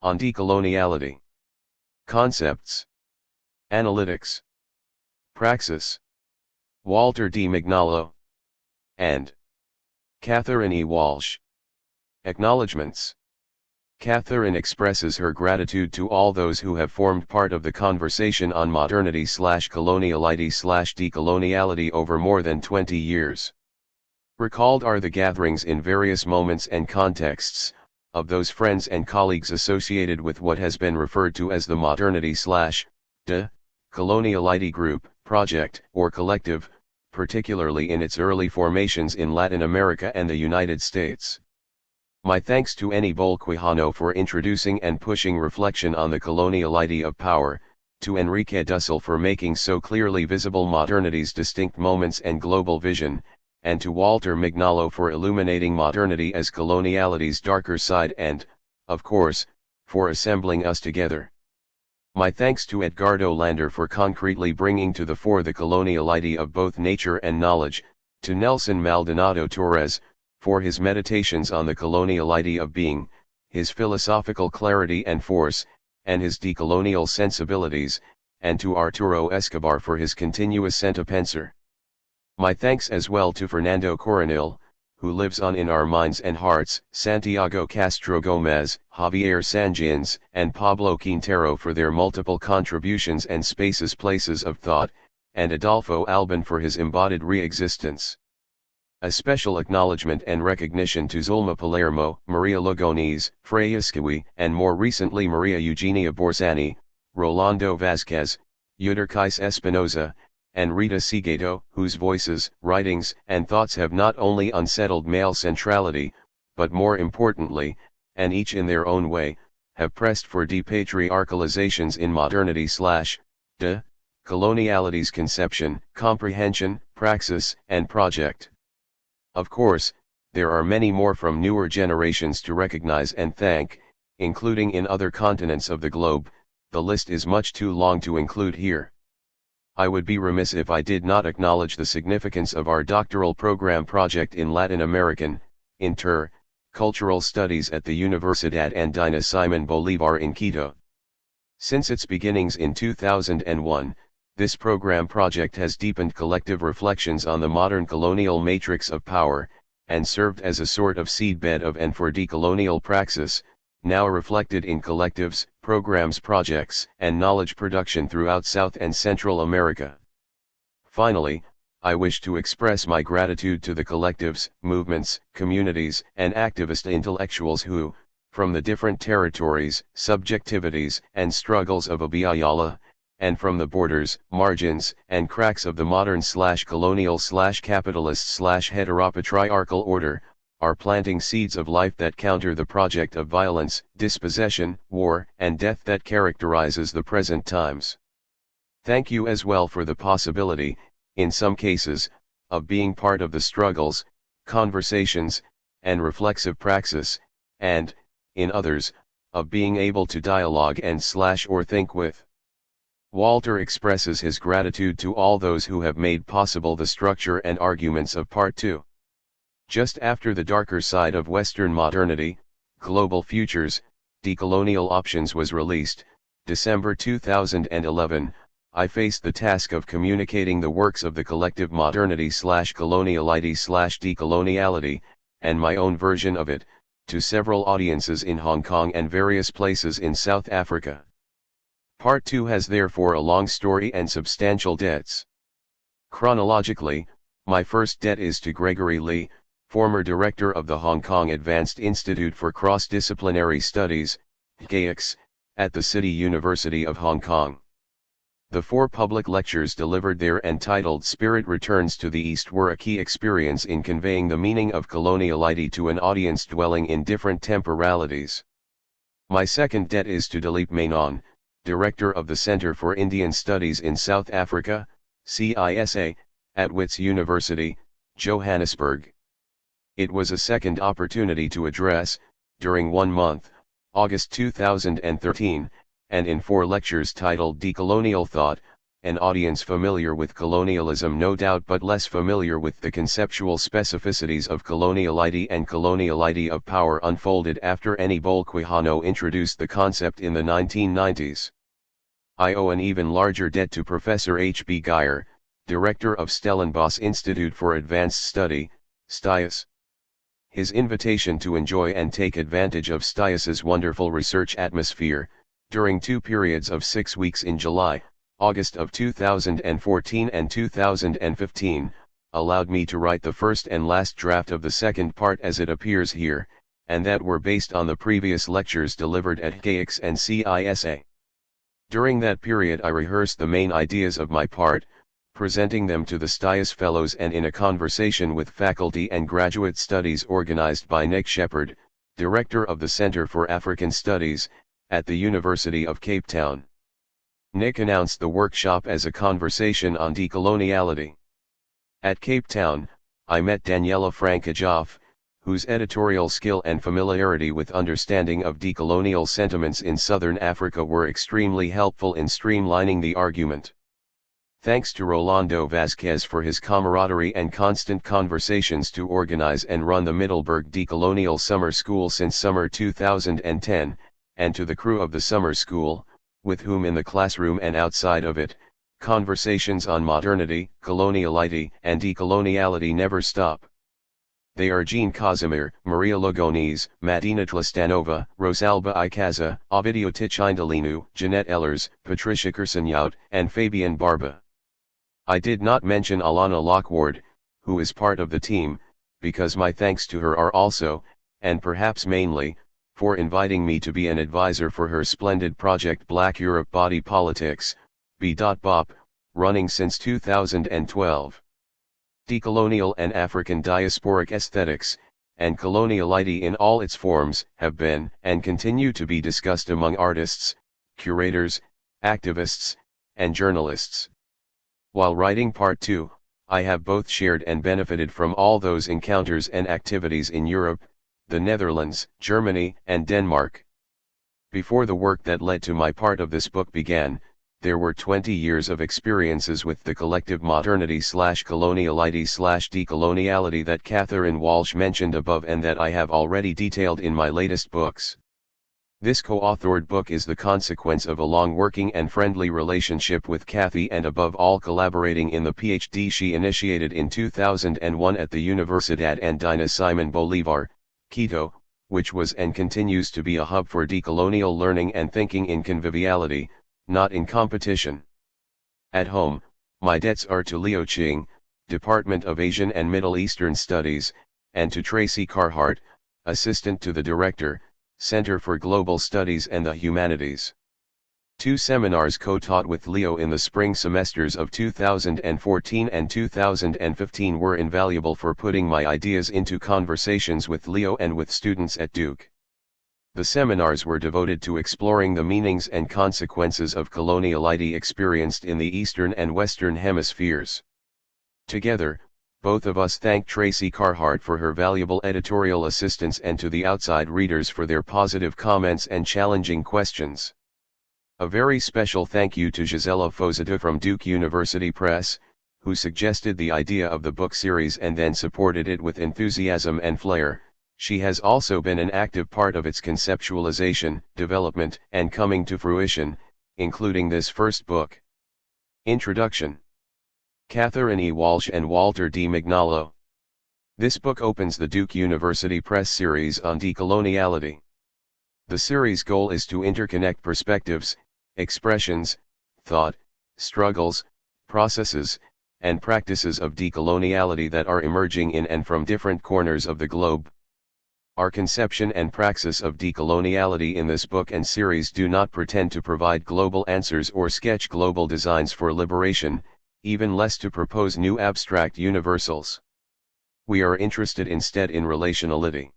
on decoloniality. Concepts. Analytics. Praxis. Walter D. Mignolo. And Catherine E. Walsh. Acknowledgements. Catherine expresses her gratitude to all those who have formed part of the conversation on modernity/coloniality/decoloniality over more than 20 years. Recalled are the gatherings in various moments and contexts, of those friends and colleagues associated with what has been referred to as the modernity/decoloniality group, project, or collective, particularly in its early formations in Latin America and the United States. My thanks to Eni Bolquijano for introducing and pushing reflection on the coloniality of power, to Enrique Dussel for making so clearly visible modernity's distinct moments and global vision, and to Walter Mignolo for illuminating modernity as coloniality's darker side and, of course, for assembling us together. My thanks to Edgardo Lander for concretely bringing to the fore the coloniality of both nature and knowledge, to Nelson Maldonado Torres, for his meditations on the coloniality of being, his philosophical clarity and force, and his decolonial sensibilities, and to Arturo Escobar for his continuous sentipensor. My thanks as well to Fernando Coronil, who lives on in our minds and hearts, Santiago Castro Gomez, Javier Sanjins, and Pablo Quintero for their multiple contributions and spaces places of thought, and Adolfo Alban for his embodied re-existence. A special acknowledgement and recognition to Zulma Palermo, Maria Lugones, Freya Skiwi, and more recently Maria Eugenia Borsani, Rolando Vazquez, Euderkis Espinoza, and Rita Segato, whose voices, writings, and thoughts have not only unsettled male centrality, but more importantly, and each in their own way, have pressed for depatriarchalizations in modernity/decoloniality's conception, comprehension, praxis, and project. Of course, there are many more from newer generations to recognize and thank, including in other continents of the globe. The list is much too long to include here. I would be remiss if I did not acknowledge the significance of our doctoral program project in Latin American, cultural studies at the Universidad Andina Simon Bolívar in Quito. Since its beginnings in 2001, this program project has deepened collective reflections on the modern colonial matrix of power, and served as a sort of seedbed of and for decolonial praxis, now reflected in collectives, programs, projects, and knowledge production throughout South and Central America. Finally, I wish to express my gratitude to the collectives, movements, communities, and activist intellectuals who, from the different territories, subjectivities, and struggles of Abiyala, and from the borders, margins, and cracks of the modern/colonial/capitalist/heteropatriarchal order, are planting seeds of life that counter the project of violence, dispossession, war, and death that characterizes the present times. Thank you as well for the possibility, in some cases, of being part of the struggles, conversations, and reflexive praxis, and, in others, of being able to dialogue and/or think with. Walter expresses his gratitude to all those who have made possible the structure and arguments of Part 2. Just after The Darker Side of Western Modernity, Global Futures, Decolonial Options was released, December 2011, I faced the task of communicating the works of the collective modernity/coloniality/decoloniality, and my own version of it, to several audiences in Hong Kong and various places in South Africa. Part 2 has therefore a long story and substantial debts. Chronologically, my first debt is to Gregory Lee, former director of the Hong Kong Advanced Institute for Cross-Disciplinary Studies, HKIX, at the City University of Hong Kong. The 4 public lectures delivered there entitled Spirit Returns to the East were a key experience in conveying the meaning of coloniality to an audience dwelling in different temporalities. My second debt is to Dilip Menon, Director of the Center for Indian Studies in South Africa, CISA, at Wits University, Johannesburg. It was a second opportunity to address, during 1 month, August 2013, and in 4 lectures titled Decolonial Thought, an audience familiar with colonialism no doubt but less familiar with the conceptual specificities of coloniality and coloniality of power unfolded after Eni Bolquijano introduced the concept in the 1990s. I owe an even larger debt to Professor H. B. Geyer, director of Stellenbosch Institute for Advanced Study, STIAS. His invitation to enjoy and take advantage of STIAS's wonderful research atmosphere, during 2 periods of 6 weeks in July, August of 2014 and 2015, allowed me to write the first and last draft of the second part as it appears here, and that were based on the previous lectures delivered at GAIX and CISA. During that period I rehearsed the main ideas of my part, presenting them to the STIAS Fellows and in a conversation with faculty and graduate studies organized by Nick Shepherd, Director of the Center for African Studies, at the University of Cape Town. Nick announced the workshop as a conversation on decoloniality. At Cape Town, I met Daniela Frankojoff, whose editorial skill and familiarity with understanding of decolonial sentiments in Southern Africa were extremely helpful in streamlining the argument. Thanks to Rolando Vasquez for his camaraderie and constant conversations to organize and run the Middelburg Decolonial Summer School since summer 2010, and to the crew of the summer school, with whom in the classroom and outside of it, conversations on modernity, coloniality, and decoloniality never stop. They are Jean Casimir, Maria Logones, Madina Tlastanova, Rosalba Icaza, Ovidio Tichindelinu, Jeanette Ellers, Patricia Kersenyout, and Fabian Barba. I did not mention Alana Lockward, who is part of the team, because my thanks to her are also, and perhaps mainly, for inviting me to be an advisor for her splendid project Black Europe Body Politics, B.Bop, running since 2012. Decolonial and African diasporic aesthetics, and coloniality in all its forms, have been, and continue to be discussed among artists, curators, activists, and journalists. While writing Part 2, I have both shared and benefited from all those encounters and activities in Europe, the Netherlands, Germany, and Denmark. Before the work that led to my part of this book began, there were 20 years of experiences with the collective modernity/coloniality/decoloniality that Catherine Walsh mentioned above and that I have already detailed in my latest books. This co-authored book is the consequence of a long working and friendly relationship with Kathy and above all collaborating in the PhD she initiated in 2001 at the Universidad Andina Simon Bolívar, Quito, which was and continues to be a hub for decolonial learning and thinking in conviviality, not in competition. At home, my debts are to Leo Ching, Department of Asian and Middle Eastern Studies, and to Tracy Carhart, Assistant to the Director, Center for Global Studies and the Humanities. 2 seminars co-taught with Leo in the spring semesters of 2014 and 2015 were invaluable for putting my ideas into conversations with Leo and with students at Duke. The seminars were devoted to exploring the meanings and consequences of coloniality experienced in the Eastern and Western hemispheres. Together, both of us thank Tracy Carhart for her valuable editorial assistance and to the outside readers for their positive comments and challenging questions. A very special thank you to Gisela Fozada from Duke University Press, who suggested the idea of the book series and then supported it with enthusiasm and flair. She has also been an active part of its conceptualization, development, and coming to fruition, including this first book. Introduction. Catherine E. Walsh and Walter D. Mignolo. This book opens the Duke University Press series on decoloniality. The series' goal is to interconnect perspectives, expressions, thought, struggles, processes, and practices of decoloniality that are emerging in and from different corners of the globe. Our conception and praxis of decoloniality in this book and series do not pretend to provide global answers or sketch global designs for liberation, even less to propose new abstract universals. We are interested instead in relationality.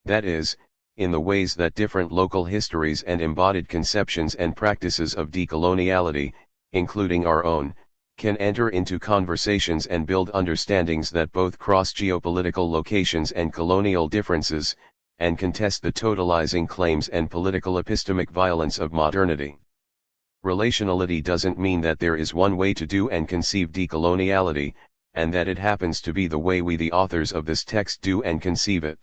That is, in the ways that different local histories and embodied conceptions and practices of decoloniality, including our own, can enter into conversations and build understandings that both cross geopolitical locations and colonial differences, and contest the totalizing claims and political epistemic violence of modernity. Relationality doesn't mean that there is one way to do and conceive decoloniality, and that it happens to be the way we the authors of this text do and conceive it.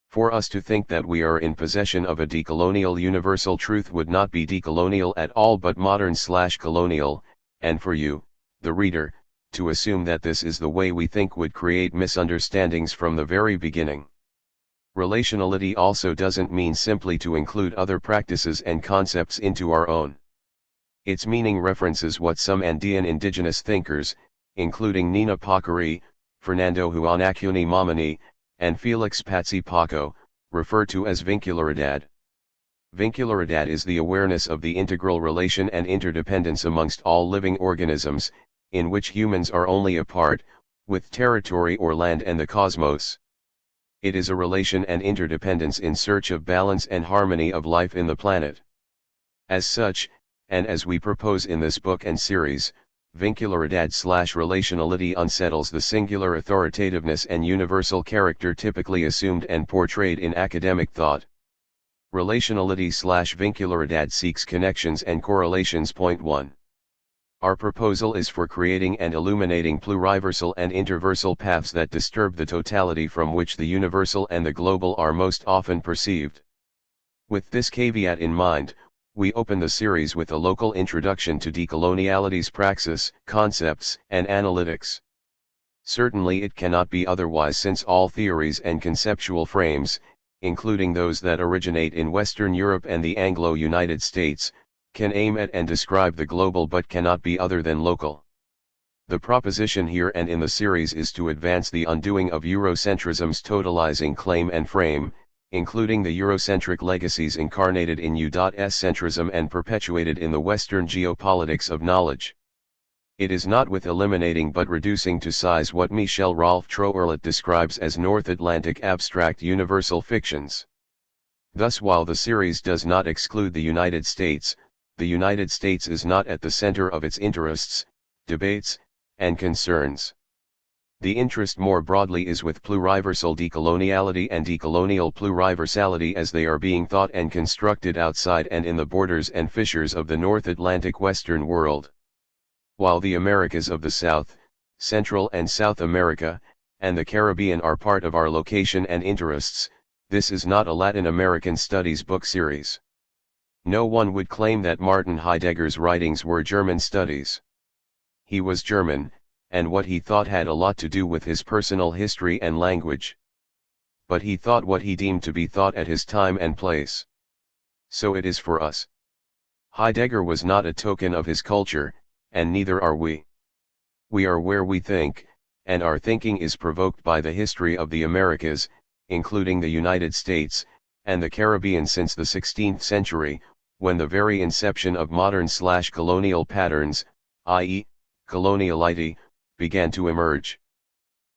For us to think that we are in possession of a decolonial universal truth would not be decolonial at all but modern/colonial, and for you, the reader, to assume that this is the way we think would create misunderstandings from the very beginning. Relationality also doesn't mean simply to include other practices and concepts into our own. Its meaning references what some Andean indigenous thinkers, including Nina Pacari, Fernando Huanacuni Mamani, and Felix Patsy Paco, refer to as vincularidad. Vincularidad is the awareness of the integral relation and interdependence amongst all living organisms, in which humans are only a part, with territory or land and the cosmos. It is a relation and interdependence in search of balance and harmony of life in the planet. As such, and as we propose in this book and series, vincularidad/relationality unsettles the singular authoritativeness and universal character typically assumed and portrayed in academic thought. Relationality/vincularidad seeks connections and correlations. Point 1. Our proposal is for creating and illuminating pluriversal and interversal paths that disturb the totality from which the universal and the global are most often perceived. With this caveat in mind, we open the series with a local introduction to decoloniality's praxis, concepts, and analytics. Certainly it cannot be otherwise, since all theories and conceptual frames, including those that originate in Western Europe and the Anglo-United States, can aim at and describe the global but cannot be other than local. The proposition here and in the series is to advance the undoing of Eurocentrism's totalizing claim and frame, including the Eurocentric legacies incarnated in U.S. centrism and perpetuated in the Western geopolitics of knowledge. It is not with eliminating but reducing to size what Michel Rolf Troerlet describes as North Atlantic abstract universal fictions. Thus, while the series does not exclude the United States is not at the center of its interests, debates, and concerns. The interest more broadly is with pluriversal decoloniality and decolonial pluriversality as they are being thought and constructed outside and in the borders and fissures of the North Atlantic Western world. While the Americas of the South, Central and South America, and the Caribbean are part of our location and interests, this is not a Latin American studies book series. No one would claim that Martin Heidegger's writings were German studies. He was German, and what he thought had a lot to do with his personal history and language. But he thought what he deemed to be thought at his time and place. So it is for us. Heidegger was not a token of his culture, and neither are we. We are where we think, and our thinking is provoked by the history of the Americas, including the United States, and the Caribbean since the 16th century, when the very inception of modern/colonial patterns, i.e., coloniality, began to emerge.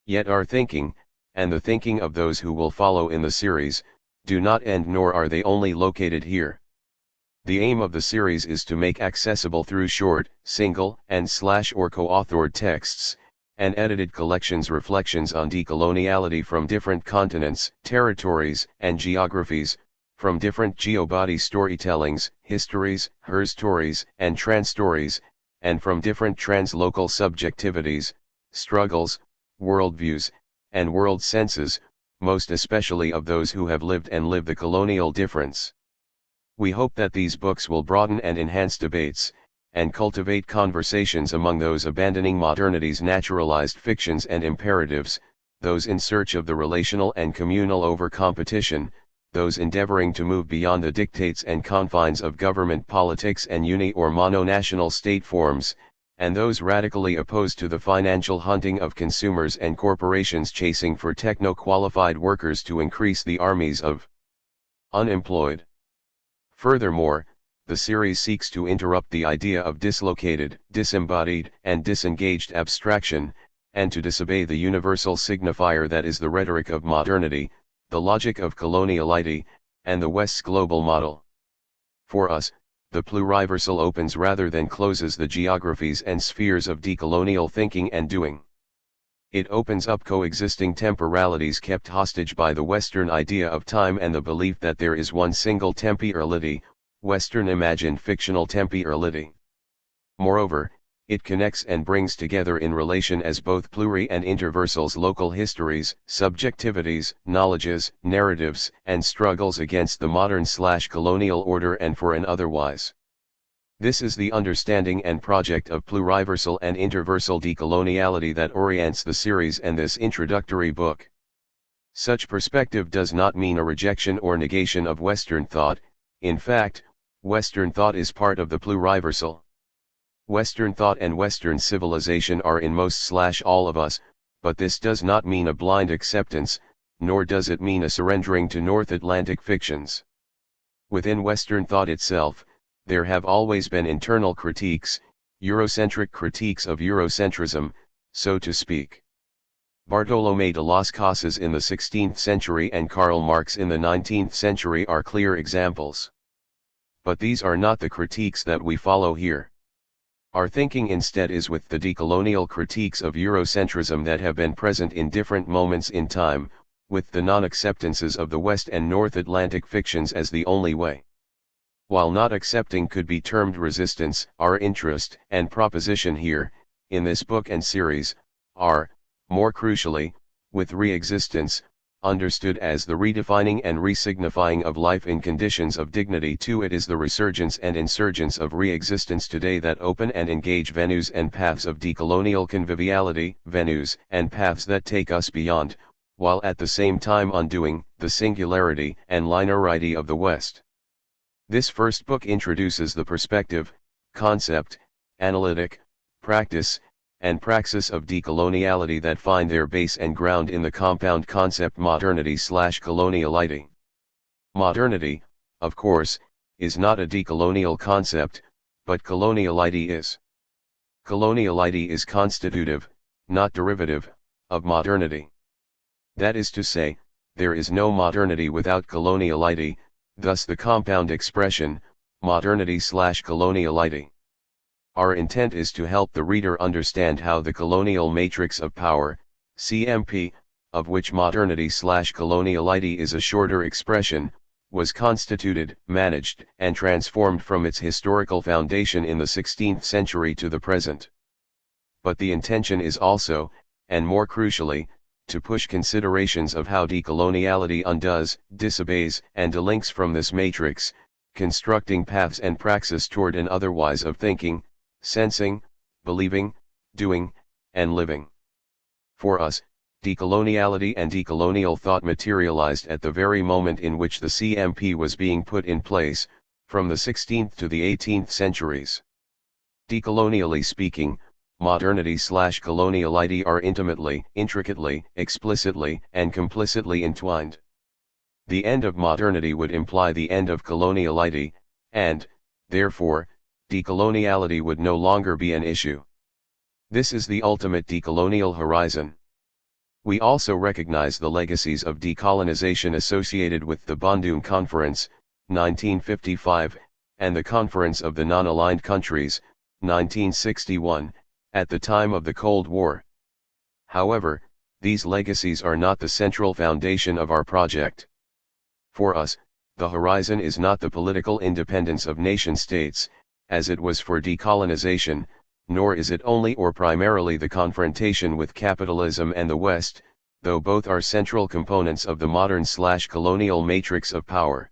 Yet our thinking, and the thinking of those who will follow in the series, do not end, nor are they only located here. The aim of the series is to make accessible through short, single, and/or co-authored texts, and edited collections reflections on decoloniality from different continents, territories, and geographies, from different geobody storytellings, histories, her stories, and trans stories, and from different translocal subjectivities, struggles, worldviews, and world senses, most especially of those who have lived and live the colonial difference. We hope that these books will broaden and enhance debates, and cultivate conversations among those abandoning modernity's naturalized fictions and imperatives, those in search of the relational and communal over competition, those endeavoring to move beyond the dictates and confines of government politics and uni- or mono-national state forms, and those radically opposed to the financial hunting of consumers and corporations chasing for techno-qualified workers to increase the armies of unemployed. Furthermore, the series seeks to interrupt the idea of dislocated, disembodied, and disengaged abstraction, and to disobey the universal signifier that is the rhetoric of modernity, the logic of coloniality, and the West's global model. For us, the pluriversal opens rather than closes the geographies and spheres of decolonial thinking and doing. It opens up coexisting temporalities kept hostage by the Western idea of time and the belief that there is one single temporality, Western imagined fictional temporality. Moreover, it connects and brings together in relation as both pluri and interversals local histories, subjectivities, knowledges, narratives, and struggles against the modern/colonial order and for an otherwise. This is the understanding and project of pluriversal and interversal decoloniality that orients the series and this introductory book. Such perspective does not mean a rejection or negation of Western thought. In fact, Western thought is part of the pluriversal. Western thought and Western civilization are in most/all of us, but this does not mean a blind acceptance, nor does it mean a surrendering to North Atlantic fictions. Within Western thought itself, there have always been internal critiques, Eurocentric critiques of Eurocentrism, so to speak. Bartolomé de las Casas in the 16th century and Karl Marx in the 19th century are clear examples. But these are not the critiques that we follow here. Our thinking instead is with the decolonial critiques of Eurocentrism that have been present in different moments in time, with the non-acceptances of the West and North Atlantic fictions as the only way. While not accepting could be termed resistance, our interest and proposition here, in this book and series, are, more crucially, with re-existence, understood as the redefining and resignifying of life in conditions of dignity. It is the resurgence and insurgence of re-existence today that open and engage venues and paths of decolonial conviviality, venues and paths that take us beyond, while at the same time undoing the singularity and linearity of the West. This first book introduces the perspective, concept, analytic, practice, and praxis of decoloniality that find their base and ground in the compound concept modernity/coloniality. Modernity, of course, is not a decolonial concept, but coloniality is. Coloniality is constitutive, not derivative, of modernity. That is to say, there is no modernity without coloniality, thus the compound expression, modernity/coloniality. Our intent is to help the reader understand how the colonial matrix of power, CMP, of which modernity/coloniality is a shorter expression, was constituted, managed, and transformed from its historical foundation in the 16th century to the present. But the intention is also, and more crucially, to push considerations of how decoloniality undoes, disobeys, and delinks from this matrix, constructing paths and praxis toward an otherwise of thinking, sensing, believing, doing, and living. For us, decoloniality and decolonial thought materialized at the very moment in which the CMP was being put in place, from the 16th to the 18th centuries. Decolonially speaking, modernity/coloniality are intimately, intricately, explicitly, and complicitly entwined. The end of modernity would imply the end of coloniality, and, therefore, decoloniality would no longer be an issue. This is the ultimate decolonial horizon. We also recognize the legacies of decolonization associated with the Bandung Conference, 1955, and the Conference of the Non-Aligned Countries, 1961, at the time of the Cold War. However, these legacies are not the central foundation of our project. For us, the horizon is not the political independence of nation-states, as it was for decolonization, nor is it only or primarily the confrontation with capitalism and the West, though both are central components of the modern/colonial matrix of power.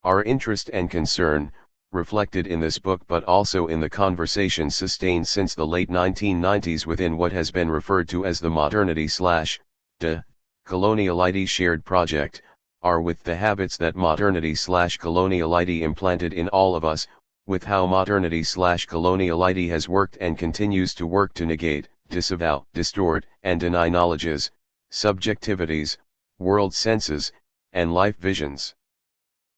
Our interest and concern, reflected in this book but also in the conversations sustained since the late 1990s within what has been referred to as the modernity/coloniality shared project, are with the habits that modernity/coloniality implanted in all of us, with how modernity/coloniality has worked and continues to work to negate, disavow, distort, and deny knowledges, subjectivities, world senses, and life visions.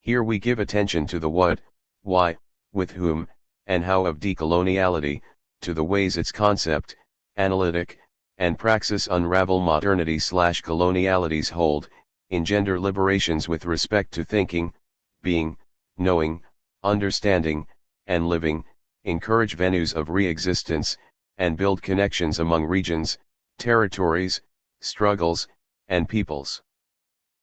Here we give attention to the what, why, with whom, and how of decoloniality, to the ways its concept, analytic, and praxis unravel modernity/coloniality's hold, engender liberations with respect to thinking, being, knowing, understanding, and living, encourage venues of re-existence, and build connections among regions, territories, struggles, and peoples.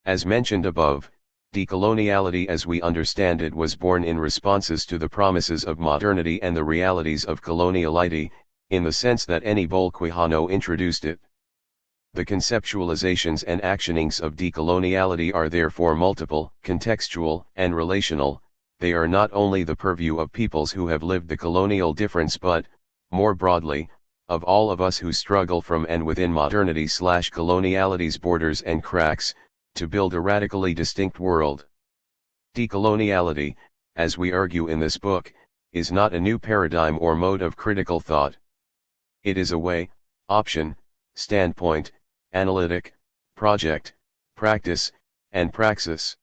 As mentioned above, Decoloniality as we understand it was born in responses to the promises of modernity and the realities of coloniality, in the sense that any Bolquijano introduced it. The conceptualizations and actionings of decoloniality are therefore multiple, contextual, and relational. They are not only the purview of peoples who have lived the colonial difference but, more broadly, of all of us who struggle from and within modernity/coloniality's borders and cracks, to build a radically distinct world. Decoloniality, as we argue in this book, is not a new paradigm or mode of critical thought. It is a way, option, standpoint, analytic, project, practice, and praxis.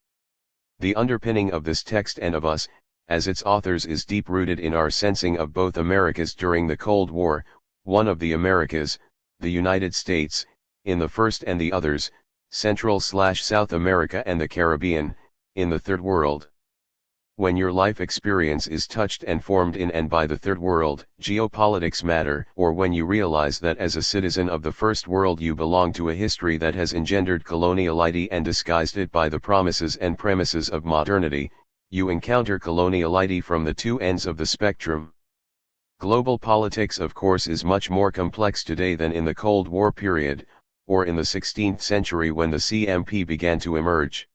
The underpinning of this text and of us, as its authors, is deep-rooted in our sensing of both Americas during the Cold War, one of the Americas, the United States, in the first, and the others, Central/South America and the Caribbean, in the Third World. When your life experience is touched and formed in and by the Third World, geopolitics matter, or when you realize that as a citizen of the First World you belong to a history that has engendered coloniality and disguised it by the promises and premises of modernity, you encounter coloniality from the two ends of the spectrum. Global politics, of course, is much more complex today than in the Cold War period, or in the 16th century when the CMP began to emerge.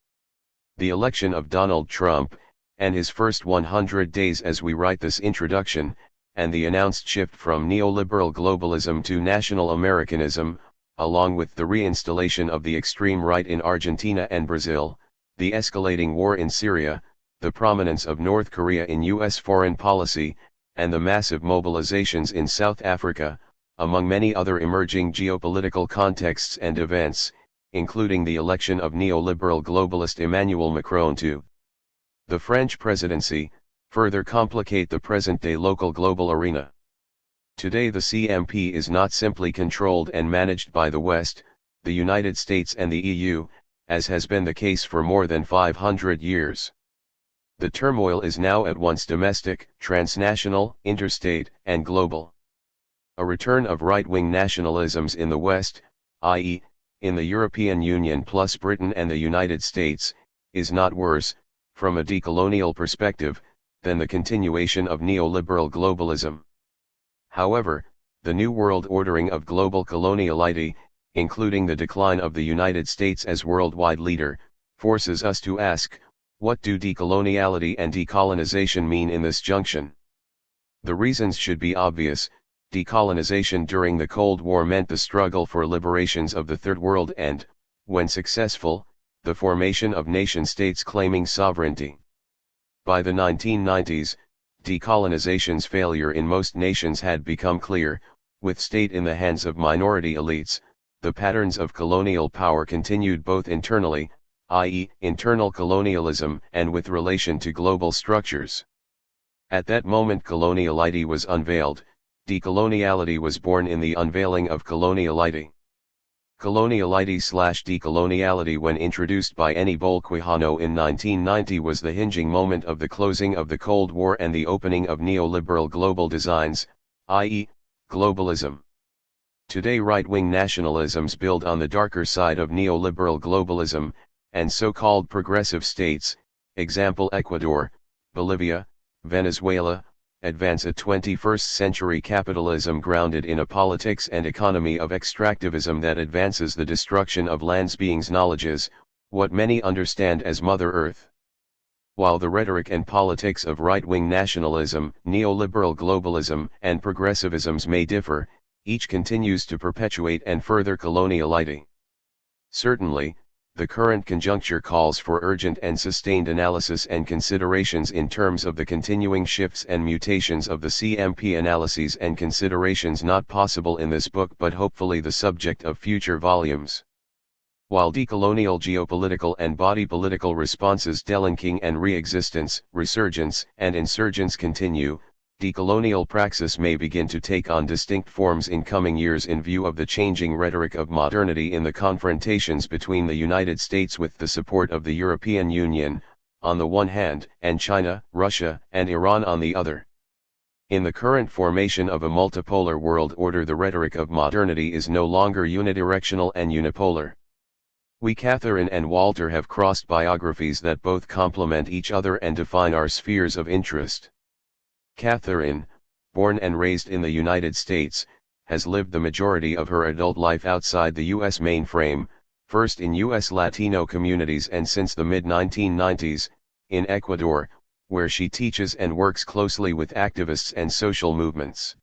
The election of Donald Trump, and his first 100 days as we write this introduction, and the announced shift from neoliberal globalism to national Americanism, along with the reinstallation of the extreme right in Argentina and Brazil, the escalating war in Syria, the prominence of North Korea in U.S. foreign policy, and the massive mobilizations in South Africa, among many other emerging geopolitical contexts and events, including the election of neoliberal globalist Emmanuel Macron to the French presidency, further complicate the present-day local global arena. Today the CMP is not simply controlled and managed by the West, the United States and the EU, as has been the case for more than 500 years. The turmoil is now at once domestic, transnational, interstate, and global. A return of right-wing nationalisms in the West, i.e., in the European Union plus Britain and the United States, is not worse, from a decolonial perspective, than the continuation of neoliberal globalism. However, the new world ordering of global coloniality, including the decline of the United States as worldwide leader, forces us to ask, what do decoloniality and decolonization mean in this junction? The reasons should be obvious. Decolonization during the Cold War meant the struggle for liberations of the Third World and, when successful, the formation of nation-states claiming sovereignty. By the 1990s, decolonization's failure in most nations had become clear. With state in the hands of minority elites, the patterns of colonial power continued both internally, i.e., internal colonialism, and with relation to global structures. At that moment coloniality was unveiled. Decoloniality was born in the unveiling of coloniality. Coloniality/decoloniality, when introduced by Eni Bolquijano in 1990, was the hinging moment of the closing of the Cold War and the opening of neoliberal global designs, i.e., globalism. Today right-wing nationalisms build on the darker side of neoliberal globalism, and so-called progressive states, example Ecuador, Bolivia, Venezuela, advance a 21st-century capitalism grounded in a politics and economy of extractivism that advances the destruction of lands beings' knowledges, what many understand as Mother Earth. While the rhetoric and politics of right-wing nationalism, neoliberal globalism, and progressivisms may differ, each continues to perpetuate and further coloniality. Certainly, the current conjuncture calls for urgent and sustained analysis and considerations in terms of the continuing shifts and mutations of the CMP, analyses and considerations not possible in this book but hopefully the subject of future volumes. While decolonial geopolitical and body political responses, delinking and re-existence, resurgence and insurgence continue, decolonial praxis may begin to take on distinct forms in coming years in view of the changing rhetoric of modernity in the confrontations between the United States with the support of the European Union, on the one hand, and China, Russia, and Iran on the other. In the current formation of a multipolar world order, the rhetoric of modernity is no longer unidirectional and unipolar. We Catherine and Walter have crossed biographies that both complement each other and define our spheres of interest. Catherine, born and raised in the United States, has lived the majority of her adult life outside the U.S. mainframe, first in U.S. Latino communities and since the mid-1990s, in Ecuador, where she teaches and works closely with activists and social movements.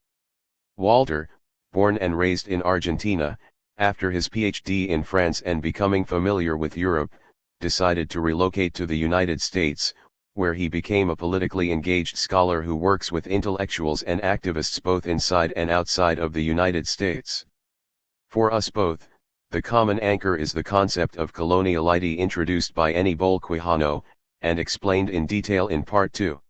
Walter, born and raised in Argentina, after his PhD in France and becoming familiar with Europe, decided to relocate to the United States, where he became a politically engaged scholar who works with intellectuals and activists both inside and outside of the United States. For us both, the common anchor is the concept of coloniality introduced by Aníbal Quijano, and explained in detail in Part 2.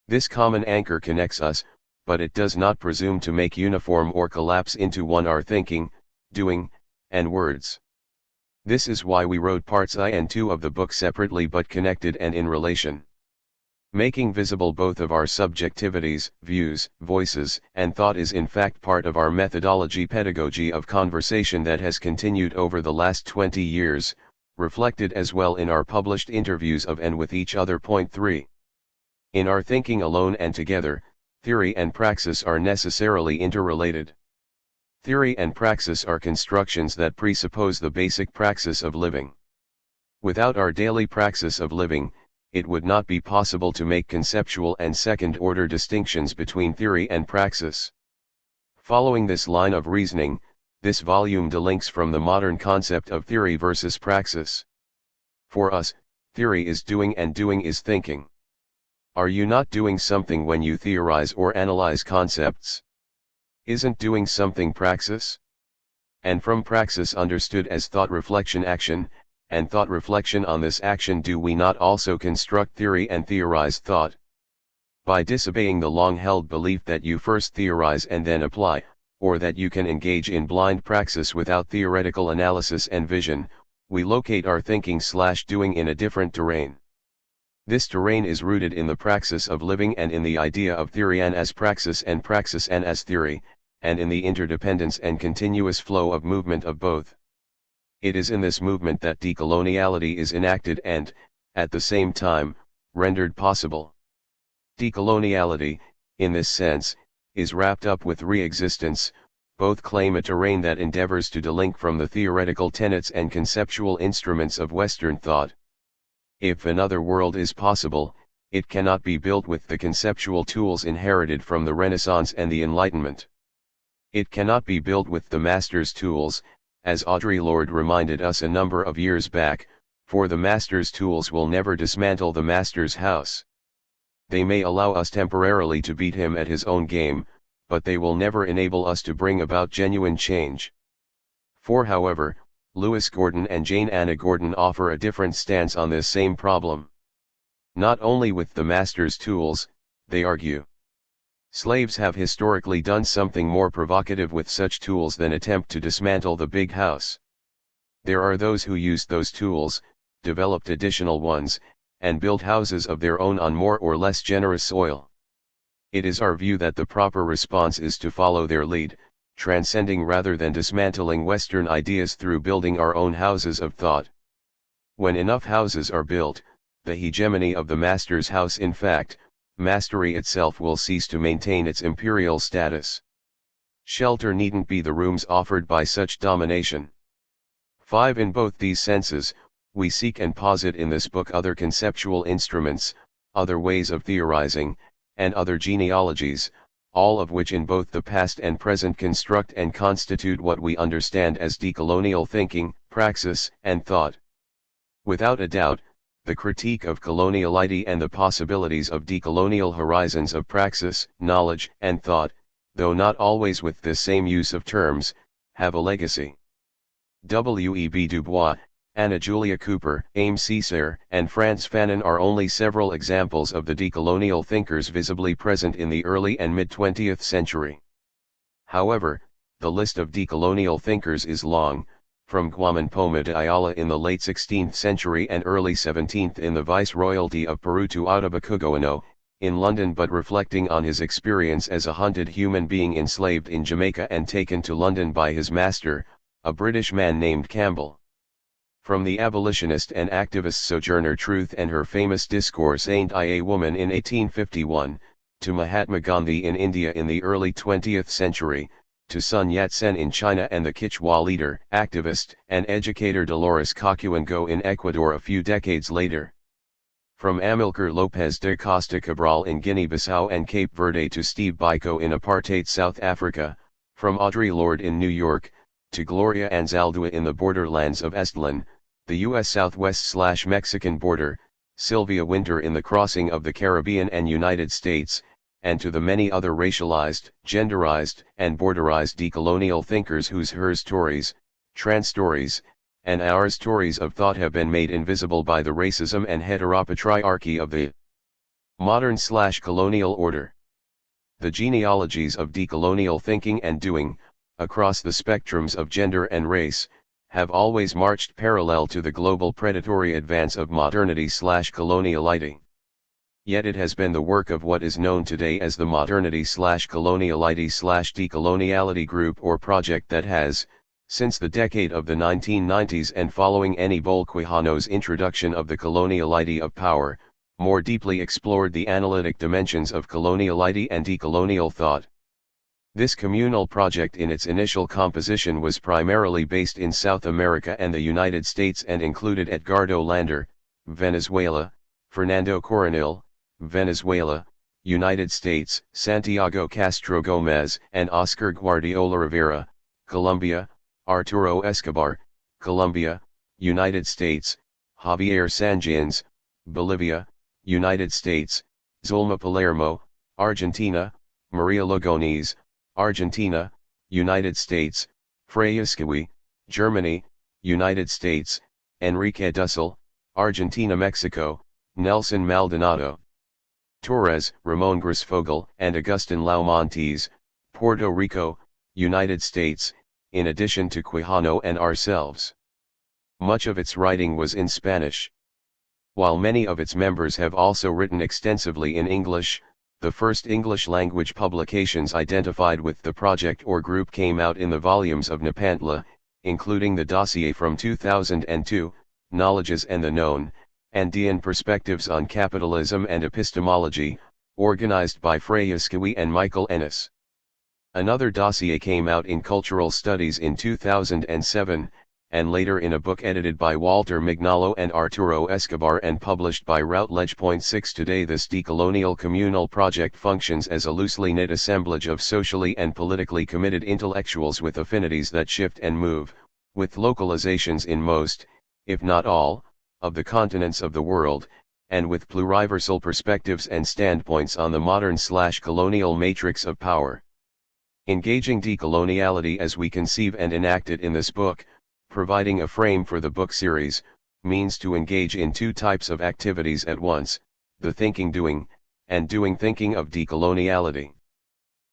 This common anchor connects us, but it does not presume to make uniform or collapse into one our thinking, doing, and words. This is why we wrote parts I and II of the book separately but connected and in relation. Making visible both of our subjectivities, views, voices, and thought is in fact part of our methodology pedagogy of conversation that has continued over the last 20 years, reflected as well in our published interviews of and with each other. Point 3. In our thinking alone and together, theory and praxis are necessarily interrelated. Theory and praxis are constructions that presuppose the basic praxis of living. Without our daily praxis of living, it would not be possible to make conceptual and second-order distinctions between theory and praxis. Following this line of reasoning, this volume delinks from the modern concept of theory versus praxis. For us, theory is doing and doing is thinking. Are you not doing something when you theorize or analyze concepts? Isn't doing something praxis? And from praxis understood as thought reflection action, and thought reflection on this action, do we not also construct theory and theorize thought? By disobeying the long-held belief that you first theorize and then apply, or that you can engage in blind praxis without theoretical analysis and vision, we locate our thinking/doing in a different terrain. This terrain is rooted in the praxis of living and in the idea of theory and as praxis and praxis and as theory, and in the interdependence and continuous flow of movement of both. It is in this movement that decoloniality is enacted and, at the same time, rendered possible. Decoloniality, in this sense, is wrapped up with re-existence. Both claim a terrain that endeavors to delink from the theoretical tenets and conceptual instruments of Western thought. If another world is possible, it cannot be built with the conceptual tools inherited from the Renaissance and the Enlightenment. It cannot be built with the master's tools, as Audre Lorde reminded us a number of years back, for the master's tools will never dismantle the master's house. They may allow us temporarily to beat him at his own game, but they will never enable us to bring about genuine change. For however, Lewis Gordon and Jane Anna Gordon offer a different stance on this same problem. Not only with the master's tools, they argue. Slaves have historically done something more provocative with such tools than attempt to dismantle the big house. There are those who used those tools, developed additional ones, and built houses of their own on more or less generous soil. It is our view that the proper response is to follow their lead, transcending rather than dismantling Western ideas through building our own houses of thought. When enough houses are built, the hegemony of the master's house, in fact, mastery itself, will cease to maintain its imperial status. Shelter needn't be the rooms offered by such domination. 5. In both these senses, we seek and posit in this book other conceptual instruments, other ways of theorizing, and other genealogies, all of which in both the past and present construct and constitute what we understand as decolonial thinking, praxis, and thought. Without a doubt, the critique of coloniality and the possibilities of decolonial horizons of praxis, knowledge, and thought, though not always with the same use of terms, have a legacy. W.E.B. Du Bois, Anna Julia Cooper, Aimé Césaire, and Frantz Fanon are only several examples of the decolonial thinkers visibly present in the early and mid-20th century. However, the list of decolonial thinkers is long, from Kwame Nkrumah de Ayala in the late 16th century and early 17th in the Viceroyalty of Peru to Ottobah in London, but reflecting on his experience as a hunted human being enslaved in Jamaica and taken to London by his master, a British man named Campbell. From the abolitionist and activist Sojourner Truth and her famous discourse Ain't I a Woman in 1851, to Mahatma Gandhi in India in the early 20th century, to Sun Yat-sen in China and the Quechua leader, activist, and educator Dolores Cocuengo in Ecuador a few decades later. From Amilcar Lopez de Costa Cabral in Guinea-Bissau and Cape Verde to Steve Biko in apartheid South Africa, from Audre Lorde in New York, to Gloria Anzaldúa in the borderlands of Estland, the U.S. Southwest/Mexican border, Sylvia Wynter in the crossing of the Caribbean and United States, and to the many other racialized, genderized, and borderized decolonial thinkers whose her stories, trans stories, and our stories of thought have been made invisible by the racism and heteropatriarchy of the modern/colonial order. The genealogies of decolonial thinking and doing, across the spectrums of gender and race, have always marched parallel to the global predatory advance of modernity/coloniality. Yet it has been the work of what is known today as the modernity/coloniality/decoloniality group or project that has, since the decade of the 1990s and following Aníbal Quijano's introduction of the coloniality of power, more deeply explored the analytic dimensions of coloniality and decolonial thought. This communal project in its initial composition was primarily based in South America and the United States and included Edgardo Lander, Venezuela, Fernando Coronel, Venezuela, United States, Santiago Castro Gomez and Oscar Guardiola Rivera, Colombia, Arturo Escobar, Colombia, United States, Javier Sanjins, Bolivia, United States, Zulma Palermo, Argentina, Maria Lugones, Argentina, United States, Freya Skiwi, Germany, United States, Enrique Dussel, Argentina Mexico, Nelson Maldonado Torres, Ramon Grisfogel and Agustin Laumontes, Puerto Rico, United States, in addition to Quijano and ourselves. Much of its writing was in Spanish. While many of its members have also written extensively in English, the first English-language publications identified with the project or group came out in the volumes of Nepantla, including the dossier from 2002, Knowledges and the Known, Andean Perspectives on Capitalism and Epistemology, organized by Freya Skiwi and Michael Ennis. Another dossier came out in Cultural Studies in 2007, and later in a book edited by Walter Mignolo and Arturo Escobar and published by Routledge. 6 Today this decolonial communal project functions as a loosely knit assemblage of socially and politically committed intellectuals with affinities that shift and move, with localizations in most, if not all, of the continents of the world, and with pluriversal perspectives and standpoints on the modern/colonial matrix of power. Engaging decoloniality as we conceive and enact it in this book, providing a frame for the book series, means to engage in two types of activities at once, the thinking-doing, and doing-thinking of decoloniality.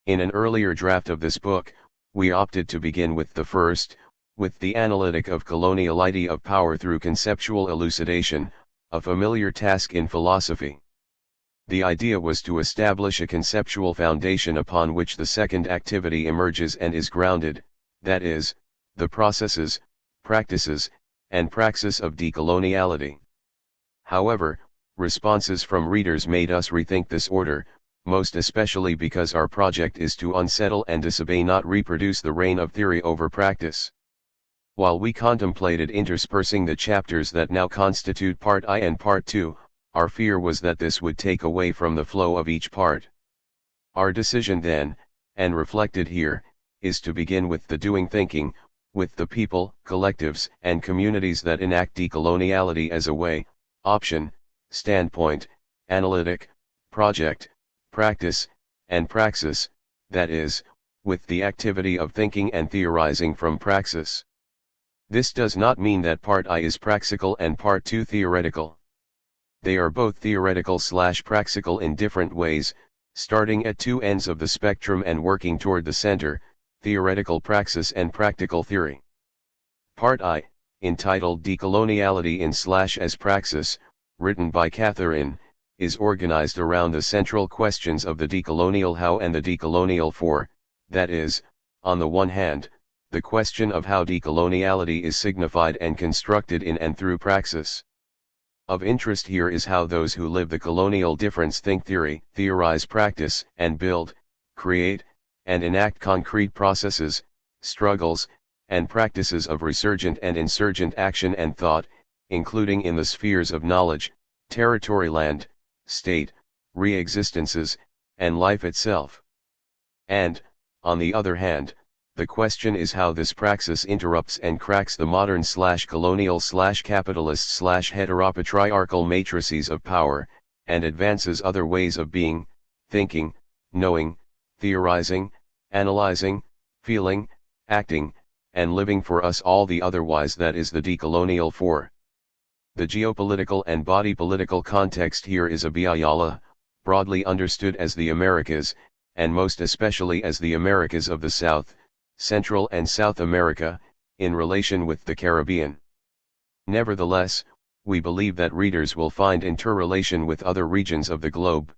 In an earlier draft of this book, we opted to begin with the first, with the analytic of coloniality of power through conceptual elucidation, a familiar task in philosophy. The idea was to establish a conceptual foundation upon which the second activity emerges and is grounded, that is, the processes, practices, and praxis of decoloniality. However, responses from readers made us rethink this order, most especially because our project is to unsettle and disobey, not reproduce the reign of theory over practice. While we contemplated interspersing the chapters that now constitute Part I and Part II, our fear was that this would take away from the flow of each part. Our decision then, and reflected here, is to begin with the doing thinking, with the people, collectives, and communities that enact decoloniality as a way, option, standpoint, analytic, project, practice, and praxis, that is, with the activity of thinking and theorizing from praxis. This does not mean that Part I is praxical and Part II theoretical. They are both theoretical/praxical in different ways, starting at two ends of the spectrum and working toward the center, theoretical praxis and practical theory. Part I, entitled Decoloniality in/as Praxis, written by Catherine, is organized around the central questions of the decolonial how and the decolonial for, that is, on the one hand, the question of how decoloniality is signified and constructed in and through praxis. Of interest here is how those who live the colonial difference think theory, theorize practice, and build, create, and enact concrete processes, struggles, and practices of resurgent and insurgent action and thought, including in the spheres of knowledge, territory, land, state, re-existences, and life itself. And, on the other hand, the question is how this praxis interrupts and cracks the modern/colonial/capitalist/heteropatriarchal matrices of power, and advances other ways of being, thinking, knowing, theorizing, analyzing, feeling, acting, and living for us all, the otherwise that is the decolonial for. The geopolitical and body political context here is a biayala, broadly understood as the Americas, and most especially as the Americas of the South, Central and South America, in relation with the Caribbean. Nevertheless, we believe that readers will find interrelation with other regions of the globe.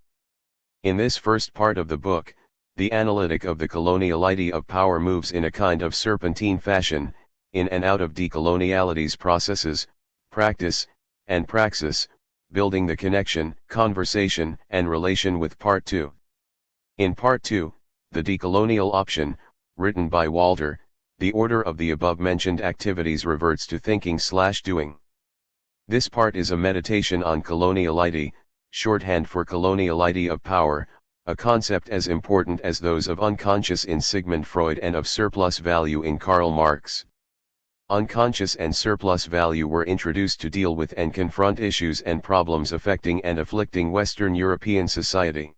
In this first part of the book, the analytic of the coloniality of power moves in a kind of serpentine fashion, in and out of decoloniality's processes, practice, and praxis, building the connection, conversation, and relation with Part 2. In Part 2, the decolonial option, written by Walter, the order of the above-mentioned activities reverts to thinking/doing. This part is a meditation on coloniality, shorthand for coloniality of power, a concept as important as those of unconscious in Sigmund Freud and of surplus value in Karl Marx. Unconscious and surplus value were introduced to deal with and confront issues and problems affecting and afflicting Western European society.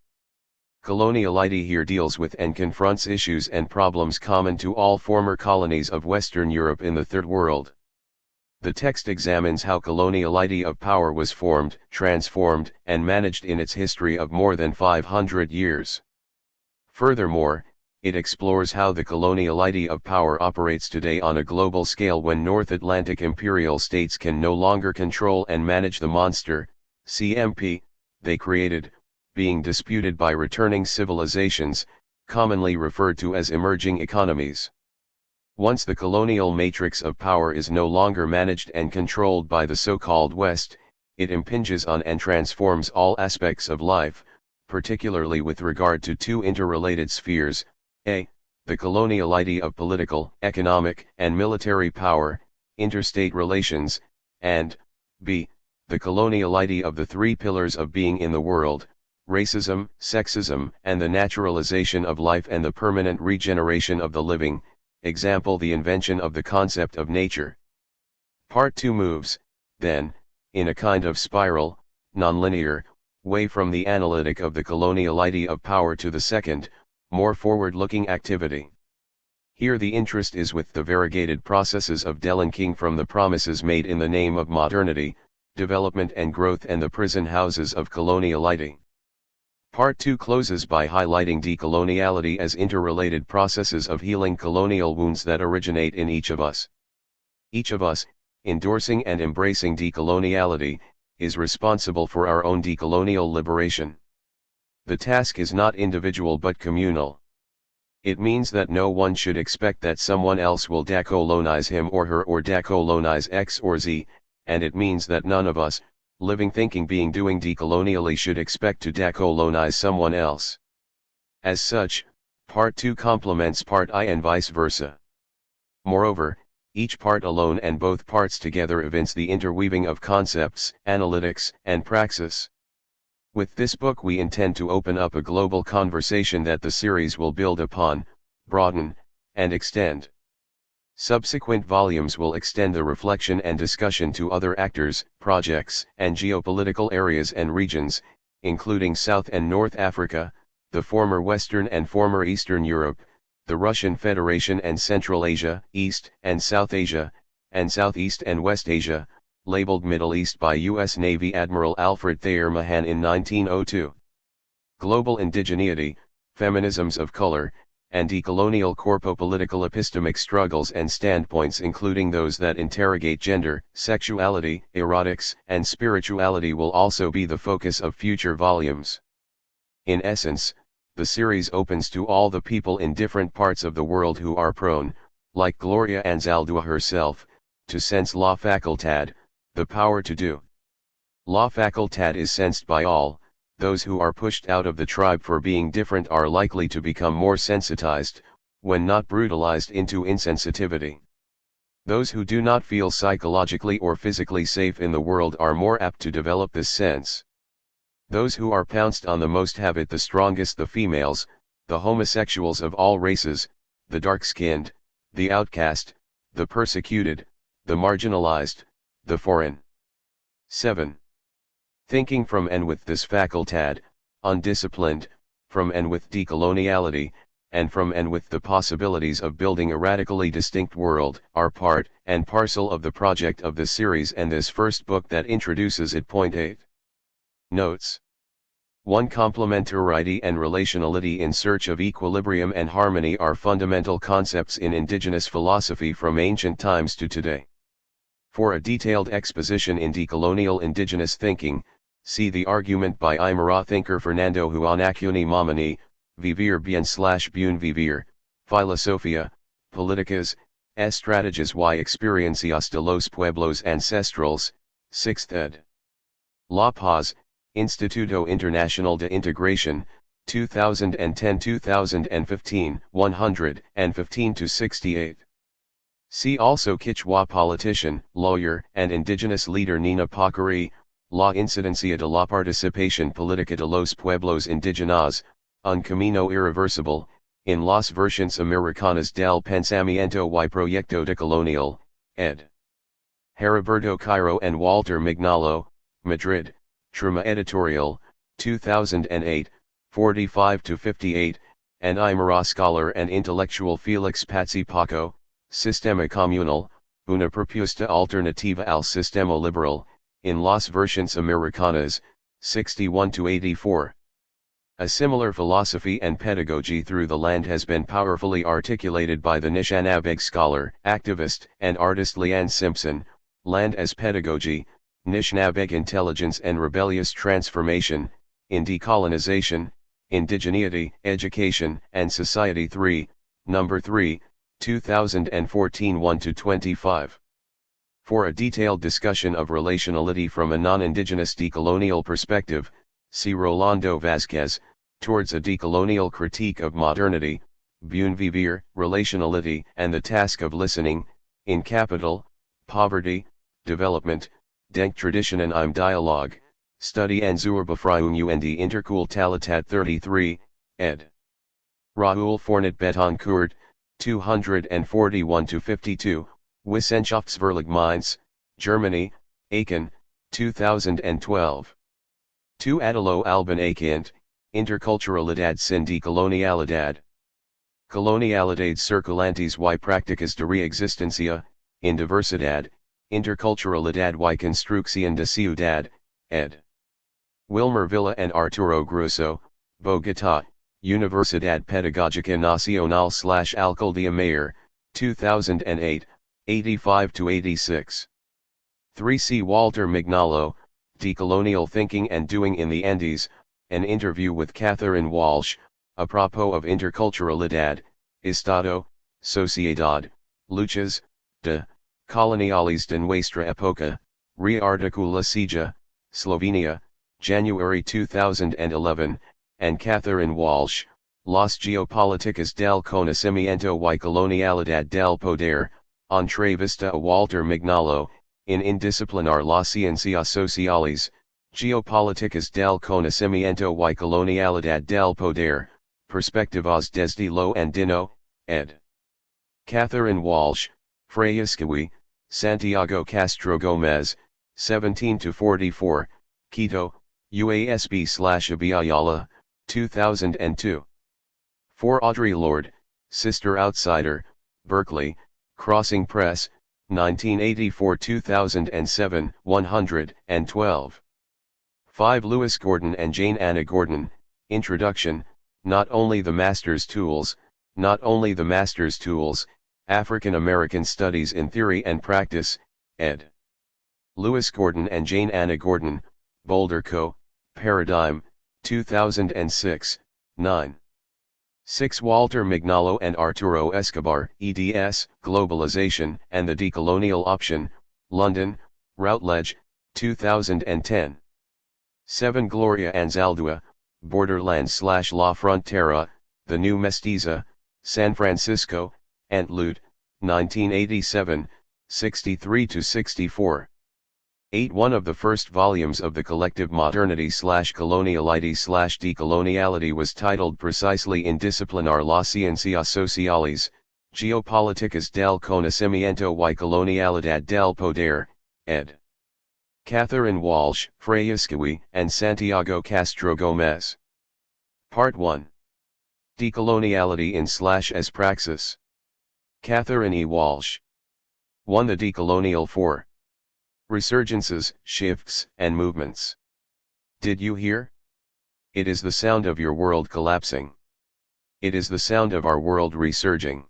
Coloniality here deals with and confronts issues and problems common to all former colonies of Western Europe in the Third World. The text examines how coloniality of power was formed, transformed, and managed in its history of more than 500 years. Furthermore, it explores how the coloniality of power operates today on a global scale when North Atlantic imperial states can no longer control and manage the monster, CMP, they created, being disputed by returning civilizations, commonly referred to as emerging economies. Once the colonial matrix of power is no longer managed and controlled by the so-called West, it impinges on and transforms all aspects of life, particularly with regard to two interrelated spheres, a. the coloniality of political, economic, and military power, interstate relations, and b. the coloniality of the three pillars of being in the world, racism, sexism, and the naturalization of life and the permanent regeneration of the living, example the invention of the concept of nature. Part 2 moves, then, in a kind of spiral, nonlinear, way from the analytic of the coloniality of power to the second, more forward-looking activity. Here the interest is with the variegated processes of delinking from the promises made in the name of modernity, development and growth and the prison houses of coloniality. Part 2 closes by highlighting decoloniality as interrelated processes of healing colonial wounds that originate in each of us. Each of us, endorsing and embracing decoloniality, is responsible for our own decolonial liberation. The task is not individual but communal. It means that no one should expect that someone else will decolonize him or her or decolonize X or Z, and it means that none of us, living, thinking, being, doing decolonially should expect to decolonize someone else. As such, Part 2 complements Part I and vice versa. Moreover, each part alone and both parts together evince the interweaving of concepts, analytics, and praxis. With this book we intend to open up a global conversation that the series will build upon, broaden, and extend. Subsequent volumes will extend the reflection and discussion to other actors, projects, and geopolitical areas and regions, including South and North Africa, the former Western and former Eastern Europe, the Russian Federation and Central Asia, East and South Asia, and Southeast and West Asia, labeled Middle East by U.S. Navy Admiral Alfred Thayer Mahan in 1902. Global indigeneity, feminisms of color, and decolonial corpo-political epistemic struggles and standpoints including those that interrogate gender, sexuality, erotics, and spirituality will also be the focus of future volumes. In essence, the series opens to all the people in different parts of the world who are prone, like Gloria Anzaldúa herself, to sense la facultad, the power to do. La facultad is sensed by all. Those who are pushed out of the tribe for being different are likely to become more sensitized, when not brutalized into insensitivity. Those who do not feel psychologically or physically safe in the world are more apt to develop this sense. Those who are pounced on the most have it the strongest: the females, the homosexuals of all races, the dark-skinned, the outcast, the persecuted, the marginalized, the foreign. 7. Thinking from and with this facultad, undisciplined, from and with decoloniality, and from and with the possibilities of building a radically distinct world, are part and parcel of the project of this series and this first book that introduces it. Point 8. Notes. 1. Complementarity and relationality in search of equilibrium and harmony are fundamental concepts in indigenous philosophy from ancient times to today. For a detailed exposition in decolonial indigenous thinking, see the argument by Aymara thinker Fernando Juan Acuña Mamani, Vivir bien/Buen Vivir, Filosofía, Políticas, Estrategias y Experiencias de los Pueblos Ancestrales, 6th ed. La Paz, Instituto Internacional de Integración, 2010-2015, 115-68. See also Quichua politician, lawyer, and indigenous leader Nina Pacari, La incidencia de la participación política de los pueblos indígenas, un camino irreversible, en las versiones americanas del pensamiento y proyecto decolonial, ed. Heriberto Cairo and Walter Mignolo, Madrid, Trama Editorial, 2008, 45-58, and Aymara scholar and intellectual Felix Patsy Paco, Sistema Comunal, una propuesta alternativa al sistema liberal, in las versiones americanas, 61-84. A similar philosophy and pedagogy through the land has been powerfully articulated by the Nishnabeg scholar, activist, and artist Leanne Simpson. Land as Pedagogy, Nishnabeg Intelligence and Rebellious Transformation, in Decolonization, Indigeneity, Education, and Society 3, No. 3, 2014 1-25. For a detailed discussion of relationality from a non-indigenous decolonial perspective, see Rolando Vázquez, Towards a Decolonial Critique of Modernity, Buen Vivir, Relationality and the Task of Listening, in Capital, Poverty, Development, Denktraditionen im Dialogue, Study and zur Befreiung und die Interkulturalität 33, ed. Raoul Fornet Betancourt, 241-52, Wissenschaftsverlag Mainz, Germany, Aachen, 2012. 2. Adelo Alban Akint, Interculturalidad sin Decolonialidad. Colonialidades circulantes y prácticas de reexistencia, in diversidad, interculturalidad y construcción de ciudad, ed. Wilmer Villa and Arturo Grusso, Bogotá, Universidad Pedagógica Nacional/Alcaldía Mayor, 2008, 85-86. 3. C. Walter Mignolo, Decolonial Thinking and Doing in the Andes, an interview with Catherine Walsh, apropos of interculturalidad, Estado, Sociedad, Luchas, de, Coloniales de Nuestra Época, Rearticulacija, Slovenia, January 2011, and Catherine Walsh, Las Geopolíticas del Conocimiento y Colonialidad del Poder, entrevista a Walter Mignolo, in Indisciplinar las Ciencias Sociales, Geopolíticas del Conocimiento y Colonialidad del Poder, Perspectivas desde lo andino, ed. Catherine Walsh, Freyascawi, Santiago Castro Gomez, 17-44, Quito, UASB/Abiyala, 2002. 4. Audre Lorde, Sister Outsider, Berkeley, Crossing Press, 1984-2007, 112. 5. Lewis Gordon and Jane Anna Gordon, Introduction, Not Only the Master's Tools, African American Studies in Theory and Practice, ed. Lewis Gordon and Jane Anna Gordon, Boulder Co., Paradigm, 2006, 9. 6. Walter Mignolo and Arturo Escobar, eds, Globalization and the Decolonial Option, London, Routledge, 2010. 7. Gloria Anzaldúa, Borderlands/La Frontera, The New Mestiza, San Francisco, Antlude, 1987, 63-64. 8. One of the first volumes of the collective modernity/coloniality/decoloniality was titled precisely in Disciplinar las Ciencias Sociales, Geopolíticas del Conocimiento y Colonialidad del Poder, ed. Catherine Walsh, Freyascawi, and Santiago Castro Gomez. Part 1. Decoloniality in/as Praxis. Catherine E. Walsh. 1. The Decolonial 4. Resurgences, shifts, and movements. Did you hear? It is the sound of your world collapsing. It is the sound of our world resurging.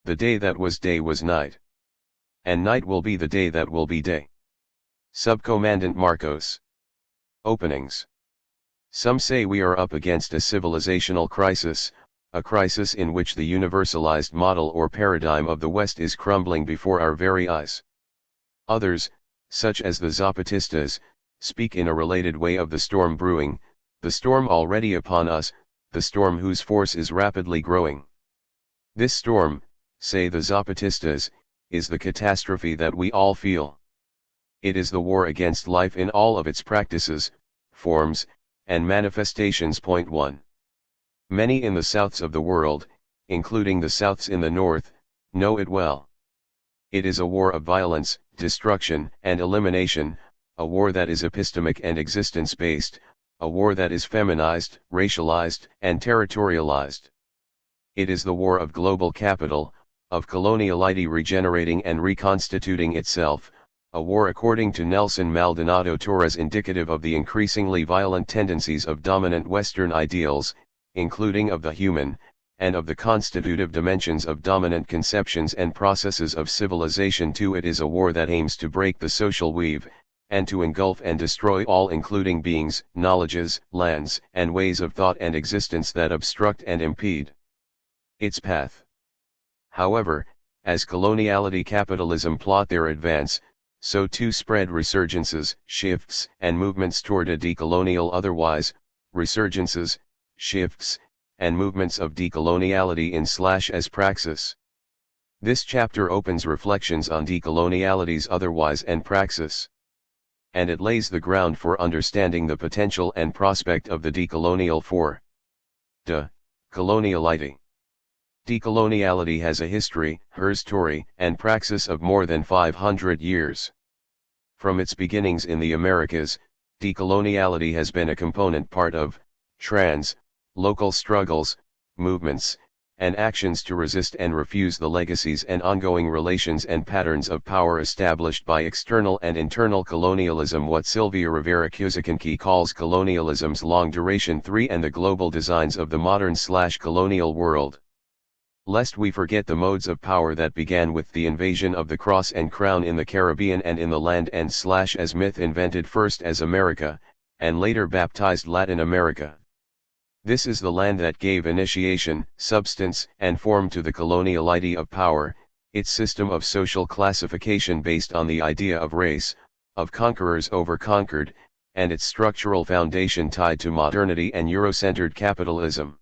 The day that was day was night. And night will be the day that will be day. Subcommandant Marcos. Openings. Some say we are up against a civilizational crisis, a crisis in which the universalized model or paradigm of the West is crumbling before our very eyes. Others, such as the Zapatistas, speak in a related way of the storm brewing, the storm already upon us, the storm whose force is rapidly growing. This storm, say the Zapatistas, is the catastrophe that we all feel. It is the war against life in all of its practices, forms, and manifestations. Point 1. Many in the Souths of the world, including the Souths in the North, know it well. It is a war of violence, destruction, and elimination, a war that is epistemic and existence-based, a war that is feminized, racialized, and territorialized. It is the war of global capital, of coloniality regenerating and reconstituting itself, a war according to Nelson Maldonado Torres indicative of the increasingly violent tendencies of dominant Western ideals, including of the human, and of the constitutive dimensions of dominant conceptions and processes of civilization. 2. It is a war that aims to break the social weave, and to engulf and destroy all including beings, knowledges, lands, and ways of thought and existence that obstruct and impede its path. However, as coloniality capitalism plot their advance, so too spread resurgences, shifts, and movements toward a decolonial otherwise, resurgences, shifts, and movements of decoloniality in/as Praxis. This chapter opens reflections on decoloniality's otherwise and praxis. And it lays the ground for understanding the potential and prospect of the decolonial 4. Decoloniality. Decoloniality has a history, her story, and praxis of more than 500 years. From its beginnings in the Americas, decoloniality has been a component part of local struggles, movements, and actions to resist and refuse the legacies and ongoing relations and patterns of power established by external and internal colonialism, what Sylvia Rivera Cusicanqui calls colonialism's long duration. 3. And the global designs of the modern/colonial world. Lest we forget the modes of power that began with the invasion of the Cross and Crown in the Caribbean and in the land and/as myth invented first as America, and later baptized Latin America. This is the land that gave initiation, substance, and form to the coloniality of power, its system of social classification based on the idea of race, of conquerors over conquered, and its structural foundation tied to modernity and Eurocentered capitalism.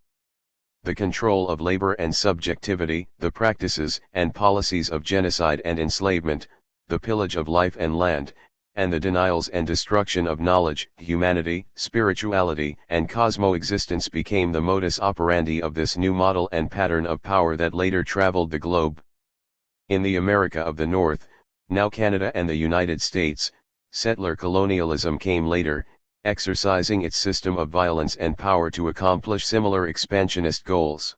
The control of labor and subjectivity, the practices and policies of genocide and enslavement, the pillage of life and land, and the denials and destruction of knowledge, humanity, spirituality, and cosmo-existence became the modus operandi of this new model and pattern of power that later traveled the globe. In the America of the North, now Canada and the United States, settler colonialism came later, exercising its system of violence and power to accomplish similar expansionist goals.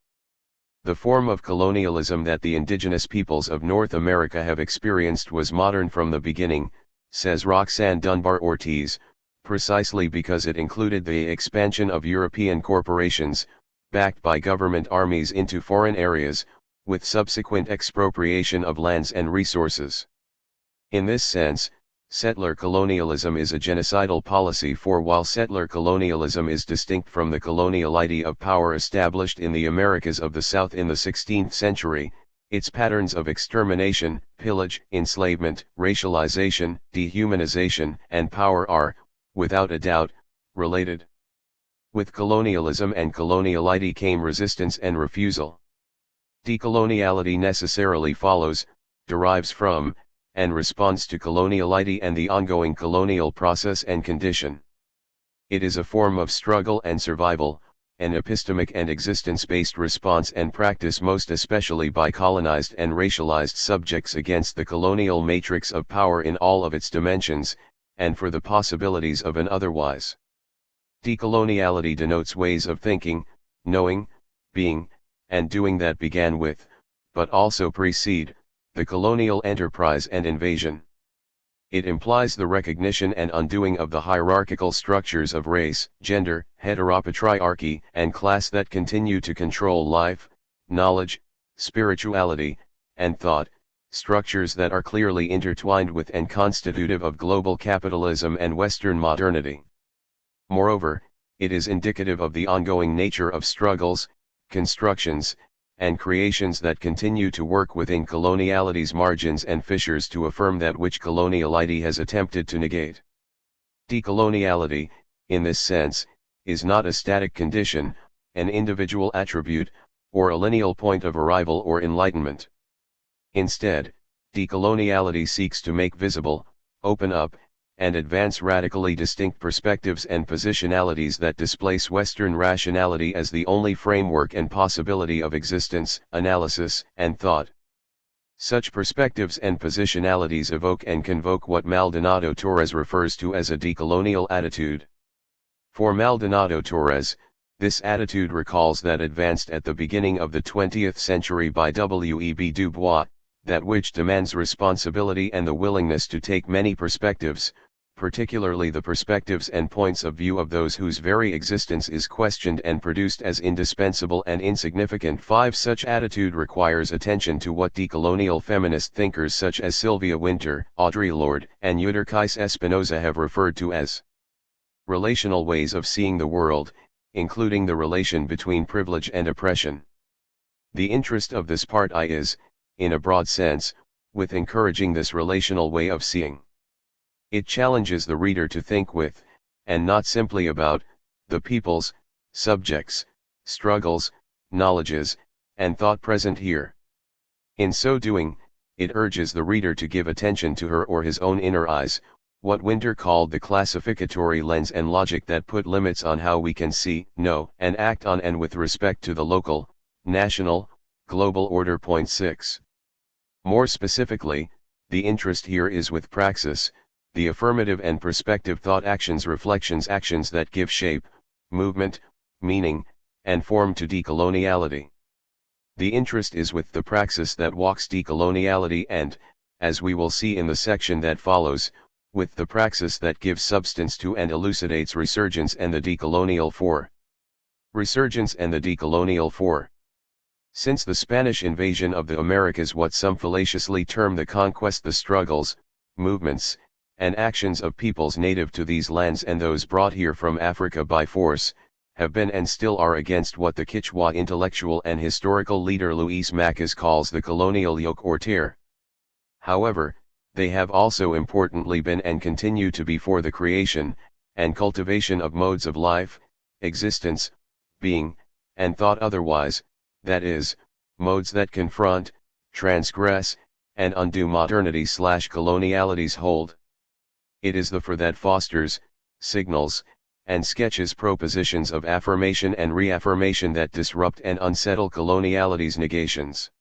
The form of colonialism that the indigenous peoples of North America have experienced was modern from the beginning, says Roxanne Dunbar Ortiz, precisely because it included the expansion of European corporations, backed by government armies into foreign areas, with subsequent expropriation of lands and resources. In this sense, Settler colonialism is a genocidal policy, for while settler colonialism is distinct from the coloniality of power established in the Americas of the South in the 16th century, its patterns of extermination, pillage, enslavement, racialization, dehumanization, and power are, without a doubt, related. With colonialism and coloniality came resistance and refusal. Decoloniality necessarily follows, derives from, and responds to coloniality and the ongoing colonial process and condition. It is a form of struggle and survival, an epistemic and existence-based response and practice most especially by colonized and racialized subjects against the colonial matrix of power in all of its dimensions, and for the possibilities of an otherwise. Decoloniality denotes ways of thinking, knowing, being, and doing that began with, but also precede, the colonial enterprise and invasion. It implies the recognition and undoing of the hierarchical structures of race, gender, heteropatriarchy, and class that continue to control life, knowledge, spirituality, and thought, structures that are clearly intertwined with and constitutive of global capitalism and Western modernity. Moreover, it is indicative of the ongoing nature of struggles, constructions, and creations that continue to work within coloniality's margins and fissures to affirm that which coloniality has attempted to negate. Decoloniality, in this sense, is not a static condition, an individual attribute, or a lineal point of arrival or enlightenment. Instead, decoloniality seeks to make visible, open up, and advance radically distinct perspectives and positionalities that displace Western rationality as the only framework and possibility of existence, analysis, and thought. Such perspectives and positionalities evoke and convoke what Maldonado Torres refers to as a decolonial attitude. For Maldonado Torres, this attitude recalls that advanced at the beginning of the 20th century by W.E.B. Du Bois, that which demands responsibility and the willingness to take many perspectives, particularly the perspectives and points of view of those whose very existence is questioned and produced as indispensable and insignificant. 5. Such attitude requires attention to what decolonial feminist thinkers such as Sylvia Wynter, Audre Lorde, and Euderkis Espinosa have referred to as relational ways of seeing the world, including the relation between privilege and oppression. The interest of this part I is, in a broad sense, with encouraging this relational way of seeing. It challenges the reader to think with, and not simply about, the peoples, subjects, struggles, knowledges, and thought present here. In so doing, it urges the reader to give attention to her or his own inner eyes, what Wynter called the classificatory lens and logic that put limits on how we can see, know, and act on and with respect to the local, national, global order. 6. More specifically, the interest here is with praxis, the affirmative and perspective thought actions actions that give shape, movement, meaning, and form to decoloniality. The interest is with the praxis that walks decoloniality and, as we will see in the section that follows, with the praxis that gives substance to and elucidates resurgence and the decolonial for. Resurgence and the decolonial for. Since the Spanish invasion of the Americas, what some fallaciously term the conquest, the struggles, movements, and actions of peoples native to these lands and those brought here from Africa by force, have been and still are against what the Kichwa intellectual and historical leader Luis Macas calls the colonial yoke or tear. However, they have also importantly been and continue to be for the creation, and cultivation of modes of life, existence, being, and thought otherwise, that is, modes that confront, transgress, and undo modernity/coloniality's hold. It is the for that fosters, signals, and sketches propositions of affirmation and reaffirmation that disrupt and unsettle coloniality's negations.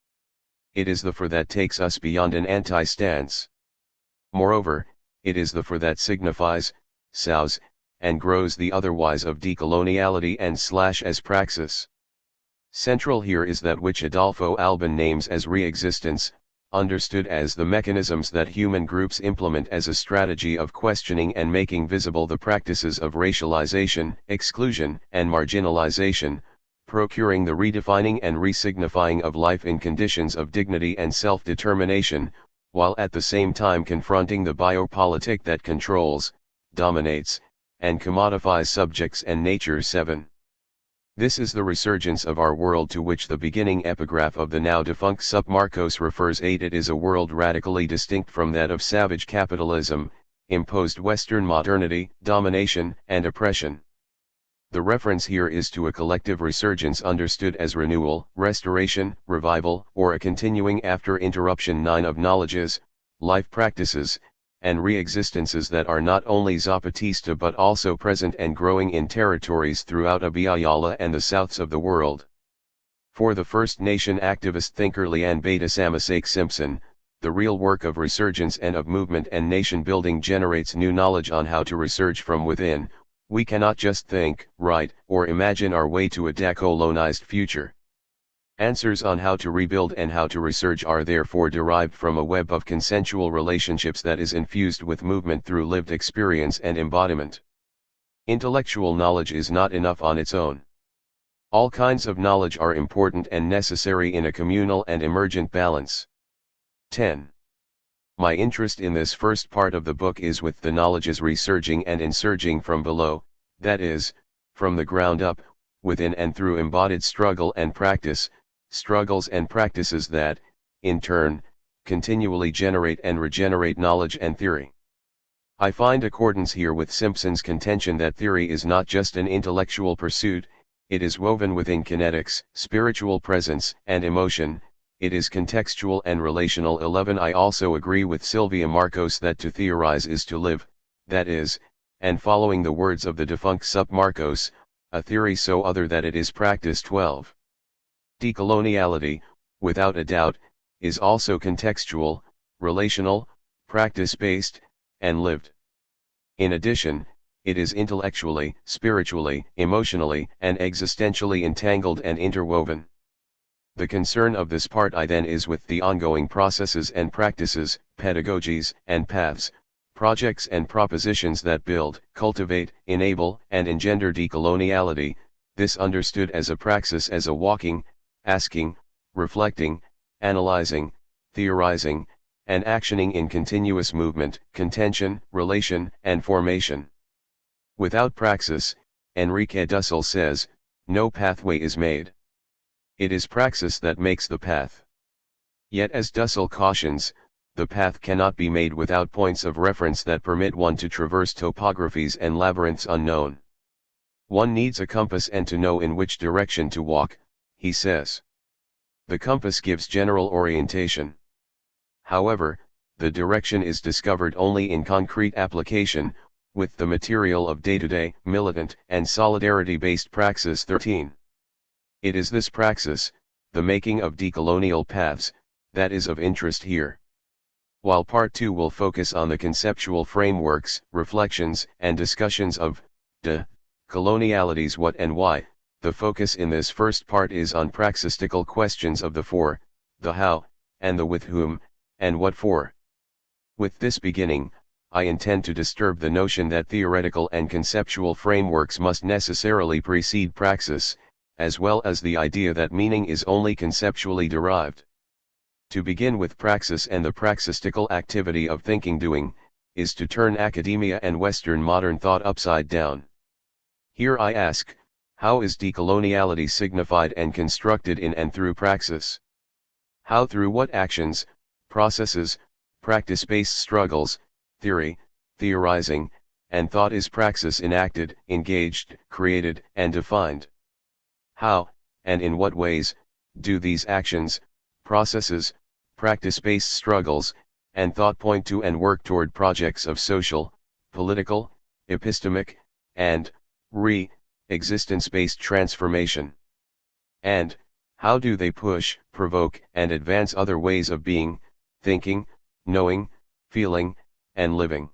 It is the for that takes us beyond an anti-stance. Moreover, it is the for that signifies, sows, and grows the otherwise of decoloniality and as praxis. Central here is that which Adolfo Alban names as re-existence, understood as the mechanisms that human groups implement as a strategy of questioning and making visible the practices of racialization, exclusion, and marginalization, procuring the redefining and resignifying of life in conditions of dignity and self-determination, while at the same time confronting the biopolitic that controls, dominates, and commodifies subjects and nature. 7. This is the resurgence of our world to which the beginning epigraph of the now defunct Sup Marcos refers. 8. It is a world radically distinct from that of savage capitalism, imposed Western modernity, domination, and oppression. The reference here is to a collective resurgence understood as renewal, restoration, revival, or a continuing after interruption. 9. Of knowledges, life practices, and re-existences that are not only Zapatista but also present and growing in territories throughout Abiyala and the Souths of the world. For the First Nation activist thinker Leanne Beta Samasake Simpson, the real work of resurgence and of movement and nation building generates new knowledge on how to resurge from within. We cannot just think, write, or imagine our way to a decolonized future. Answers on how to rebuild and how to resurge are therefore derived from a web of consensual relationships that is infused with movement through lived experience and embodiment. Intellectual knowledge is not enough on its own. All kinds of knowledge are important and necessary in a communal and emergent balance. 10. My interest in this first part of the book is with the knowledges resurging and insurging from below, that is, from the ground up, within and through embodied struggle and practice, struggles and practices that, in turn, continually generate and regenerate knowledge and theory. I find accordance here with Simpson's contention that theory is not just an intellectual pursuit, it is woven within kinetics, spiritual presence, and emotion. It is contextual and relational. 11. I also agree with Sylvia Marcos that to theorize is to live, that is, and following the words of the defunct Sup Marcos, a theory so other that it is practice. 12. Decoloniality, without a doubt, is also contextual, relational, practice-based, and lived. In addition, it is intellectually, spiritually, emotionally, and existentially entangled and interwoven. The concern of this part I then is with the ongoing processes and practices, pedagogies and paths, projects and propositions that build, cultivate, enable, and engender decoloniality, this understood as a praxis as a walking, asking, reflecting, analyzing, theorizing, and actioning in continuous movement, contention, relation, and formation. Without praxis, Enrique Dussel says, no pathway is made. It is praxis that makes the path. Yet as Dussel cautions, the path cannot be made without points of reference that permit one to traverse topographies and labyrinths unknown. One needs a compass and to know in which direction to walk, he says. The compass gives general orientation. However, the direction is discovered only in concrete application, with the material of day-to-day, militant, and solidarity-based praxis. 13. It is this praxis, the making of decolonial paths, that is of interest here. While Part 2 will focus on the conceptual frameworks, reflections, and discussions of coloniality's what and why, the focus in this first part is on praxistical questions of the for, the how, and the with whom, and what for. With this beginning, I intend to disturb the notion that theoretical and conceptual frameworks must necessarily precede praxis, as well as the idea that meaning is only conceptually derived. To begin with praxis and the praxistical activity of thinking-doing, is to turn academia and Western modern thought upside down. Here I ask, how is decoloniality signified and constructed in and through praxis? How through what actions, processes, practice-based struggles, theory, theorizing, and thought is praxis enacted, engaged, created, and defined? How, and in what ways, do these actions, processes, practice-based struggles, and thought point to and work toward projects of social, political, epistemic, and existence-based transformation? And, how do they push, provoke, and advance other ways of being, thinking, knowing, feeling, and living?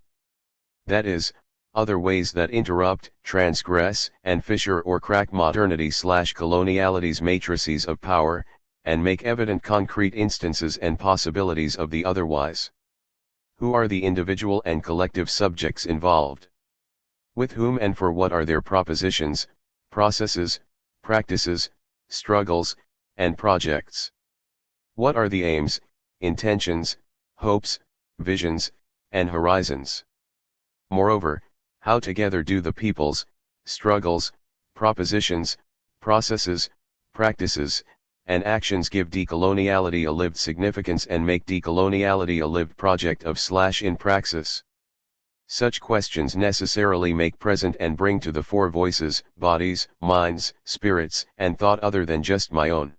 That is, other ways that interrupt, transgress, and fissure or crack modernity/coloniality's matrices of power, and make evident concrete instances and possibilities of the otherwise. Who are the individual and collective subjects involved? With whom and for what are their propositions, processes, practices, struggles, and projects? What are the aims, intentions, hopes, visions, and horizons. Moreover, how together do the peoples, struggles, propositions, processes, practices, and actions give decoloniality a lived significance and make decoloniality a lived project of / in praxis. Such questions necessarily make present and bring to the fore voices, bodies, minds, spirits, and thought other than just my own.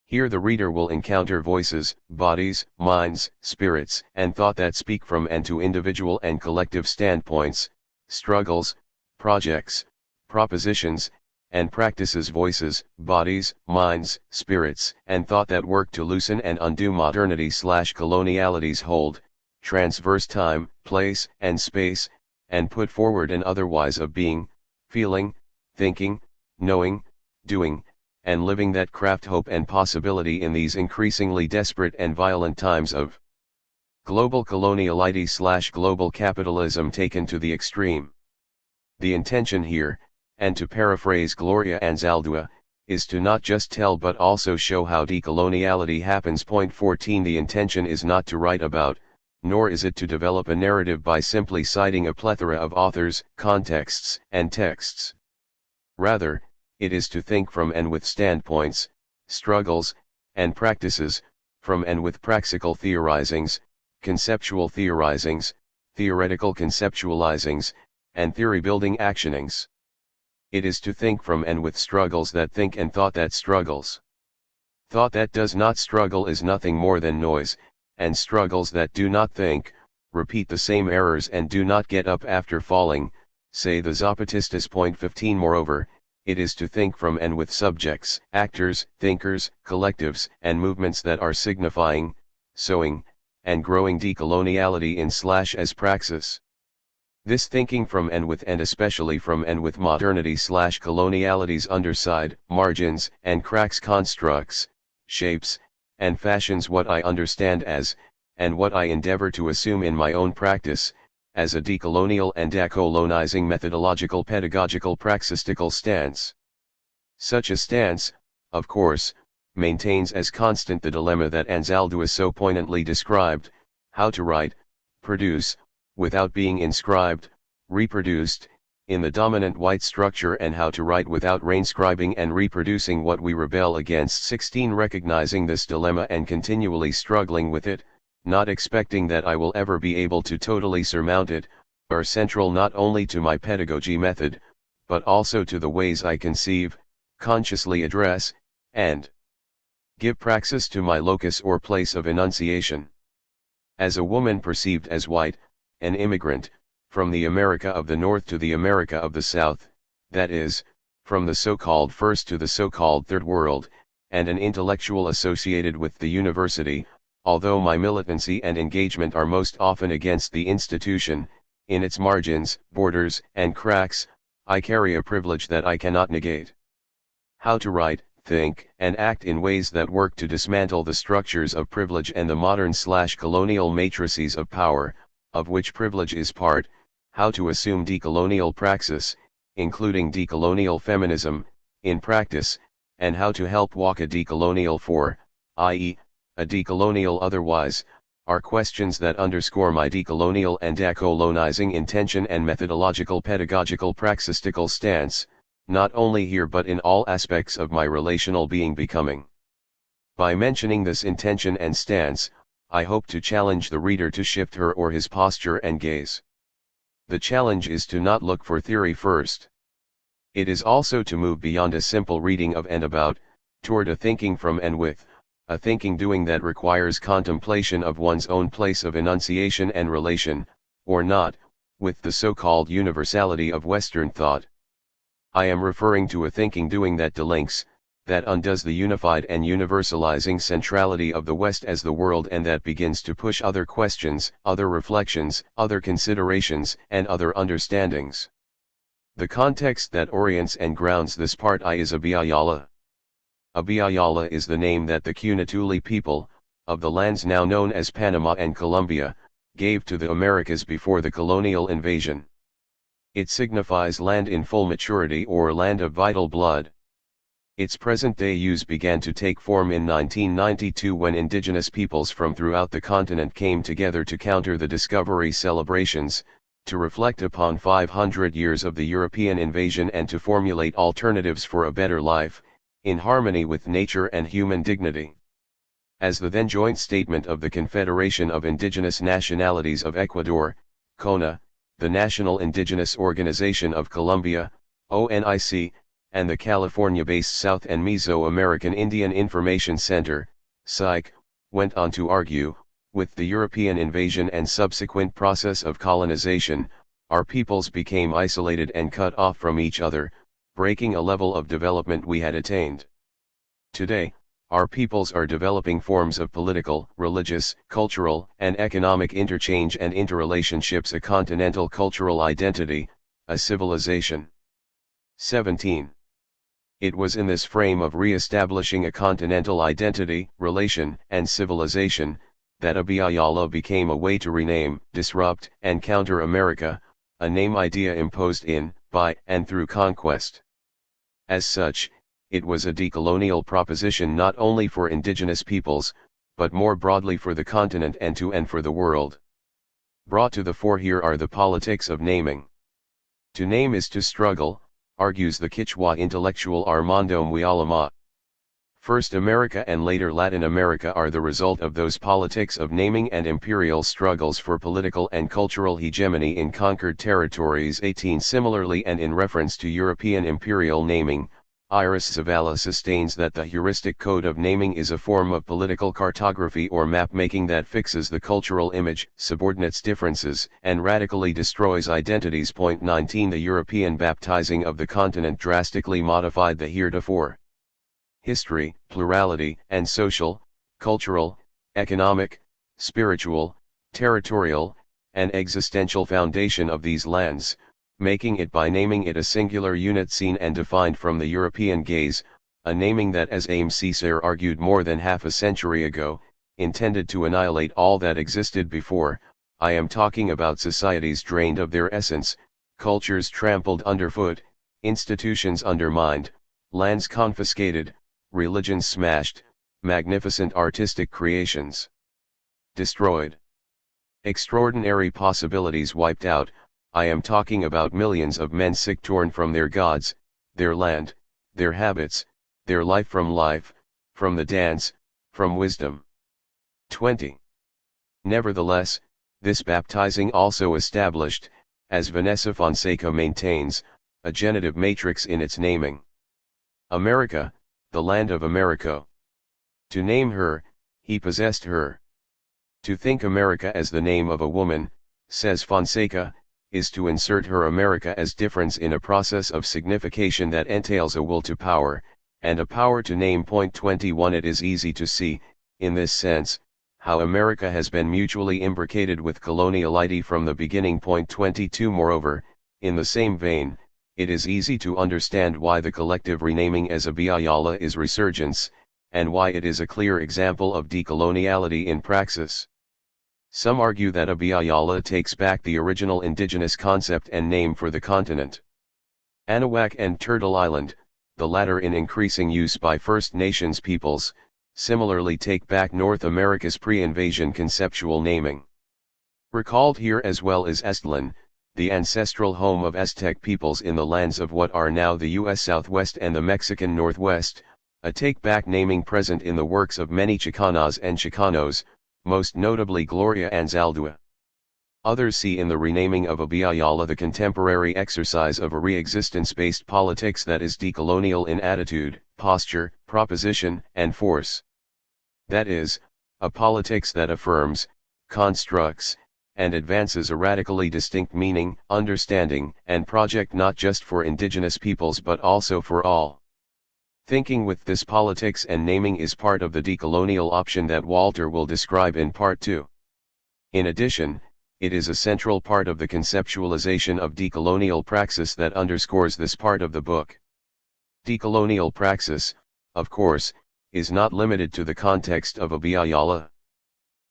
Here the reader will encounter voices, bodies, minds, spirits, and thought that speak from and to individual and collective standpoints, struggles, projects, propositions, and practices. Voices, bodies, minds, spirits, and thought that work to loosen and undo modernity / coloniality's hold, transverse time, place, and space, and put forward an otherwise of being, feeling, thinking, knowing, doing, and living that craft hope and possibility in these increasingly desperate and violent times of global coloniality / global capitalism taken to the extreme. The intention here, and to paraphrase Gloria Anzaldúa, is to not just tell but also show how decoloniality happens. Point 14. The intention is not to write about, nor is it to develop a narrative by simply citing a plethora of authors, contexts, and texts. Rather, it is to think from and with standpoints, struggles, and practices, from and with praxical theorizings, conceptual theorizings, theoretical conceptualizings, and theory-building actionings. It is to think from and with struggles that think and thought that struggles. Thought that does not struggle is nothing more than noise, and struggles that do not think, repeat the same errors and do not get up after falling, say the Zapatistas. Point 15. Moreover, it is to think from and with subjects, actors, thinkers, collectives, and movements that are signifying, sowing, and growing decoloniality in / as praxis. This thinking from and with, and especially from and with modernity / coloniality's underside, margins, and cracks, constructs, shapes, and fashions what I understand as, and what I endeavor to assume in my own practice, as a decolonial and decolonizing methodological pedagogical praxistical stance. Such a stance, of course, maintains as constant the dilemma that Anzaldúa so poignantly described: how to write, produce, without being inscribed, reproduced, in the dominant white structure, and how to write without reinscribing and reproducing what we rebel against. 16. Recognizing this dilemma and continually struggling with it, not expecting that I will ever be able to totally surmount it, are central not only to my pedagogy method, but also to the ways I conceive, consciously address, and give praxis to my locus or place of enunciation. As a woman perceived as white, an immigrant, from the America of the North to the America of the South, that is, from the so-called First to the so-called Third World, and an intellectual associated with the university, although my militancy and engagement are most often against the institution, in its margins, borders, and cracks, I carry a privilege that I cannot negate. How to write, think, and act in ways that work to dismantle the structures of privilege and the modern / colonial matrices of power, of which privilege is part, how to assume decolonial praxis, including decolonial feminism, in practice, and how to help walk a decolonial for, i.e., a decolonial otherwise, are questions that underscore my decolonial and decolonizing intention and methodological pedagogical praxistical stance, not only here but in all aspects of my relational being becoming. By mentioning this intention and stance, I hope to challenge the reader to shift her or his posture and gaze. The challenge is to not look for theory first. It is also to move beyond a simple reading of and about, toward a thinking from and with, a thinking doing that requires contemplation of one's own place of enunciation and relation, or not, with the so-called universality of Western thought. I am referring to a thinking doing that delinks, that undoes the unified and universalizing centrality of the West as the world, and that begins to push other questions, other reflections, other considerations, and other understandings. The context that orients and grounds this part is Abiyala. Abiyala is the name that the Cunituli people, of the lands now known as Panama and Colombia, gave to the Americas before the colonial invasion. It signifies land in full maturity or land of vital blood. Its present-day use began to take form in 1992 when indigenous peoples from throughout the continent came together to counter the discovery celebrations, to reflect upon 500 years of the European invasion and to formulate alternatives for a better life, in harmony with nature and human dignity. As the then joint statement of the Confederation of Indigenous Nationalities of Ecuador, CONA, the National Indigenous Organization of Colombia, ONIC, and the California-based South and Mesoamerican Indian Information Center, SIC, went on to argue, with the European invasion and subsequent process of colonization, our peoples became isolated and cut off from each other, breaking a level of development we had attained. Today, our peoples are developing forms of political, religious, cultural, and economic interchange and interrelationships, a continental cultural identity, a civilization. 17. It was in this frame of re-establishing a continental identity, relation, and civilization, that Abiyala became a way to rename, disrupt, and counter America, a name idea imposed in, by, and through conquest. As such, it was a decolonial proposition not only for indigenous peoples, but more broadly for the continent and for the world. Brought to the fore here are the politics of naming. To name is to struggle, argues the Kichwa intellectual Armando Muyalama. First America and later Latin America are the result of those politics of naming and imperial struggles for political and cultural hegemony in conquered territories. 18 Similarly, and in reference to European imperial naming, Iris Zavala sustains that the heuristic code of naming is a form of political cartography or map-making that fixes the cultural image, subordinates differences, and radically destroys identities. 19 The European baptizing of the continent drastically modified the heretofore history, plurality, and social, cultural, economic, spiritual, territorial, and existential foundation of these lands, making it by naming it a singular unit seen and defined from the European gaze, a naming that, as Aimé Césaire argued more than half a century ago, intended to annihilate all that existed before. I am talking about societies drained of their essence, cultures trampled underfoot, institutions undermined, lands confiscated, religions smashed, magnificent artistic creations destroyed, extraordinary possibilities wiped out. I am talking about millions of men sick, torn from their gods, their land, their habits, their life, from the dance, from wisdom. 20. Nevertheless, this baptizing also established, as Vanessa Fonseca maintains, a genitive matrix in its naming. America, the land of Americo. To name her, he possessed her. To think America as the name of a woman, says Fonseca, is to insert her America as difference in a process of signification that entails a will to power, and a power to name. 21 It is easy to see, in this sense, how America has been mutually imbricated with coloniality from the beginning. 22 Moreover, in the same vein, it is easy to understand why the collective renaming as Abiyala is resurgence, and why it is a clear example of decoloniality in praxis. Some argue that Abiyala takes back the original indigenous concept and name for the continent. Anahuac and Turtle Island, the latter in increasing use by First Nations peoples, similarly take back North America's pre-invasion conceptual naming. Recalled here as well is Aztlan, the ancestral home of Aztec peoples in the lands of what are now the U.S. Southwest and the Mexican Northwest, a take-back naming present in the works of many Chicanas and Chicanos, most notably Gloria Anzaldúa. Others see in the renaming of Abiyala the contemporary exercise of a re-existence-based politics that is decolonial in attitude, posture, proposition, and force. That is, a politics that affirms, constructs, and advances a radically distinct meaning, understanding, and project not just for indigenous peoples but also for all. Thinking with this politics and naming is part of the decolonial option that Walter will describe in Part 2. In addition, it is a central part of the conceptualization of decolonial praxis that underscores this part of the book. Decolonial praxis, of course, is not limited to the context of Abiyala.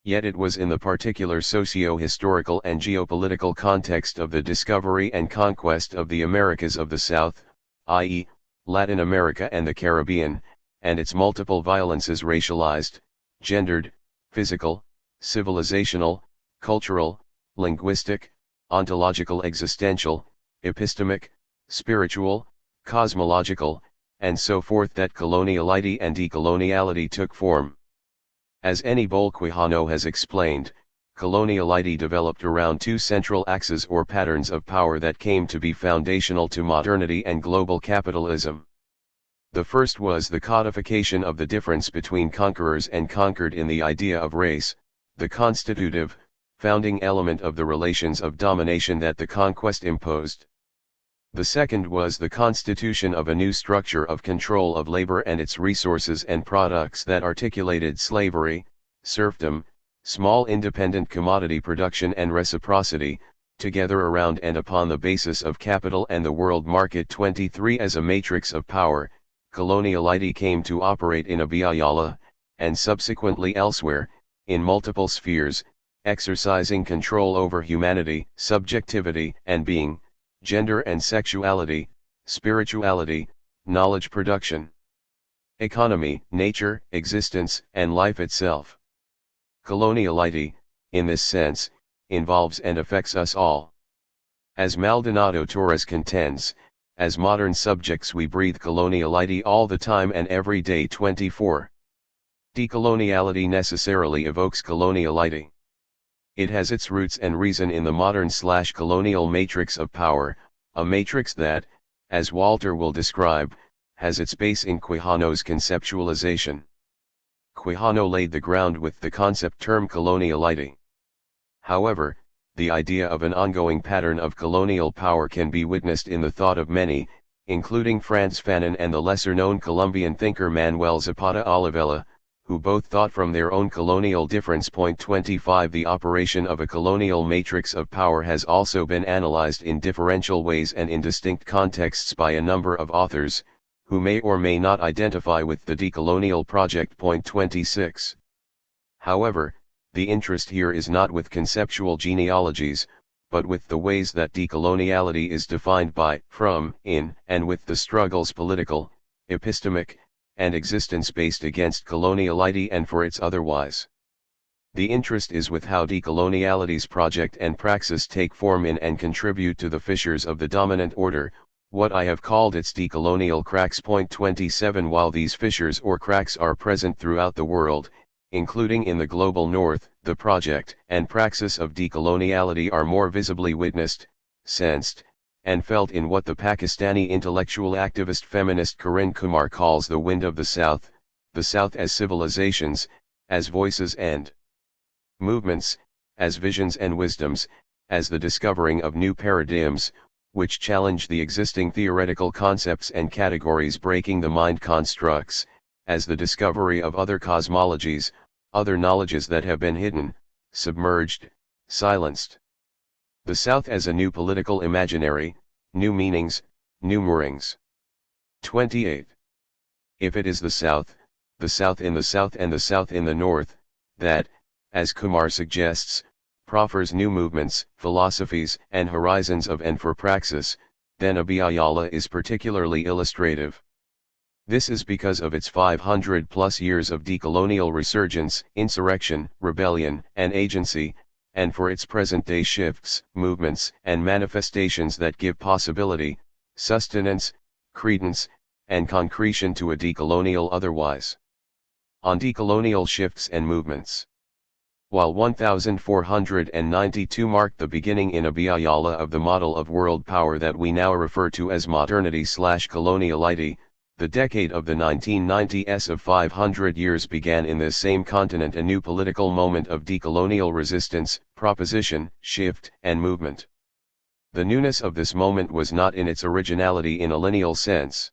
Yet it was in the particular socio-historical and geopolitical context of the discovery and conquest of the Americas of the South, i.e., Latin America and the Caribbean, and its multiple violences racialized, gendered, physical, civilizational, cultural, linguistic, ontological, existential, epistemic, spiritual, cosmological, and so forth, that coloniality and decoloniality took form. As any Bolquijano has explained, coloniality developed around two central axes or patterns of power that came to be foundational to modernity and global capitalism. The first was the codification of the difference between conquerors and conquered in the idea of race, the constitutive, founding element of the relations of domination that the conquest imposed. The second was the constitution of a new structure of control of labor and its resources and products that articulated slavery, serfdom, small independent commodity production and reciprocity, together around and upon the basis of capital and the world market. 23 As a matrix of power, coloniality came to operate in Abiyala, and subsequently elsewhere, in multiple spheres, exercising control over humanity, subjectivity and being, gender and sexuality, spirituality, knowledge production, economy, nature, existence, and life itself. Coloniality, in this sense, involves and affects us all. As Maldonado Torres contends, as modern subjects we breathe coloniality all the time and every day. 24. Decoloniality necessarily evokes coloniality. It has its roots and reason in the modern/colonial matrix of power, a matrix that, as Walter will describe, has its base in Quijano's conceptualization. Quijano laid the ground with the concept term coloniality. However, the idea of an ongoing pattern of colonial power can be witnessed in the thought of many, including Frantz Fanon and the lesser-known Colombian thinker Manuel Zapata Olivella, who both thought from their own colonial difference. 25 The operation of a colonial matrix of power has also been analyzed in differential ways and in distinct contexts by a number of authors, who may or may not identify with the decolonial project. 26. However, the interest here is not with conceptual genealogies, but with the ways that decoloniality is defined by, from, in, and with the struggles political, epistemic, and existence-based against coloniality and for its otherwise. The interest is with how decoloniality's project and praxis take form in and contribute to the fissures of the dominant order, what I have called its decolonial cracks. 27 While these fissures or cracks are present throughout the world, including in the global north, the project and praxis of decoloniality are more visibly witnessed, sensed, and felt in what the Pakistani intellectual activist feminist Corinne Kumar calls the wind of the South as civilizations, as voices and movements, as visions and wisdoms, as the discovering of new paradigms, which challenge the existing theoretical concepts and categories, breaking the mind constructs, as the discovery of other cosmologies, other knowledges that have been hidden, submerged, silenced. The South as a new political imaginary, new meanings, new moorings. 28. If it is the South in the South and the South in the North, that, as Kumar suggests, proffers new movements, philosophies, and horizons of and for praxis, then Abiyala is particularly illustrative. This is because of its 500-plus years of decolonial resurgence, insurrection, rebellion, and agency, and for its present-day shifts, movements, and manifestations that give possibility, sustenance, credence, and concretion to a decolonial otherwise. On decolonial shifts and movements. While 1492 marked the beginning in Abiyala of the model of world power that we now refer to as modernity/coloniality, the decade of the 1990s of 500 years began in this same continent a new political moment of decolonial resistance, proposition, shift, and movement. The newness of this moment was not in its originality in a lineal sense.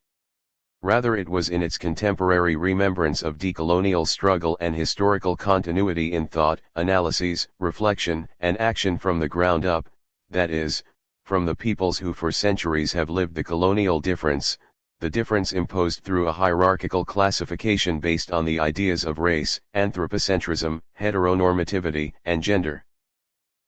Rather, it was in its contemporary remembrance of decolonial struggle and historical continuity in thought, analyses, reflection, and action from the ground up, that is, from the peoples who for centuries have lived the colonial difference, the difference imposed through a hierarchical classification based on the ideas of race, anthropocentrism, heteronormativity, and gender.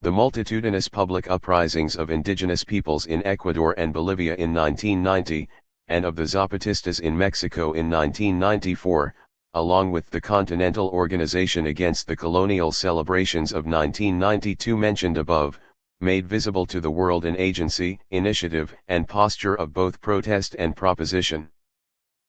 The multitudinous public uprisings of indigenous peoples in Ecuador and Bolivia in 1990, and of the Zapatistas in Mexico in 1994, along with the Continental Organization Against the Colonial Celebrations of 1992 mentioned above, made visible to the world an agency, initiative, and posture of both protest and proposition.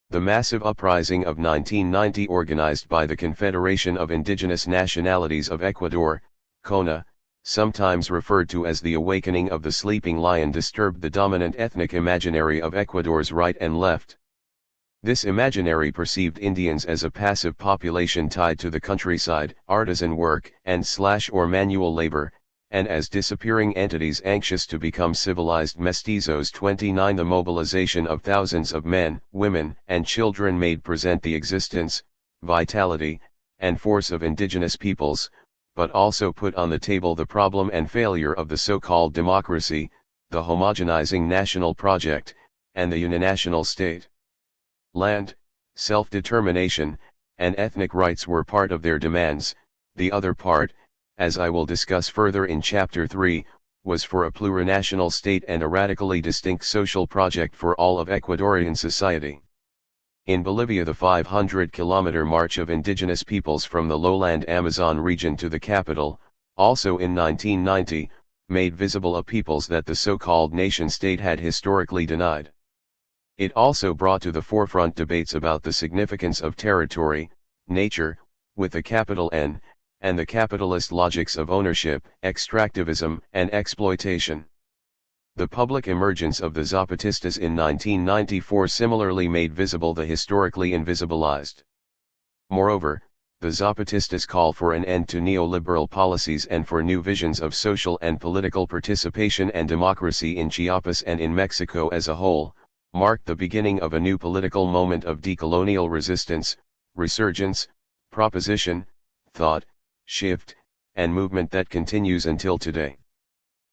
The massive uprising of 1990 organized by the Confederation of Indigenous Nationalities of Ecuador, CONA, sometimes referred to as the awakening of the sleeping lion, disturbed the dominant ethnic imaginary of Ecuador's right and left. This imaginary perceived Indians as a passive population tied to the countryside, artisan work, and/or manual labor, and as disappearing entities anxious to become civilized mestizos. 29 The mobilization of thousands of men, women, and children made present the existence, vitality, and force of indigenous peoples, but also put on the table the problem and failure of the so-called democracy, the homogenizing national project, and the uninational state. Land, self-determination, and ethnic rights were part of their demands. The other part, as I will discuss further in Chapter 3, was for a plurinational state and a radically distinct social project for all of Ecuadorian society. In Bolivia, the 500-kilometer march of indigenous peoples from the lowland Amazon region to the capital, also in 1990, made visible a peoples that the so-called nation-state had historically denied. It also brought to the forefront debates about the significance of territory, nature, with a capital N, and the capitalist logics of ownership, extractivism, and exploitation. The public emergence of the Zapatistas in 1994 similarly made visible the historically invisibilized. Moreover, the Zapatistas' call for an end to neoliberal policies and for new visions of social and political participation and democracy in Chiapas and in Mexico as a whole, marked the beginning of a new political moment of decolonial resistance, resurgence, proposition, thought, shift, and movement that continues until today.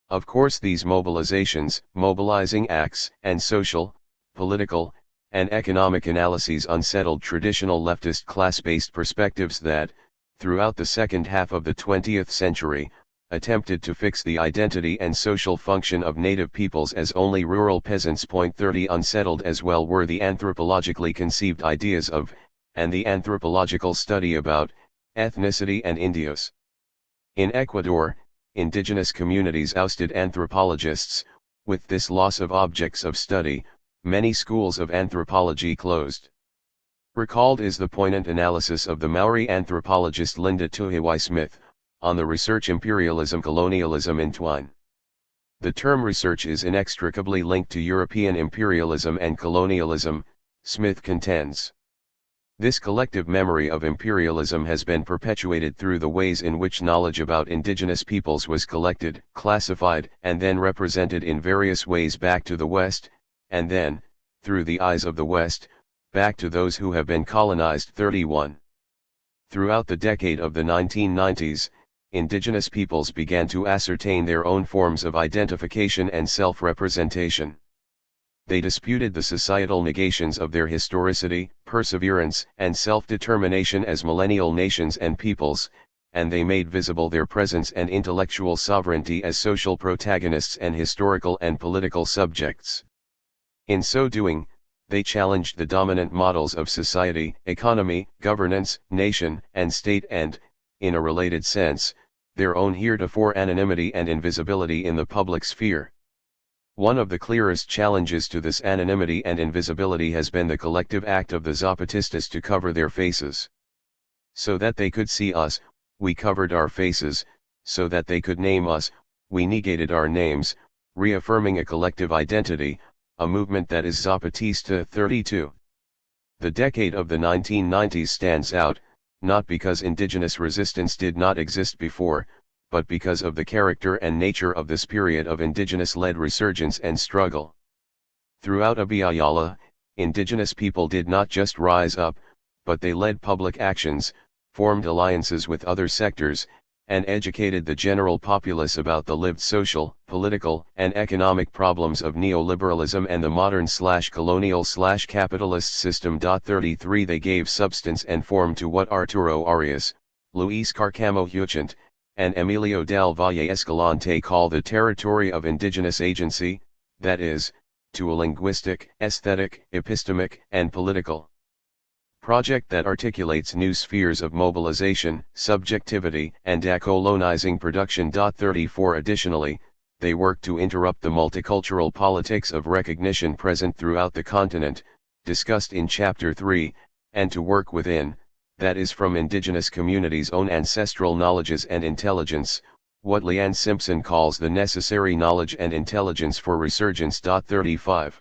Of course, these mobilizations, mobilizing acts, and social, political, and economic analyses unsettled traditional leftist class-based perspectives that, throughout the second half of the 20th century, attempted to fix the identity and social function of native peoples as only rural peasants. 30 Unsettled as well were the anthropologically conceived ideas of, and the anthropological study about, ethnicity and indios. In Ecuador, indigenous communities ousted anthropologists. With this loss of objects of study, many schools of anthropology closed. Recalled is the poignant analysis of the Maori anthropologist Linda Tuhiwai Smith, on the research imperialism-colonialism entwine. The term research is inextricably linked to European imperialism and colonialism, Smith contends. This collective memory of imperialism has been perpetuated through the ways in which knowledge about indigenous peoples was collected, classified, and then represented in various ways back to the West, and then, through the eyes of the West, back to those who have been colonized. 31. Throughout the decade of the 1990s, indigenous peoples began to ascertain their own forms of identification and self-representation. They disputed the societal negations of their historicity, perseverance, and self-determination as millennial nations and peoples, and they made visible their presence and intellectual sovereignty as social protagonists and historical and political subjects. In so doing, they challenged the dominant models of society, economy, governance, nation, and state and, in a related sense, their own heretofore anonymity and invisibility in the public sphere. One of the clearest challenges to this anonymity and invisibility has been the collective act of the Zapatistas to cover their faces. So that they could see us, we covered our faces; so that they could name us, we negated our names, reaffirming a collective identity, a movement that is Zapatista. 32. The decade of the 1990s stands out, not because indigenous resistance did not exist before, but because of the character and nature of this period of indigenous-led resurgence and struggle. Throughout Abiyala, indigenous people did not just rise up, but they led public actions, formed alliances with other sectors, and educated the general populace about the lived social, political, and economic problems of neoliberalism and the modern/colonial/capitalist system. 33 They gave substance and form to what Arturo Arias, Luis Carcamo Huchent, and Emilio del Valle Escalante call the territory of indigenous agency, that is, to a linguistic, aesthetic, epistemic, and political project that articulates new spheres of mobilization, subjectivity, and decolonizing production. 34 Additionally, they work to interrupt the multicultural politics of recognition present throughout the continent, discussed in Chapter 3, and to work within, that is from indigenous communities' own ancestral knowledges and intelligence, what Leanne Simpson calls the necessary knowledge and intelligence for resurgence. 35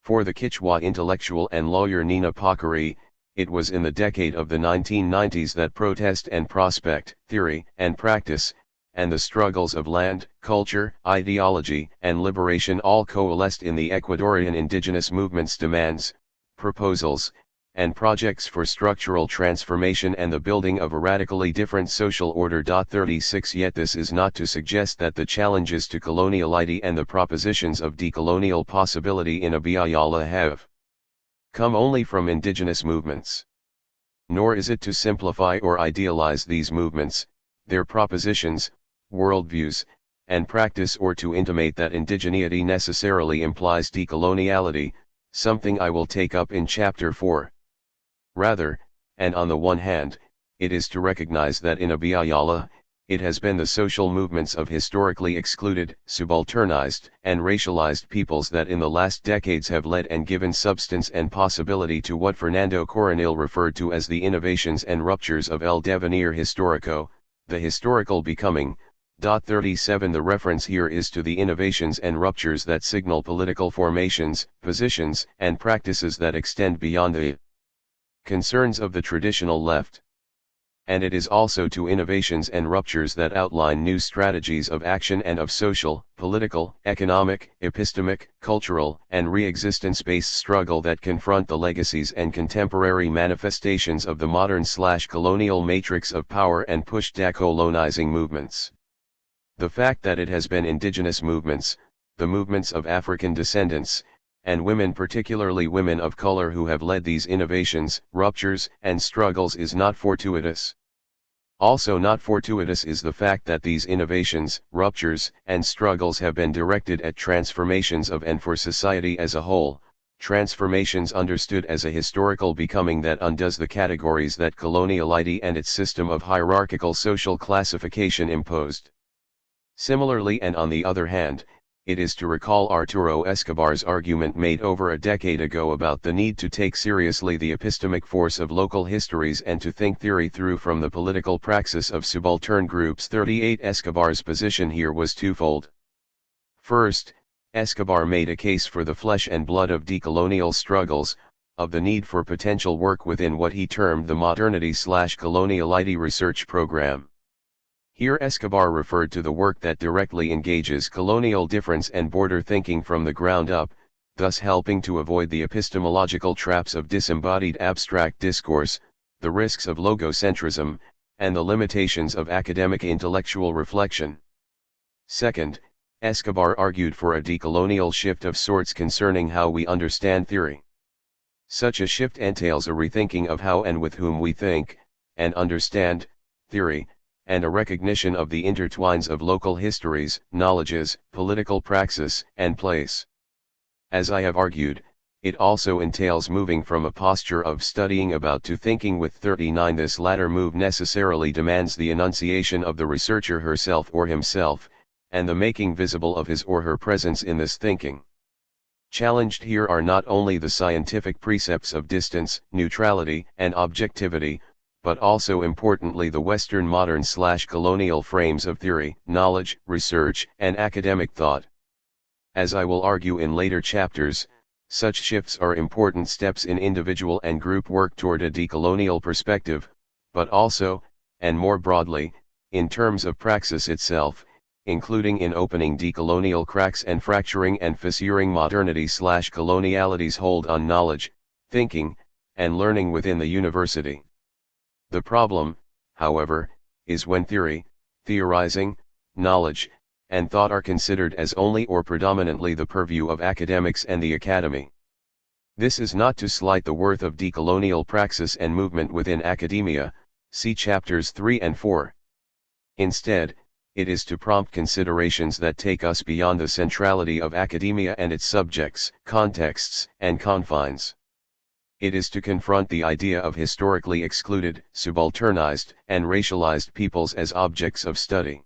For the Kichwa intellectual and lawyer Nina Pakari, it was in the decade of the 1990s that protest and prospect, theory and practice, and the struggles of land, culture, ideology, and liberation all coalesced in the Ecuadorian indigenous movement's demands, proposals, and projects for structural transformation and the building of a radically different social order. 36 Yet this is not to suggest that the challenges to coloniality and the propositions of decolonial possibility in Abiyala have come only from indigenous movements. Nor is it to simplify or idealize these movements, their propositions, worldviews, and practice, or to intimate that indigeneity necessarily implies decoloniality, something I will take up in Chapter 4. Rather, and on the one hand, it is to recognize that in Abiyala, it has been the social movements of historically excluded, subalternized, and racialized peoples that in the last decades have led and given substance and possibility to what Fernando Coronil referred to as the innovations and ruptures of El Devenir Histórico, the historical becoming. 37 The reference here is to the innovations and ruptures that signal political formations, positions, and practices that extend beyond the concerns of the traditional left. And it is also to innovations and ruptures that outline new strategies of action and of social, political, economic, epistemic, cultural, and re-existence-based struggle that confront the legacies and contemporary manifestations of the modern/colonial matrix of power and push decolonizing movements. The fact that it has been indigenous movements, the movements of African descendants, and women, particularly women of color, who have led these innovations, ruptures, and struggles is not fortuitous. Also not fortuitous is the fact that these innovations, ruptures, and struggles have been directed at transformations of and for society as a whole, transformations understood as a historical becoming that undoes the categories that coloniality and its system of hierarchical social classification imposed. Similarly, and on the other hand, it is to recall Arturo Escobar's argument made over a decade ago about the need to take seriously the epistemic force of local histories and to think theory through from the political praxis of subaltern groups. 38 Escobar's position here was twofold. First, Escobar made a case for the flesh and blood of decolonial struggles, of the need for potential work within what he termed the modernity/coloniality research program. Here Escobar referred to the work that directly engages colonial difference and border thinking from the ground up, thus helping to avoid the epistemological traps of disembodied abstract discourse, the risks of logocentrism, and the limitations of academic intellectual reflection. Second, Escobar argued for a decolonial shift of sorts concerning how we understand theory. Such a shift entails a rethinking of how and with whom we think, and understand, theory, and a recognition of the intertwines of local histories, knowledges, political praxis, and place. As I have argued, it also entails moving from a posture of studying about to thinking with. 39 This latter move necessarily demands the enunciation of the researcher herself or himself, and the making visible of his or her presence in this thinking. Challenged here are not only the scientific precepts of distance, neutrality, and objectivity, but also importantly the Western modern/colonial frames of theory, knowledge, research, and academic thought. As I will argue in later chapters, such shifts are important steps in individual and group work toward a decolonial perspective, but also, and more broadly, in terms of praxis itself, including in opening decolonial cracks and fracturing and fissuring modernity/coloniality's hold on knowledge, thinking, and learning within the university. The problem, however, is when theory, theorizing, knowledge, and thought are considered as only or predominantly the purview of academics and the academy. This is not to slight the worth of decolonial praxis and movement within academia, see chapters 3 and 4. Instead, it is to prompt considerations that take us beyond the centrality of academia and its subjects, contexts, and confines. It is to confront the idea of historically excluded, subalternized, and racialized peoples as objects of study.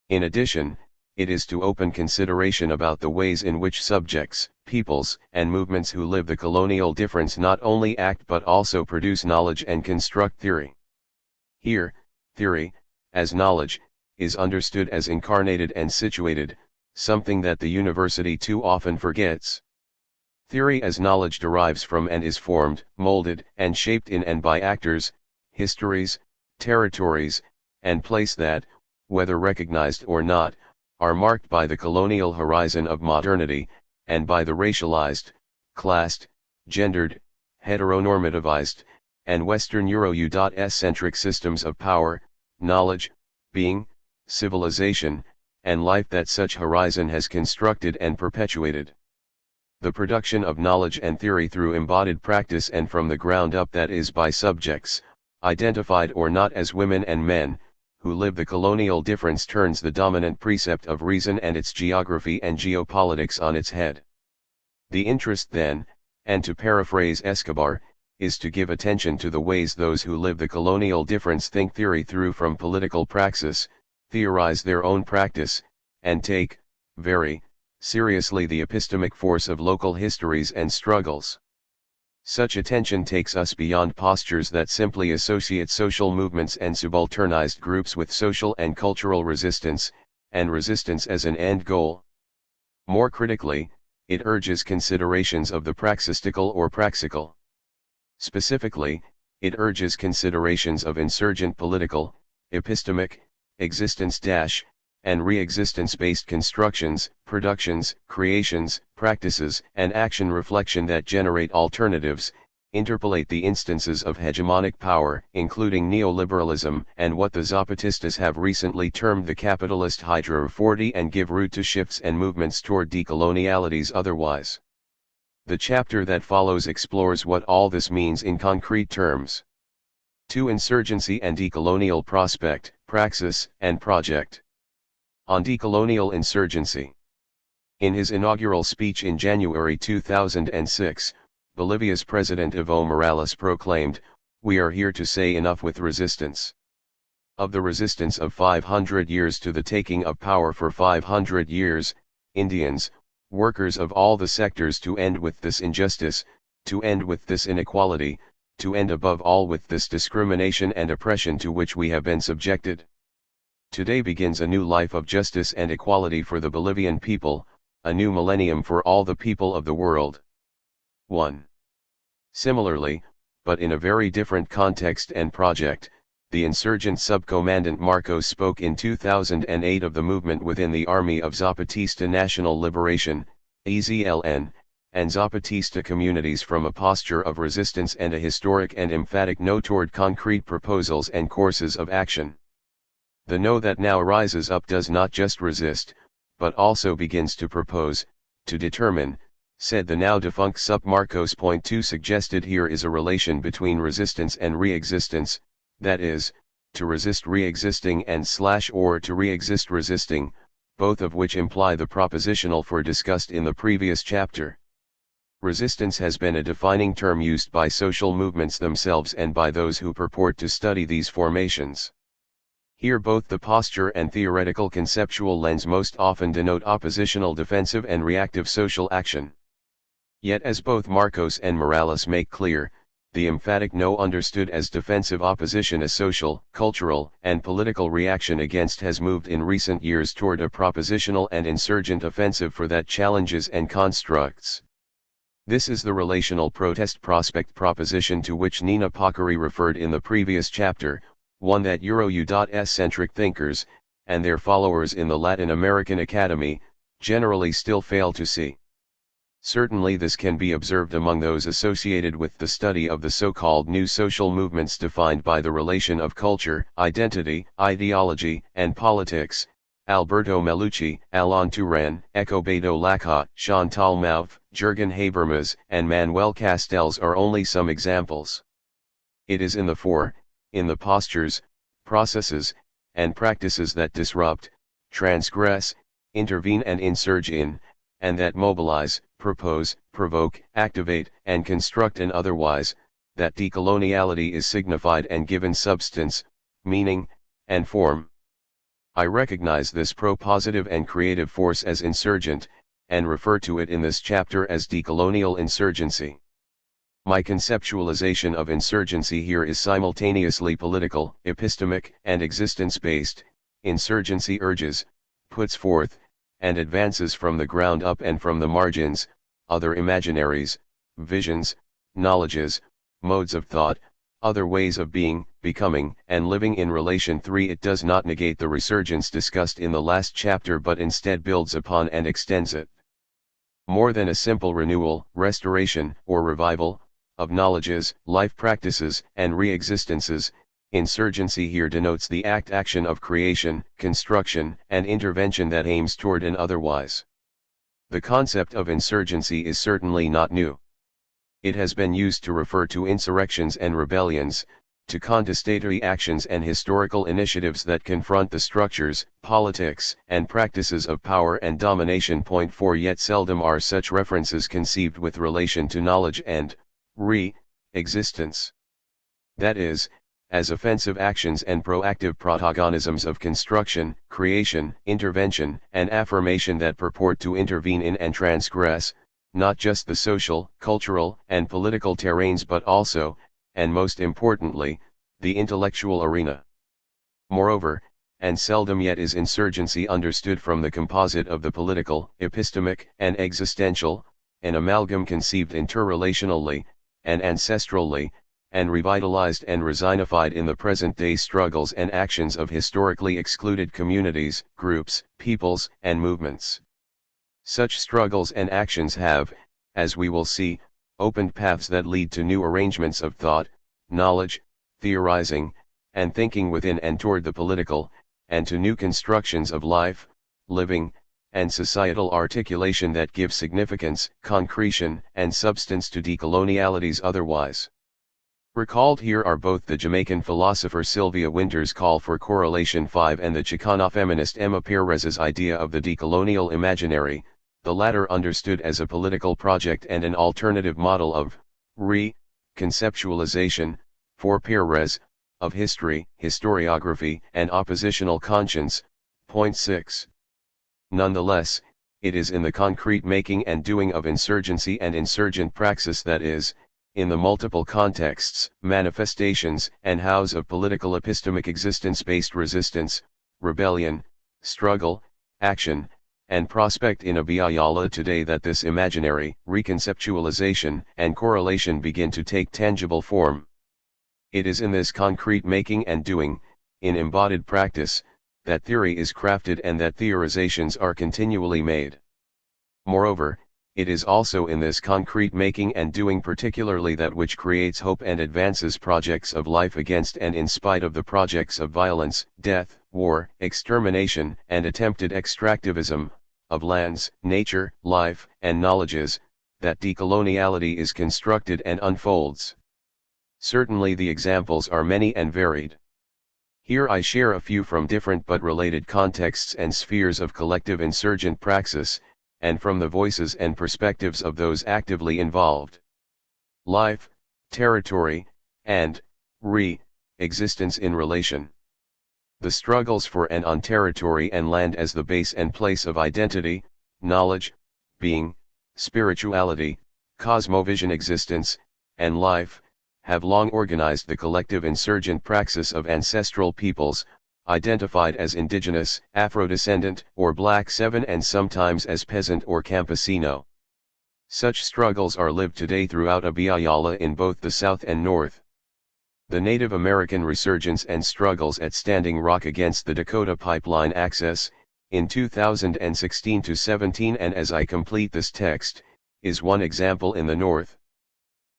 In addition, it is to open consideration about the ways in which subjects, peoples, and movements who live the colonial difference not only act but also produce knowledge and construct theory. Here, theory, as knowledge, is understood as incarnated and situated, something that the university too often forgets. Theory as knowledge derives from and is formed, molded, and shaped in and by actors, histories, territories, and place that, whether recognized or not, are marked by the colonial horizon of modernity, and by the racialized, classed, gendered, heteronormativized, and Western Euro-U.S-centric systems of power, knowledge, being, civilization, and life that such horizon has constructed and perpetuated. The production of knowledge and theory through embodied practice and from the ground up, that is by subjects, identified or not as women and men, who live the colonial difference, turns the dominant precept of reason and its geography and geopolitics on its head. The interest then, and to paraphrase Escobar, is to give attention to the ways those who live the colonial difference think theory through from political praxis, theorize their own practice, and take, very, seriously the epistemic force of local histories and struggles. Such attention takes us beyond postures that simply associate social movements and subalternized groups with social and cultural resistance, and resistance as an end goal. More critically, it urges considerations of the praxistical or praxical. Specifically, it urges considerations of insurgent political, epistemic, existence- and re-existence-based constructions, productions, creations, practices, and action reflection that generate alternatives, interpolate the instances of hegemonic power, including neoliberalism and what the Zapatistas have recently termed the capitalist hydra of 40, and give root to shifts and movements toward decolonialities otherwise. The chapter that follows explores what all this means in concrete terms. 2. Insurgency and decolonial prospect, praxis, and project. On decolonial insurgency. In his inaugural speech in January 2006, Bolivia's President Evo Morales proclaimed, "We are here to say enough with resistance. Of the resistance of 500 years to the taking of power for 500 years, Indians, workers of all the sectors, to end with this injustice, to end with this inequality, to end above all with this discrimination and oppression to which we have been subjected. Today begins a new life of justice and equality for the Bolivian people, a new millennium for all the people of the world." 1. Similarly, but in a very different context and project, the insurgent subcommandant Marcos spoke in 2008 of the movement within the Army of Zapatista National Liberation, EZLN, and Zapatista communities from a posture of resistance and a historic and emphatic no toward concrete proposals and courses of action. The no that now rises up does not just resist, but also begins to propose, to determine, said the now defunct Sup. Marcos. Point 2 suggested here is a relation between resistance and re-existence, that is, to resist re-existing and / or to re-exist resisting, both of which imply the propositional for discussed in the previous chapter. Resistance has been a defining term used by social movements themselves and by those who purport to study these formations. Here both the posture and theoretical conceptual lens most often denote oppositional, defensive and reactive social action. Yet as both Marcos and Morales make clear, the emphatic no understood as defensive opposition a social, cultural, and political reaction against has moved in recent years toward a propositional and insurgent offensive for that challenges and constructs. This is the relational protest prospect proposition to which Nina Pacari referred in the previous chapter, one that Euro-U.S-centric thinkers, and their followers in the Latin American Academy, generally still fail to see. Certainly this can be observed among those associated with the study of the so-called new social movements defined by the relation of culture, identity, ideology, and politics. Alberto Melucci, Alain Touraine, Ecobedo Laca, Chantal Mouffe, Jürgen Habermas, and Manuel Castells are only some examples. It is in the in the postures, processes, and practices that disrupt, transgress, intervene and insurge in, and that mobilize, propose, provoke, activate, and construct and otherwise, that decoloniality is signified and given substance, meaning, and form. I recognize this propositive and creative force as insurgent, and refer to it in this chapter as decolonial insurgency. My conceptualization of insurgency here is simultaneously political, epistemic, and existence-based. Insurgency urges, puts forth, and advances from the ground up and from the margins, other imaginaries, visions, knowledges, modes of thought, other ways of being, becoming, and living in relation. 3. It does not negate the resurgence discussed in the last chapter but instead builds upon and extends it. More than a simple renewal, restoration, or revival, of knowledges, life practices, and re-existences, insurgency here denotes the action of creation, construction, and intervention that aims toward an otherwise. The concept of insurgency is certainly not new. It has been used to refer to insurrections and rebellions, to contestatory actions and historical initiatives that confront the structures, politics, and practices of power and domination. Point 4. Yet seldom are such references conceived with relation to knowledge and re-existence. That is, as offensive actions and proactive protagonisms of construction, creation, intervention, and affirmation that purport to intervene in and transgress, not just the social, cultural, and political terrains but also, and most importantly, the intellectual arena. Moreover, and seldom yet is insurgency understood from the composite of the political, epistemic, and existential, an amalgam conceived interrelationally, and ancestrally, and revitalized and resignified in the present-day struggles and actions of historically excluded communities, groups, peoples, and movements. Such struggles and actions have, as we will see, opened paths that lead to new arrangements of thought, knowledge, theorizing, and thinking within and toward the political, and to new constructions of life, living, and societal articulation that give significance, concretion, and substance to decoloniality's otherwise. Recalled here are both the Jamaican philosopher Sylvia Wynter's call for correlation 5 and the Chicana feminist Emma Perez's idea of the decolonial imaginary, the latter understood as a political project and an alternative model of re-conceptualization, for Perez, of history, historiography, and oppositional conscience. Point 6. Nonetheless, it is in the concrete making and doing of insurgency and insurgent praxis that is, in the multiple contexts, manifestations, and hows of political epistemic existence-based resistance, rebellion, struggle, action, and prospect in Abiyala today that this imaginary, reconceptualization, and correlation begin to take tangible form. It is in this concrete making and doing, in embodied practice, that theory is crafted and that theorizations are continually made. Moreover, it is also in this concrete making and doing particularly that which creates hope and advances projects of life against and in spite of the projects of violence, death, war, extermination, and attempted extractivism, of lands, nature, life, and knowledges, that decoloniality is constructed and unfolds. Certainly the examples are many and varied. Here I share a few from different but related contexts and spheres of collective insurgent praxis, and from the voices and perspectives of those actively involved. Life, territory, and re-existence in relation. The struggles for and on territory and land as the base and place of identity, knowledge, being, spirituality, cosmovision existence, and life, have long organized the collective insurgent praxis of ancestral peoples, identified as indigenous, Afro-descendant, or Black 7 and sometimes as peasant or campesino. Such struggles are lived today throughout Abiyala in both the South and North. The Native American resurgence and struggles at Standing Rock against the Dakota Pipeline access, in 2016-17 and as I complete this text, is one example in the North.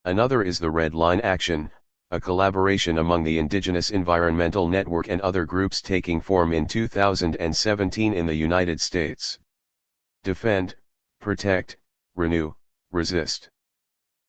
Another is the Red Line Action, a collaboration among the Indigenous Environmental Network and other groups taking form in 2017 in the United States. Defend, protect, renew, resist.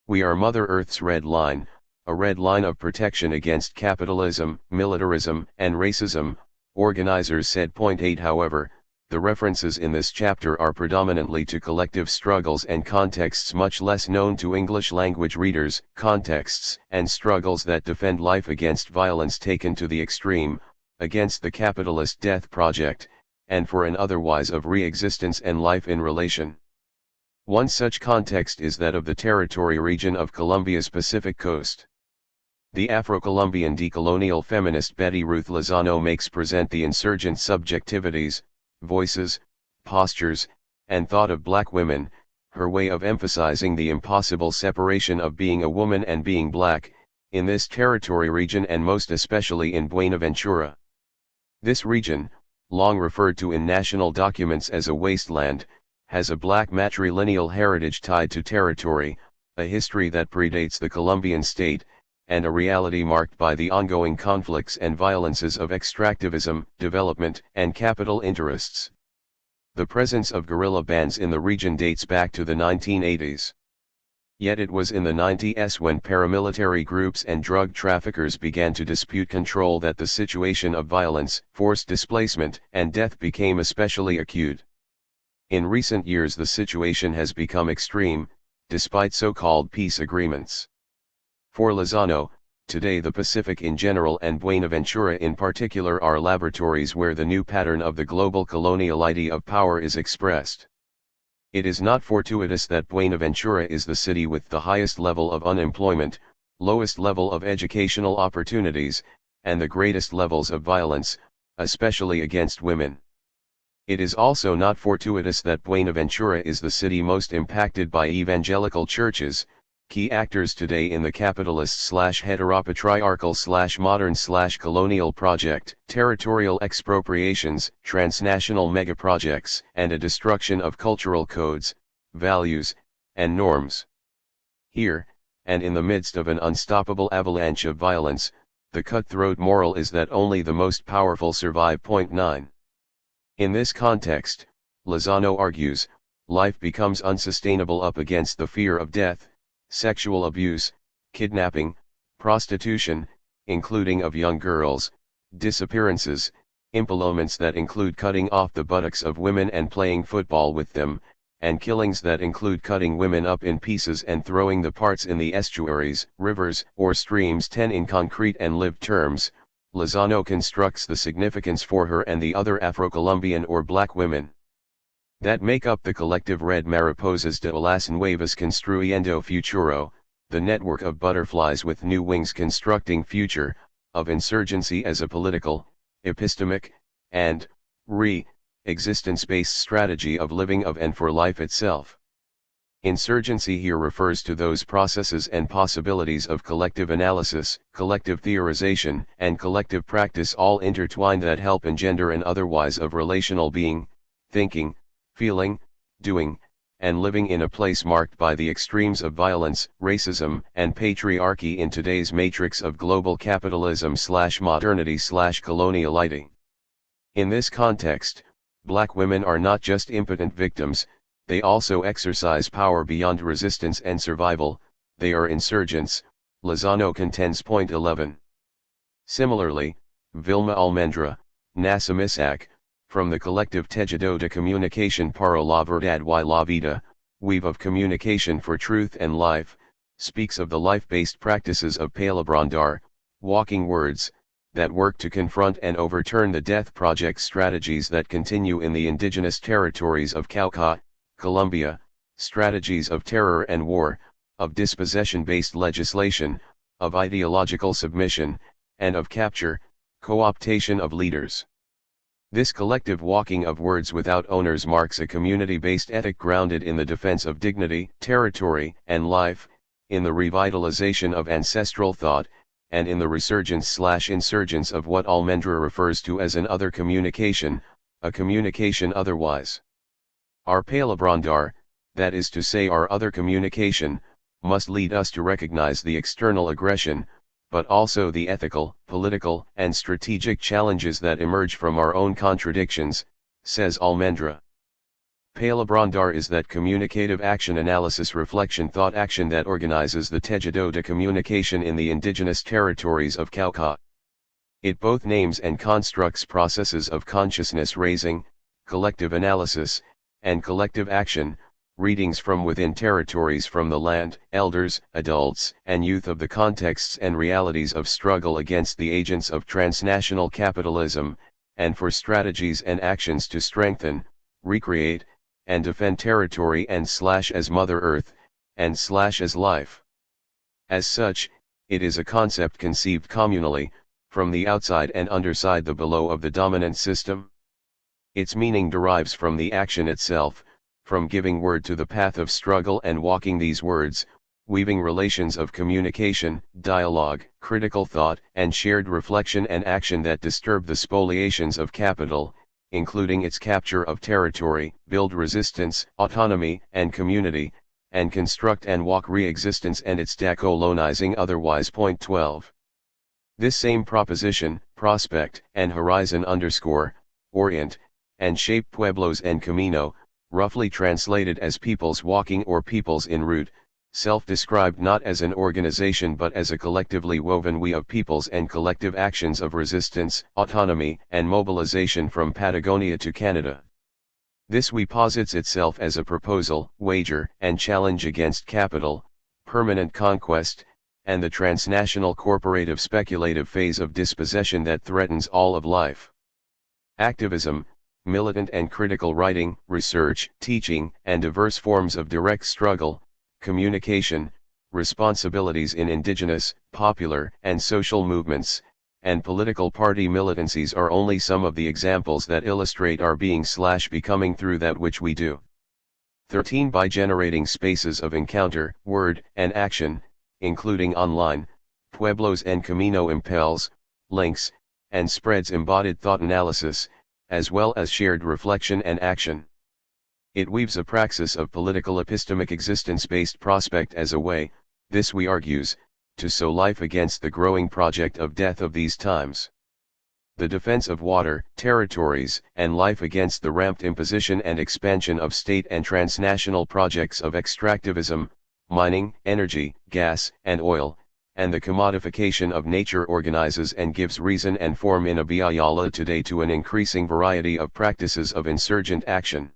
We are Mother Earth's red line, a red line of protection against capitalism, militarism, and racism, Organizers said. Point 8. However, the references in this chapter are predominantly to collective struggles and contexts much less known to English language readers, contexts and struggles that defend life against violence taken to the extreme, against the capitalist death project, and for an otherwise of re-existence and life in relation. One such context is that of the territory region of Colombia's Pacific coast. The Afro-Colombian decolonial feminist Betty Ruth Lozano makes present the insurgent subjectivities, voices, postures, and thought of black women, her way of emphasizing the impossible separation of being a woman and being black, in this territory region and most especially in Buenaventura. This region, long referred to in national documents as a wasteland, has a black matrilineal heritage tied to territory, a history that predates the Colombian state, and a reality marked by the ongoing conflicts and violences of extractivism, development, and capital interests. The presence of guerrilla bands in the region dates back to the 1980s. Yet it was in the 90s when paramilitary groups and drug traffickers began to dispute control that the situation of violence, forced displacement, and death became especially acute. In recent years the situation has become extreme, despite so-called peace agreements. For Lozano, today the Pacific in general and Buenaventura in particular are laboratories where the new pattern of the global coloniality of power is expressed. It is not fortuitous that Buenaventura is the city with the highest level of unemployment, lowest level of educational opportunities, and the greatest levels of violence, especially against women. It is also not fortuitous that Buenaventura is the city most impacted by evangelical churches, key actors today in the capitalist/heteropatriarchal/modern/colonial project, territorial expropriations, transnational megaprojects, and a destruction of cultural codes, values, and norms. Here, and in the midst of an unstoppable avalanche of violence, the cutthroat moral is that only the most powerful survive. Point 9. In this context, Lozano argues, life becomes unsustainable up against the fear of death, sexual abuse, kidnapping, prostitution, including of young girls, disappearances, impalements that include cutting off the buttocks of women and playing football with them, and killings that include cutting women up in pieces and throwing the parts in the estuaries, rivers, or streams. 10. In concrete and lived terms, Lozano constructs the significance for her and the other Afro-Colombian or black women that make up the collective red mariposas de las nuevas construyendo futuro, the network of butterflies with new wings constructing future, of insurgency as a political, epistemic, and existence-based strategy of living of and for life itself. Insurgency here refers to those processes and possibilities of collective analysis, collective theorization, and collective practice all intertwined that help engender an otherwise of relational being, thinking, feeling, doing, and living in a place marked by the extremes of violence, racism, and patriarchy in today's matrix of global capitalism/modernity/coloniality. In this context, black women are not just impotent victims, they also exercise power beyond resistance and survival, they are insurgents, Lozano contends. Point 11. Similarly, Vilma Almendra, Nasa Misak, from the collective Tejido de Comunicación para la Verdad y la Vida, weave of communication for truth and life, speaks of the life-based practices of Palabrandar, walking words, that work to confront and overturn the death project strategies that continue in the indigenous territories of Cauca, Colombia, strategies of terror and war, of dispossession-based legislation, of ideological submission, and of capture, co-optation of leaders. This collective walking of words without owners marks a community-based ethic grounded in the defense of dignity, territory, and life, in the revitalization of ancestral thought, and in the resurgence/insurgence of what Almendra refers to as an other communication, a communication otherwise. Our Palabrandar, that is to say our other communication, must lead us to recognize the external aggression, but also the ethical, political, and strategic challenges that emerge from our own contradictions, says Almendra. Palabrandar is that communicative action analysis reflection thought action that organizes the tejido de communication in the indigenous territories of Cauca. It both names and constructs processes of consciousness raising, collective analysis, and collective action, readings from within territories from the land, elders, adults, and youth of the contexts and realities of struggle against the agents of transnational capitalism, and for strategies and actions to strengthen, recreate, and defend territory and as Mother Earth, and as life. As such, it is a concept conceived communally, from the outside and underside the below of the dominant system. Its meaning derives from the action itself, from giving word to the path of struggle and walking these words, weaving relations of communication, dialogue, critical thought, and shared reflection and action that disturb the spoliations of capital, including its capture of territory, build resistance, autonomy, and community, and construct and walk re-existence and its decolonizing otherwise. Point 12. This same proposition, prospect, and horizon orient, and shape pueblos and camino, roughly translated as peoples walking or peoples en route, self-described not as an organization but as a collectively woven we of peoples and collective actions of resistance, autonomy, and mobilization from Patagonia to Canada. This we posits itself as a proposal, wager, and challenge against capital, permanent conquest, and the transnational corporative speculative phase of dispossession that threatens all of life. Activism, militant and critical writing, research, teaching, and diverse forms of direct struggle, communication, responsibilities in indigenous, popular, and social movements, and political party militancies are only some of the examples that illustrate our being/becoming through that which we do. 13. By generating spaces of encounter, word, and action, including online, Pueblos en Camino impels, links, and spreads embodied thought analysis, as well as shared reflection and action. It weaves a praxis of political epistemic existence-based prospect as a way, this we argues, to sow life against the growing project of death of these times. The defense of water, territories, and life against the ramped imposition and expansion of state and transnational projects of extractivism, mining, energy, gas, and oil, and the commodification of nature organizes and gives reason and form in Abiyala today to an increasing variety of practices of insurgent action.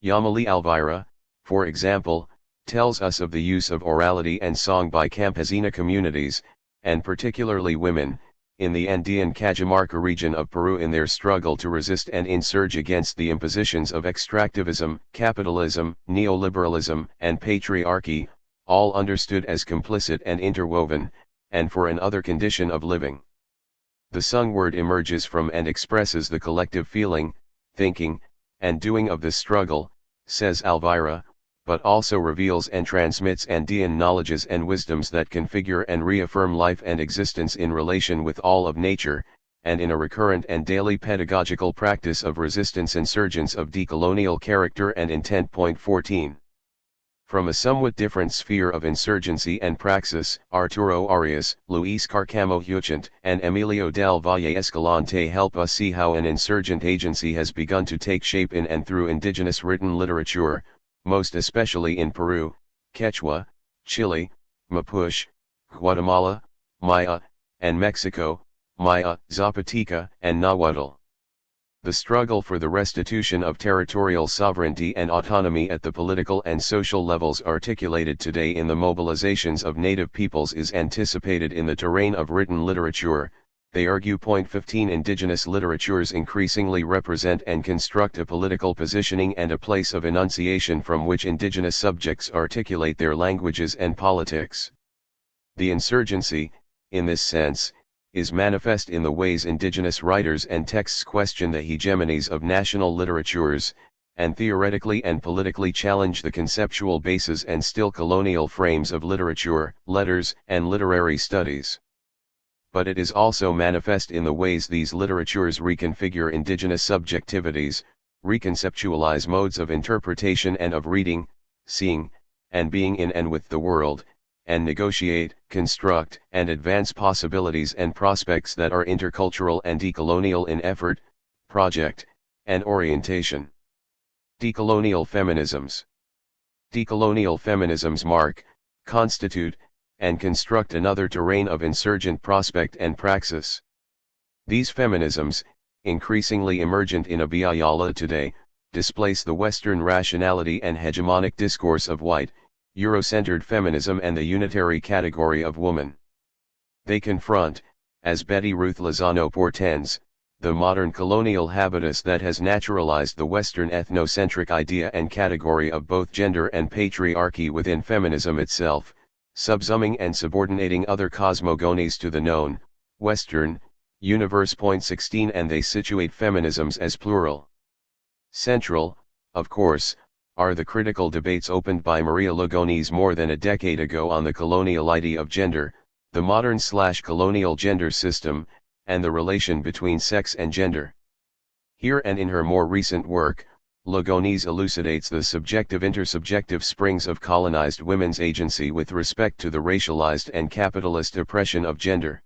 Yamali Alvira, for example, tells us of the use of orality and song by campesina communities, and particularly women, in the Andean Cajamarca region of Peru in their struggle to resist and insurge against the impositions of extractivism, capitalism, neoliberalism, and patriarchy, all understood as complicit and interwoven, and for an other condition of living. The sung word emerges from and expresses the collective feeling, thinking, and doing of this struggle, says Alvira, but also reveals and transmits Andean knowledges and wisdoms that configure and reaffirm life and existence in relation with all of nature, and in a recurrent and daily pedagogical practice of resistance insurgence of decolonial character and intent. 14. From a somewhat different sphere of insurgency and praxis, Arturo Arias, Luis Carcamo Huchent, and Emilio del Valle Escalante help us see how an insurgent agency has begun to take shape in and through indigenous written literature, most especially in Peru, Quechua, Chile, Mapuche, Guatemala, Maya, and Mexico, Maya, Zapoteca, and Nahuatl. The struggle for the restitution of territorial sovereignty and autonomy at the political and social levels articulated today in the mobilizations of native peoples is anticipated in the terrain of written literature, they argue. 15. Indigenous literatures increasingly represent and construct a political positioning and a place of enunciation from which indigenous subjects articulate their languages and politics. The insurgency, in this sense, is manifest in the ways indigenous writers and texts question the hegemonies of national literatures, and theoretically and politically challenge the conceptual bases and still colonial frames of literature, letters, and literary studies. But it is also manifest in the ways these literatures reconfigure indigenous subjectivities, reconceptualize modes of interpretation and of reading, seeing, and being in and with the world, and negotiate, construct, and advance possibilities and prospects that are intercultural and decolonial in effort, project, and orientation. Decolonial feminisms. Decolonial feminisms mark, constitute, and construct another terrain of insurgent prospect and praxis. These feminisms, increasingly emergent in Abiyala today, displace the Western rationality and hegemonic discourse of white, Eurocentered feminism and the unitary category of woman. They confront, as Betty Ruth Lozano portends, the modern colonial habitus that has naturalized the Western ethnocentric idea and category of both gender and patriarchy within feminism itself, subsuming and subordinating other cosmogonies to the known, Western, universe. 16 And they situate feminisms as plural. Central, of course, are the critical debates opened by Maria Lugones more than a decade ago on the coloniality of gender, the modern/colonial gender system, and the relation between sex and gender. Here and in her more recent work, Lugones elucidates the subjective-intersubjective springs of colonized women's agency with respect to the racialized and capitalist oppression of gender.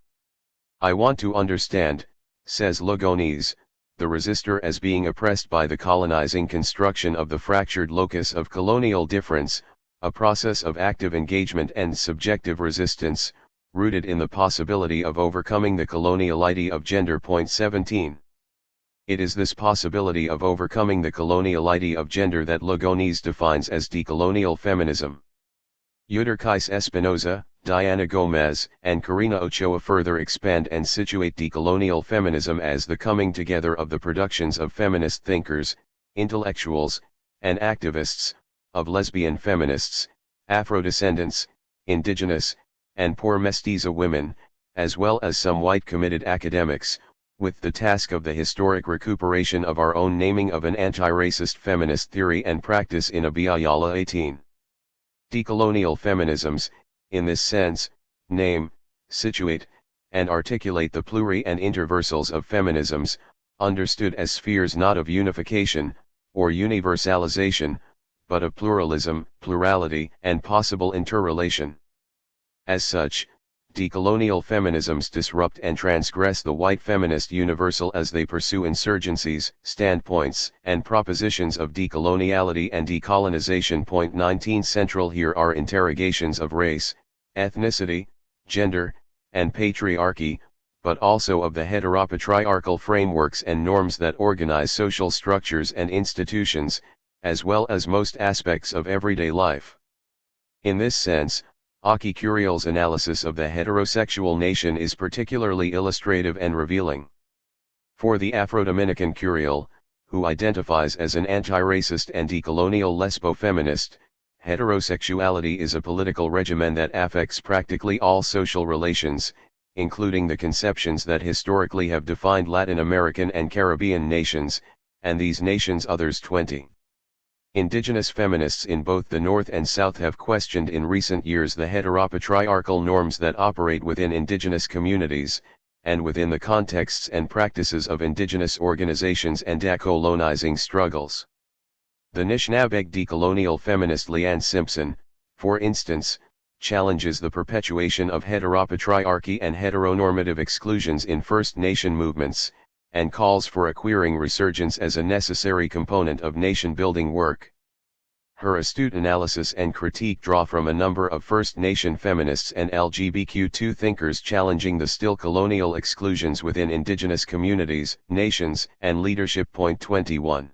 I want to understand, says Lugones, the resistor as being oppressed by the colonizing construction of the fractured locus of colonial difference, a process of active engagement and subjective resistance, rooted in the possibility of overcoming the coloniality of gender. 17. It is this possibility of overcoming the coloniality of gender that Lugones defines as decolonial feminism. Euderkis Espinoza, Diana Gomez, and Karina Ochoa further expand and situate decolonial feminism as the coming together of the productions of feminist thinkers, intellectuals, and activists, of lesbian feminists, Afro-descendants, indigenous, and poor mestiza women, as well as some white committed academics, with the task of the historic recuperation of our own naming of an anti-racist feminist theory and practice in Abiyala 18. Decolonial feminisms, in this sense, name, situate, and articulate the pluri and interversals of feminisms, understood as spheres not of unification, or universalization, but of pluralism, plurality, and possible interrelation. As such, decolonial feminisms disrupt and transgress the white feminist universal as they pursue insurgencies, standpoints, and propositions of decoloniality and decolonization. 19 Central here are interrogations of race, ethnicity, gender, and patriarchy, but also of the heteropatriarchal frameworks and norms that organize social structures and institutions, as well as most aspects of everyday life. In this sense, Aki Curiel's analysis of the heterosexual nation is particularly illustrative and revealing. For the Afro-Dominican Curiel, who identifies as an anti-racist and decolonial lesbo-feminist, heterosexuality is a political regimen that affects practically all social relations, including the conceptions that historically have defined Latin American and Caribbean nations, and these nations others. 20. Indigenous feminists in both the North and South have questioned in recent years the heteropatriarchal norms that operate within indigenous communities, and within the contexts and practices of indigenous organizations and decolonizing struggles. The Nishnabeg decolonial feminist Leanne Simpson, for instance, challenges the perpetuation of heteropatriarchy and heteronormative exclusions in First Nation movements, and calls for a queering resurgence as a necessary component of nation-building work. Her astute analysis and critique draw from a number of First Nation feminists and LGBTQ2 thinkers challenging the still colonial exclusions within indigenous communities, nations, and leadership. 21.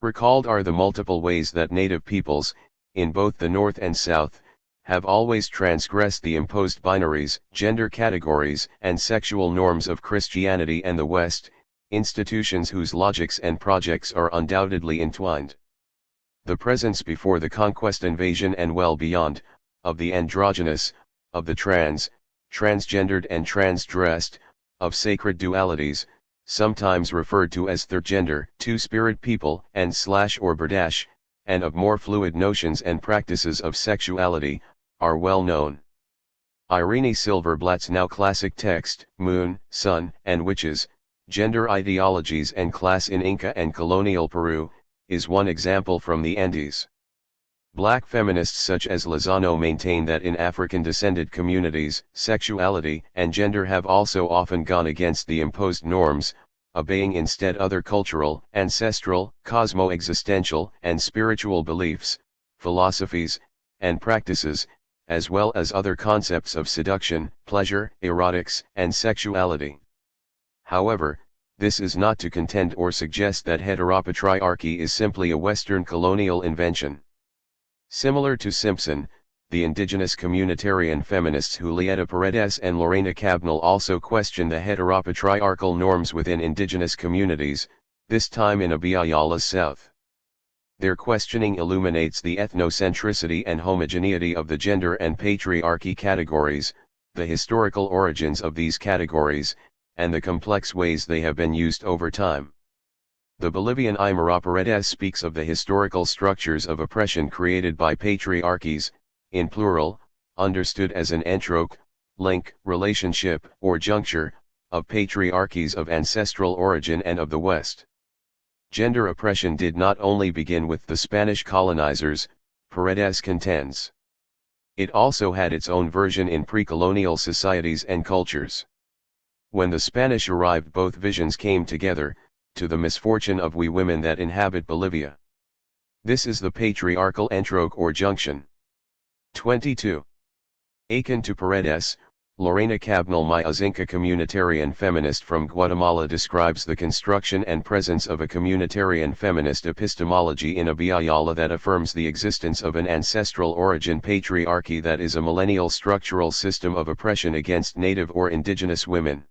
Recalled are the multiple ways that Native peoples, in both the North and South, have always transgressed the imposed binaries, gender categories, and sexual norms of Christianity and the West, institutions whose logics and projects are undoubtedly entwined. The presence before the conquest, invasion, and well beyond, of the androgynous, of the transgendered and transdressed, of sacred dualities, sometimes referred to as third gender, two-spirit people and / berdache, and of more fluid notions and practices of sexuality, are well known. Irene Silverblatt's now classic text, Moon, Sun, and Witches, Gender Ideologies and Class in Inca and Colonial Peru, is one example from the Andes. Black feminists such as Lozano maintain that in African-descended communities, sexuality and gender have also often gone against the imposed norms, obeying instead other cultural, ancestral, cosmo-existential, and spiritual beliefs, philosophies, and practices, as well as other concepts of seduction, pleasure, erotics, and sexuality. However, this is not to contend or suggest that heteropatriarchy is simply a Western colonial invention. Similar to Simpson, the indigenous communitarian feminists Julieta Paredes and Lorena Cabnal also question the heteropatriarchal norms within indigenous communities, this time in Abiyala's South. Their questioning illuminates the ethnocentricity and homogeneity of the gender and patriarchy categories, the historical origins of these categories, and the complex ways they have been used over time. The Bolivian Aymara Paredes speaks of the historical structures of oppression created by patriarchies, in plural, understood as an entroque, link, relationship, or juncture, of patriarchies of ancestral origin and of the West. Gender oppression did not only begin with the Spanish colonizers, Paredes contends. It also had its own version in pre-colonial societies and cultures. When the Spanish arrived, both visions came together, to the misfortune of we women that inhabit Bolivia. This is the patriarchal entroque or junction. 22. Akin to Paredes, Lorena Cabnal, my Azinca communitarian feminist from Guatemala, describes the construction and presence of a communitarian feminist epistemology in Abiyala that affirms the existence of an ancestral origin patriarchy that is a millennial structural system of oppression against native or indigenous women.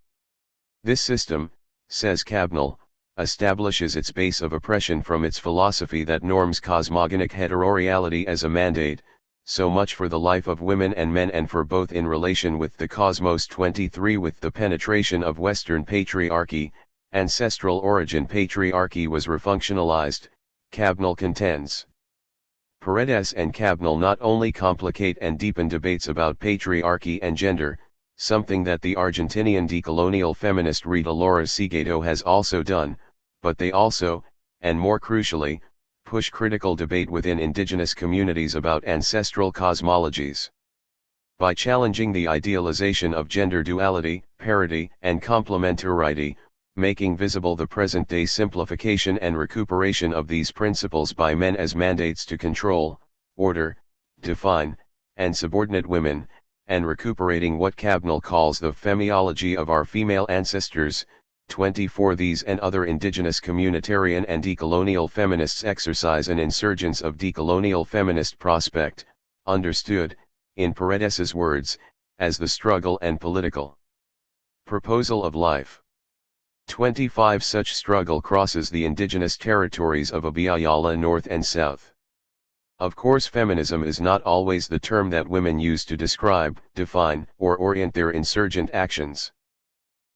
This system, says Cabnal, establishes its base of oppression from its philosophy that norms cosmogonic heteroreality as a mandate, so much for the life of women and men and for both in relation with the cosmos. 23. With the penetration of Western patriarchy, ancestral origin patriarchy was refunctionalized, Cabnal contends. Paredes and Cabnal not only complicate and deepen debates about patriarchy and gender, something that the Argentinian decolonial feminist Rita Laura Segato has also done, but they also, and more crucially, push critical debate within indigenous communities about ancestral cosmologies. By challenging the idealization of gender duality, parity, and complementarity, making visible the present-day simplification and recuperation of these principles by men as mandates to control, order, define, and subordinate women, and recuperating what Cabnal calls the femiology of our female ancestors. 24. These and other indigenous communitarian and decolonial feminists exercise an insurgence of decolonial feminist prospect, understood, in Paredes's words, as the struggle and political proposal of life. 25. Such struggle crosses the indigenous territories of Abiyala North and South. Of course, feminism is not always the term that women use to describe, define, or orient their insurgent actions.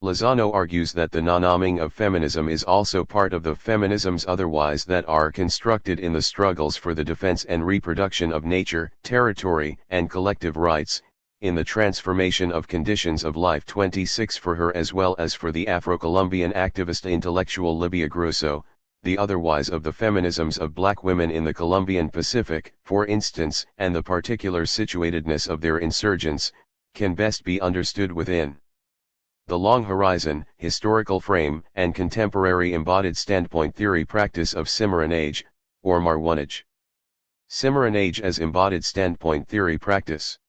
Lozano argues that the non-arming of feminism is also part of the feminisms otherwise that are constructed in the struggles for the defense and reproduction of nature, territory, and collective rights, in the transformation of conditions of life. 26. For her as well as for the Afro-Colombian activist intellectual Libia Grusso, the otherwise of the feminisms of black women in the Colombian Pacific, for instance, and the particular situatedness of their insurgents, can best be understood within the long horizon, historical frame, and contemporary embodied standpoint theory practice of Cimarronage, or Marwanage. Cimarronage as embodied standpoint theory practice.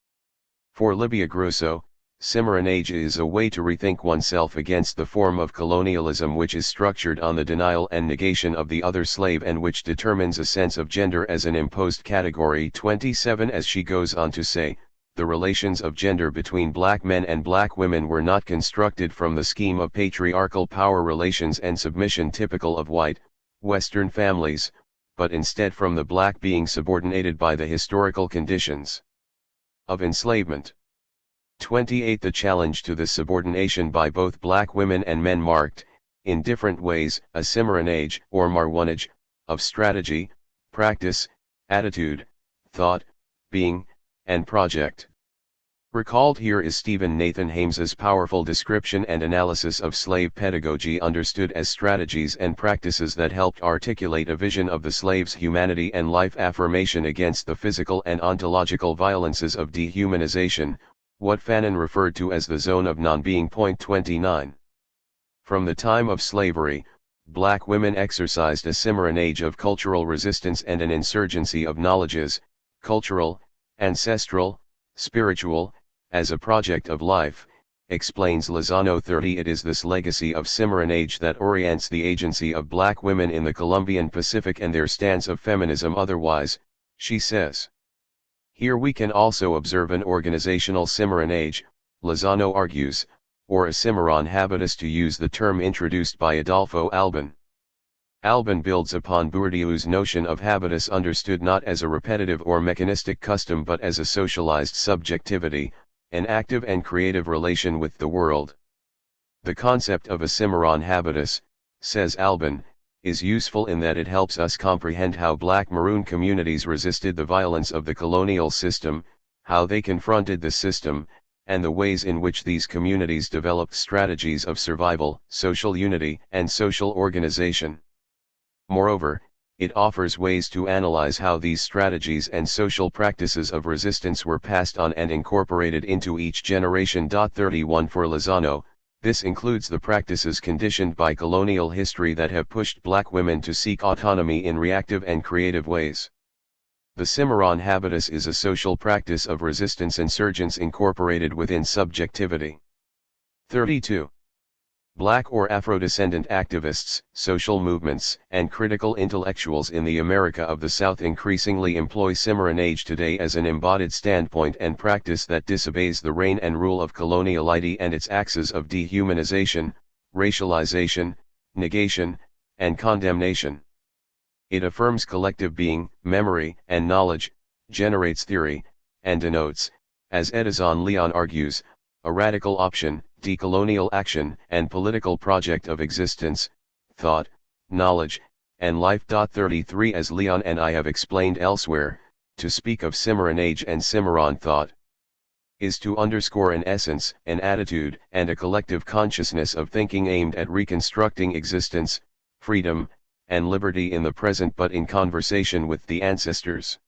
For Libia Grusso, Cimarronage is a way to rethink oneself against the form of colonialism which is structured on the denial and negation of the other slave and which determines a sense of gender as an imposed category. 27. As she goes on to say, the relations of gender between black men and black women were not constructed from the scheme of patriarchal power relations and submission typical of white, Western families, but instead from the black being subordinated by the historical conditions of enslavement. 28. The challenge to this subordination by both black women and men marked, in different ways, a Cimarronage, or Marwanage, of strategy, practice, attitude, thought, being, and project. Recalled here is Stephen Nathan Hames's powerful description and analysis of slave pedagogy understood as strategies and practices that helped articulate a vision of the slave's humanity and life affirmation against the physical and ontological violences of dehumanization, what Fanon referred to as the zone of non-being. 29. From the time of slavery, black women exercised a Cimarronage of cultural resistance and an insurgency of knowledges, cultural, ancestral, spiritual, as a project of life, explains Lozano 30. It is this legacy of Cimarron age that orients the agency of black women in the Colombian Pacific and their stance of feminism otherwise, she says. Here we can also observe an organizational Cimarron age, Lozano argues, or a Cimarron habitus to use the term introduced by Adolfo Alban. Alban builds upon Bourdieu's notion of habitus understood not as a repetitive or mechanistic custom but as a socialized subjectivity, an active and creative relation with the world. The concept of a Cimarron habitus, says Alban, is useful in that it helps us comprehend how black maroon communities resisted the violence of the colonial system, how they confronted the system, and the ways in which these communities developed strategies of survival, social unity, and social organization. Moreover, it offers ways to analyze how these strategies and social practices of resistance were passed on and incorporated into each generation. 31 For Lozano, this includes the practices conditioned by colonial history that have pushed black women to seek autonomy in reactive and creative ways. The Cimarron habitus is a social practice of resistance insurgence incorporated within subjectivity. 32. Black or Afro-descendant activists, social movements, and critical intellectuals in the America of the South increasingly employ Cimarron age today as an embodied standpoint and practice that disobeys the reign and rule of coloniality and its axes of dehumanization, racialization, negation, and condemnation. It affirms collective being, memory, and knowledge, generates theory, and denotes, as Edison Leon argues, a radical option, decolonial action, and political project of existence, thought, knowledge, and life. 33 As Leon and I have explained elsewhere, to speak of Cimarron age and Cimarron thought is to underscore an essence, an attitude, and a collective consciousness of thinking aimed at reconstructing existence, freedom, and liberty in the present but in conversation with the ancestors.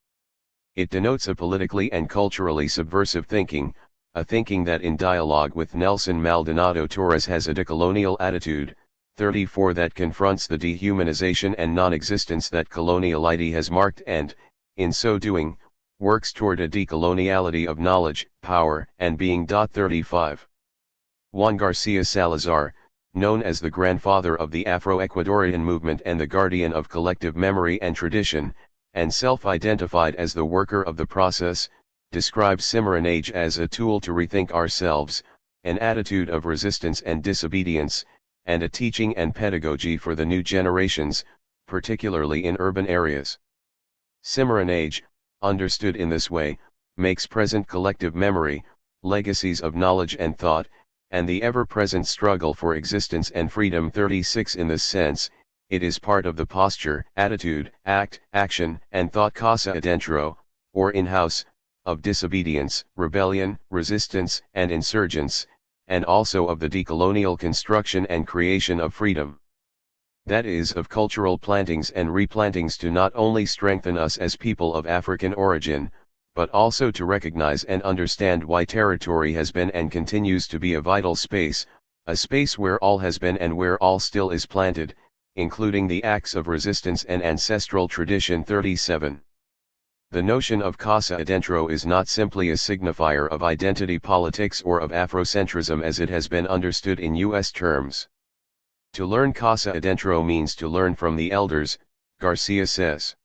It denotes a politically and culturally subversive thinking, a thinking that in dialogue with Nelson Maldonado Torres has a decolonial attitude. 34 That confronts the dehumanization and non-existence that coloniality has marked and, in so doing, works toward a decoloniality of knowledge, power, and being. 35. Juan Garcia Salazar, known as the grandfather of the Afro-Ecuadorian movement and the guardian of collective memory and tradition, and self-identified as the worker of the process, describes Cimarron age as a tool to rethink ourselves, an attitude of resistance and disobedience, and a teaching and pedagogy for the new generations, particularly in urban areas. Cimarron age, understood in this way, makes present collective memory, legacies of knowledge and thought, and the ever-present struggle for existence and freedom. 36 In this sense, it is part of the posture, attitude, act, action, and thought casa adentro, or in-house, of disobedience, rebellion, resistance, and insurgence, and also of the decolonial construction and creation of freedom. That is, of cultural plantings and replantings to not only strengthen us as people of African origin, but also to recognize and understand why territory has been and continues to be a vital space, a space where all has been and where all still is planted, including the acts of resistance and ancestral tradition. 37. The notion of casa adentro is not simply a signifier of identity politics or of Afrocentrism as it has been understood in U.S. terms. To learn casa adentro means to learn from the elders, Garcia says.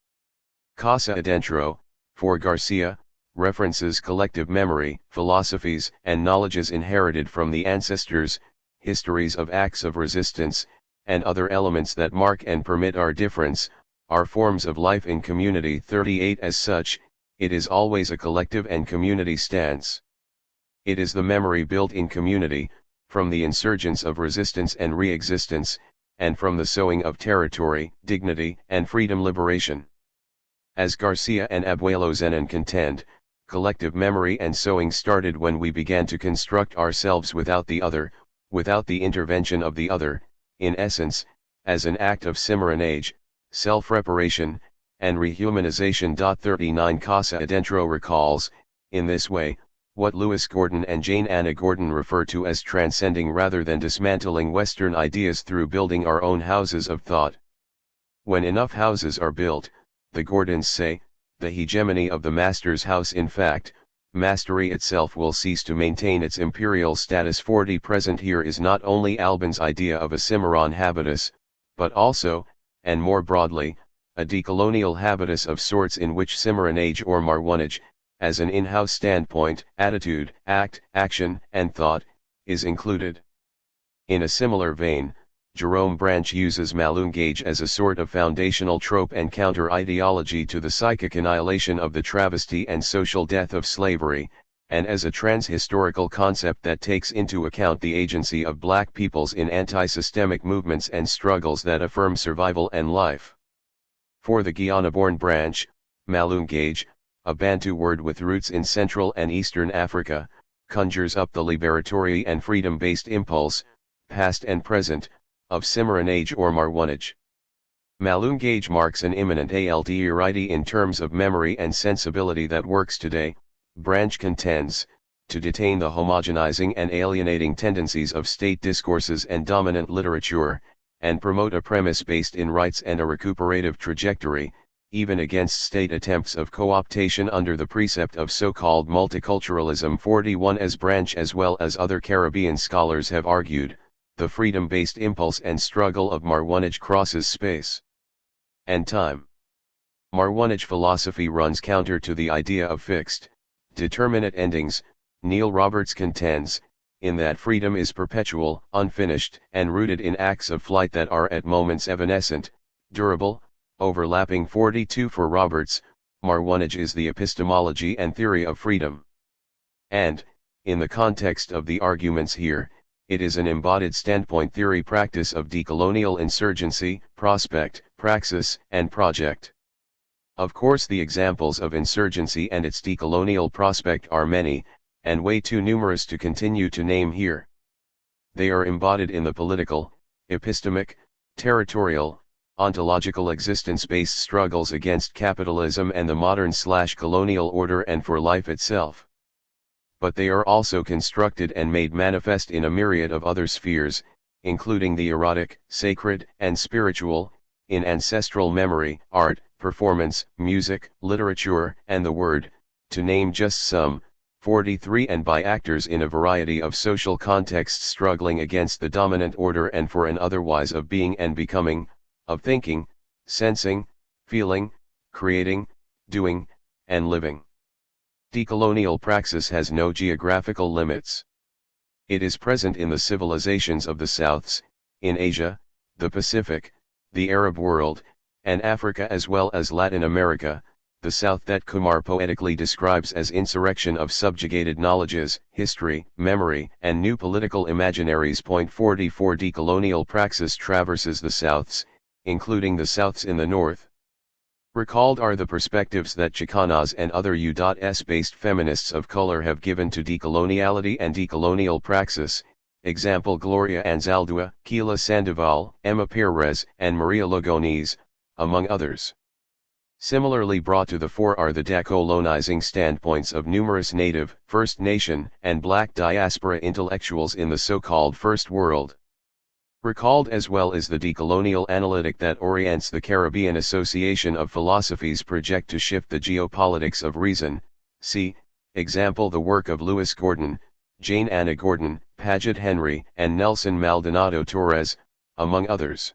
Casa adentro, for Garcia, references collective memory, philosophies, and knowledges inherited from the ancestors, histories of acts of resistance, and other elements that mark and permit our difference, our forms of life in community. 38 As such, it is always a collective and community stance. It is the memory built in community, from the insurgence of resistance and re-existence, and from the sowing of territory, dignity, and freedom liberation. As Garcia and Abuelo Zenon contend, collective memory and sowing started when we began to construct ourselves without the other, without the intervention of the other, in essence, as an act of Cimarron age, self-reparation, and rehumanization. 39 Casa adentro recalls, in this way, what Lewis Gordon and Jane Anna Gordon refer to as transcending rather than dismantling Western ideas through building our own houses of thought. When enough houses are built, the Gordons say, the hegemony of the master's house in fact, mastery itself will cease to maintain its imperial status. 40 Present here is not only Albin's idea of a Cimarron habitus, but also, and more broadly, a decolonial habitus of sorts in which Cimarronage or Marwanage, as an in-house standpoint, attitude, act, action, and thought, is included. In a similar vein, Jerome Branch uses malungage as a sort of foundational trope and counter-ideology to the psychic annihilation of the travesty and social death of slavery, and as a trans-historical concept that takes into account the agency of black peoples in anti-systemic movements and struggles that affirm survival and life. For the Guyana-born Branch, malungage, a Bantu word with roots in Central and Eastern Africa, conjures up the liberatory and freedom-based impulse, past and present, of Cimarronage or Marwanage. Malungage marks an imminent alterity in terms of memory and sensibility that works today, Branch contends, to detain the homogenizing and alienating tendencies of state discourses and dominant literature, and promote a premise based in rights and a recuperative trajectory, even against state attempts of co-optation under the precept of so-called multiculturalism. 41 As Branch as well as other Caribbean scholars have argued, the freedom-based impulse and struggle of Marwanage crosses space and time. Marwanage philosophy runs counter to the idea of fixed, determinate endings, Neil Roberts contends, in that freedom is perpetual, unfinished, and rooted in acts of flight that are at moments evanescent, durable, overlapping. 42 For Roberts, Marwanage is the epistemology and theory of freedom. And, in the context of the arguments here, it is an embodied standpoint theory practice of decolonial insurgency, prospect, praxis, and project. Of course the examples of insurgency and its decolonial prospect are many, and way too numerous to continue to name here. They are embodied in the political, epistemic, territorial, ontological existence-based struggles against capitalism and the modern/colonial order and for life itself. But they are also constructed and made manifest in a myriad of other spheres, including the erotic, sacred, and spiritual, in ancestral memory, art, performance, music, literature, and the word, to name just some. 43 And by actors in a variety of social contexts struggling against the dominant order and for an otherwise of being and becoming, of thinking, sensing, feeling, creating, doing, and living. Decolonial praxis has no geographical limits. It is present in the civilizations of the Souths, in Asia, the Pacific, the Arab world, and Africa as well as Latin America, the South that Kumar poetically describes as insurrection of subjugated knowledges, history, memory, and new political imaginaries. 44 Decolonial praxis traverses the Souths, including the Souths in the North. Recalled are the perspectives that Chicanas and other U.S.-based feminists of color have given to decoloniality and decolonial praxis, example Gloria Anzaldúa, Keila Sandoval, Emma Perez, and Maria Lugones, among others. Similarly brought to the fore are the decolonizing standpoints of numerous Native, First Nation, and Black diaspora intellectuals in the so-called First World. Recalled as well is the decolonial analytic that orients the Caribbean Association of Philosophies project to shift the geopolitics of reason, see, example the work of Lewis Gordon, Jane Anna Gordon, Paget Henry, and Nelson Maldonado Torres, among others.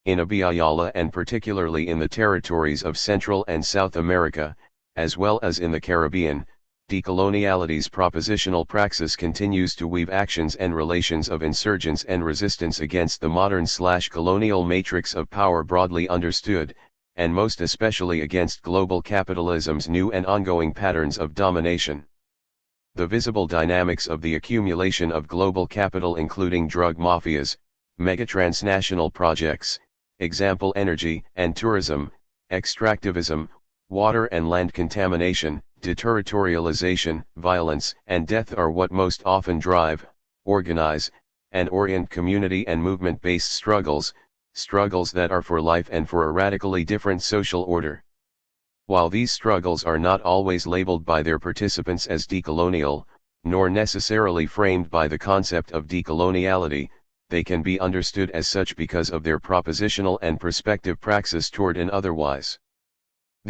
In Abiyala and particularly in the territories of Central and South America, as well as in the Caribbean, decoloniality's propositional praxis continues to weave actions and relations of insurgence and resistance against the modern/colonial matrix of power broadly understood, and most especially against global capitalism's new and ongoing patterns of domination. The visible dynamics of the accumulation of global capital including drug mafias, mega-transnational projects, example energy and tourism, extractivism, water and land contamination, deterritorialization, violence, and death are what most often drive, organize, and orient community and movement-based struggles, struggles that are for life and for a radically different social order. While these struggles are not always labeled by their participants as decolonial, nor necessarily framed by the concept of decoloniality, they can be understood as such because of their propositional and perspective praxis toward an otherwise.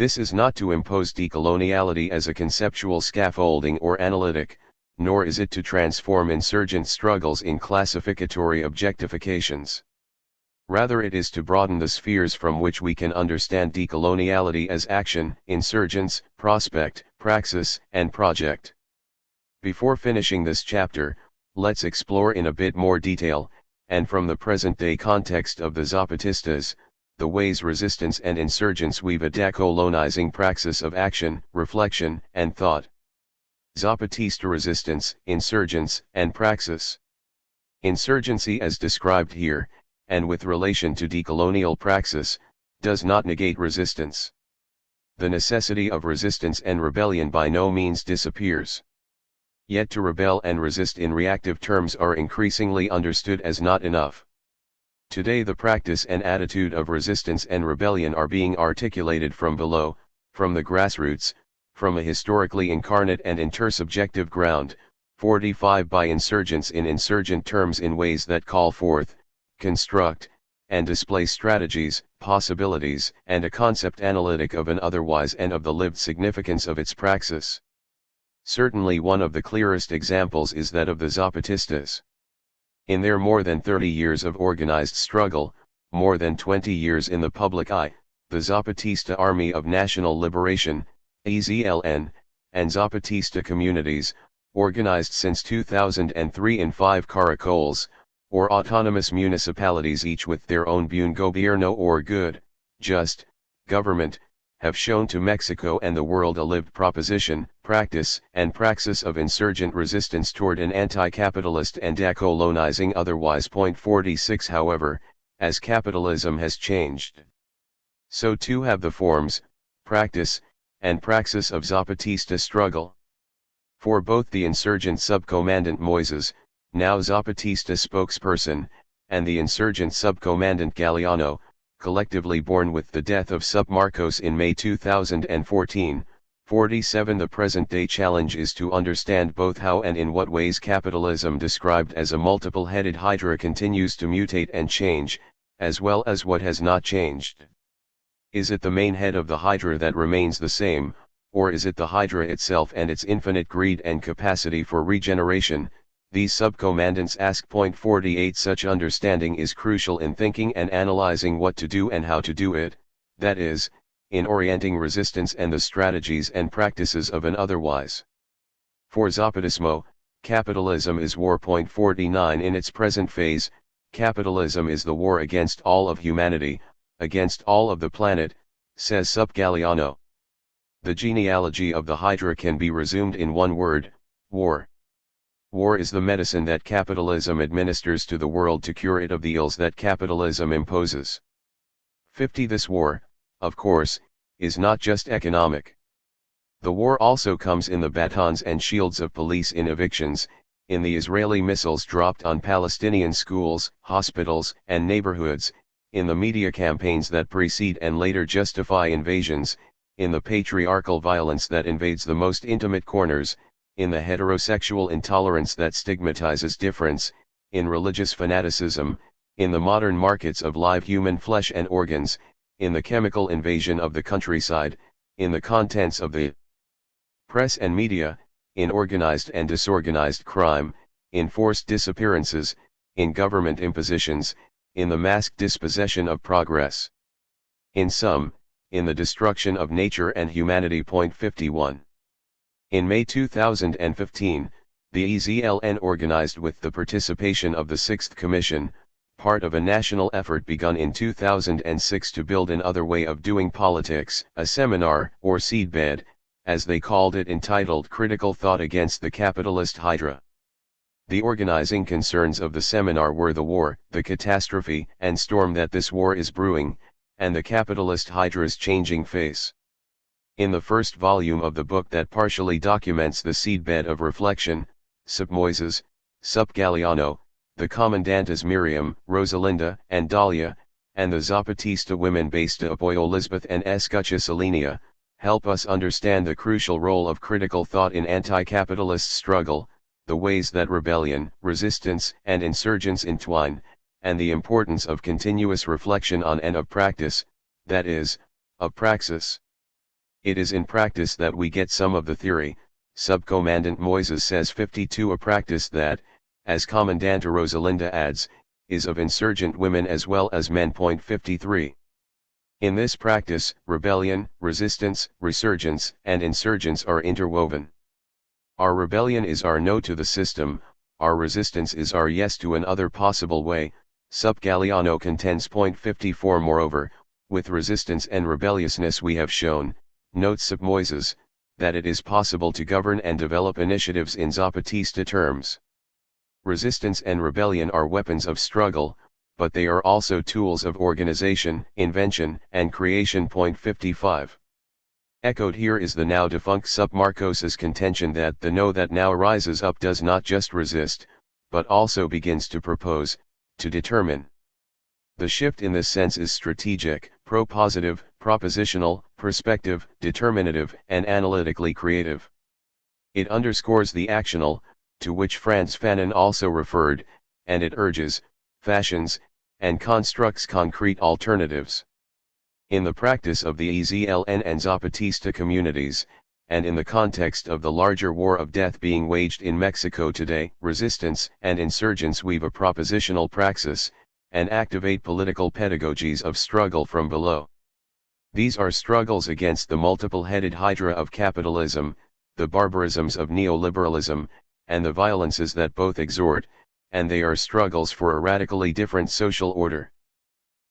This is not to impose decoloniality as a conceptual scaffolding or analytic, nor is it to transform insurgent struggles in classificatory objectifications. Rather it is to broaden the spheres from which we can understand decoloniality as action, insurgence, prospect, praxis, and project. Before finishing this chapter, let's explore in a bit more detail, and from the present-day context of the Zapatistas, the ways resistance and insurgents weave a decolonizing praxis of action, reflection, and thought. Zapatista resistance, insurgents, and praxis. Insurgency as described here, and with relation to decolonial praxis, does not negate resistance. The necessity of resistance and rebellion by no means disappears. Yet to rebel and resist in reactive terms are increasingly understood as not enough. Today the practice and attitude of resistance and rebellion are being articulated from below, from the grassroots, from a historically incarnate and intersubjective ground, 45 by insurgents in insurgent terms in ways that call forth, construct, and display strategies, possibilities, and a concept analytic of an otherwise and of the lived significance of its praxis. Certainly one of the clearest examples is that of the Zapatistas. In their more than 30 years of organized struggle, more than 20 years in the public eye, the Zapatista Army of National Liberation, AZLN, and Zapatista communities, organized since 2003 in 5 caracoles, or autonomous municipalities each with their own buen gobierno or good, just, government, have shown to Mexico and the world a lived proposition, practice, and praxis of insurgent resistance toward an anti-capitalist and decolonizing otherwise. 46 However, as capitalism has changed, so too have the forms, practice, and praxis of Zapatista struggle. For both the insurgent subcommandant Moises, now Zapatista spokesperson, and the insurgent subcommandant Galeano, collectively born with the death of Sub Marcos in May 2014, 47 The present-day challenge is to understand both how and in what ways capitalism described as a multiple-headed hydra continues to mutate and change, as well as what has not changed. Is it the main head of the hydra that remains the same, or is it the hydra itself and its infinite greed and capacity for regeneration? These subcommandants ask. 48 Such understanding is crucial in thinking and analyzing what to do and how to do it, that is, in orienting resistance and the strategies and practices of an otherwise. For Zapatismo, capitalism is war. 49 In its present phase, capitalism is the war against all of humanity, against all of the planet, says Sub Galeano. The genealogy of the hydra can be resumed in one word: war. War is the medicine that capitalism administers to the world to cure it of the ills that capitalism imposes. 50 This war, of course, is not just economic. The war also comes in the batons and shields of police in evictions, in the Israeli missiles dropped on Palestinian schools, hospitals, and neighborhoods, in the media campaigns that precede and later justify invasions, in the patriarchal violence that invades the most intimate corners, in the heterosexual intolerance that stigmatizes difference, in religious fanaticism, in the modern markets of live human flesh and organs, in the chemical invasion of the countryside, in the contents of the press and media, in organized and disorganized crime, in forced disappearances, in government impositions, in the masked dispossession of progress. In sum, in the destruction of nature and humanity. 51. In May 2015, the EZLN organized with the participation of the 6th Commission, part of a national effort begun in 2006 to build an other way of doing politics, a seminar, or seedbed, as they called it, entitled Critical Thought Against the Capitalist Hydra. The organizing concerns of the seminar were the war, the catastrophe and storm that this war is brewing, and the capitalist hydra's changing face. In the first volume of the book that partially documents the seedbed of reflection, Sub Moises, Sub Galeano, the Commandantas Miriam, Rosalinda, and Dahlia, and the Zapatista women based Apoyo Elizabeth and Escucha Selenia, help us understand the crucial role of critical thought in anti-capitalist struggle, the ways that rebellion, resistance, and insurgence entwine, and the importance of continuous reflection on and of practice, that is, of praxis. It is in practice that we get some of the theory. Subcommandant Moises says 52, a practice that, as Commandante Rosalinda adds, is of insurgent women as well as men. 53. In this practice, rebellion, resistance, resurgence, and insurgence are interwoven. Our rebellion is our no to the system, our resistance is our yes to another possible way. Galiano contends. 54. Moreover, with resistance and rebelliousness we have shown, notes Moises, that it is possible to govern and develop initiatives in Zapatista terms. Resistance and rebellion are weapons of struggle, but they are also tools of organization, invention, and creation. 55. Echoed here is the now defunct Marcos's contention that the no that now rises up does not just resist, but also begins to propose, to determine. The shift in this sense is strategic, propositive, propositional, prospective, determinative, and analytically creative. It underscores the actional, to which Frantz Fanon also referred, and it urges, fashions, and constructs concrete alternatives. In the practice of the EZLN and Zapatista communities, and in the context of the larger war of death being waged in Mexico today, resistance and insurgents weave a propositional praxis, and activate political pedagogies of struggle from below. These are struggles against the multiple-headed hydra of capitalism, the barbarisms of neoliberalism, and the violences that both exhort, and they are struggles for a radically different social order.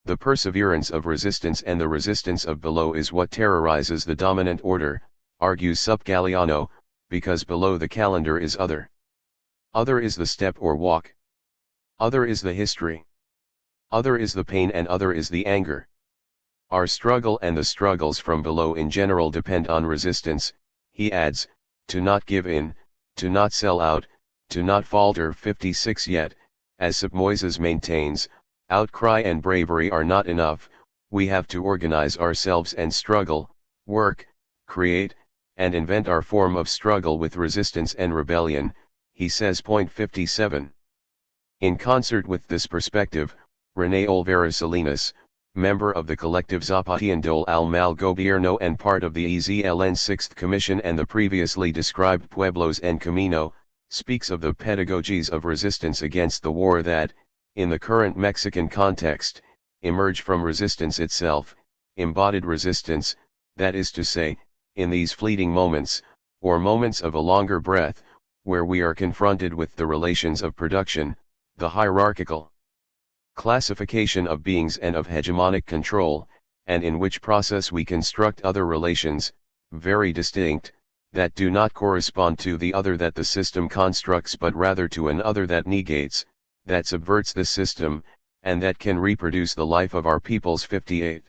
The perseverance of resistance and the resistance of below is what terrorizes the dominant order, argues Galiano, because below the calendar is other. Other is the step or walk. Other is the history. Other is the pain and other is the anger. Our struggle and the struggles from below in general depend on resistance, he adds, to not give in, to not sell out, to not falter. 56. Yet, as Moises maintains, outcry and bravery are not enough, we have to organize ourselves and struggle, work, create, and invent our form of struggle with resistance and rebellion, he says. 57. In concert with this perspective, René Olvera Salinas, member of the collective Zapatiendo al Mal Gobierno and part of the EZLN 6th Commission and the previously described Pueblos en Camino, speaks of the pedagogies of resistance against the war that, in the current Mexican context, emerge from resistance itself, embodied resistance, that is to say, in these fleeting moments, or moments of a longer breath, where we are confronted with the relations of production, the hierarchical classification of beings and of hegemonic control, and in which process we construct other relations, very distinct, that do not correspond to the other that the system constructs but rather to an other that negates, that subverts the system, and that can reproduce the life of our peoples. 58.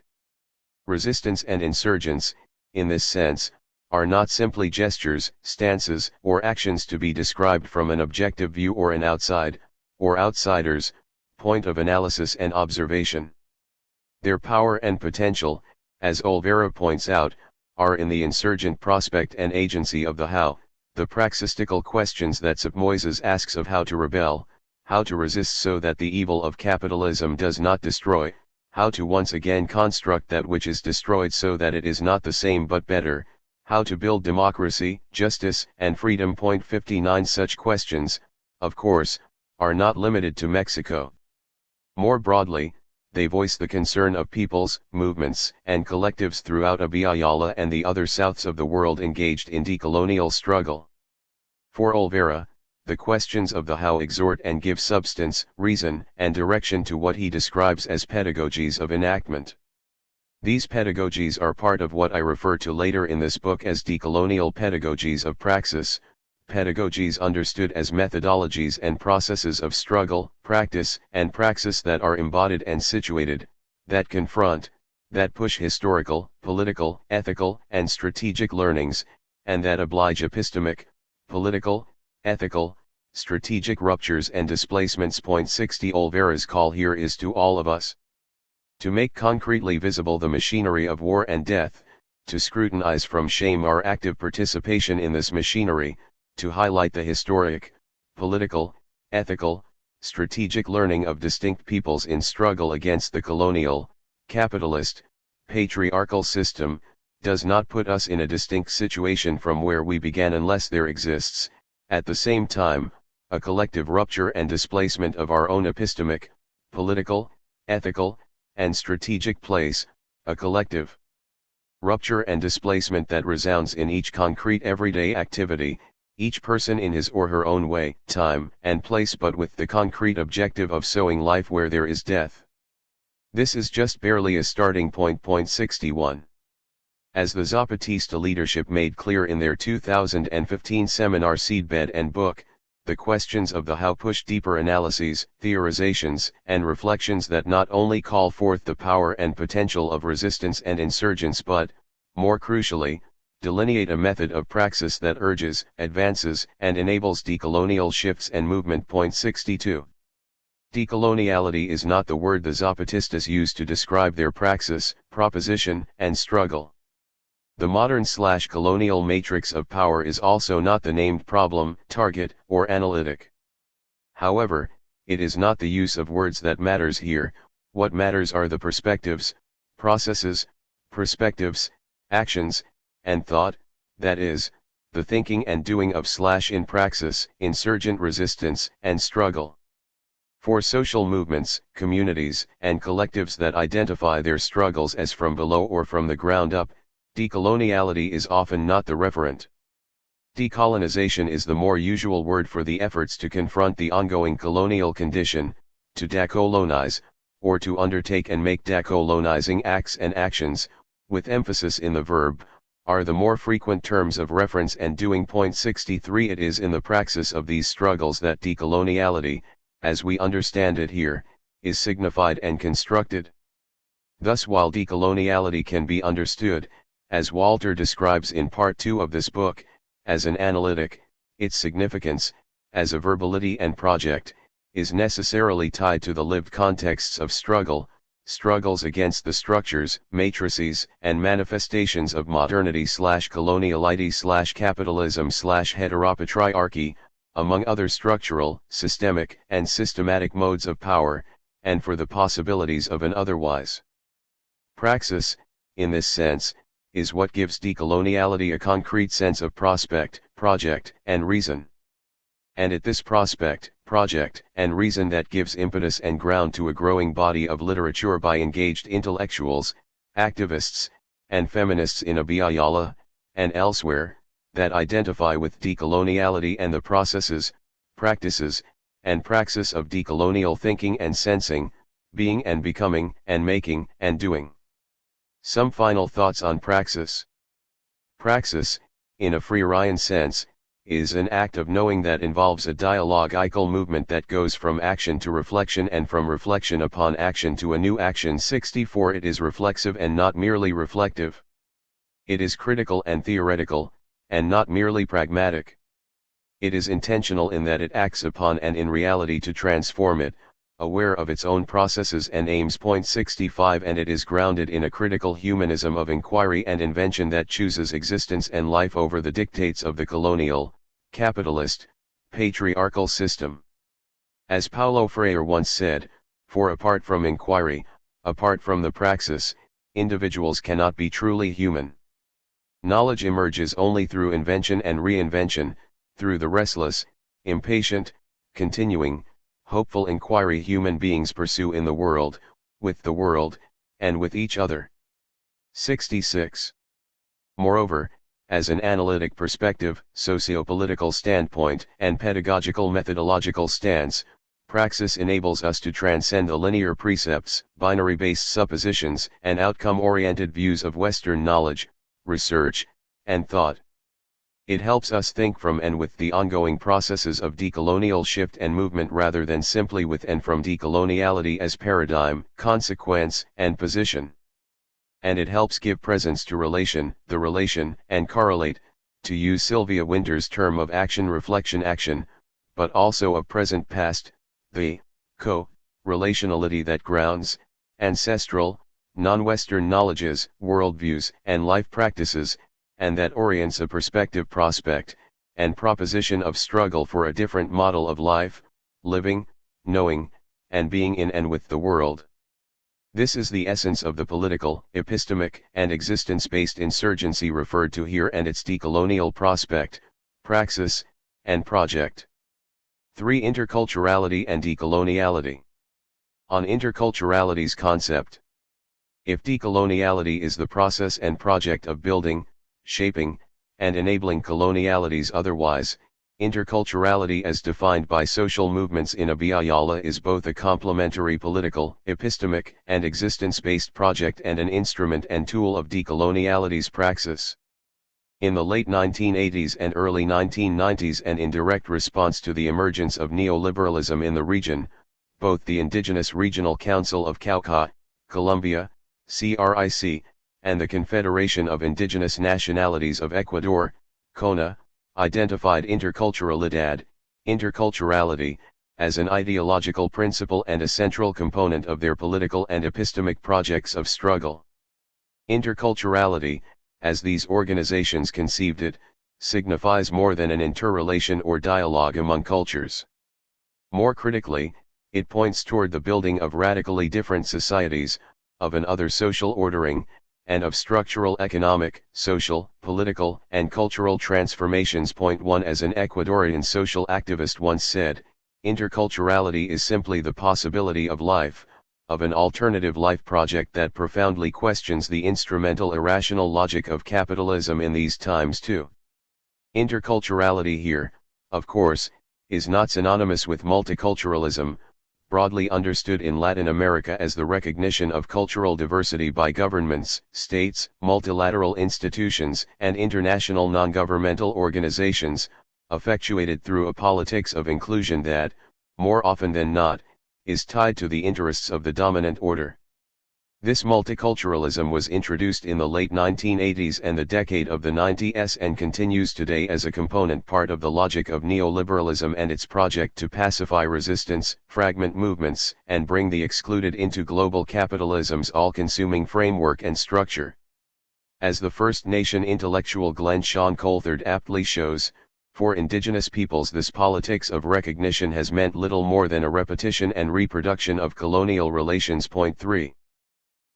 Resistance and insurgence, in this sense, are not simply gestures, stances, or actions to be described from an objective view or an outside, or outsiders, point of analysis and observation. Their power and potential, as Olvera points out, are in the insurgent prospect and agency of the how, the praxistical questions that Moises asks of how to rebel, how to resist so that the evil of capitalism does not destroy, how to once again construct that which is destroyed so that it is not the same but better, how to build democracy, justice, and freedom. 59. Such questions, of course, are not limited to Mexico. More broadly, they voice the concern of peoples, movements, and collectives throughout Abiyala and the other Souths of the world engaged in decolonial struggle. For Olvera, the questions of the how exhort and give substance, reason, and direction to what he describes as pedagogies of enactment. These pedagogies are part of what I refer to later in this book as decolonial pedagogies of praxis, pedagogies understood as methodologies and processes of struggle, practice, and praxis that are embodied and situated, that confront, that push historical, political, ethical, and strategic learnings, and that oblige epistemic, political, ethical, strategic ruptures and displacements. 60. Olvera's call here is to all of us. To make concretely visible the machinery of war and death, to scrutinize from shame our active participation in this machinery, to highlight the historic, political, ethical, strategic learning of distinct peoples in struggle against the colonial, capitalist, patriarchal system, does not put us in a distinct situation from where we began unless there exists, at the same time, a collective rupture and displacement of our own epistemic, political, ethical, and strategic place, a collective rupture and displacement that resounds in each concrete everyday activity, each person in his or her own way, time, and place, but with the concrete objective of sowing life where there is death. This is just barely a starting point. 61. As the Zapatista leadership made clear in their 2015 seminar Seedbed and book, the questions of the how push deeper analyses, theorizations, and reflections that not only call forth the power and potential of resistance and insurgence but, more crucially, delineate a method of praxis that urges, advances, and enables decolonial shifts and movement. 62. Decoloniality is not the word the Zapatistas use to describe their praxis, proposition, and struggle. The modern/colonial matrix of power is also not the named problem, target, or analytic. However, it is not the use of words that matters here. What matters are the perspectives, processes, perspectives, actions, and thought, that is, the thinking and doing of in praxis, insurgent resistance, and struggle. For social movements, communities, and collectives that identify their struggles as from below or from the ground up, decoloniality is often not the referent. Decolonization is the more usual word for the efforts to confront the ongoing colonial condition, to decolonize, or to undertake and make decolonizing acts and actions, with emphasis in the verb, are the more frequent terms of reference and doing. 63. It is in the praxis of these struggles that decoloniality, as we understand it here, is signified and constructed. Thus, while decoloniality can be understood, as Walter describes in Part 2 of this book, as an analytic, its significance, as a verbality and project, is necessarily tied to the lived contexts of struggles against the structures, matrices, and manifestations of modernity/coloniality/capitalism/heteropatriarchy, among other structural, systemic, and systematic modes of power, and for the possibilities of an otherwise. Praxis, in this sense, is what gives decoloniality a concrete sense of prospect, project, and reason. And it this prospect, project, and reason that gives impetus and ground to a growing body of literature by engaged intellectuals, activists, and feminists in Abiyala, and elsewhere, that identify with decoloniality and the processes, practices, and praxis of decolonial thinking and sensing, being and becoming, and making and doing. Some final thoughts on praxis. Praxis, in a Freirean sense, is an act of knowing that involves a dialogical movement that goes from action to reflection and from reflection upon action to a new action. 64. It is reflexive and not merely reflective. It is critical and theoretical, and not merely pragmatic. It is intentional in that it acts upon and in reality to transform it, aware of its own processes and aims. 65. And it is grounded in a critical humanism of inquiry and invention that chooses existence and life over the dictates of the colonial, capitalist, patriarchal system. As Paulo Freire once said, for apart from inquiry, apart from the praxis, individuals cannot be truly human. Knowledge emerges only through invention and reinvention, through the restless, impatient, continuing, hopeful inquiry human beings pursue in the world, and with each other. 66. Moreover, as an analytic perspective, sociopolitical standpoint, and pedagogical methodological stance, praxis enables us to transcend the linear precepts, binary-based suppositions, and outcome-oriented views of Western knowledge, research, and thought. It helps us think from and with the ongoing processes of decolonial shift and movement rather than simply with and from decoloniality as paradigm, consequence, and position. And it helps give presence to relation, the relation, and correlate, to use Sylvia Wynter's term of action reflection action, but also of present past, the co-relationality that grounds, ancestral, non-Western knowledges, worldviews, and life practices, and that orients a perspective prospect, and proposition of struggle for a different model of life, living, knowing, and being in and with the world. This is the essence of the political, epistemic, and existence-based insurgency referred to here and its decolonial prospect, praxis, and project. 3. Interculturality and decoloniality. On interculturality's concept. If decoloniality is the process and project of building, shaping, and enabling colonialities otherwise, interculturality as defined by social movements in Abiyala is both a complementary political, epistemic, and existence-based project and an instrument and tool of decoloniality's praxis. In the late 1980s and early 1990s and in direct response to the emergence of neoliberalism in the region, both the Indigenous Regional Council of Cauca, Colombia, CRIC, and the Confederation of Indigenous Nationalities of Ecuador, CONA, identified interculturalidad, interculturality, as an ideological principle and a central component of their political and epistemic projects of struggle. Interculturality, as these organizations conceived it, signifies more than an interrelation or dialogue among cultures. More critically, it points toward the building of radically different societies, of an other social ordering, and of structural economic, social, political, and cultural transformations. Point 1. As an Ecuadorian social activist once said, interculturality is simply the possibility of life, of an alternative life project that profoundly questions the instrumental irrational logic of capitalism in these times too. Interculturality here, of course, is not synonymous with multiculturalism, broadly understood in Latin America as the recognition of cultural diversity by governments, states, multilateral institutions, and international non-governmental organizations, effectuated through a politics of inclusion that, more often than not, is tied to the interests of the dominant order. This multiculturalism was introduced in the late 1980s and the decade of the 90s and continues today as a component part of the logic of neoliberalism and its project to pacify resistance, fragment movements, and bring the excluded into global capitalism's all-consuming framework and structure. As the First Nation intellectual Glenn Sean Coulthard aptly shows, for indigenous peoples this politics of recognition has meant little more than a repetition and reproduction of colonial relations. Point 3.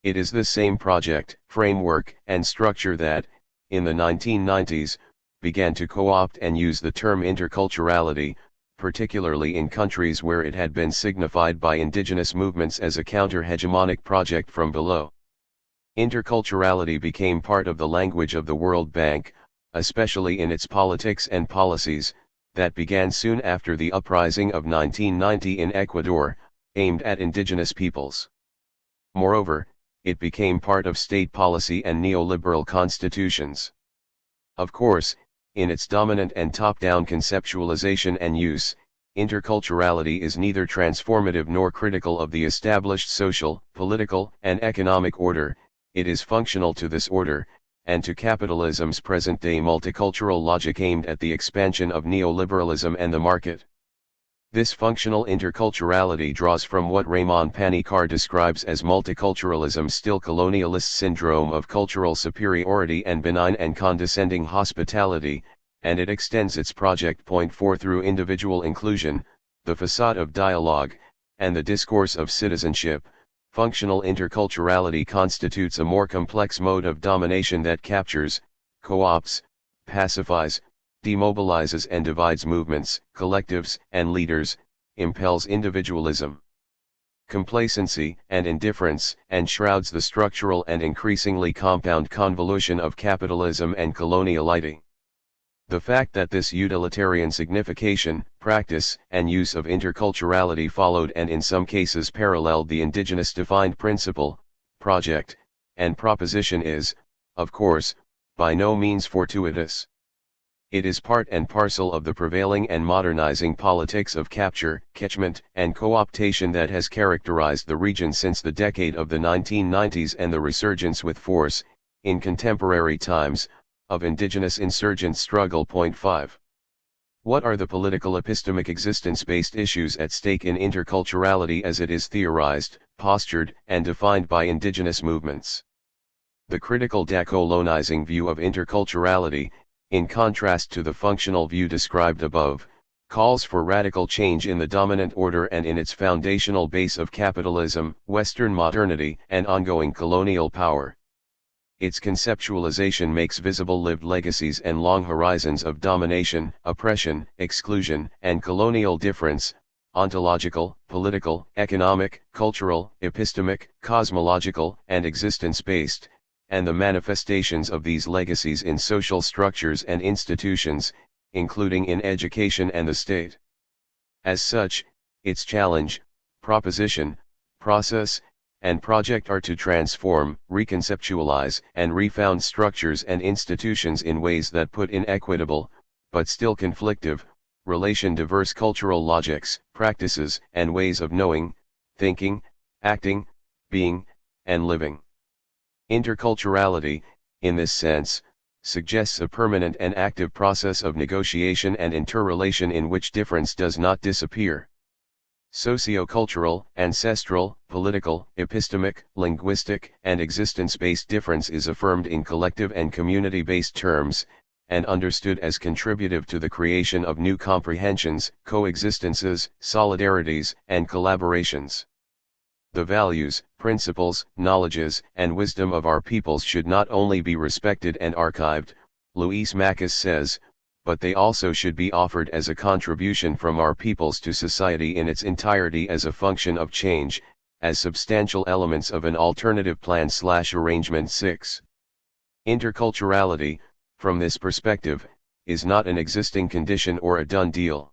It is this same project, framework, and structure that, in the 1990s, began to co-opt and use the term interculturality, particularly in countries where it had been signified by indigenous movements as a counter-hegemonic project from below. Interculturality became part of the language of the World Bank, especially in its politics and policies, that began soon after the uprising of 1990 in Ecuador, aimed at indigenous peoples. Moreover, it became part of state policy and neoliberal constitutions. Of course, in its dominant and top-down conceptualization and use, interculturality is neither transformative nor critical of the established social, political, and economic order. It is functional to this order, and to capitalism's present-day multicultural logic aimed at the expansion of neoliberalism and the market. This functional interculturality draws from what Raymond Panikkar describes as multiculturalism's still colonialist syndrome of cultural superiority and benign and condescending hospitality, and it extends its project. Point 4 through individual inclusion, the facade of dialogue, and the discourse of citizenship. Functional interculturality constitutes a more complex mode of domination that captures, co-opts, pacifies, demobilizes and divides movements, collectives, and leaders, impels individualism, complacency, and indifference, and shrouds the structural and increasingly compound convolution of capitalism and coloniality. The fact that this utilitarian signification, practice, and use of interculturality followed and in some cases paralleled the indigenous defined principle, project, and proposition is, of course, by no means fortuitous. It is part and parcel of the prevailing and modernizing politics of capture, catchment, and co-optation that has characterized the region since the decade of the 1990s and the resurgence with force, in contemporary times, of indigenous insurgent struggle. Point 5. What are the political epistemic existence-based issues at stake in interculturality as it is theorized, postured, and defined by indigenous movements? The critical decolonizing view of interculturality, in contrast to the functional view described above, calls for radical change in the dominant order and in its foundational base of capitalism, Western modernity, and ongoing colonial power. Its conceptualization makes visible lived legacies and long horizons of domination, oppression, exclusion, and colonial difference, ontological, political, economic, cultural, epistemic, cosmological, and existence-based, and the manifestations of these legacies in social structures and institutions, including in education and the state. As such, its challenge, proposition, process, and project are to transform, reconceptualize, and refound structures and institutions in ways that put in equitable, but still conflictive, relation diverse cultural logics, practices, and ways of knowing, thinking, acting, being, and living. Interculturality, in this sense, suggests a permanent and active process of negotiation and interrelation in which difference does not disappear. Sociocultural, ancestral, political, epistemic, linguistic, and existence-based difference is affirmed in collective and community-based terms, and understood as contributive to the creation of new comprehensions, coexistences, solidarities, and collaborations. The values, principles, knowledges, and wisdom of our peoples should not only be respected and archived, Luis Macas says, but they also should be offered as a contribution from our peoples to society in its entirety as a function of change, as substantial elements of an alternative plan/arrangement. 6. Interculturality, from this perspective, is not an existing condition or a done deal.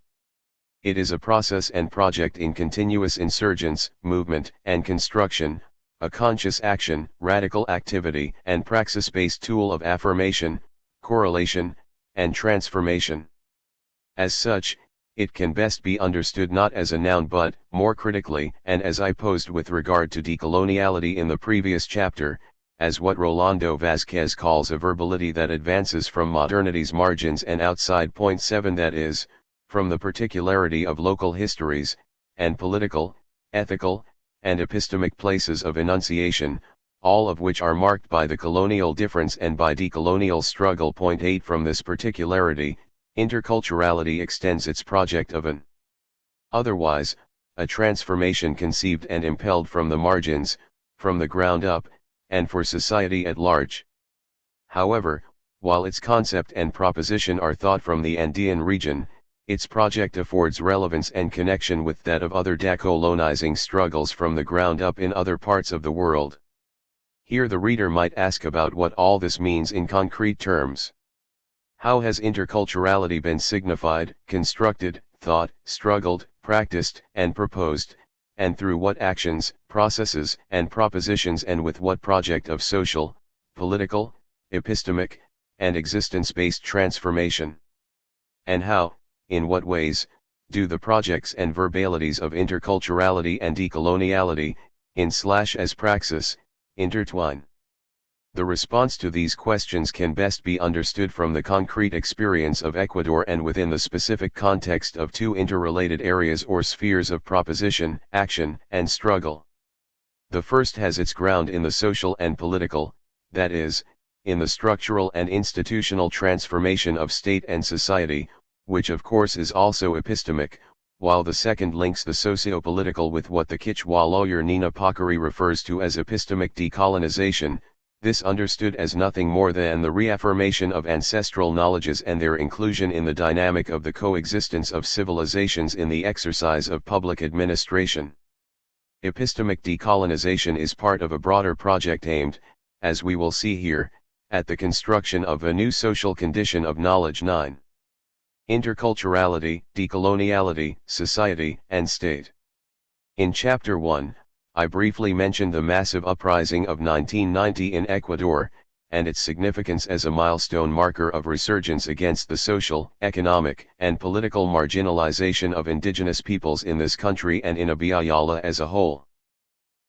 It is a process and project in continuous insurgence, movement, and construction, a conscious action, radical activity, and praxis-based tool of affirmation, correlation, and transformation. As such, it can best be understood not as a noun but, more critically, and as I posed with regard to decoloniality in the previous chapter, as what Rolando Vazquez calls a verbality that advances from modernity's margins and outside. 7 That is, from the particularity of local histories, and political, ethical, and epistemic places of enunciation, all of which are marked by the colonial difference and by decolonial struggle. 8 From this particularity, interculturality extends its project of an otherwise, a transformation conceived and impelled from the margins, from the ground up, and for society at large. However, while its concept and proposition are thought from the Andean region, its project affords relevance and connection with that of other decolonizing struggles from the ground up in other parts of the world. Here the reader might ask about what all this means in concrete terms. How has interculturality been signified, constructed, thought, struggled, practiced, and proposed, and through what actions, processes, and propositions, and with what project of social, political, epistemic, and existence-based transformation? And how, in what ways, do the projects and verbalities of interculturality and decoloniality, as praxis, intertwine? The response to these questions can best be understood from the concrete experience of Ecuador and within the specific context of two interrelated areas or spheres of proposition, action, and struggle. The first has its ground in the social and political, that is, in the structural and institutional transformation of state and society, which of course is also epistemic, while the second links the socio-political with what the Quechua lawyer Nina Pacari refers to as epistemic decolonization, this understood as nothing more than the reaffirmation of ancestral knowledges and their inclusion in the dynamic of the coexistence of civilizations in the exercise of public administration. Epistemic decolonization is part of a broader project aimed, as we will see here, at the construction of a new social condition of knowledge. 9. Interculturality, decoloniality, society, and state. In Chapter 1, I briefly mentioned the massive uprising of 1990 in Ecuador, and its significance as a milestone marker of resurgence against the social, economic, and political marginalization of indigenous peoples in this country and in Abiyala as a whole.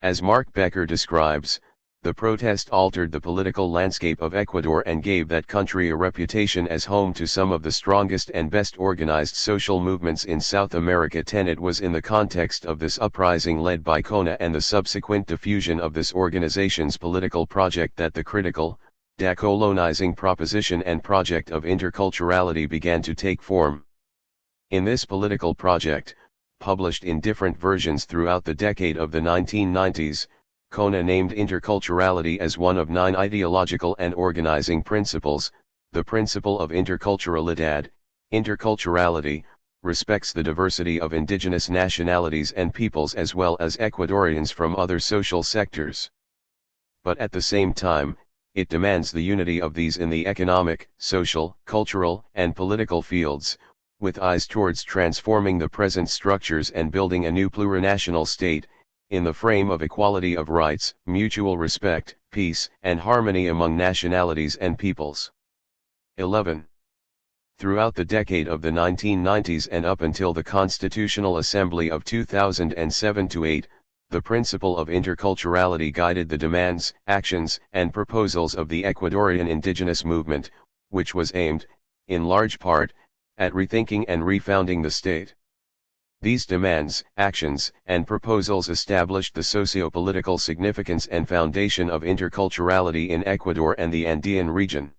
As Mark Becker describes, the protest altered the political landscape of Ecuador and gave that country a reputation as home to some of the strongest and best organized social movements in South America. It was in the context of this uprising led by CONA and the subsequent diffusion of this organization's political project that the critical, decolonizing proposition and project of interculturality began to take form. In this political project, published in different versions throughout the decade of the 1990s, Kona named interculturality as one of 9 ideological and organizing principles. The principle of interculturalidad, interculturality, respects the diversity of indigenous nationalities and peoples as well as Ecuadorians from other social sectors. But at the same time, it demands the unity of these in the economic, social, cultural, and political fields, with eyes towards transforming the present structures and building a new plurinational state, in the frame of equality of rights, mutual respect, peace, and harmony among nationalities and peoples. 11. Throughout the decade of the 1990s and up until the Constitutional Assembly of 2007-8, the principle of interculturality guided the demands, actions, and proposals of the Ecuadorian indigenous movement, which was aimed, in large part, at rethinking and refounding the state. These demands, actions, and proposals established the socio-political significance and foundation of interculturality in Ecuador and the Andean region.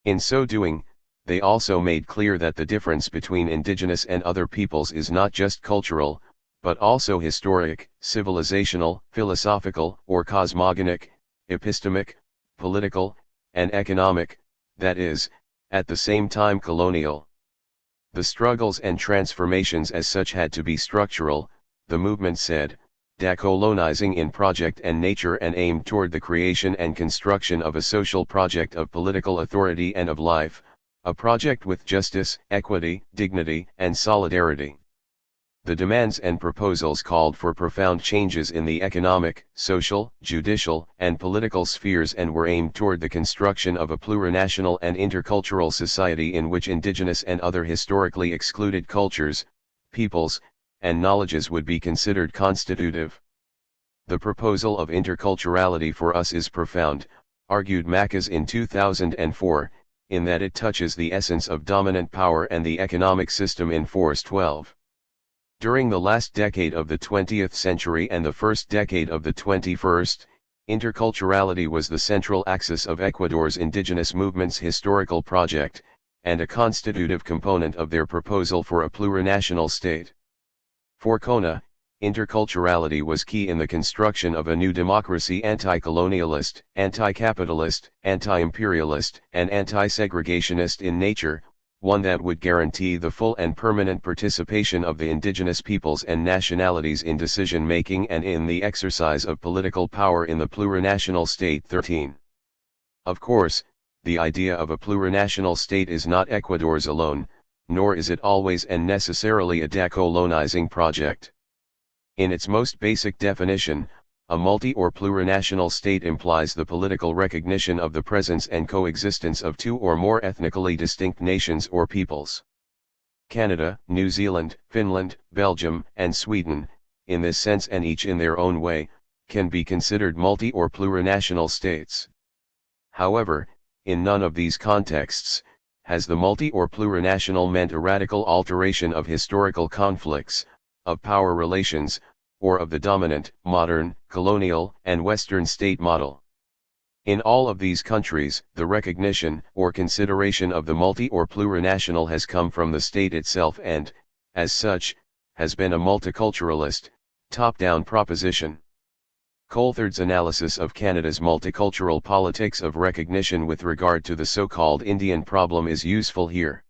In so doing, they also made clear that the difference between indigenous and other peoples is not just cultural, but also historic, civilizational, philosophical, or cosmogonic, epistemic, political, and economic, that is, at the same time colonial. The struggles and transformations as such had to be structural, the movement said, decolonizing in project and nature and aimed toward the creation and construction of a social project of political authority and of life, a project with justice, equity, dignity, and solidarity. The demands and proposals called for profound changes in the economic, social, judicial, and political spheres and were aimed toward the construction of a plurinational and intercultural society in which indigenous and other historically excluded cultures, peoples, and knowledges would be considered constitutive. The proposal of interculturality for us is profound, argued Macas in 2004, in that it touches the essence of dominant power and the economic system in force 12. During the last decade of the 20th century and the first decade of the 21st, interculturality was the central axis of Ecuador's indigenous movement's historical project, and a constitutive component of their proposal for a plurinational state. For Kona, interculturality was key in the construction of a new democracy anti-colonialist, anti-capitalist, anti-imperialist, and anti-segregationist in nature, one that would guarantee the full and permanent participation of the indigenous peoples and nationalities in decision-making and in the exercise of political power in the plurinational state. 13. Of course, the idea of a plurinational state is not Ecuador's alone, nor is it always and necessarily a decolonizing project. In its most basic definition, a multi- or plurinational state implies the political recognition of the presence and coexistence of 2 or more ethnically distinct nations or peoples. Canada, New Zealand, Finland, Belgium, and Sweden, in this sense and each in their own way, can be considered multi- or plurinational states. However, in none of these contexts, has the multi- or plurinational meant a radical alteration of historical conflicts, of power relations, or of the dominant, modern, colonial, and Western state model. In all of these countries, the recognition or consideration of the multi- or plurinational has come from the state itself and, as such, has been a multiculturalist, top-down proposition. Coulthard's analysis of Canada's multicultural politics of recognition with regard to the so-called Indian problem is useful here.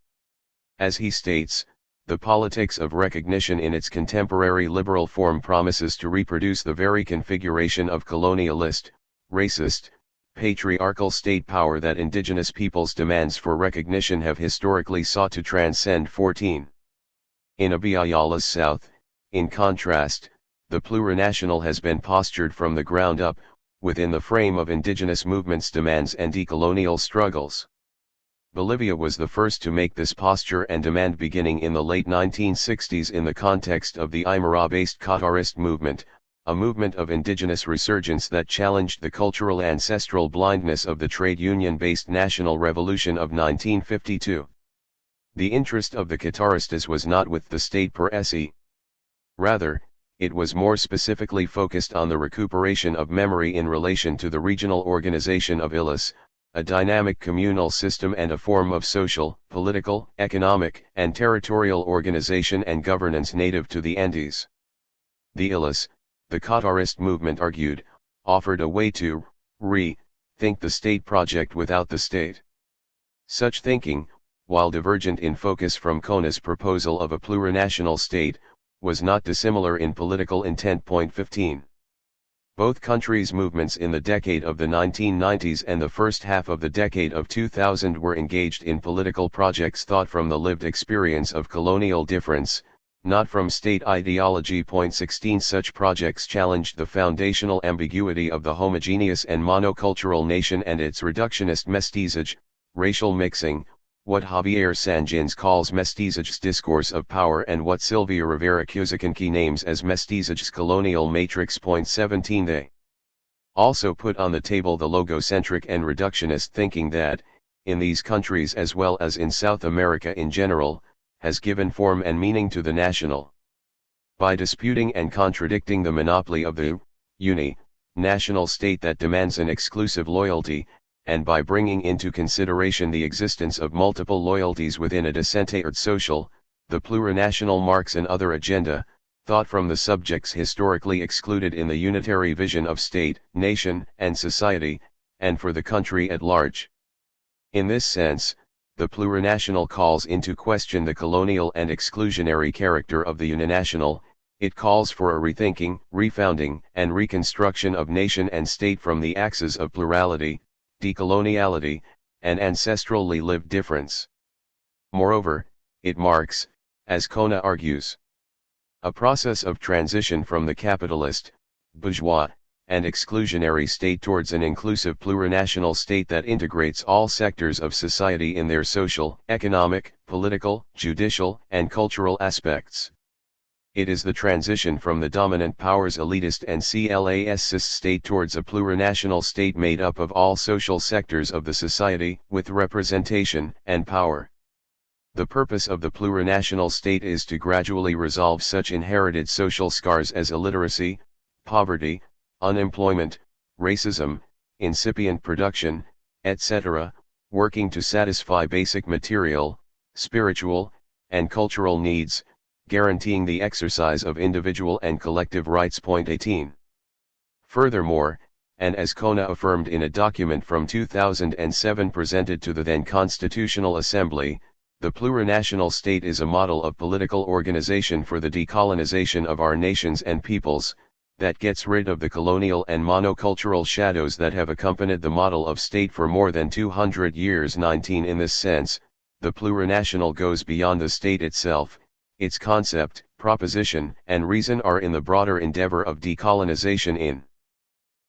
As he states, the politics of recognition in its contemporary liberal form promises to reproduce the very configuration of colonialist, racist, patriarchal state power that indigenous peoples' demands for recognition have historically sought to transcend. 14. In Abiyala's South, in contrast, the plurinational has been postured from the ground up, within the frame of indigenous movements' demands and decolonial struggles. Bolivia was the first to make this posture and demand beginning in the late 1960s in the context of the Aymara-based Qatarist movement, a movement of indigenous resurgence that challenged the cultural ancestral blindness of the trade union-based national revolution of 1952. The interest of the Qataristas was not with the state per se. Rather, it was more specifically focused on the recuperation of memory in relation to the regional organization of ILIS, a dynamic communal system and a form of social, political, economic, and territorial organization and governance native to the Andes. The ILAS, the Qatarist movement argued, offered a way to think the state project without the state. Such thinking, while divergent in focus from Kona's proposal of a plurinational state, was not dissimilar in political intent. 15. Both countries' movements in the decade of the 1990s and the first half of the decade of 2000 were engaged in political projects thought from the lived experience of colonial difference, not from state ideology. 16. Such projects challenged the foundational ambiguity of the homogeneous and monocultural nation and its reductionist mestizage, racial mixing, what Javier Sanjins calls mestizage's discourse of power and what Silvia Rivera Cusicanqui names as mestizage's colonial matrix. 17. They also put on the table the logocentric and reductionist thinking that, in these countries as well as in South America in general, has given form and meaning to the national. By disputing and contradicting the monopoly of the national state that demands an exclusive loyalty, and by bringing into consideration the existence of multiple loyalties within a decentralized social, the plurinational marks and other agenda, thought from the subjects historically excluded in the unitary vision of state, nation, and society, and for the country at large. In this sense, the plurinational calls into question the colonial and exclusionary character of the uninational. It calls for a rethinking, refounding, and reconstruction of nation and state from the axes of plurality, decoloniality, and ancestrally lived difference. Moreover, it marks, as Kona argues, a process of transition from the capitalist, bourgeois, and exclusionary state towards an inclusive plurinational state that integrates all sectors of society in their social, economic, political, judicial, and cultural aspects. It is the transition from the dominant powers elitist and classist state towards a plurinational state made up of all social sectors of the society, with representation and power. The purpose of the plurinational state is to gradually resolve such inherited social scars as illiteracy, poverty, unemployment, racism, incipient production, etc., working to satisfy basic material, spiritual, and cultural needs, guaranteeing the exercise of individual and collective rights. 18. Furthermore, and as Kona affirmed in a document from 2007 presented to the then Constitutional Assembly, the plurinational state is a model of political organization for the decolonization of our nations and peoples, that gets rid of the colonial and monocultural shadows that have accompanied the model of state for more than 200 years. 19. In this sense, the plurinational goes beyond the state itself. Its concept, proposition, and reason are in the broader endeavor of decolonization in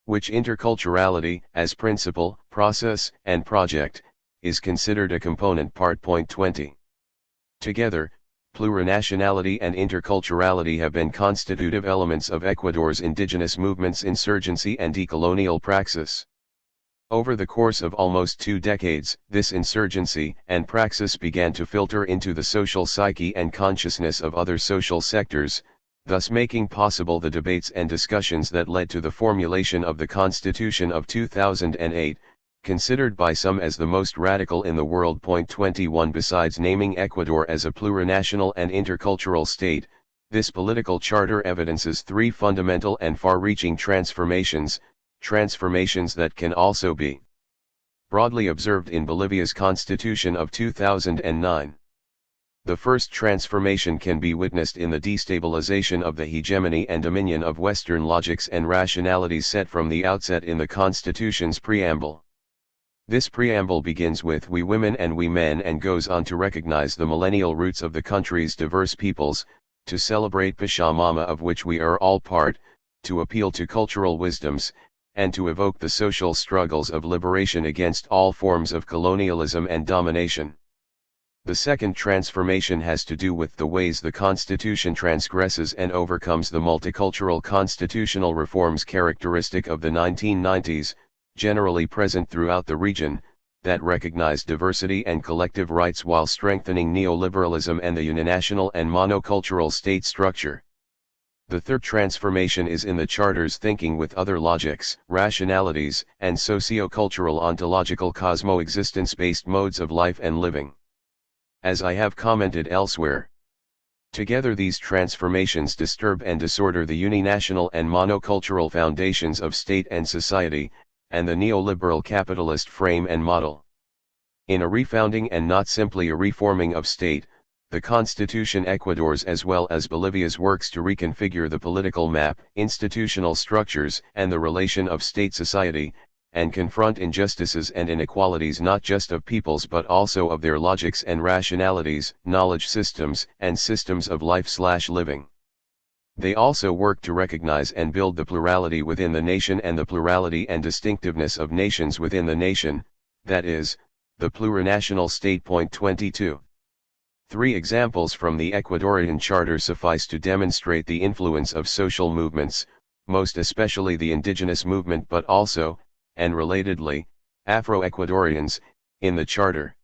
which interculturality, as principle, process, and project, is considered a component part. 20. Together, plurinationality and interculturality have been constitutive elements of Ecuador's indigenous movements, insurgency, and decolonial praxis. Over the course of almost 2 decades, this insurgency and praxis began to filter into the social psyche and consciousness of other social sectors, thus making possible the debates and discussions that led to the formulation of the Constitution of 2008, considered by some as the most radical in the world. 21. Besides naming Ecuador as a plurinational and intercultural state, this political charter evidences 3 fundamental and far-reaching transformations that can also be broadly observed in Bolivia's Constitution of 2009. The first transformation can be witnessed in the destabilization of the hegemony and dominion of Western logics and rationalities set from the outset in the Constitution's preamble. This preamble begins with "we women and we men" and goes on to recognize the millennial roots of the country's diverse peoples, to celebrate Pachamama, of which we are all part, to appeal to cultural wisdoms, and to evoke the social struggles of liberation against all forms of colonialism and domination. The second transformation has to do with the ways the Constitution transgresses and overcomes the multicultural constitutional reforms characteristic of the 1990s, generally present throughout the region, that recognize diversity and collective rights while strengthening neoliberalism and the uninational and monocultural state structure. The third transformation is in the Charter's thinking with other logics, rationalities, and socio-cultural ontological cosmo-existence-based modes of life and living. As I have commented elsewhere, together these transformations disturb and disorder the uninational and monocultural foundations of state and society, and the neoliberal capitalist frame and model. In a refounding and not simply a reforming of state, the Constitution Ecuador's as well as Bolivia's works to reconfigure the political map, institutional structures, and the relation of state-society, and confront injustices and inequalities not just of peoples but also of their logics and rationalities, knowledge systems, and systems of life/living. They also work to recognize and build the plurality within the nation and the plurality and distinctiveness of nations within the nation, that is, the plurinational state. 22. 3 examples from the Ecuadorian Charter suffice to demonstrate the influence of social movements, most especially the indigenous movement but also, and relatedly, Afro-Ecuadorians, in the Charter.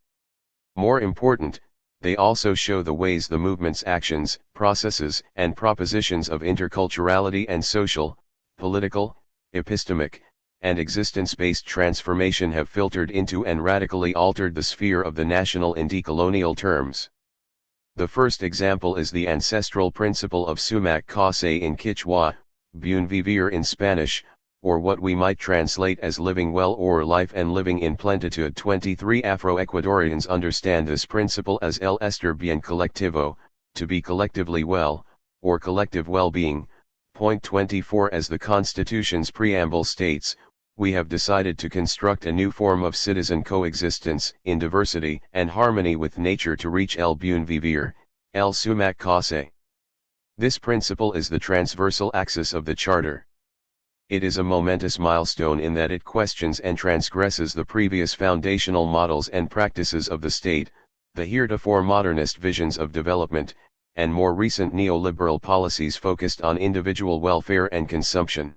More important, they also show the ways the movement's actions, processes, and propositions of interculturality and social, political, epistemic, and existence-based transformation have filtered into and radically altered the sphere of the national in decolonial terms. The first example is the ancestral principle of sumac cause in Quechua, buen vivir in Spanish, or what we might translate as living well or life and living in plentitude. 23 Afro-Ecuadorians understand this principle as el estar bien colectivo, to be collectively well, or collective well-being. Point 24 As the Constitution's preamble states, we have decided to construct a new form of citizen coexistence in diversity and harmony with nature to reach el buen vivir, el sumac cause. This principle is the transversal axis of the Charter. It is a momentous milestone in that it questions and transgresses the previous foundational models and practices of the state, the heretofore modernist visions of development, and more recent neoliberal policies focused on individual welfare and consumption.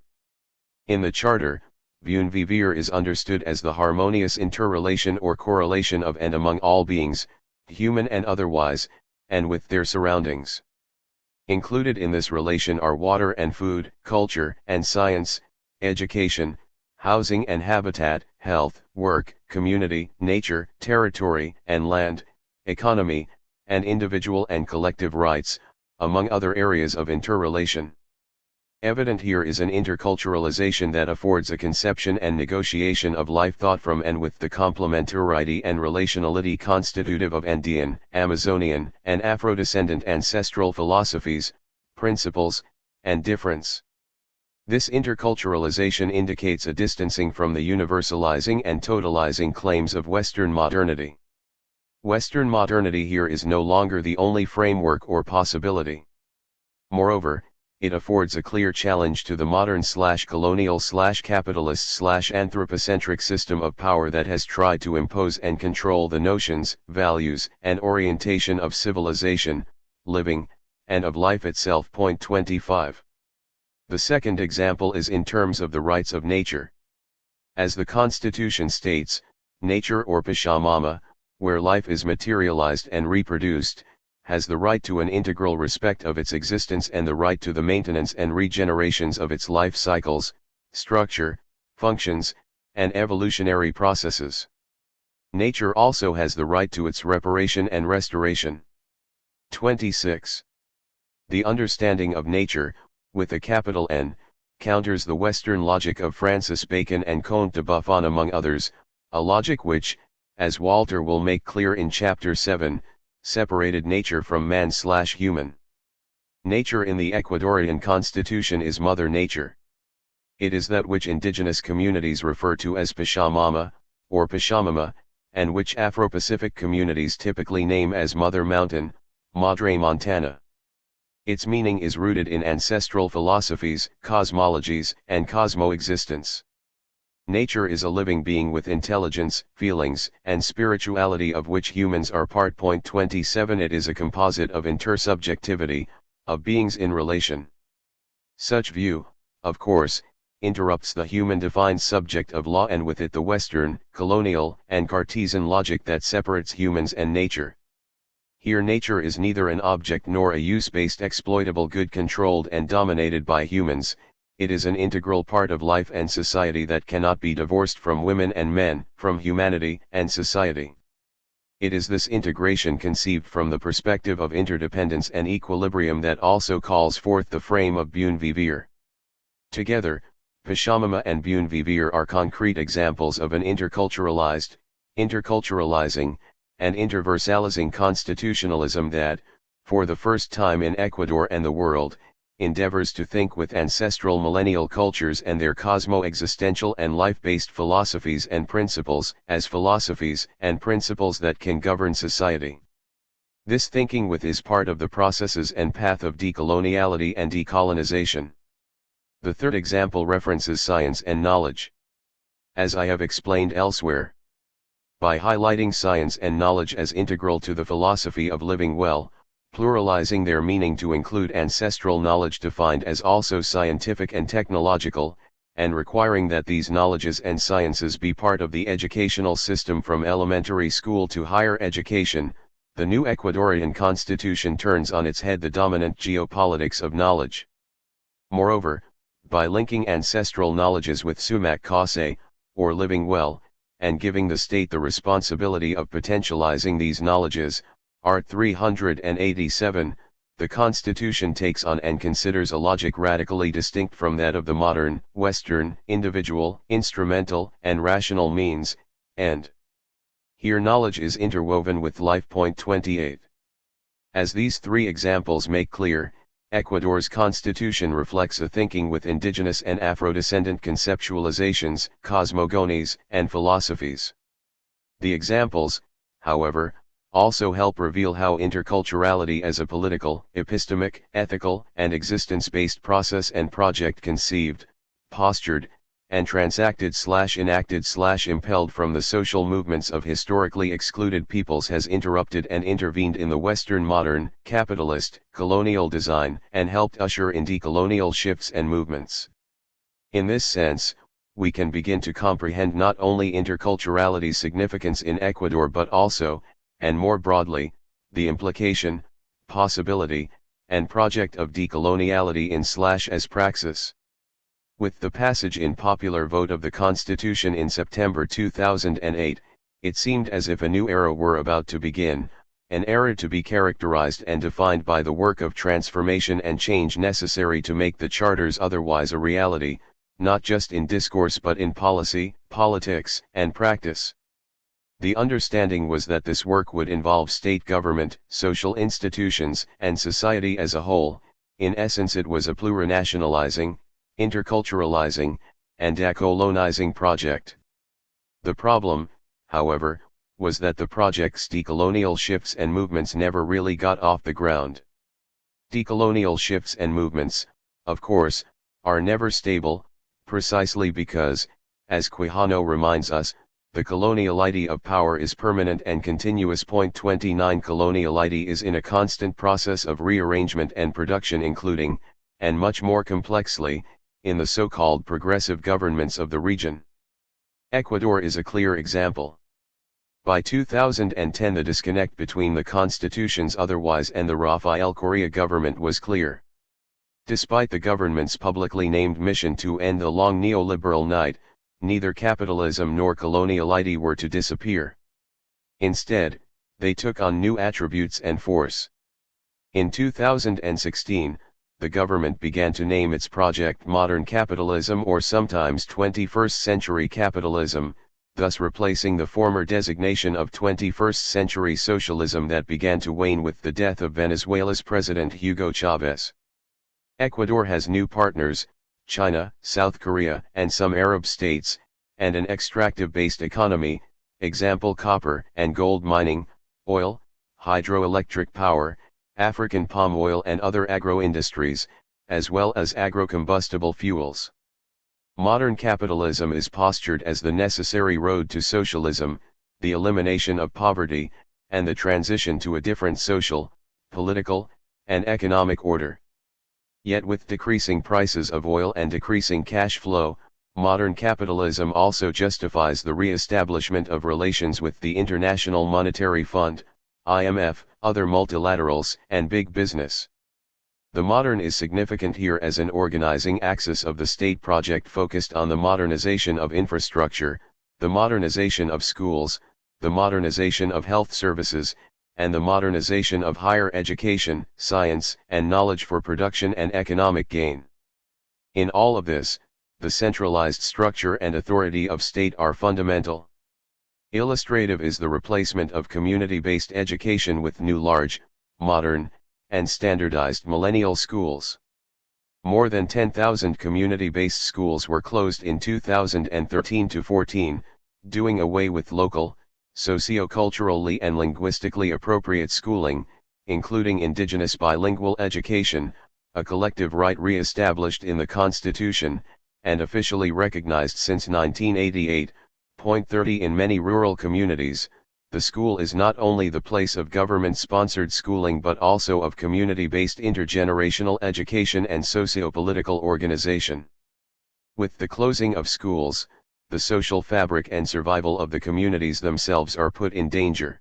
In the Charter, buen vivir is understood as the harmonious interrelation or correlation of and among all beings, human and otherwise, and with their surroundings. Included in this relation are water and food, culture and science, education, housing and habitat, health, work, community, nature, territory and land, economy, and individual and collective rights, among other areas of interrelation. Evident here is an interculturalization that affords a conception and negotiation of life thought from and with the complementarity and relationality constitutive of Andean, Amazonian, and Afro-descendant ancestral philosophies, principles, and difference. This interculturalization indicates a distancing from the universalizing and totalizing claims of Western modernity. Western modernity here is no longer the only framework or possibility. Moreover, it affords a clear challenge to the modern/colonial/capitalist/anthropocentric system of power that has tried to impose and control the notions, values, and orientation of civilization, living, and of life itself. Point 25. The second example is in terms of the rights of nature. As the Constitution states, nature or Pachamama, where life is materialized and reproduced, has the right to an integral respect of its existence and the right to the maintenance and regenerations of its life cycles, structure, functions, and evolutionary processes. Nature also has the right to its reparation and restoration. 26. The understanding of nature, with a capital N, counters the Western logic of Francis Bacon and Comte de Buffon among others, a logic which, as Walter will make clear in Chapter 7, separated nature from man/human. Nature in the Ecuadorian Constitution is Mother Nature. It is that which indigenous communities refer to as Pachamama, or Pachamama, and which Afro-Pacific communities typically name as Mother Mountain, Madre Montana. Its meaning is rooted in ancestral philosophies, cosmologies, and cosmo-existence. Nature is a living being with intelligence, feelings, and spirituality of which humans are part. Point 27 It is a composite of intersubjectivity, of beings in relation. Such view, of course, interrupts the human-defined subject of law and with it the Western, colonial, and Cartesian logic that separates humans and nature. Here nature is neither an object nor a use-based exploitable good controlled and dominated by humans, it is an integral part of life and society that cannot be divorced from women and men, from humanity and society. It is this integration conceived from the perspective of interdependence and equilibrium that also calls forth the frame of bien vivre. Together, Pachamama and bien vivre are concrete examples of an interculturalized, interculturalizing, and interversalizing constitutionalism that, for the first time in Ecuador and the world, endeavors to think with ancestral millennial cultures and their cosmo-existential and life-based philosophies and principles as philosophies and principles that can govern society. This thinking with is part of the processes and path of decoloniality and decolonization. The third example references science and knowledge. As I have explained elsewhere, by highlighting science and knowledge as integral to the philosophy of living well, pluralizing their meaning to include ancestral knowledge defined as also scientific and technological, and requiring that these knowledges and sciences be part of the educational system from elementary school to higher education, the new Ecuadorian constitution turns on its head the dominant geopolitics of knowledge. Moreover, by linking ancestral knowledges with sumak kase, or living well, and giving the state the responsibility of potentializing these knowledges, Art 387, the Constitution takes on and considers a logic radically distinct from that of the modern, Western, individual, instrumental, and rational means, and here knowledge is interwoven with life. 28. As these three examples make clear, Ecuador's constitution reflects a thinking with indigenous and Afro-descendant conceptualizations, cosmogonies, and philosophies. The examples, however, also help reveal how interculturality as a political, epistemic, ethical, and existence-based process and project conceived, postured, and transacted/enacted/impelled from the social movements of historically excluded peoples has interrupted and intervened in the Western modern, capitalist, colonial design and helped usher in decolonial shifts and movements. In this sense, we can begin to comprehend not only interculturality's significance in Ecuador but also, and more broadly, the implication, possibility, and project of decoloniality in/as Praxis. With the passage in popular vote of the Constitution in September 2008, it seemed as if a new era were about to begin, an era to be characterized and defined by the work of transformation and change necessary to make the charters otherwise a reality, not just in discourse but in policy, politics, and practice. The understanding was that this work would involve state government, social institutions, and society as a whole. In essence, it was a plurinationalizing, interculturalizing, and decolonizing project. The problem, however, was that the project's decolonial shifts and movements never really got off the ground. Decolonial shifts and movements, of course, are never stable, precisely because, as Quijano reminds us, the coloniality of power is permanent and continuous. 29 Coloniality is in a constant process of rearrangement and production, including, and much more complexly, in the so-called progressive governments of the region. Ecuador is a clear example. By 2010 the disconnect between the constitution's otherwise and the Rafael Correa government was clear. Despite the government's publicly named mission to end the long neoliberal night, neither capitalism nor coloniality were to disappear. Instead, they took on new attributes and force. In 2016, the government began to name its project modern capitalism, or sometimes 21st century capitalism, thus replacing the former designation of 21st century socialism that began to wane with the death of Venezuela's President Hugo Chavez. Ecuador has new partners, China, South Korea, and some Arab states, and an extractive-based economy, example copper and gold mining, oil, hydroelectric power, African palm oil and other agro-industries, as well as agrocombustible fuels. Modern capitalism is postured as the necessary road to socialism, the elimination of poverty, and the transition to a different social, political, and economic order. Yet with decreasing prices of oil and decreasing cash flow, modern capitalism also justifies the re-establishment of relations with the International Monetary Fund, IMF, other multilaterals, and big business. The modern is significant here as an organizing axis of the state project focused on the modernization of infrastructure, the modernization of schools, the modernization of health services, and the modernization of higher education, science, and knowledge for production and economic gain. In all of this, the centralized structure and authority of state are fundamental. Illustrative is the replacement of community-based education with new large, modern, and standardized millennial schools. More than 10,000 community-based schools were closed in 2013-14, doing away with local, socio-culturally and linguistically appropriate schooling, including indigenous bilingual education, a collective right re-established in the Constitution, and officially recognized since 1988. Point 30 In many rural communities, the school is not only the place of government-sponsored schooling but also of community-based intergenerational education and socio-political organization. With the closing of schools, the social fabric and survival of the communities themselves are put in danger.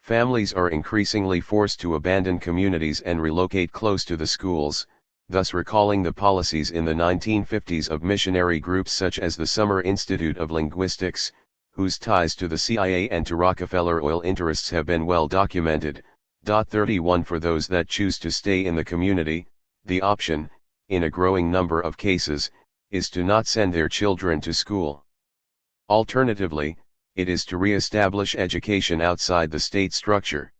Families are increasingly forced to abandon communities and relocate close to the schools, thus recalling the policies in the 1950s of missionary groups such as the Summer Institute of Linguistics, whose ties to the CIA and to Rockefeller oil interests have been well documented. 31 For those that choose to stay in the community, the option, in a growing number of cases, is to not send their children to school. Alternatively, it is to re-establish education outside the state structure.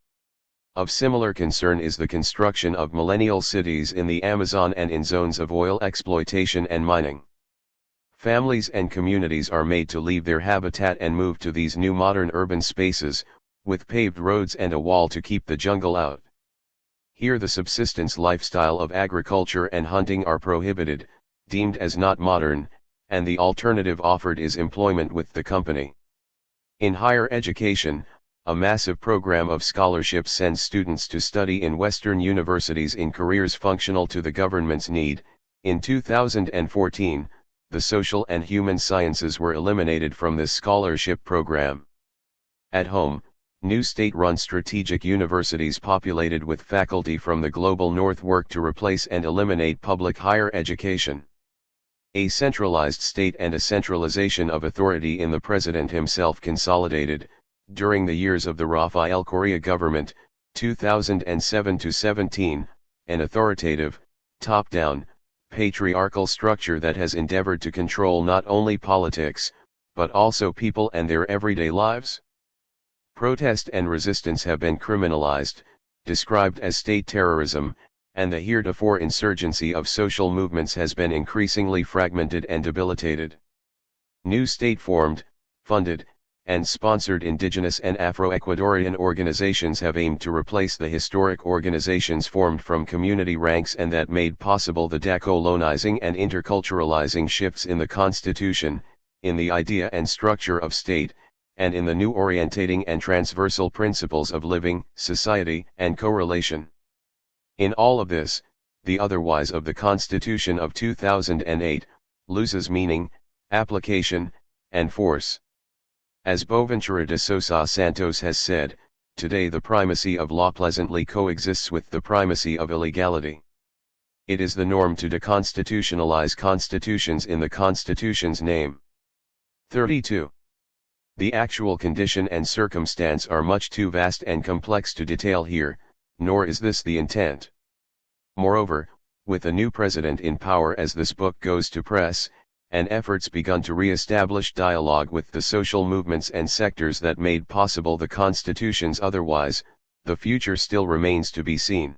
Of similar concern is the construction of millennial cities in the Amazon and in zones of oil exploitation and mining. Families and communities are made to leave their habitat and move to these new modern urban spaces, with paved roads and a wall to keep the jungle out. Here the subsistence lifestyle of agriculture and hunting are prohibited, deemed as not modern, and the alternative offered is employment with the company. In higher education, a massive program of scholarships sends students to study in Western universities in careers functional to the government's need. In 2014, the social and human sciences were eliminated from this scholarship program. At home, new state-run strategic universities populated with faculty from the global north work to replace and eliminate public higher education. A centralized state and a centralization of authority in the president himself consolidated, during the years of the Rafael Correa government, 2007-17, an authoritative, top-down, patriarchal structure that has endeavored to control not only politics, but also people and their everyday lives. Protest and resistance have been criminalized, described as state terrorism, and the heretofore insurgency of social movements has been increasingly fragmented and debilitated. New state-formed, funded, and sponsored indigenous and Afro-Ecuadorian organizations have aimed to replace the historic organizations formed from community ranks and that made possible the decolonizing and interculturalizing shifts in the Constitution, in the idea and structure of state, and in the new orientating and transversal principles of living, society, and correlation. In all of this, the otherwise of the Constitution of 2008, loses meaning, application, and force. As Boaventura de Sousa Santos has said, today the primacy of law pleasantly coexists with the primacy of illegality. It is the norm to deconstitutionalize constitutions in the Constitution's name. 32. The actual condition and circumstance are much too vast and complex to detail here, nor is this the intent. Moreover, with a new president in power as this book goes to press, and efforts begun to re-establish dialogue with the social movements and sectors that made possible the Constitution's otherwise, the future still remains to be seen.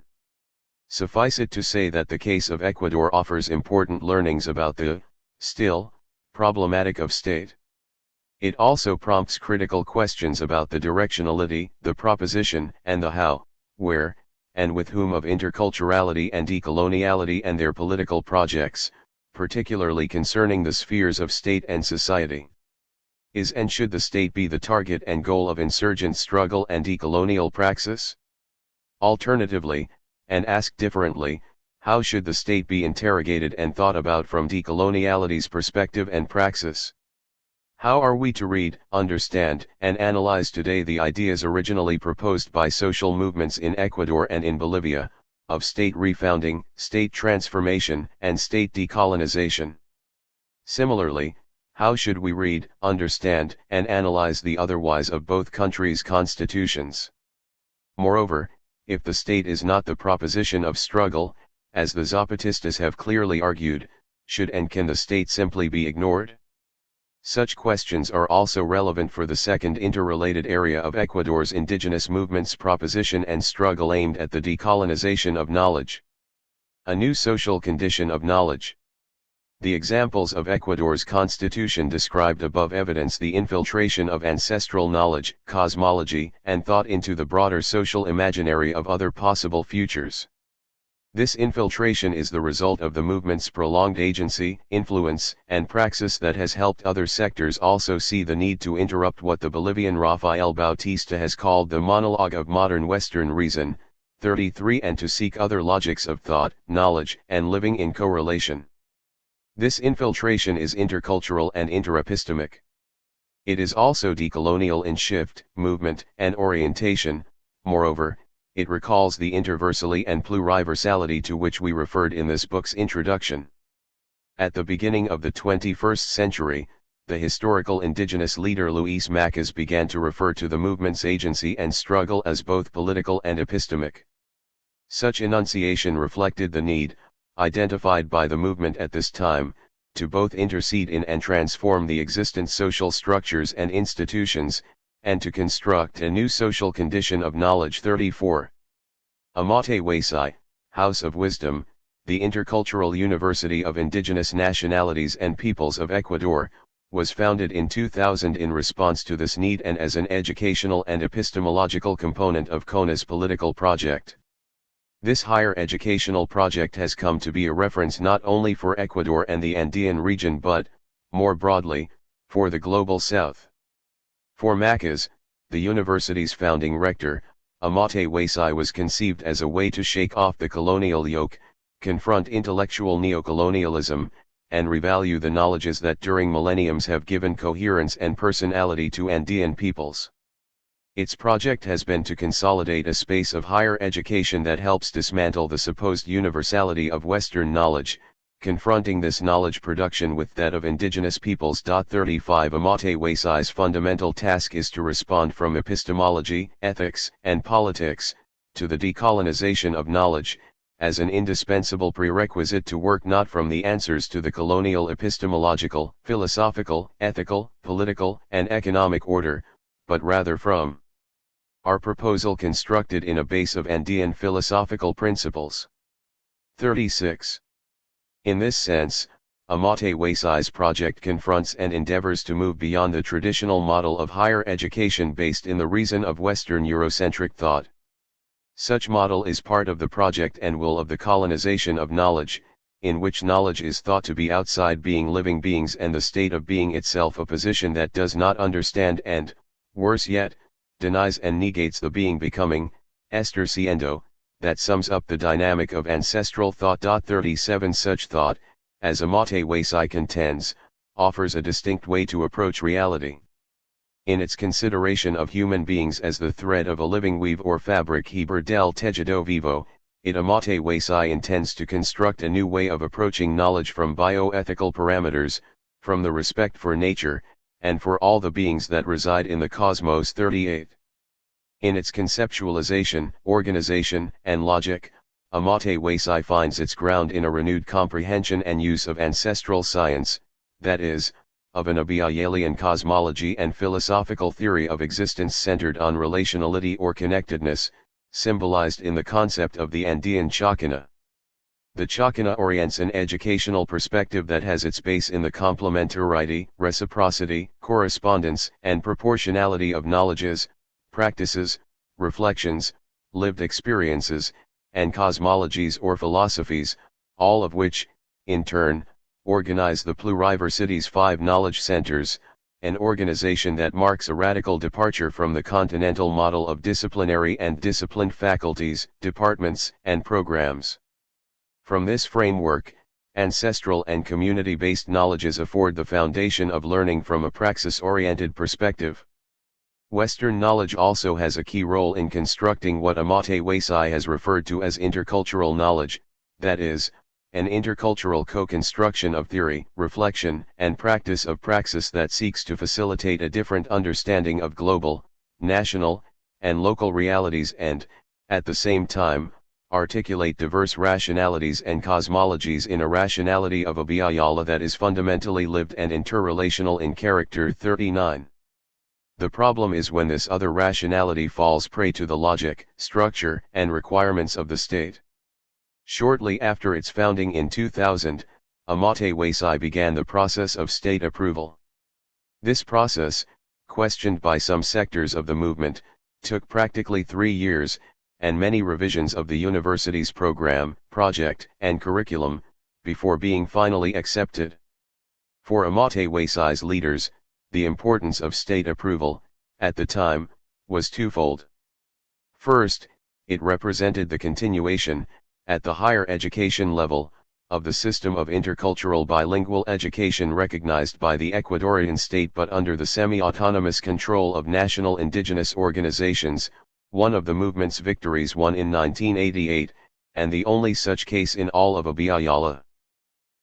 Suffice it to say that the case of Ecuador offers important learnings about the, still, problematic of state. It also prompts critical questions about the directionality, the proposition, and the how, where, and with whom of interculturality and decoloniality and their political projects, particularly concerning the spheres of state and society. Is and should the state be the target and goal of insurgent struggle and decolonial praxis? Alternatively, and asked differently, how should the state be interrogated and thought about from decoloniality's perspective and praxis? How are we to read, understand, and analyze today the ideas originally proposed by social movements in Ecuador and in Bolivia, of state refounding, state transformation, and state decolonization? Similarly, how should we read, understand, and analyze the otherwise of both countries' constitutions? Moreover, if the state is not the proposition of struggle, as the Zapatistas have clearly argued, should and can the state simply be ignored? Such questions are also relevant for the second interrelated area of Ecuador's indigenous movements proposition and struggle aimed at the decolonization of knowledge. A new social condition of knowledge. The examples of Ecuador's constitution described above evidence the infiltration of ancestral knowledge, cosmology, and thought into the broader social imaginary of other possible futures. This infiltration is the result of the movement's prolonged agency, influence, and praxis that has helped other sectors also see the need to interrupt what the Bolivian Rafael Bautista has called the monologue of modern Western reason, 33, and to seek other logics of thought, knowledge, and living in correlation. This infiltration is intercultural and interepistemic. It is also decolonial in shift, movement, and orientation. Moreover, it recalls the interversally and pluriversality to which we referred in this book's introduction. At the beginning of the 21st century, the historical indigenous leader Luis Macas began to refer to the movement's agency and struggle as both political and epistemic. Such enunciation reflected the need, identified by the movement at this time, to both intercede in and transform the existent social structures and institutions, and to construct a new social condition of knowledge. 34. Amate Waysai, House of Wisdom, the Intercultural University of Indigenous Nationalities and Peoples of Ecuador, was founded in 2000 in response to this need and as an educational and epistemological component of CONA's political project. This higher educational project has come to be a reference not only for Ecuador and the Andean region but, more broadly, for the global South. For Macas, the university's founding rector, Amate Waysai was conceived as a way to shake off the colonial yoke, confront intellectual neocolonialism, and revalue the knowledges that during millenniums have given coherence and personality to Andean peoples. Its project has been to consolidate a space of higher education that helps dismantle the supposed universality of Western knowledge, confronting this knowledge production with that of indigenous peoples. 35 Amate Waysai's fundamental task is to respond from epistemology, ethics, and politics, to the decolonization of knowledge, as an indispensable prerequisite to work not from the answers to the colonial epistemological, philosophical, ethical, political, and economic order, but rather from our proposal constructed in a base of Andean philosophical principles. 36. In this sense, Amate Waysai's project confronts and endeavors to move beyond the traditional model of higher education based in the reason of Western Eurocentric thought. Such model is part of the project and will of the colonization of knowledge, in which knowledge is thought to be outside being living beings and the state of being itself a position that does not understand and, worse yet, denies and negates the being becoming, estar siendo, that sums up the dynamic of ancestral thought. 37 Such thought, as Amate Waysai contends, offers a distinct way to approach reality. In its consideration of human beings as the thread of a living weave or fabric Heber del tejido vivo, it Amate Waysai intends to construct a new way of approaching knowledge from bioethical parameters, from the respect for nature, and for all the beings that reside in the cosmos. 38. In its conceptualization, organization, and logic, Amate Waysai finds its ground in a renewed comprehension and use of ancestral science, that is, of an Abiyalian cosmology and philosophical theory of existence centered on relationality or connectedness, symbolized in the concept of the Andean Chacana. The Chacana orients an educational perspective that has its base in the complementarity, reciprocity, correspondence, and proportionality of knowledges, practices, reflections, lived experiences, and cosmologies or philosophies, all of which, in turn, organize the pluriversity's 5 knowledge centers, an organization that marks a radical departure from the continental model of disciplinary and disciplined faculties, departments, and programs. From this framework, Ancestral and community-based knowledges afford the foundation of learning from a praxis-oriented perspective. Western knowledge also has a key role in constructing what Amathe Weisai has referred to as intercultural knowledge, that is, an intercultural co-construction of theory, reflection, and practice of praxis that seeks to facilitate a different understanding of global, national, and local realities and, at the same time, articulate diverse rationalities and cosmologies in a rationality of Abhyayala that is fundamentally lived and interrelational in character. 39. The problem is when this other rationality falls prey to the logic, structure, and requirements of the state. Shortly after its founding in 2000, Amathe Weisai began the process of state approval. This process, questioned by some sectors of the movement, took practically 3 years, and many revisions of the university's program, project, and curriculum, before being finally accepted. For Amathe Weisai's leaders, the importance of state approval, at the time, was twofold. First, it represented the continuation, at the higher education level, of the system of intercultural bilingual education recognized by the Ecuadorian state but under the semi-autonomous control of national indigenous organizations, one of the movement's victories won in 1988, and the only such case in all of Abhyayala.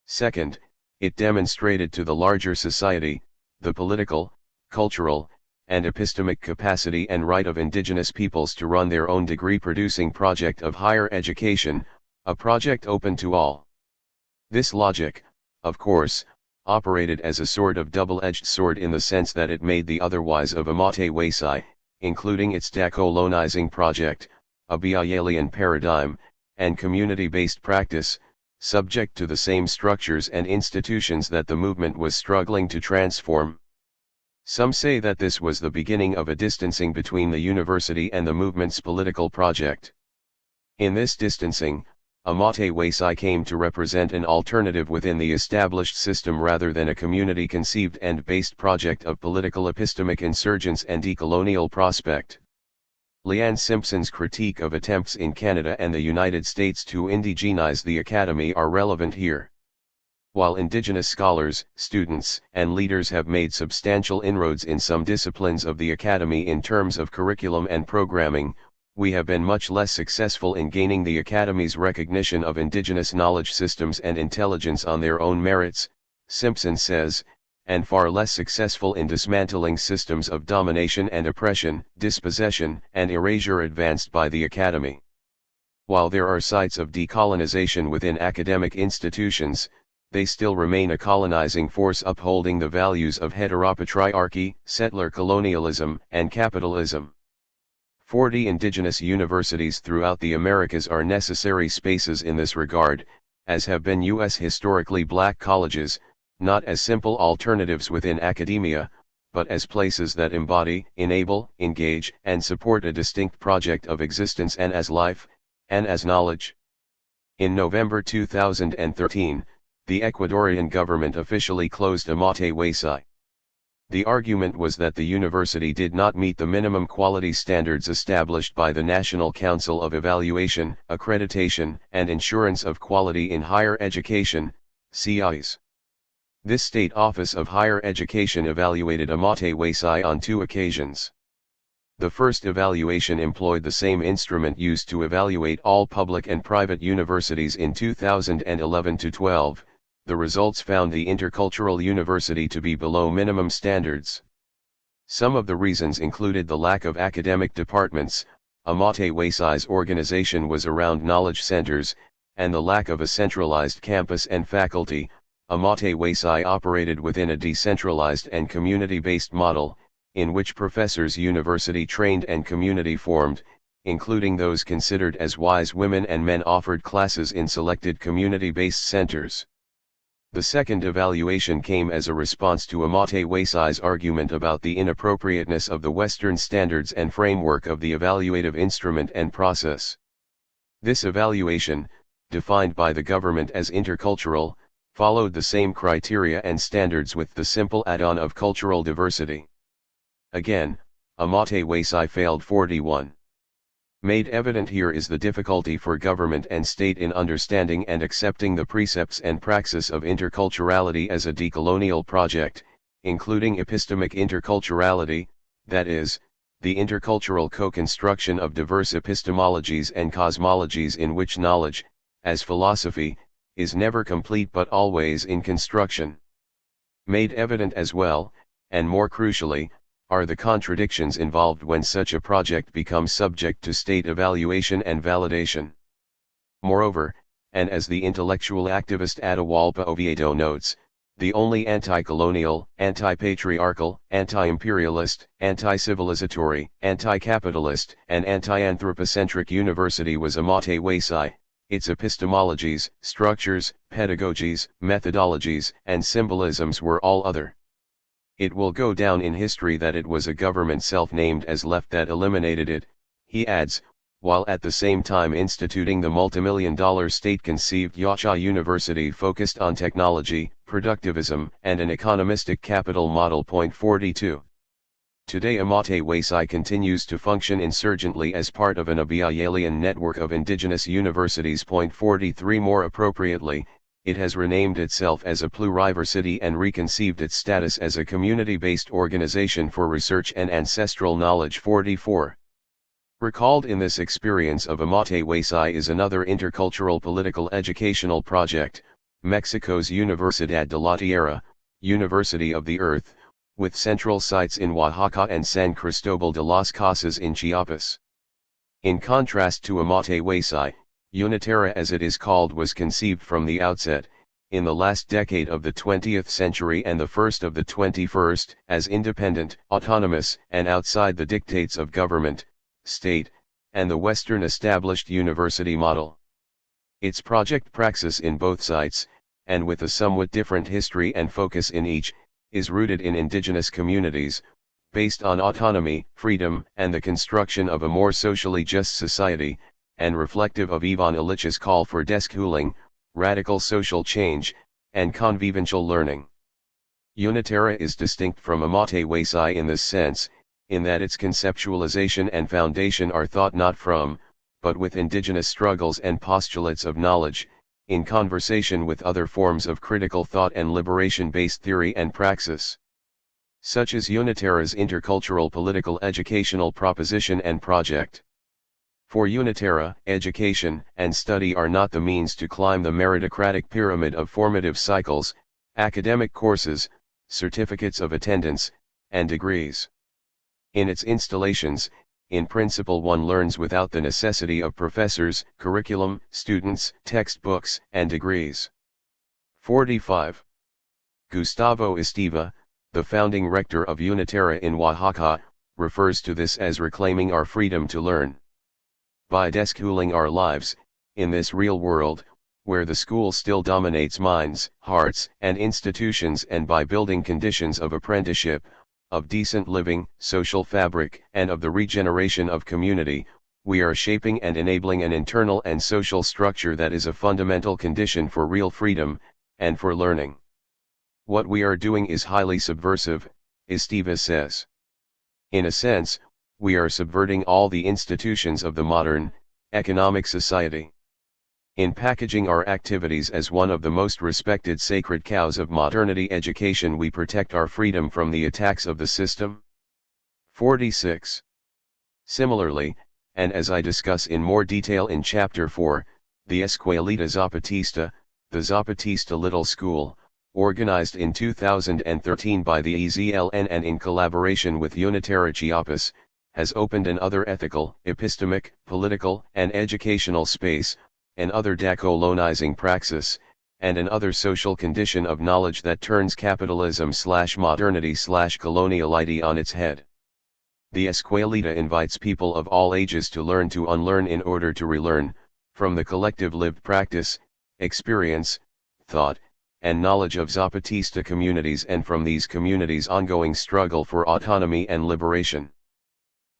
Second, it demonstrated to the larger society, the political, cultural, and epistemic capacity and right of indigenous peoples to run their own degree-producing project of higher education, a project open to all. This logic, of course, operated as a sort of double-edged sword in the sense that it made the otherwise of Amathe Weisai, including its decolonizing project, a Abhyayalian paradigm, and community-based practice, subject to the same structures and institutions that the movement was struggling to transform. Some say that this was the beginning of a distancing between the university and the movement's political project. In this distancing, Amathe Weisai came to represent an alternative within the established system rather than a community-conceived and based project of political epistemic insurgence and decolonial prospect. Leanne Simpson's critique of attempts in Canada and the United States to indigenize the academy are relevant here. While indigenous scholars, students, and leaders have made substantial inroads in some disciplines of the academy in terms of curriculum and programming, we have been much less successful in gaining the academy's recognition of indigenous knowledge systems and intelligence on their own merits, Simpson says, and far less successful in dismantling systems of domination and oppression, dispossession, and erasure advanced by the academy. While there are sites of decolonization within academic institutions, they still remain a colonizing force upholding the values of heteropatriarchy, settler colonialism, and capitalism. 40 indigenous universities throughout the Americas are necessary spaces in this regard, as have been U.S. historically black colleges, not as simple alternatives within academia, but as places that embody, enable, engage, and support a distinct project of existence and as life, and as knowledge. In November 2013, the Ecuadorian government officially closed Amathe Weisai. The argument was that the university did not meet the minimum quality standards established by the National Council of Evaluation, Accreditation, and Assurance of Quality in Higher Education, CIES. This State Office of Higher Education evaluated Amathe Weisai on 2 occasions. The first evaluation employed the same instrument used to evaluate all public and private universities in 2011-12. The results found the intercultural university to be below minimum standards. Some of the reasons included the lack of academic departments, Amathe Weisai's organization was around knowledge centers, and the lack of a centralized campus and faculty. Amathe Weisai operated within a decentralized and community-based model, in which professors university-trained and community-formed, including those considered as wise women and men, offered classes in selected community-based centers. The second evaluation came as a response to Amathe Weisai's argument about the inappropriateness of the Western standards and framework of the evaluative instrument and process. This evaluation, defined by the government as intercultural, followed the same criteria and standards with the simple add-on of cultural diversity. Again, Amathe Weisai failed 41. Made evident here is the difficulty for government and state in understanding and accepting the precepts and praxis of interculturality as a decolonial project, including epistemic interculturality, that is, the intercultural co-construction of diverse epistemologies and cosmologies in which knowledge, as philosophy, is never complete but always in construction. Made evident as well, and more crucially, are the contradictions involved when such a project becomes subject to state evaluation and validation. Moreover, and as the intellectual activist Atahualpa Oviedo notes, the only anti-colonial, anti-patriarchal, anti-imperialist, anti-civilizatory, anti-capitalist, and anti-anthropocentric university was Amate Waisai. Its epistemologies, structures, pedagogies, methodologies, and symbolisms were all other. It will go down in history that it was a government self-named as left that eliminated it, he adds, while at the same time instituting the multimillion-dollar state-conceived Yacha University focused on technology, productivism, and an economistic capital model. 42. Today Amate Waisai continues to function insurgently as part of an Abiayalian network of indigenous universities. 43. More appropriately, it has renamed itself as a pluriversity and reconceived its status as a community-based organization for research and ancestral knowledge. 44. Recalled in this experience of Amate Waisai is another intercultural political educational project, Mexico's Universidad de la Tierra, University of the Earth, with central sites in Oaxaca and San Cristobal de las Casas in Chiapas. In contrast to Amate Waisai, Uniterra as it is called was conceived from the outset, in the last decade of the 20th century and the first of the 21st, as independent, autonomous, and outside the dictates of government, state, and the Western established university model. Its project Praxis in both sites, and with a somewhat different history and focus in each, is rooted in indigenous communities, based on autonomy, freedom, and the construction of a more socially just society, and reflective of Ivan Illich's call for deschooling, radical social change, and convivencial learning. Uniterra is distinct from Amate Waisai in this sense, in that its conceptualization and foundation are thought not from, but with indigenous struggles and postulates of knowledge, in conversation with other forms of critical thought and liberation-based theory and praxis. Such is Uniterra's intercultural political educational proposition and project. For Uniterra, education and study are not the means to climb the meritocratic pyramid of formative cycles, academic courses, certificates of attendance, and degrees. In its installations, in principle one learns without the necessity of professors, curriculum, students, textbooks, and degrees. 45. Gustavo Esteva, the founding rector of Uniterra in Oaxaca, refers to this as reclaiming our freedom to learn. By deschooling our lives, in this real world, where the school still dominates minds, hearts, and institutions, and by building conditions of apprenticeship, of decent living, social fabric, and of the regeneration of community, we are shaping and enabling an internal and social structure that is a fundamental condition for real freedom, and for learning. What we are doing is highly subversive, Esteva says. In a sense, we are subverting all the institutions of the modern, economic society. In packaging our activities as one of the most respected sacred cows of modernity education, we protect our freedom from the attacks of the system. 46. Similarly, and as I discuss in more detail in Chapter 4, the Escuelita Zapatista, the Zapatista Little School, organized in 2013 by the EZLN and in collaboration with Uniterra Chiapas, has opened another ethical, epistemic, political, and educational space, another decolonizing praxis, and another social condition of knowledge that turns capitalism/modernity/coloniality on its head. The Escuelita invites people of all ages to learn to unlearn in order to relearn, from the collective lived practice, experience, thought, and knowledge of Zapatista communities and from these communities' ongoing struggle for autonomy and liberation.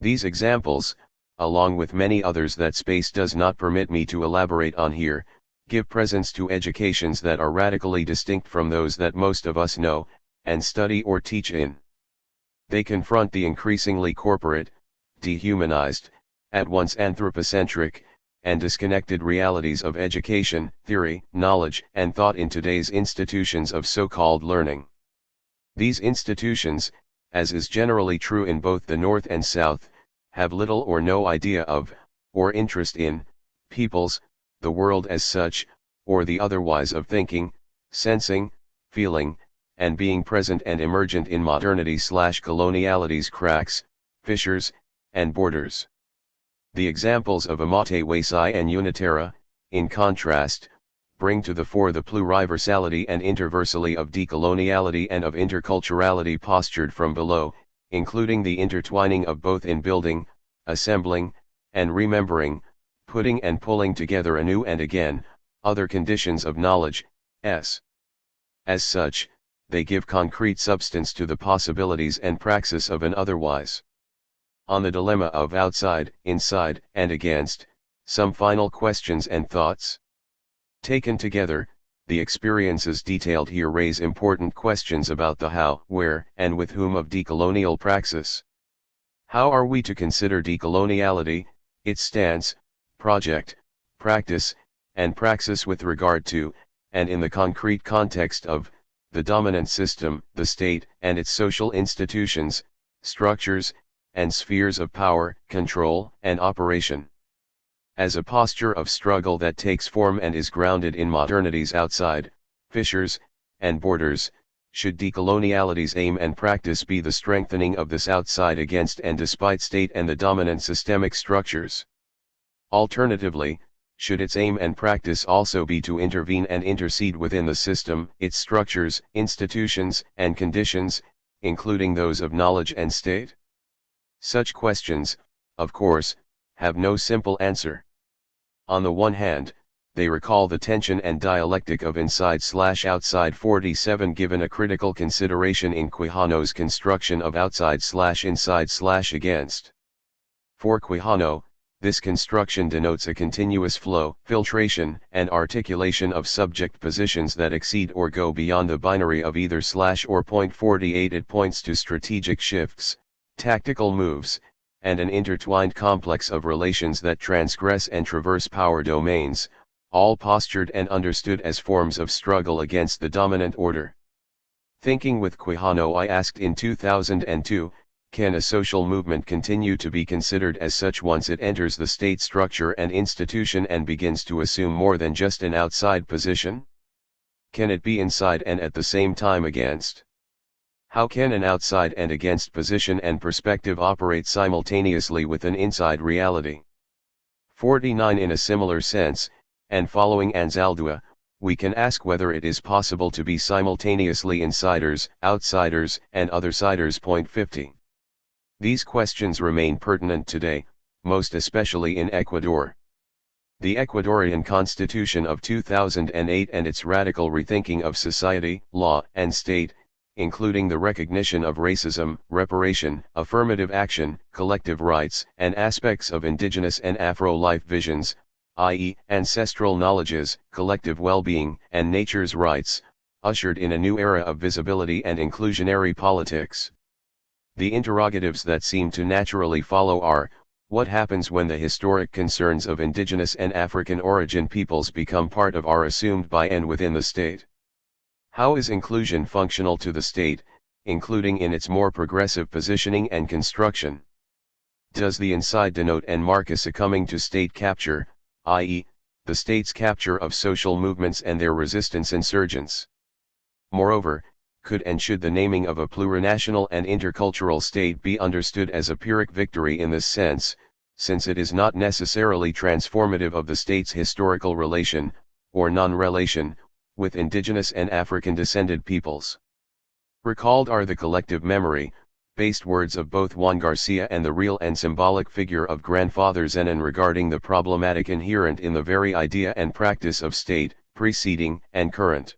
These examples, along with many others that space does not permit me to elaborate on here, give presence to educations that are radically distinct from those that most of us know, and study or teach in. They confront the increasingly corporate, dehumanized, at once anthropocentric, and disconnected realities of education, theory, knowledge, and thought in today's institutions of so-called learning. These institutions, as is generally true in both the North and South, have little or no idea of, or interest in, peoples, the world as such, or the otherwise of thinking, sensing, feeling, and being present and emergent in modernity/coloniality's cracks, fissures, and borders. The examples of Amate Waisai and Unitera, in contrast, bring to the fore the pluriversality and interversality of decoloniality and of interculturality postured from below, including the intertwining of both in building, assembling, and remembering, putting and pulling together anew and again, other conditions of knowledge, s. As such, they give concrete substance to the possibilities and praxis of an otherwise. On the dilemma of outside, inside, and against, some final questions and thoughts. Taken together, the experiences detailed here raise important questions about the how, where, and with whom of decolonial praxis. How are we to consider decoloniality, its stance, project, practice, and praxis with regard to, and in the concrete context of, the dominant system, the state, and its social institutions, structures, and spheres of power, control, and operation? As a posture of struggle that takes form and is grounded in modernity's outside, fissures, and borders, should decoloniality's aim and practice be the strengthening of this outside against and despite state and the dominant systemic structures? Alternatively, should its aim and practice also be to intervene and intercede within the system, its structures, institutions, and conditions, including those of knowledge and state? Such questions, of course, have no simple answer. On the one hand, they recall the tension and dialectic of inside/outside 47 given a critical consideration in Quijano's construction of outside/inside/against. For Quijano, this construction denotes a continuous flow, filtration, and articulation of subject positions that exceed or go beyond the binary of either/ or. 48. It points to strategic shifts, tactical moves, and an intertwined complex of relations that transgress and traverse power domains, all postured and understood as forms of struggle against the dominant order. Thinking with Quijano, I asked in 2002, can a social movement continue to be considered as such once it enters the state structure and institution and begins to assume more than just an outside position? Can it be inside and at the same time against? How can an outside and against position and perspective operate simultaneously with an inside reality? 49. In a similar sense, and following Anzaldúa, we can ask whether it is possible to be simultaneously insiders, outsiders, and othersiders. 50. These questions remain pertinent today, most especially in Ecuador. The Ecuadorian Constitution of 2008 and its radical rethinking of society, law, and state, including the recognition of racism, reparation, affirmative action, collective rights, and aspects of indigenous and Afro-life visions, i.e., ancestral knowledges, collective well-being, and nature's rights, ushered in a new era of visibility and inclusionary politics. The interrogatives that seem to naturally follow are, what happens when the historic concerns of indigenous and African origin peoples become part of or assumed by and within the state? How is inclusion functional to the state, including in its more progressive positioning and construction? Does the inside denote and mark a succumbing to state capture, i.e., the state's capture of social movements and their resistance insurgents? Moreover, could and should the naming of a plurinational and intercultural state be understood as a Pyrrhic victory in this sense, since it is not necessarily transformative of the state's historical relation, or non-relation, with indigenous and African-descended peoples? Recalled are the collective memory, based words of both Juan Garcia and the real and symbolic figure of Grandfather Zenon regarding the problematic inherent in the very idea and practice of state, preceding and current.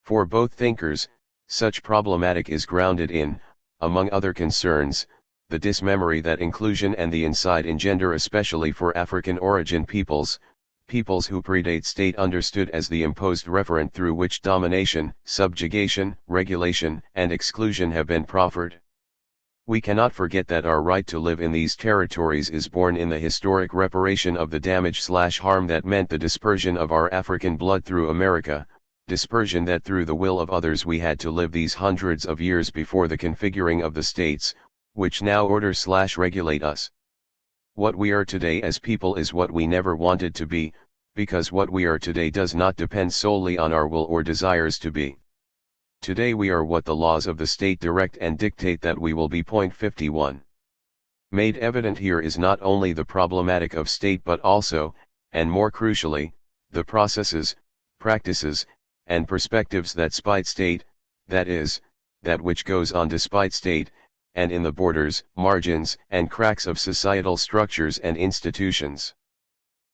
For both thinkers, such problematic is grounded in, among other concerns, the dismemory that inclusion and the inside engender, especially for African origin peoples, peoples who predate state understood as the imposed referent through which domination, subjugation, regulation, and exclusion have been proffered. We cannot forget that our right to live in these territories is born in the historic reparation of the damage/harm that meant the dispersion of our African blood through America, dispersion that through the will of others we had to live these hundreds of years before the configuring of the states, which now order/regulate us. What we are today as people is what we never wanted to be, because what we are today does not depend solely on our will or desires to be. Today we are what the laws of the state direct and dictate that we will be. 51. Made evident here is not only the problematic of state but also, and more crucially, the processes, practices, and perspectives that spite state, that is, that which goes on despite state, and in the borders, margins, and cracks of societal structures and institutions.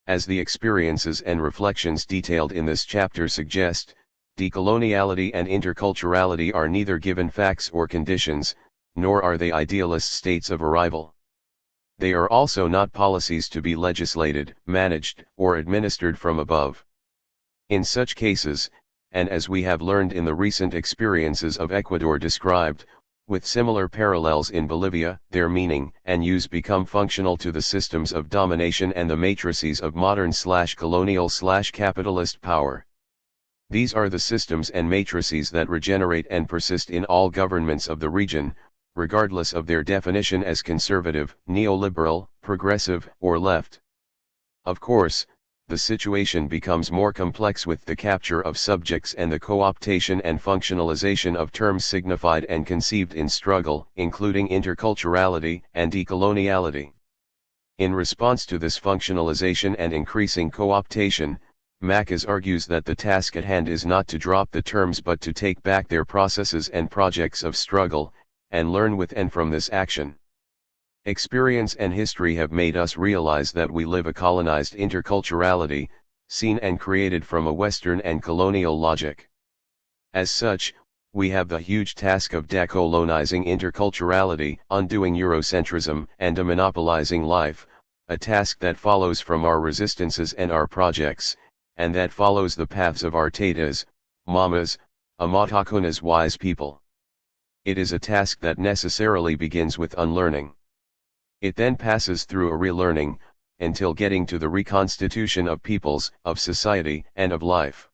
As the experiences and reflections detailed in this chapter suggest, decoloniality and interculturality are neither given facts or conditions, nor are they idealist states of arrival. They are also not policies to be legislated, managed, or administered from above. In such cases, and as we have learned in the recent experiences of Ecuador described, with similar parallels in Bolivia, their meaning and use become functional to the systems of domination and the matrices of modern/colonial/capitalist power. These are the systems and matrices that regenerate and persist in all governments of the region, regardless of their definition as conservative, neoliberal, progressive, or left. Of course, the situation becomes more complex with the capture of subjects and the co-optation and functionalization of terms signified and conceived in struggle, including interculturality and decoloniality. In response to this functionalization and increasing co-optation, Marcus argues that the task at hand is not to drop the terms but to take back their processes and projects of struggle, and learn with and from this action. Experience and history have made us realize that we live a colonized interculturality, seen and created from a Western and colonial logic. As such, we have the huge task of decolonizing interculturality, undoing Eurocentrism and demonopolizing life, a task that follows from our resistances and our projects, and that follows the paths of our tatas, mamas, amatakunas wise people. It is a task that necessarily begins with unlearning. It then passes through a relearning, until getting to the reconstitution of peoples, of society, and of life.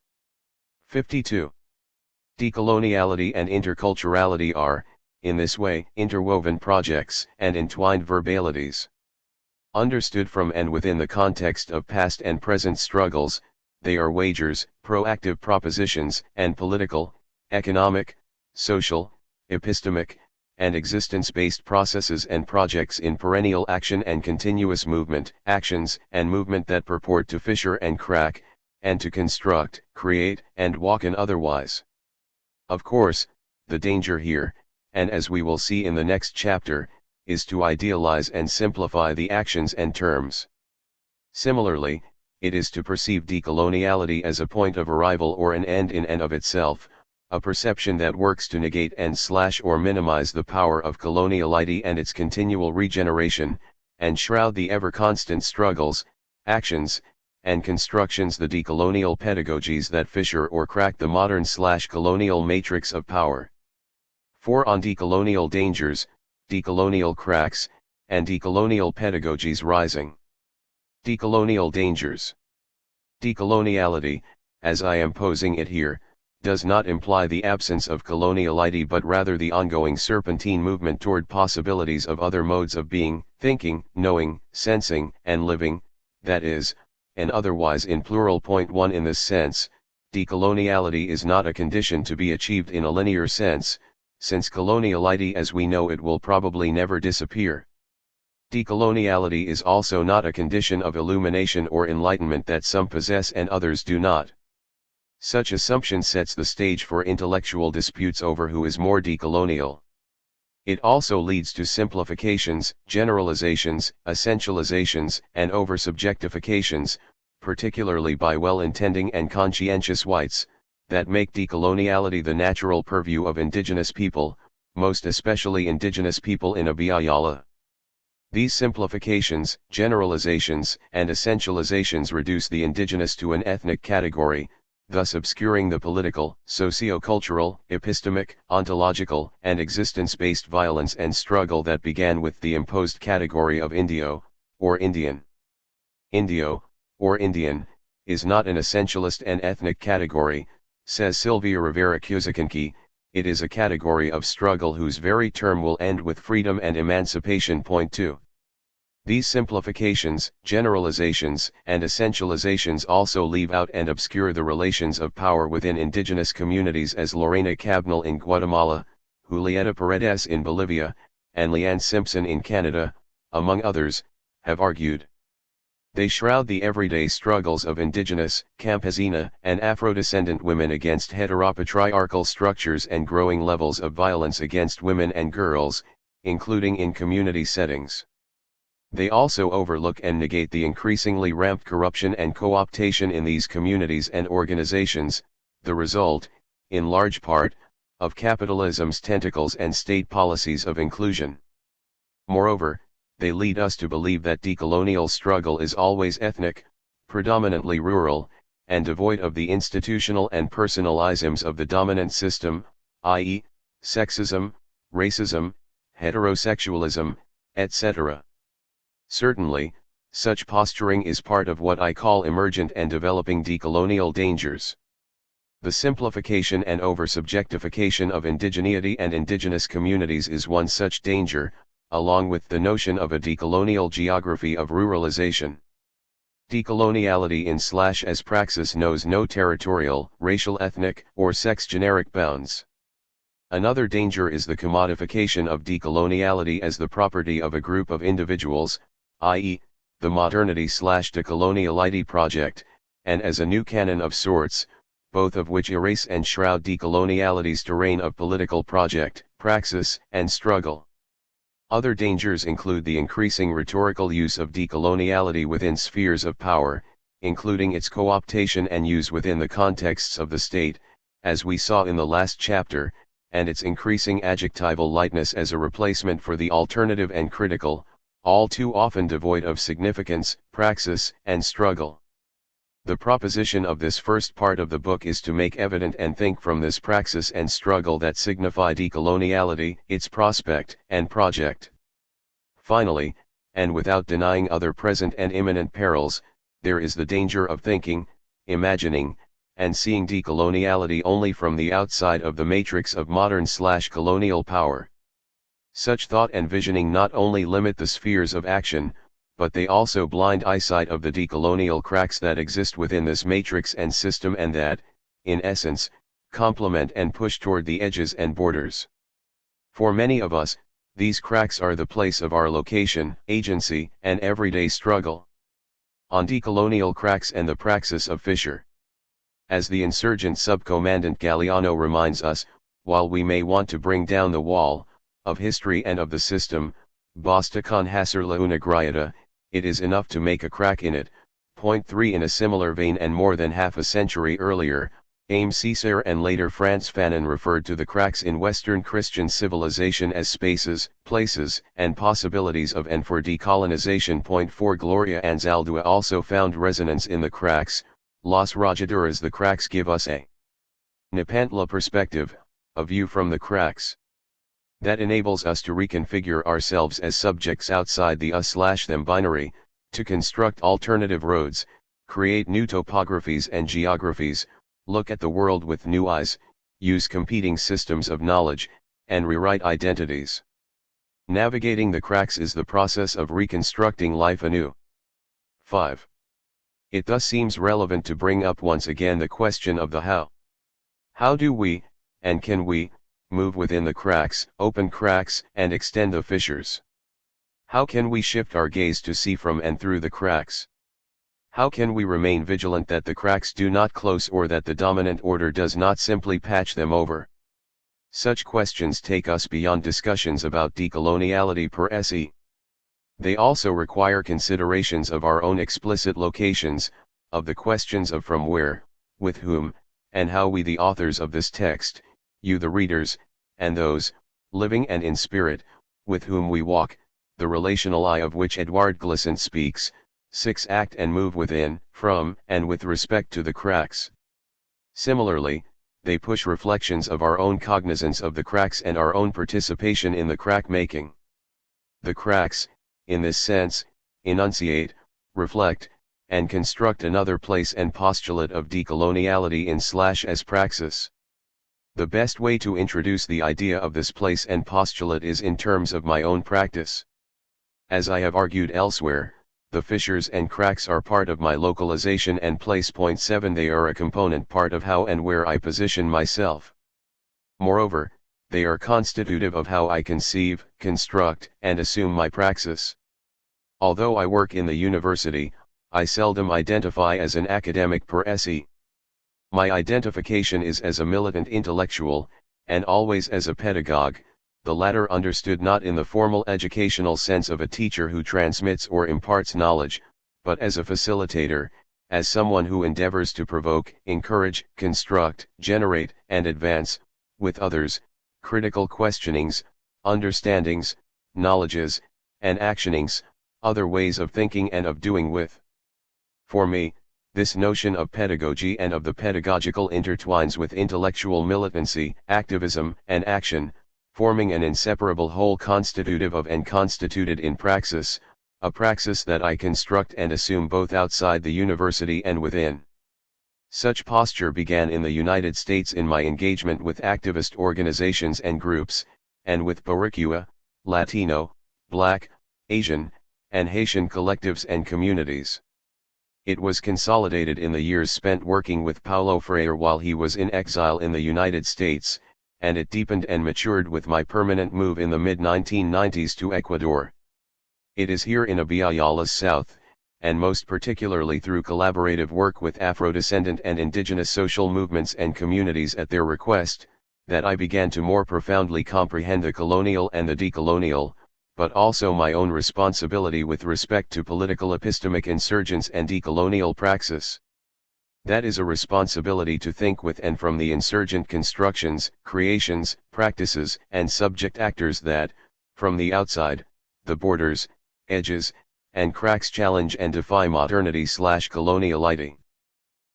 52. Decoloniality and interculturality are, in this way, interwoven projects and entwined verbalities. Understood from and within the context of past and present struggles, they are wagers, proactive propositions, and political, economic, social, epistemic, and existence-based processes and projects in perennial action and continuous movement, actions and movement that purport to fissure and crack, and to construct, create, and walk in otherwise. Of course, the danger here, and as we will see in the next chapter, is to idealize and simplify the actions and terms. Similarly, it is to perceive decoloniality as a point of arrival or an end in and of itself, a perception that works to negate and or minimize the power of coloniality and its continual regeneration, and shroud the ever-constant struggles, actions, and constructions, the decolonial pedagogies that fissure or crack the modern/colonial matrix of power. 4 on decolonial dangers, decolonial cracks, and decolonial pedagogies rising. Decolonial dangers. Decoloniality, as I am posing it here, does not imply the absence of coloniality but rather the ongoing serpentine movement toward possibilities of other modes of being, thinking, knowing, sensing, and living, that is, and otherwise in plural. 1 In this sense, decoloniality is not a condition to be achieved in a linear sense, since coloniality as we know it will probably never disappear. Decoloniality is also not a condition of illumination or enlightenment that some possess and others do not. Such assumption sets the stage for intellectual disputes over who is more decolonial. It also leads to simplifications, generalizations, essentializations, and over-subjectifications, particularly by well-intending and conscientious whites, that make decoloniality the natural purview of indigenous people, most especially indigenous people in Abiyala. These simplifications, generalizations, and essentializations reduce the indigenous to an ethnic category, thus obscuring the political, socio-cultural, epistemic, ontological, and existence-based violence and struggle that began with the imposed category of Indio, or Indian. Indio, or Indian, is not an essentialist and ethnic category, says Sylvia Rivera Cusicanqui, it is a category of struggle whose very term will end with freedom and emancipation. Point 2. These simplifications, generalizations, and essentializations also leave out and obscure the relations of power within indigenous communities, as Lorena Cabnal in Guatemala, Julieta Paredes in Bolivia, and Leanne Simpson in Canada, among others, have argued. They shroud the everyday struggles of indigenous, campesina, and Afro-descendant women against heteropatriarchal structures and growing levels of violence against women and girls, including in community settings. They also overlook and negate the increasingly rampant corruption and co-optation in these communities and organizations, the result, in large part, of capitalism's tentacles and state policies of inclusion. Moreover, they lead us to believe that decolonial struggle is always ethnic, predominantly rural, and devoid of the institutional and personal isms of the dominant system, i.e., sexism, racism, heterosexualism, etc. Certainly, such posturing is part of what I call emergent and developing decolonial dangers. The simplification and over-subjectification of indigeneity and indigenous communities is one such danger, along with the notion of a decolonial geography of ruralization. Decoloniality as praxis knows no territorial, racial, ethnic, or sex-generic bounds. Another danger is the commodification of decoloniality as the property of a group of individuals, i.e., the modernity/decoloniality project, and as a new canon of sorts, both of which erase and shroud decoloniality's terrain of political project, praxis, and struggle. Other dangers include the increasing rhetorical use of decoloniality within spheres of power, including its co-optation and use within the contexts of the state, as we saw in the last chapter, and its increasing adjectival lightness as a replacement for the alternative and critical, all too often devoid of significance, praxis, and struggle. The proposition of this first part of the book is to make evident and think from this praxis and struggle that signify decoloniality, its prospect and project. Finally, and without denying other present and imminent perils, there is the danger of thinking, imagining, and seeing decoloniality only from the outside of the matrix of modern/colonial power. Such thought and visioning not only limit the spheres of action, but they also blind eyesight of the decolonial cracks that exist within this matrix and system and that, in essence, complement and push toward the edges and borders. For many of us, these cracks are the place of our location, agency, and everyday struggle. On decolonial cracks and the praxis of Fisher. As the insurgent subcommandant Galeano reminds us, while we may want to bring down the wall, of history and of the system, basta con hacer la una grieta, it is enough to make a crack in it. Point 3. In a similar vein and more than half a century earlier, Aimé Césaire and later Frantz Fanon referred to the cracks in Western Christian civilization as spaces, places, and possibilities of and for decolonization. Point 4. Gloria Anzaldúa also found resonance in the cracks. Las rajaduras. The cracks give us a Nepantla perspective, a view from the cracks. That enables us to reconfigure ourselves as subjects outside the us/them binary, to construct alternative roads, create new topographies and geographies, look at the world with new eyes, use competing systems of knowledge, and rewrite identities. Navigating the cracks is the process of reconstructing life anew. 5. It thus seems relevant to bring up once again the question of the how. How do we, and can we, move within the cracks, open cracks, and extend the fissures? How can we shift our gaze to see from and through the cracks? How can we remain vigilant that the cracks do not close or that the dominant order does not simply patch them over? Such questions take us beyond discussions about decoloniality per se. They also require considerations of our own explicit locations, of the questions of from where, with whom, and how we the authors of this text, you the readers, and those, living and in spirit, with whom we walk, the relational eye of which Edouard Glissant speaks, 6 act and move within, from, and with respect to the cracks. Similarly, they push reflections of our own cognizance of the cracks and our own participation in the crack making. The cracks, in this sense, enunciate, reflect, and construct another place and postulate of decoloniality in/as praxis. The best way to introduce the idea of this place and postulate is in terms of my own practice. As I have argued elsewhere, the fissures and cracks are part of my localization and place. 7 They are a component part of how and where I position myself. Moreover, they are constitutive of how I conceive, construct, and assume my praxis. Although I work in the university, I seldom identify as an academic per se. My identification is as a militant intellectual, and always as a pedagogue, the latter understood not in the formal educational sense of a teacher who transmits or imparts knowledge, but as a facilitator, as someone who endeavors to provoke, encourage, construct, generate, and advance, with others, critical questionings, understandings, knowledges, and actionings, other ways of thinking and of doing with. For me, this notion of pedagogy and of the pedagogical intertwines with intellectual militancy, activism, and action, forming an inseparable whole constitutive of and constituted in praxis, a praxis that I construct and assume both outside the university and within. Such posture began in the United States in my engagement with activist organizations and groups, and with Boricua, Latino, Black, Asian, and Haitian collectives and communities. It was consolidated in the years spent working with Paulo Freire while he was in exile in the United States, and it deepened and matured with my permanent move in the mid-1990s to Ecuador. It is here in Abiayala's south, and most particularly through collaborative work with Afro-descendant and indigenous social movements and communities at their request, that I began to more profoundly comprehend the colonial and the decolonial, but also my own responsibility with respect to political epistemic insurgence and decolonial praxis. That is a responsibility to think with and from the insurgent constructions, creations, practices, and subject actors that, from the outside, the borders, edges, and cracks challenge and defy modernity/coloniality.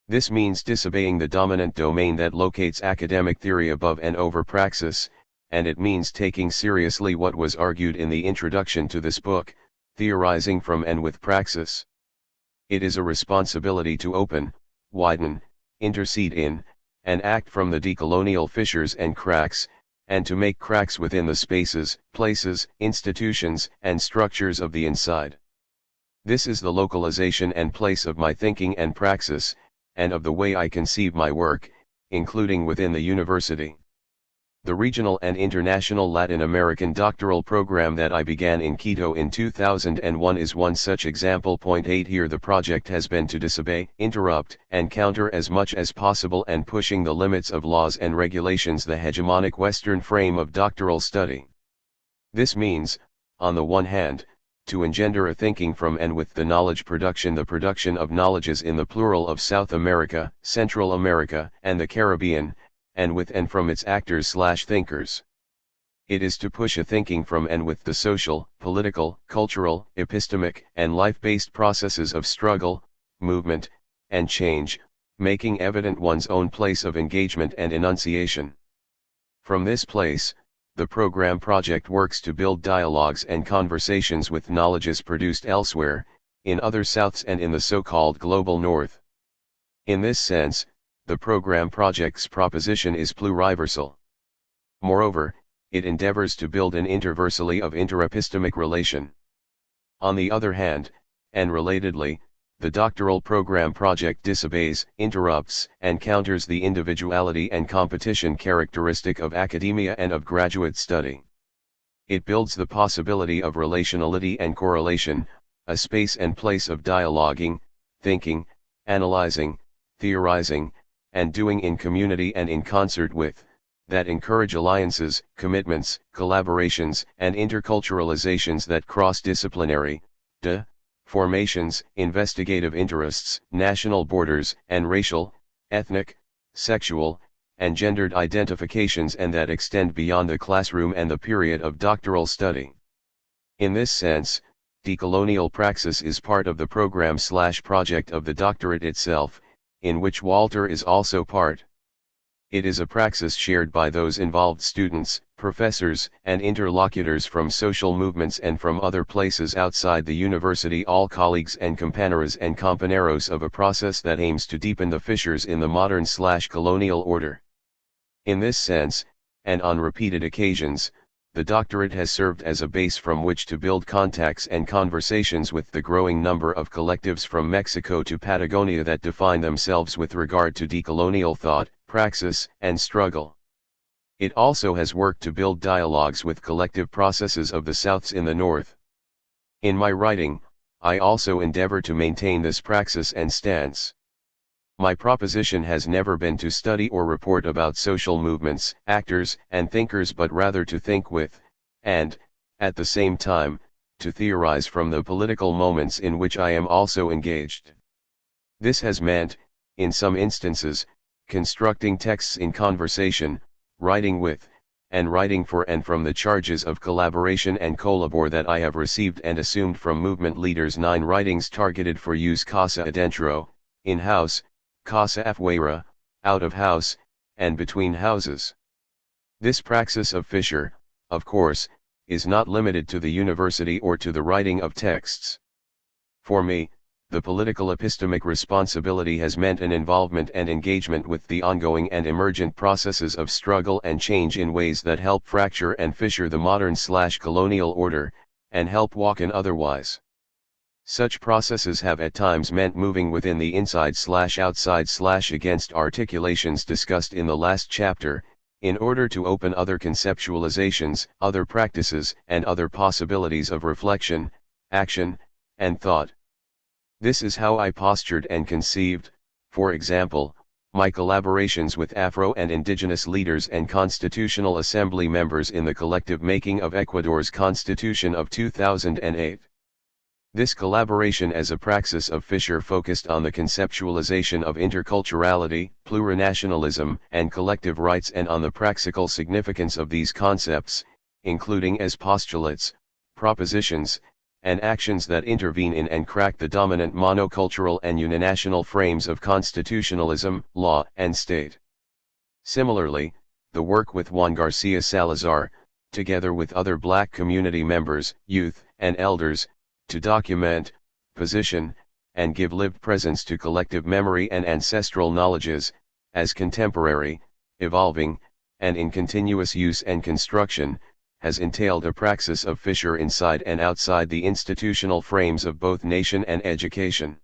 This means disobeying the dominant domain that locates academic theory above and over praxis, and it means taking seriously what was argued in the introduction to this book, theorizing from and with praxis. It is a responsibility to open, widen, intercede in, and act from the decolonial fissures and cracks, and to make cracks within the spaces, places, institutions, and structures of the inside. This is the localization and place of my thinking and praxis, and of the way I conceive my work, including within the university. The regional and international Latin American doctoral program that I began in Quito in 2001 is one such example. 8 Here the project has been to disobey, interrupt, and counter as much as possible and pushing the limits of laws and regulations the hegemonic Western frame of doctoral study. This means, on the one hand, to engender a thinking from and with the knowledge production, the production of knowledges in the plural of South America, Central America, and the Caribbean, and with and from its actors/thinkers. It is to push a thinking from and with the social, political, cultural, epistemic, and life-based processes of struggle, movement, and change, making evident one's own place of engagement and enunciation. From this place, the program project works to build dialogues and conversations with knowledges produced elsewhere, in other Souths and in the so-called global North. In this sense, the program project's proposition is pluriversal. Moreover, it endeavors to build an interversally of interepistemic relation. On the other hand, and relatedly, the doctoral program project disobeys, interrupts, and counters the individuality and competition characteristic of academia and of graduate study. It builds the possibility of relationality and correlation, a space and place of dialoguing, thinking, analyzing, theorizing, and doing in community and in concert with, that encourage alliances, commitments, collaborations, and interculturalizations that cross disciplinary, formations, investigative interests, national borders, and racial, ethnic, sexual, and gendered identifications, and that extend beyond the classroom and the period of doctoral study. In this sense, decolonial praxis is part of the program/project of the doctorate itself, in which Walter is also part. It is a praxis shared by those involved students, professors, and interlocutors from social movements and from other places outside the university, all colleagues and companeras and companeros of a process that aims to deepen the fissures in the modern/colonial order. In this sense, and on repeated occasions, the doctorate has served as a base from which to build contacts and conversations with the growing number of collectives from Mexico to Patagonia that define themselves with regard to decolonial thought, praxis, and struggle. It also has worked to build dialogues with collective processes of the Souths in the North. In my writing, I also endeavor to maintain this praxis and stance. My proposition has never been to study or report about social movements, actors, and thinkers, but rather to think with, and, at the same time, to theorize from the political moments in which I am also engaged. This has meant, in some instances, constructing texts in conversation, writing with, and writing for and from the charges of collaboration and collabor that I have received and assumed from movement leaders. 9 writings targeted for use casa adentro, in-house, casa afuera, out of house, and between houses. This praxis of fissure, of course, is not limited to the university or to the writing of texts. For me, the political epistemic responsibility has meant an involvement and engagement with the ongoing and emergent processes of struggle and change in ways that help fracture and fissure the modern/colonial order, and help walk an otherwise. Such processes have at times meant moving within the inside/outside/against articulations discussed in the last chapter, in order to open other conceptualizations, other practices, and other possibilities of reflection, action, and thought. This is how I postured and conceived, for example, my collaborations with Afro and indigenous leaders and Constitutional Assembly members in the collective making of Ecuador's Constitution of 2008. This collaboration as a praxis of fissure focused on the conceptualization of interculturality, plurinationalism, and collective rights, and on the practical significance of these concepts, including as postulates, propositions, and actions that intervene in and crack the dominant monocultural and uninational frames of constitutionalism, law, and state. Similarly, the work with Juan Garcia Salazar, together with other Black community members, youth, and elders, to document, position, and give lived presence to collective memory and ancestral knowledges, as contemporary, evolving, and in continuous use and construction, has entailed a praxis of fissure inside and outside the institutional frames of both nation and education.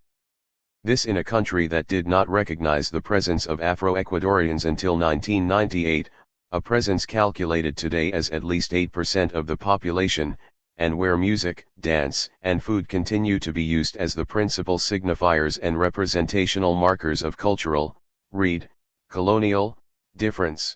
This in a country that did not recognize the presence of Afro-Ecuadorians until 1998, a presence calculated today as at least 8% of the population, and where music, dance, and food continue to be used as the principal signifiers and representational markers of cultural, colonial, difference.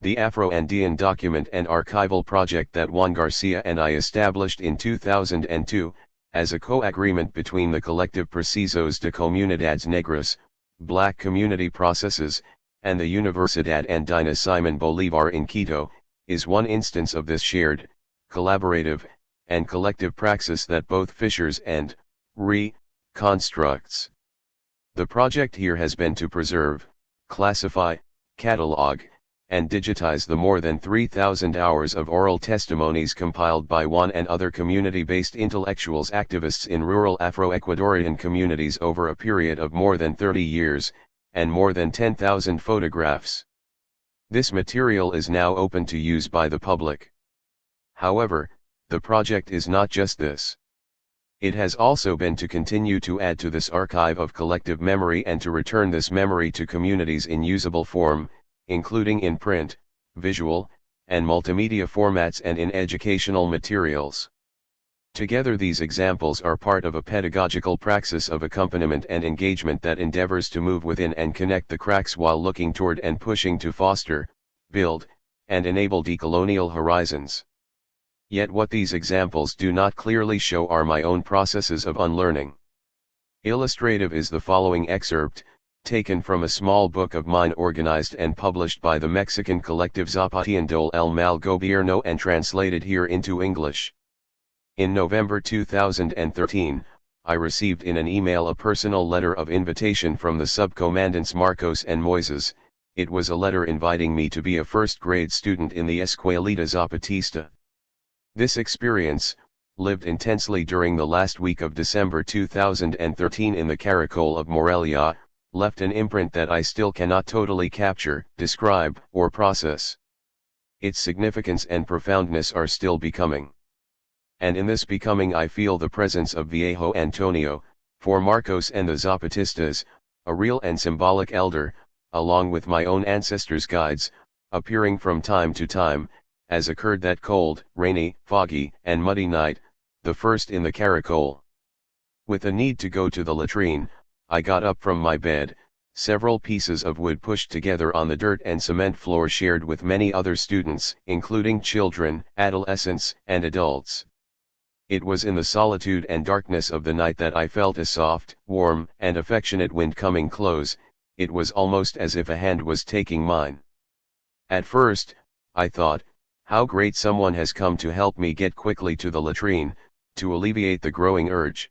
The Afro-Andean Document and Archival Project that Juan Garcia and I established in 2002, as a co-agreement between the collective Procesos de Comunidades Negras, Black Community Processes, and the Universidad Andina Simon Bolívar in Quito, is one instance of this shared, collaborative, and collective praxis that both fissures and constructs. The project here has been to preserve, classify, catalog, and digitize the more than 3,000 hours of oral testimonies compiled by Juan and other community-based intellectuals activists in rural Afro-Ecuadorian communities over a period of more than 30 years, and more than 10,000 photographs. This material is now open to use by the public. However, the project is not just this. It has also been to continue to add to this archive of collective memory and to return this memory to communities in usable form, including in print, visual, and multimedia formats and in educational materials. Together these examples are part of a pedagogical praxis of accompaniment and engagement that endeavors to move within and connect the cracks while looking toward and pushing to foster, build, and enable decolonial horizons. Yet what these examples do not clearly show are my own processes of unlearning. Illustrative is the following excerpt, taken from a small book of mine organized and published by the Mexican collective Zapatiendo el Mal Gobierno and translated here into English. In November 2013, I received in an email a personal letter of invitation from the subcommandants Marcos and Moises, it was a letter inviting me to be a first-grade student in the Escuelita Zapatista. This experience, lived intensely during the last week of December 2013 in the Caracol of Morelia, left an imprint that I still cannot totally capture, describe, or process. Its significance and profoundness are still becoming. And in this becoming I feel the presence of Viejo Antonio, for Marcos and the Zapatistas, a real and symbolic elder, along with my own ancestors' guides, appearing from time to time, as occurred that cold, rainy, foggy, and muddy night, the first in the Caracol. With a need to go to the latrine, I got up from my bed, several pieces of wood pushed together on the dirt and cement floor shared with many other students, including children, adolescents, and adults. It was in the solitude and darkness of the night that I felt a soft, warm, and affectionate wind coming close. It was almost as if a hand was taking mine. At first, I thought, how great someone has come to help me get quickly to the latrine, to alleviate the growing urge.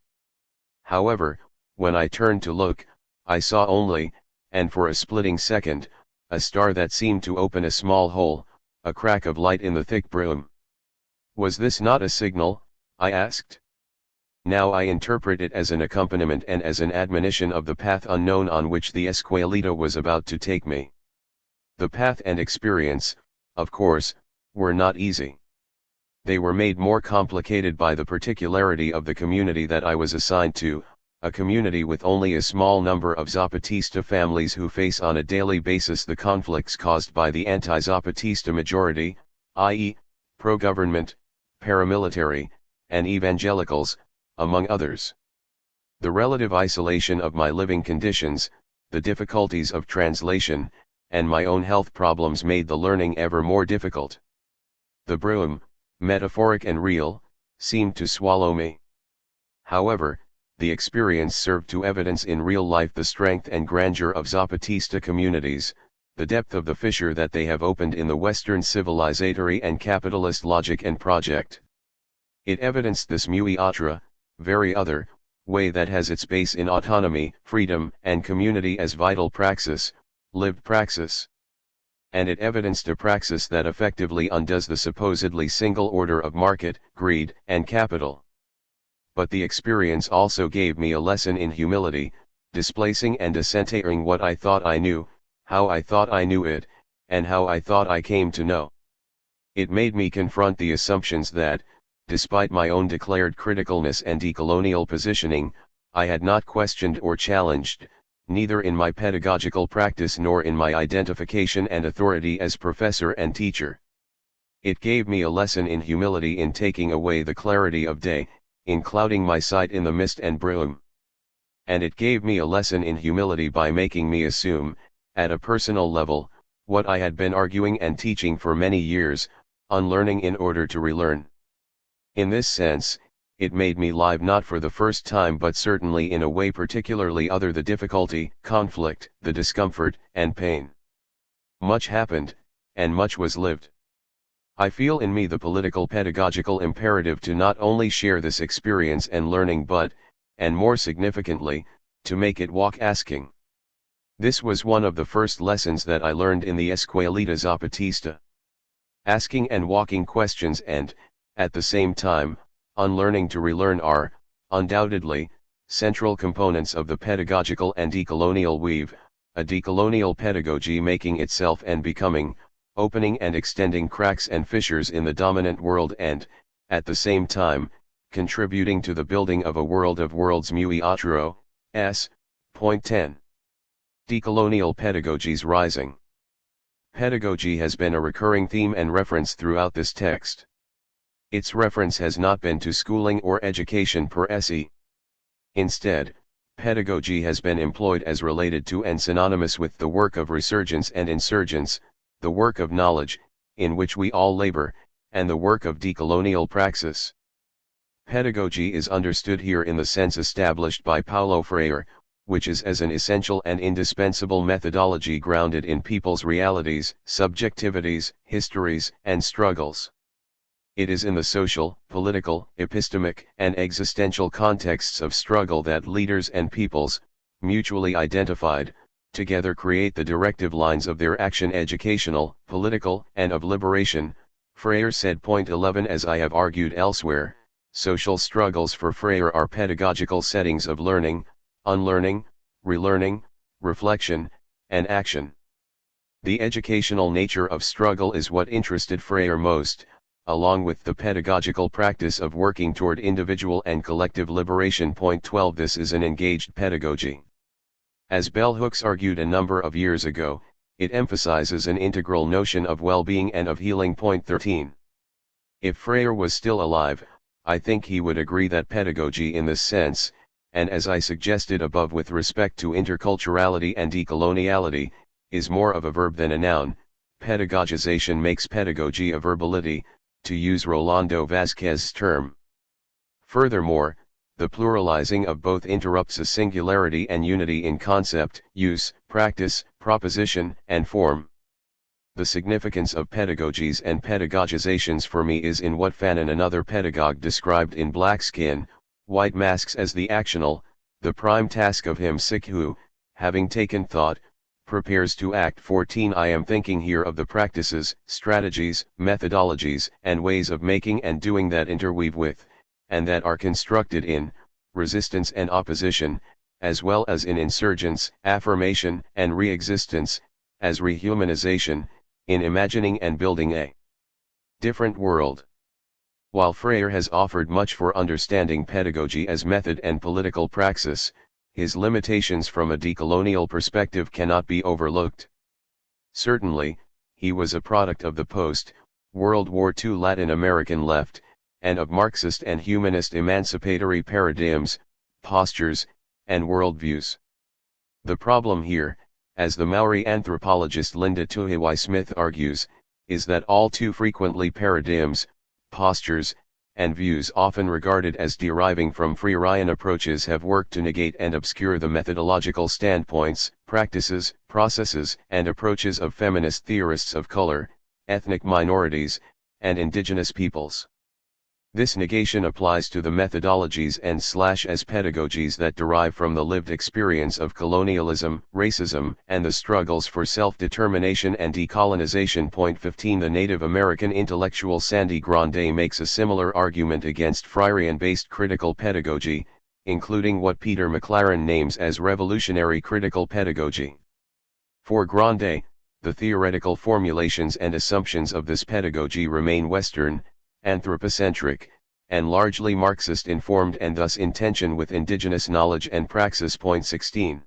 However, when I turned to look, I saw only, and for a splitting second, a star that seemed to open a small hole, a crack of light in the thick brume. Was this not a signal? I asked. Now I interpret it as an accompaniment and as an admonition of the path unknown on which the Escuelita was about to take me. The path and experience, of course, were not easy. They were made more complicated by the particularity of the community that I was assigned to, a community with only a small number of Zapatista families who face on a daily basis the conflicts caused by the anti-Zapatista majority, i.e., pro-government, paramilitary, and evangelicals, among others. The relative isolation of my living conditions, the difficulties of translation, and my own health problems made the learning ever more difficult. The brume, metaphoric and real, seemed to swallow me. However, the experience served to evidence in real life the strength and grandeur of Zapatista communities, the depth of the fissure that they have opened in the Western civilizatory and capitalist logic and project. It evidenced this muy otra, very other, way that has its base in autonomy, freedom, and community as vital praxis, lived praxis. And it evidenced a praxis that effectively undoes the supposedly single order of market, greed, and capital. But the experience also gave me a lesson in humility, displacing and decentering what I thought I knew, how I thought I knew it, and how I thought I came to know. It made me confront the assumptions that, despite my own declared criticalness and decolonial positioning, I had not questioned or challenged, neither in my pedagogical practice nor in my identification and authority as professor and teacher. It gave me a lesson in humility in taking away the clarity of day, in clouding my sight in the mist and brume. And it gave me a lesson in humility by making me assume, at a personal level, what I had been arguing and teaching for many years, unlearning in order to relearn. In this sense, it made me live not for the first time but certainly in a way particularly other the difficulty, conflict, the discomfort, and pain. Much happened, and much was lived. I feel in me the political pedagogical imperative to not only share this experience and learning but, and more significantly, to make it walk asking. This was one of the first lessons that I learned in the Escuelita Zapatista. Asking and walking questions and, at the same time, unlearning to relearn are, undoubtedly, central components of the pedagogical and decolonial weave, a decolonial pedagogy making itself and becoming, opening and extending cracks and fissures in the dominant world and, at the same time, contributing to the building of a world of worlds muy otro, s. Point 10. Decolonial pedagogies rising. Pedagogy has been a recurring theme and reference throughout this text. Its reference has not been to schooling or education per se. Instead, pedagogy has been employed as related to and synonymous with the work of resurgence and insurgence, the work of knowledge, in which we all labor, and the work of decolonial praxis. Pedagogy is understood here in the sense established by Paulo Freire, which is as an essential and indispensable methodology grounded in people's realities, subjectivities, histories, and struggles. It is in the social, political, epistemic, and existential contexts of struggle that leaders and peoples, mutually identified, together create the directive lines of their action: educational, political, and of liberation. Freire said. Point 11. As I have argued elsewhere, social struggles for Freire are pedagogical settings of learning, unlearning, relearning, reflection, and action. The educational nature of struggle is what interested Freire most, along with the pedagogical practice of working toward individual and collective liberation. Point 12. This is an engaged pedagogy. As bell hooks argued a number of years ago, it emphasizes an integral notion of well-being and of healing. Point 13. If Freire was still alive, I think he would agree that pedagogy in this sense, and as I suggested above with respect to interculturality and decoloniality, is more of a verb than a noun. Pedagogization makes pedagogy a verbality, to use Rolando Vazquez's term. Furthermore, the pluralizing of both interrupts a singularity and unity in concept, use, practice, proposition, and form. The significance of pedagogies and pedagogizations for me is in what Fanon, another pedagogue, described in Black Skin, White Masks as the actional, the prime task of him who, having taken thought, prepares to act. 14. I am thinking here of the practices, strategies, methodologies, and ways of making and doing that interweave with, and that are constructed in, resistance and opposition, as well as in insurgence, affirmation, and re-existence, as rehumanization, in imagining and building a different world. While Freire has offered much for understanding pedagogy as method and political praxis, his limitations from a decolonial perspective cannot be overlooked. Certainly, he was a product of the post-World War II Latin American left, and of Marxist and humanist emancipatory paradigms, postures, and worldviews. The problem here, as the Maori anthropologist Linda Tuhiwai Smith argues, is that all too frequently paradigms, postures, and views often regarded as deriving from Freirean approaches have worked to negate and obscure the methodological standpoints, practices, processes, and approaches of feminist theorists of color, ethnic minorities, and indigenous peoples. This negation applies to the methodologies and as pedagogies that derive from the lived experience of colonialism, racism, and the struggles for self-determination and decolonization. Point 15. The Native American intellectual Sandy Grande makes a similar argument against Freirean-based critical pedagogy, including what Peter McLaren names as revolutionary critical pedagogy. For Grande, the theoretical formulations and assumptions of this pedagogy remain Western, anthropocentric, and largely Marxist-informed, and thus in tension with indigenous knowledge and praxis. Point 16.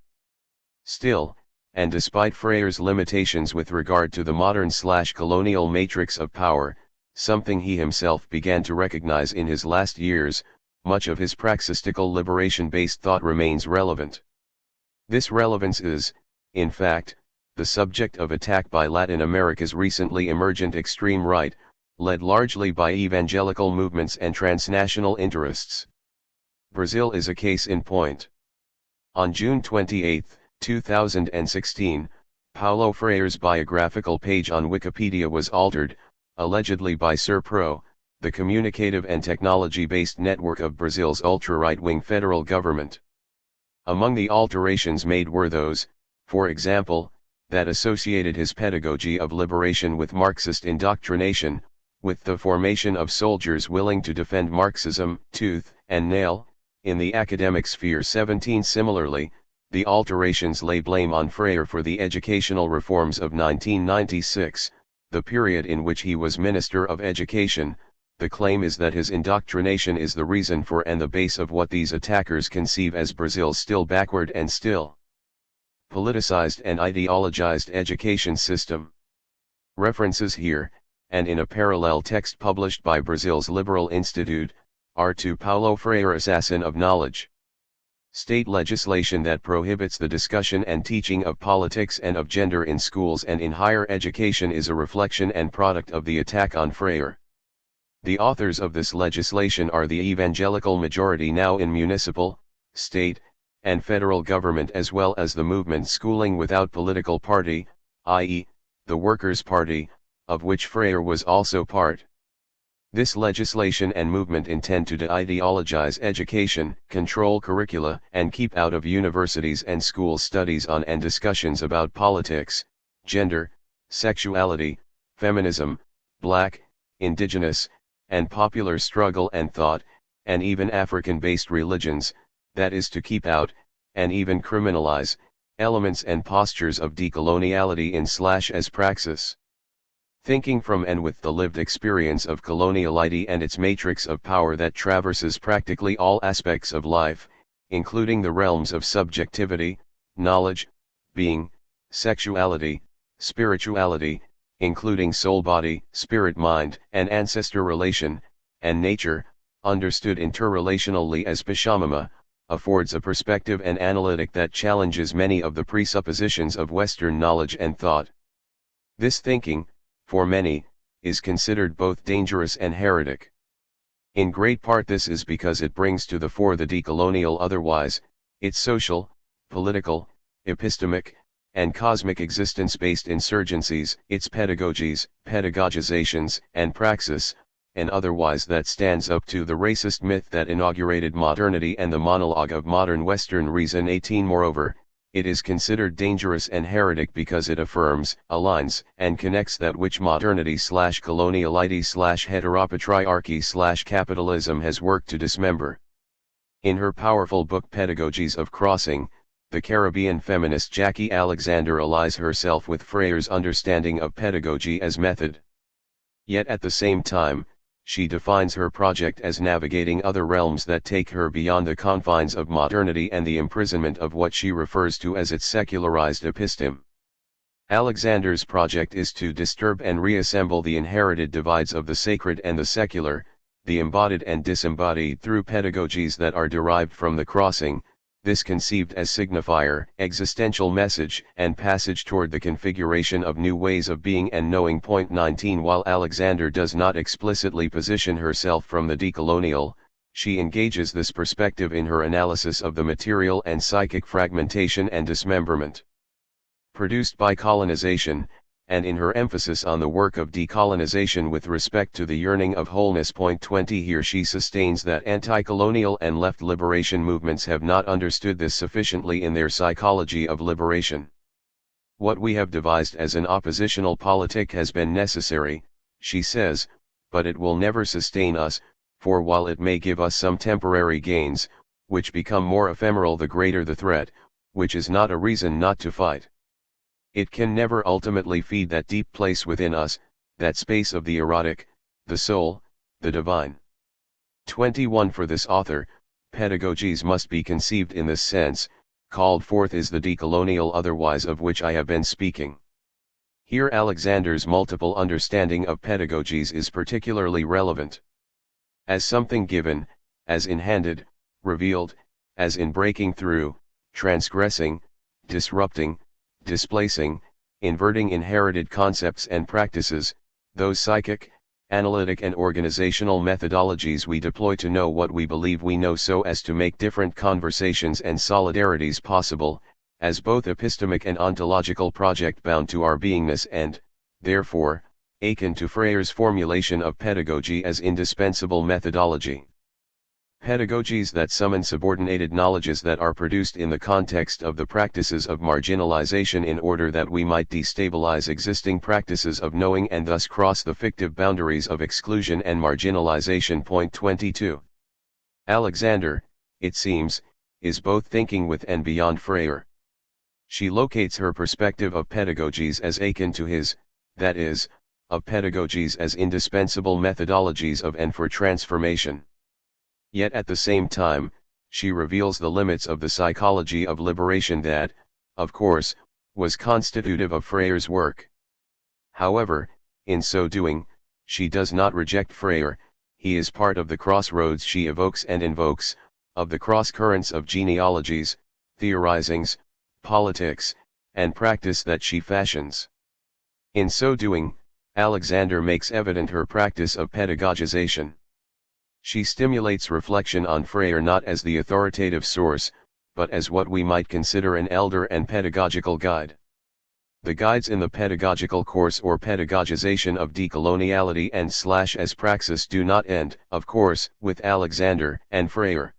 Still, and despite Freire's limitations with regard to the modern/colonial matrix of power, something he himself began to recognize in his last years, much of his praxistical liberation-based thought remains relevant. This relevance is, in fact, the subject of attack by Latin America's recently emergent extreme right, led largely by evangelical movements and transnational interests. Brazil is a case in point. On June 28, 2016, Paulo Freire's biographical page on Wikipedia was altered, allegedly by SERPRO, the communicative and technology-based network of Brazil's ultra-right-wing federal government. Among the alterations made were those, for example, that associated his pedagogy of liberation with Marxist indoctrination, with the formation of soldiers willing to defend Marxism, tooth and nail, in the academic sphere. 17. Similarly, the alterations lay blame on Freire for the educational reforms of 1996, the period in which he was Minister of Education. The claim is that his indoctrination is the reason for and the base of what these attackers conceive as Brazil's still backward and still politicized and ideologized education system. References here, and in a parallel text published by Brazil's Liberal Institute, are to Paulo Freire, Assassin of Knowledge. State legislation that prohibits the discussion and teaching of politics and of gender in schools and in higher education is a reflection and product of the attack on Freire. The authors of this legislation are the evangelical majority now in municipal, state, and federal government, as well as the movement Schooling Without Political Party, i.e., the Workers' Party, of which Freire was also part. This legislation and movement intend to de-ideologize education, control curricula, and keep out of universities and schools studies on and discussions about politics, gender, sexuality, feminism, black, indigenous, and popular struggle and thought, and even African-based religions, that is to keep out, and even criminalize, elements and postures of decoloniality as praxis. Thinking from and with the lived experience of coloniality and its matrix of power that traverses practically all aspects of life, including the realms of subjectivity, knowledge, being, sexuality, spirituality, including soul-body, spirit-mind, and ancestor relation, and nature, understood interrelationally as Pishamama, affords a perspective and analytic that challenges many of the presuppositions of Western knowledge and thought. This thinking, for many, is considered both dangerous and heretic. In great part this is because it brings to the fore the decolonial otherwise, its social, political, epistemic, and cosmic existence-based insurgencies, its pedagogies, pedagogizations, and praxis, and otherwise that stands up to the racist myth that inaugurated modernity and the monologue of modern Western reason. 18 Moreover, it is considered dangerous and heretic because it affirms, aligns, and connects that which modernity/coloniality/heteropatriarchy/capitalism has worked to dismember. In her powerful book Pedagogies of Crossing, the Caribbean feminist Jackie Alexander allies herself with Freire's understanding of pedagogy as method. Yet at the same time, she defines her project as navigating other realms that take her beyond the confines of modernity and the imprisonment of what she refers to as its secularized episteme. Alexander's project is to disturb and reassemble the inherited divides of the sacred and the secular, the embodied and disembodied through pedagogies that are derived from the crossing, this conceived as signifier, existential message, and passage toward the configuration of new ways of being and knowing. 19 While Alexander does not explicitly position herself from the decolonial, she engages this perspective in her analysis of the material and psychic fragmentation and dismemberment produced by colonization, and in her emphasis on the work of decolonization with respect to the yearning of wholeness. 20 Here she sustains that anti-colonial and left liberation movements have not understood this sufficiently in their psychology of liberation. What we have devised as an oppositional politic has been necessary, she says, but it will never sustain us, for while it may give us some temporary gains, which become more ephemeral the greater the threat, which is not a reason not to fight. It can never ultimately feed that deep place within us, that space of the erotic, the soul, the divine. 21 For this author, pedagogies must be conceived in this sense, called forth is the decolonial otherwise of which I have been speaking. Here Alexander's multiple understanding of pedagogies is particularly relevant. As something given, as in handed, revealed, as in breaking through, transgressing, disrupting, displacing, inverting inherited concepts and practices, those psychic, analytic and organizational methodologies we deploy to know what we believe we know so as to make different conversations and solidarities possible, as both epistemic and ontological project bound to our beingness and, therefore, akin to Freire's formulation of pedagogy as indispensable methodology. Pedagogies that summon subordinated knowledges that are produced in the context of the practices of marginalization in order that we might destabilize existing practices of knowing and thus cross the fictive boundaries of exclusion and marginalization. 22. Alexander, it seems, is both thinking with and beyond Freire. She locates her perspective of pedagogies as akin to his, that is, of pedagogies as indispensable methodologies of and for transformation. Yet at the same time, she reveals the limits of the psychology of liberation that, of course, was constitutive of Freire's work. However, in so doing, she does not reject Freire. He is part of the crossroads she evokes and invokes, of the cross-currents of genealogies, theorizings, politics, and practice that she fashions. In so doing, Alexander makes evident her practice of pedagogization. She stimulates reflection on Freire not as the authoritative source, but as what we might consider an elder and pedagogical guide. The guides in the pedagogical course or pedagogization of decoloniality and as praxis do not end, of course, with Alexander and Freire.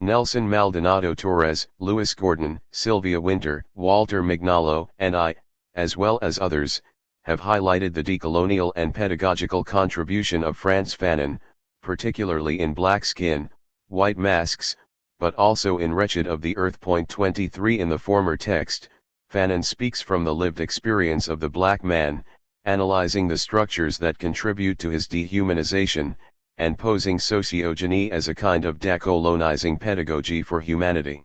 Nelson Maldonado Torres, Louis Gordon, Sylvia Winter, Walter Mignolo, and I, as well as others, have highlighted the decolonial and pedagogical contribution of Frantz Fanon, particularly in Black Skin, White Masks, but also in Wretched of the Earth. 23 In the former text, Fanon speaks from the lived experience of the black man, analyzing the structures that contribute to his dehumanization, and posing sociogeny as a kind of decolonizing pedagogy for humanity.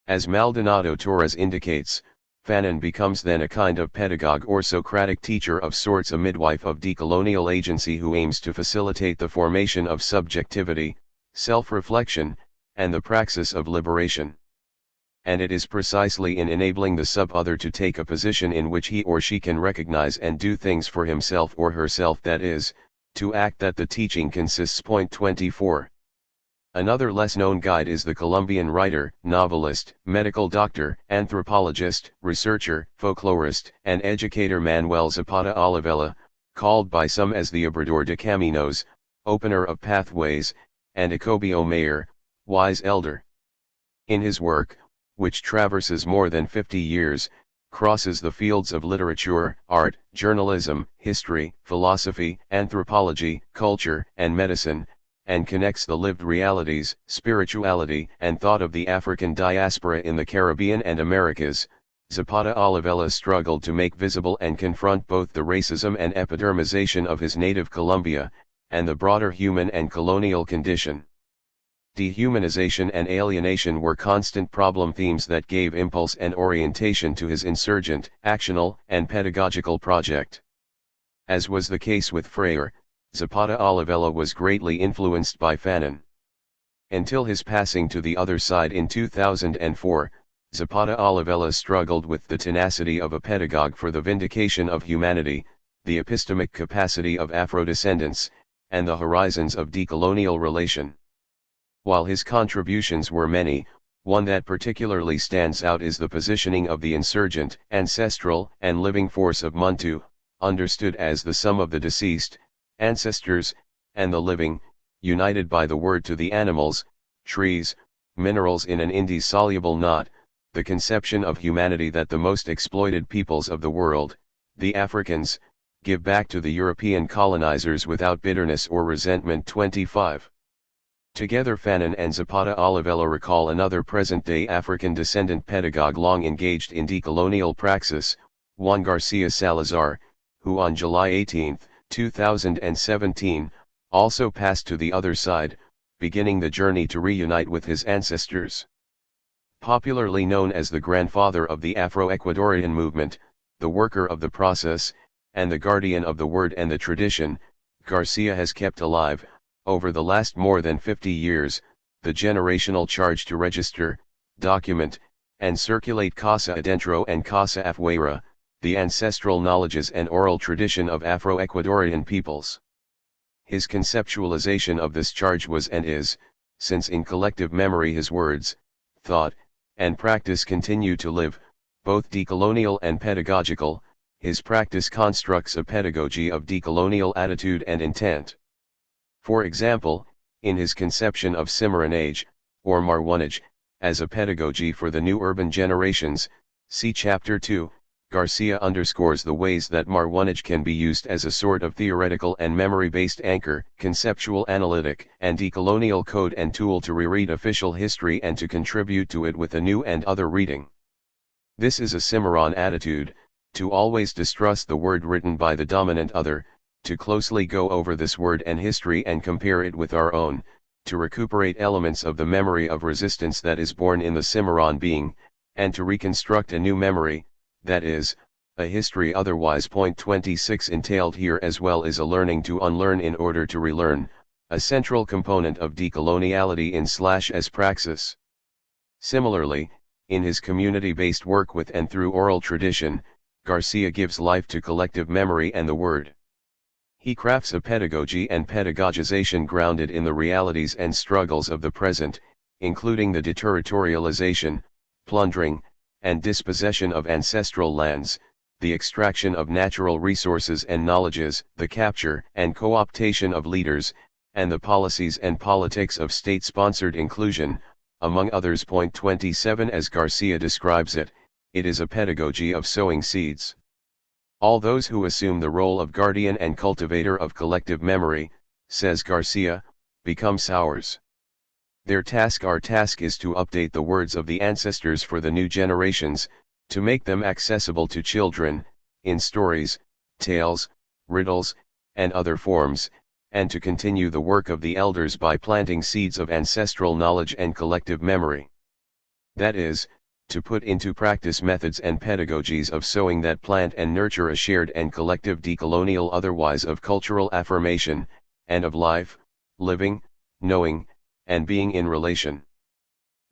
As Maldonado Torres indicates, Fanon becomes then a kind of pedagogue or Socratic teacher of sorts, a midwife of decolonial agency who aims to facilitate the formation of subjectivity, self-reflection, and the praxis of liberation. And it is precisely in enabling the sub-other to take a position in which he or she can recognize and do things for himself or herself, that is, to act, that the teaching consists. 24. Another less-known guide is the Colombian writer, novelist, medical doctor, anthropologist, researcher, folklorist, and educator Manuel Zapata Olivella, called by some as the Obrador de Caminos, opener of pathways, and Ecobio Mayor, wise elder. In his work, which traverses more than 50 years, crosses the fields of literature, art, journalism, history, philosophy, anthropology, culture, and medicine, and connects the lived realities, spirituality, and thought of the African diaspora in the Caribbean and Americas, Zapata Olivella struggled to make visible and confront both the racism and epidermization of his native Colombia, and the broader human and colonial condition. Dehumanization and alienation were constant problem themes that gave impulse and orientation to his insurgent, actional, and pedagogical project. As was the case with Freire, Zapata Olivella was greatly influenced by Fanon. Until his passing to the other side in 2004, Zapata Olivella struggled with the tenacity of a pedagogue for the vindication of humanity, the epistemic capacity of Afro-descendants, and the horizons of decolonial relation. While his contributions were many, one that particularly stands out is the positioning of the insurgent, ancestral, and living force of Muntu, understood as the sum of the deceased, ancestors, and the living, united by the word to the animals, trees, minerals in an indissoluble knot, the conception of humanity that the most exploited peoples of the world, the Africans, give back to the European colonizers without bitterness or resentment. 25. Together Fanon and Zapata Olivella recall another present-day African descendant pedagogue long engaged in decolonial praxis, Juan Garcia Salazar, who on July 18, 2017, also passed to the other side, beginning the journey to reunite with his ancestors. Popularly known as the grandfather of the Afro-Ecuadorian movement, the worker of the process, and the guardian of the word and the tradition, Garcia has kept alive, over the last more than 50 years, the generational charge to register, document, and circulate Casa Adentro and Casa Afuera, the ancestral knowledges and oral tradition of Afro-Ecuadorian peoples. His conceptualization of this charge was and is, since in collective memory his words, thought, and practice continue to live, both decolonial and pedagogical, his practice constructs a pedagogy of decolonial attitude and intent. For example, in his conception of Cimarronage, or Marwanage, as a pedagogy for the new urban generations, see Chapter 2, Garcia underscores the ways that Marwanage can be used as a sort of theoretical and memory-based anchor, conceptual analytic and decolonial code and tool to reread official history and to contribute to it with a new and other reading. This is a Cimarron attitude, to always distrust the word written by the dominant other, to closely go over this word and history and compare it with our own, to recuperate elements of the memory of resistance that is born in the Cimarron being, and to reconstruct a new memory, that is, a history otherwise. 26 entailed here as well is a learning to unlearn in order to relearn, a central component of decoloniality in as praxis. Similarly, in his community-based work with and through oral tradition, Garcia gives life to collective memory and the word. He crafts a pedagogy and pedagogization grounded in the realities and struggles of the present, including the deterritorialization, plundering, and dispossession of ancestral lands, the extraction of natural resources and knowledges, the capture and co-optation of leaders, and the policies and politics of state-sponsored inclusion, among others. Point 27. As Garcia describes it, it is a pedagogy of sowing seeds. All those who assume the role of guardian and cultivator of collective memory, says Garcia, become sowers. Their task is to update the words of the ancestors for the new generations, to make them accessible to children, in stories, tales, riddles, and other forms, and to continue the work of the elders by planting seeds of ancestral knowledge and collective memory. That is, to put into practice methods and pedagogies of sowing that plant and nurture a shared and collective decolonial otherwise of cultural affirmation, and of life, living, knowing, and being in relation.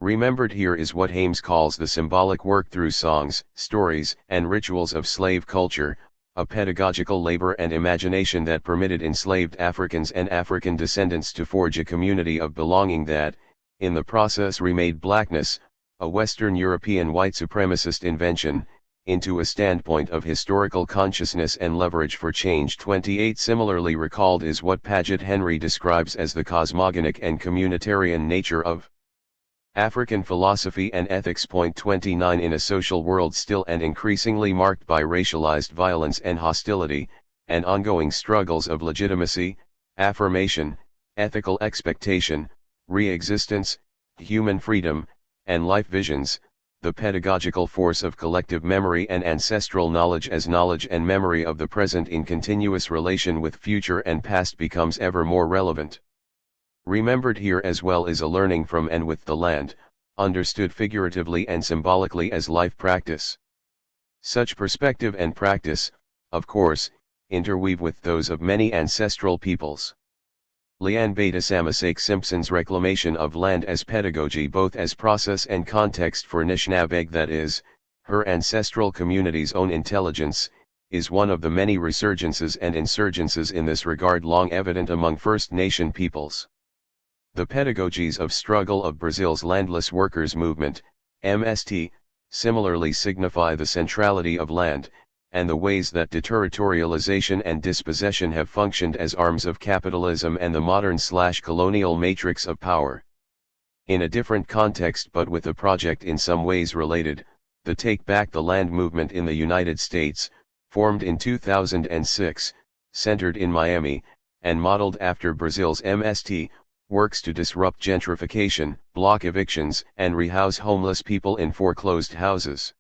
Remembered here is what Hames calls the symbolic work through songs, stories, and rituals of slave culture, a pedagogical labor and imagination that permitted enslaved Africans and African descendants to forge a community of belonging that, in the process remade blackness, a Western European white supremacist invention, into a standpoint of historical consciousness and leverage for change. 28. Similarly recalled is what Paget Henry describes as the cosmogonic and communitarian nature of African philosophy and ethics. Point 29. In a social world still and increasingly marked by racialized violence and hostility, and ongoing struggles of legitimacy, affirmation, ethical expectation, re-existence, human freedom, and life visions, the pedagogical force of collective memory and ancestral knowledge as knowledge and memory of the present in continuous relation with future and past becomes ever more relevant. Remembered here as well is a learning from and with the land, understood figuratively and symbolically as life practice. Such perspective and practice, of course, interweave with those of many ancestral peoples. Leanne Beta Samasake Simpson's reclamation of land as pedagogy both as process and context for Nishnabeg, that is, her ancestral community's own intelligence, is one of the many resurgences and insurgences in this regard long evident among First Nation peoples. The pedagogies of struggle of Brazil's landless workers movement, MST, similarly signify the centrality of land, and the ways that deterritorialization and dispossession have functioned as arms of capitalism and the modern/colonial matrix of power. In a different context but with a project in some ways related, the Take Back the Land movement in the United States, formed in 2006, centered in Miami, and modeled after Brazil's MST, works to disrupt gentrification, block evictions, and rehouse homeless people in foreclosed houses.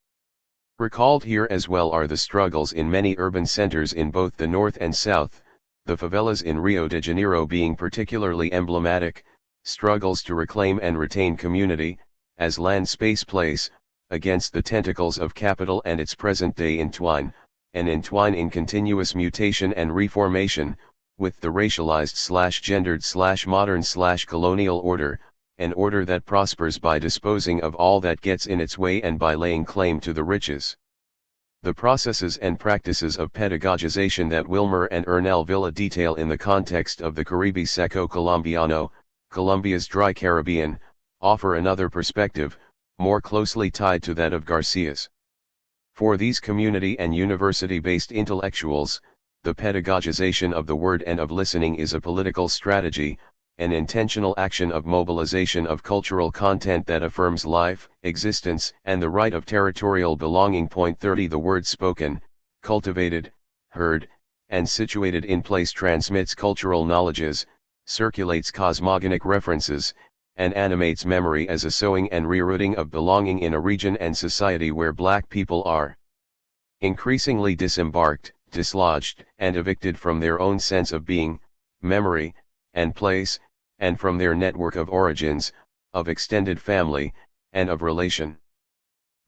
Recalled here as well are the struggles in many urban centers in both the North and South, the favelas in Rio de Janeiro being particularly emblematic, struggles to reclaim and retain community, as land space place, against the tentacles of capital and its present-day entwine in continuous mutation and reformation, with the racialized/gendered/modern/colonial order, an order that prospers by disposing of all that gets in its way and by laying claim to the riches. The processes and practices of pedagogization that Wilmer and Ernell Villa detail in the context of the Caribe Seco Colombiano, Colombia's dry Caribbean, offer another perspective, more closely tied to that of Garcia's. For these community and university-based intellectuals, the pedagogization of the word and of listening is a political strategy, an intentional action of mobilization of cultural content that affirms life, existence, and the right of territorial belonging. Point 30. The word spoken, cultivated, heard, and situated in place transmits cultural knowledges, circulates cosmogonic references, and animates memory as a sowing and rerooting of belonging in a region and society where Black people are increasingly disembarked, dislodged, and evicted from their own sense of being, memory, and place, and from their network of origins, of extended family, and of relation.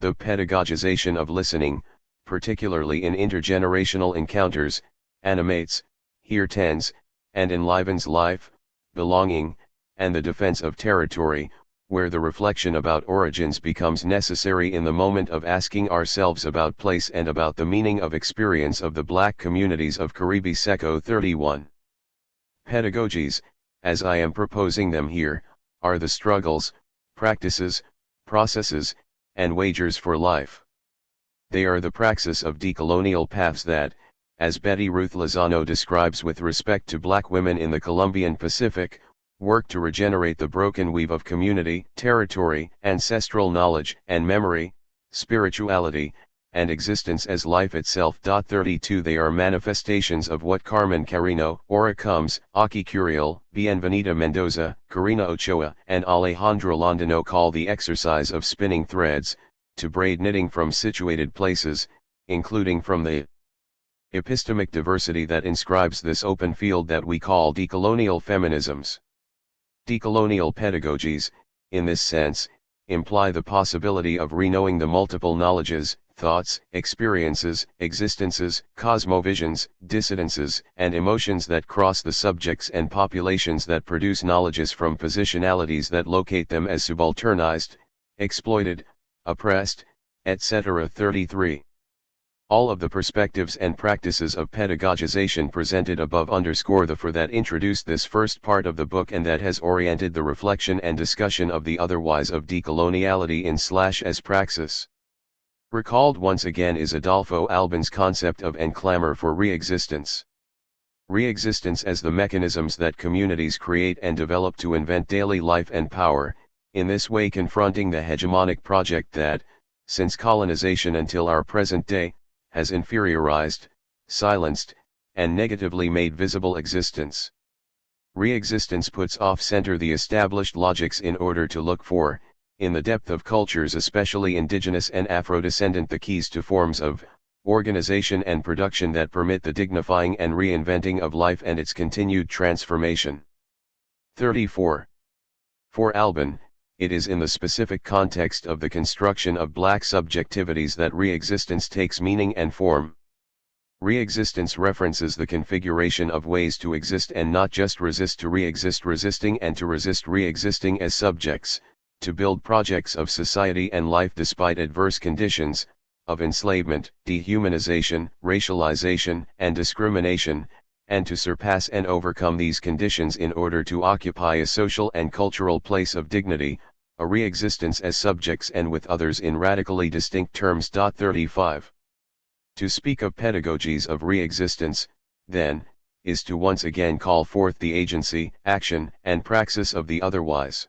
The pedagogization of listening, particularly in intergenerational encounters, animates, here tends, and enlivens life, belonging, and the defense of territory, where the reflection about origins becomes necessary in the moment of asking ourselves about place and about the meaning of experience of the Black communities of Caribe Seco. 31. Pedagogies, as I am proposing them here, are the struggles, practices, processes, and wagers for life. They are the praxis of decolonial paths that, as Betty Ruth Lozano describes with respect to black women in the Colombian Pacific, work to regenerate the broken weave of community, territory, ancestral knowledge and memory, spirituality, and existence as life itself. 32 They are manifestations of what Carmen Carino, Ora Combs, Aki Curiel, Bienvenida Mendoza, Karina Ochoa, and Alejandro Londino call the exercise of spinning threads, to braid knitting from situated places, including from the epistemic diversity that inscribes this open field that we call decolonial feminisms. Decolonial pedagogies, in this sense, imply the possibility of reknowing the multiple knowledges, thoughts, experiences, existences, cosmovisions, dissidences, and emotions that cross the subjects and populations that produce knowledges from positionalities that locate them as subalternized, exploited, oppressed, etc. 33. All of the perspectives and practices of pedagogization presented above underscore the for that introduced this first part of the book and that has oriented the reflection and discussion of the otherwise of decoloniality in / praxis. Recalled once again is Adolfo Alban's concept of and clamor for re-existence. Re-existence as the mechanisms that communities create and develop to invent daily life and power, in this way confronting the hegemonic project that, since colonization until our present day, has inferiorized, silenced, and negatively made visible existence. Re-existence puts off-center the established logics in order to look for, in the depth of cultures especially indigenous and Afro-descendant, the keys to forms of organization and production that permit the dignifying and reinventing of life and its continued transformation. 34. For Alban, it is in the specific context of the construction of black subjectivities that re-existence takes meaning and form. Re-existence references the configuration of ways to exist and not just resist to re-exist, resisting and to resist re-existing as subjects, to build projects of society and life despite adverse conditions, of enslavement, dehumanization, racialization, and discrimination, and to surpass and overcome these conditions in order to occupy a social and cultural place of dignity, a re-existence as subjects and with others in radically distinct terms. 35. To speak of pedagogies of re-existence, then, is to once again call forth the agency, action, and praxis of the otherwise.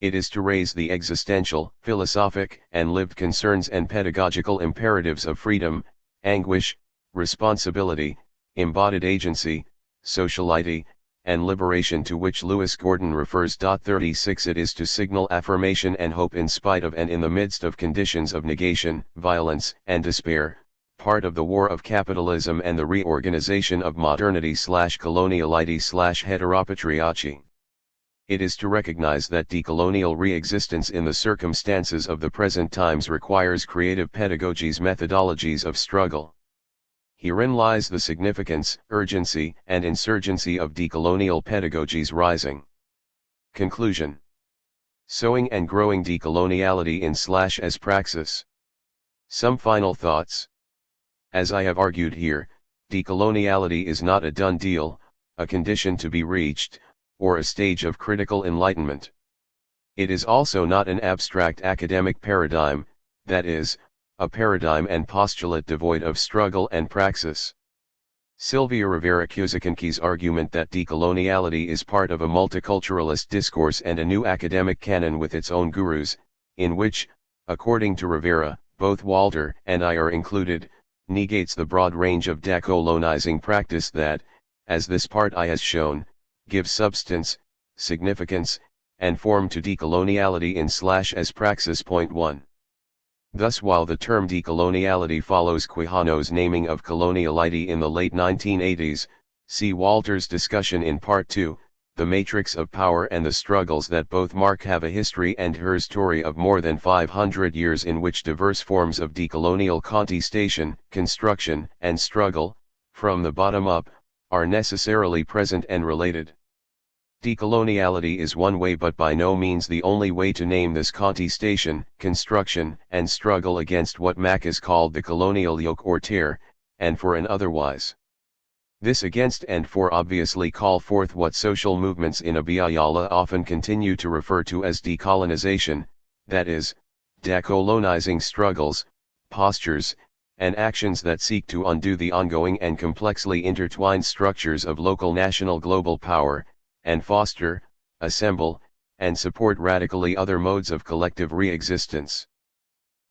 It is to raise the existential, philosophic, and lived concerns and pedagogical imperatives of freedom, anguish, responsibility, embodied agency, sociality, and liberation to which Lewis Gordon refers. 36 It is to signal affirmation and hope in spite of and in the midst of conditions of negation, violence, and despair, part of the war of capitalism and the reorganization of modernity / coloniality / heteropatriarchy. It is to recognize that decolonial re-existence in the circumstances of the present times requires creative pedagogies, methodologies of struggle. Herein lies the significance, urgency, and insurgency of decolonial pedagogies rising. Conclusion. Sowing and growing decoloniality in / as praxis. Some final thoughts. As I have argued here, decoloniality is not a done deal, a condition to be reached, or a stage of critical enlightenment. It is also not an abstract academic paradigm, that is, a paradigm and postulate devoid of struggle and praxis. Sylvia Rivera Cusicanqui's argument that decoloniality is part of a multiculturalist discourse and a new academic canon with its own gurus, in which, according to Rivera, both Walter and I are included, negates the broad range of decolonizing practice that, as this part I has shown, gives substance, significance, and form to decoloniality in / as praxis. 1. Thus, while the term decoloniality follows Quijano's naming of coloniality in the late 1980s, see Walter's discussion in Part 2, The Matrix of Power and the Struggles that both mark have a history and her story of more than 500 years in which diverse forms of decolonial contestation, construction, and struggle, from the bottom up, are necessarily present and related. Decoloniality is one way but by no means the only way to name this contestation, construction, and struggle against what Mack has called the colonial yoke or tear, and for and otherwise. This against and for obviously call forth what social movements in Abiyala often continue to refer to as decolonization, that is, decolonizing struggles, postures, and actions that seek to undo the ongoing and complexly intertwined structures of local national global power, and foster, assemble, and support radically other modes of collective re-existence.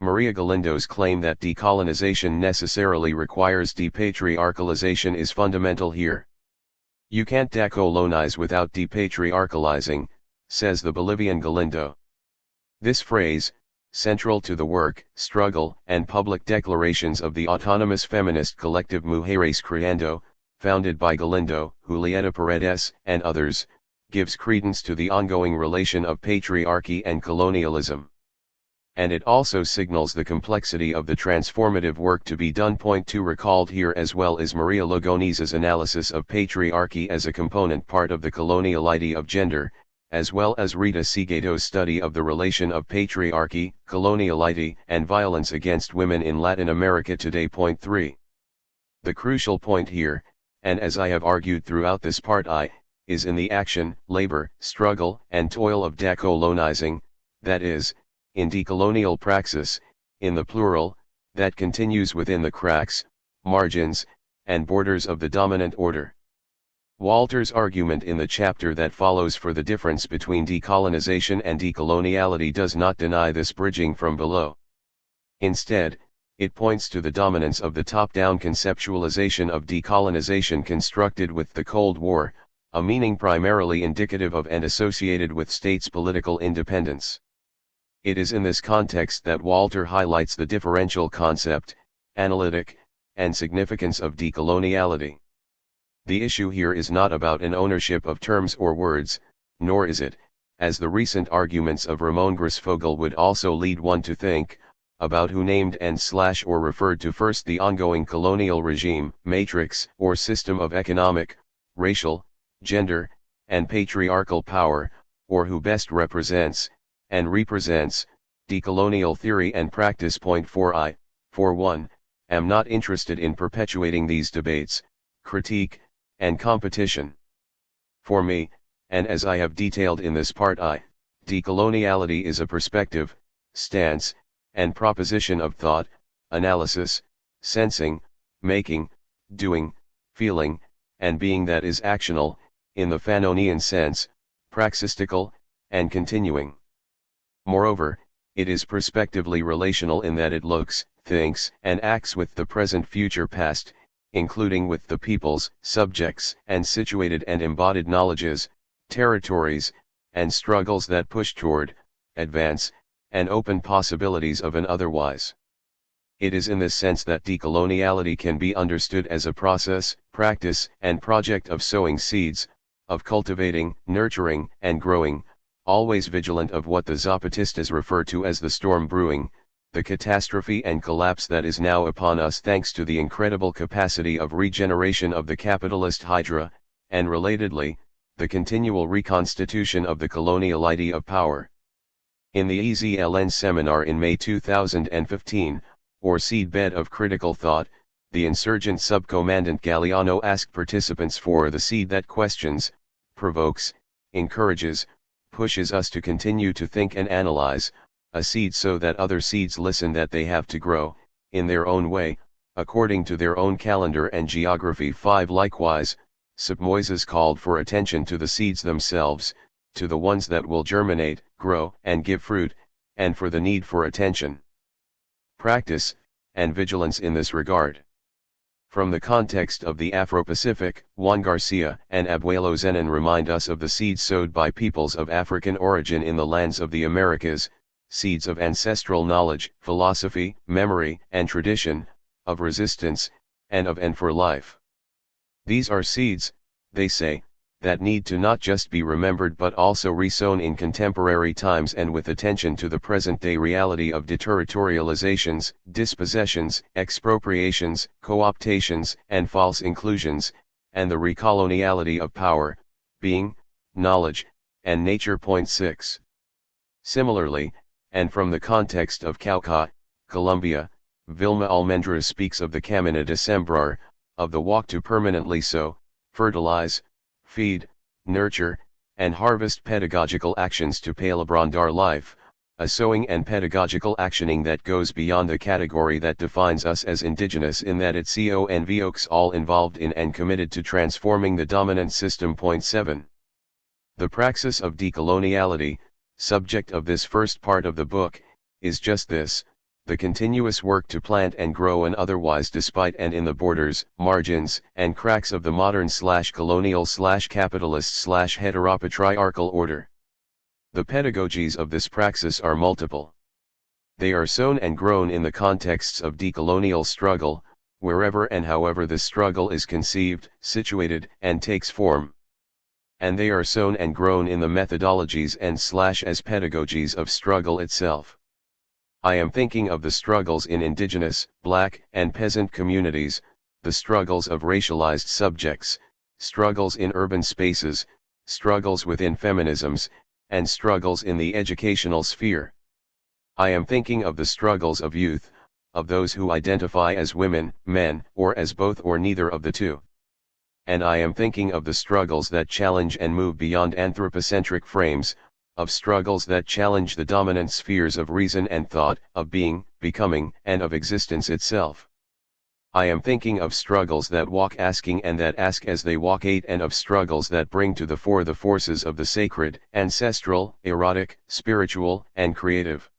Maria Galindo's claim that decolonization necessarily requires depatriarchalization is fundamental here. You can't decolonize without depatriarchalizing, says the Bolivian Galindo. This phrase, central to the work, struggle, and public declarations of the autonomous feminist collective Mujeres Creando, founded by Galindo, Julieta Paredes, and others, gives credence to the ongoing relation of patriarchy and colonialism. And it also signals the complexity of the transformative work to be done. Point 2 recalled here, as well as Maria Lugones's analysis of patriarchy as a component part of the coloniality of gender, as well as Rita Segato's study of the relation of patriarchy, coloniality, and violence against women in Latin America today. Point 3. The crucial point here, and as I have argued throughout this part I, is in the action, labor, struggle, and toil of decolonizing, that is, in decolonial praxis, in the plural, that continues within the cracks, margins, and borders of the dominant order. Walter's argument in the chapter that follows for the difference between decolonization and decoloniality does not deny this bridging from below. Instead, it points to the dominance of the top-down conceptualization of decolonization constructed with the Cold War, a meaning primarily indicative of and associated with states' political independence. It is in this context that Walter highlights the differential concept, analytic, and significance of decoloniality. The issue here is not about an ownership of terms or words, nor is it, as the recent arguments of Ramon Grisfogel would also lead one to think, about who named and/or referred to first the ongoing colonial regime, matrix, or system of economic, racial, gender, and patriarchal power, or who best represents, and represents, decolonial theory and practice. Point 4 I, for one, am not interested in perpetuating these debates, critique, and competition. For me, and as I have detailed in this part I, decoloniality is a perspective, stance, and proposition of thought, analysis, sensing, making, doing, feeling, and being that is actional, in the Fanonian sense, praxistical, and continuing. Moreover, it is perspectively relational in that it looks, thinks, and acts with the present, future, past, including with the peoples, subjects, and situated and embodied knowledges, territories, and struggles that push toward, advance, and open possibilities of an otherwise. It is in this sense that decoloniality can be understood as a process, practice, and project of sowing seeds, of cultivating, nurturing, and growing, always vigilant of what the Zapatistas refer to as the storm brewing, the catastrophe and collapse that is now upon us thanks to the incredible capacity of regeneration of the capitalist hydra, and relatedly, the continual reconstitution of the coloniality of power. In the EZLN seminar in May 2015, or Seedbed of Critical Thought, the insurgent subcommandant Galeano asked participants for the seed that questions, provokes, encourages, pushes us to continue to think and analyze, a seed so that other seeds listen, that they have to grow, in their own way, according to their own calendar and geography. 5 Likewise, Submoises called for attention to the seeds themselves, to the ones that will germinate, grow, and give fruit, and for the need for attention, practice, and vigilance in this regard. From the context of the Afro-Pacific, Juan Garcia and Abuelo Zenon remind us of the seeds sowed by peoples of African origin in the lands of the Americas, seeds of ancestral knowledge, philosophy, memory, and tradition, of resistance, and for life. These are seeds, they say, that need to not just be remembered but also resown in contemporary times and with attention to the present-day reality of deterritorializations, dispossessions, expropriations, co-optations, and false inclusions, and the recoloniality of power, being, knowledge, and nature. Point 6. Similarly, and from the context of Cauca, Colombia, Vilma Almendra speaks of the Camino de Sembrar, of the walk to permanently sow, fertilize, feed, nurture, and harvest, pedagogical actions to palabrandar life, a sowing and pedagogical actioning that goes beyond the category that defines us as indigenous, in that it convokes all involved in and committed to transforming the dominant system. Point 7. The praxis of decoloniality, subject of this first part of the book, is just this: the continuous work to plant and grow and otherwise despite and in the borders, margins, and cracks of the modern/colonial/capitalist/heteropatriarchal order. The pedagogies of this praxis are multiple. They are sown and grown in the contexts of decolonial struggle, wherever and however this struggle is conceived, situated, and takes form. And they are sown and grown in the methodologies and as pedagogies of struggle itself. I am thinking of the struggles in indigenous, black, and peasant communities, the struggles of racialized subjects, struggles in urban spaces, struggles within feminisms, and struggles in the educational sphere. I am thinking of the struggles of youth, of those who identify as women, men, or as both or neither of the two. And I am thinking of the struggles that challenge and move beyond anthropocentric frames, of struggles that challenge the dominant spheres of reason and thought, of being, becoming, and of existence itself. I am thinking of struggles that walk asking and that ask as they walk, and of struggles that bring to the fore the forces of the sacred, ancestral, erotic, spiritual, and creative.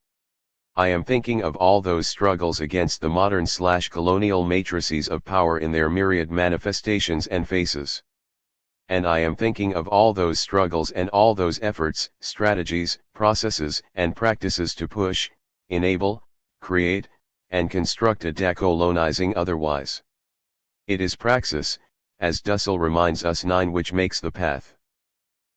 I am thinking of all those struggles against the modern/colonial matrices of power in their myriad manifestations and faces. And I am thinking of all those struggles and all those efforts, strategies, processes, and practices to push, enable, create, and construct a decolonizing otherwise. It is praxis, as Dussel reminds us, 9, which makes the path.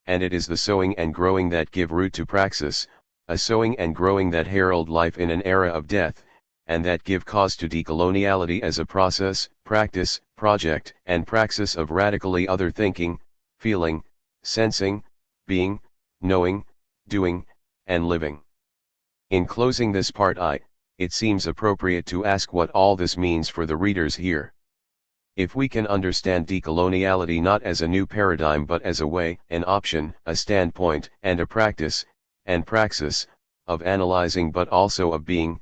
And it is the sowing and growing that give root to praxis, a sowing and growing that herald life in an era of death, and that give cause to decoloniality as a process, practice, project, and praxis of radically other thinking, feeling, sensing, being, knowing, doing, and living. In closing this part, it seems appropriate to ask what all this means for the readers here. If we can understand decoloniality not as a new paradigm but as a way, an option, a standpoint, and a practice, and praxis, of analyzing but also of being,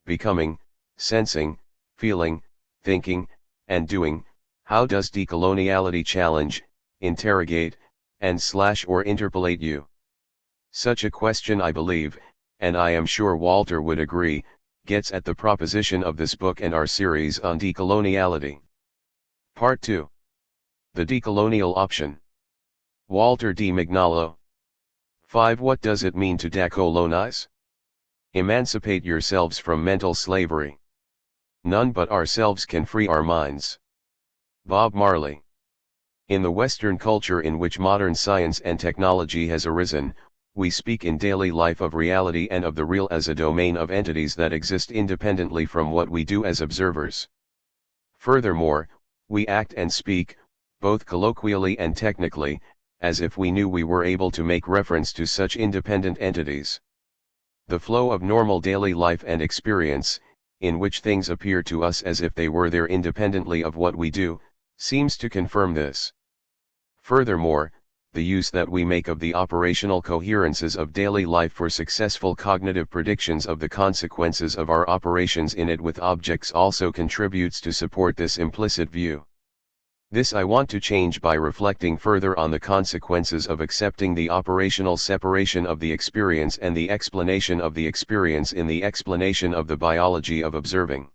becoming, sensing, feeling, thinking, and doing, how does decoloniality challenge, interrogate, and or interpellate you? Such a question, I believe, and I am sure Walter would agree, gets at the proposition of this book and our series on decoloniality. Part 2. The Decolonial Option. Walter D. Mignolo. 5. What does it mean to decolonize? Emancipate yourselves from mental slavery. None but ourselves can free our minds. Bob Marley. In the Western culture in which modern science and technology has arisen, we speak in daily life of reality and of the real as a domain of entities that exist independently from what we do as observers. Furthermore, we act and speak, both colloquially and technically, as if we knew we were able to make reference to such independent entities. The flow of normal daily life and experience, in which things appear to us as if they were there independently of what we do, seems to confirm this. Furthermore, the use that we make of the operational coherences of daily life for successful cognitive predictions of the consequences of our operations in it with objects also contributes to support this implicit view. This I want to change by reflecting further on the consequences of accepting the operational separation of the experience and the explanation of the experience in the explanation of the biology of observing.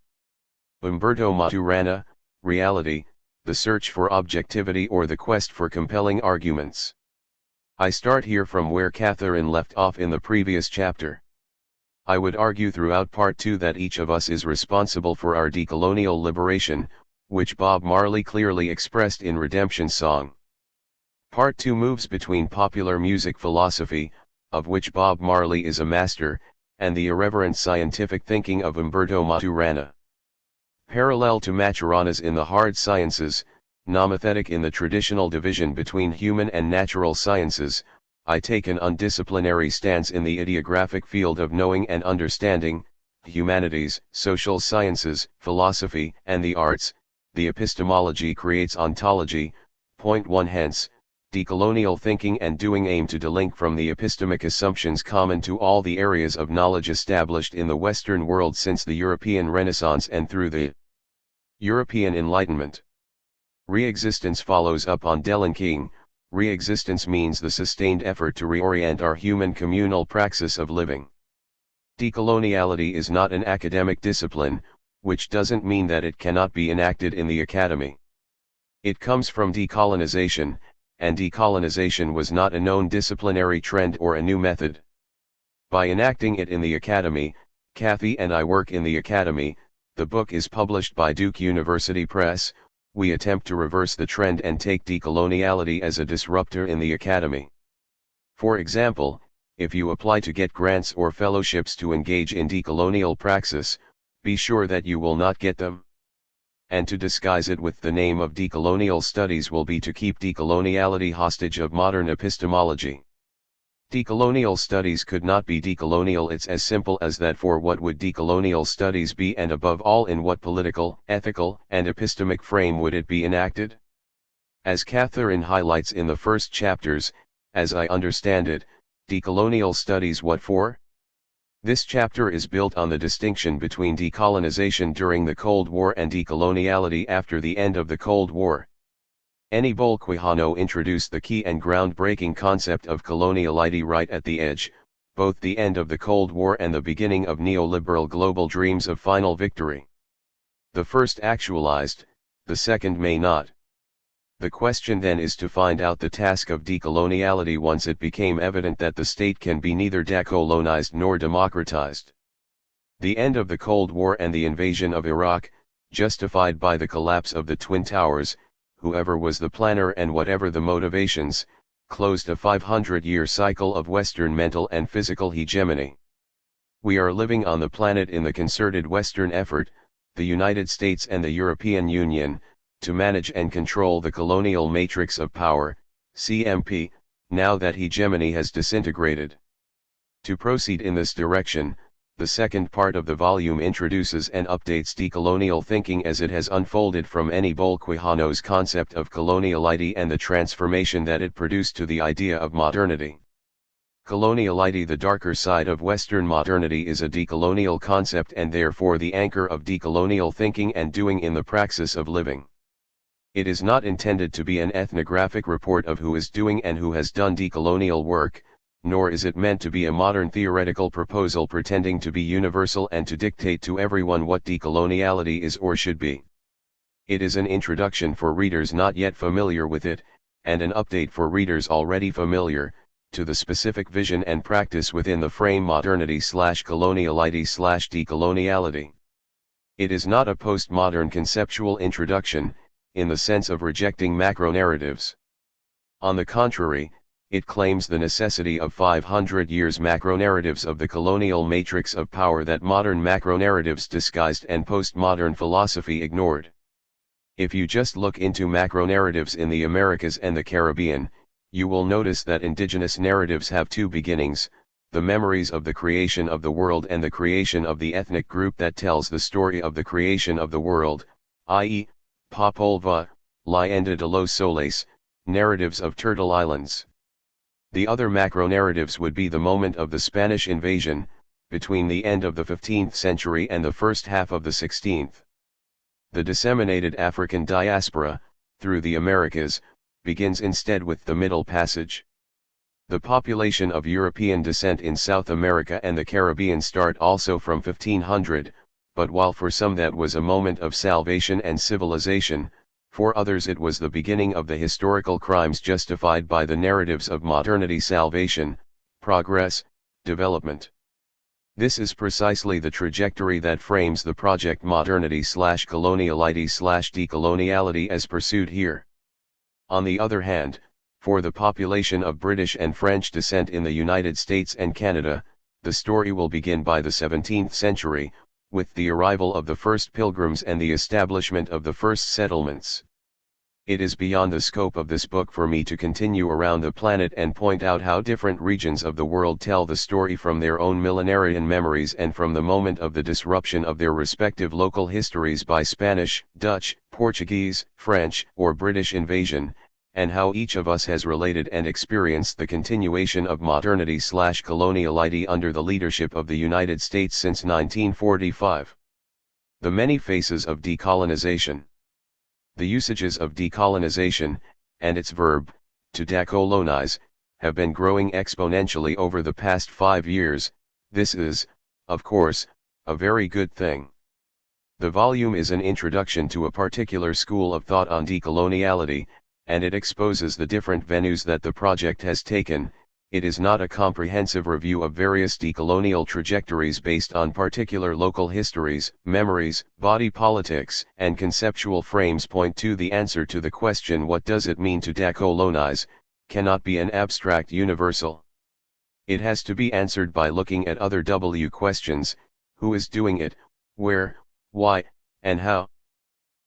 Umberto Maturana, Reality, the Search for Objectivity or the Quest for Compelling Arguments. I start here from where Catherine left off in the previous chapter. I would argue throughout Part 2 that each of us is responsible for our decolonial liberation, which Bob Marley clearly expressed in Redemption Song. Part 2 moves between popular music philosophy, of which Bob Marley is a master, and the irreverent scientific thinking of Umberto Maturana. Parallel to Maturana's in the hard sciences, nomothetic in the traditional division between human and natural sciences, I take an undisciplinary stance in the ideographic field of knowing and understanding, humanities, social sciences, philosophy, and the arts. The epistemology creates ontology. Point 1. Hence, Decolonial thinking and doing aim to delink from the epistemic assumptions common to all the areas of knowledge established in the Western world since the European Renaissance and through the European Enlightenment. Re-existence follows up on delinking. Re-existence means the sustained effort to reorient our human communal praxis of living. Decoloniality is not an academic discipline, which doesn't mean that it cannot be enacted in the academy. It comes from decolonization, and decolonization was not a known disciplinary trend or a new method. By enacting it in the academy, Kathy and I work in the academy. The book is published by Duke University Press. We attempt to reverse the trend and take decoloniality as a disruptor in the academy. For example, if you apply to get grants or fellowships to engage in decolonial praxis, be sure that you will not get them. And to disguise it with the name of decolonial studies will be to keep decoloniality hostage of modern epistemology. Decolonial studies could not be decolonial. It's as simple as that. For what would decolonial studies be, and above all in what political, ethical, and epistemic frame would it be enacted? As Catherine highlights in the first chapters, as I understand it, decolonial studies what for? This chapter is built on the distinction between decolonization during the Cold War and decoloniality after the end of the Cold War. Eni Bolquijano introduced the key and groundbreaking concept of coloniality right at the edge, both the end of the Cold War and the beginning of neoliberal global dreams of final victory. The first actualized, the second may not. The question then is to find out the task of decoloniality once it became evident that the state can be neither decolonized nor democratized. The end of the Cold War and the invasion of Iraq, justified by the collapse of the Twin Towers, whoever was the planner and whatever the motivations, closed a 500-year cycle of Western mental and physical hegemony. We are living on the planet in the concerted Western effort, the United States and the European Union, to manage and control the colonial matrix of power, CMP, now that hegemony has disintegrated. To proceed in this direction, the second part of the volume introduces and updates decolonial thinking as it has unfolded from Eni Bolquijano's concept of coloniality and the transformation that it produced to the idea of modernity. Coloniality, the darker side of Western modernity, is a decolonial concept and therefore the anchor of decolonial thinking and doing in the praxis of living. It is not intended to be an ethnographic report of who is doing and who has done decolonial work, nor is it meant to be a modern theoretical proposal pretending to be universal and to dictate to everyone what decoloniality is or should be. It is an introduction for readers not yet familiar with it, and an update for readers already familiar, to the specific vision and practice within the frame modernity/coloniality/decoloniality. It is not a postmodern conceptual introduction, in the sense of rejecting macro-narratives. On the contrary, it claims the necessity of 500 years macro-narratives of the colonial matrix of power that modern macro-narratives disguised and postmodern philosophy ignored. If you just look into macro-narratives in the Americas and the Caribbean, you will notice that indigenous narratives have two beginnings, the memories of the creation of the world and the creation of the ethnic group that tells the story of the creation of the world, i.e., Popolva, Leyenda de los Soles, narratives of Turtle Islands. The other macro-narratives would be the moment of the Spanish invasion, between the end of the 15th century and the first half of the 16th. The disseminated African diaspora, through the Americas, begins instead with the Middle Passage. The population of European descent in South America and the Caribbean start also from 1500, but while for some that was a moment of salvation and civilization, for others it was the beginning of the historical crimes justified by the narratives of modernity, salvation, progress, development. This is precisely the trajectory that frames the project modernity/coloniality/decoloniality as pursued here. On the other hand, for the population of British and French descent in the United States and Canada, the story will begin by the 17th century, with the arrival of the first pilgrims and the establishment of the first settlements. It is beyond the scope of this book for me to continue around the planet and point out how different regions of the world tell the story from their own millenarian memories and from the moment of the disruption of their respective local histories by Spanish, Dutch, Portuguese, French, or British invasion, and how each of us has related and experienced the continuation of modernity/coloniality under the leadership of the United States since 1945. The many faces of decolonization. The usages of decolonization, and its verb, to decolonize, have been growing exponentially over the past 5 years. This is, of course, a very good thing. The volume is an introduction to a particular school of thought on decoloniality, and it exposes the different venues that the project has taken. It is not a comprehensive review of various decolonial trajectories based on particular local histories, memories, body politics, and conceptual frames. Point 2. The answer to the question what does it mean to decolonize, cannot be an abstract universal. It has to be answered by looking at other questions: who is doing it, where, why, and how.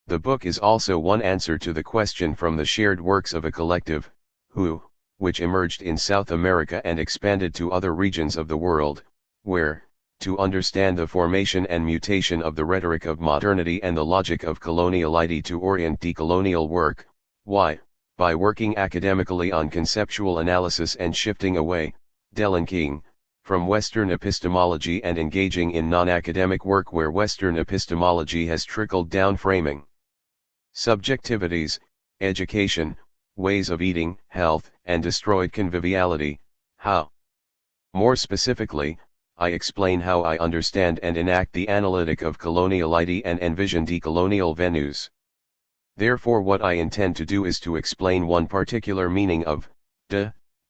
The book is also one answer to the question from the shared works of a collective, who, which emerged in South America and expanded to other regions of the world, where, to understand the formation and mutation of the rhetoric of modernity and the logic of coloniality to orient decolonial work, why, by working academically on conceptual analysis and shifting away, delinking, from Western epistemology and engaging in non-academic work where Western epistemology has trickled down, framing subjectivities, education, ways of eating, health, and destroyed conviviality. How? More specifically, I explain how I understand and enact the analytic of coloniality and envision decolonial venues. Therefore, what I intend to do is to explain one particular meaning of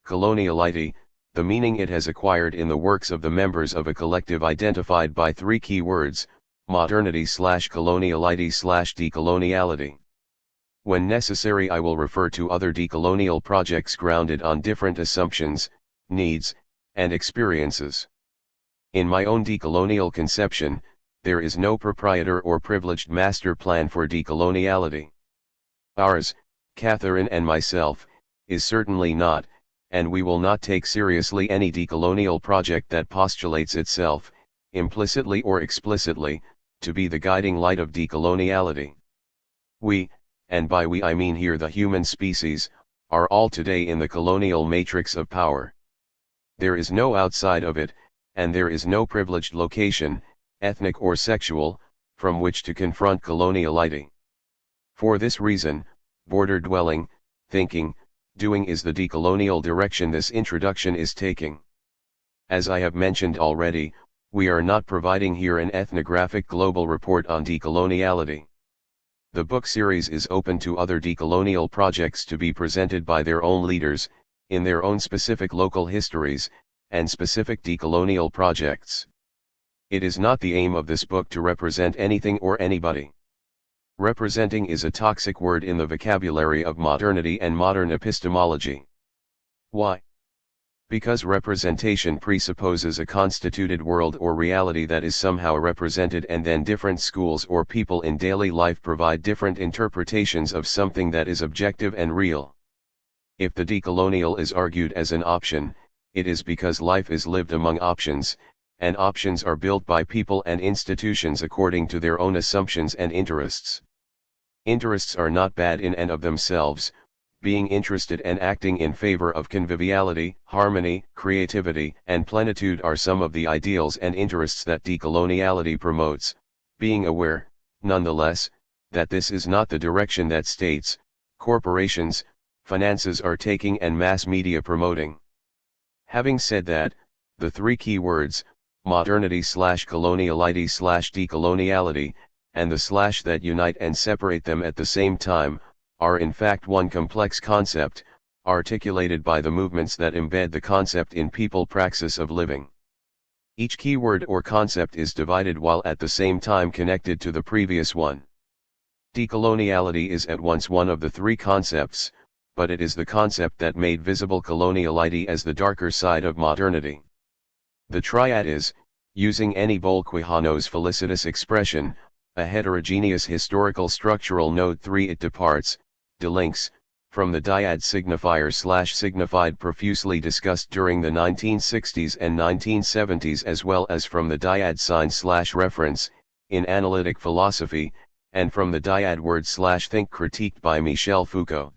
coloniality, the meaning it has acquired in the works of the members of a collective identified by 3 key words: modernity/coloniality/decoloniality. When necessary, I will refer to other decolonial projects grounded on different assumptions, needs, and experiences. In my own decolonial conception, there is no proprietor or privileged master plan for decoloniality. Ours, Catherine and myself, is certainly not, and we will not take seriously any decolonial project that postulates itself, implicitly or explicitly, to be the guiding light of decoloniality. We, and by we I mean here the human species, are all today in the colonial matrix of power. There is no outside of it, and there is no privileged location, ethnic or sexual, from which to confront coloniality. For this reason, border-dwelling, thinking, doing is the decolonial direction this introduction is taking. As I have mentioned already, we are not providing here an ethnographic global report on decoloniality. The book series is open to other decolonial projects to be presented by their own leaders, in their own specific local histories, and specific decolonial projects. It is not the aim of this book to represent anything or anybody. Representing is a toxic word in the vocabulary of modernity and modern epistemology. Why? Because representation presupposes a constituted world or reality that is somehow represented, and then different schools or people in daily life provide different interpretations of something that is objective and real. If the decolonial is argued as an option, it is because life is lived among options, and options are built by people and institutions according to their own assumptions and interests. Interests are not bad in and of themselves. Being interested and acting in favor of conviviality, harmony, creativity, and plenitude are some of the ideals and interests that decoloniality promotes, being aware, nonetheless, that this is not the direction that states, corporations, finances are taking and mass media promoting. Having said that, the 3 key words, modernity/coloniality/decoloniality, and the slash that unite and separate them at the same time, are in fact one complex concept, articulated by the movements that embed the concept in people praxis of living. Each keyword or concept is divided while at the same time connected to the previous one. Decoloniality is at once one of the 3 concepts, but it is the concept that made visible coloniality as the darker side of modernity. The triad is, using any Bolquijano's felicitous expression, a heterogeneous historical structural node. 3 It departs, delinks, from the dyad signifier/signified profusely discussed during the 1960s and 1970s, as well as from the dyad sign/reference, in analytic philosophy, and from the dyad word/think critiqued by Michel Foucault.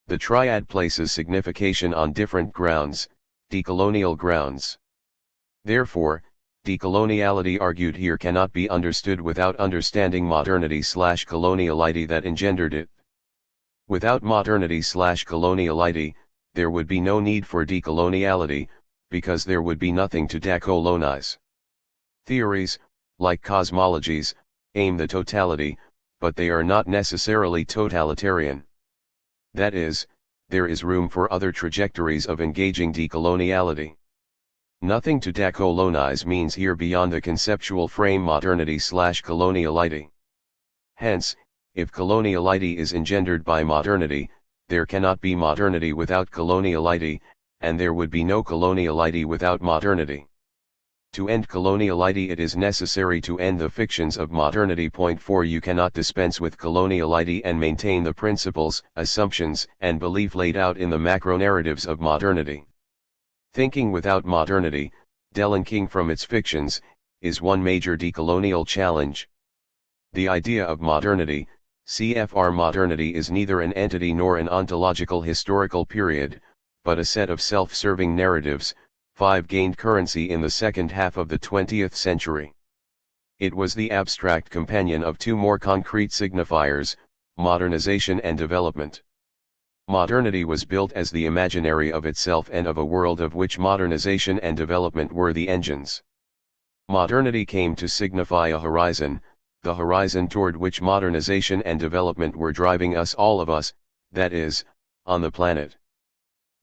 The triad places signification on different grounds, decolonial grounds. Therefore, decoloniality argued here cannot be understood without understanding modernity/coloniality that engendered it. Without modernity/coloniality, there would be no need for decoloniality, because there would be nothing to decolonize. Theories, like cosmologies, aim the totality, but they are not necessarily totalitarian. That is, there is room for other trajectories of engaging decoloniality. Nothing to decolonize means here beyond the conceptual frame modernity/coloniality. Hence, if coloniality is engendered by modernity, there cannot be modernity without coloniality, and there would be no coloniality without modernity. To end coloniality, it is necessary to end the fictions of modernity. Point 4. You cannot dispense with coloniality and maintain the principles, assumptions, and belief laid out in the macro-narratives of modernity. Thinking without modernity, delinking from its fictions, is one major decolonial challenge. The idea of modernity, CFR modernity, is neither an entity nor an ontological historical period, but a set of self-serving narratives. 5 gained currency in the second half of the 20th century. It was the abstract companion of two more concrete signifiers, modernization and development. Modernity was built as the imaginary of itself and of a world of which modernization and development were the engines. Modernity came to signify a horizon, the horizon toward which modernization and development were driving us, all of us, that is, on the planet.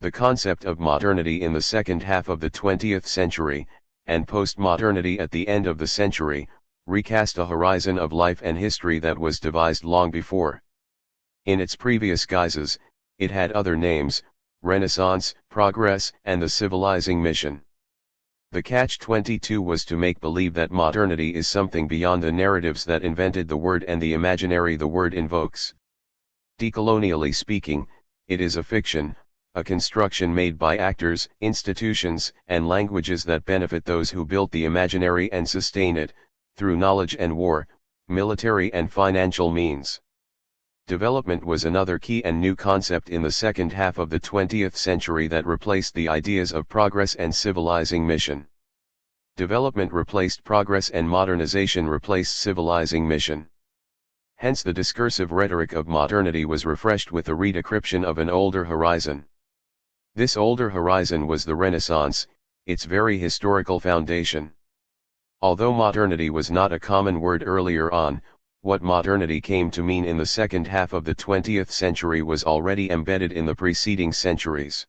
The concept of modernity in the second half of the 20th century, and post-modernity at the end of the century, recast a horizon of life and history that was devised long before. In its previous guises, it had other names: Renaissance, Progress, and the Civilizing Mission. The catch-22 was to make believe that modernity is something beyond the narratives that invented the word and the imaginary the word invokes. Decolonially speaking, it is a fiction, a construction made by actors, institutions, and languages that benefit those who built the imaginary and sustain it, through knowledge and war, military and financial means. Development was another key and new concept in the second half of the 20th century that replaced the ideas of progress and civilizing mission. Development replaced progress and modernization replaced civilizing mission. Hence the discursive rhetoric of modernity was refreshed with a redecryption of an older horizon. This older horizon was the Renaissance, its very historical foundation. Although modernity was not a common word earlier on, what modernity came to mean in the second half of the 20th century was already embedded in the preceding centuries.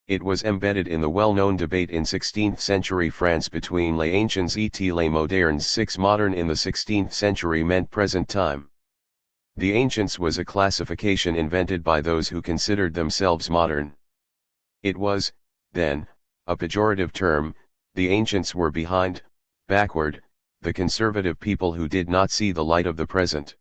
It was embedded in the well-known debate in 16th century France between les anciens et les modernes. 6 Modern in the 16th century meant present time. The ancients was a classification invented by those who considered themselves modern. It was, then, a pejorative term. The ancients were behind, backward, the conservative people who did not see the light of the present.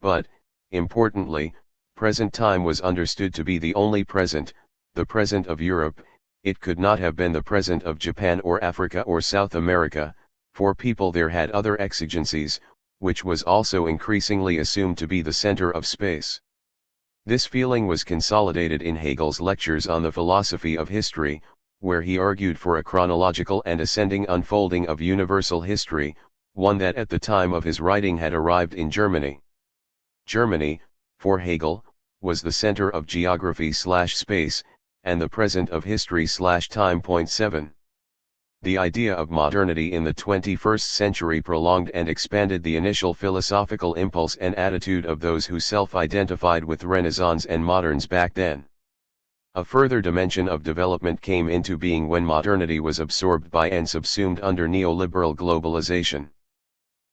But, importantly, present time was understood to be the only present, the present of Europe. It could not have been the present of Japan or Africa or South America, for people there had other exigencies, which was also increasingly assumed to be the center of space. This feeling was consolidated in Hegel's lectures on the philosophy of history, where he argued for a chronological and ascending unfolding of universal history, one that at the time of his writing had arrived in Germany. Germany, for Hegel, was the center of geography/space, and the present of history/time. 7. The idea of modernity in the 21st century prolonged and expanded the initial philosophical impulse and attitude of those who self-identified with Renaissance and moderns back then. A further dimension of development came into being when modernity was absorbed by and subsumed under neoliberal globalization.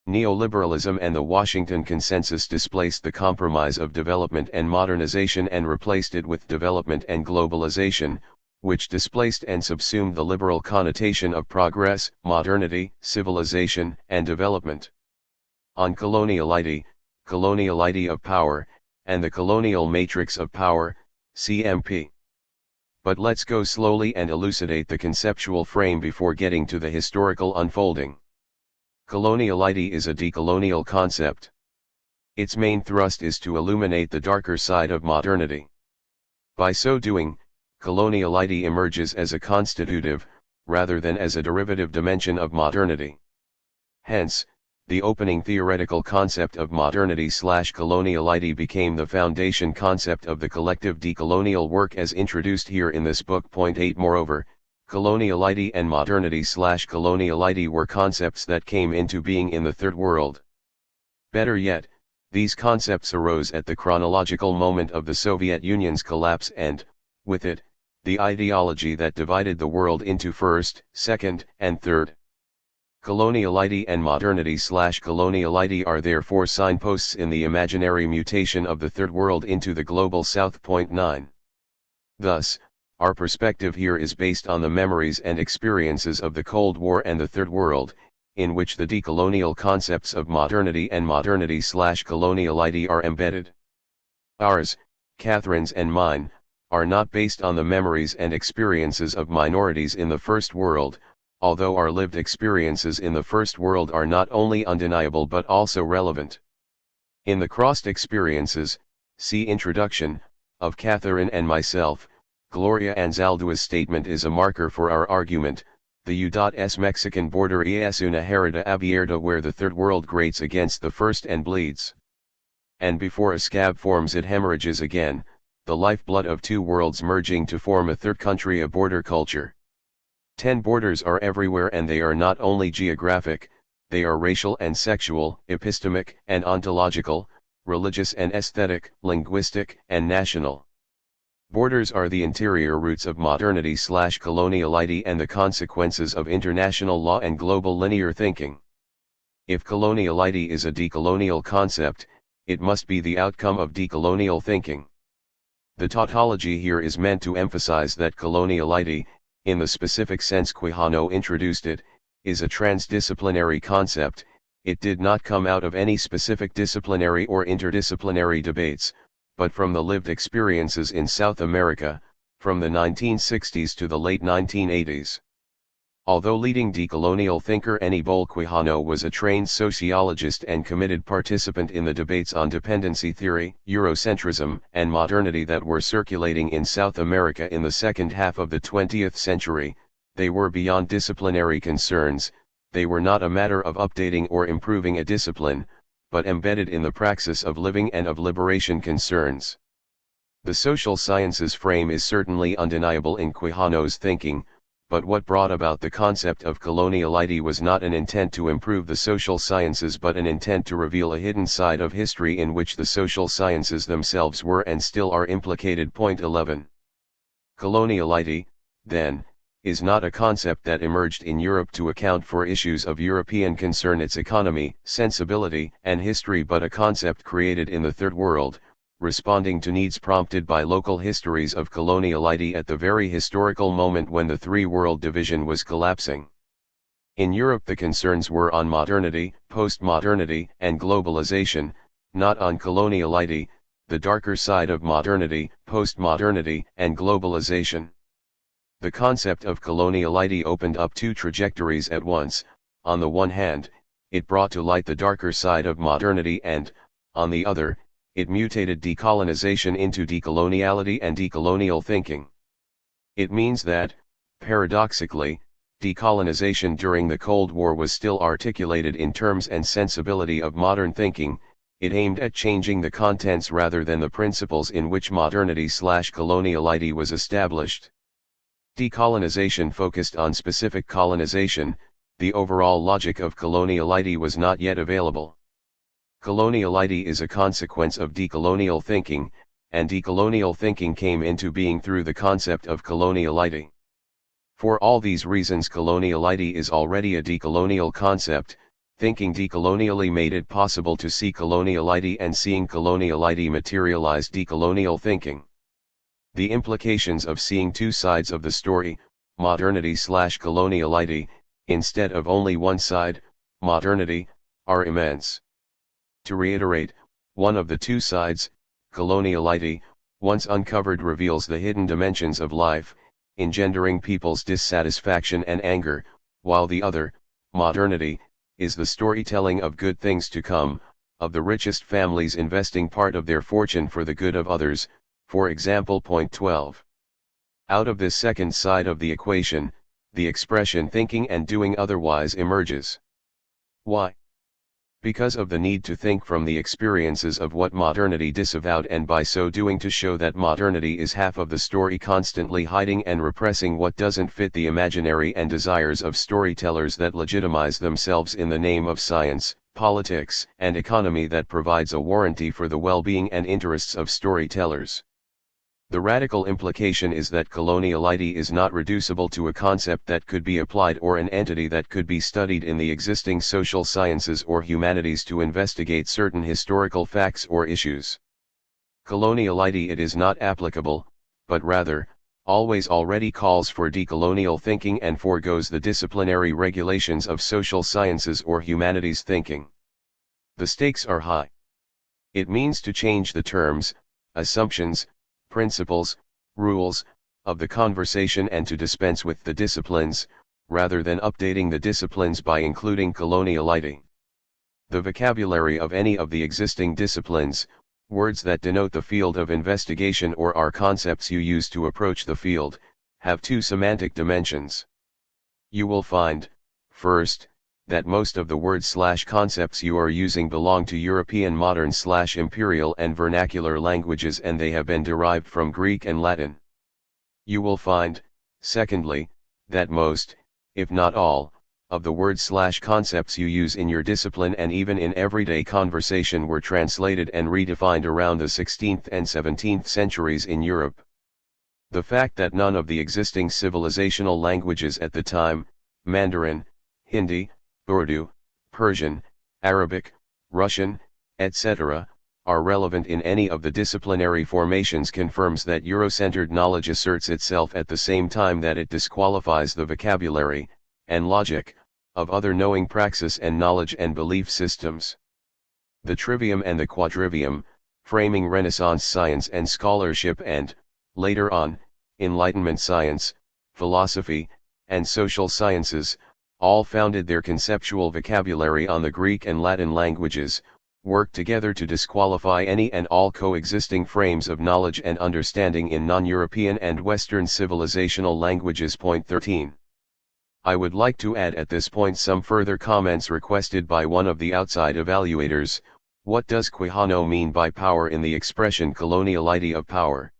Neoliberalism and the Washington Consensus displaced the compromise of development and modernization and replaced it with development and globalization, which displaced and subsumed the liberal connotation of progress, modernity, civilization, and development. On coloniality, coloniality of power, and the colonial matrix of power, CMP. But let's go slowly and elucidate the conceptual frame before getting to the historical unfolding. Coloniality is a decolonial concept. Its main thrust is to illuminate the darker side of modernity. By so doing, coloniality emerges as a constitutive, rather than as a derivative dimension of modernity. Hence, the opening theoretical concept of modernity/coloniality became the foundation concept of the collective decolonial work as introduced here in this book. Point 8. Moreover, coloniality and modernity/coloniality were concepts that came into being in the Third World. Better yet, these concepts arose at the chronological moment of the Soviet Union's collapse and, with it, the ideology that divided the world into first, second, and third. Coloniality and modernity/coloniality are therefore signposts in the imaginary mutation of the Third World into the Global South. Point 9. Thus, our perspective here is based on the memories and experiences of the Cold War and the Third World, in which the decolonial concepts of modernity and modernity/coloniality are embedded. Ours, Catherine's and mine, are not based on the memories and experiences of minorities in the First World, although our lived experiences in the First World are not only undeniable but also relevant. In the crossed experiences, see Introduction, of Catherine and myself, Gloria Anzaldua's statement is a marker for our argument. The U.S. Mexican border es una herida abierta where the Third World grates against the first and bleeds. And before a scab forms it hemorrhages again, the lifeblood of two worlds merging to form a third country, a border culture. 10 borders are everywhere, and they are not only geographic, they are racial and sexual, epistemic and ontological, religious and aesthetic, linguistic and national. Borders are the interior roots of modernity/coloniality and the consequences of international law and global linear thinking. If coloniality is a decolonial concept, it must be the outcome of decolonial thinking. The tautology here is meant to emphasize that coloniality, in the specific sense Quijano introduced it, is a transdisciplinary concept. It did not come out of any specific disciplinary or interdisciplinary debates, but from the lived experiences in South America, from the 1960s to the late 1980s. Although leading decolonial thinker Aníbal Quijano was a trained sociologist and committed participant in the debates on dependency theory, Eurocentrism, and modernity that were circulating in South America in the second half of the 20th century, they were beyond disciplinary concerns. They were not a matter of updating or improving a discipline, but embedded in the praxis of living and of liberation concerns. The social sciences frame is certainly undeniable in Quijano's thinking, but what brought about the concept of coloniality was not an intent to improve the social sciences but an intent to reveal a hidden side of history in which the social sciences themselves were and still are implicated. Point 11. Coloniality, then, is not a concept that emerged in Europe to account for issues of European concern, its economy, sensibility, and history, but a concept created in the Third World, responding to needs prompted by local histories of coloniality at the very historical moment when the three-world division was collapsing. In Europe the concerns were on modernity, postmodernity, and globalization, not on coloniality, the darker side of modernity, postmodernity, and globalization. The concept of coloniality opened up two trajectories at once. On the one hand, it brought to light the darker side of modernity and, on the other, it mutated decolonization into decoloniality and decolonial thinking. It means that, paradoxically, decolonization during the Cold War was still articulated in terms and sensibility of modern thinking. It aimed at changing the contents rather than the principles in which modernity/coloniality was established. Decolonization focused on specific colonization. The overall logic of coloniality was not yet available. Coloniality is a consequence of decolonial thinking, and decolonial thinking came into being through the concept of coloniality. For all these reasons coloniality is already a decolonial concept. Thinking decolonially made it possible to see coloniality, and seeing coloniality materialized decolonial thinking. The implications of seeing two sides of the story, modernity/coloniality, instead of only one side, modernity, are immense. To reiterate, one of the two sides, coloniality, once uncovered reveals the hidden dimensions of life, engendering people's dissatisfaction and anger, while the other, modernity, is the storytelling of good things to come, of the richest families investing part of their fortune for the good of others, For example, point 12. Out of this second side of the equation, the expression thinking and doing otherwise emerges. Why? Because of the need to think from the experiences of what modernity disavowed, and by so doing to show that modernity is half of the story, constantly hiding and repressing what doesn't fit the imaginary and desires of storytellers that legitimize themselves in the name of science, politics, and economy that provides a warranty for the well-being and interests of storytellers. The radical implication is that coloniality is not reducible to a concept that could be applied or an entity that could be studied in the existing social sciences or humanities to investigate certain historical facts or issues. Coloniality it is not applicable, but rather, always already calls for decolonial thinking and forgoes the disciplinary regulations of social sciences or humanities thinking. The stakes are high. It means to change the terms, assumptions, principles, rules, of the conversation and to dispense with the disciplines, rather than updating the disciplines by including coloniality. The vocabulary of any of the existing disciplines, words that denote the field of investigation or are concepts you use to approach the field, have two semantic dimensions. You will find, first, that most of the words/concepts you are using belong to European modern/imperial and vernacular languages, and they have been derived from Greek and Latin. You will find, secondly, that most, if not all, of the words/concepts you use in your discipline and even in everyday conversation were translated and redefined around the 16th and 17th centuries in Europe. The fact that none of the existing civilizational languages at the time, Mandarin, Hindi, Urdu, Persian, Arabic, Russian, etc., are relevant in any of the disciplinary formations confirms that Eurocentered knowledge asserts itself at the same time that it disqualifies the vocabulary, and logic, of other knowing praxis and knowledge and belief systems. The trivium and the quadrivium, framing Renaissance science and scholarship and, later on, Enlightenment science, philosophy, and social sciences, all founded their conceptual vocabulary on the Greek and Latin languages, work together to disqualify any and all coexisting frames of knowledge and understanding in non-European and Western civilizational languages. Point 13. I would like to add at this point some further comments requested by one of the outside evaluators. What does Quijano mean by power in the expression coloniality of power?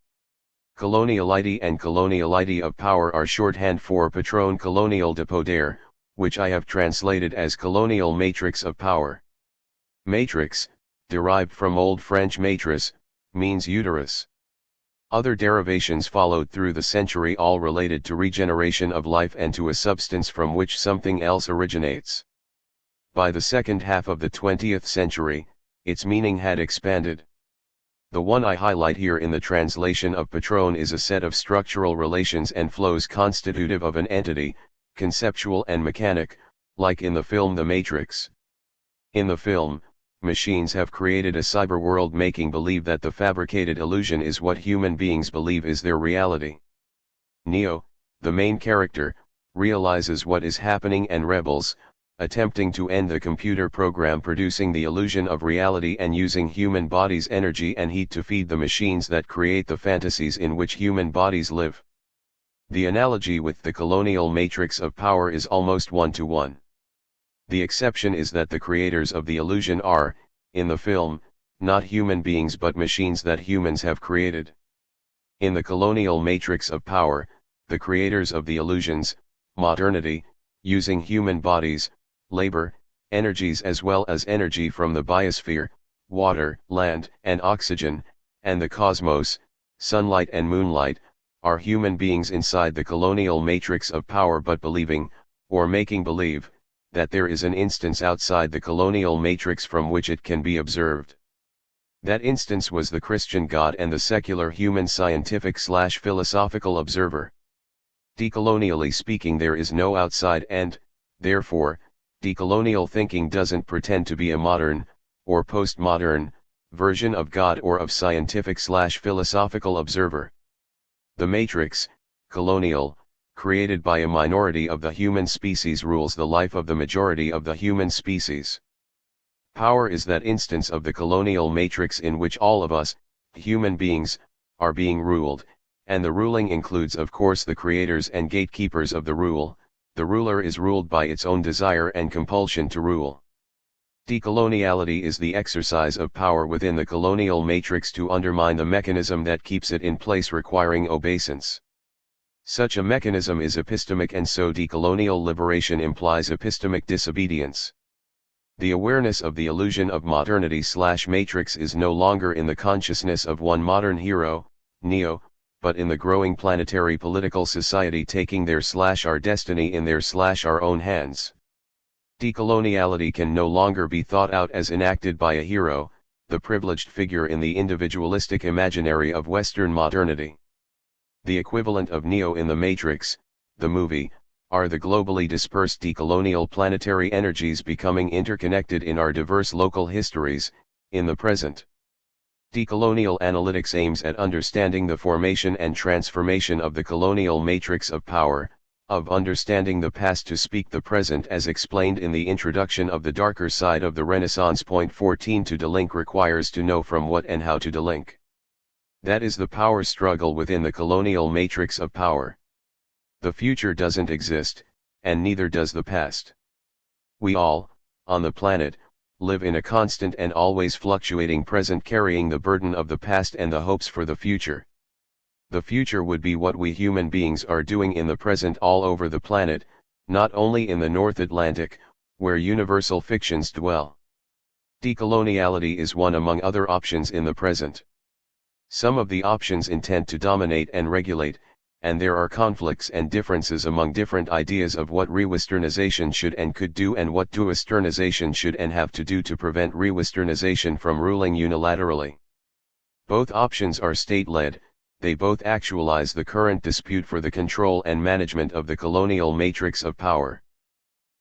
Coloniality and coloniality of power are shorthand for patron colonial de poder, which I have translated as colonial matrix of power. Matrix, derived from Old French matrice, means uterus. Other derivations followed through the century, all related to regeneration of life and to a substance from which something else originates. By the second half of the 20th century, its meaning had expanded. The one I highlight here in the translation of patron is a set of structural relations and flows constitutive of an entity, conceptual and mechanic, like in the film The Matrix. In the film, machines have created a cyber world making believe that the fabricated illusion is what human beings believe is their reality. Neo, the main character, realizes what is happening and rebels, attempting to end the computer program producing the illusion of reality and using human bodies' energy and heat to feed the machines that create the fantasies in which human bodies live. The analogy with the colonial matrix of power is almost one-to-one. The exception is that the creators of the illusion are, in the film, not human beings but machines that humans have created. In the colonial matrix of power, the creators of the illusions, modernity, using human bodies, labor, energies as well as energy from the biosphere, water, land and oxygen, and the cosmos, sunlight and moonlight, are human beings inside the colonial matrix of power but believing, or making believe, that there is an instance outside the colonial matrix from which it can be observed. That instance was the Christian God and the secular human scientific/philosophical observer. Decolonially speaking, there is no outside and, therefore, decolonial thinking doesn't pretend to be a modern, or postmodern, version of God or of scientific/philosophical observer. The matrix, colonial, created by a minority of the human species rules the life of the majority of the human species. Power is that instance of the colonial matrix in which all of us, human beings, are being ruled, and the ruling includes of course the creators and gatekeepers of the rule. The ruler is ruled by its own desire and compulsion to rule. Decoloniality is the exercise of power within the colonial matrix to undermine the mechanism that keeps it in place, requiring obeisance. Such a mechanism is epistemic, and so decolonial liberation implies epistemic disobedience. The awareness of the illusion of modernity/matrix is no longer in the consciousness of one modern hero, Neo, but in the growing planetary political society taking their/our destiny in their/our own hands. Decoloniality can no longer be thought out as enacted by a hero, the privileged figure in the individualistic imaginary of Western modernity. The equivalent of Neo in the Matrix, the movie, are the globally dispersed decolonial planetary energies becoming interconnected in our diverse local histories, in the present. Decolonial analytics aims at understanding the formation and transformation of the colonial matrix of power, of understanding the past to speak the present, as explained in the introduction of The Darker Side of the Renaissance. Point 14. To delink requires to know from what and how to delink. That is the power struggle within the colonial matrix of power. The future doesn't exist, and neither does the past. We all, on the planet, live in a constant and always fluctuating present, carrying the burden of the past and the hopes for the future. The future would be what we human beings are doing in the present all over the planet, not only in the North Atlantic, where universal fictions dwell. Decoloniality is one among other options in the present. Some of the options intend to dominate and regulate, and there are conflicts and differences among different ideas of what re-westernization should and could do, and what de-westernization should and have to do to prevent re-westernization from ruling unilaterally. Both options are state-led. They both actualize the current dispute for the control and management of the colonial matrix of power.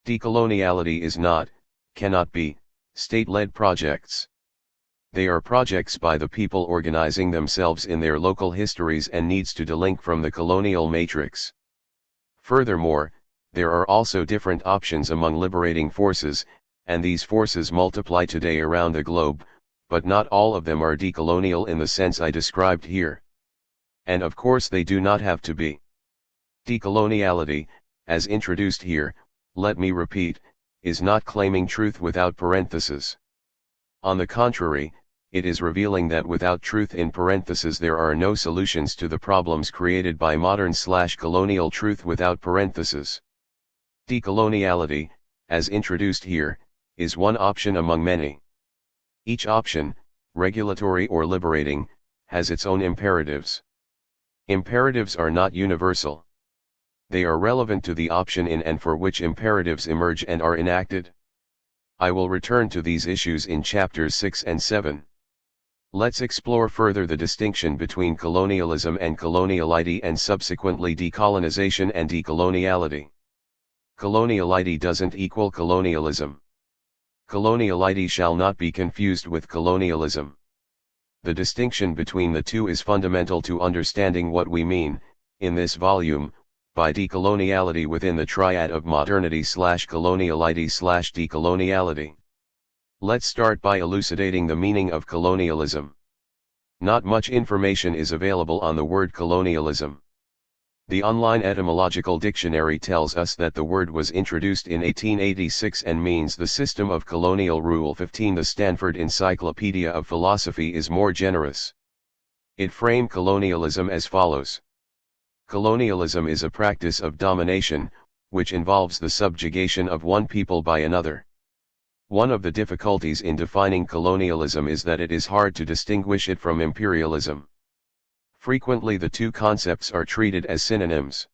Decoloniality is not, cannot be, state-led projects. They are projects by the people organizing themselves in their local histories and needs to delink from the colonial matrix. Furthermore, there are also different options among liberating forces, and these forces multiply today around the globe, but not all of them are decolonial in the sense I described here. And of course they do not have to be. Decoloniality, as introduced here, let me repeat, is not claiming truth without parentheses. On the contrary, it is revealing that without truth in parentheses there are no solutions to the problems created by modern/colonial truth without parentheses. Decoloniality, as introduced here, is one option among many. Each option, regulatory or liberating, has its own imperatives. Imperatives are not universal. They are relevant to the option in and for which imperatives emerge and are enacted. I will return to these issues in chapters 6 and 7. Let's explore further the distinction between colonialism and coloniality, and subsequently decolonization and decoloniality. Coloniality doesn't equal colonialism. Coloniality shall not be confused with colonialism. The distinction between the two is fundamental to understanding what we mean, in this volume, by decoloniality within the triad of modernity/coloniality/decoloniality. Let's start by elucidating the meaning of colonialism. Not much information is available on the word colonialism. The online etymological dictionary tells us that the word was introduced in 1886 and means the system of colonial rule. 15. The Stanford Encyclopedia of Philosophy is more generous. It framed colonialism as follows. Colonialism is a practice of domination, which involves the subjugation of one people by another. One of the difficulties in defining colonialism is that it is hard to distinguish it from imperialism. Frequently the two concepts are treated as synonyms.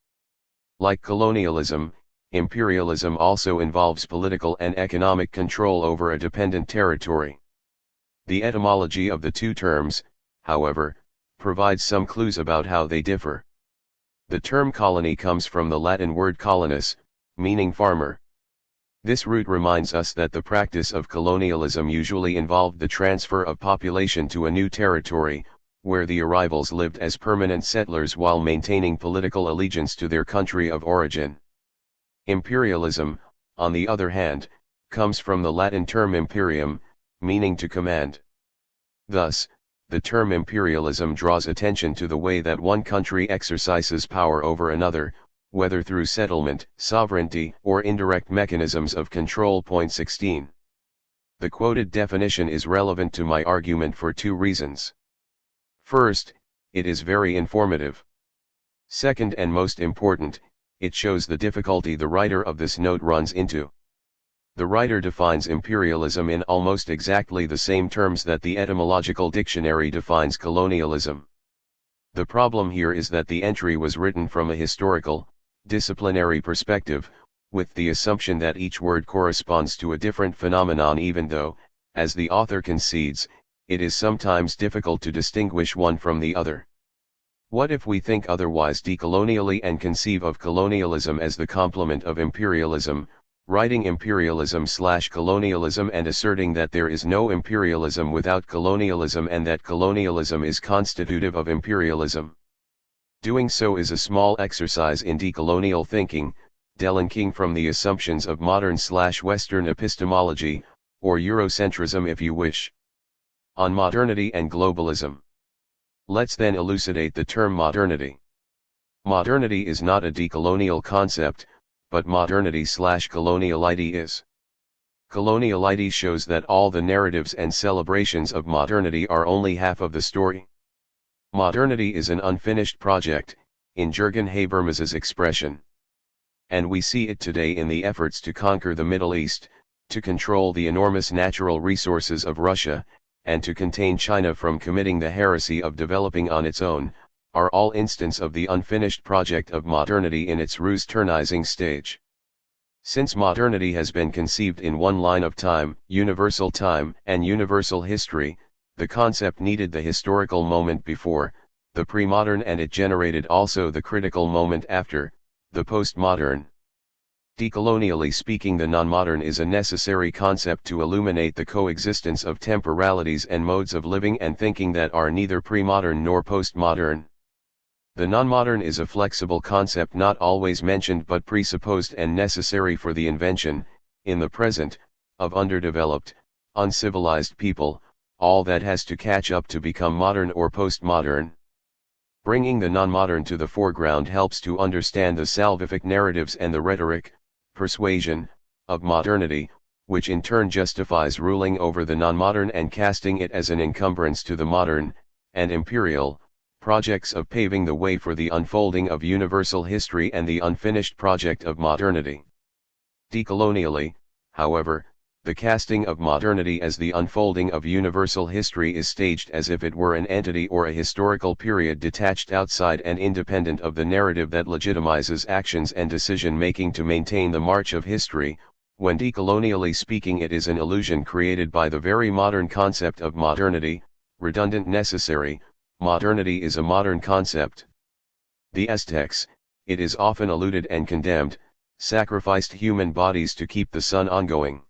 Like colonialism, imperialism also involves political and economic control over a dependent territory. The etymology of the two terms, however, provides some clues about how they differ. The term colony comes from the Latin word colonus, meaning farmer. This root reminds us that the practice of colonialism usually involved the transfer of population to a new territory, where the arrivals lived as permanent settlers while maintaining political allegiance to their country of origin. Imperialism, on the other hand, comes from the Latin term imperium, meaning to command. Thus, the term imperialism draws attention to the way that one country exercises power over another, whether through settlement, sovereignty, or indirect mechanisms of control. 16. The quoted definition is relevant to my argument for two reasons. First, it is very informative. Second, and most important, it shows the difficulty the writer of this note runs into. The writer defines imperialism in almost exactly the same terms that the etymological dictionary defines colonialism. The problem here is that the entry was written from a historical, disciplinary perspective, with the assumption that each word corresponds to a different phenomenon, even though, as the author concedes, it is sometimes difficult to distinguish one from the other. What if we think otherwise decolonially and conceive of colonialism as the complement of imperialism, writing imperialism/colonialism and asserting that there is no imperialism without colonialism and that colonialism is constitutive of imperialism? Doing so is a small exercise in decolonial thinking, delinking from the assumptions of modern/Western epistemology, or Eurocentrism if you wish. On modernity and globalism. Let's then elucidate the term modernity. Modernity is not a decolonial concept, but modernity/coloniality is. Coloniality shows that all the narratives and celebrations of modernity are only half of the story. Modernity is an unfinished project, in Jürgen Habermas's expression. And we see it today in the efforts to conquer the Middle East, to control the enormous natural resources of Russia, and to contain China from committing the heresy of developing on its own, are all instances of the unfinished project of modernity in its Ruse-turnizing stage. Since modernity has been conceived in one line of time, and universal history, the concept needed the historical moment before, the pre-modern, and it generated also the critical moment after, the post-modern. Decolonially speaking, the non-modern is a necessary concept to illuminate the coexistence of temporalities and modes of living and thinking that are neither pre-modern nor post-modern. The non-modern is a flexible concept not always mentioned but presupposed and necessary for the invention, in the present, of underdeveloped, uncivilized people, all that has to catch up to become modern or post-modern. Bringing the non-modern to the foreground helps to understand the salvific narratives and the rhetoric, persuasion, of modernity, which in turn justifies ruling over the non-modern and casting it as an encumbrance to the modern, and imperial, projects of paving the way for the unfolding of universal history and the unfinished project of modernity. Decolonially, however, the casting of modernity as the unfolding of universal history is staged as if it were an entity or a historical period detached outside and independent of the narrative that legitimizes actions and decision-making to maintain the march of history, when decolonially speaking it is an illusion created by the very modern concept of modernity, redundant necessary. Modernity is a modern concept. The Aztecs, it is often alluded and condemned, sacrificed human bodies to keep the sun ongoing.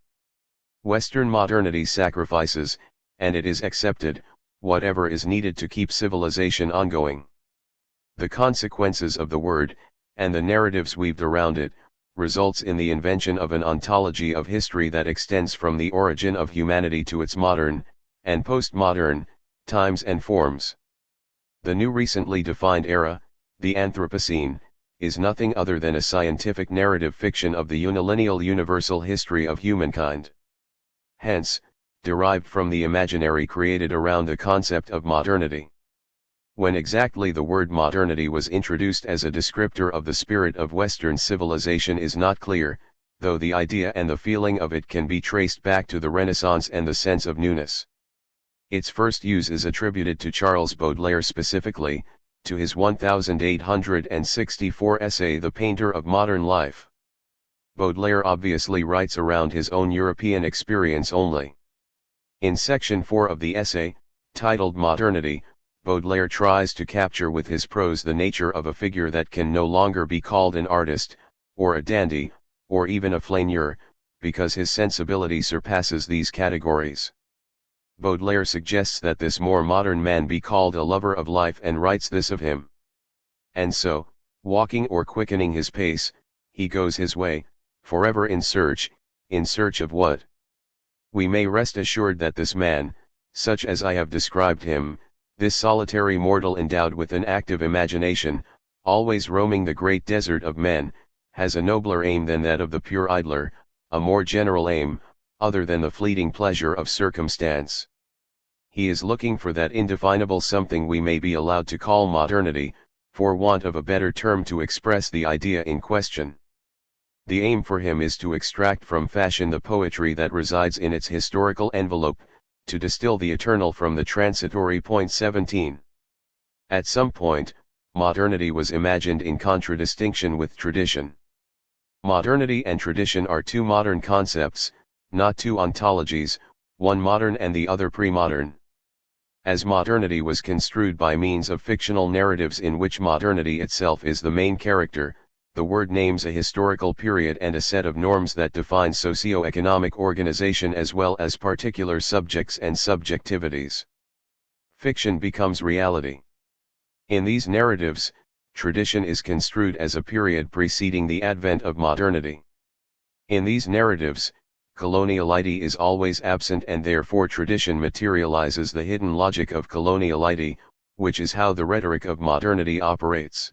Western modernity sacrifices, and it is accepted, whatever is needed to keep civilization ongoing. The consequences of the word, and the narratives weaved around it, results in the invention of an ontology of history that extends from the origin of humanity to its modern, and postmodern, times and forms. The new recently defined era, the Anthropocene, is nothing other than a scientific narrative fiction of the unilineal universal history of humankind. Hence, derived from the imaginary created around the concept of modernity. When exactly the word modernity was introduced as a descriptor of the spirit of Western civilization is not clear, though the idea and the feeling of it can be traced back to the Renaissance and the sense of newness. Its first use is attributed to Charles Baudelaire, specifically, to his 1864 essay The Painter of Modern Life. Baudelaire obviously writes around his own European experience only. In section 4 of the essay, titled Modernity, Baudelaire tries to capture with his prose the nature of a figure that can no longer be called an artist, or a dandy, or even a flaneur, because his sensibility surpasses these categories. Baudelaire suggests that this more modern man be called a lover of life and writes this of him. And so, walking or quickening his pace, he goes his way, forever in search of what? We may rest assured that this man, such as I have described him, This solitary mortal endowed with an active imagination, always roaming the great desert of men, has a nobler aim than that of the pure idler, a more general aim, other than the fleeting pleasure of circumstance. He is looking for that indefinable something we may be allowed to call modernity, for want of a better term to express the idea in question. The aim for him is to extract from fashion the poetry that resides in its historical envelope, to distill the eternal from the transitory. Point 17. At some point, modernity was imagined in contradistinction with tradition. Modernity and tradition are two modern concepts, not two ontologies, one modern and the other pre-modern. As modernity was construed by means of fictional narratives in which modernity itself is the main character, the word names a historical period and a set of norms that define socio-economic organization as well as particular subjects and subjectivities. Fiction becomes reality. In these narratives, tradition is construed as a period preceding the advent of modernity. In these narratives, coloniality is always absent and therefore tradition materializes the hidden logic of coloniality, which is how the rhetoric of modernity operates.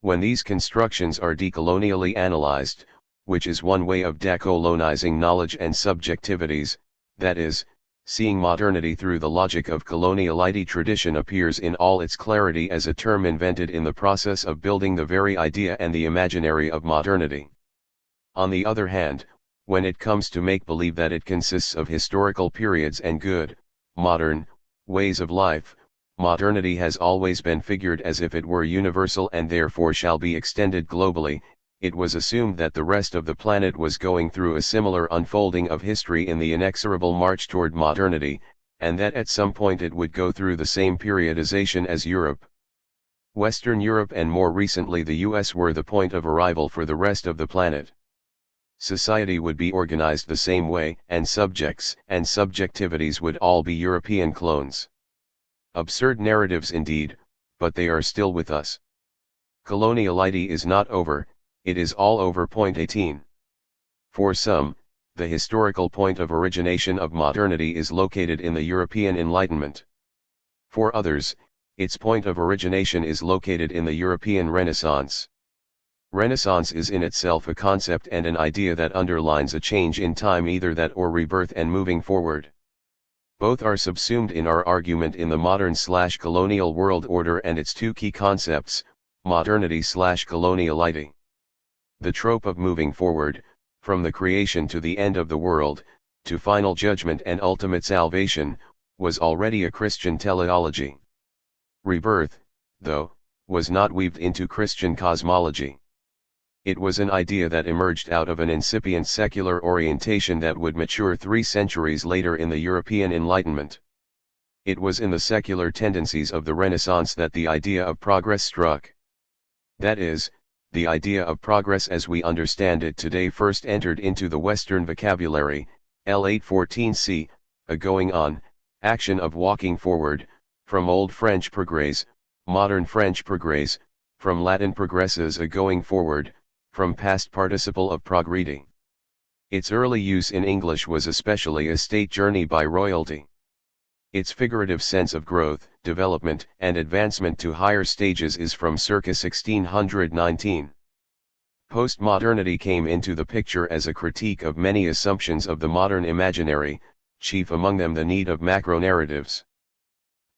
When these constructions are decolonially analyzed, which is one way of decolonizing knowledge and subjectivities, that is, seeing modernity through the logic of coloniality, tradition appears in all its clarity as a term invented in the process of building the very idea and the imaginary of modernity. On the other hand, when it comes to make believe that it consists of historical periods and good, modern, ways of life, modernity has always been figured as if it were universal and therefore shall be extended globally. It was assumed that the rest of the planet was going through a similar unfolding of history in the inexorable march toward modernity, and that at some point it would go through the same periodization as Europe. Western Europe and more recently the US were the point of arrival for the rest of the planet. Society would be organized the same way, and subjects and subjectivities would all be European clones. Absurd narratives indeed, but they are still with us. Coloniality is not over, it is all over. Point 18. For some, the historical point of origination of modernity is located in the European Enlightenment. For others, its point of origination is located in the European Renaissance. Renaissance is in itself a concept and an idea that underlines a change in time, either that or rebirth and moving forward. Both are subsumed in our argument in the modern/colonial world order and its two key concepts, modernity/coloniality. The trope of moving forward, from the creation to the end of the world, to final judgment and ultimate salvation, was already a Christian teleology. Rebirth, though, was not weaved into Christian cosmology. It was an idea that emerged out of an incipient secular orientation that would mature 3 centuries later in the European Enlightenment. It was in the secular tendencies of the Renaissance that the idea of progress struck. That is, the idea of progress as we understand it today first entered into the Western vocabulary. L814c, a going on, action of walking forward, from Old French progrès, modern French progrès, from Latin progresses, a going forward, from past participle of progredi. Its early use in English was especially a state journey by royalty. Its figurative sense of growth, development, and advancement to higher stages is from circa 1619. Postmodernity came into the picture as a critique of many assumptions of the modern imaginary, chief among them the need of macro-narratives.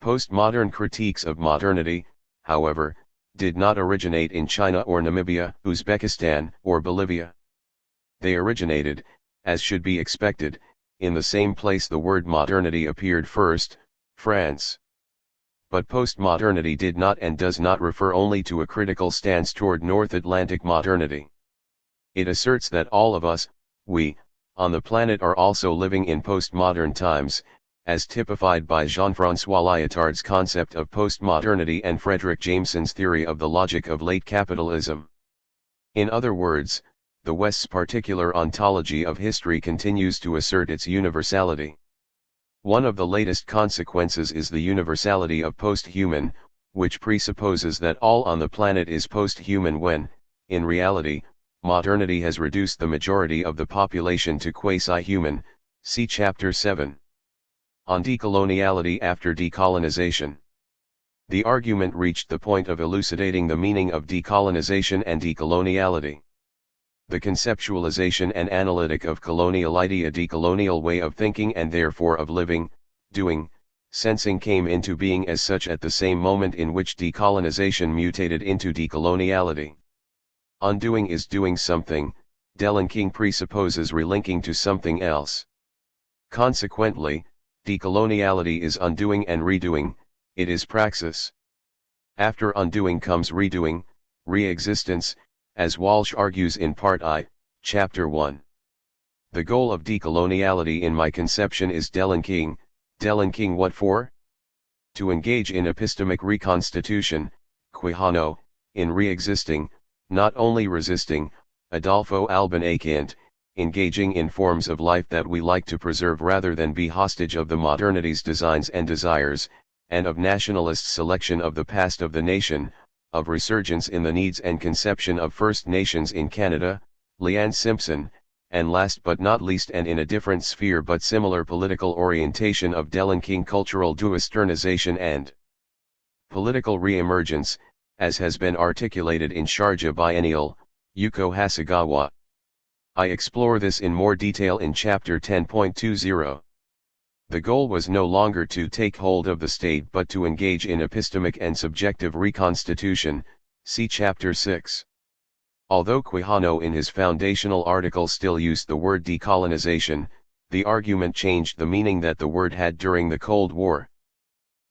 Postmodern critiques of modernity, however, did not originate in China or Namibia, Uzbekistan, or Bolivia. They originated, as should be expected, in the same place the word modernity appeared first, France. But postmodernity did not and does not refer only to a critical stance toward North Atlantic modernity. It asserts that all of us, we, on the planet are also living in postmodern times, as typified by Jean-François Lyotard's concept of postmodernity and Frederick Jameson's theory of the logic of late capitalism. In other words, the West's particular ontology of history continues to assert its universality. One of the latest consequences is the universality of post-human, which presupposes that all on the planet is post-human when, in reality, modernity has reduced the majority of the population to quasi-human, see Chapter 7. On decoloniality after decolonization. The argument reached the point of elucidating the meaning of decolonization and decoloniality. The conceptualization and analytic of coloniality, a decolonial way of thinking and therefore of living, doing, sensing, came into being as such at the same moment in which decolonization mutated into decoloniality. Undoing is doing something, delinking presupposes relinking to something else. Consequently, decoloniality is undoing and redoing, it is praxis. After undoing comes redoing, re-existence, as Walsh argues in Part I, Chapter 1. The goal of decoloniality in my conception is delinking. Delinking what for? To engage in epistemic reconstitution, Quijano, in re-existing, not only resisting, Adolfo Alban Kant, engaging in forms of life that we like to preserve rather than be hostage of the modernity's designs and desires, and of nationalist selection of the past of the nation, of resurgence in the needs and conception of First Nations in Canada, Leanne Simpson, and last but not least, and in a different sphere but similar political orientation, of delinking cultural duisternization and political re-emergence, as has been articulated in Sharjah Biennial, Yuko Hasegawa. I explore this in more detail in Chapter 10.20. The goal was no longer to take hold of the state but to engage in epistemic and subjective reconstitution, see Chapter 6. Although Quijano in his foundational article still used the word decolonization, the argument changed the meaning that the word had during the Cold War.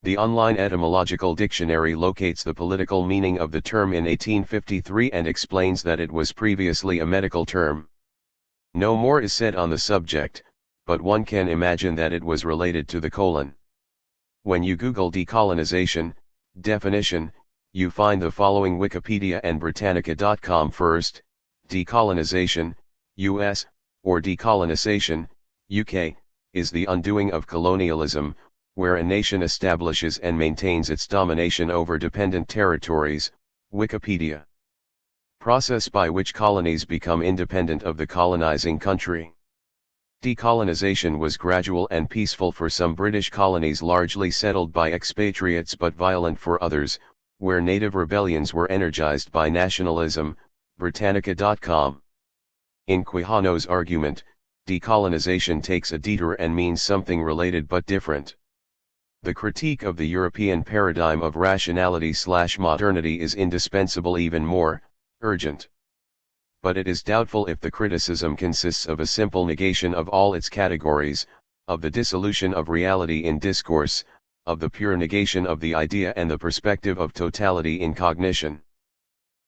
The online etymological dictionary locates the political meaning of the term in 1853 and explains that it was previously a medical term. No more is said on the subject, but one can imagine that it was related to the colon. When you Google decolonization, definition, you find the following: Wikipedia and Britannica.com. First, decolonization, US, or decolonization, UK, is the undoing of colonialism, where a nation establishes and maintains its domination over dependent territories. Wikipedia. Process by which colonies become independent of the colonizing country. Decolonization was gradual and peaceful for some British colonies largely settled by expatriates but violent for others, where native rebellions were energized by nationalism. Britannica.com. In Quijano's argument, decolonization takes a detour and means something related but different. The critique of the European paradigm of rationality/modernity is indispensable, even more urgent. But it is doubtful if the criticism consists of a simple negation of all its categories, of the dissolution of reality in discourse, of the pure negation of the idea and the perspective of totality in cognition.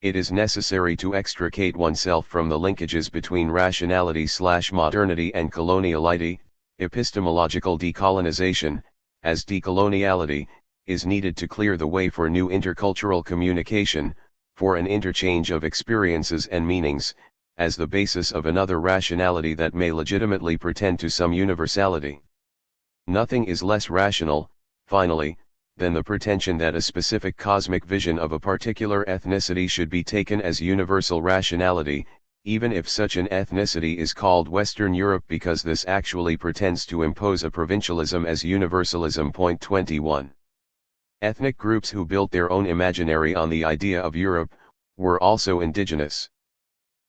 It is necessary to extricate oneself from the linkages between rationality/modernity and coloniality. Epistemological decolonization, as decoloniality, is needed to clear the way for new intercultural communication, for an interchange of experiences and meanings, as the basis of another rationality that may legitimately pretend to some universality. Nothing is less rational, finally, than the pretension that a specific cosmic vision of a particular ethnicity should be taken as universal rationality, even if such an ethnicity is called Western Europe, because this actually pretends to impose a provincialism as universalism. Point 21. Ethnic groups who built their own imaginary on the idea of Europe, were also indigenous.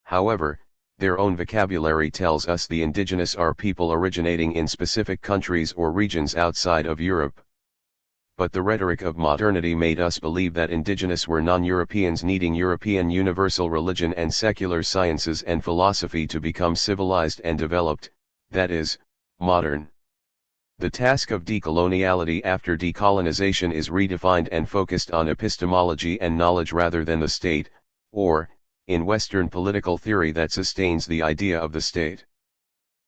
However, their own vocabulary tells us the indigenous are people originating in specific countries or regions outside of Europe. But the rhetoric of modernity made us believe that indigenous were non-Europeans needing European universal religion and secular sciences and philosophy to become civilized and developed, that is, modern. The task of decoloniality after decolonization is redefined and focused on epistemology and knowledge rather than the state, or, in Western political theory, that sustains the idea of the state.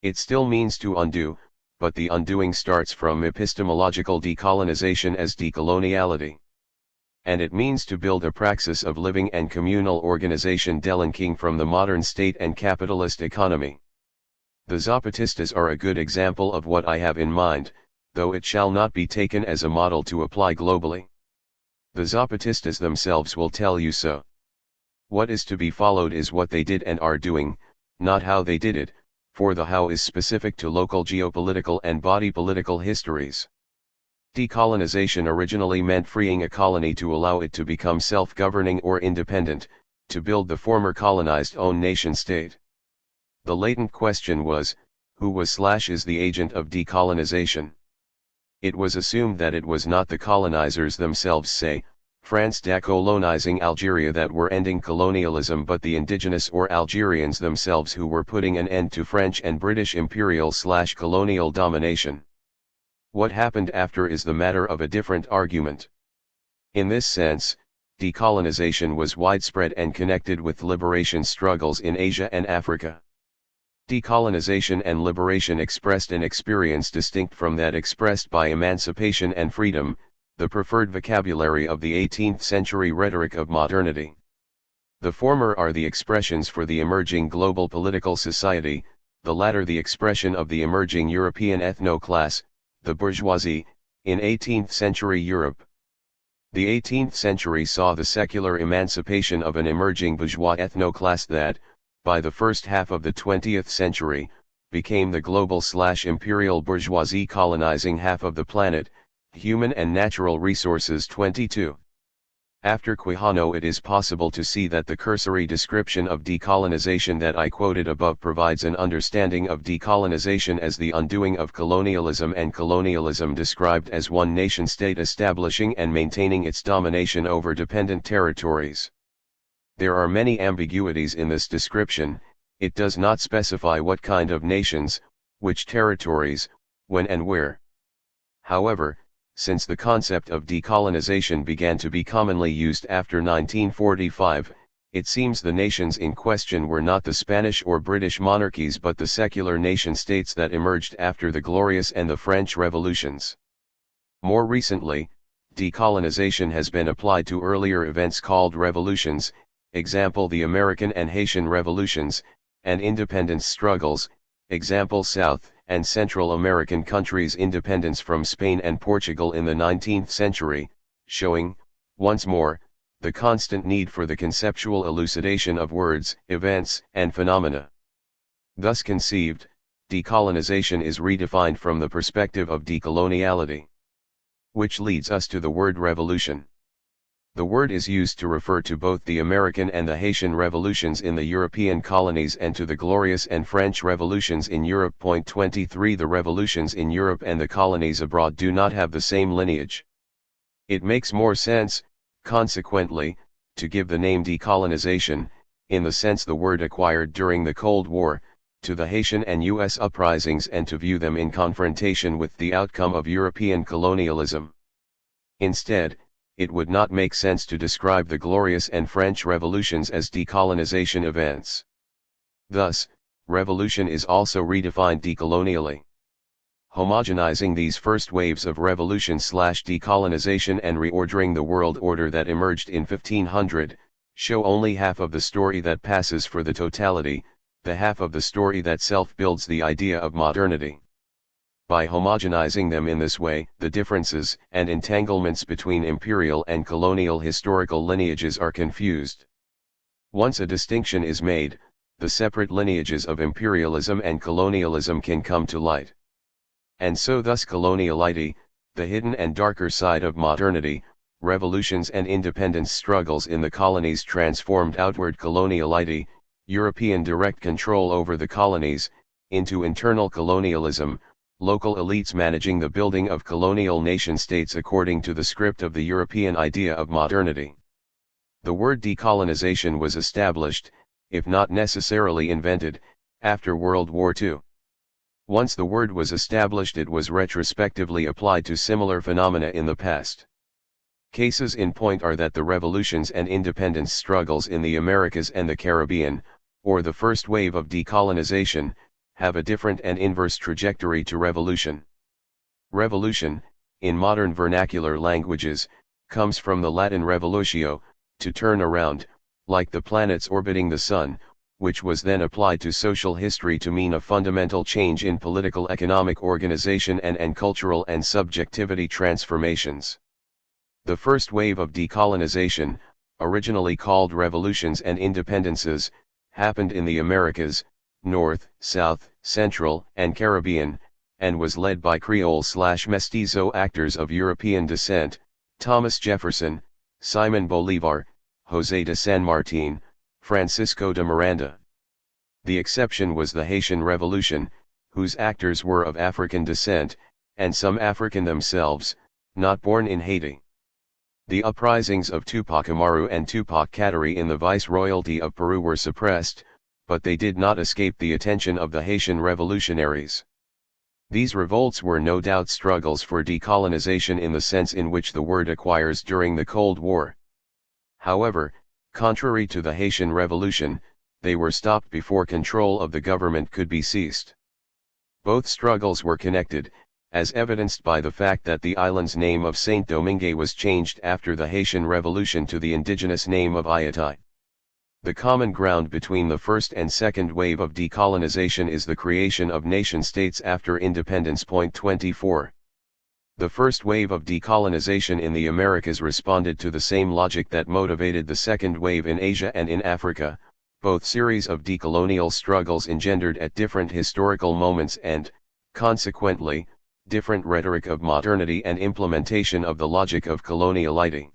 It still means to undo, but the undoing starts from epistemological decolonization as decoloniality. And it means to build a praxis of living and communal organization delinking from the modern state and capitalist economy. The Zapatistas are a good example of what I have in mind, though it shall not be taken as a model to apply globally. The Zapatistas themselves will tell you so. What is to be followed is what they did and are doing, not how they did it, for the how is specific to local geopolitical and body political histories. Decolonization originally meant freeing a colony to allow it to become self-governing or independent, to build the former colonized own nation-state. The latent question was, who was/is the agent of decolonization? It was assumed that it was not the colonizers themselves, say, France decolonizing Algeria, that were ending colonialism, but the indigenous or Algerians themselves who were putting an end to French and British imperial/colonial domination. What happened after is the matter of a different argument. In this sense, decolonization was widespread and connected with liberation struggles in Asia and Africa. Decolonization and liberation expressed an experience distinct from that expressed by emancipation and freedom, the preferred vocabulary of the 18th century rhetoric of modernity. The former are the expressions for the emerging global political society, the latter the expression of the emerging European ethno-class, the bourgeoisie, in 18th century Europe. The 18th century saw the secular emancipation of an emerging bourgeois ethno-class that, by the first half of the 20th century, became the global/imperial bourgeoisie colonizing half of the planet, human and natural resources 22. After Quijano, it is possible to see that the cursory description of decolonization that I quoted above provides an understanding of decolonization as the undoing of colonialism, and colonialism described as one nation-state establishing and maintaining its domination over dependent territories. There are many ambiguities in this description. It does not specify what kind of nations, which territories, when and where. However, since the concept of decolonization began to be commonly used after 1945, it seems the nations in question were not the Spanish or British monarchies but the secular nation-states that emerged after the Glorious and the French revolutions. More recently, decolonization has been applied to earlier events called revolutions, example the American and Haitian revolutions, and independence struggles, example South and Central American countries' independence from Spain and Portugal in the 19th century, showing, once more, the constant need for the conceptual elucidation of words, events, and phenomena. Thus conceived, decolonization is redefined from the perspective of decoloniality. Which leads us to the word revolution. The word is used to refer to both the American and the Haitian revolutions in the European colonies and to the Glorious and French revolutions in Europe. 23 The revolutions in Europe and the colonies abroad do not have the same lineage. It makes more sense, consequently, to give the name decolonization, in the sense the word acquired during the Cold War, to the Haitian and U.S. uprisings and to view them in confrontation with the outcome of European colonialism. Instead, it would not make sense to describe the Glorious and French revolutions as decolonization events. Thus, revolution is also redefined decolonially. Homogenizing these first waves of revolution/decolonization and reordering the world order that emerged in 1500, show only half of the story that passes for the totality, the half of the story that self-builds the idea of modernity. By homogenizing them in this way, the differences and entanglements between imperial and colonial historical lineages are confused. Once a distinction is made, the separate lineages of imperialism and colonialism can come to light. And so thus coloniality, the hidden and darker side of modernity, revolutions and independence struggles in the colonies transformed outward coloniality, European direct control over the colonies, into internal colonialism, local elites managing the building of colonial nation-states according to the script of the European idea of modernity. The word decolonization was established, if not necessarily invented, after World War II. Once the word was established, it was retrospectively applied to similar phenomena in the past. Cases in point are that the revolutions and independence struggles in the Americas and the Caribbean, or the first wave of decolonization, have a different and inverse trajectory to revolution. Revolution, in modern vernacular languages, comes from the Latin revolutio, to turn around, like the planets orbiting the sun, which was then applied to social history to mean a fundamental change in political economic organization and cultural and subjectivity transformations. The first wave of decolonization, originally called revolutions and independences, happened in the Americas, North, South, Central, and Caribbean, and was led by Creole/Mestizo actors of European descent, Thomas Jefferson, Simon Bolivar, José de San Martín, Francisco de Miranda. The exception was the Haitian Revolution, whose actors were of African descent, and some African themselves, not born in Haiti. The uprisings of Tupac Amaru and Tupac Kateri in the Viceroyalty of Peru were suppressed, but they did not escape the attention of the Haitian revolutionaries. These revolts were no doubt struggles for decolonization in the sense in which the word acquires during the Cold War. However, contrary to the Haitian Revolution, they were stopped before control of the government could be seized. Both struggles were connected, as evidenced by the fact that the island's name of Saint-Domingue was changed after the Haitian Revolution to the indigenous name of Haiti. The common ground between the first and second wave of decolonization is the creation of nation-states after independence. 24. The first wave of decolonization in the Americas responded to the same logic that motivated the second wave in Asia and in Africa, both series of decolonial struggles engendered at different historical moments and, consequently, different rhetoric of modernity and implementation of the logic of coloniality.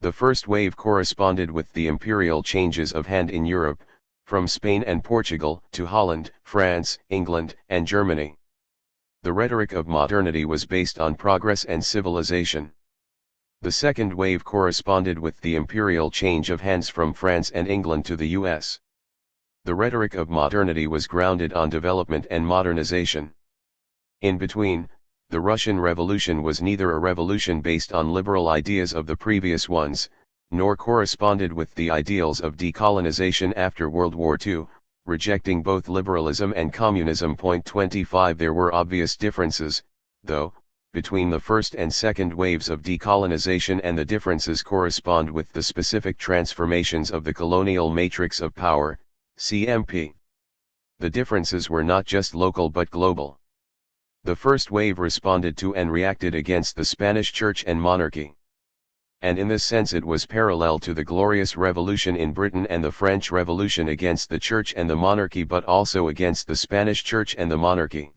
The first wave corresponded with the imperial changes of hand in Europe, from Spain and Portugal to Holland, France, England, and Germany. The rhetoric of modernity was based on progress and civilization. The second wave corresponded with the imperial change of hands from France and England to the US. The rhetoric of modernity was grounded on development and modernization. In between, the Russian Revolution was neither a revolution based on liberal ideas of the previous ones, nor corresponded with the ideals of decolonization after World War II, rejecting both liberalism and communism. 25 There were obvious differences, though, between the first and second waves of decolonization, and the differences correspond with the specific transformations of the colonial matrix of power, CMP. The differences were not just local but global. The first wave responded to and reacted against the Spanish Church and monarchy. And in this sense it was parallel to the Glorious Revolution in Britain and the French Revolution against the Church and the monarchy, but also against the Spanish Church and the monarchy.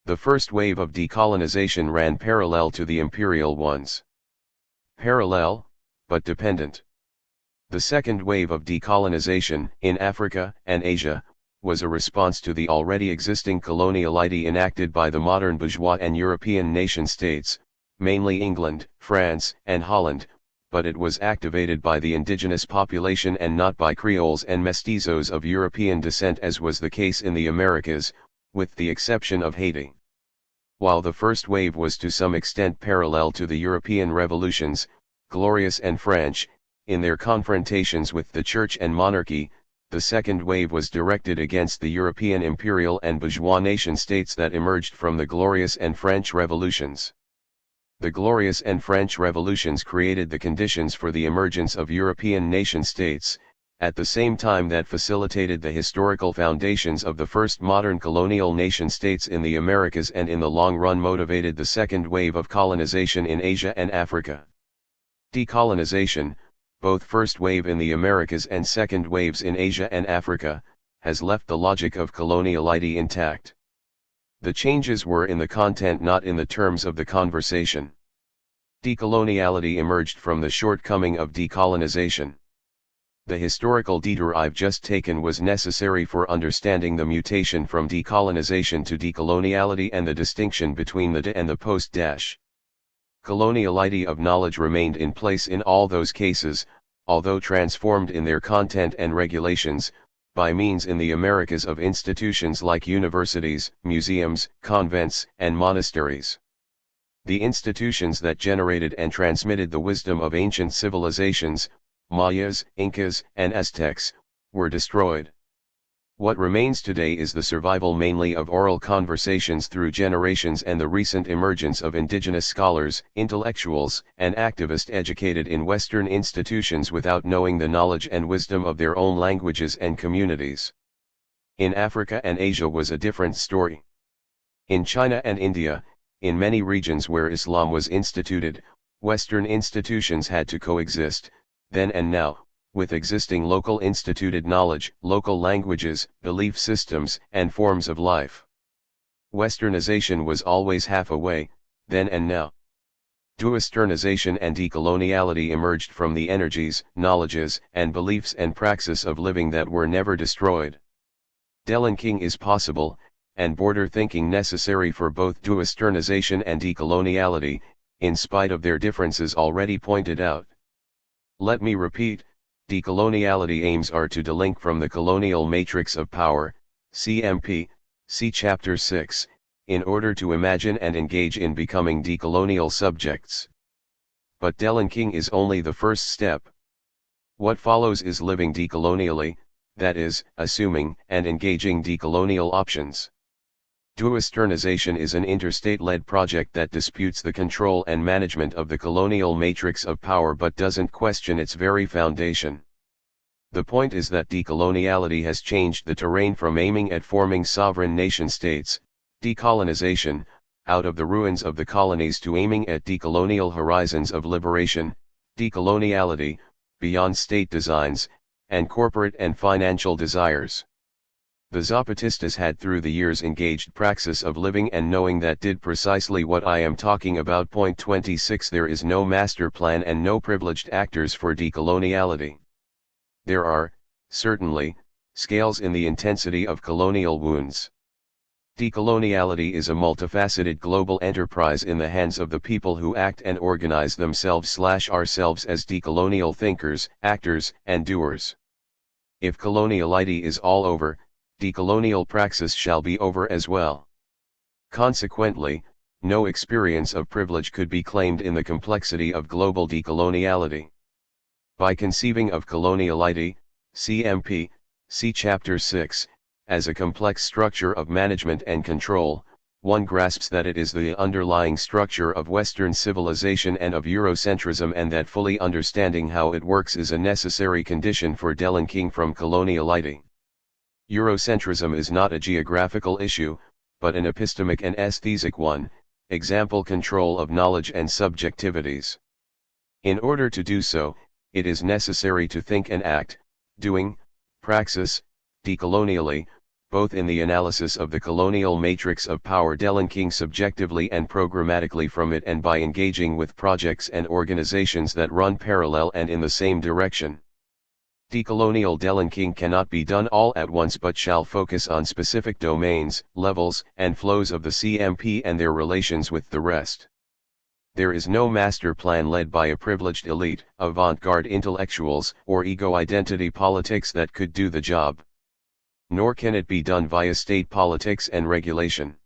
The first wave of decolonization ran parallel to the imperial ones. Parallel, but dependent. The second wave of decolonization, in Africa and Asia, was a response to the already existing coloniality enacted by the modern bourgeois and European nation-states, mainly England, France, and Holland, but it was activated by the indigenous population and not by Creoles and Mestizos of European descent, as was the case in the Americas, with the exception of Haiti. While the first wave was to some extent parallel to the European revolutions, Glorious and French, in their confrontations with the Church and monarchy, the second wave was directed against the European imperial and bourgeois nation-states that emerged from the Glorious and French revolutions. The Glorious and French revolutions created the conditions for the emergence of European nation-states, at the same time that facilitated the historical foundations of the first modern colonial nation-states in the Americas, and in the long run motivated the second wave of colonization in Asia and Africa. Decolonization, both first wave in the Americas and second waves in Asia and Africa, has left the logic of coloniality intact. The changes were in the content, not in the terms of the conversation. Decoloniality emerged from the shortcoming of decolonization. The historical detour I've just taken was necessary for understanding the mutation from decolonization to decoloniality and the distinction between the de and the post dash. Coloniality of knowledge remained in place in all those cases, although transformed in their content and regulations, by means in the Americas of institutions like universities, museums, convents, and monasteries. The institutions that generated and transmitted the wisdom of ancient civilizations, Mayas, Incas, and Aztecs, were destroyed. What remains today is the survival mainly of oral conversations through generations and the recent emergence of indigenous scholars, intellectuals, and activists educated in Western institutions without knowing the knowledge and wisdom of their own languages and communities. In Africa and Asia was a different story. In China and India, in many regions where Islam was instituted, Western institutions had to coexist, then and now, with existing local instituted knowledge, local languages, belief systems, and forms of life. Westernization was always half a way, then and now. Westernization and decoloniality emerged from the energies, knowledges, and beliefs and praxis of living that were never destroyed. Decoloniality is possible, and border thinking necessary for both Westernization and decoloniality, in spite of their differences already pointed out. Let me repeat, decoloniality aims are to delink from the colonial matrix of power, CMP, see Chapter 6, in order to imagine and engage in becoming decolonial subjects. But decoloniality is only the first step. What follows is living decolonially, that is, assuming and engaging decolonial options. Westernization is an interstate-led project that disputes the control and management of the colonial matrix of power but doesn't question its very foundation. The point is that decoloniality has changed the terrain from aiming at forming sovereign nation-states, decolonization, out of the ruins of the colonies to aiming at decolonial horizons of liberation, decoloniality, beyond state designs, and corporate and financial desires. The Zapatistas had through the years engaged praxis of living and knowing that did precisely what I am talking about. Point 26 There is no master plan and no privileged actors for decoloniality. There are, certainly, scales in the intensity of colonial wounds. Decoloniality is a multifaceted global enterprise in the hands of the people who act and organize themselves/ourselves as decolonial thinkers, actors, and doers. If coloniality is all over, decolonial praxis shall be over as well. Consequently, no experience of privilege could be claimed in the complexity of global decoloniality. By conceiving of coloniality, CMP, see Chapter 6, as a complex structure of management and control, one grasps that it is the underlying structure of Western civilization and of Eurocentrism, and that fully understanding how it works is a necessary condition for delinking from coloniality. Eurocentrism is not a geographical issue, but an epistemic and aesthetic one, example control of knowledge and subjectivities. In order to do so, it is necessary to think and act, doing, praxis, decolonially, both in the analysis of the colonial matrix of power delinking subjectively and programmatically from it, and by engaging with projects and organizations that run parallel and in the same direction. Decolonial delinking cannot be done all at once but shall focus on specific domains, levels, and flows of the CMP and their relations with the rest. There is no master plan led by a privileged elite, avant-garde intellectuals, or ego-identity politics that could do the job. Nor can it be done via state politics and regulation.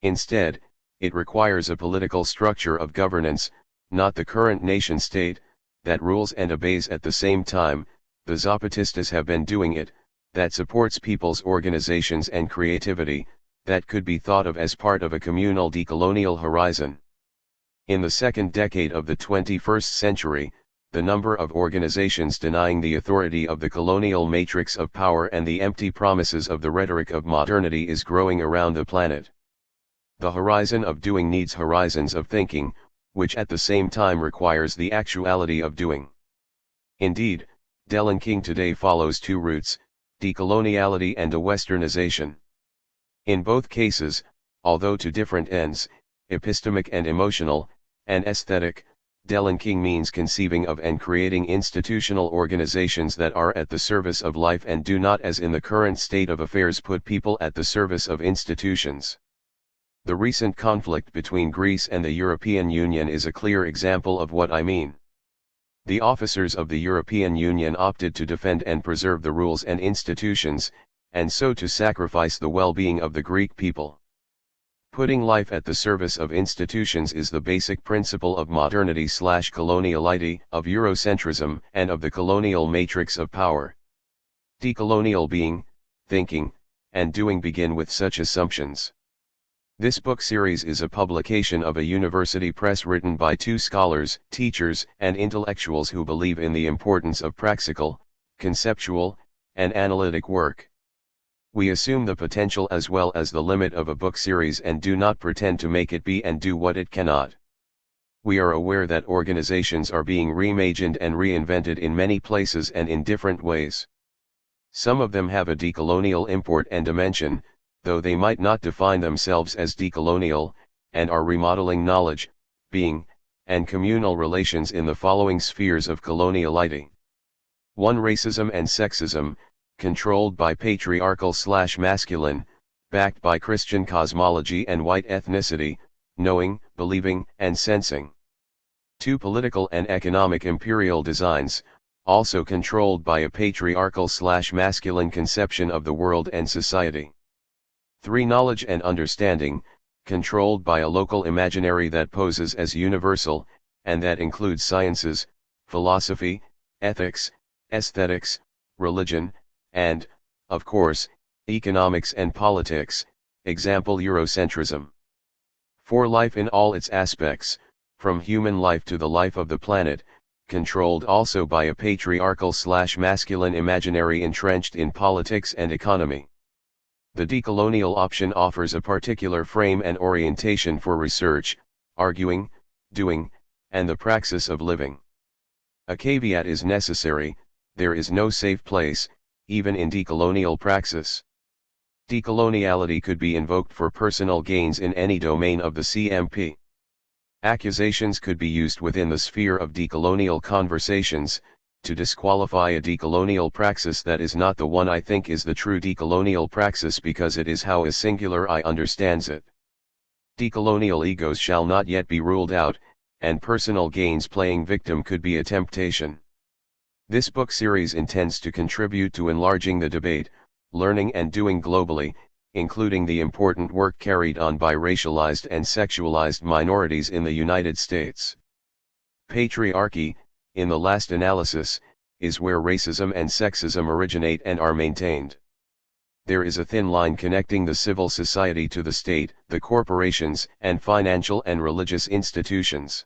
Instead, it requires a political structure of governance, not the current nation-state, that rules and obeys at the same time. The Zapatistas have been doing it, that supports people's organizations and creativity, that could be thought of as part of a communal decolonial horizon. In the second decade of the 21st century, the number of organizations denying the authority of the colonial matrix of power and the empty promises of the rhetoric of modernity is growing around the planet. The horizon of doing needs horizons of thinking, which at the same time requires the actuality of doing. Indeed, delinking today follows two routes, decoloniality and Westernization. In both cases, although to different ends, epistemic and emotional, and aesthetic, delinking means conceiving of and creating institutional organizations that are at the service of life and do not, as in the current state of affairs, put people at the service of institutions. The recent conflict between Greece and the European Union is a clear example of what I mean. The officers of the European Union opted to defend and preserve the rules and institutions, and so to sacrifice the well-being of the Greek people. Putting life at the service of institutions is the basic principle of modernity/coloniality, of Eurocentrism, and of the colonial matrix of power. Decolonial being, thinking, and doing begin with such assumptions. This book series is a publication of a university press written by two scholars, teachers, and intellectuals who believe in the importance of practical, conceptual, and analytic work. We assume the potential as well as the limit of a book series and do not pretend to make it be and do what it cannot. We are aware that organizations are being reimagined and reinvented in many places and in different ways. Some of them have a decolonial import and dimension, though they might not define themselves as decolonial, and are remodeling knowledge, being, and communal relations in the following spheres of coloniality. 1. Racism and sexism, controlled by patriarchal/masculine, backed by Christian cosmology and white ethnicity, knowing, believing, and sensing. 2. Political and economic imperial designs, also controlled by a patriarchal/masculine conception of the world and society. 3. Knowledge and understanding, controlled by a local imaginary that poses as universal, and that includes sciences, philosophy, ethics, aesthetics, religion, and, of course, economics and politics, example Eurocentrism. 4. Life in all its aspects, from human life to the life of the planet, controlled also by a patriarchal/masculine imaginary entrenched in politics and economy. The decolonial option offers a particular frame and orientation for research, arguing, doing, and the praxis of living. A caveat is necessary: there is no safe place, even in decolonial praxis. Decoloniality could be invoked for personal gains in any domain of the CMP. Accusations could be used within the sphere of decolonial conversations, to disqualify a decolonial praxis that is not the one I think is the true decolonial praxis because it is how a singular I understands it. Decolonial egos shall not yet be ruled out, and personal gains playing victim could be a temptation. This book series intends to contribute to enlarging the debate, learning and doing globally, including the important work carried on by racialized and sexualized minorities in the United States. Patriarchy, in the last analysis, is where racism and sexism originate and are maintained. There is a thin line connecting the civil society to the state, the corporations, and financial and religious institutions.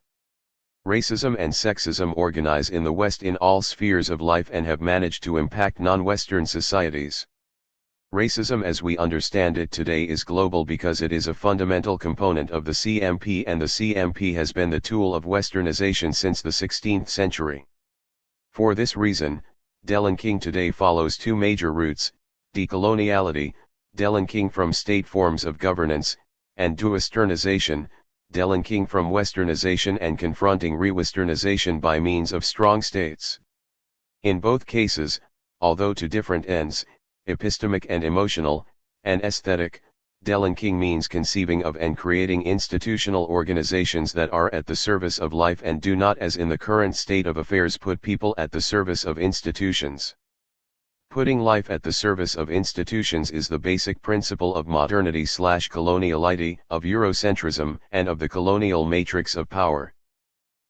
Racism and sexism organize in the West in all spheres of life and have managed to impact non-Western societies. Racism as we understand it today is global because it is a fundamental component of the CMP, and the CMP has been the tool of Westernization since the 16th century. For this reason, delinking today follows two major routes: decoloniality, delinking from state forms of governance, and dewesternization, delinking from Westernization and confronting re-Westernization by means of strong states. In both cases, although to different ends, epistemic and emotional, and aesthetic, delinking means conceiving of and creating institutional organizations that are at the service of life and do not, as in the current state of affairs, put people at the service of institutions. Putting life at the service of institutions is the basic principle of modernity/coloniality, of Eurocentrism, and of the colonial matrix of power.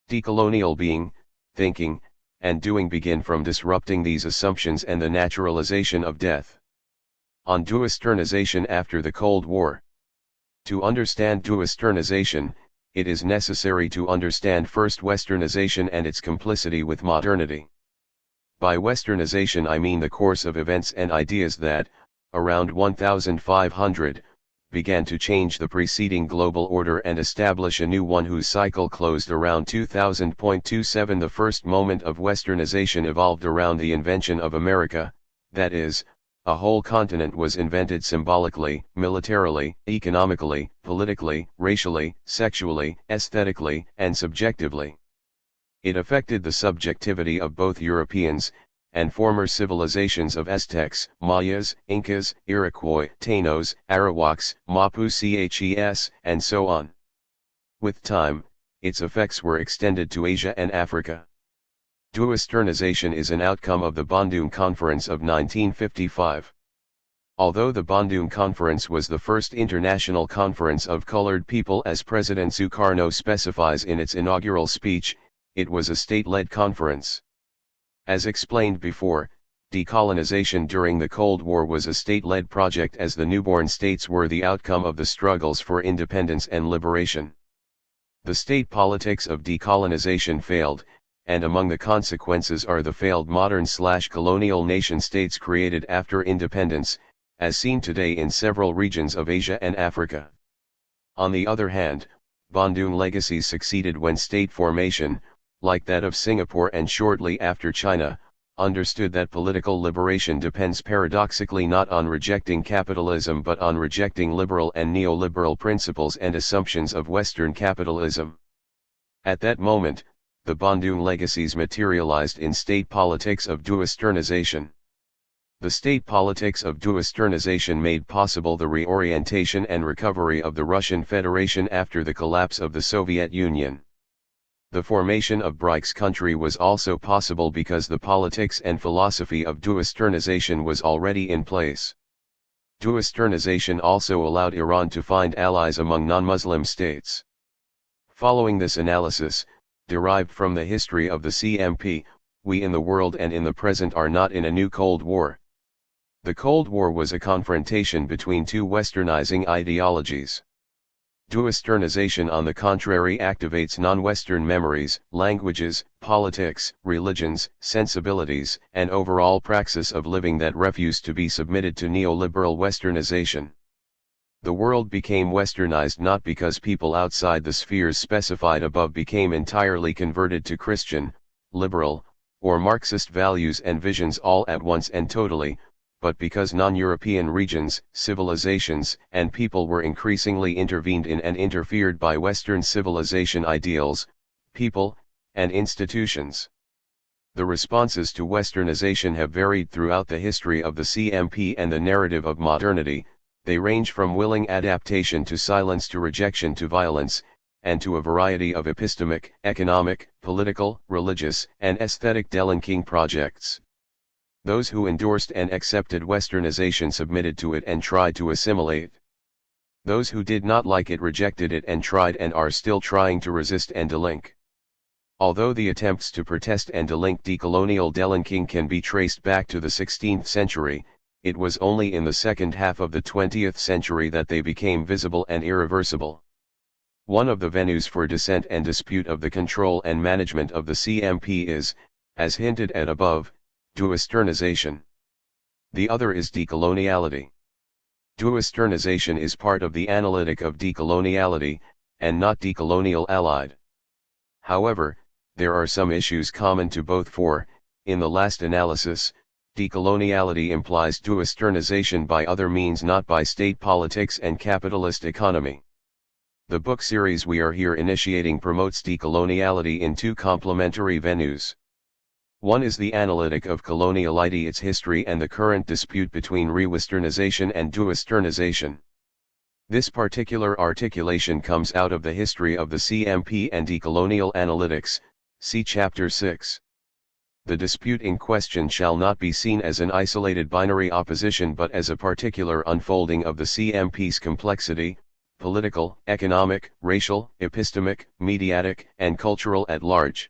Decolonial being, thinking, and doing begin from disrupting these assumptions and the naturalization of death. On dewesternization after the Cold War. To understand dewesternization, it is necessary to understand first Westernization and its complicity with modernity. By Westernization I mean the course of events and ideas that, around 1500, began to change the preceding global order and establish a new one whose cycle closed around 2000.27. The first moment of Westernization evolved around the invention of America, that is, a whole continent was invented symbolically, militarily, economically, politically, racially, sexually, aesthetically, and subjectively. It affected the subjectivity of both Europeans, and former civilizations of Aztecs, Mayas, Incas, Iroquois, Taínos, Arawaks, Mapuches, and so on. With time, its effects were extended to Asia and Africa. Dewesternization is an outcome of the Bandung Conference of 1955. Although the Bandung Conference was the first international conference of colored people, as President Sukarno specifies in its inaugural speech, it was a state-led conference. As explained before, decolonization during the Cold War was a state-led project, as the newborn states were the outcome of the struggles for independence and liberation. The state politics of decolonization failed, and among the consequences are the failed modern/colonial nation-states created after independence, as seen today in several regions of Asia and Africa. On the other hand, Bandung legacies succeeded when state formation, like that of Singapore and shortly after China, understood that political liberation depends paradoxically not on rejecting capitalism but on rejecting liberal and neoliberal principles and assumptions of Western capitalism. At that moment, the Bandung legacies materialized in state politics of Duwesternization. The state politics of Duwesternization made possible the reorientation and recovery of the Russian Federation after the collapse of the Soviet Union. The formation of BRICS country was also possible because the politics and philosophy of Duwesternization was already in place. Duwesternization also allowed Iran to find allies among non-Muslim states. Following this analysis, derived from the history of the CMP, we in the world and in the present are not in a new Cold War. The Cold War was a confrontation between two westernizing ideologies. Duwesternization on the contrary activates non-Western memories, languages, politics, religions, sensibilities, and overall praxis of living that refuse to be submitted to neoliberal westernization. The world became westernized not because people outside the spheres specified above became entirely converted to Christian, liberal, or Marxist values and visions all at once and totally, but because non-European regions, civilizations, and people were increasingly intervened in and interfered by Western civilization ideals, people, and institutions. The responses to westernization have varied throughout the history of the CMP and the narrative of modernity. They range from willing adaptation to silence to rejection to violence, and to a variety of epistemic, economic, political, religious, and aesthetic delinking projects. Those who endorsed and accepted westernization submitted to it and tried to assimilate. Those who did not like it rejected it and tried and are still trying to resist and delink. Although the attempts to protest and delink decolonial delinking can be traced back to the 16th century, it was only in the second half of the 20th century that they became visible and irreversible. One of the venues for dissent and dispute of the control and management of the CMP is, as hinted at above, Duwesternization. The other is decoloniality. Duwesternization is part of the analytic of decoloniality, and not decolonial allied. However, there are some issues common to both for, in the last analysis, decoloniality implies Duwesternization by other means not by state politics and capitalist economy. The book series we are here initiating promotes decoloniality in two complementary venues. One is the analytic of coloniality, its history and the current dispute between re-Westernization and Duwesternization. This particular articulation comes out of the history of the CMP and decolonial analytics, see Chapter 6. The dispute in question shall not be seen as an isolated binary opposition but as a particular unfolding of the CMP's complexity, political, economic, racial, epistemic, mediatic, and cultural at large.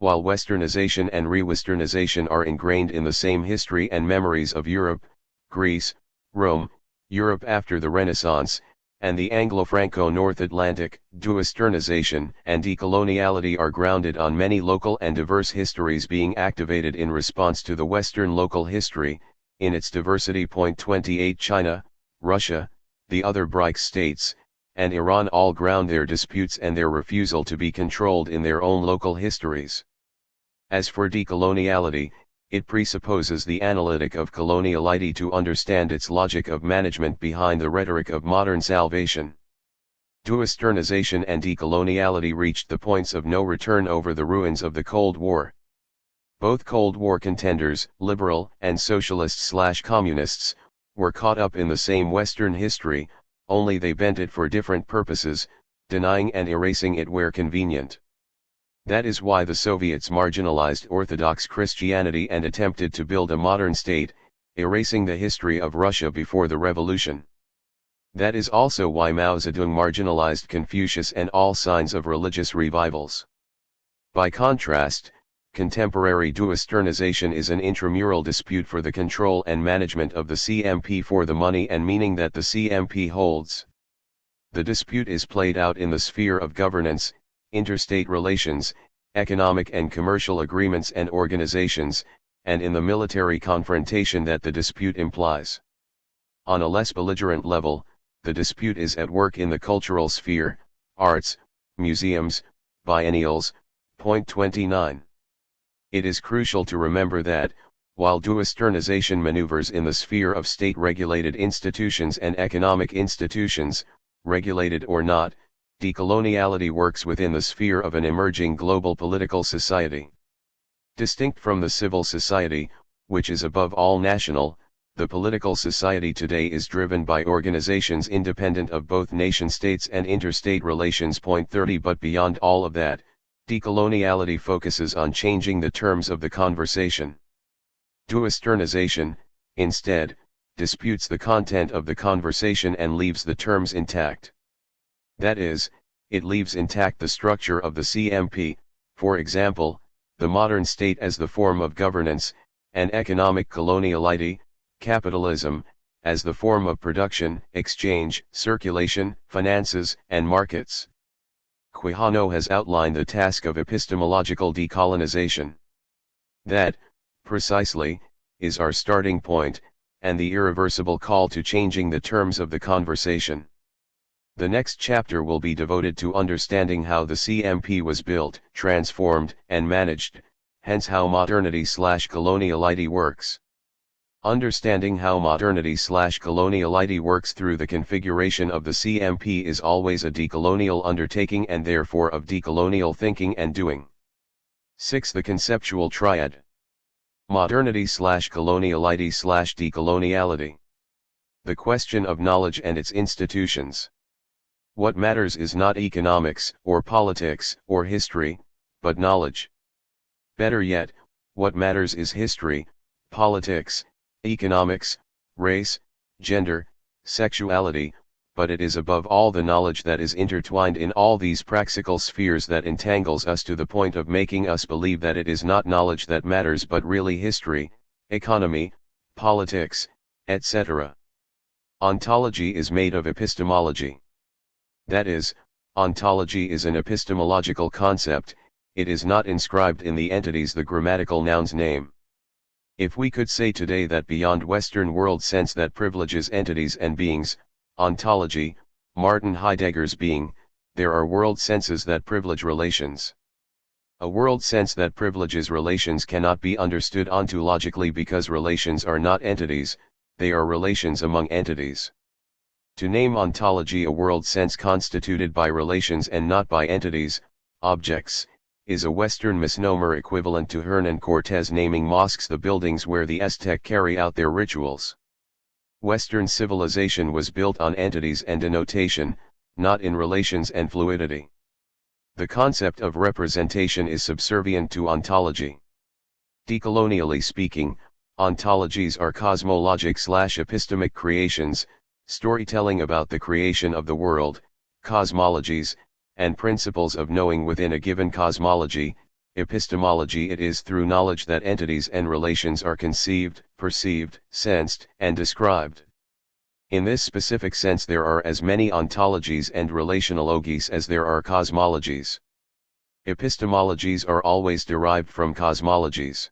While Westernization and re-Westernization are ingrained in the same history and memories of Europe, Greece, Rome, Europe after the Renaissance, and the Anglo-Franco-North Atlantic, Duwesternization and decoloniality are grounded on many local and diverse histories being activated in response to the Western local history, in its diversity. 28 China, Russia, the other BRICS states, and Iran all ground their disputes and their refusal to be controlled in their own local histories. As for decoloniality, it presupposes the analytic of coloniality to understand its logic of management behind the rhetoric of modern salvation. Duwesternization and decoloniality reached the points of no return over the ruins of the Cold War. Both Cold War contenders, liberal and socialists/communists, were caught up in the same Western history, only they bent it for different purposes, denying and erasing it where convenient. That is why the Soviets marginalized Orthodox Christianity and attempted to build a modern state, erasing the history of Russia before the revolution. That is also why Mao Zedong marginalized Confucius and all signs of religious revivals. By contrast, contemporary Duwesternization is an intramural dispute for the control and management of the CMP for the money and meaning that the CMP holds. The dispute is played out in the sphere of governance, interstate relations, economic and commercial agreements and organizations, and in the military confrontation that the dispute implies. On a less belligerent level, the dispute is at work in the cultural sphere, arts, museums, biennials. 29. It is crucial to remember that, while de-Westernization maneuvers in the sphere of state-regulated institutions and economic institutions, regulated or not, decoloniality works within the sphere of an emerging global political society. Distinct from the civil society, which is above all national, the political society today is driven by organizations independent of both nation-states and interstate relations. 30 But beyond all of that, decoloniality focuses on changing the terms of the conversation. De-Westernization, instead, disputes the content of the conversation and leaves the terms intact. That is, it leaves intact the structure of the CMP, for example, the modern state as the form of governance, and economic coloniality, capitalism, as the form of production, exchange, circulation, finances, and markets. Quijano has outlined the task of epistemological decolonization. That, precisely, is our starting point, and the irreversible call to changing the terms of the conversation. The next chapter will be devoted to understanding how the CMP was built, transformed, and managed, hence how modernity/coloniality works. Understanding how modernity/coloniality works through the configuration of the CMP is always a decolonial undertaking and therefore of decolonial thinking and doing. 6. The conceptual triad. Modernity/coloniality/decoloniality. The question of knowledge and its institutions. What matters is not economics, or politics, or history, but knowledge. Better yet, what matters is history, politics, economics, race, gender, sexuality, but it is above all the knowledge that is intertwined in all these praxical spheres that entangles us to the point of making us believe that it is not knowledge that matters but really history, economy, politics, etc. Ontology is made of epistemology. That is, ontology is an epistemological concept, it is not inscribed in the entities the grammatical noun's name. If we could say today that beyond Western world sense that privileges entities and beings, ontology, Martin Heidegger's being, there are world senses that privilege relations. A world sense that privileges relations cannot be understood ontologically because relations are not entities, they are relations among entities. To name ontology a world sense constituted by relations and not by entities, objects, is a Western misnomer equivalent to Hernan Cortés naming mosques the buildings where the Aztec carry out their rituals. Western civilization was built on entities and denotation, not in relations and fluidity. The concept of representation is subservient to ontology. Decolonially speaking, ontologies are cosmologic/epistemic creations, storytelling about the creation of the world, cosmologies, and principles of knowing within a given cosmology. Epistemology it is through knowledge that entities and relations are conceived, perceived, sensed, and described. In this specific sense there are as many ontologies and relationologies as there are cosmologies. Epistemologies are always derived from cosmologies.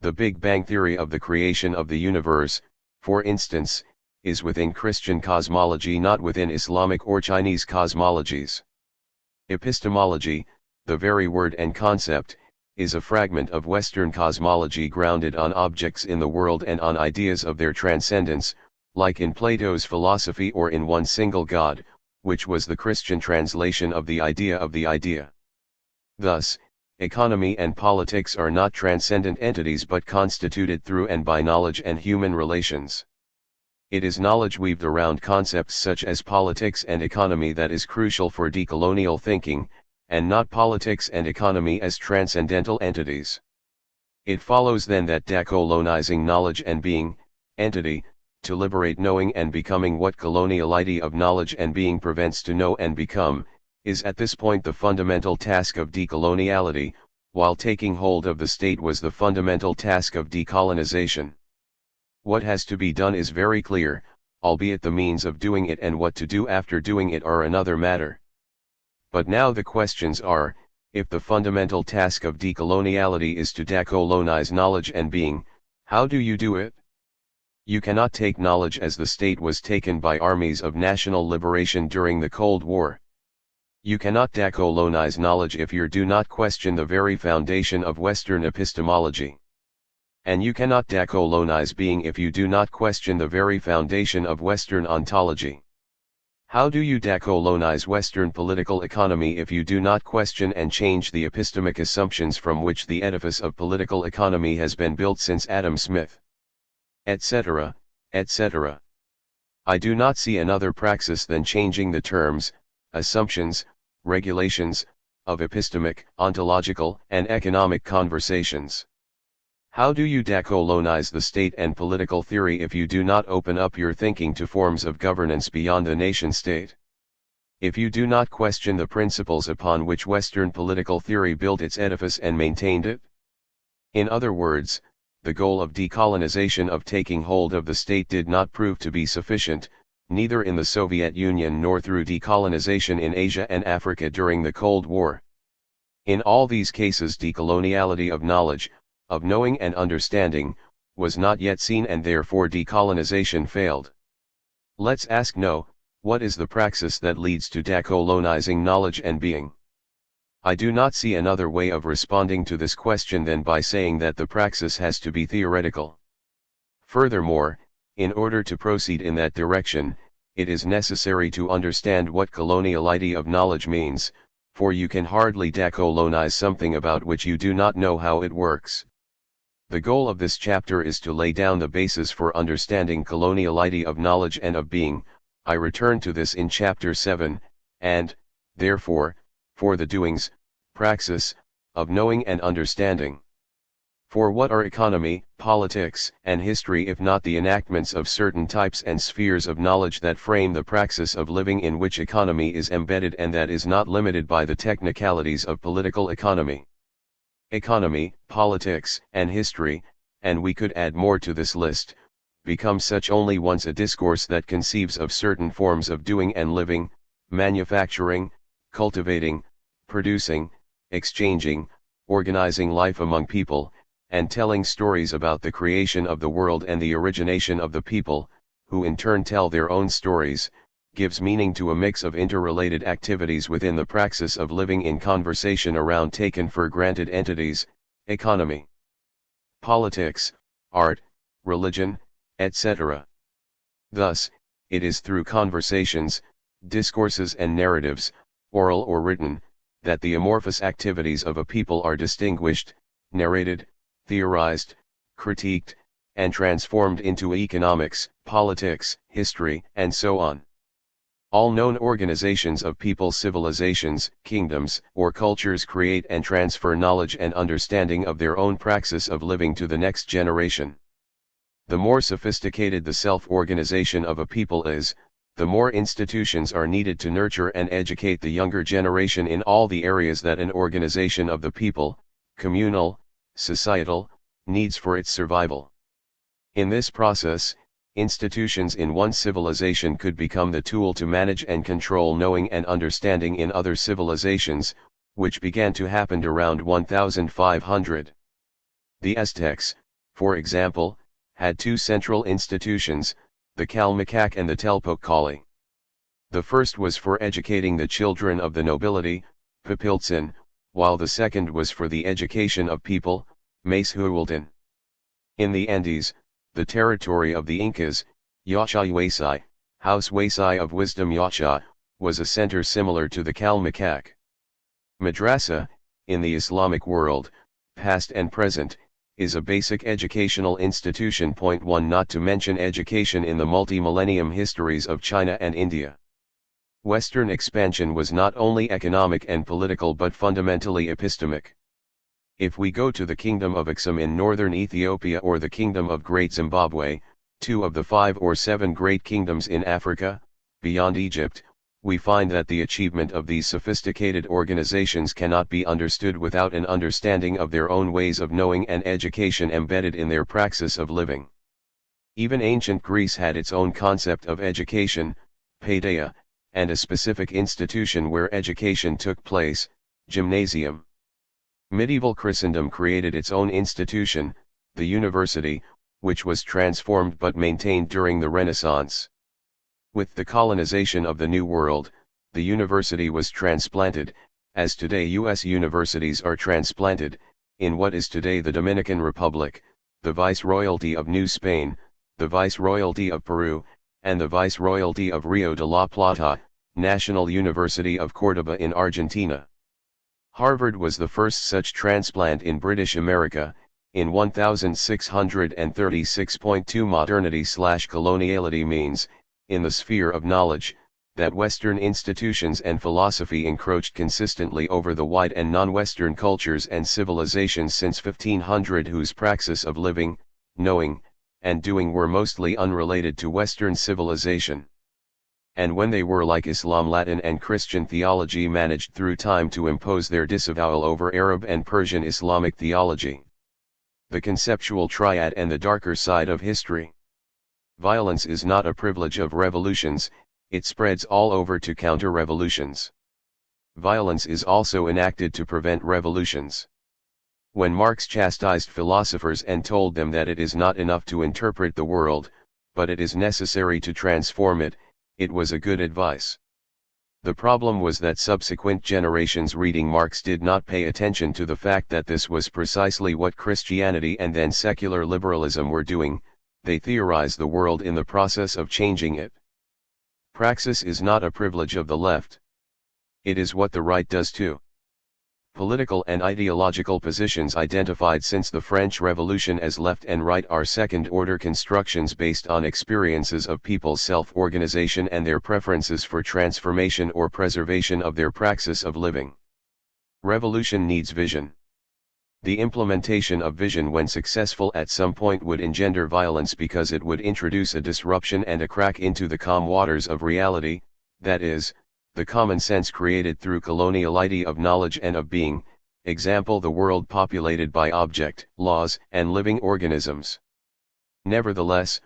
The Big Bang theory of the creation of the universe, for instance, is within Christian cosmology not within Islamic or Chinese cosmologies. Epistemology, the very word and concept, is a fragment of Western cosmology grounded on objects in the world and on ideas of their transcendence, like in Plato's philosophy or in one single God, which was the Christian translation of the idea of the idea. Thus, economy and politics are not transcendent entities but constituted through and by knowledge and human relations. It is knowledge weaved around concepts such as politics and economy that is crucial for decolonial thinking, and not politics and economy as transcendental entities. It follows then that decolonizing knowledge and being, entity, to liberate knowing and becoming what coloniality of knowledge and being prevents to know and become, is at this point the fundamental task of decoloniality, while taking hold of the state was the fundamental task of decolonization. What has to be done is very clear, albeit the means of doing it and what to do after doing it are another matter. But now the questions are, if the fundamental task of decoloniality is to decolonize knowledge and being, how do you do it? You cannot take knowledge as the state was taken by armies of national liberation during the Cold War. You cannot decolonize knowledge if you do not question the very foundation of Western epistemology. And you cannot decolonize being if you do not question the very foundation of Western ontology. How do you decolonize Western political economy if you do not question and change the epistemic assumptions from which the edifice of political economy has been built since Adam Smith? Etc., etc. I do not see another praxis than changing the terms, assumptions, regulations, of epistemic, ontological, and economic conversations. How do you decolonize the state and political theory if you do not open up your thinking to forms of governance beyond the nation-state? If you do not question the principles upon which Western political theory built its edifice and maintained it? In other words, the goal of decolonization of taking hold of the state did not prove to be sufficient, neither in the Soviet Union nor through decolonization in Asia and Africa during the Cold War. In all these cases, decoloniality of knowledge, of knowing and understanding, was not yet seen, and therefore decolonization failed. Let's ask what is the praxis that leads to decolonizing knowledge and being? I do not see another way of responding to this question than by saying that the praxis has to be theoretical. Furthermore, in order to proceed in that direction, it is necessary to understand what coloniality of knowledge means, for you can hardly decolonize something about which you do not know how it works. The goal of this chapter is to lay down the basis for understanding coloniality of knowledge and of being. I return to this in chapter 7, and, therefore, for the doings, praxis, of knowing and understanding. For what are economy, politics, and history if not the enactments of certain types and spheres of knowledge that frame the praxis of living in which economy is embedded and that is not limited by the technicalities of political economy? Economy, politics, and history, and we could add more to this list, become such only once a discourse that conceives of certain forms of doing and living, manufacturing, cultivating, producing, exchanging, organizing life among people, and telling stories about the creation of the world and the origination of the people, who in turn tell their own stories, gives meaning to a mix of interrelated activities within the praxis of living in conversation around taken for granted entities, economy, politics, art, religion, etc. Thus, it is through conversations, discourses and narratives, oral or written, that the amorphous activities of a people are distinguished, narrated, theorized, critiqued, and transformed into economics, politics, history, and so on. All known organizations of people, civilizations, kingdoms, or cultures create and transfer knowledge and understanding of their own praxis of living to the next generation. The more sophisticated the self-organization of a people is, the more institutions are needed to nurture and educate the younger generation in all the areas that an organization of the people, communal, societal, needs for its survival. In this process, institutions in one civilization could become the tool to manage and control knowing and understanding in other civilizations, which began to happen around 1500. The Aztecs, for example, had two central institutions, the Calmecac and the Telpocalli. The first was for educating the children of the nobility, Pipiltzin, while the second was for the education of people, Macehualdin. In the Andes, the territory of the Incas, Yacha House Huasai of Wisdom Yacha, was a center similar to the Calmecac. Madrasa, in the Islamic world, past and present, is a basic educational institution. 1 Not to mention education in the multi-millennium histories of China and India. Western expansion was not only economic and political but fundamentally epistemic. If we go to the Kingdom of Aksum in northern Ethiopia or the Kingdom of Great Zimbabwe, 2 of the 5 or 7 great kingdoms in Africa, beyond Egypt, we find that the achievement of these sophisticated organizations cannot be understood without an understanding of their own ways of knowing and education embedded in their praxis of living. Even ancient Greece had its own concept of education, paideia, and a specific institution where education took place, gymnasium. Medieval Christendom created its own institution, the university, which was transformed but maintained during the Renaissance. With the colonization of the New World, the university was transplanted, as today U.S. universities are transplanted, in what is today the Dominican Republic, the Viceroyalty of New Spain, the Viceroyalty of Peru, and the Viceroyalty of Rio de la Plata, National University of Córdoba in Argentina. Harvard was the first such transplant in British America, in 1636.2. Modernity/coloniality means, in the sphere of knowledge, that Western institutions and philosophy encroached consistently over the white and non-Western cultures and civilizations since 1500, whose praxis of living, knowing, and doing were mostly unrelated to Western civilization. And when they were, like Islam, Latin and Christian theology, managed through time to impose their disavowal over Arab and Persian Islamic theology. The conceptual triad and the darker side of history. Violence is not a privilege of revolutions, it spreads all over to counter revolutions. Violence is also enacted to prevent revolutions. When Marx chastised philosophers and told them that it is not enough to interpret the world, but it is necessary to transform it, it was a good advice. The problem was that subsequent generations reading Marx did not pay attention to the fact that this was precisely what Christianity and then secular liberalism were doing. They theorized the world in the process of changing it. Praxis is not a privilege of the left. It is what the right does too. Political and ideological positions identified since the French Revolution as left and right are second-order constructions based on experiences of people's self-organization and their preferences for transformation or preservation of their praxis of living. Revolution needs vision. The implementation of vision, when successful at some point, would engender violence because it would introduce a disruption and a crack into the calm waters of reality, that is, the common sense created through coloniality of knowledge and of being, example the world populated by object, laws, and living organisms. Nevertheless,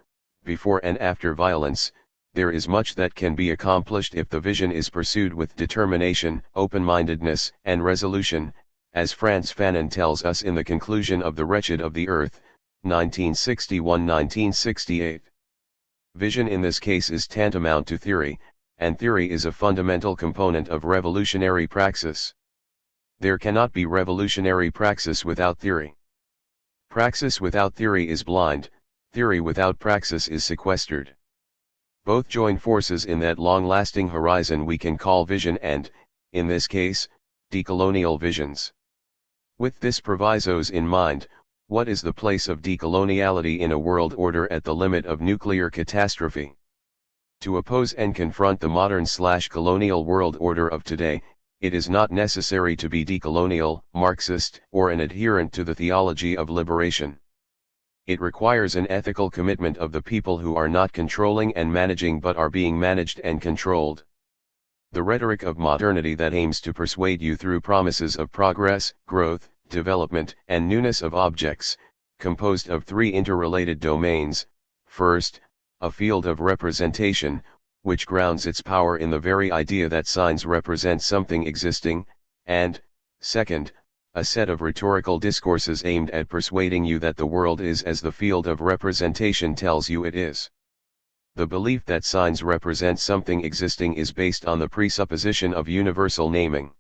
before and after violence, there is much that can be accomplished if the vision is pursued with determination, open-mindedness, and resolution, as Frantz Fanon tells us in the conclusion of The Wretched of the Earth, 1961-1968. Vision in this case is tantamount to theory, and theory is a fundamental component of revolutionary praxis. There cannot be revolutionary praxis without theory. Praxis without theory is blind, theory without praxis is sequestered. Both join forces in that long-lasting horizon we can call vision and, in this case, decolonial visions. With this provisos in mind, what is the place of decoloniality in a world order at the limit of nuclear catastrophe? To oppose and confront the modern/colonial world order of today, it is not necessary to be decolonial, Marxist, or an adherent to the theology of liberation. It requires an ethical commitment of the people who are not controlling and managing but are being managed and controlled. The rhetoric of modernity that aims to persuade you through promises of progress, growth, development, and newness of objects, composed of three interrelated domains: first, a field of representation, which grounds its power in the very idea that signs represent something existing, and, second, a set of rhetorical discourses aimed at persuading you that the world is as the field of representation tells you it is. The belief that signs represent something existing is based on the presupposition of universal naming.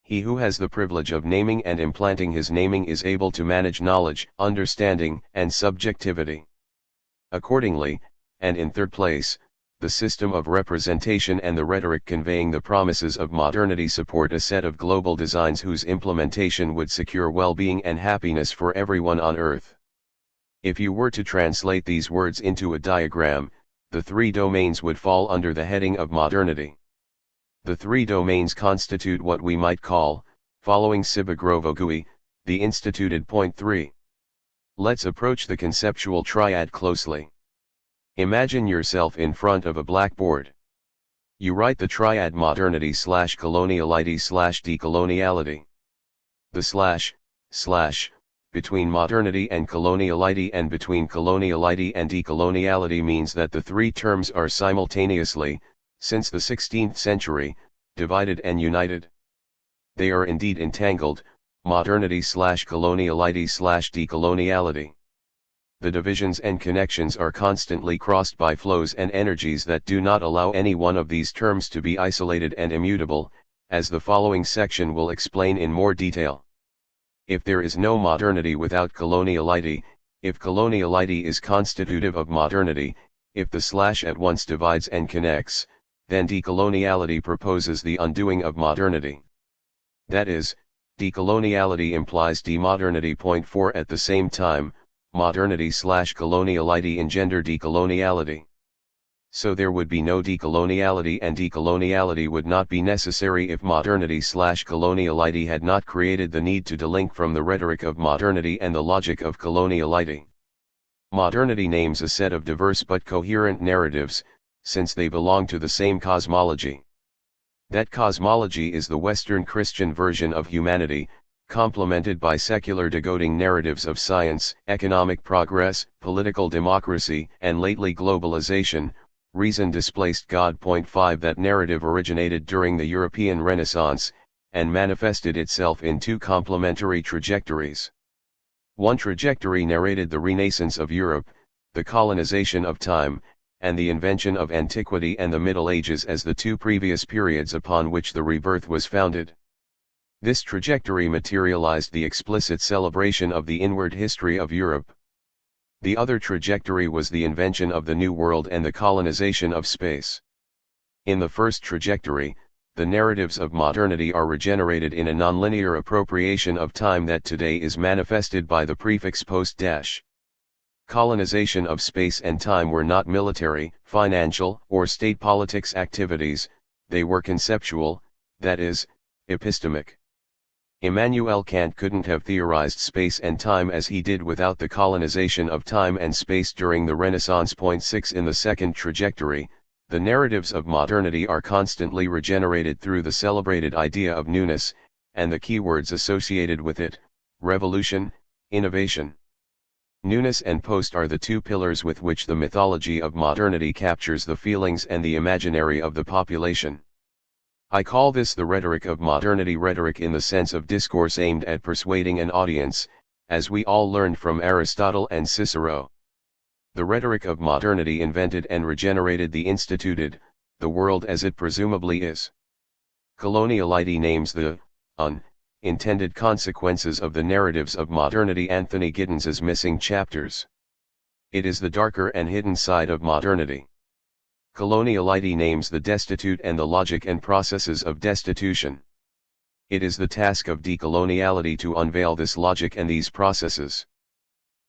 He who has the privilege of naming and implanting his naming is able to manage knowledge, understanding, and subjectivity. Accordingly, and in third place, the system of representation and the rhetoric conveying the promises of modernity support a set of global designs whose implementation would secure well-being and happiness for everyone on Earth. If you were to translate these words into a diagram, the three domains would fall under the heading of modernity. The three domains constitute what we might call, following Sibagrovogui, the instituted point 3. Let's approach the conceptual triad closely. Imagine yourself in front of a blackboard. You write the triad modernity/coloniality/decoloniality. The / between modernity and coloniality and between coloniality and decoloniality means that the three terms are simultaneously, since the 16th century, divided and united. They are indeed entangled, modernity/coloniality/decoloniality. the divisions and connections are constantly crossed by flows and energies that do not allow any one of these terms to be isolated and immutable, as the following section will explain in more detail. If there is no modernity without coloniality, if coloniality is constitutive of modernity, if the slash at once divides and connects, then decoloniality proposes the undoing of modernity. That is, decoloniality implies demodernity. 4 At the same time, modernity/coloniality engender decoloniality. So there would be no decoloniality, and decoloniality would not be necessary if modernity/coloniality had not created the need to delink from the rhetoric of modernity and the logic of coloniality. Modernity names a set of diverse but coherent narratives, since they belong to the same cosmology. That cosmology is the Western Christian version of humanity, complemented by secular decoding narratives of science, economic progress, political democracy, and lately globalization. Reason displaced God. 5 That narrative originated during the European Renaissance, and manifested itself in two complementary trajectories. One trajectory narrated the renaissance of Europe, the colonization of time, and the invention of antiquity and the Middle Ages as the two previous periods upon which the rebirth was founded. This trajectory materialized the explicit celebration of the inward history of Europe. The other trajectory was the invention of the New World and the colonization of space. In the first trajectory, the narratives of modernity are regenerated in a nonlinear appropriation of time that today is manifested by the prefix post-. Colonization of space and time were not military, financial, or state politics activities, they were conceptual, that is, epistemic. Immanuel Kant couldn't have theorized space and time as he did without the colonization of time and space during the Renaissance. 6 In the second trajectory, the narratives of modernity are constantly regenerated through the celebrated idea of newness, and the keywords associated with it: revolution, innovation. Newness and post are the two pillars with which the mythology of modernity captures the feelings and the imaginary of the population. I call this the rhetoric of modernity, rhetoric in the sense of discourse aimed at persuading an audience, as we all learned from Aristotle and Cicero. The rhetoric of modernity invented and regenerated the instituted, the world as it presumably is. Coloniality names the unintended consequences of the narratives of modernity. Anthony Giddens's missing chapters. It is the darker and hidden side of modernity. Coloniality names the destitute and the logic and processes of destitution. It is the task of decoloniality to unveil this logic and these processes.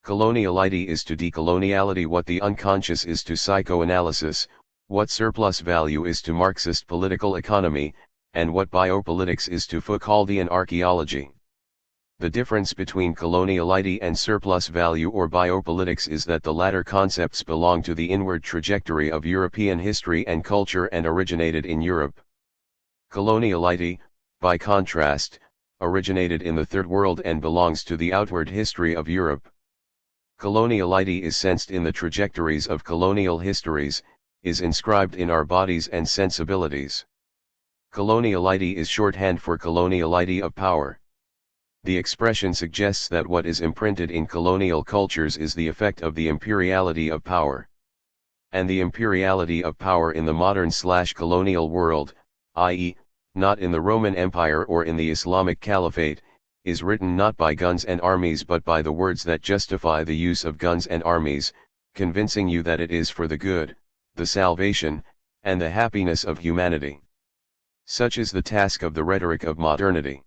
Coloniality is to decoloniality what the unconscious is to psychoanalysis, what surplus value is to Marxist political economy, and what biopolitics is to Foucauldian archaeology. The difference between coloniality and surplus value or biopolitics is that the latter concepts belong to the inward trajectory of European history and culture and originated in Europe. Coloniality, by contrast, originated in the Third World and belongs to the outward history of Europe. Coloniality is sensed in the trajectories of colonial histories, is inscribed in our bodies and sensibilities. Coloniality is shorthand for coloniality of power. The expression suggests that what is imprinted in colonial cultures is the effect of the imperiality of power. And the imperiality of power in the modern/colonial world, i.e., not in the Roman Empire or in the Islamic Caliphate, is written not by guns and armies but by the words that justify the use of guns and armies, convincing you that it is for the good, the salvation, and the happiness of humanity. Such is the task of the rhetoric of modernity.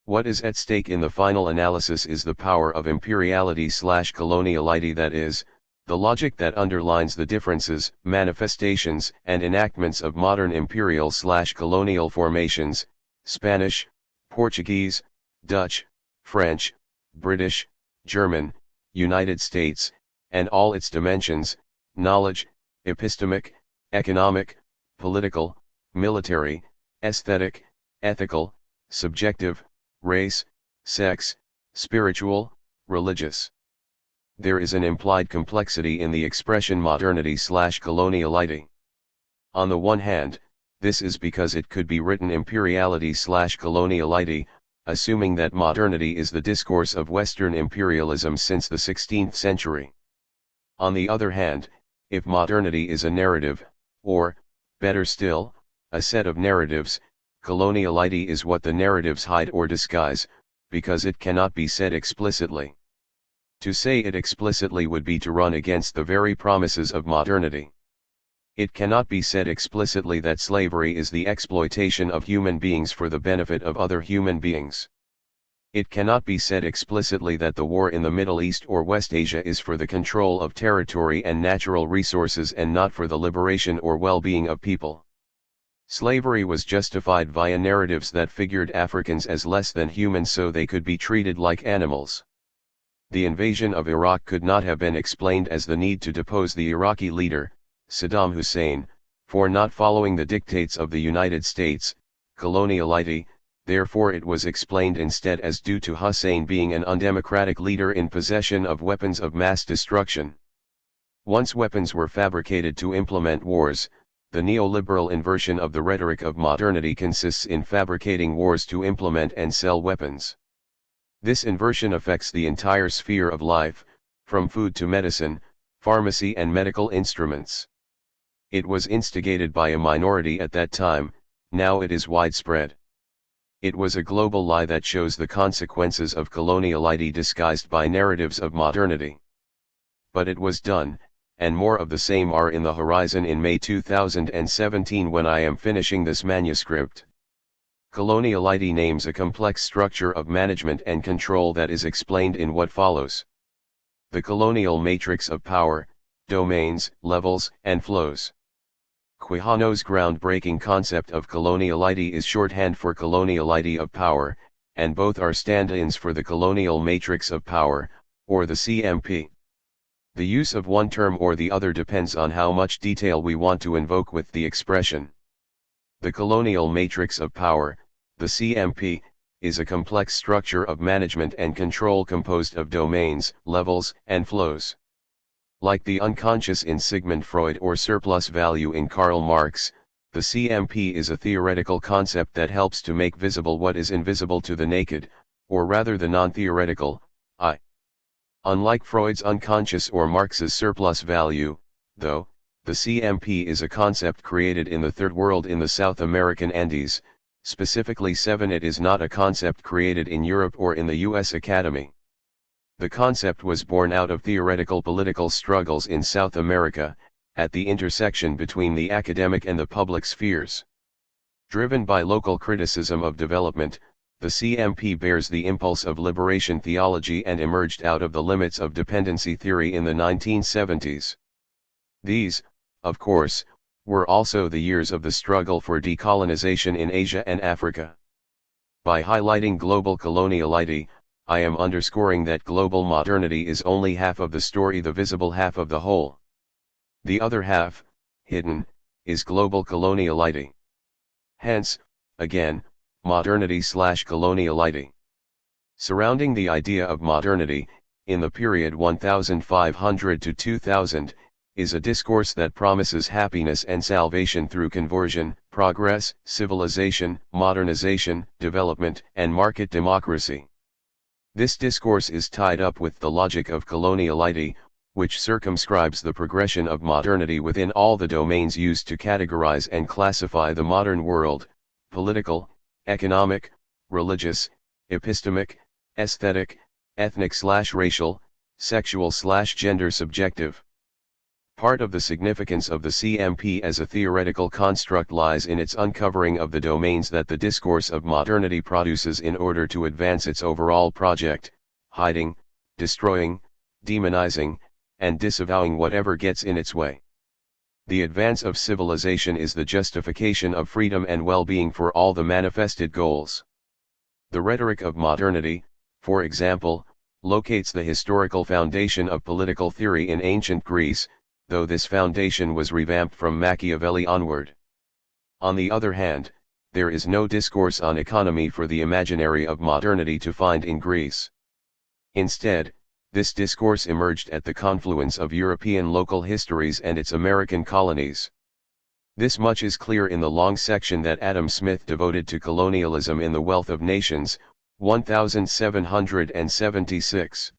What is at stake in the final analysis is the power of imperiality/coloniality, that is, the logic that underlines the differences, manifestations, and enactments of modern imperial/colonial formations, Spanish, Portuguese, Dutch, French, British, German, United States, and all its dimensions: knowledge, epistemic, economic, political, military, aesthetic, ethical, subjective, race, sex, spiritual, religious. There is an implied complexity in the expression modernity/coloniality. On the one hand, this is because it could be written imperiality/coloniality, assuming that modernity is the discourse of Western imperialism since the 16th century. On the other hand, if modernity is a narrative, or, better still, a set of narratives, coloniality is what the narratives hide or disguise, because it cannot be said explicitly. To say it explicitly would be to run against the very promises of modernity. It cannot be said explicitly that slavery is the exploitation of human beings for the benefit of other human beings. It cannot be said explicitly that the war in the Middle East or West Asia is for the control of territory and natural resources and not for the liberation or well-being of people. Slavery was justified via narratives that figured Africans as less than human so they could be treated like animals. The invasion of Iraq could not have been explained as the need to depose the Iraqi leader, Saddam Hussein, for not following the dictates of the United States, coloniality. Therefore it was explained instead as due to Hussein being an undemocratic leader in possession of weapons of mass destruction. Once weapons were fabricated to implement wars, the neoliberal inversion of the rhetoric of modernity consists in fabricating wars to implement and sell weapons. This inversion affects the entire sphere of life, from food to medicine, pharmacy and medical instruments. It was instigated by a minority at that time, now it is widespread. It was a global lie that shows the consequences of coloniality disguised by narratives of modernity. But it was done, and more of the same are in the horizon in May 2017 when I am finishing this manuscript. Coloniality names a complex structure of management and control that is explained in what follows. The colonial matrix of power, domains, levels, and flows. Quijano's groundbreaking concept of coloniality is shorthand for coloniality of power, and both are stand-ins for the colonial matrix of power, or the CMP. The use of one term or the other depends on how much detail we want to invoke with the expression. The colonial matrix of power, the CMP, is a complex structure of management and control composed of domains, levels, and flows. Like the unconscious in Sigmund Freud or surplus value in Karl Marx, the CMP is a theoretical concept that helps to make visible what is invisible to the naked, or rather the non-theoretical, eye. Unlike Freud's unconscious or Marx's surplus value, though, the CMP is a concept created in the Third World in the South American Andes, specifically 7. It is not a concept created in Europe or in the US Academy. The concept was born out of theoretical political struggles in South America, at the intersection between the academic and the public spheres. Driven by local criticism of development, the CMP bears the impulse of liberation theology and emerged out of the limits of dependency theory in the 1970s. These, of course, were also the years of the struggle for decolonization in Asia and Africa. By highlighting global coloniality, I am underscoring that global modernity is only half of the story, the visible half of the whole. The other half, hidden, is global coloniality. Hence, again, modernity/coloniality. Surrounding the idea of modernity, in the period 1500 to 2000, is a discourse that promises happiness and salvation through conversion, progress, civilization, modernization, development, and market democracy. This discourse is tied up with the logic of coloniality, which circumscribes the progression of modernity within all the domains used to categorize and classify the modern world: political, economic, religious, epistemic, aesthetic, ethnic/racial, sexual/gender subjective. Part of the significance of the CMP as a theoretical construct lies in its uncovering of the domains that the discourse of modernity produces in order to advance its overall project, hiding, destroying, demonizing, and disavowing whatever gets in its way. The advance of civilization is the justification of freedom and well-being for all the manifested goals. The rhetoric of modernity, for example, locates the historical foundation of political theory in ancient Greece, though this foundation was revamped from Machiavelli onward. On the other hand, there is no discourse on economy for the imaginary of modernity to find in Greece. Instead, this discourse emerged at the confluence of European local histories and its American colonies. This much is clear in the long section that Adam Smith devoted to colonialism in The Wealth of Nations, 1776.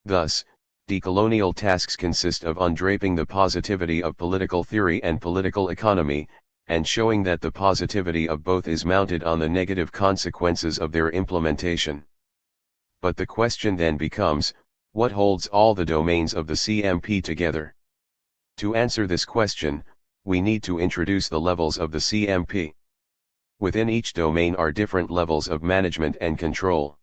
Thus, Decolonial tasks consist of undraping the positivity of political theory and political economy, and showing that the positivity of both is mounted on the negative consequences of their implementation. But the question then becomes, what holds all the domains of the CMP together? To answer this question, we need to introduce the levels of the CMP. Within each domain are different levels of management and control.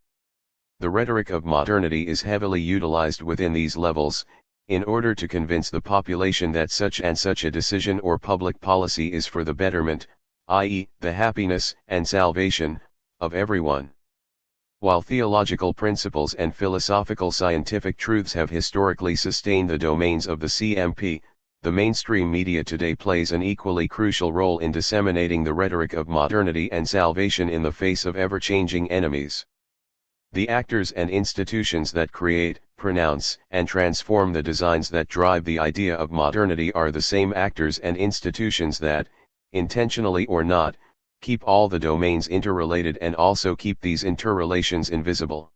The rhetoric of modernity is heavily utilized within these levels, in order to convince the population that such and such a decision or public policy is for the betterment, i.e., the happiness and salvation, of everyone. While theological principles and philosophical scientific truths have historically sustained the domains of the CMP, the mainstream media today plays an equally crucial role in disseminating the rhetoric of modernity and salvation in the face of ever-changing enemies. The actors and institutions that create, pronounce, and transform the designs that drive the idea of modernity are the same actors and institutions that, intentionally or not, keep all the domains interrelated and also keep these interrelations invisible.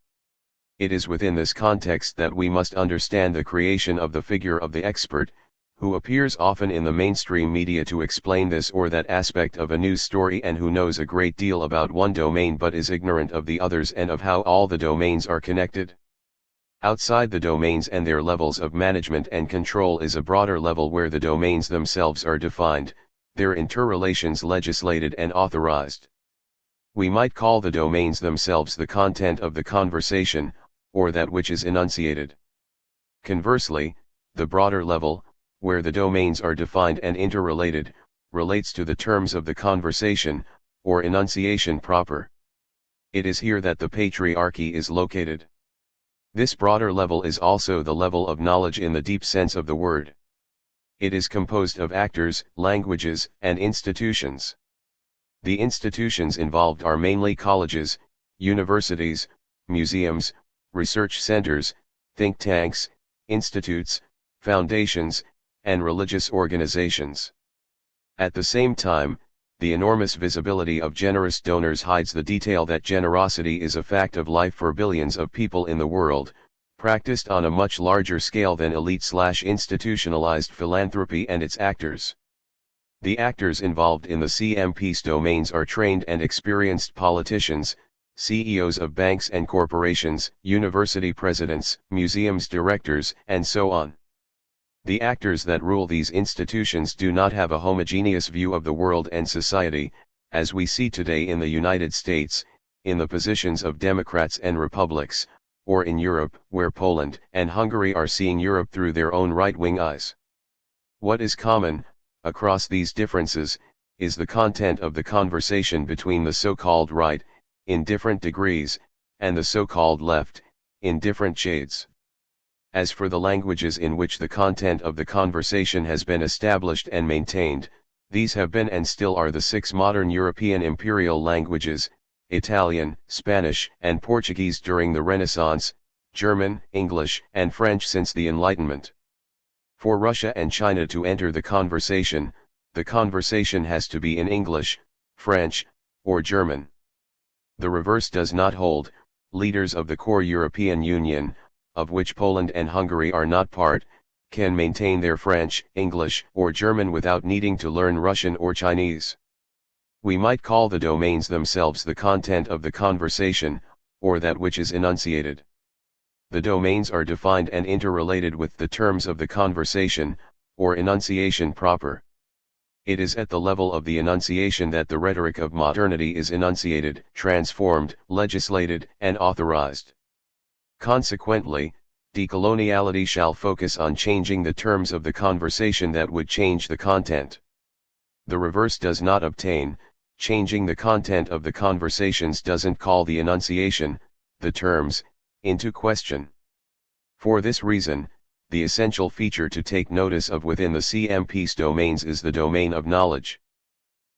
It is within this context that we must understand the creation of the figure of the expert, who appears often in the mainstream media to explain this or that aspect of a news story and who knows a great deal about one domain but is ignorant of the others and of how all the domains are connected. Outside the domains and their levels of management and control is a broader level where the domains themselves are defined, their interrelations legislated and authorized. We might call the domains themselves the content of the conversation, or that which is enunciated. Conversely, the broader level, where the domains are defined and interrelated, relates to the terms of the conversation, or enunciation proper. It is here that the patriarchy is located. This broader level is also the level of knowledge in the deep sense of the word. It is composed of actors, languages, and institutions. The institutions involved are mainly colleges, universities, museums, research centers, think tanks, institutes, foundations, and religious organizations. At the same time, the enormous visibility of generous donors hides the detail that generosity is a fact of life for billions of people in the world, practiced on a much larger scale than elite/institutionalized philanthropy and its actors. The actors involved in the CMP's domains are trained and experienced politicians, CEOs of banks and corporations, university presidents, museums directors, and so on. The actors that rule these institutions do not have a homogeneous view of the world and society, as we see today in the United States, in the positions of Democrats and Republics, or in Europe, where Poland and Hungary are seeing Europe through their own right-wing eyes. What is common, across these differences, is the content of the conversation between the so-called right, in different degrees, and the so-called left, in different shades. As for the languages in which the content of the conversation has been established and maintained, these have been and still are the 6 modern European imperial languages: Italian, Spanish, and Portuguese during the Renaissance, German, English, and French since the Enlightenment. For Russia and China to enter the conversation has to be in English, French, or German. The reverse does not hold. Leaders of the core European Union, of which Poland and Hungary are not part, can maintain their French, English, or German without needing to learn Russian or Chinese. We might call the domains themselves the content of the conversation, or that which is enunciated. The domains are defined and interrelated with the terms of the conversation, or enunciation proper. It is at the level of the enunciation that the rhetoric of modernity is enunciated, transformed, legislated, and authorized. Consequently, decoloniality shall focus on changing the terms of the conversation that would change the content. The reverse does not obtain. Changing the content of the conversations doesn't call the enunciation, the terms, into question. For this reason, the essential feature to take notice of within the CMP's domains is the domain of knowledge.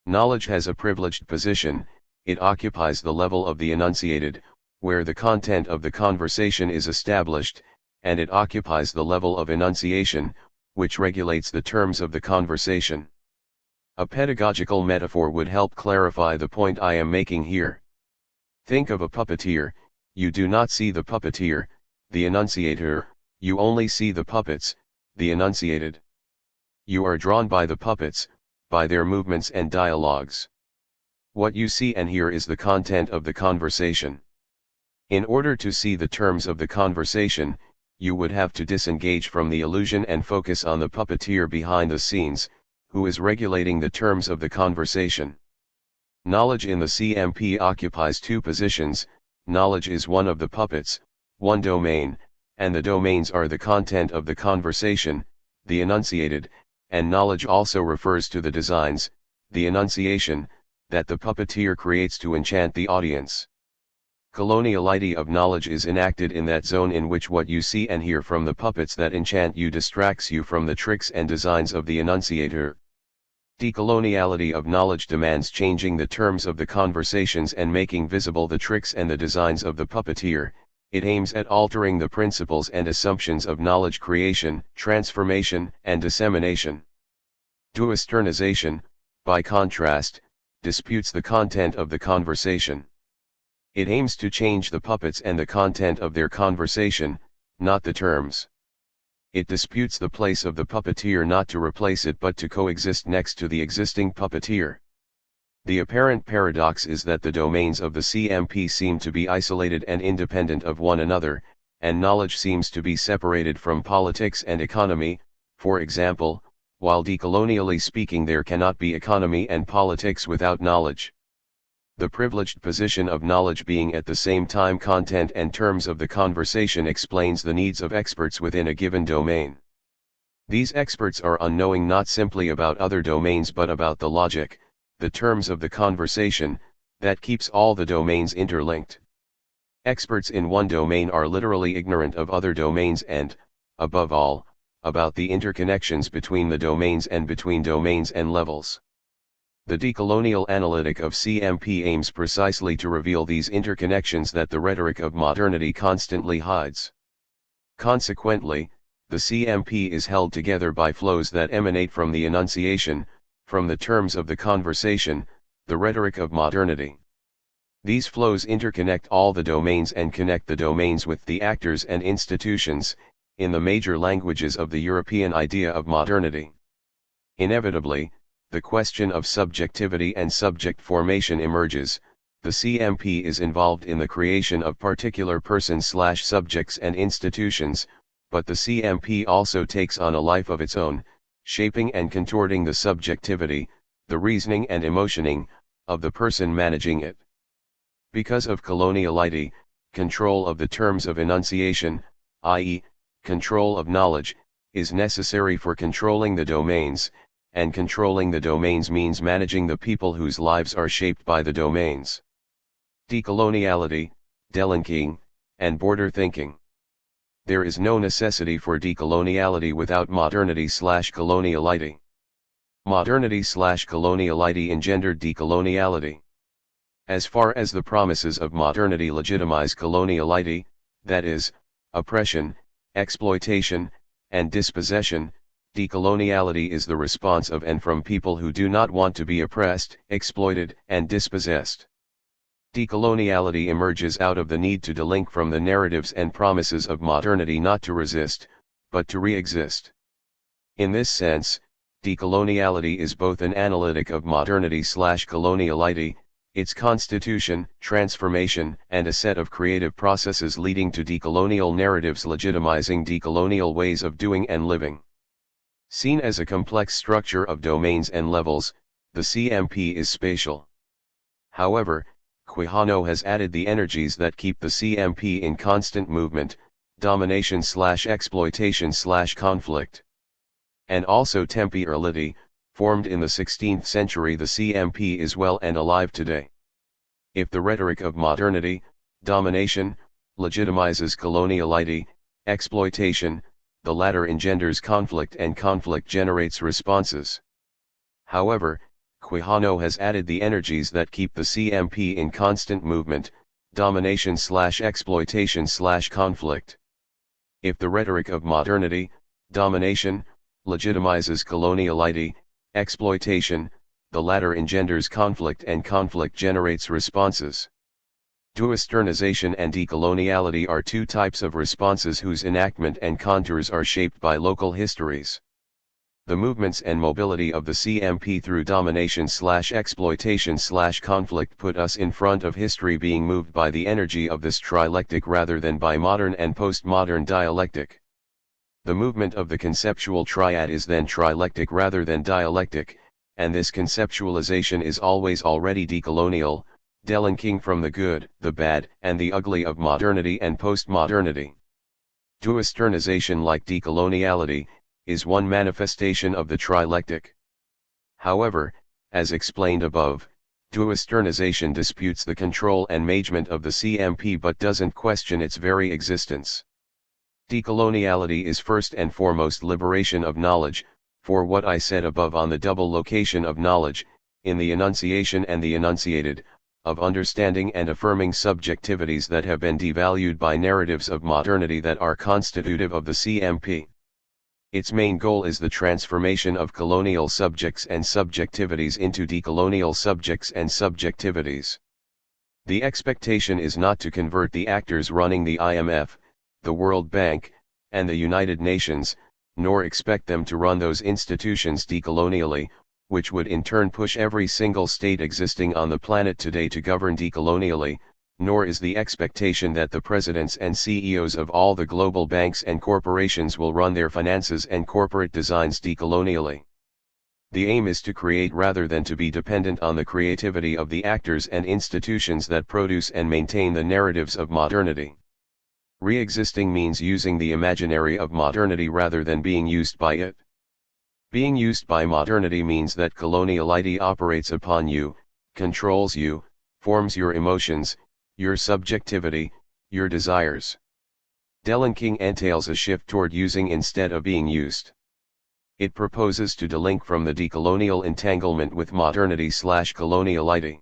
Knowledge has a privileged position. It occupies the level of the enunciated, where the content of the conversation is established, and it occupies the level of enunciation, which regulates the terms of the conversation. A pedagogical metaphor would help clarify the point I am making here. Think of a puppeteer. You do not see the puppeteer, the enunciator, You only see the puppets, the enunciated. You are drawn by the puppets, by their movements and dialogues. What you see and hear is the content of the conversation. In order to see the terms of the conversation, you would have to disengage from the illusion and focus on the puppeteer behind the scenes, who is regulating the terms of the conversation. Knowledge in the CMP occupies two positions. Knowledge is one of the puppets, one domain, and the domains are the content of the conversation, the enunciated, and knowledge also refers to the designs, the enunciation, that the puppeteer creates to enchant the audience. Coloniality of knowledge is enacted in that zone in which what you see and hear from the puppets that enchant you distracts you from the tricks and designs of the enunciator. Decoloniality of knowledge demands changing the terms of the conversations and making visible the tricks and the designs of the puppeteer. It aims at altering the principles and assumptions of knowledge creation, transformation, and dissemination. Duisternization, by contrast, disputes the content of the conversation. It aims to change the puppets and the content of their conversation, not the terms. It disputes the place of the puppeteer, not to replace it but to coexist next to the existing puppeteer. The apparent paradox is that the domains of the CMP seem to be isolated and independent of one another, and knowledge seems to be separated from politics and economy. For example, while decolonially speaking, there cannot be economy and politics without knowledge. The privileged position of knowledge being at the same time content and terms of the conversation explains the needs of experts within a given domain. These experts are unknowing not simply about other domains but about the logic, the terms of the conversation, that keeps all the domains interlinked. Experts in one domain are literally ignorant of other domains and, above all, about the interconnections between the domains and between domains and levels. The decolonial analytic of CMP aims precisely to reveal these interconnections that the rhetoric of modernity constantly hides. Consequently, the CMP is held together by flows that emanate from the enunciation, from the terms of the conversation, the rhetoric of modernity. These flows interconnect all the domains and connect the domains with the actors and institutions, in the major languages of the European idea of modernity. Inevitably, the question of subjectivity and subject formation emerges. The CMP is involved in the creation of particular persons/subjects and institutions, but the CMP also takes on a life of its own, shaping and contorting the subjectivity, the reasoning and emotioning, of the person managing it. Because of coloniality, control of the terms of enunciation, i.e., control of knowledge, is necessary for controlling the domains, and controlling the domains means managing the people whose lives are shaped by the domains. Decoloniality, delinking, and border thinking. There is no necessity for decoloniality without modernity/coloniality. Modernity/coloniality engendered decoloniality. As far as the promises of modernity legitimize coloniality, that is, oppression, exploitation, and dispossession, decoloniality is the response of and from people who do not want to be oppressed, exploited, and dispossessed. Decoloniality emerges out of the need to delink from the narratives and promises of modernity, not to resist, but to re-exist. In this sense, decoloniality is both an analytic of modernity/coloniality, its constitution, transformation, and a set of creative processes leading to decolonial narratives legitimizing decolonial ways of doing and living. Seen as a complex structure of domains and levels, the CMP is spatial. However, Quijano has added the energies that keep the CMP in constant movement, domination/exploitation/conflict. And also temporality, formed in the 16th century. The CMP is well and alive today. If the rhetoric of modernity, domination, legitimizes coloniality, exploitation, the latter engenders conflict and conflict generates responses. However, Quijano has added the energies that keep the CMP in constant movement, domination/exploitation/conflict. If the rhetoric of modernity, domination, legitimizes coloniality, exploitation, the latter engenders conflict and conflict generates responses. Westernization and decoloniality are two types of responses whose enactment and contours are shaped by local histories. The movements and mobility of the CMP through domination/exploitation/conflict put us in front of history being moved by the energy of this trilectic rather than by modern and postmodern dialectic. The movement of the conceptual triad is then trilectic rather than dialectic, and this conceptualization is always already decolonial, delinking from the good, the bad, and the ugly of modernity and postmodernity. Westernization, like decoloniality, is one manifestation of the trilectic. However, as explained above, Westernization disputes the control and management of the CMP but doesn't question its very existence. Decoloniality is first and foremost liberation of knowledge, for what I said above on the double location of knowledge, in the enunciation and the enunciated, of understanding and affirming subjectivities that have been devalued by narratives of modernity that are constitutive of the CMP. Its main goal is the transformation of colonial subjects and subjectivities into decolonial subjects and subjectivities. The expectation is not to convert the actors running the IMF, the World Bank, and the United Nations, nor expect them to run those institutions decolonially, which would in turn push every single state existing on the planet today to govern decolonially, nor is the expectation that the presidents and CEOs of all the global banks and corporations will run their finances and corporate designs decolonially. The aim is to create rather than to be dependent on the creativity of the actors and institutions that produce and maintain the narratives of modernity. Re-existing means using the imaginary of modernity rather than being used by it. Being used by modernity means that coloniality operates upon you, controls you, forms your emotions, your subjectivity, your desires. Delinking entails a shift toward using instead of being used. It proposes to delink from the decolonial entanglement with modernity/coloniality.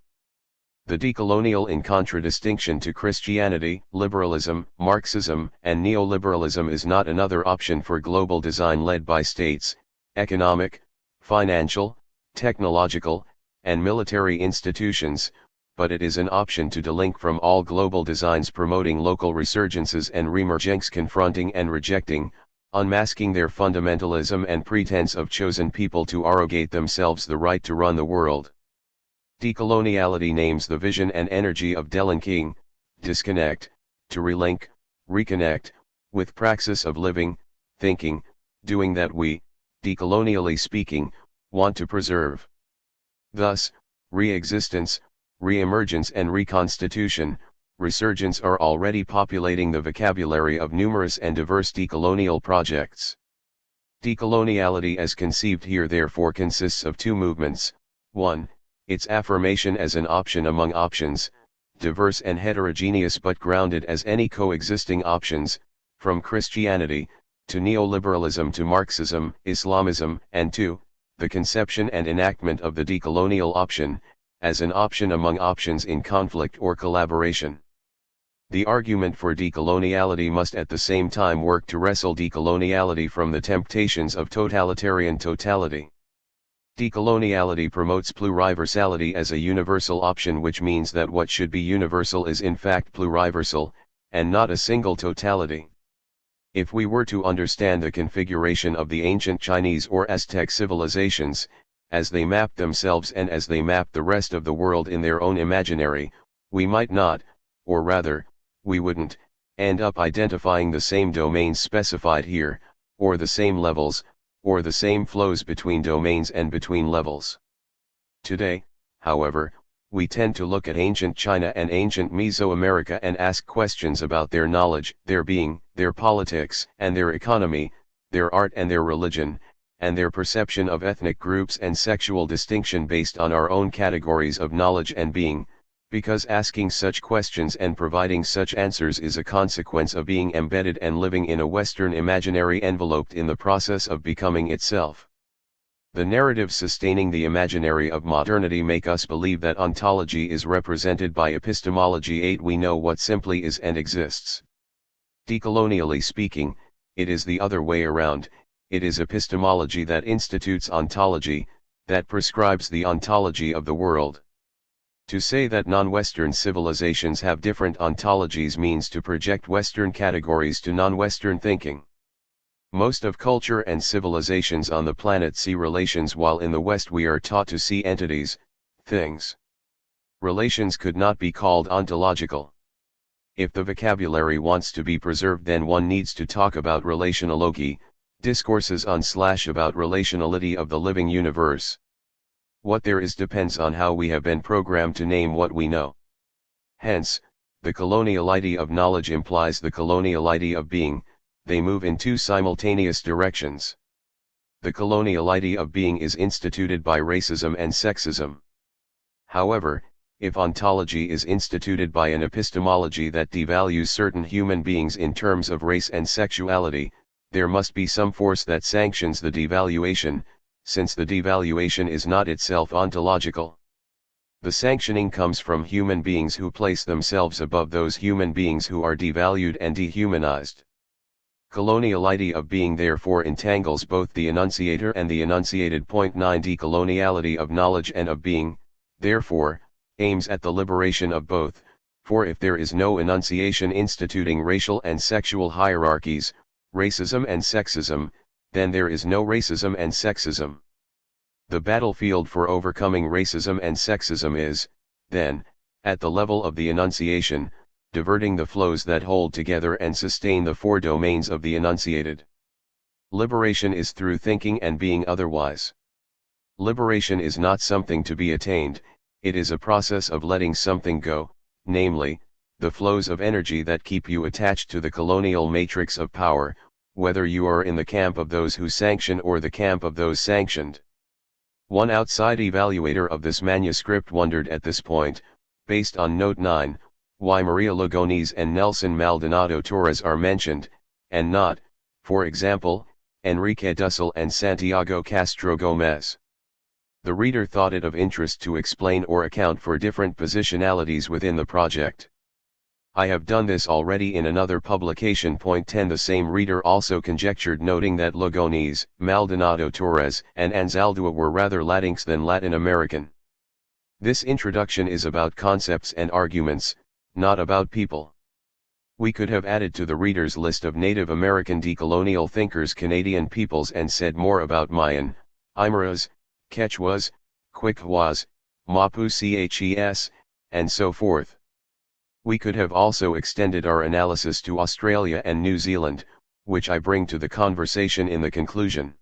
The decolonial, in contradistinction to Christianity, liberalism, Marxism, and neoliberalism, is not another option for global design led by states, economic, financial, technological, and military institutions, but it is an option to delink from all global designs promoting local resurgences and reemergence, confronting and rejecting, unmasking their fundamentalism and pretense of chosen people to arrogate themselves the right to run the world. Decoloniality names the vision and energy of delinking, disconnect, to relink, reconnect, with praxis of living, thinking, doing that we, decolonially speaking, want to preserve. Thus, re-existence, re-emergence and reconstitution, resurgence are already populating the vocabulary of numerous and diverse decolonial projects. Decoloniality as conceived here therefore consists of two movements: 1. Its affirmation as an option among options, diverse and heterogeneous but grounded as any coexisting options, from Christianity, to neoliberalism to Marxism, Islamism, and 2. The conception and enactment of the decolonial option, as an option among options in conflict or collaboration. The argument for decoloniality must at the same time work to wrestle decoloniality from the temptations of totalitarian totality. Decoloniality promotes pluriversality as a universal option, which means that what should be universal is in fact pluriversal, and not a single totality. If we were to understand the configuration of the ancient Chinese or Aztec civilizations, as they mapped themselves and as they mapped the rest of the world in their own imaginary, we might not, or rather, we wouldn't, end up identifying the same domains specified here, or the same levels, or the same flows between domains and between levels. Today, however, we tend to look at ancient China and ancient Mesoamerica and ask questions about their knowledge, their being, their politics and their economy, their art and their religion, and their perception of ethnic groups and sexual distinction based on our own categories of knowledge and being, because asking such questions and providing such answers is a consequence of being embedded and living in a Western imaginary enveloped in the process of becoming itself. The narratives sustaining the imaginary of modernity make us believe that ontology is represented by epistemology. 8. We know what simply is and exists. Decolonially speaking, it is the other way around. It is epistemology that institutes ontology, that prescribes the ontology of the world. To say that non-Western civilizations have different ontologies means to project Western categories to non-Western thinking. Most of culture and civilizations on the planet see relations, while in the West we are taught to see entities, things. Relations could not be called ontological. If the vocabulary wants to be preserved, then one needs to talk about relationology, discourses on/about relationality of the living universe. What there is depends on how we have been programmed to name what we know. Hence, the coloniality of knowledge implies the coloniality of being. They move in two simultaneous directions. The coloniality of being is instituted by racism and sexism. However, if ontology is instituted by an epistemology that devalues certain human beings in terms of race and sexuality, there must be some force that sanctions the devaluation, since the devaluation is not itself ontological. The sanctioning comes from human beings who place themselves above those human beings who are devalued and dehumanized. Coloniality of being therefore entangles both the enunciator and the enunciated. 9 Decoloniality of knowledge and of being, therefore, aims at the liberation of both, for if there is no enunciation instituting racial and sexual hierarchies, racism and sexism, then there is no racism and sexism. The battlefield for overcoming racism and sexism is, then, at the level of the enunciation, diverting the flows that hold together and sustain the four domains of the enunciated. Liberation is through thinking and being otherwise. Liberation is not something to be attained, it is a process of letting something go, namely, the flows of energy that keep you attached to the colonial matrix of power, whether you are in the camp of those who sanction or the camp of those sanctioned. One outside evaluator of this manuscript wondered at this point, based on Note 9, why Maria Lugones and Nelson Maldonado Torres are mentioned, and not, for example, Enrique Dussel and Santiago Castro Gomez. The reader thought it of interest to explain or account for different positionalities within the project. I have done this already in another publication. 10 The same reader also conjectured, noting that Lugones, Maldonado Torres, and Anzaldúa were rather Latinx than Latin American. This introduction is about concepts and arguments, not about people. We could have added to the reader's list of Native American decolonial thinkers Canadian peoples and said more about Mayan, Aymaras, Quechuas, Quichuas, Mapuches, and so forth. We could have also extended our analysis to Australia and New Zealand, which I bring to the conversation in the conclusion.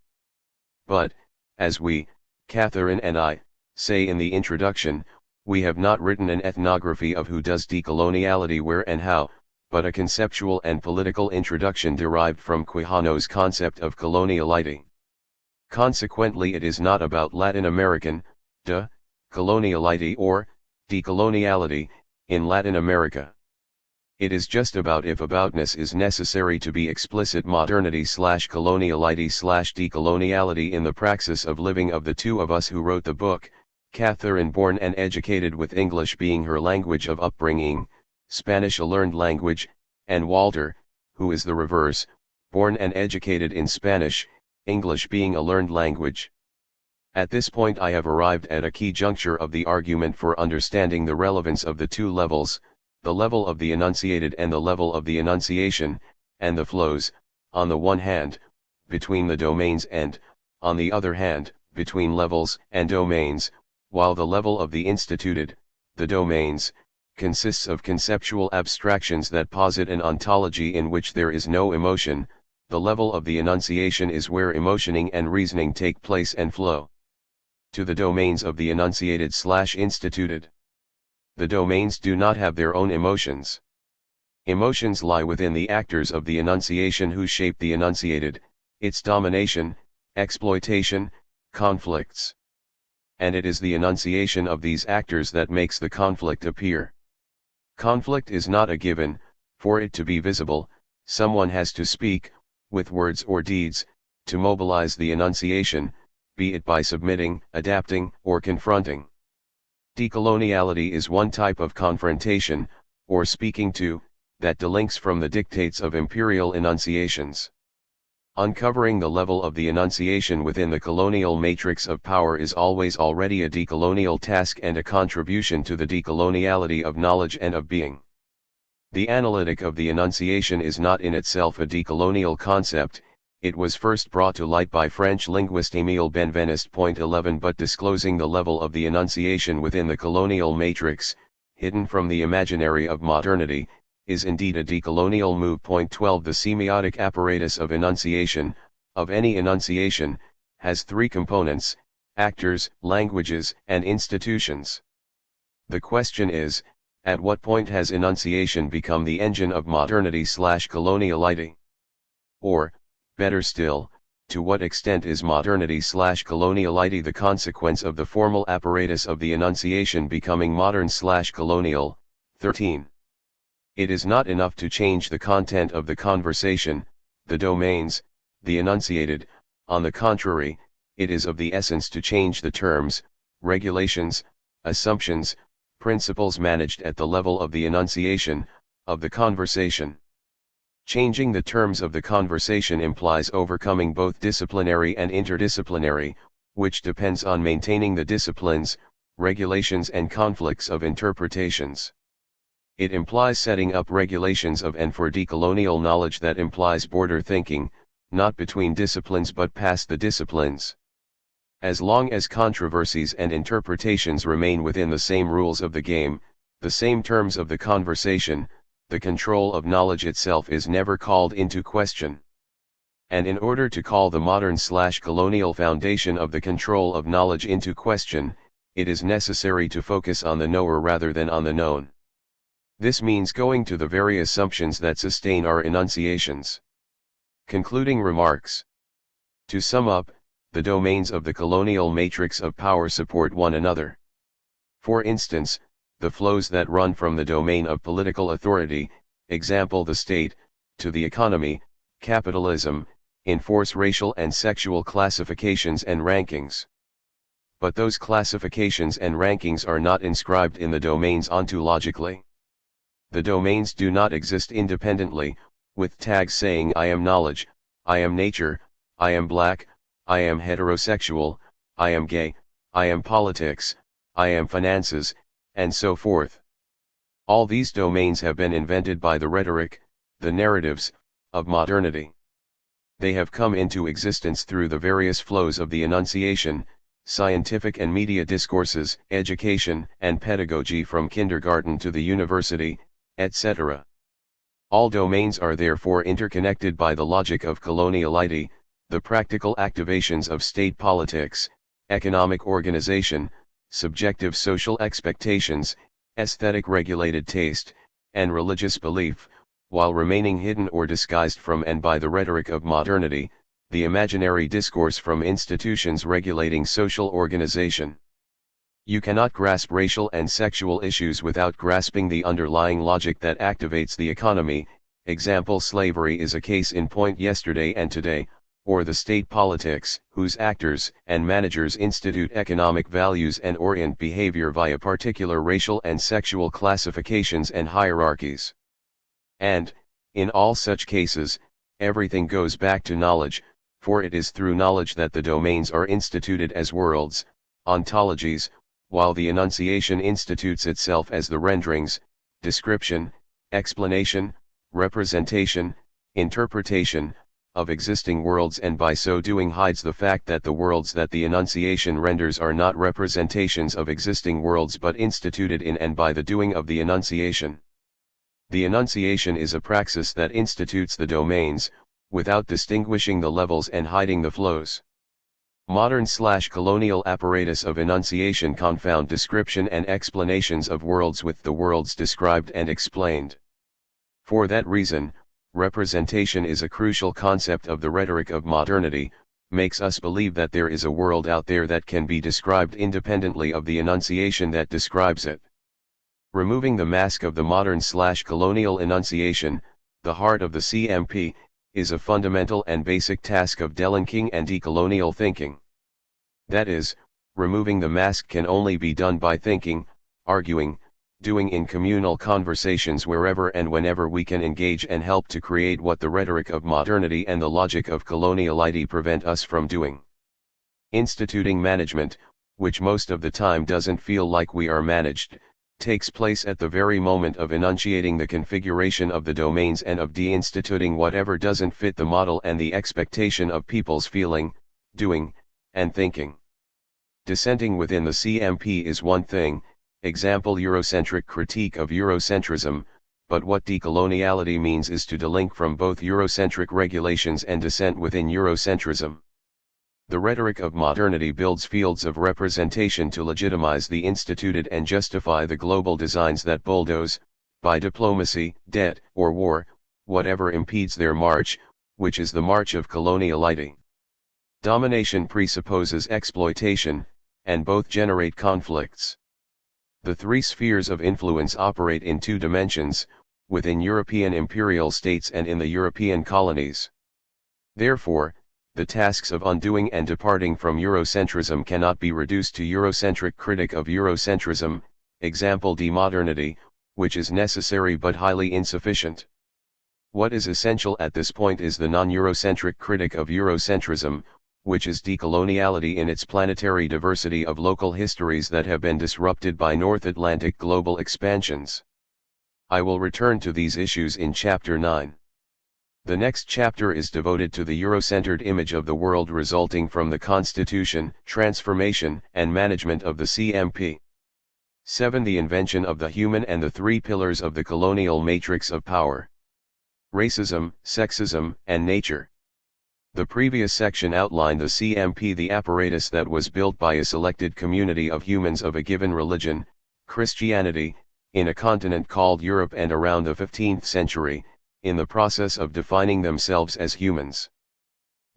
But, as we, Catherine and I, say in the introduction, we have not written an ethnography of who does decoloniality where and how, but a conceptual and political introduction derived from Quijano's concept of coloniality. Consequently, it is not about Latin American, coloniality or, decoloniality, in Latin America. It is just about if aboutness is necessary to be explicit modernity/coloniality/decoloniality in the praxis of living of the two of us who wrote the book, Catherine born and educated with English being her language of upbringing, Spanish a learned language, and Walter, who is the reverse, born and educated in Spanish, English being a learned language. At this point I have arrived at a key juncture of the argument for understanding the relevance of the two levels, the level of the enunciated and the level of the enunciation, and the flows, on the one hand, between the domains and, on the other hand, between levels and domains, while the level of the instituted, the domains, consists of conceptual abstractions that posit an ontology in which there is no emotion. The level of the enunciation is where emotioning and reasoning take place and flow to the domains of the enunciated/instituted. The domains do not have their own emotions. Emotions lie within the actors of the enunciation who shape the enunciated, its domination, exploitation, conflicts. And it is the enunciation of these actors that makes the conflict appear. Conflict is not a given. For it to be visible, someone has to speak, with words or deeds, to mobilize the enunciation, be it by submitting, adapting, or confronting. Decoloniality is one type of confrontation, or speaking to, that delinks from the dictates of imperial enunciations. Uncovering the level of the enunciation within the colonial matrix of power is always already a decolonial task and a contribution to the decoloniality of knowledge and of being. The analytic of the enunciation is not in itself a decolonial concept. It was first brought to light by French linguist Émile Benveniste. 11 But disclosing the level of the enunciation within the colonial matrix, hidden from the imaginary of modernity, is indeed a decolonial move. 12 The semiotic apparatus of enunciation, of any enunciation, has three components: actors, languages, and institutions. The question is, at what point has enunciation become the engine of modernity/coloniality? Or, better still, to what extent is modernity/coloniality the consequence of the formal apparatus of the enunciation becoming modern/colonial? 13. It is not enough to change the content of the conversation, the domains, the enunciated. On the contrary, it is of the essence to change the terms, regulations, assumptions, principles managed at the level of the enunciation, of the conversation. Changing the terms of the conversation implies overcoming both disciplinary and interdisciplinary, which depends on maintaining the disciplines, regulations and conflicts of interpretations. It implies setting up regulations of and for decolonial knowledge that implies border thinking, not between disciplines but past the disciplines. As long as controversies and interpretations remain within the same rules of the game, the same terms of the conversation, the control of knowledge itself is never called into question. And in order to call the modern/colonial foundation of the control of knowledge into question, it is necessary to focus on the knower rather than on the known. This means going to the very assumptions that sustain our enunciations. Concluding remarks. To sum up, the domains of the colonial matrix of power support one another. For instance, the flows that run from the domain of political authority, example the state, to the economy, capitalism, enforce racial and sexual classifications and rankings. But those classifications and rankings are not inscribed in the domains ontologically. The domains do not exist independently, with tags saying I am knowledge, I am nature, I am black, I am heterosexual, I am gay, I am politics, I am finances, and so forth. All these domains have been invented by the rhetoric, the narratives, of modernity. They have come into existence through the various flows of the enunciation, scientific and media discourses, education and pedagogy from kindergarten to the university, etc. All domains are therefore interconnected by the logic of coloniality, the practical activations of state politics, economic organization, subjective social expectations, aesthetic regulated taste, and religious belief, while remaining hidden or disguised from and by the rhetoric of modernity, the imaginary discourse from institutions regulating social organization. You cannot grasp racial and sexual issues without grasping the underlying logic that activates the economy. Example: slavery is a case in point yesterday and today, or the state politics, whose actors and managers institute economic values and orient behavior via particular racial and sexual classifications and hierarchies. And, in all such cases, everything goes back to knowledge, for it is through knowledge that the domains are instituted as worlds, ontologies, while the enunciation institutes itself as the renderings, description, explanation, representation, interpretation, of existing worlds, and by so doing hides the fact that the worlds that the enunciation renders are not representations of existing worlds but instituted in and by the doing of the enunciation. The enunciation is a praxis that institutes the domains, without distinguishing the levels and hiding the flows. Modern/colonial apparatus of enunciation confound description and explanations of worlds with the worlds described and explained. For that reason, representation is a crucial concept of the rhetoric of modernity, makes us believe that there is a world out there that can be described independently of the enunciation that describes it. Removing the mask of the modern/colonial enunciation, the heart of the CMP, is a fundamental and basic task of delinking and decolonial thinking. That is, removing the mask can only be done by thinking, arguing, doing in communal conversations wherever and whenever we can engage and help to create what the rhetoric of modernity and the logic of coloniality prevent us from doing. Instituting management, which most of the time doesn't feel like we are managed, takes place at the very moment of enunciating the configuration of the domains and of deinstituting whatever doesn't fit the model and the expectation of people's feeling, doing, and thinking. Dissenting within the CMP is one thing, example Eurocentric critique of Eurocentrism, but what decoloniality means is to delink from both Eurocentric regulations and dissent within Eurocentrism. The rhetoric of modernity builds fields of representation to legitimize the instituted and justify the global designs that bulldoze, by diplomacy, debt, or war, whatever impedes their march, which is the march of coloniality. Domination presupposes exploitation, and both generate conflicts. The three spheres of influence operate in two dimensions, within European imperial states and in the European colonies. Therefore, the tasks of undoing and departing from Eurocentrism cannot be reduced to Eurocentric critic of Eurocentrism, example demodernity, which is necessary but highly insufficient. What is essential at this point is the non-Eurocentric critic of Eurocentrism, which is decoloniality in its planetary diversity of local histories that have been disrupted by North Atlantic global expansions. I will return to these issues in Chapter 9. The next chapter is devoted to the Eurocentered image of the world resulting from the constitution, transformation, and management of the CMP. 7. The invention of the human and the three pillars of the colonial matrix of power. Racism, sexism, and nature. The previous section outlined the CMP, the apparatus that was built by a selected community of humans of a given religion, Christianity, in a continent called Europe and around the 15th century, in the process of defining themselves as humans.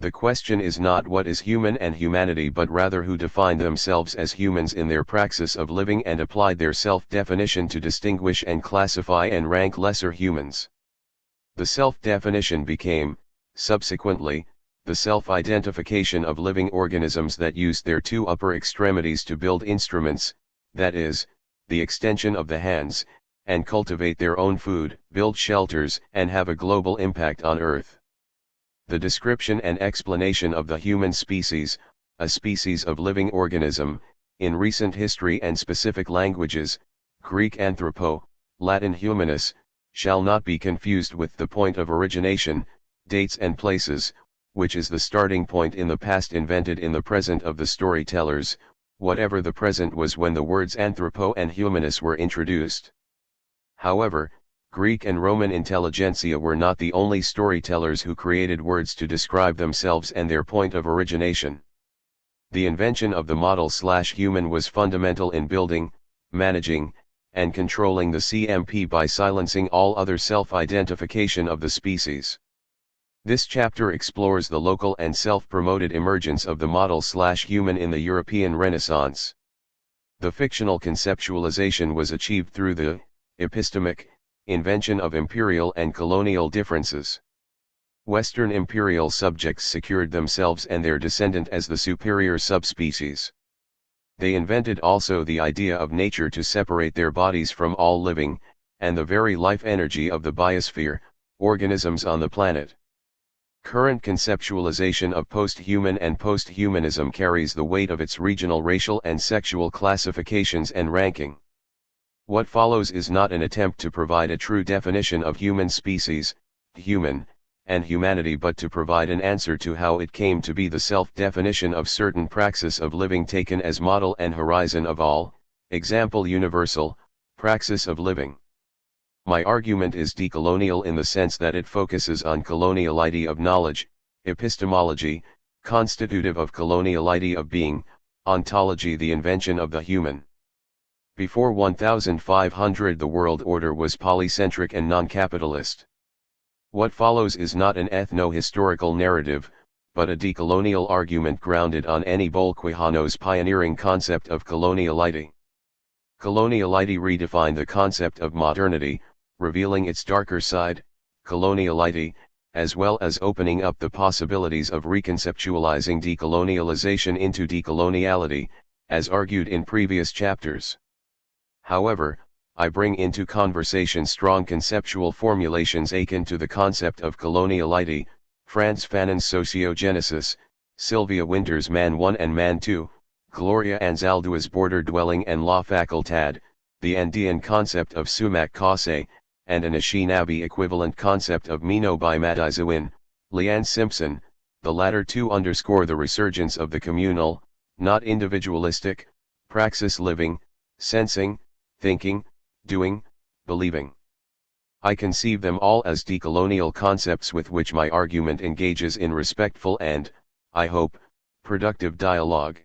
The question is not what is human and humanity but rather who defined themselves as humans in their praxis of living and applied their self-definition to distinguish and classify and rank lesser humans. The self-definition became, subsequently, the self-identification of living organisms that used their two upper extremities to build instruments, that is, the extension of the hands, and cultivate their own food, build shelters, and have a global impact on Earth. The description and explanation of the human species, a species of living organism, in recent history and specific languages, Greek anthropo, Latin humanus, shall not be confused with the point of origination, dates and places, which is the starting point in the past invented in the present of the storytellers, whatever the present was when the words anthropo and humanus were introduced. However, Greek and Roman intelligentsia were not the only storytellers who created words to describe themselves and their point of origination. The invention of the model/human was fundamental in building, managing, and controlling the CMP by silencing all other self-identification of the species. This chapter explores the local and self-promoted emergence of the model/human in the European Renaissance. The fictional conceptualization was achieved through the epistemic invention of imperial and colonial differences. Western imperial subjects secured themselves and their descendant as the superior subspecies. They invented also the idea of nature to separate their bodies from all living, and the very life energy of the biosphere, organisms on the planet. Current conceptualization of post-human and post-humanism carries the weight of its regional racial and sexual classifications and ranking. What follows is not an attempt to provide a true definition of human species, human, and humanity but to provide an answer to how it came to be the self-definition of certain praxis of living taken as model and horizon of all, example universal, praxis of living. My argument is decolonial in the sense that it focuses on coloniality of knowledge, epistemology, constitutive of coloniality of being, ontology, the invention of the human. Before 1500 the world order was polycentric and non-capitalist. What follows is not an ethno-historical narrative, but a decolonial argument grounded on Ennio Bolquijano's pioneering concept of coloniality. Coloniality redefined the concept of modernity, revealing its darker side, coloniality, as well as opening up the possibilities of reconceptualizing decolonialization into decoloniality, as argued in previous chapters. However, I bring into conversation strong conceptual formulations akin to the concept of coloniality, Frantz Fanon's sociogenesis, Sylvia Wynter's Man 1 and Man 2, Gloria Anzaldua's border dwelling and la facultad, the Andean concept of sumac causse, and an Anishinaabe equivalent concept of Mino by Matizawan, Leanne Simpson. The latter two underscore the resurgence of the communal, not individualistic, praxis living, sensing, thinking, doing, believing. I conceive them all as decolonial concepts with which my argument engages in respectful and, I hope, productive dialogue.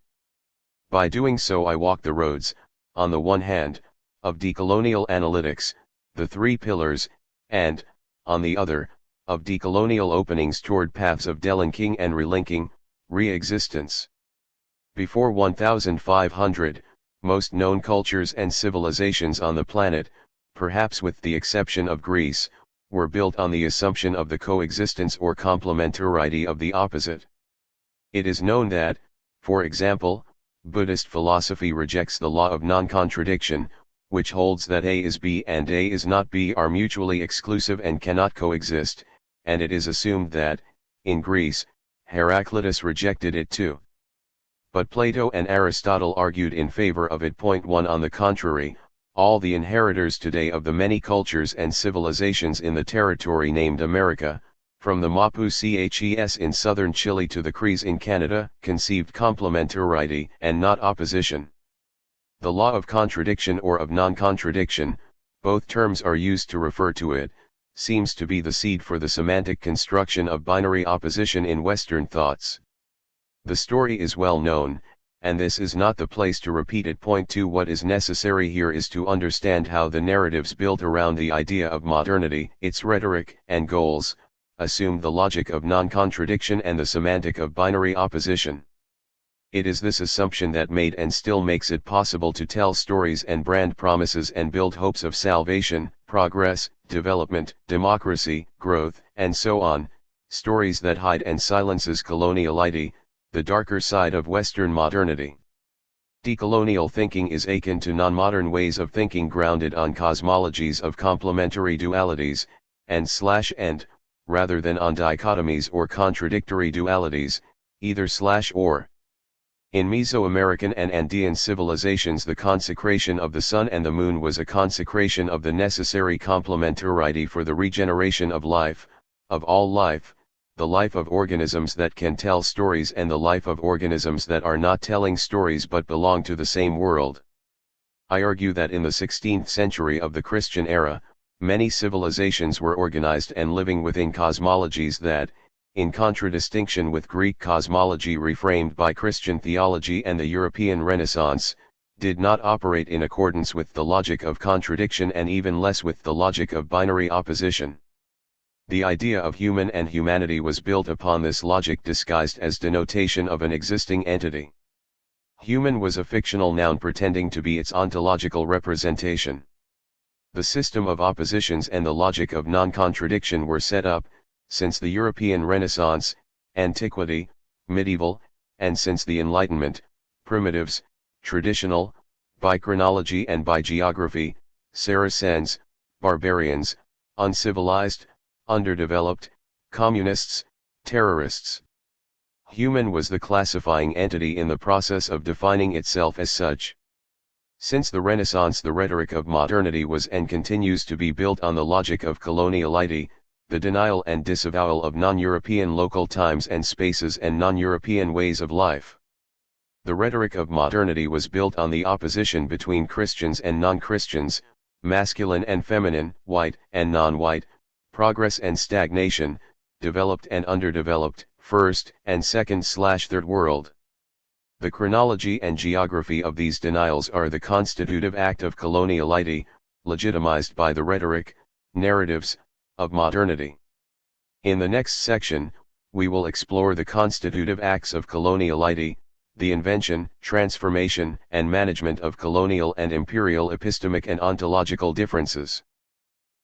By doing so I walk the roads, on the one hand, of decolonial analytics, the three pillars, and, on the other, of decolonial openings toward paths of delinking and relinking, re-existence. Before 1500, most known cultures and civilizations on the planet, perhaps with the exception of Greece, were built on the assumption of the coexistence or complementarity of the opposite. It is known that, for example, Buddhist philosophy rejects the law of non-contradiction, which holds that A is B and A is not B are mutually exclusive and cannot coexist, and it is assumed that, in Greece, Heraclitus rejected it too. But Plato and Aristotle argued in favor of it. 1 On the contrary, all the inheritors today of the many cultures and civilizations in the territory named America, from the Mapuches in southern Chile to the Crees in Canada, conceived complementarity and not opposition. The law of contradiction or of non-contradiction, both terms are used to refer to it, seems to be the seed for the semantic construction of binary opposition in Western thoughts. The story is well known, and this is not the place to repeat it. 2 What is necessary here is to understand how the narratives built around the idea of modernity, its rhetoric and goals, assumed the logic of non-contradiction and the semantic of binary opposition. It is this assumption that made and still makes it possible to tell stories and brand promises and build hopes of salvation, progress, development, democracy, growth, and so on, stories that hide and silences coloniality, the darker side of Western modernity. Decolonial thinking is akin to non-modern ways of thinking grounded on cosmologies of complementary dualities, and, rather than on dichotomies or contradictory dualities, either/or. In Mesoamerican and Andean civilizations, the consecration of the sun and the moon was a consecration of the necessary complementarity for the regeneration of life, of all life, the life of organisms that can tell stories and the life of organisms that are not telling stories but belong to the same world. I argue that in the 16th century of the Christian era, many civilizations were organized and living within cosmologies that, in contradistinction with Greek cosmology reframed by Christian theology and the European Renaissance, did not operate in accordance with the logic of contradiction and even less with the logic of binary opposition. The idea of human and humanity was built upon this logic disguised as denotation of an existing entity. Human was a fictional noun pretending to be its ontological representation. The system of oppositions and the logic of non-contradiction were set up, since the European Renaissance, antiquity, medieval, and since the Enlightenment, primitives, traditional, by chronology and by geography, Saracens, barbarians, uncivilized, underdeveloped, communists, terrorists. Human was the classifying entity in the process of defining itself as such. Since the Renaissance, the rhetoric of modernity was and continues to be built on the logic of coloniality, the denial and disavowal of non-European local times and spaces and non-European ways of life. The rhetoric of modernity was built on the opposition between Christians and non-Christians, masculine and feminine, white and non-white, progress and stagnation, developed and underdeveloped, first and second/third world. The chronology and geography of these denials are the constitutive act of coloniality, legitimized by the rhetoric, narratives, of modernity. In the next section, we will explore the constitutive acts of coloniality, the invention, transformation, and management of colonial and imperial epistemic and ontological differences.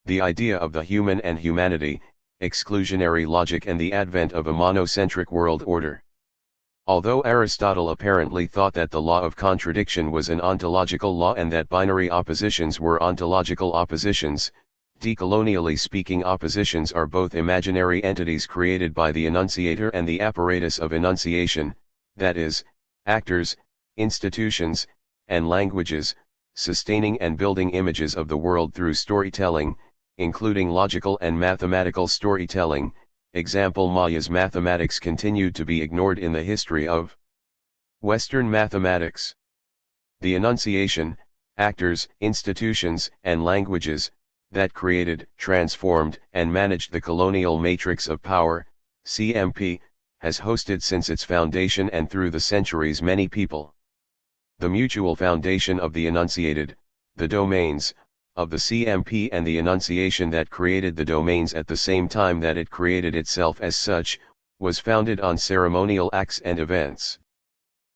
The idea of the human and humanity, exclusionary logic and the advent of a monocentric world order. Although Aristotle apparently thought that the law of contradiction was an ontological law and that binary oppositions were ontological oppositions, decolonially speaking, oppositions are both imaginary entities created by the enunciator and the apparatus of enunciation, that is, actors, institutions, and languages, sustaining and building images of the world through storytelling, including logical and mathematical storytelling. Example: Maya's mathematics continued to be ignored in the history of Western mathematics. The enunciation, actors, institutions, and languages, that created, transformed, and managed the colonial matrix of power, CMP, has hosted since its foundation and through the centuries many people. The mutual foundation of the enunciated, the domains, of the CMP and the enunciation that created the domains at the same time that it created itself as such, was founded on ceremonial acts and events.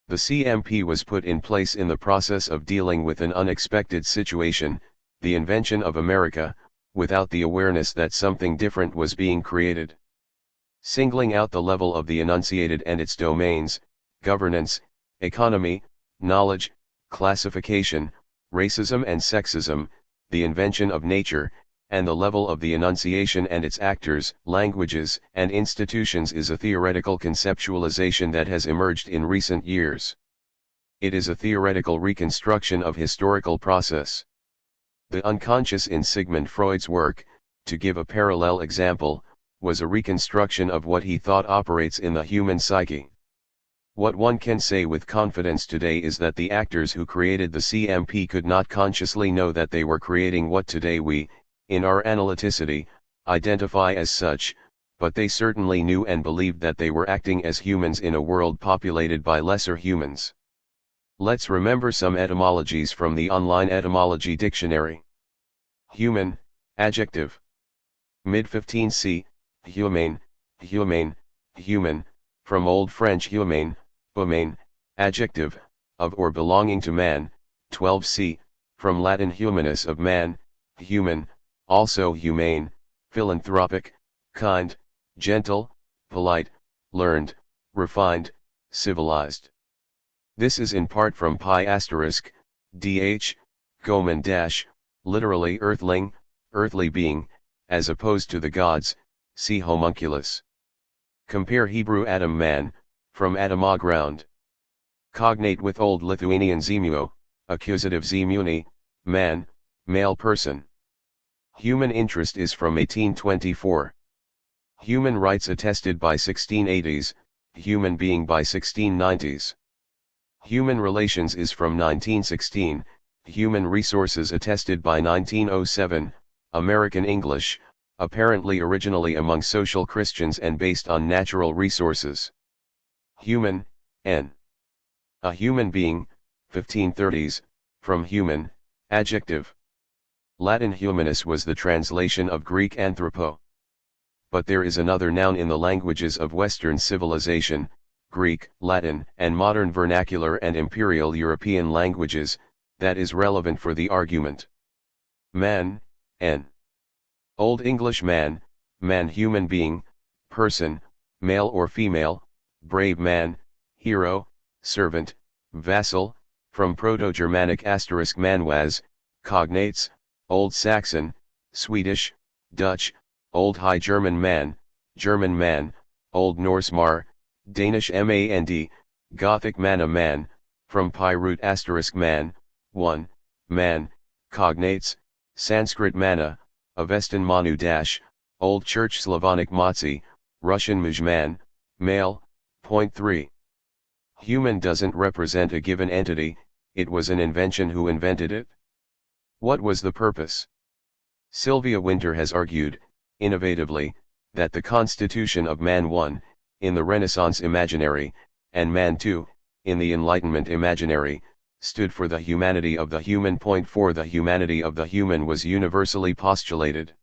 The CMP was put in place in the process of dealing with an unexpected situation, the invention of America, without the awareness that something different was being created. Singling out the level of the enunciated and its domains, governance, economy, knowledge, classification, racism and sexism, the invention of nature, and the level of the enunciation and its actors, languages, and institutions is a theoretical conceptualization that has emerged in recent years. It is a theoretical reconstruction of historical process. The unconscious in Sigmund Freud's work, to give a parallel example, was a reconstruction of what he thought operates in the human psyche. What one can say with confidence today is that the actors who created the CMP could not consciously know that they were creating what today we, in our analyticity, identify as such, but they certainly knew and believed that they were acting as humans in a world populated by lesser humans. Let's remember some etymologies from the online etymology dictionary. Human, adjective. Mid-15th, humain, humane, human, from Old French humain, humain, adjective, of or belonging to man. 12th, from Latin humanus, of man, human, also humane, philanthropic, kind, gentle, polite, learned, refined, civilized. This is in part from pi asterisk, dh, gomen dash, literally earthling, earthly being, as opposed to the gods, see homunculus. Compare Hebrew Adam, man, from Adamah, ground. Cognate with Old Lithuanian zemuo, accusative zemuni, man, male person. Human interest is from 1824. Human rights attested by 1680s, human being by 1690s. Human relations is from 1916, human resources attested by 1907, American English, apparently originally among social Christians and based on natural resources. Human, n. A human being, 1530s, from human, adjective. Latin humanus was the translation of Greek anthropo. But there is another noun in the languages of Western civilization, Greek, Latin, and modern vernacular and imperial European languages, that is relevant for the argument. Man, n. Old English man, man human being, person, male or female, brave man, hero, servant, vassal, from Proto-Germanic asterisk manwas, cognates, Old Saxon, Swedish, Dutch, Old High German man, Old Norse mar, Danish mand, Gothic mana man, from pi root asterisk man, one, man, cognates, Sanskrit mana, Avestan manu dash, Old Church Slavonic matzi, Russian mujman, male. Point 3. Human doesn't represent a given entity, it was an invention. Who invented it? What was the purpose? Sylvia Wynter has argued, innovatively, that the constitution of man 1, in the Renaissance imaginary, and man 2, in the Enlightenment imaginary, stood for the humanity of the human. Point 4. The humanity of the human was universally postulated.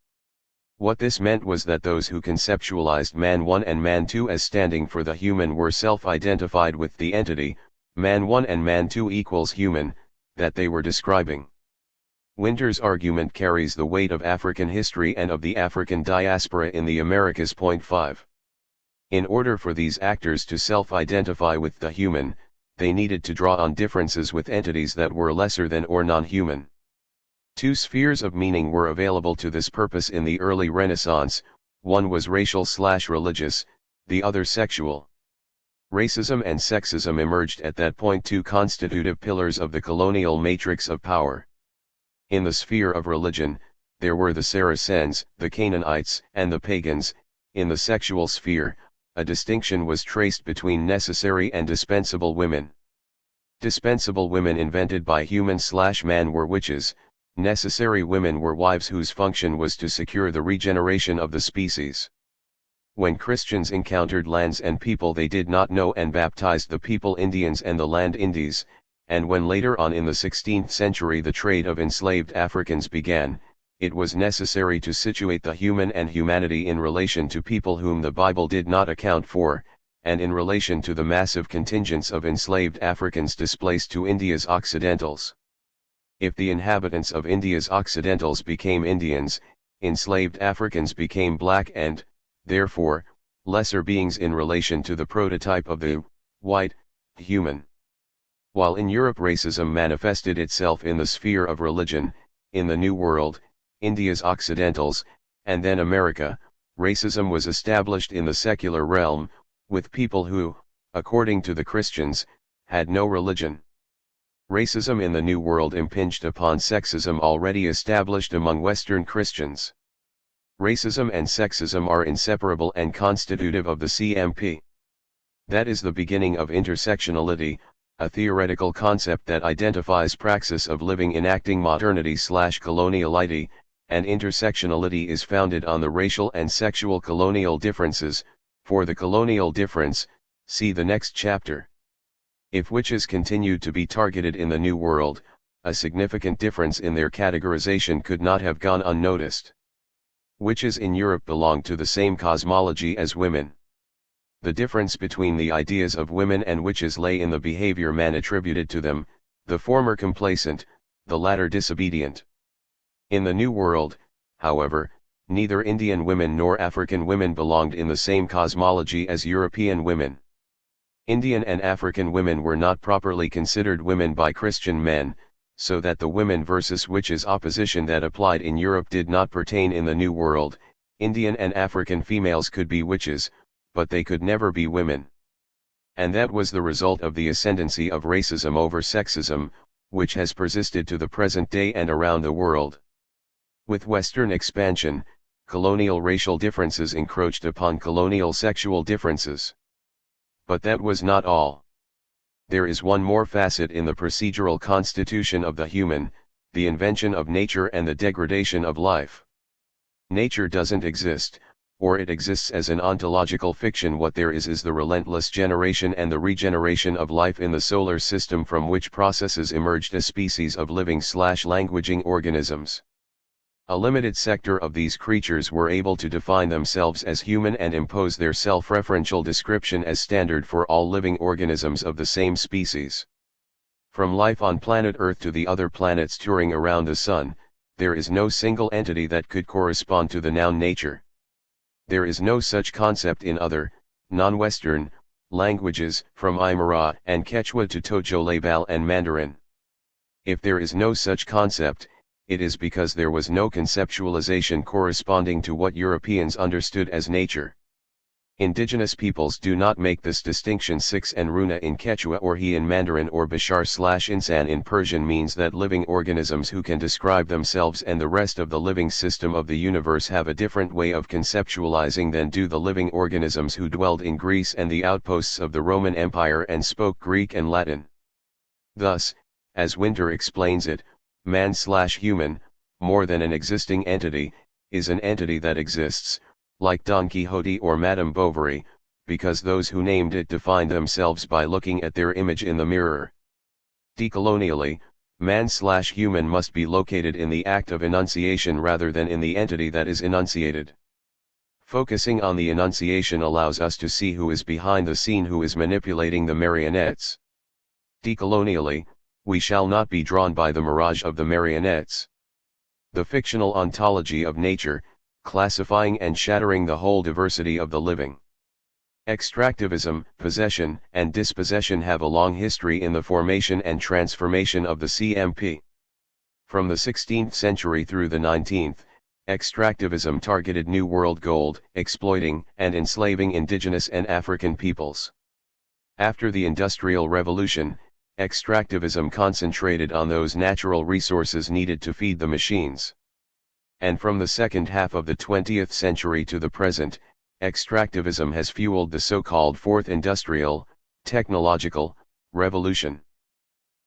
What this meant was that those who conceptualized man 1 and man 2 as standing for the human were self-identified with the entity, man 1 and man 2 equals human, that they were describing. Wynter's argument carries the weight of African history and of the African diaspora in the Americas. Point 5. In order for these actors to self-identify with the human, they needed to draw on differences with entities that were lesser than or non-human. Two spheres of meaning were available to this purpose in the early Renaissance, one was racial/religious, the other sexual. Racism and sexism emerged at that point, two constitutive pillars of the colonial matrix of power. In the sphere of religion, there were the Saracens, the Canaanites, and the pagans. In the sexual sphere, a distinction was traced between necessary and dispensable women. Dispensable women invented by human/man were witches, necessary women were wives whose function was to secure the regeneration of the species. When Christians encountered lands and people they did not know and baptized the people Indians and the land Indies, and when later on in the 16th century the trade of enslaved Africans began, it was necessary to situate the human and humanity in relation to people whom the Bible did not account for, and in relation to the massive contingents of enslaved Africans displaced to India's Occidentals. If the inhabitants of India's Occidentals became Indians, enslaved Africans became black and, therefore, lesser beings in relation to the prototype of the white human. While in Europe racism manifested itself in the sphere of religion, in the New World, India's Occidentals, and then America, racism was established in the secular realm, with people who, according to the Christians, had no religion. Racism in the New World impinged upon sexism already established among Western Christians. Racism and sexism are inseparable and constitutive of the CMP. That is the beginning of intersectionality, a theoretical concept that identifies praxis of living enacting modernity/coloniality, and intersectionality is founded on the racial and sexual colonial differences. For the colonial difference, see the next chapter. If witches continued to be targeted in the New World, a significant difference in their categorization could not have gone unnoticed. Witches in Europe belonged to the same cosmology as women. The difference between the ideas of women and witches lay in the behavior man attributed to them, the former complacent, the latter disobedient. In the New World, however, neither Indian women nor African women belonged in the same cosmology as European women. Indian and African women were not properly considered women by Christian men, so that the women versus witches opposition that applied in Europe did not pertain in the New World. Indian and African females could be witches, but they could never be women. And that was the result of the ascendancy of racism over sexism, which has persisted to the present day and around the world. With Western expansion, colonial racial differences encroached upon colonial sexual differences. But that was not all. There is one more facet in the procedural constitution of the human, the invention of nature and the degradation of life. Nature doesn't exist, or it exists as an ontological fiction. What there is the relentless generation and the regeneration of life in the solar system, from which processes emerged a species of living/languaging organisms. A limited sector of these creatures were able to define themselves as human and impose their self-referential description as standard for all living organisms of the same species. From life on planet Earth to the other planets touring around the Sun, there is no single entity that could correspond to the noun nature. There is no such concept in other, non-Western, languages, from Aymara and Quechua to Tojolabal and Mandarin. If there is no such concept, it is because there was no conceptualization corresponding to what Europeans understood as nature. Indigenous peoples do not make this distinction. Six and Runa in Quechua or He in Mandarin or Bashar/Insan in Persian means that living organisms who can describe themselves and the rest of the living system of the universe have a different way of conceptualizing than do the living organisms who dwelled in Greece and the outposts of the Roman Empire and spoke Greek and Latin. Thus, as Winter explains it, man/human, more than an existing entity, is an entity that exists, like Don Quixote or Madame Bovary, because those who named it defined themselves by looking at their image in the mirror. Decolonially, man/human must be located in the act of enunciation rather than in the entity that is enunciated. Focusing on the enunciation allows us to see who is behind the scene, who is manipulating the marionettes. Decolonially, we shall not be drawn by the mirage of the marionettes. The fictional ontology of nature, classifying and shattering the whole diversity of the living. Extractivism, possession, and dispossession have a long history in the formation and transformation of the CMP. From the 16th century through the 19th, extractivism targeted New World gold, exploiting and enslaving indigenous and African peoples. After the Industrial Revolution, extractivism concentrated on those natural resources needed to feed the machines. And from the second half of the 20th century to the present, extractivism has fueled the so-called Fourth Industrial, Technological, Revolution.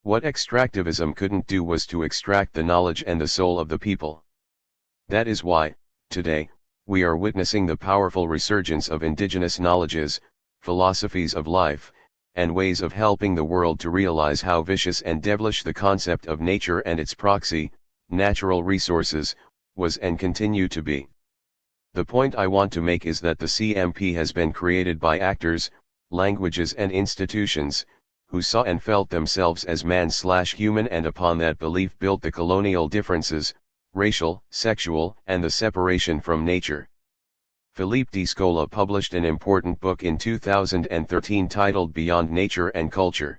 What extractivism couldn't do was to extract the knowledge and the soul of the people. That is why, today, we are witnessing the powerful resurgence of indigenous knowledges, philosophies of life, and ways of helping the world to realize how vicious and devilish the concept of nature and its proxy, natural resources, was and continue to be. The point I want to make is that the CMP has been created by actors, languages and institutions, who saw and felt themselves as man/human, and upon that belief built the colonial differences, racial, sexual, and the separation from nature. Philippe de Scola published an important book in 2013 titled Beyond Nature and Culture.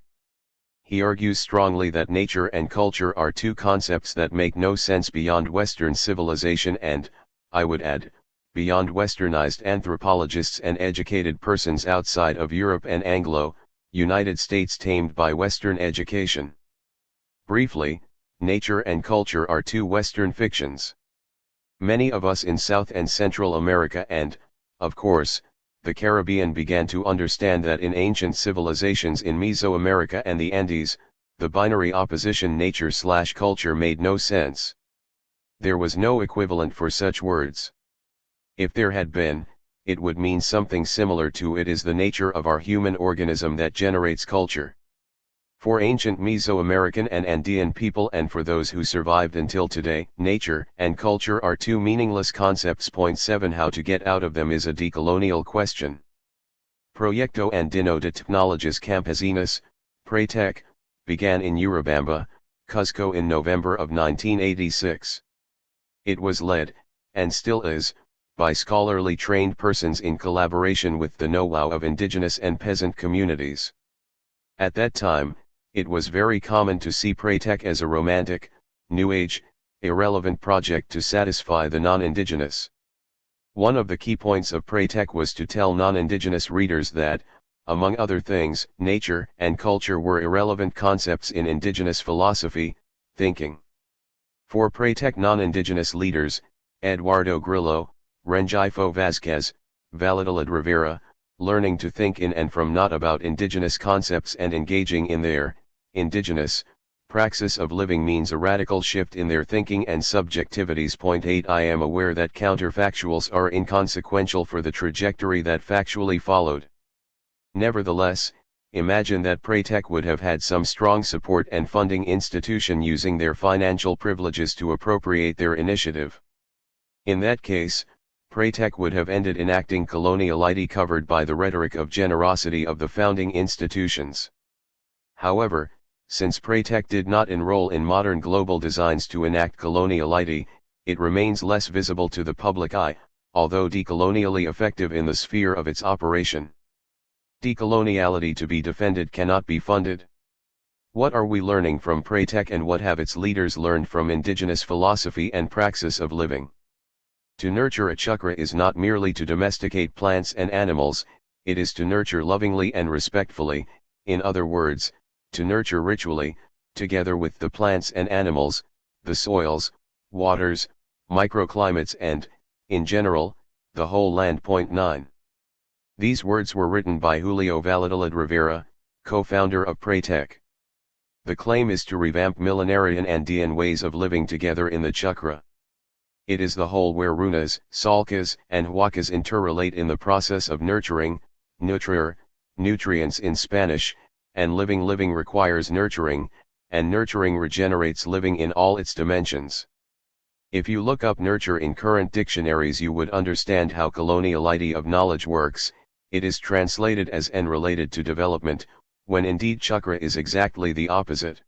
He argues strongly that nature and culture are two concepts that make no sense beyond Western civilization and, I would add, beyond westernized anthropologists and educated persons outside of Europe and Anglo-United States tamed by Western education. Briefly, nature and culture are two Western fictions. Many of us in South and Central America and, of course, the Caribbean began to understand that in ancient civilizations in Mesoamerica and the Andes, the binary opposition nature/culture made no sense. There was no equivalent for such words. If there had been, it would mean something similar to "it is the nature of our human organism that generates culture." For ancient Mesoamerican and Andean people, and for those who survived until today, nature and culture are two meaningless concepts. Point 7 How to get out of them is a decolonial question. Proyecto Andino de Tecnologías Campesinas, PRETEC, began in Urubamba, Cuzco in November of 1986. It was led, and still is, by scholarly trained persons in collaboration with the know-how of indigenous and peasant communities. At that time, it was very common to see PRETEC as a romantic, New Age, irrelevant project to satisfy the non-indigenous. One of the key points of PRETEC was to tell non-indigenous readers that, among other things, nature and culture were irrelevant concepts in indigenous philosophy, thinking. For PRETEC non-indigenous leaders, Eduardo Grillo, Rengifo Vázquez, Valladolid Rivera, learning to think in and from not about indigenous concepts and engaging in their indigenous praxis of living means a radical shift in their thinking and subjectivities. Point 8 I am aware that counterfactuals are inconsequential for the trajectory that factually followed. Nevertheless, imagine that PRETEC would have had some strong support and funding institution using their financial privileges to appropriate their initiative. In that case, PRETEC would have ended enacting coloniality covered by the rhetoric of generosity of the founding institutions. However, since PRETEC did not enroll in modern global designs to enact coloniality, it remains less visible to the public eye, although decolonially effective in the sphere of its operation. Decoloniality to be defended cannot be funded. What are we learning from PRETEC, and what have its leaders learned from indigenous philosophy and praxis of living? To nurture a chakra is not merely to domesticate plants and animals, it is to nurture lovingly and respectfully, in other words, to nurture ritually, together with the plants and animals, the soils, waters, microclimates and, in general, the whole land. Point 9. These words were written by Julio Valladolid Rivera, co-founder of PRETEC. The claim is to revamp millenarian Andean ways of living together in the chakra. It is the whole where runas, salkas, and huacas interrelate in the process of nurturing, nutrir, nutrients in Spanish, and living requires nurturing, and nurturing regenerates living in all its dimensions. If you look up nurture in current dictionaries, you would understand how coloniality of knowledge works. It is translated as "and related to development," when indeed chakra is exactly the opposite.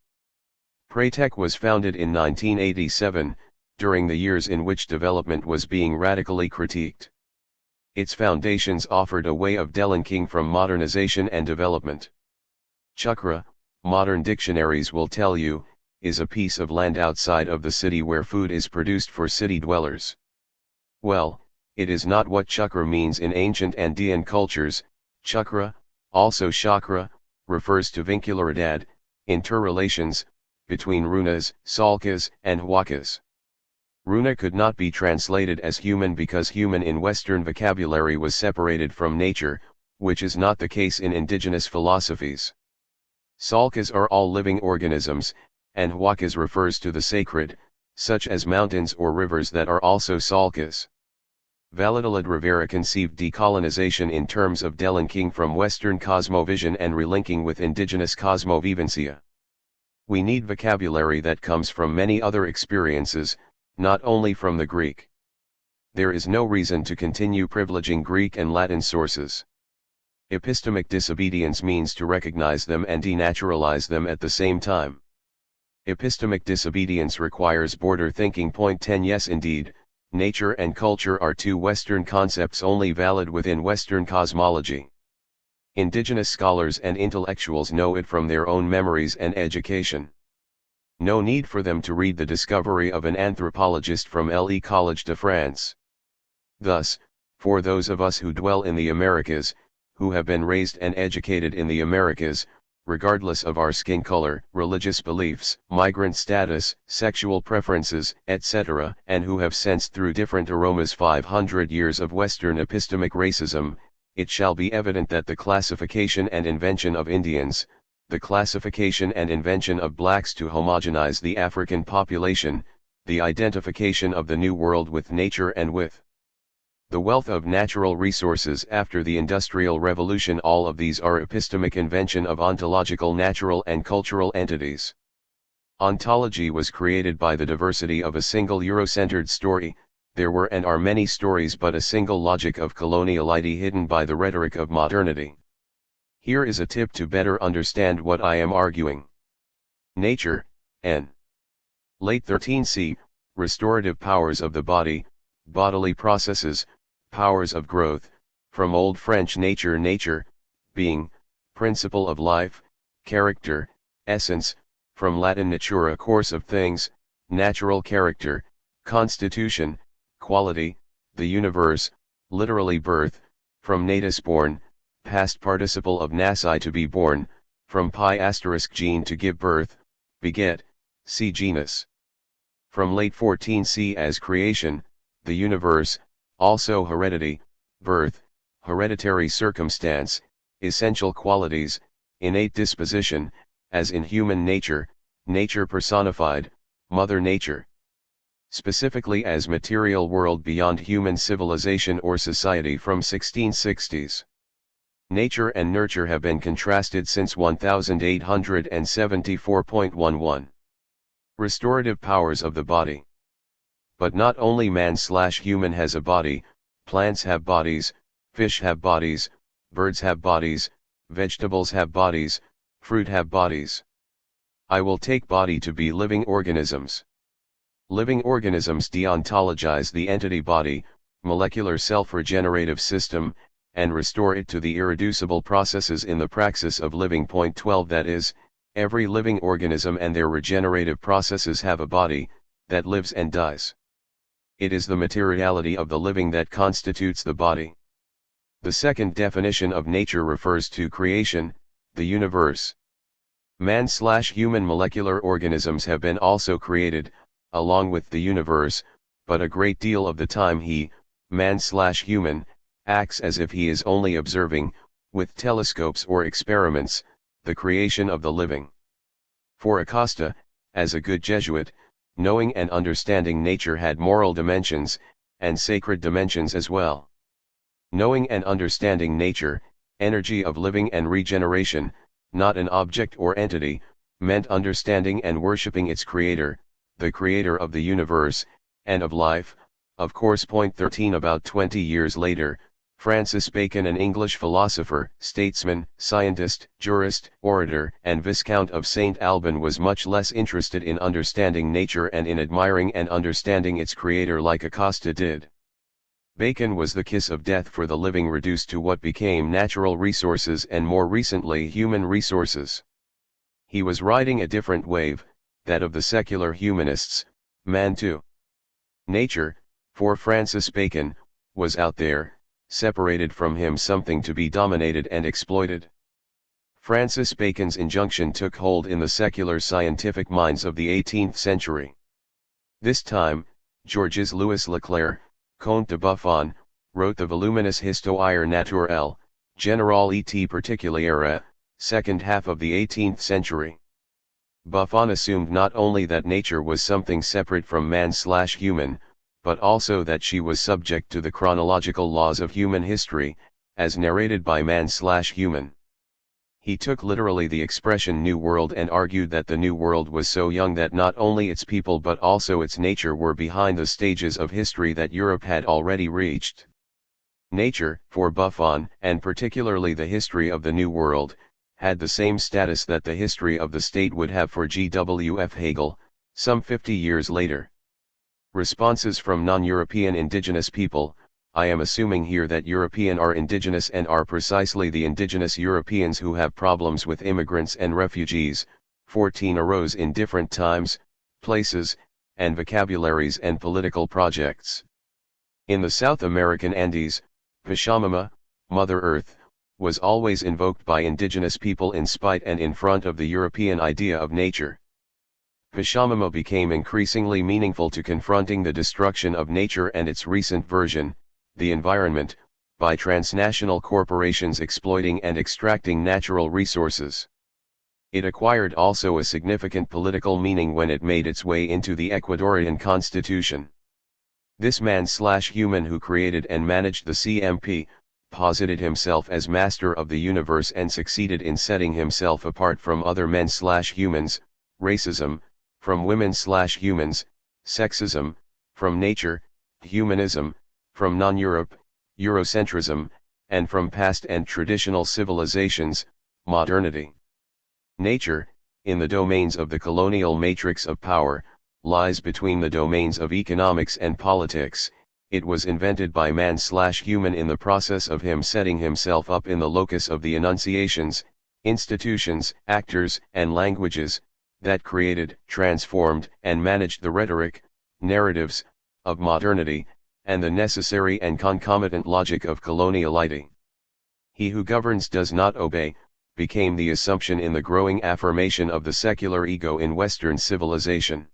PRETEC was founded in 1987, during the years in which development was being radically critiqued. Its foundations offered a way of delinking from modernization and development. Chukra, modern dictionaries will tell you, is a piece of land outside of the city where food is produced for city dwellers. Well, it is not what chukra means in ancient Andean cultures. Chukra, also chakra, refers to vincularidad, interrelations, between runas, salkas, and huacas. Runa could not be translated as human because human in Western vocabulary was separated from nature, which is not the case in indigenous philosophies. Salkas are all living organisms, and huacas refers to the sacred, such as mountains or rivers that are also salkas. Valladolid Rivera conceived decolonization in terms of delinking from Western cosmovision and relinking with indigenous cosmovivencia. We need vocabulary that comes from many other experiences, not only from the Greek. There is no reason to continue privileging Greek and Latin sources. Epistemic disobedience means to recognize them and denaturalize them at the same time. Epistemic disobedience requires border thinking. Point 10. Yes, indeed, nature and culture are two Western concepts only valid within Western cosmology. Indigenous scholars and intellectuals know it from their own memories and education. No need for them to read the discovery of an anthropologist from Le Collège de France. Thus, for those of us who dwell in the Americas, who have been raised and educated in the Americas, regardless of our skin color, religious beliefs, migrant status, sexual preferences, etc., and who have sensed through different aromas 500 years of Western epistemic racism, it shall be evident that the classification and invention of Indians, the classification and invention of blacks to homogenize the African population, the identification of the New World with nature and with the wealth of natural resources after the Industrial Revolution, all of these are epistemic invention of ontological natural and cultural entities. Ontology was created by the diversity of a single Eurocentered story. There were and are many stories but a single logic of coloniality hidden by the rhetoric of modernity. Here is a tip to better understand what I am arguing. Nature, n. Late 13c, restorative powers of the body, bodily processes, powers of growth, from Old French nature, nature, being, principle of life, character, essence, from Latin natura, course of things, natural character, constitution, quality, the universe, literally birth, from natus born, past participle of nasi to be born, from pi asterisk gene to give birth, beget, see genus. From late 14c as creation, the universe, also heredity, birth, hereditary circumstance, essential qualities, innate disposition, as in human nature, nature personified, Mother Nature. Specifically as material world beyond human civilization or society from 1660s. Nature and nurture have been contrasted since 1874.11. Restorative powers of the body. But not only man/human has a body, plants have bodies, fish have bodies, birds have bodies, vegetables have bodies, fruit have bodies. I will take body to be living organisms. Living organisms deontologize the entity body, molecular self-regenerative system, and restore it to the irreducible processes in the praxis of living. Point 12. That is, every living organism and their regenerative processes have a body, that lives and dies. It is the materiality of the living that constitutes the body. The second definition of nature refers to creation, the universe. Man/human molecular organisms have been also created, along with the universe, but a great deal of the time he, man/human, acts as if he is only observing, with telescopes or experiments, the creation of the living. For Acosta, as a good Jesuit, knowing and understanding nature had moral dimensions, and sacred dimensions as well. Knowing and understanding nature, energy of living and regeneration, not an object or entity, meant understanding and worshipping its creator, the creator of the universe, and of life, of course. Point 13. About 20 years later, Francis Bacon, an English philosopher, statesman, scientist, jurist, orator, and Viscount of St. Alban, was much less interested in understanding nature and in admiring and understanding its creator like Acosta did. Bacon was the kiss of death for the living reduced to what became natural resources and more recently human resources. He was riding a different wave, that of the secular humanists, man too. Nature, for Francis Bacon, was out there, separated from him something to be dominated and exploited. Francis Bacon's injunction took hold in the secular scientific minds of the 18th century. This time, Georges Louis Leclerc, Comte de Buffon, wrote the voluminous Histoire naturelle, générale et particulière, second half of the 18th century. Buffon assumed not only that nature was something separate from man/human, but also that she was subject to the chronological laws of human history, as narrated by man/human. He took literally the expression New World and argued that the New World was so young that not only its people but also its nature were behind the stages of history that Europe had already reached. Nature, for Buffon, and particularly the history of the New World, had the same status that the history of the state would have for G.W.F. Hegel, some 50 years later. Responses from non-European indigenous people. I am assuming here that European are indigenous and are precisely the indigenous Europeans who have problems with immigrants and refugees. 14 arose in different times, places, and vocabularies and political projects. In the South American Andes, Pachamama, Mother Earth, was always invoked by indigenous people in spite and in front of the European idea of nature. Pachamama became increasingly meaningful to confronting the destruction of nature and its recent version, the environment, by transnational corporations exploiting and extracting natural resources. It acquired also a significant political meaning when it made its way into the Ecuadorian constitution. This man/human who created and managed the CMP, posited himself as master of the universe and succeeded in setting himself apart from other men/humans, racism, from women/humans, sexism, from nature, humanism, from non-Europe, Eurocentrism, and from past and traditional civilizations, modernity. Nature, in the domains of the colonial matrix of power, lies between the domains of economics and politics. It was invented by man/human in the process of him setting himself up in the locus of the enunciations, institutions, actors, and languages, that created, transformed, and managed the rhetoric, narratives, of modernity, and the necessary and concomitant logic of coloniality. He who governs does not obey, became the assumption in the growing affirmation of the secular ego in Western civilization.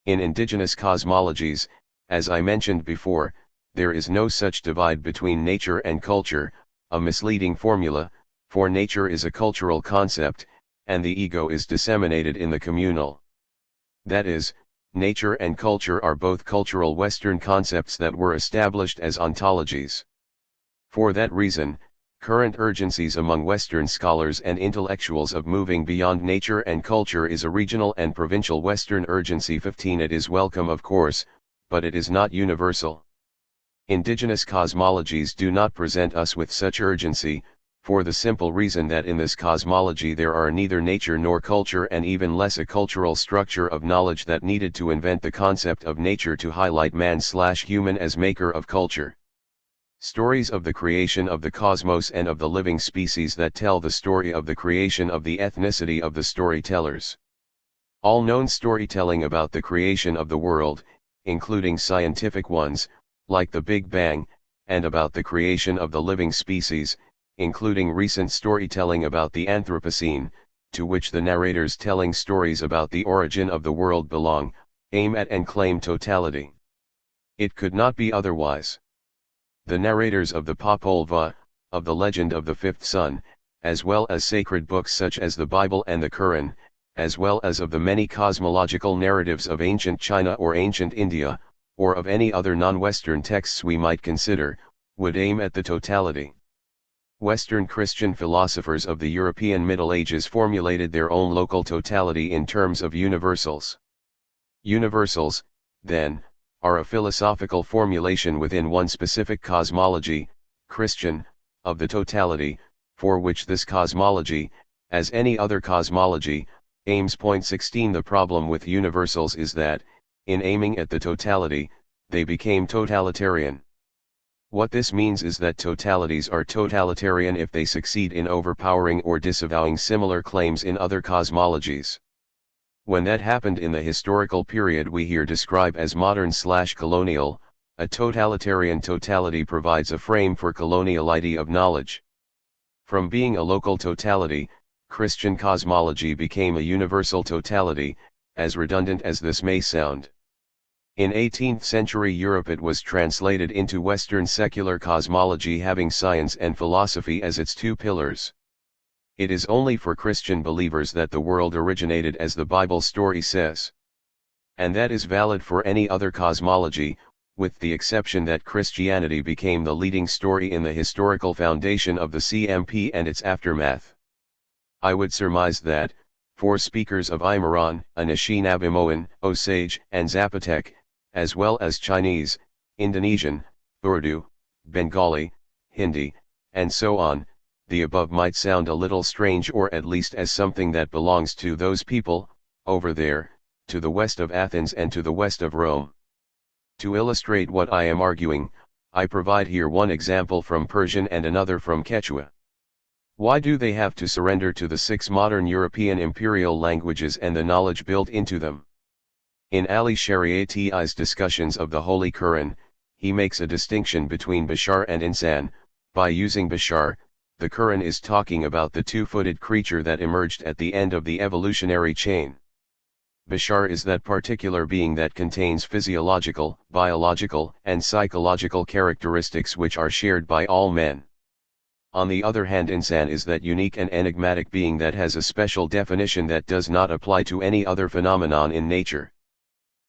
In indigenous cosmologies, as I mentioned before, there is no such divide between nature and culture, a misleading formula, for nature is a cultural concept, and the ego is disseminated in the communal. That is, nature and culture are both cultural Western concepts that were established as ontologies. For that reason, current urgencies among Western scholars and intellectuals of moving beyond nature and culture is a regional and provincial Western urgency. 15 It is welcome of course, but it is not universal. Indigenous cosmologies do not present us with such urgency, for the simple reason that in this cosmology there are neither nature nor culture and even less a cultural structure of knowledge that needed to invent the concept of nature to highlight man/human as maker of culture. Stories of the creation of the cosmos and of the living species that tell the story of the creation of the ethnicity of the storytellers. All known storytelling about the creation of the world, including scientific ones, like the Big Bang, and about the creation of the living species, including recent storytelling about the Anthropocene, to which the narrators telling stories about the origin of the world belong, aim at and claim totality. It could not be otherwise. The narrators of the Popol Vuh, of the legend of the fifth sun, as well as sacred books such as the Bible and the Quran, as well as of the many cosmological narratives of ancient China or ancient India, or of any other non-Western texts we might consider, would aim at the totality. Western Christian philosophers of the European Middle Ages formulated their own local totality in terms of universals. Universals, then, are a philosophical formulation within one specific cosmology, Christian, of the totality, for which this cosmology, as any other cosmology, aims. 16 The problem with universals is that, in aiming at the totality, they became totalitarian. What this means is that totalities are totalitarian if they succeed in overpowering or disavowing similar claims in other cosmologies. When that happened in the historical period we here describe as modern/colonial, a totalitarian totality provides a frame for coloniality of knowledge. From being a local totality, Christian cosmology became a universal totality, as redundant as this may sound. In 18th century Europe it was translated into Western secular cosmology having science and philosophy as its two pillars. It is only for Christian believers that the world originated as the Bible story says. And that is valid for any other cosmology, with the exception that Christianity became the leading story in the historical foundation of the CMP and its aftermath. I would surmise that, for speakers of Aymara, Anishinaabe, Osage, and Zapotec, as well as Chinese, Indonesian, Urdu, Bengali, Hindi, and so on, the above might sound a little strange or at least as something that belongs to those people, over there, to the west of Athens and to the west of Rome. To illustrate what I am arguing, I provide here one example from Persian and another from Quechua. Why do they have to surrender to the 6 modern European imperial languages and the knowledge built into them? In Ali Shariati's discussions of the Holy Quran, he makes a distinction between Bashar and Insan. By using Bashar, the Quran is talking about the two-footed creature that emerged at the end of the evolutionary chain. Bashar is that particular being that contains physiological, biological, and psychological characteristics which are shared by all men. On the other hand, Insan is that unique and enigmatic being that has a special definition that does not apply to any other phenomenon in nature.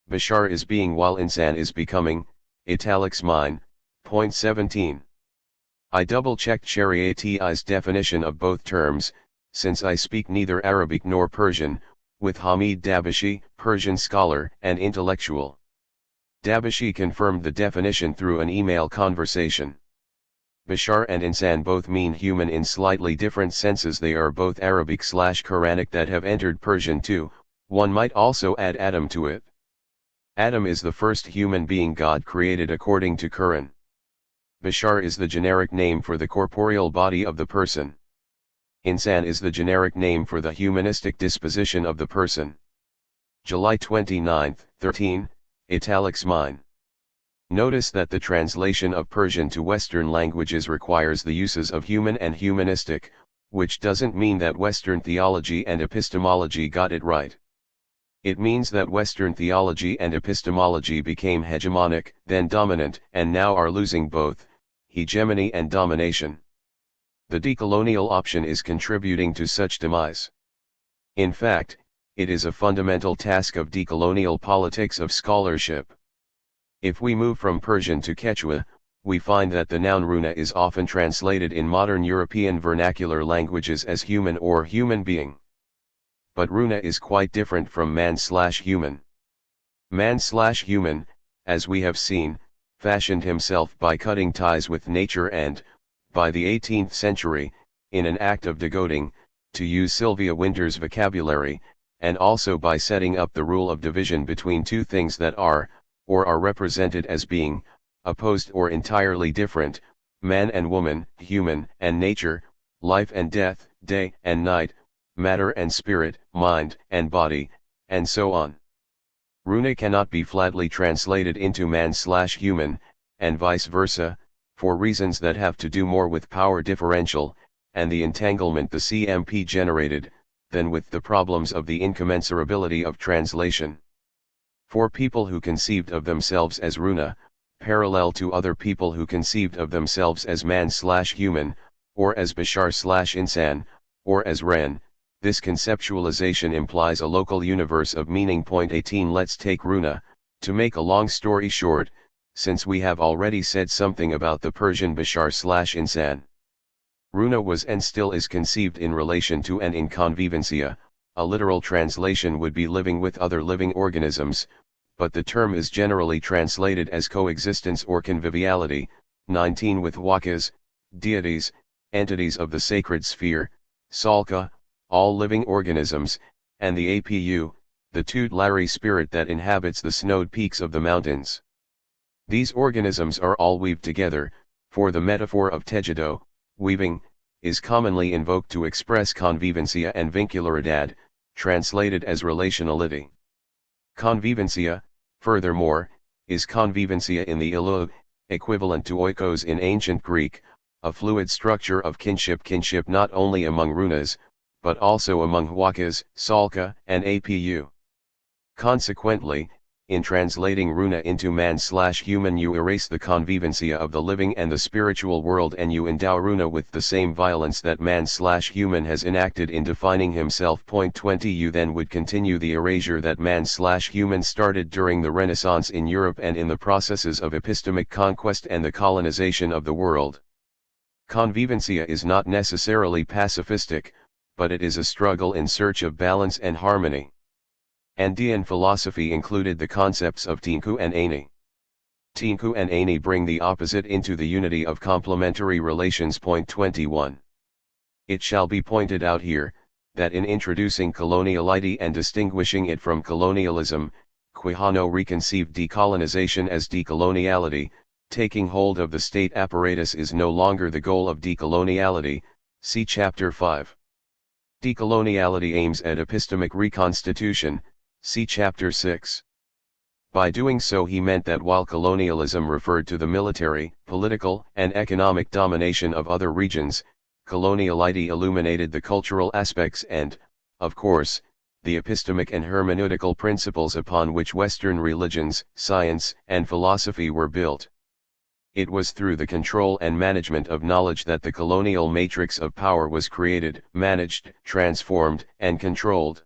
Bashar is being while Insan is becoming, italics mine, point 17. I double-checked Shariati's definition of both terms, since I speak neither Arabic nor Persian, with Hamid Dabashi, Persian scholar and intellectual. Dabashi confirmed the definition through an email conversation. Bashar and Insan both mean human in slightly different senses. They are both Arabic/Quranic that have entered Persian too. One might also add Adam to it. Adam is the first human being God created according to Quran. Bashar is the generic name for the corporeal body of the person. Insan is the generic name for the humanistic disposition of the person. July 29, 13, italics mine. Notice that the translation of Persian to Western languages requires the uses of human and humanistic, which doesn't mean that Western theology and epistemology got it right. It means that Western theology and epistemology became hegemonic, then dominant, and now are losing both, hegemony and domination. The decolonial option is contributing to such demise. In fact, it is a fundamental task of decolonial politics of scholarship. If we move from Persian to Quechua, we find that the noun runa is often translated in modern European vernacular languages as human or human being. But runa is quite different from man/human. Man/human, as we have seen, fashioned himself by cutting ties with nature and, by the 18th century, in an act of degoting, to use Sylvia Wynter's vocabulary, and also by setting up the rule of division between two things that are, or are represented as being, opposed or entirely different, man and woman, human and nature, life and death, day and night, matter and spirit, mind and body, and so on. Runa cannot be flatly translated into man/human, and vice versa, for reasons that have to do more with power differential, and the entanglement the CMP generated, than with the problems of the incommensurability of translation. For people who conceived of themselves as runa, parallel to other people who conceived of themselves as man/human, or as bashar/insan, or as ren, this conceptualization implies a local universe of meaning. Point 18. Let's take runa, to make a long story short, since we have already said something about the Persian bashar/insan. Runa was and still is conceived in relation to and in convivencia. A literal translation would be living with other living organisms, but the term is generally translated as coexistence or conviviality. 19. With wakas, deities, entities of the sacred sphere, salka, all living organisms, and the apu, the tutelary spirit that inhabits the snowed peaks of the mountains. These organisms are all weaved together, For the metaphor of tejido, weaving, is commonly invoked to express convivencia and vincularidad, translated as relationality. Convivencia, furthermore, is convivencia in the Ilu, equivalent to oikos in ancient Greek, a fluid structure of kinship not only among runas, but also among huacas, salka, and apu. Consequently, in translating runa into man/human, you erase the convivencia of the living and the spiritual world, and you endow runa with the same violence that man/human has enacted in defining himself. 20 You then would continue the erasure that man/human started during the Renaissance in Europe and in the processes of epistemic conquest and the colonization of the world. Convivencia is not necessarily pacifistic, but it is a struggle in search of balance and harmony. Andean philosophy included the concepts of Tinku and Ani. Tinku and Ani bring the opposite into the unity of complementary relations. 21. It shall be pointed out here, that in introducing coloniality and distinguishing it from colonialism, Quijano reconceived decolonization as decoloniality. Taking hold of the state apparatus is no longer the goal of decoloniality, see Chapter 5. Decoloniality aims at epistemic reconstitution, see Chapter 6. By doing so he meant that while colonialism referred to the military, political, and economic domination of other regions, coloniality illuminated the cultural aspects and, of course, the epistemic and hermeneutical principles upon which Western religions, science, and philosophy were built. It was through the control and management of knowledge that the colonial matrix of power was created, managed, transformed, and controlled.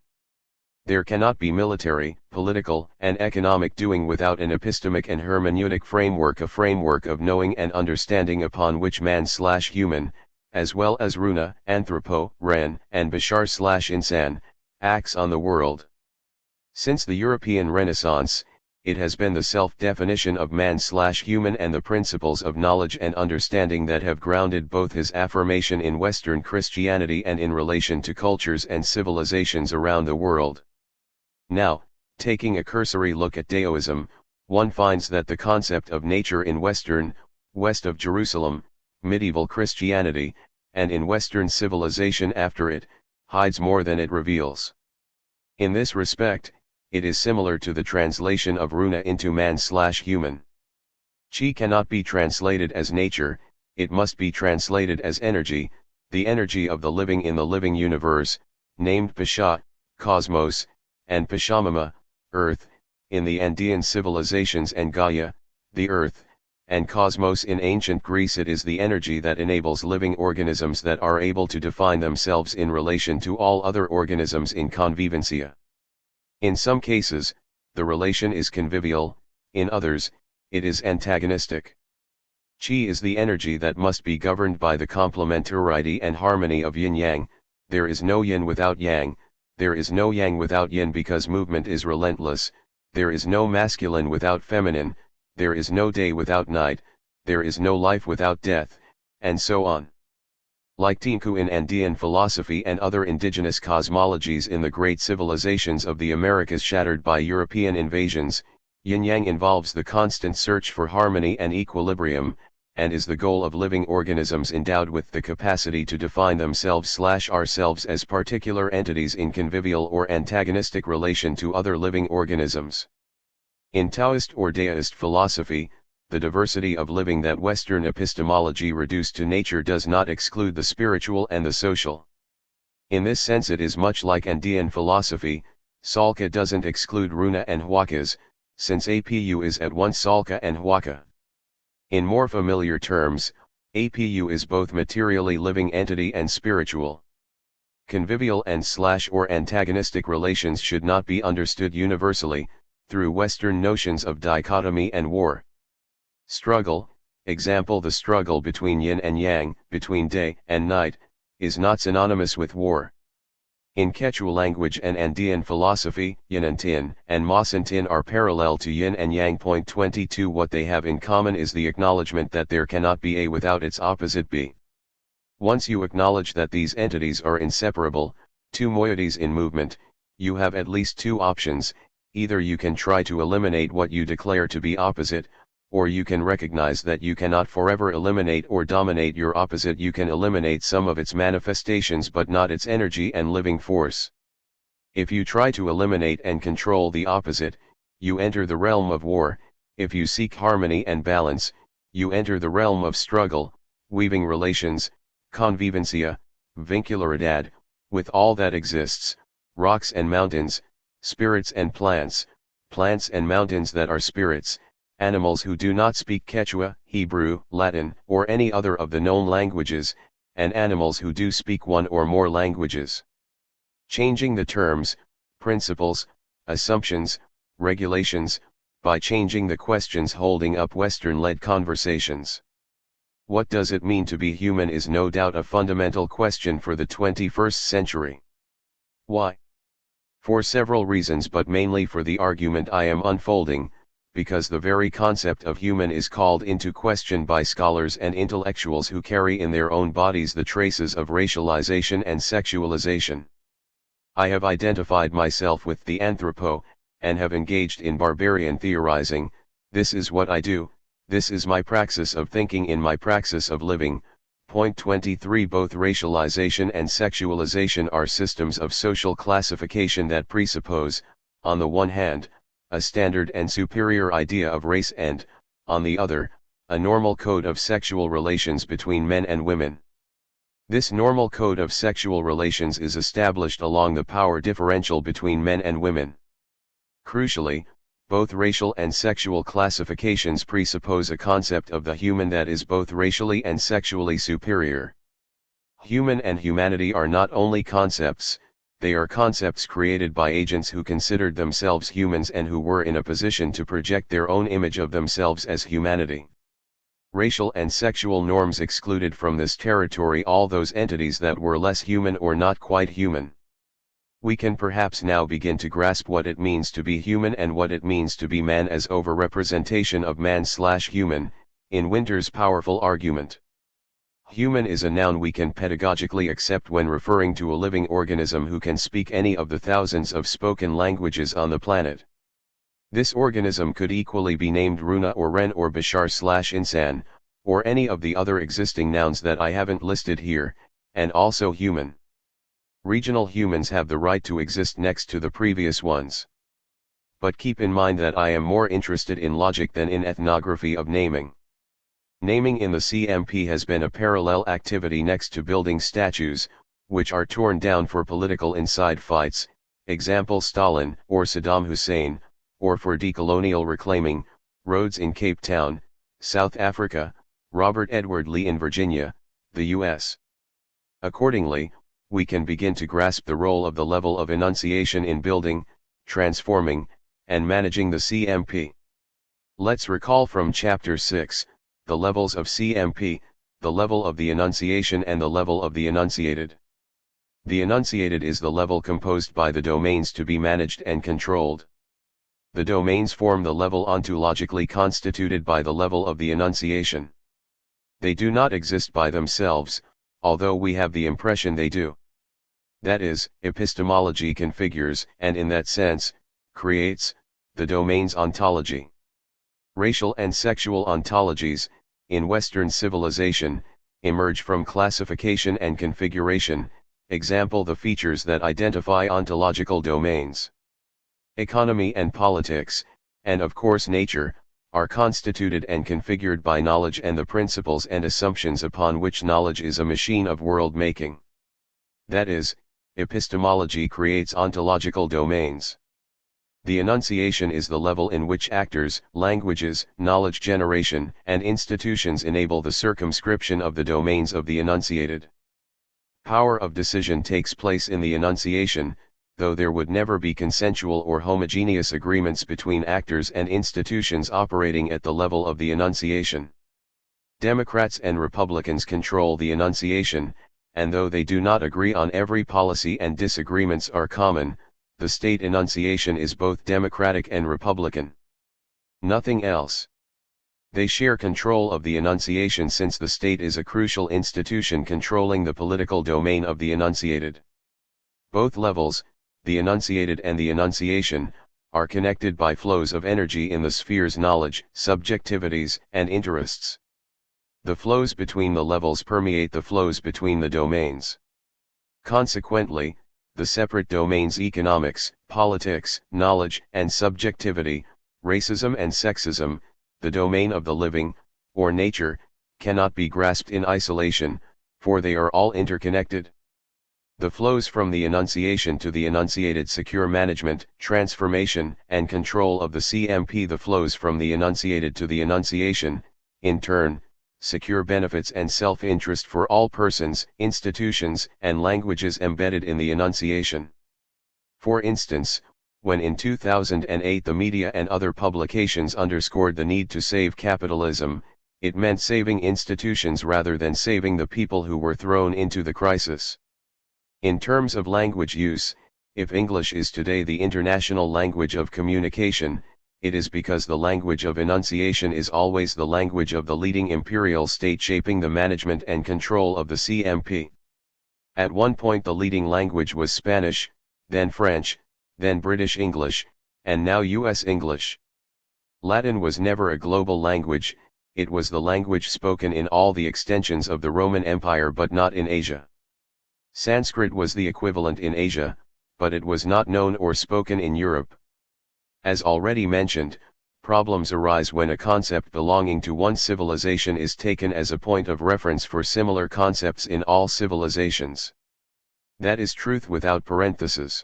There cannot be military, political, and economic doing without an epistemic and hermeneutic framework, a framework of knowing and understanding upon which man/human, as well as runa, anthropo, ren, and bashar/insan, acts on the world. Since the European Renaissance, it has been the self-definition of man/human and the principles of knowledge and understanding that have grounded both his affirmation in Western Christianity and in relation to cultures and civilizations around the world. Now, taking a cursory look at Daoism, one finds that the concept of nature in Western, west of Jerusalem, medieval Christianity, and in Western civilization after it, hides more than it reveals. In this respect, it is similar to the translation of runa into man/human. Chi cannot be translated as nature, it must be translated as energy, the energy of the living in the living universe, named Pasha, cosmos, and Pashamama, earth, in the Andean civilizations, and Gaia, the earth, and cosmos in ancient Greece. It is the energy that enables living organisms that are able to define themselves in relation to all other organisms in convivencia. In some cases, the relation is convivial, in others, it is antagonistic. Qi is the energy that must be governed by the complementarity and harmony of yin-yang. There is no yin without yang, there is no yang without yin because movement is relentless, there is no masculine without feminine, there is no day without night, there is no life without death, and so on. Like Tinku in Andean philosophy and other indigenous cosmologies in the great civilizations of the Americas shattered by European invasions, yin-yang involves the constant search for harmony and equilibrium, and is the goal of living organisms endowed with the capacity to define themselves/ourselves as particular entities in convivial or antagonistic relation to other living organisms. In Taoist or Daoist philosophy, the diversity of living that Western epistemology reduced to nature does not exclude the spiritual and the social. In this sense it is much like Andean philosophy. Salka doesn't exclude runa and huacas, since apu is at once salka and huaca. In more familiar terms, apu is both materially living entity and spiritual. Convivial and/or antagonistic relations should not be understood universally, through Western notions of dichotomy and war. Struggle, example the struggle between yin and yang, between day and night, is not synonymous with war. In Quechua language and Andean philosophy, yin and tin and mas and tin are parallel to yin and yang. 22 What they have in common is the acknowledgement that there cannot be A without its opposite B. Once you acknowledge that these entities are inseparable, two moieties in movement, you have at least two options: either you can try to eliminate what you declare to be opposite, or you can recognize that you cannot forever eliminate or dominate your opposite. You can eliminate some of its manifestations but not its energy and living force. If you try to eliminate and control the opposite, you enter the realm of war. If you seek harmony and balance, you enter the realm of struggle, weaving relations, convivencia, vincularidad, with all that exists, rocks and mountains, spirits and plants and mountains that are spirits, animals who do not speak Quechua, Hebrew, Latin, or any other of the known languages, and animals who do speak one or more languages. Changing the terms, principles, assumptions, regulations, by changing the questions holding up Western-led conversations. What does it mean to be human is no doubt a fundamental question for the 21st century. Why? For several reasons, but mainly for the argument I am unfolding, because the very concept of human is called into question by scholars and intellectuals who carry in their own bodies the traces of racialization and sexualization. I have identified myself with the anthropo, and have engaged in barbarian theorizing. This is what I do, this is my praxis of thinking in my praxis of living. Point 23. Both racialization and sexualization are systems of social classification that presuppose, on the one hand, a standard and superior idea of race and, on the other, a normal code of sexual relations between men and women. This normal code of sexual relations is established along the power differential between men and women. Crucially, both racial and sexual classifications presuppose a concept of the human that is both racially and sexually superior. Human and humanity are not only concepts, they are concepts created by agents who considered themselves humans and who were in a position to project their own image of themselves as humanity. Racial and sexual norms excluded from this territory all those entities that were less human or not quite human. We can perhaps now begin to grasp what it means to be human and what it means to be man as overrepresentation of man/human, in Winter's powerful argument. Human is a noun we can pedagogically accept when referring to a living organism who can speak any of the thousands of spoken languages on the planet. This organism could equally be named Runa or Ren or Bashar/Insan, or any of the other existing nouns that I haven't listed here, and also human. Regional humans have the right to exist next to the previous ones. But keep in mind that I am more interested in logic than in ethnography of naming. Naming in the CMP has been a parallel activity next to building statues, which are torn down for political inside fights, example Stalin or Saddam Hussein, or for decolonial reclaiming, roads in Cape Town, South Africa, Robert Edward Lee in Virginia, the U.S. Accordingly, we can begin to grasp the role of the level of enunciation in building, transforming, and managing the CMP. Let's recall from Chapter 6, the levels of CMP, the level of the enunciation and the level of the enunciated. The enunciated is the level composed by the domains to be managed and controlled. The domains form the level ontologically constituted by the level of the enunciation. They do not exist by themselves, although we have the impression they do. That is, epistemology configures, and in that sense, creates, the domain's ontology. Racial and sexual ontologies, in Western civilization, emerge from classification and configuration, example the features that identify ontological domains. Economy and politics, and of course nature, are constituted and configured by knowledge and the principles and assumptions upon which knowledge is a machine of world-making. That is, epistemology creates ontological domains. The enunciation is the level in which actors, languages, knowledge generation, and institutions enable the circumscription of the domains of the enunciated. Power of decision takes place in the enunciation, though there would never be consensual or homogeneous agreements between actors and institutions operating at the level of the enunciation. Democrats and Republicans control the enunciation, and though they do not agree on every policy and disagreements are common, the state enunciation is both Democratic and Republican. Nothing else. They share control of the enunciation since the state is a crucial institution controlling the political domain of the enunciated. Both levels, the enunciated and the enunciation, are connected by flows of energy in the sphere's knowledge, subjectivities, and interests. The flows between the levels permeate the flows between the domains. Consequently, the separate domains economics, politics, knowledge, and subjectivity, racism and sexism, the domain of the living, or nature, cannot be grasped in isolation, for they are all interconnected. The flows from the enunciation to the enunciated secure management, transformation, and control of the CMP. The flows from the enunciated to the enunciation, in turn, secure benefits and self-interest for all persons, institutions, and languages embedded in the enunciation. For instance, when in 2008 the media and other publications underscored the need to save capitalism, it meant saving institutions rather than saving the people who were thrown into the crisis. In terms of language use, if English is today the international language of communication, it is because the language of enunciation is always the language of the leading imperial state shaping the management and control of the CMP. At one point the leading language was Spanish, then French, then British English, and now US English. Latin was never a global language, it was the language spoken in all the extensions of the Roman Empire but not in Asia. Sanskrit was the equivalent in Asia, but it was not known or spoken in Europe. As already mentioned, problems arise when a concept belonging to one civilization is taken as a point of reference for similar concepts in all civilizations. That is truth without parentheses.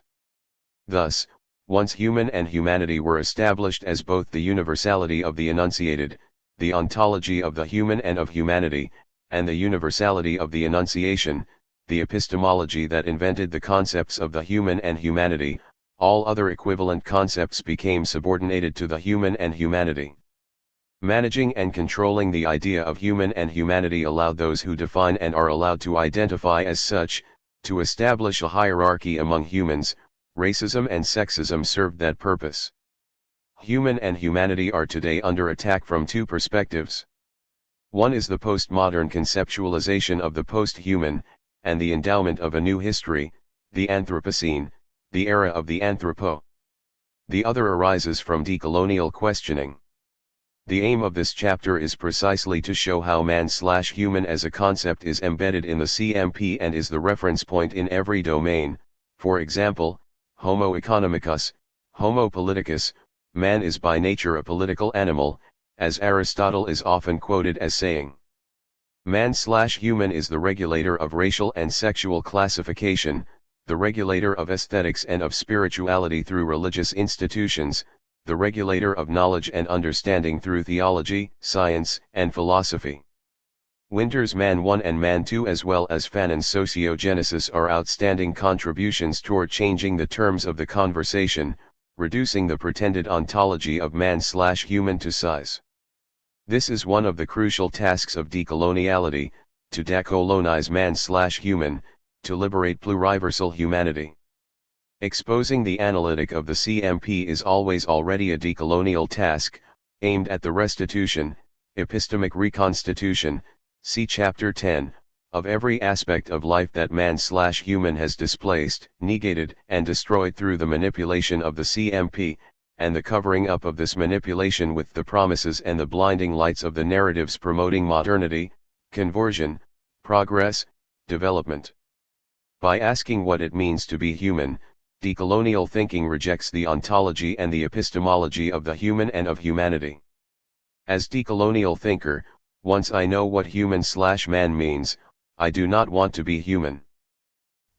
Thus, once human and humanity were established as both the universality of the enunciated, the ontology of the human and of humanity, and the universality of the enunciation, the epistemology that invented the concepts of the human and humanity, all other equivalent concepts became subordinated to the human and humanity. Managing and controlling the idea of human and humanity allowed those who define and are allowed to identify as such, to establish a hierarchy among humans. Racism and sexism served that purpose. Human and humanity are today under attack from two perspectives. One is the postmodern conceptualization of the post-human, and the endowment of a new history, the Anthropocene, the era of the Anthropo. The other arises from decolonial questioning. The aim of this chapter is precisely to show how man/human as a concept is embedded in the CMP and is the reference point in every domain. For example, Homo economicus, Homo politicus, man is by nature a political animal, as Aristotle is often quoted as saying. Man/human is the regulator of racial and sexual classification, the regulator of aesthetics and of spirituality through religious institutions, the regulator of knowledge and understanding through theology, science, and philosophy. Winter's Man 1 and Man 2 as well as Fanon's sociogenesis are outstanding contributions toward changing the terms of the conversation, reducing the pretended ontology of man/human to size. This is one of the crucial tasks of decoloniality, to decolonize man/human, to liberate pluriversal humanity. Exposing the analytic of the CMP is always already a decolonial task, aimed at the restitution, epistemic reconstitution, see Chapter 10, of every aspect of life that man/human has displaced, negated, and destroyed through the manipulation of the CMP, and the covering up of this manipulation with the promises and the blinding lights of the narratives promoting modernity, conversion, progress, development. By asking what it means to be human, decolonial thinking rejects the ontology and the epistemology of the human and of humanity. As decolonial thinker, once I know what human/man means, I do not want to be human.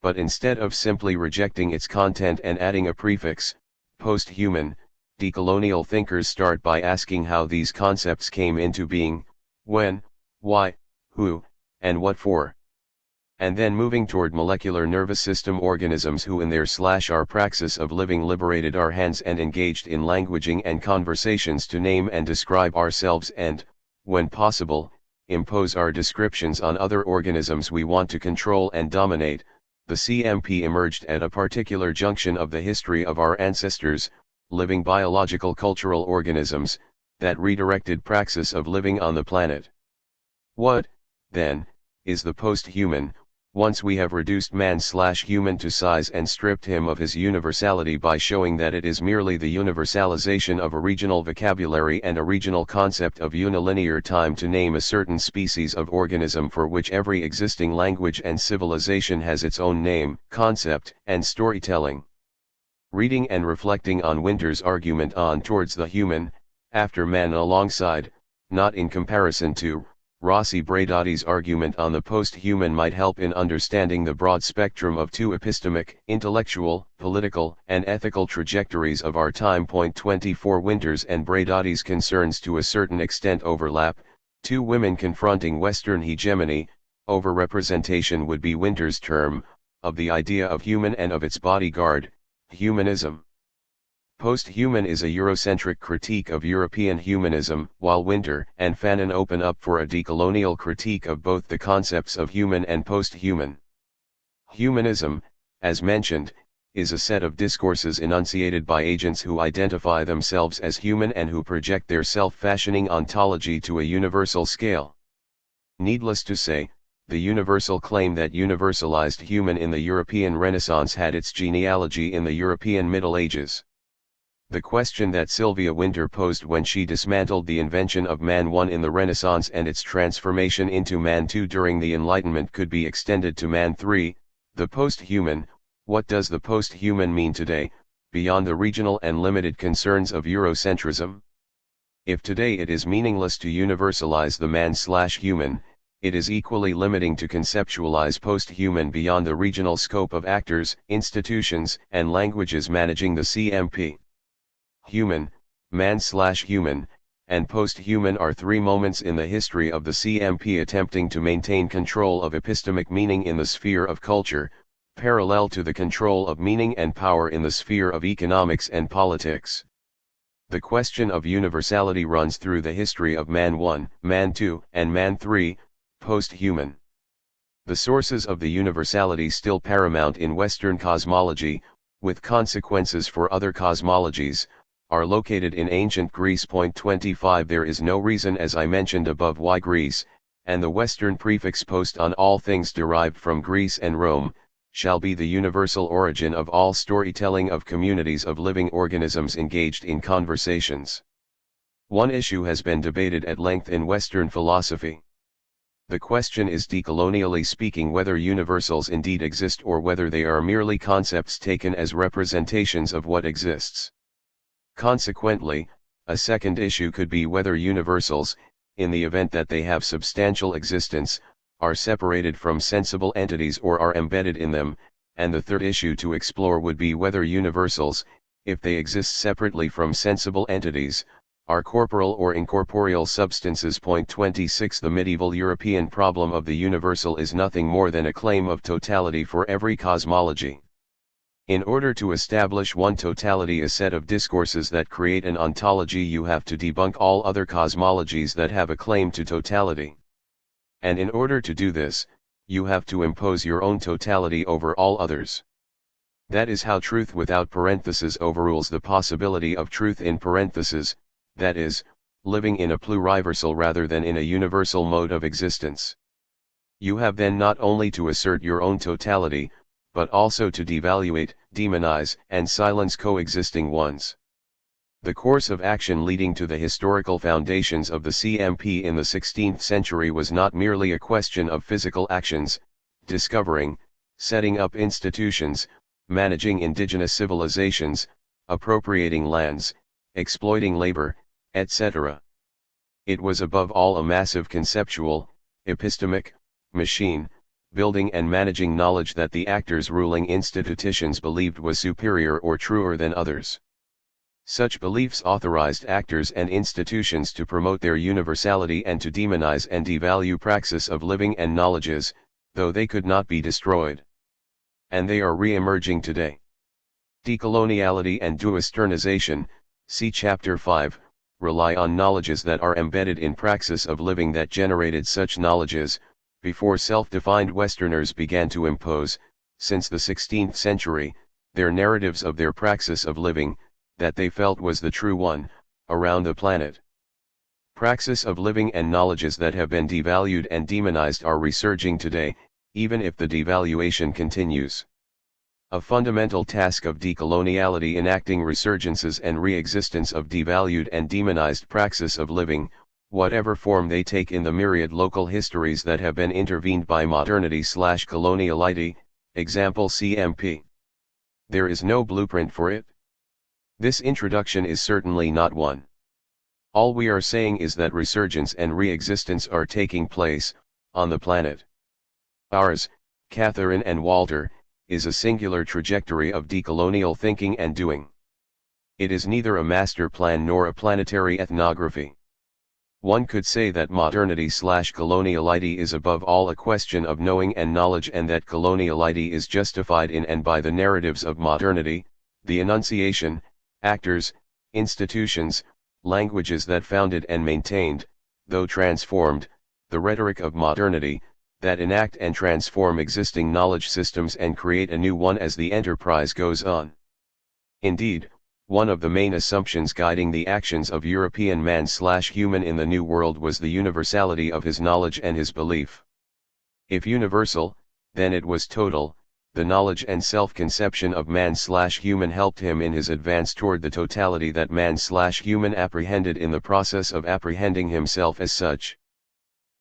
But instead of simply rejecting its content and adding a prefix, post-human, decolonial thinkers start by asking how these concepts came into being, when, why, who, and what for. And then moving toward molecular nervous system organisms who in their/our praxis of living liberated our hands and engaged in languaging and conversations to name and describe ourselves and, when possible, impose our descriptions on other organisms we want to control and dominate. The CMP emerged at a particular junction of the history of our ancestors, living biological cultural organisms, that redirected praxis of living on the planet. What, then, is the post-human, Once we have reduced man/human to size and stripped him of his universality by showing that it is merely the universalization of a regional vocabulary and a regional concept of unilinear time to name a certain species of organism for which every existing language and civilization has its own name, concept, and storytelling. Reading and reflecting on Winter's argument on towards the human, after man alongside, not in comparison to, Rossi Bradotti's argument on the post-human might help in understanding the broad spectrum of two epistemic, intellectual, political, and ethical trajectories of our time. 24 Winter's and Bradotti's concerns to a certain extent overlap. Two women confronting Western hegemony, overrepresentation would be Winter's term, of the idea of human and of its bodyguard, humanism. Post-human is a Eurocentric critique of European humanism, while Winter and Fanon open up for a decolonial critique of both the concepts of human and post-human. Humanism, as mentioned, is a set of discourses enunciated by agents who identify themselves as human and who project their self-fashioning ontology to a universal scale. Needless to say, the universal claim that universalized human in the European Renaissance had its genealogy in the European Middle Ages. The question that Sylvia Wynter posed when she dismantled the invention of Man 1 in the Renaissance and its transformation into Man 2 during the Enlightenment could be extended to Man 3, the post-human. What does the post-human mean today, beyond the regional and limited concerns of Eurocentrism? If today it is meaningless to universalize the man/human, it is equally limiting to conceptualize post-human beyond the regional scope of actors, institutions, and languages managing the CMP. Human, man/human, and post-human are three moments in the history of the CMP attempting to maintain control of epistemic meaning in the sphere of culture, parallel to the control of meaning and power in the sphere of economics and politics. The question of universality runs through the history of Man 1, Man 2, and Man 3, post-human. The sources of the universality still paramount in Western cosmology, with consequences for other cosmologies, are located in ancient Greece. 25 There is no reason, as I mentioned above, why Greece, and the Western prefix post on all things derived from Greece and Rome, shall be the universal origin of all storytelling of communities of living organisms engaged in conversations. One issue has been debated at length in Western philosophy. The question is, decolonially speaking, whether universals indeed exist or whether they are merely concepts taken as representations of what exists. Consequently, a second issue could be whether universals, in the event that they have substantial existence, are separated from sensible entities or are embedded in them, and the third issue to explore would be whether universals, if they exist separately from sensible entities, are corporal or incorporeal substances. 26 The medieval European problem of the universal is nothing more than a claim of totality for every cosmology. In order to establish one totality, a set of discourses that create an ontology, you have to debunk all other cosmologies that have a claim to totality. And in order to do this, you have to impose your own totality over all others. That is how truth without parentheses overrules the possibility of truth in parentheses, that is, living in a pluriversal rather than in a universal mode of existence. You have then not only to assert your own totality, but also to devaluate, demonize, and silence coexisting ones. The course of action leading to the historical foundations of the CMP in the 16th century was not merely a question of physical actions, discovering, setting up institutions, managing indigenous civilizations, appropriating lands, exploiting labor, etc. It was above all a massive conceptual, epistemic, machine, building and managing knowledge that the actors ruling institutions believed was superior or truer than others. Such beliefs authorized actors and institutions to promote their universality and to demonize and devalue praxis of living and knowledges, though they could not be destroyed. And they are re-emerging today. Decoloniality and duwesternization, see Chapter 5, rely on knowledges that are embedded in praxis of living that generated such knowledges, before self-defined Westerners began to impose, since the 16th century, their narratives of their praxis of living, that they felt was the true one, around the planet. Praxis of living and knowledges that have been devalued and demonized are resurging today, even if the devaluation continues. A fundamental task of decoloniality enacting resurgences and re-existence of devalued and demonized praxis of living, whatever form they take in the myriad local histories that have been intervened by modernity/coloniality, example CMP. There is no blueprint for it. This introduction is certainly not one. All we are saying is that resurgence and re-existence are taking place, on the planet. Ours, Catherine and Walter, is a singular trajectory of decolonial thinking and doing. It is neither a master plan nor a planetary ethnography. One could say that modernity/coloniality is above all a question of knowing and knowledge, and that coloniality is justified in and by the narratives of modernity, the enunciation, actors, institutions, languages that founded and maintained, though transformed, the rhetoric of modernity, that enact and transform existing knowledge systems and create a new one as the enterprise goes on. Indeed, one of the main assumptions guiding the actions of European man/human in the New World was the universality of his knowledge and his belief. If universal, then it was total. The knowledge and self-conception of man/human helped him in his advance toward the totality that man/human apprehended in the process of apprehending himself as such.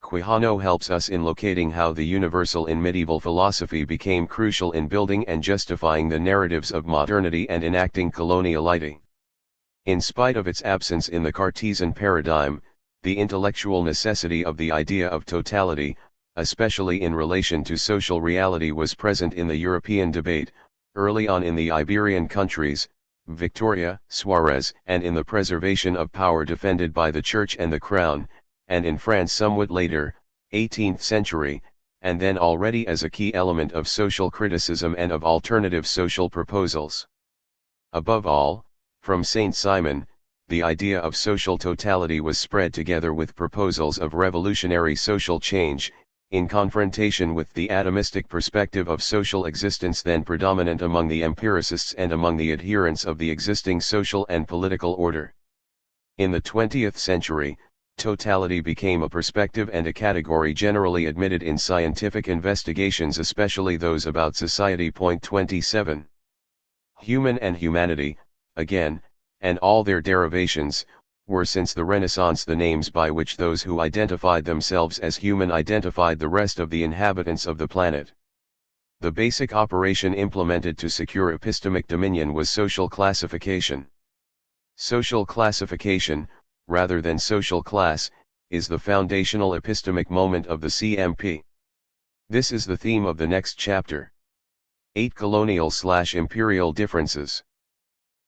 Quijano helps us in locating how the universal in medieval philosophy became crucial in building and justifying the narratives of modernity and enacting coloniality. In spite of its absence in the Cartesian paradigm, the intellectual necessity of the idea of totality, especially in relation to social reality, was present in the European debate, early on in the Iberian countries, Victoria, Suarez, and in the preservation of power defended by the Church and the Crown, and in France somewhat later, 18th century, and then already as a key element of social criticism and of alternative social proposals. Above all, from Saint Simon, the idea of social totality was spread together with proposals of revolutionary social change, in confrontation with the atomistic perspective of social existence then predominant among the empiricists and among the adherents of the existing social and political order. In the 20th century, totality became a perspective and a category generally admitted in scientific investigations, especially those about society. 27. Human and humanity, again, and all their derivations, were since the Renaissance the names by which those who identified themselves as human identified the rest of the inhabitants of the planet. The basic operation implemented to secure epistemic dominion was social classification. Social classification, rather than social class, is the foundational epistemic moment of the CMP. This is the theme of the next chapter. 8 Colonial/imperial differences.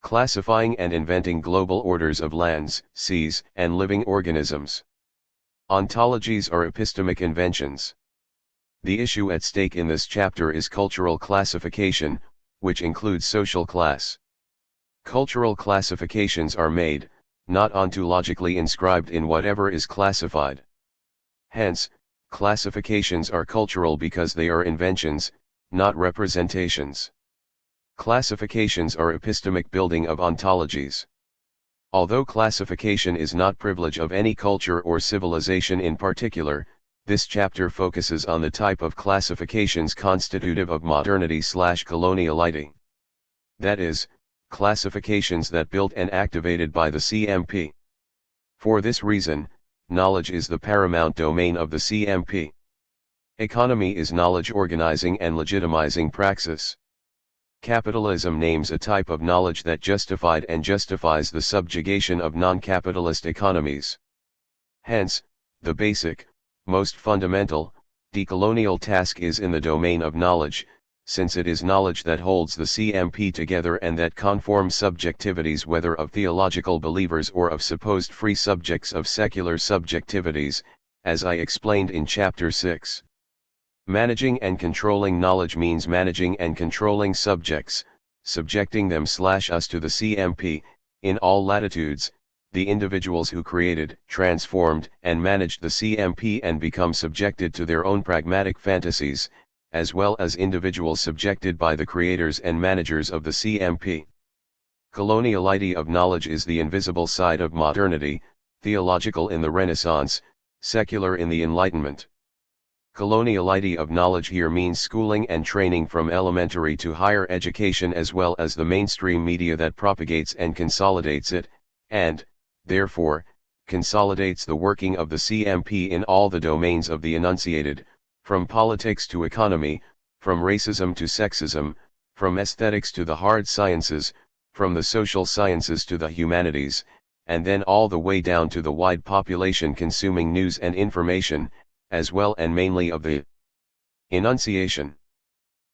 Classifying and inventing global orders of lands, seas, and living organisms. Ontologies are epistemic inventions. The issue at stake in this chapter is cultural classification, which includes social class. Cultural classifications are made, not ontologically inscribed in whatever is classified. Hence, classifications are cultural because they are inventions, not representations. Classifications are epistemic building of ontologies. Although classification is not privilege of any culture or civilization in particular, this chapter focuses on the type of classifications constitutive of modernity/coloniality. That is, classifications that built and activated by the CMP. For this reason, knowledge is the paramount domain of the CMP. Economy is knowledge organizing and legitimizing praxis. Capitalism names a type of knowledge that justified and justifies the subjugation of non-capitalist economies. Hence, the basic, most fundamental, decolonial task is in the domain of knowledge, since it is knowledge that holds the CMP together and that conforms subjectivities, whether of theological believers or of supposed free subjects of secular subjectivities, as I explained in Chapter 6. Managing and controlling knowledge means managing and controlling subjects, subjecting them/us to the CMP, in all latitudes, the individuals who created, transformed, and managed the CMP and become subjected to their own pragmatic fantasies, as well as individuals subjected by the creators and managers of the CMP. Coloniality of knowledge is the invisible side of modernity, theological in the Renaissance, secular in the Enlightenment. Coloniality of knowledge here means schooling and training from elementary to higher education, as well as the mainstream media that propagates and consolidates it, and, therefore, consolidates the working of the CMP in all the domains of the enunciated, from politics to economy, from racism to sexism, from aesthetics to the hard sciences, from the social sciences to the humanities, and then all the way down to the wide population consuming news and information, as well and mainly of the enunciation.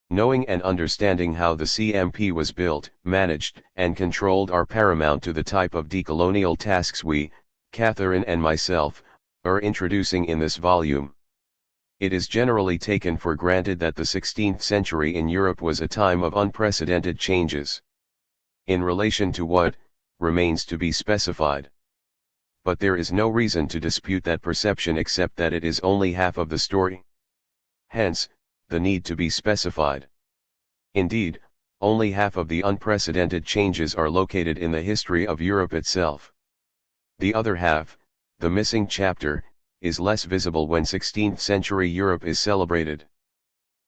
Knowing and understanding how the CMP was built, managed, and controlled are paramount to the type of decolonial tasks we, Catherine and myself, are introducing in this volume. It is generally taken for granted that the 16th century in Europe was a time of unprecedented changes. In relation to what remains to be specified. But there is no reason to dispute that perception except that it is only half of the story. Hence, the need to be specified. Indeed, only half of the unprecedented changes are located in the history of Europe itself. The other half, the missing chapter, is less visible when 16th century Europe is celebrated.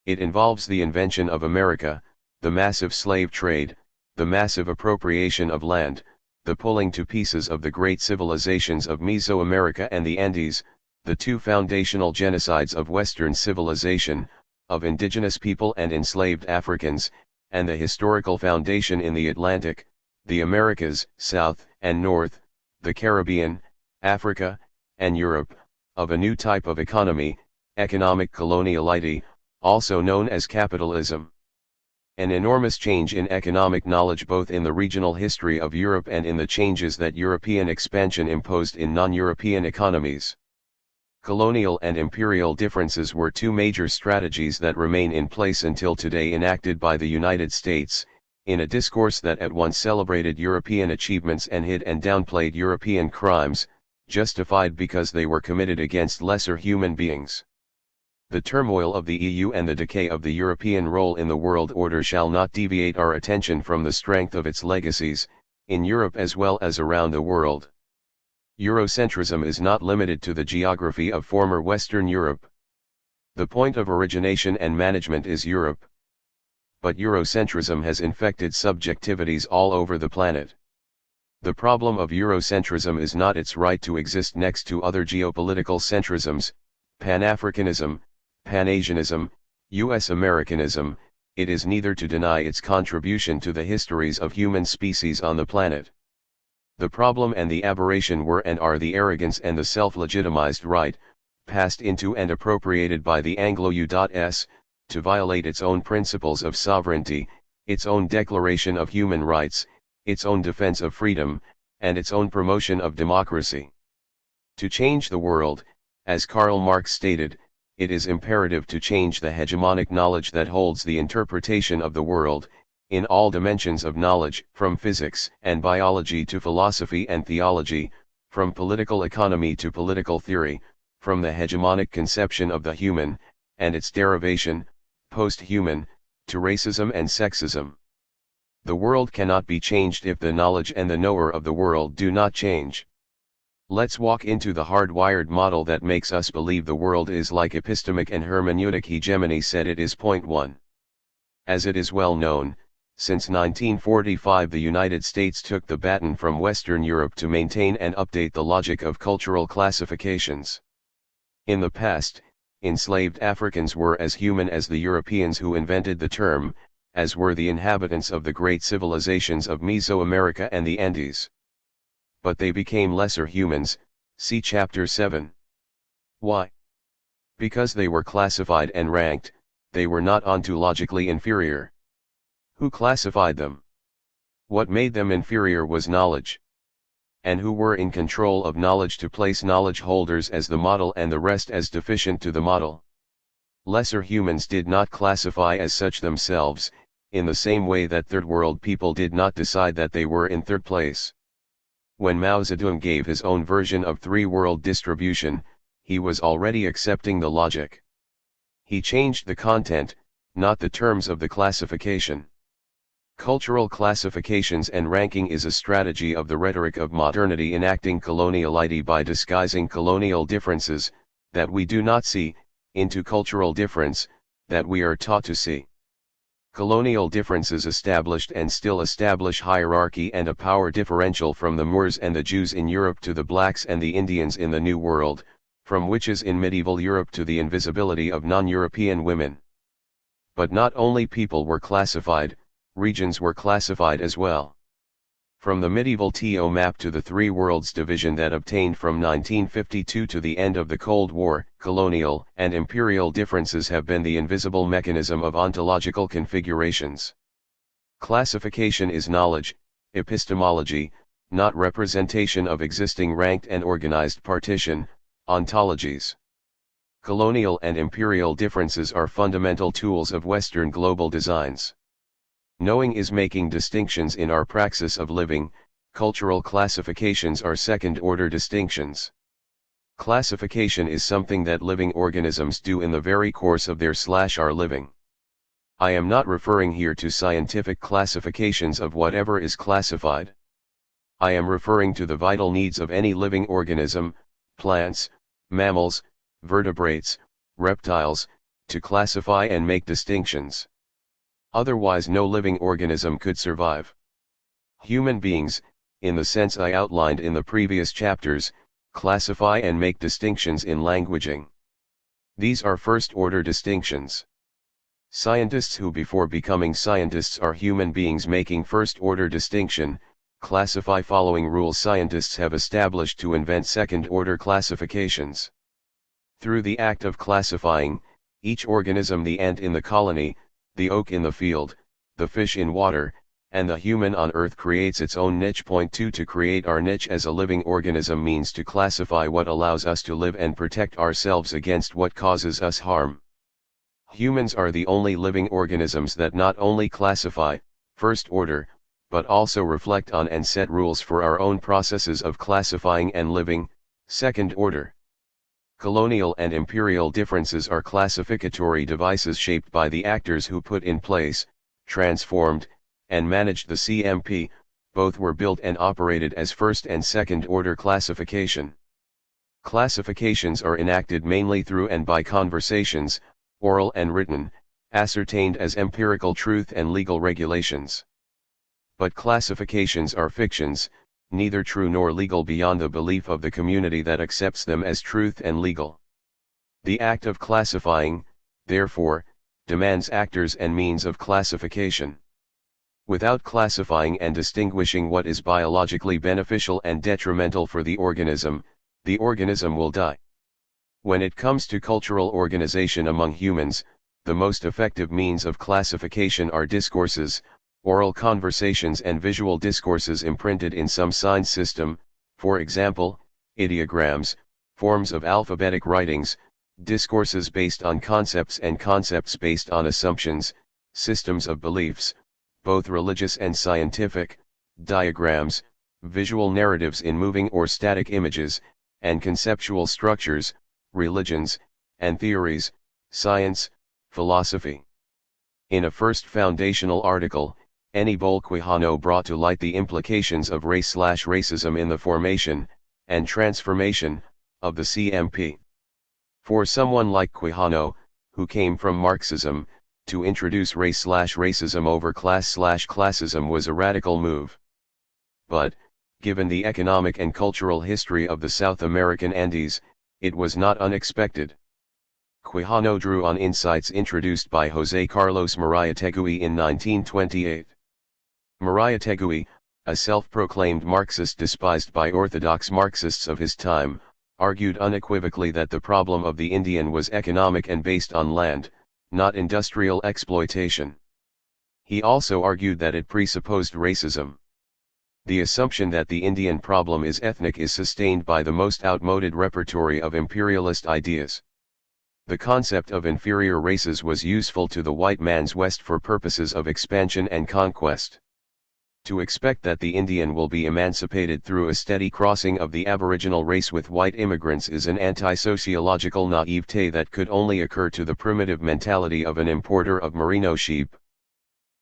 It involves the invention of America, the massive slave trade, the massive appropriation of land, the pulling to pieces of the great civilizations of Mesoamerica and the Andes, the two foundational genocides of Western civilization, of indigenous people and enslaved Africans, and the historical foundation in the Atlantic, the Americas, South and North, the Caribbean, Africa, and Europe, of a new type of economy, economic coloniality, also known as capitalism. An enormous change in economic knowledge both in the regional history of Europe and in the changes that European expansion imposed in non-European economies. Colonial and imperial differences were two major strategies that remain in place until today, enacted by the United States, in a discourse that at once celebrated European achievements and hid and downplayed European crimes, justified because they were committed against lesser human beings. The turmoil of the EU and the decay of the European role in the world order shall not deviate our attention from the strength of its legacies, in Europe as well as around the world. Eurocentrism is not limited to the geography of former Western Europe. The point of origination and management is Europe. But Eurocentrism has infected subjectivities all over the planet. The problem of Eurocentrism is not its right to exist next to other geopolitical centrisms, Pan-Africanism, Pan-Asianism, US Americanism, it is neither to deny its contribution to the histories of human species on the planet. The problem and the aberration were and are the arrogance and the self-legitimized right, passed into and appropriated by the Anglo-US, to violate its own principles of sovereignty, its own declaration of human rights, its own defense of freedom, and its own promotion of democracy. To change the world, as Karl Marx stated, it is imperative to change the hegemonic knowledge that holds the interpretation of the world, in all dimensions of knowledge, from physics and biology to philosophy and theology, from political economy to political theory, from the hegemonic conception of the human, and its derivation, post-human, to racism and sexism. The world cannot be changed if the knowledge and the knower of the world do not change. Let's walk into the hardwired model that makes us believe the world is like epistemic and hermeneutic hegemony said it is. Point 1. As it is well known, since 1945 the United States took the baton from Western Europe to maintain and update the logic of cultural classifications. In the past, enslaved Africans were as human as the Europeans who invented the term, as were the inhabitants of the great civilizations of Mesoamerica and the Andes. But they became lesser humans, see Chapter 7. Why? Because they were classified and ranked, they were not ontologically inferior. Who classified them? What made them inferior was knowledge. And who were in control of knowledge to place knowledge holders as the model and the rest as deficient to the model? Lesser humans did not classify as such themselves, in the same way that third world people did not decide that they were in third place. When Mao Zedong gave his own version of three-world distribution, he was already accepting the logic. He changed the content, not the terms of the classification. Cultural classifications and ranking is a strategy of the rhetoric of modernity enacting coloniality by disguising colonial differences, that we do not see, into cultural difference, that we are taught to see. Colonial differences established and still establish hierarchy and a power differential from the Moors and the Jews in Europe to the blacks and the Indians in the New World, from witches in medieval Europe to the invisibility of non-European women. But not only people were classified, regions were classified as well. From the medieval TO map to the Three Worlds division that obtained from 1952 to the end of the Cold War, colonial and imperial differences have been the invisible mechanism of ontological configurations. Classification is knowledge, epistemology, not representation of existing ranked and organized partition, ontologies. Colonial and imperial differences are fundamental tools of Western global designs. Knowing is making distinctions in our praxis of living. Cultural classifications are second-order distinctions. Classification is something that living organisms do in the very course of their/our living. I am not referring here to scientific classifications of whatever is classified. I am referring to the vital needs of any living organism, plants, mammals, vertebrates, reptiles, to classify and make distinctions. Otherwise no living organism could survive. Human beings, in the sense I outlined in the previous chapters, classify and make distinctions in languaging. These are first-order distinctions. Scientists who before becoming scientists are human beings making first-order distinction, classify following rules scientists have established to invent second-order classifications. Through the act of classifying, each organism, the ant in the colony, the oak in the field, the fish in water, and the human on earth, creates its own niche. Point 2 To create our niche as a living organism means to classify what allows us to live and protect ourselves against what causes us harm. Humans are the only living organisms that not only classify, first order, but also reflect on and set rules for our own processes of classifying and living, second order. Colonial and imperial differences are classificatory devices shaped by the actors who put in place, transformed, and managed the CMP. Both were built and operated as first and second order classification. Classifications are enacted mainly through and by conversations, oral and written, ascertained as empirical truth and legal regulations. But classifications are fictions, neither true nor legal beyond the belief of the community that accepts them as truth and legal. The act of classifying, therefore, demands actors and means of classification. Without classifying and distinguishing what is biologically beneficial and detrimental for the organism will die. When it comes to cultural organization among humans, the most effective means of classification are discourses, oral conversations and visual discourses imprinted in some sign system, for example, ideograms, forms of alphabetic writings, discourses based on concepts and concepts based on assumptions, systems of beliefs, both religious and scientific, diagrams, visual narratives in moving or static images, and conceptual structures, religions, and theories, science, philosophy. In a first foundational article, Ennibal Quijano brought to light the implications of race/racism in the formation, and transformation, of the CMP. For someone like Quijano, who came from Marxism, to introduce race/racism over class/classism was a radical move. But, given the economic and cultural history of the South American Andes, it was not unexpected. Quijano drew on insights introduced by José Carlos Mariátegui in 1928. Mariátegui, a self-proclaimed Marxist despised by orthodox Marxists of his time, argued unequivocally that the problem of the Indian was economic and based on land, not industrial exploitation. He also argued that it presupposed racism. The assumption that the Indian problem is ethnic is sustained by the most outmoded repertory of imperialist ideas. The concept of inferior races was useful to the white man's West for purposes of expansion and conquest. To expect that the Indian will be emancipated through a steady crossing of the aboriginal race with white immigrants is an anti-sociological naivete that could only occur to the primitive mentality of an importer of merino sheep.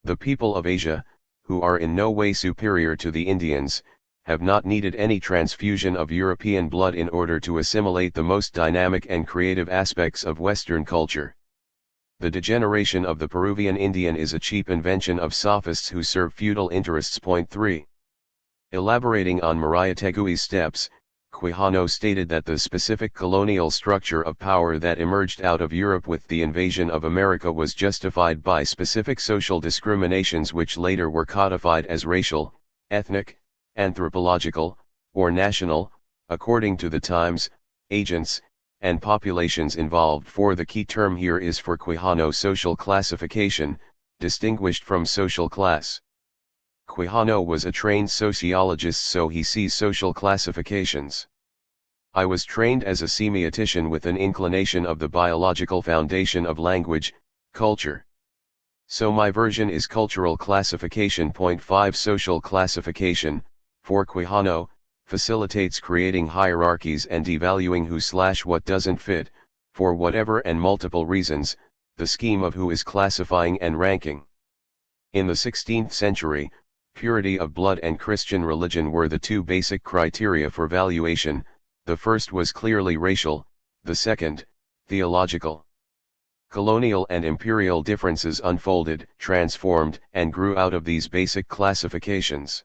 The people of Asia, who are in no way superior to the Indians, have not needed any transfusion of European blood in order to assimilate the most dynamic and creative aspects of Western culture. The degeneration of the Peruvian Indian is a cheap invention of sophists who serve feudal interests. Point 3. Elaborating on Mariátegui's steps, Quijano stated that the specific colonial structure of power that emerged out of Europe with the invasion of America was justified by specific social discriminations which later were codified as racial, ethnic, anthropological, or national, according to the times, agents, and populations involved. For the key term here is for Quijano social classification, distinguished from social class. Quijano was a trained sociologist, so he sees social classifications. I was trained as a semiotician with an inclination of the biological foundation of language, culture. So my version is cultural classification. Point 5. Social classification, for Quijano, facilitates creating hierarchies and devaluing who/what doesn't fit, for whatever and multiple reasons, the scheme of who is classifying and ranking. In the 16th century, purity of blood and Christian religion were the two basic criteria for valuation. The first was clearly racial, the second, theological. Colonial and imperial differences unfolded, transformed, and grew out of these basic classifications.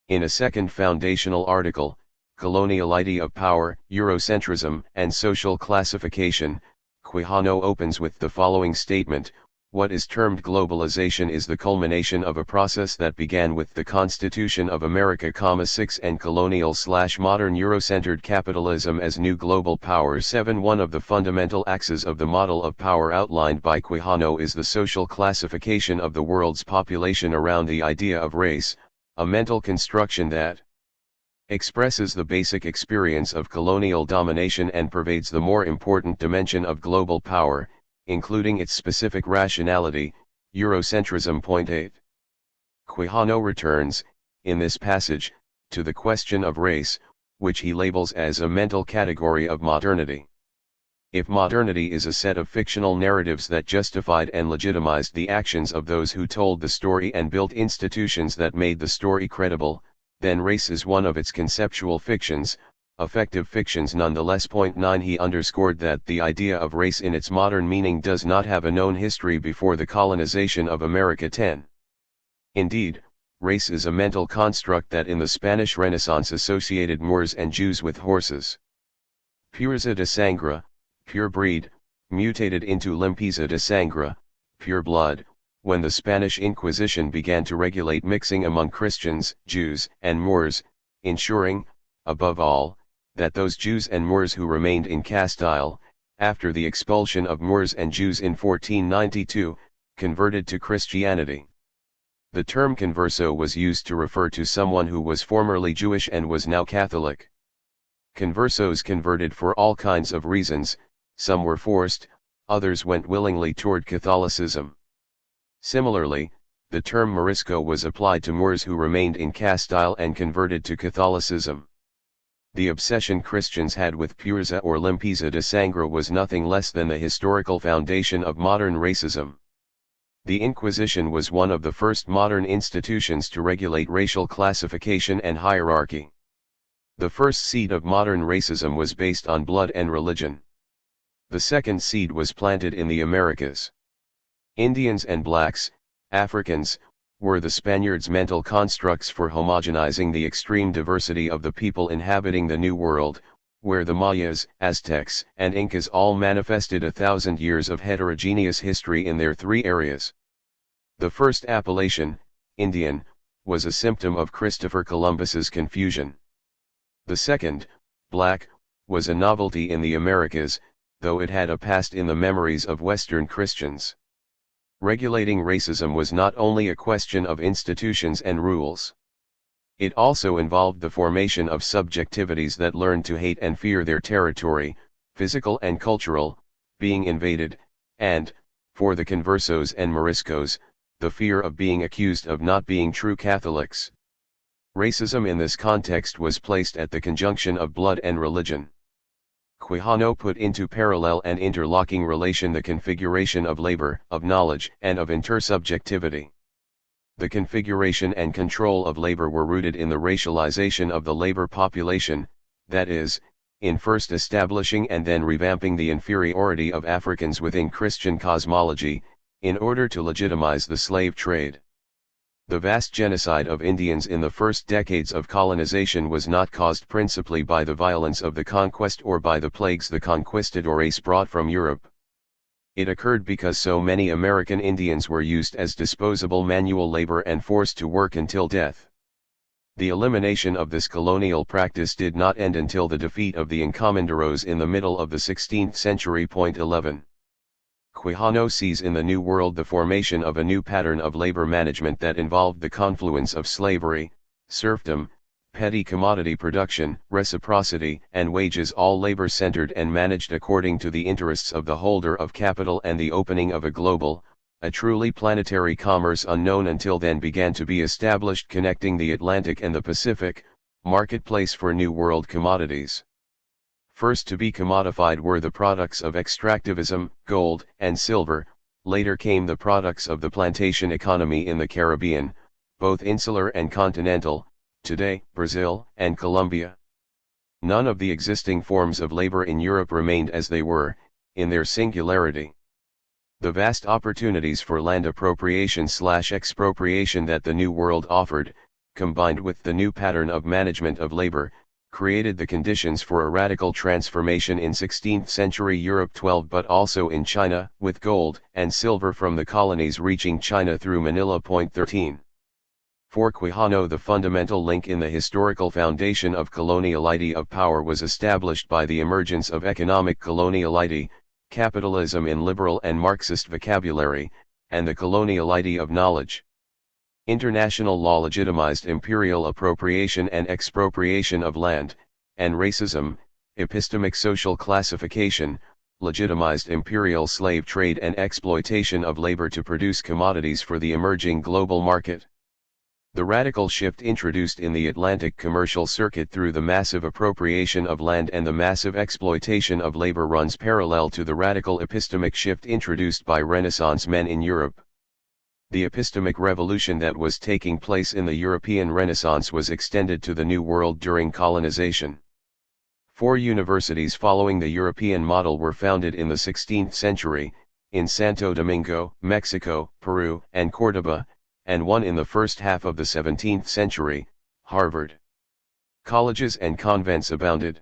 In a second foundational article, Decoloniality of Power, Eurocentrism, and Social Classification, Quijano opens with the following statement: what is termed globalization is the culmination of a process that began with the Constitution of America, 6 and colonial/modern Euro-centered capitalism as new global power. 7. One of the fundamental axes of the model of power outlined by Quijano is the social classification of the world's population around the idea of race, a mental construction that expresses the basic experience of colonial domination and pervades the more important dimension of global power, including its specific rationality, Eurocentrism. Point 8. Quijano returns, in this passage, to the question of race, which he labels as a mental category of modernity. If modernity is a set of fictional narratives that justified and legitimized the actions of those who told the story and built institutions that made the story credible, then race is one of its conceptual fictions, affective fictions nonetheless. Point 9. He underscored that the idea of race in its modern meaning does not have a known history before the colonization of America. 10. Indeed, race is a mental construct that in the Spanish Renaissance associated Moors and Jews with horses. Pureza de sangre, pure breed, mutated into limpeza de sangre, pure blood, when the Spanish Inquisition began to regulate mixing among Christians, Jews, and Moors, ensuring, above all, that those Jews and Moors who remained in Castile, after the expulsion of Moors and Jews in 1492, converted to Christianity. The term converso was used to refer to someone who was formerly Jewish and was now Catholic. Conversos converted for all kinds of reasons, some were forced, others went willingly toward Catholicism. Similarly, the term Morisco was applied to Moors who remained in Castile and converted to Catholicism. The obsession Christians had with pureza or limpeza de sangre was nothing less than the historical foundation of modern racism. The Inquisition was one of the first modern institutions to regulate racial classification and hierarchy. The first seed of modern racism was based on blood and religion. The second seed was planted in the Americas. Indians and blacks, Africans, were the Spaniards' mental constructs for homogenizing the extreme diversity of the people inhabiting the New World, where the Mayas, Aztecs, and Incas all manifested 1,000 years of heterogeneous history in their three areas. The first appellation, Indian, was a symptom of Christopher Columbus's confusion. The second, black, was a novelty in the Americas, though it had a past in the memories of Western Christians. Regulating racism was not only a question of institutions and rules. It also involved the formation of subjectivities that learned to hate and fear their territory, physical and cultural, being invaded, and, for the conversos and Moriscos, the fear of being accused of not being true Catholics. Racism in this context was placed at the conjunction of blood and religion. Quijano put into parallel and interlocking relation the configuration of labor, of knowledge, and of intersubjectivity. The configuration and control of labor were rooted in the racialization of the labor population, that is, in first establishing and then revamping the inferiority of Africans within Christian cosmology, in order to legitimize the slave trade. The vast genocide of Indians in the first decades of colonization was not caused principally by the violence of the conquest or by the plagues the conquistadores brought from Europe. It occurred because so many American Indians were used as disposable manual labor and forced to work until death. The elimination of this colonial practice did not end until the defeat of the Encomenderos in the middle of the 16th century. 11. Quijano sees in the New World the formation of a new pattern of labor management that involved the confluence of slavery, serfdom, petty commodity production, reciprocity, and wages, all labor-centered and managed according to the interests of the holder of capital, and the opening of a global, a truly planetary commerce unknown until then began to be established connecting the Atlantic and the Pacific, marketplace for New World commodities. First to be commodified were the products of extractivism, gold and silver. Later came the products of the plantation economy in the Caribbean, both insular and continental, today, Brazil and Colombia. None of the existing forms of labor in Europe remained as they were, in their singularity. The vast opportunities for land appropriation/expropriation that the New World offered, combined with the new pattern of management of labor, created the conditions for a radical transformation in 16th century Europe. 12 But also in China, with gold and silver from the colonies reaching China through Manila. 13. For Quijano, the fundamental link in the historical foundation of coloniality of power was established by the emergence of economic coloniality, capitalism in liberal and Marxist vocabulary, and the coloniality of knowledge. International law legitimized imperial appropriation and expropriation of land, and racism, epistemic social classification, legitimized imperial slave trade and exploitation of labor to produce commodities for the emerging global market. The radical shift introduced in the Atlantic commercial circuit through the massive appropriation of land and the massive exploitation of labor runs parallel to the radical epistemic shift introduced by Renaissance men in Europe. The epistemic revolution that was taking place in the European Renaissance was extended to the New World during colonization. 4 universities following the European model were founded in the 16th century, in Santo Domingo, Mexico, Peru, and Córdoba, and one in the first half of the 17th century, Harvard. Colleges and convents abounded.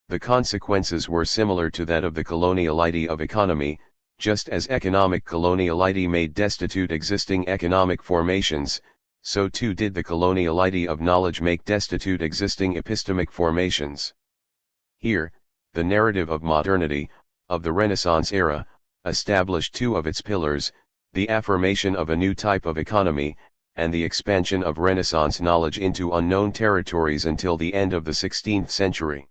The consequences were similar to that of the coloniality of economy, just as economic coloniality made destitute existing economic formations, so too did the coloniality of knowledge make destitute existing epistemic formations. Here, the narrative of modernity, of the Renaissance era, established 2 of its pillars: the affirmation of a new type of economy, and the expansion of Renaissance knowledge into unknown territories until the end of the 16th century.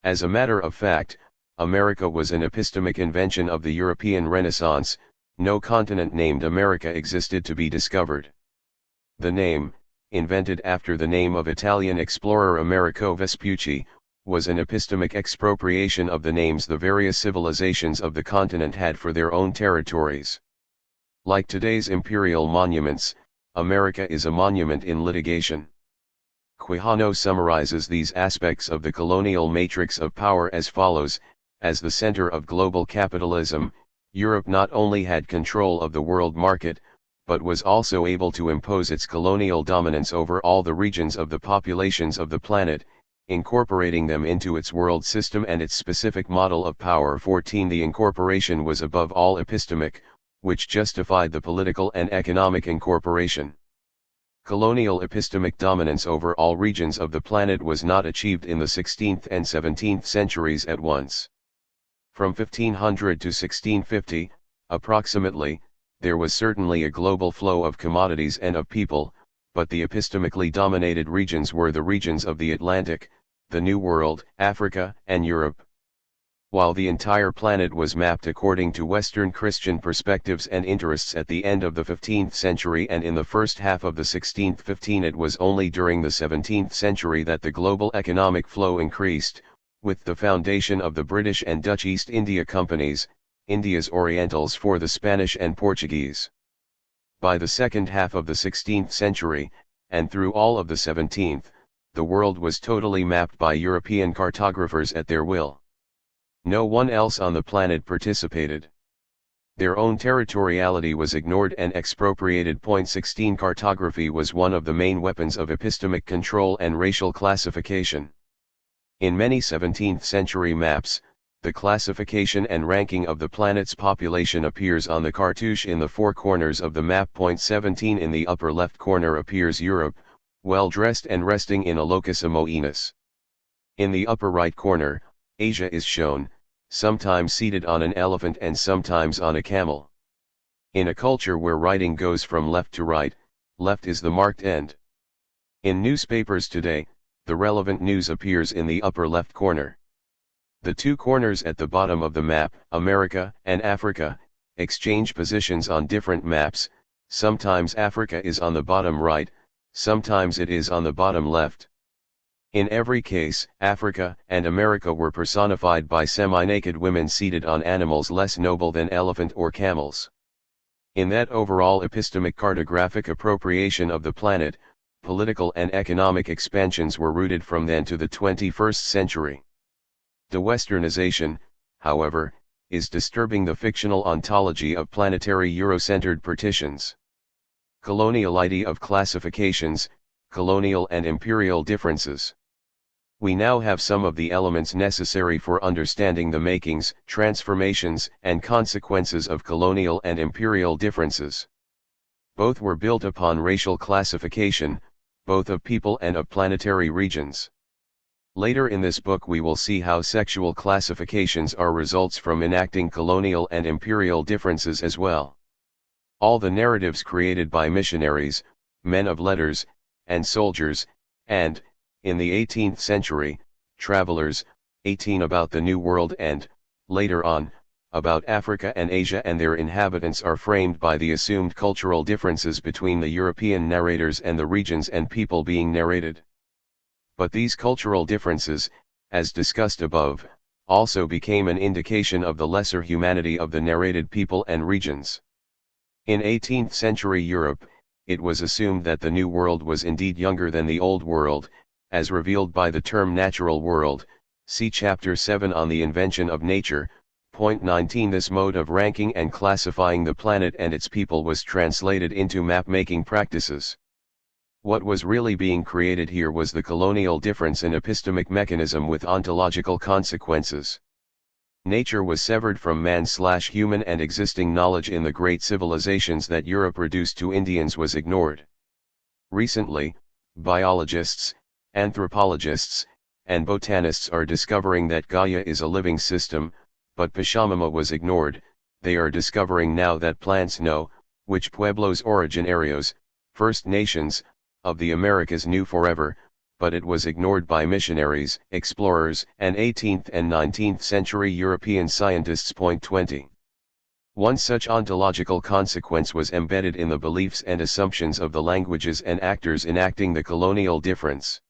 As a matter of fact, America was an epistemic invention of the European Renaissance. No continent named America existed to be discovered. The name, invented after the name of Italian explorer Amerigo Vespucci, was an epistemic expropriation of the names the various civilizations of the continent had for their own territories. Like today's imperial monuments, America is a monument in litigation. Quijano summarizes these aspects of the colonial matrix of power as follows: as the center of global capitalism, Europe not only had control of the world market, but was also able to impose its colonial dominance over all the regions of the populations of the planet, incorporating them into its world system and its specific model of power. 14 The incorporation was above all epistemic, which justified the political and economic incorporation. Colonial epistemic dominance over all regions of the planet was not achieved in the 16th and 17th centuries at once. From 1500 to 1650, approximately, there was certainly a global flow of commodities and of people, but the epistemically dominated regions were the regions of the Atlantic, the New World, Africa, and Europe. While the entire planet was mapped according to Western Christian perspectives and interests at the end of the 15th century and in the first half of the 16th. 15 It was only during the 17th century that the global economic flow increased, with the foundation of the British and Dutch East India Companies, India's Orientals for the Spanish and Portuguese. By the second half of the 16th century, and through all of the 17th, the world was totally mapped by European cartographers at their will. No one else on the planet participated. Their own territoriality was ignored and expropriated. 16 Cartography was one of the main weapons of epistemic control and racial classification. In many 17th century maps, the classification and ranking of the planet's population appears on the cartouche in the four corners of the map. 17 In the upper left corner appears Europe, well dressed and resting in a locus amoenus. In the upper right corner, Asia is shown, sometimes seated on an elephant and sometimes on a camel. In a culture where writing goes from left to right, left is the marked end. In newspapers today, the relevant news appears in the upper left corner. The two corners at the bottom of the map, America and Africa, exchange positions on different maps. Sometimes Africa is on the bottom right, sometimes it is on the bottom left. In every case, Africa and America were personified by semi-naked women seated on animals less noble than elephant or camels. In that overall epistemic cartographic appropriation of the planet, political and economic expansions were rooted from then to the 21st century. The Westernization, however, is disturbing the fictional ontology of planetary Euro-centered partitions. Coloniality of classifications, colonial and imperial differences. We now have some of the elements necessary for understanding the makings, transformations, and consequences of colonial and imperial differences. Both were built upon racial classification, both of people and of planetary regions. Later in this book we will see how sexual classifications are results from enacting colonial and imperial differences as well. All the narratives created by missionaries, men of letters, and soldiers, and, in the 18th century, travelers, 18 about the New World and, later on, about Africa and Asia and their inhabitants are framed by the assumed cultural differences between the European narrators and the regions and people being narrated. But these cultural differences, as discussed above, also became an indication of the lesser humanity of the narrated people and regions. In 18th century Europe, it was assumed that the New World was indeed younger than the Old World, as revealed by the term natural world, see Chapter 7 on the invention of nature. 19 This mode of ranking and classifying the planet and its people was translated into map-making practices. What was really being created here was the colonial difference in epistemic mechanism with ontological consequences. Nature was severed from man/human and existing knowledge in the great civilizations that Europe reduced to Indians was ignored. Recently, biologists, anthropologists, and botanists are discovering that Gaia is a living system, but Pachamama was ignored. They are discovering now that plants know which pueblos originarios, First Nations, of the Americas knew forever, but it was ignored by missionaries, explorers, and 18th and 19th century European scientists. 20. One such ontological consequence was embedded in the beliefs and assumptions of the languages and actors enacting the colonial difference.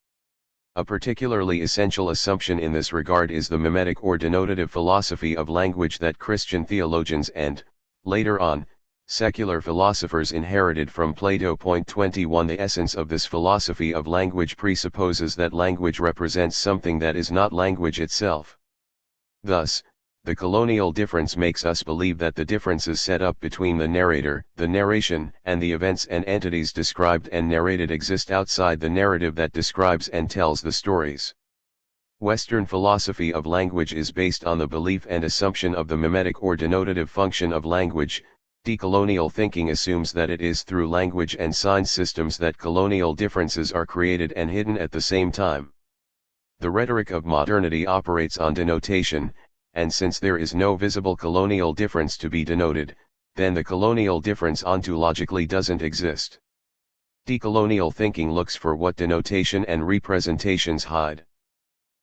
A particularly essential assumption in this regard is the mimetic or denotative philosophy of language that Christian theologians and, later on, secular philosophers inherited from Plato. 21 The essence of this philosophy of language presupposes that language represents something that is not language itself. Thus, the colonial difference makes us believe that the differences set up between the narrator, the narration, and the events and entities described and narrated exist outside the narrative that describes and tells the stories. Western philosophy of language is based on the belief and assumption of the mimetic or denotative function of language. Decolonial thinking assumes that it is through language and sign systems that colonial differences are created and hidden at the same time. The rhetoric of modernity operates on denotation, and since there is no visible colonial difference to be denoted, then the colonial difference ontologically doesn't exist. Decolonial thinking looks for what denotation and representations hide.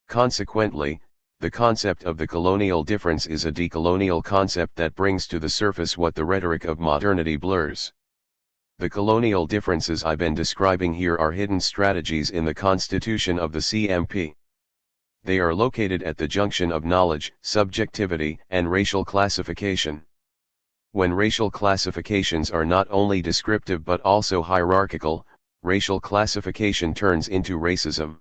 Consequently, the concept of the colonial difference is a decolonial concept that brings to the surface what the rhetoric of modernity blurs. The colonial differences I've been describing here are hidden strategies in the constitution of the CMP. They are located at the junction of knowledge, subjectivity, and racial classification. When racial classifications are not only descriptive but also hierarchical, racial classification turns into racism.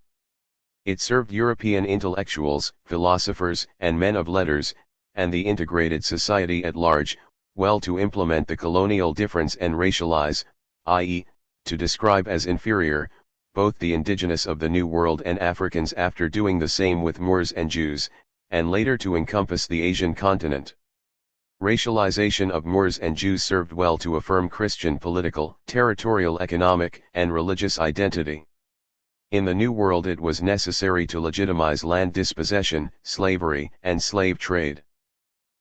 It served European intellectuals, philosophers, and men of letters, and the integrated society at large, well to implement the colonial difference and racialize, i.e., to describe as inferior, both the indigenous of the New World and Africans after doing the same with Moors and Jews, and later to encompass the Asian continent. Racialization of Moors and Jews served well to affirm Christian political, territorial, economic, and religious identity. In the New World it was necessary to legitimize land dispossession, slavery, and slave trade.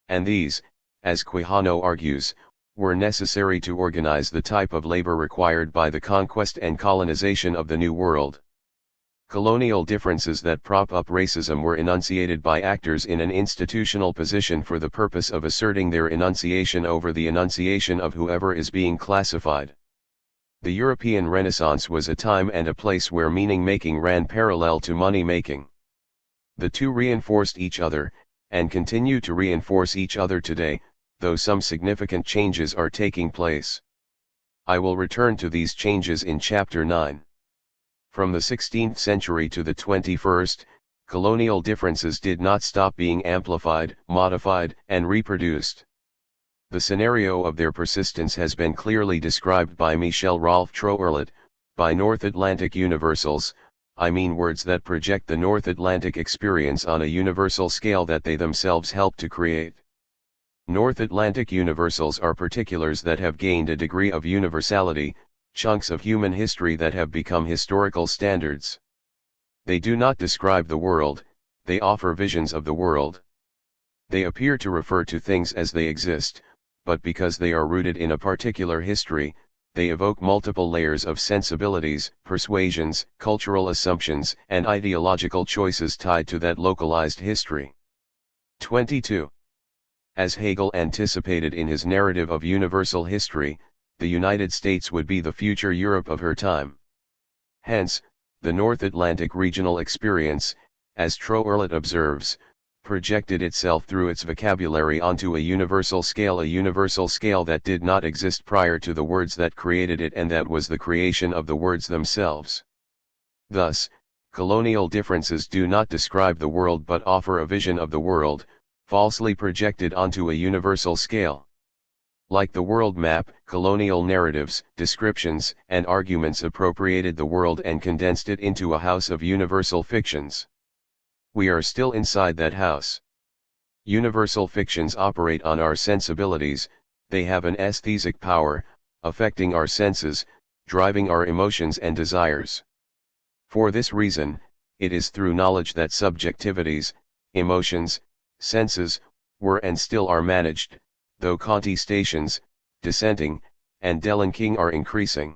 And these, as Quijano argues, were necessary to organize the type of labor required by the conquest and colonization of the New World. Colonial differences that prop up racism were enunciated by actors in an institutional position for the purpose of asserting their enunciation over the enunciation of whoever is being classified. The European Renaissance was a time and a place where meaning-making ran parallel to money-making. The two reinforced each other, and continue to reinforce each other today, though some significant changes are taking place. I will return to these changes in Chapter 9. From the 16th century to the 21st, colonial differences did not stop being amplified, modified, and reproduced. The scenario of their persistence has been clearly described by Michel Rolfe Troerlet. By North Atlantic universals, I mean words that project the North Atlantic experience on a universal scale that they themselves help to create. North Atlantic universals are particulars that have gained a degree of universality, chunks of human history that have become historical standards. They do not describe the world, they offer visions of the world. They appear to refer to things as they exist, but because they are rooted in a particular history, they evoke multiple layers of sensibilities, persuasions, cultural assumptions, and ideological choices tied to that localized history. 22. As Hegel anticipated in his narrative of universal history, the United States would be the future Europe of her time. Hence, the North Atlantic regional experience, as Troerlet observes, projected itself through its vocabulary onto a universal scale that did not exist prior to the words that created it, and that was the creation of the words themselves. Thus, colonial differences do not describe the world but offer a vision of the world, falsely projected onto a universal scale. Like the world map, colonial narratives, descriptions, and arguments appropriated the world and condensed it into a house of universal fictions. We are still inside that house. Universal fictions operate on our sensibilities, they have an aesthetic power, affecting our senses, driving our emotions and desires. For this reason, it is through knowledge that subjectivities, emotions, senses, were and still are managed, though contestations, dissenting, and delinking are increasing.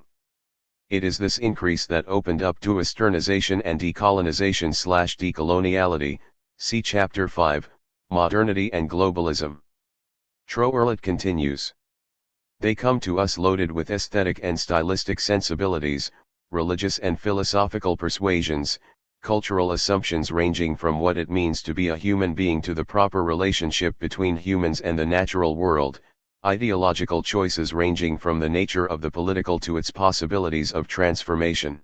It is this increase that opened up to westernization and decolonization/decoloniality, see Chapter 5, Modernity and Globalism. Troerlet continues. They come to us loaded with aesthetic and stylistic sensibilities, religious and philosophical persuasions, cultural assumptions ranging from what it means to be a human being to the proper relationship between humans and the natural world, ideological choices ranging from the nature of the political to its possibilities of transformation.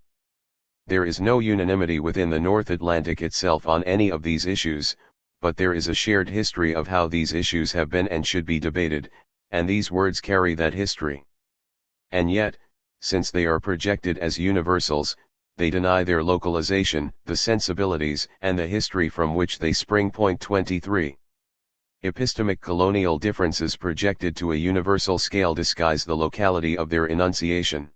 There is no unanimity within the North Atlantic itself on any of these issues, but there is a shared history of how these issues have been and should be debated, and these words carry that history. And yet, since they are projected as universals, they deny their localization, the sensibilities, and the history from which they spring. Point 23. Epistemic colonial differences projected to a universal scale disguise the locality of their enunciation.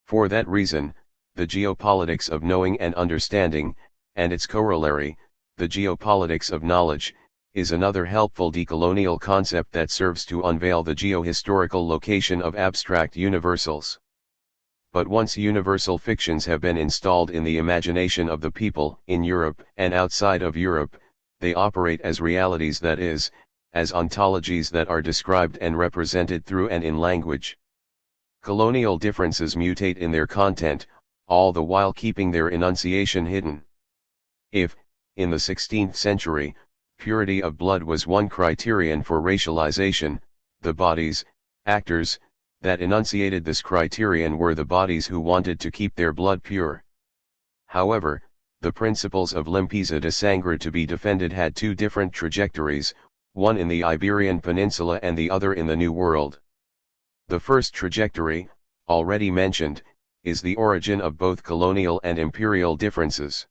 For that reason, the geopolitics of knowing and understanding, and its corollary, the geopolitics of knowledge, is another helpful decolonial concept that serves to unveil the geohistorical location of abstract universals. But once universal fictions have been installed in the imagination of the people, in Europe and outside of Europe, they operate as realities, that is, as ontologies that are described and represented through and in language. Colonial differences mutate in their content, all the while keeping their enunciation hidden. If, in the 16th century, purity of blood was one criterion for racialization, The bodies, actors, that enunciated this criterion were the bodies who wanted to keep their blood pure. However, the principles of limpieza de sangre to be defended had two different trajectories, one in the Iberian Peninsula and the other in the New World. The first trajectory, already mentioned, is the origin of both colonial and imperial differences.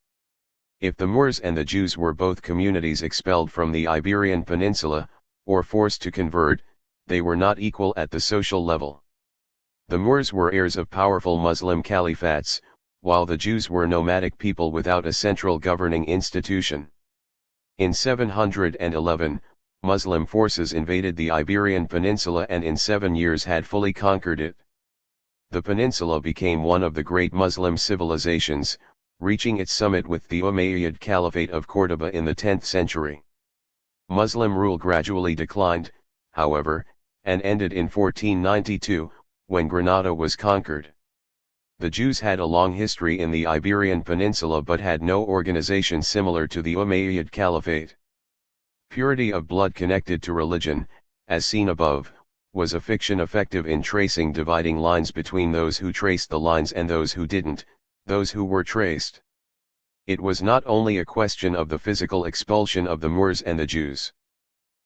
If the Moors and the Jews were both communities expelled from the Iberian Peninsula, or forced to convert, they were not equal at the social level. The Moors were heirs of powerful Muslim caliphates, while the Jews were nomadic people without a central governing institution. In 711, Muslim forces invaded the Iberian Peninsula and in 7 years had fully conquered it. The peninsula became one of the great Muslim civilizations, reaching its summit with the Umayyad Caliphate of Córdoba in the 10th century. Muslim rule gradually declined, however, and ended in 1492, when Granada was conquered. The Jews had a long history in the Iberian Peninsula but had no organization similar to the Umayyad Caliphate. Purity of blood connected to religion, as seen above, was a fiction effective in tracing dividing lines between those who traced the lines and those who didn't, those who were traced. It was not only a question of the physical expulsion of the Moors and the Jews.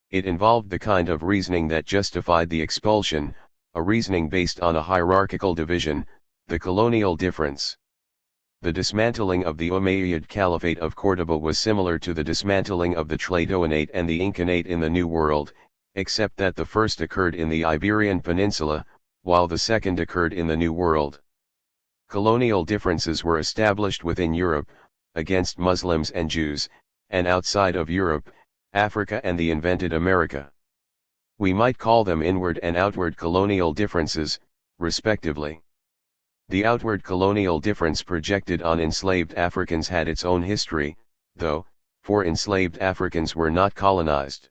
It involved the kind of reasoning that justified the expulsion, a reasoning based on a hierarchical division, the colonial difference. The dismantling of the Umayyad Caliphate of Córdoba was similar to the dismantling of the Tladoanate and the Incanate in the New World, except that the first occurred in the Iberian Peninsula, while the second occurred in the New World. Colonial differences were established within Europe, against Muslims and Jews, and outside of Europe, Africa and the invented America. We might call them inward and outward colonial differences, respectively. The outward colonial difference projected on enslaved Africans had its own history, though, for enslaved Africans were not colonized.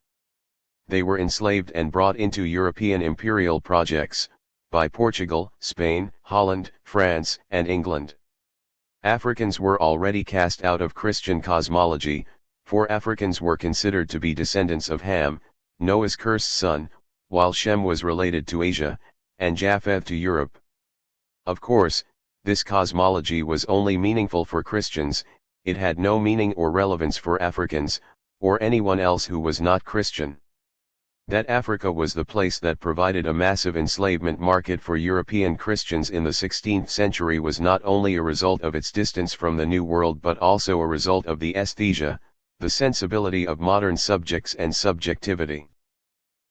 They were enslaved and brought into European imperial projects, by Portugal, Spain, Holland, France, and England. Africans were already cast out of Christian cosmology, for Africans were considered to be descendants of Ham, Noah's cursed son, while Shem was related to Asia, and Japheth to Europe. Of course, this cosmology was only meaningful for Christians, it had no meaning or relevance for Africans, or anyone else who was not Christian. That Africa was the place that provided a massive enslavement market for European Christians in the 16th century was not only a result of its distance from the New World but also a result of the aesthesia, the sensibility of modern subjects and subjectivity.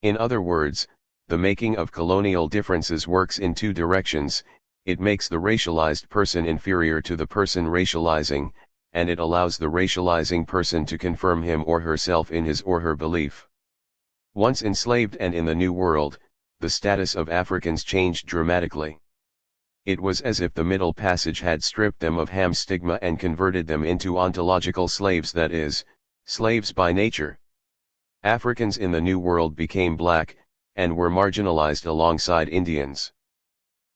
In other words, the making of colonial differences works in two directions. It makes the racialized person inferior to the person racializing, and it allows the racializing person to confirm him or herself in his or her belief. Once enslaved and in the New World, the status of Africans changed dramatically. It was as if the Middle Passage had stripped them of Ham's stigma and converted them into ontological slaves, that is, slaves by nature. Africans in the New World became black, and were marginalized alongside Indians.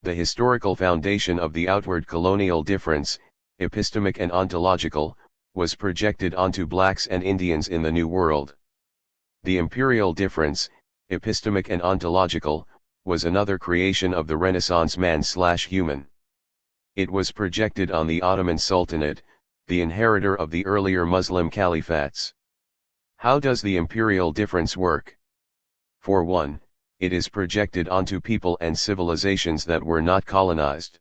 The historical foundation of the outward colonial difference, epistemic and ontological, was projected onto blacks and Indians in the New World. The imperial difference, epistemic and ontological, was another creation of the Renaissance man/human. It was projected on the Ottoman Sultanate, the inheritor of the earlier Muslim caliphates. How does the imperial difference work? For one, it is projected onto people and civilizations that were not colonized.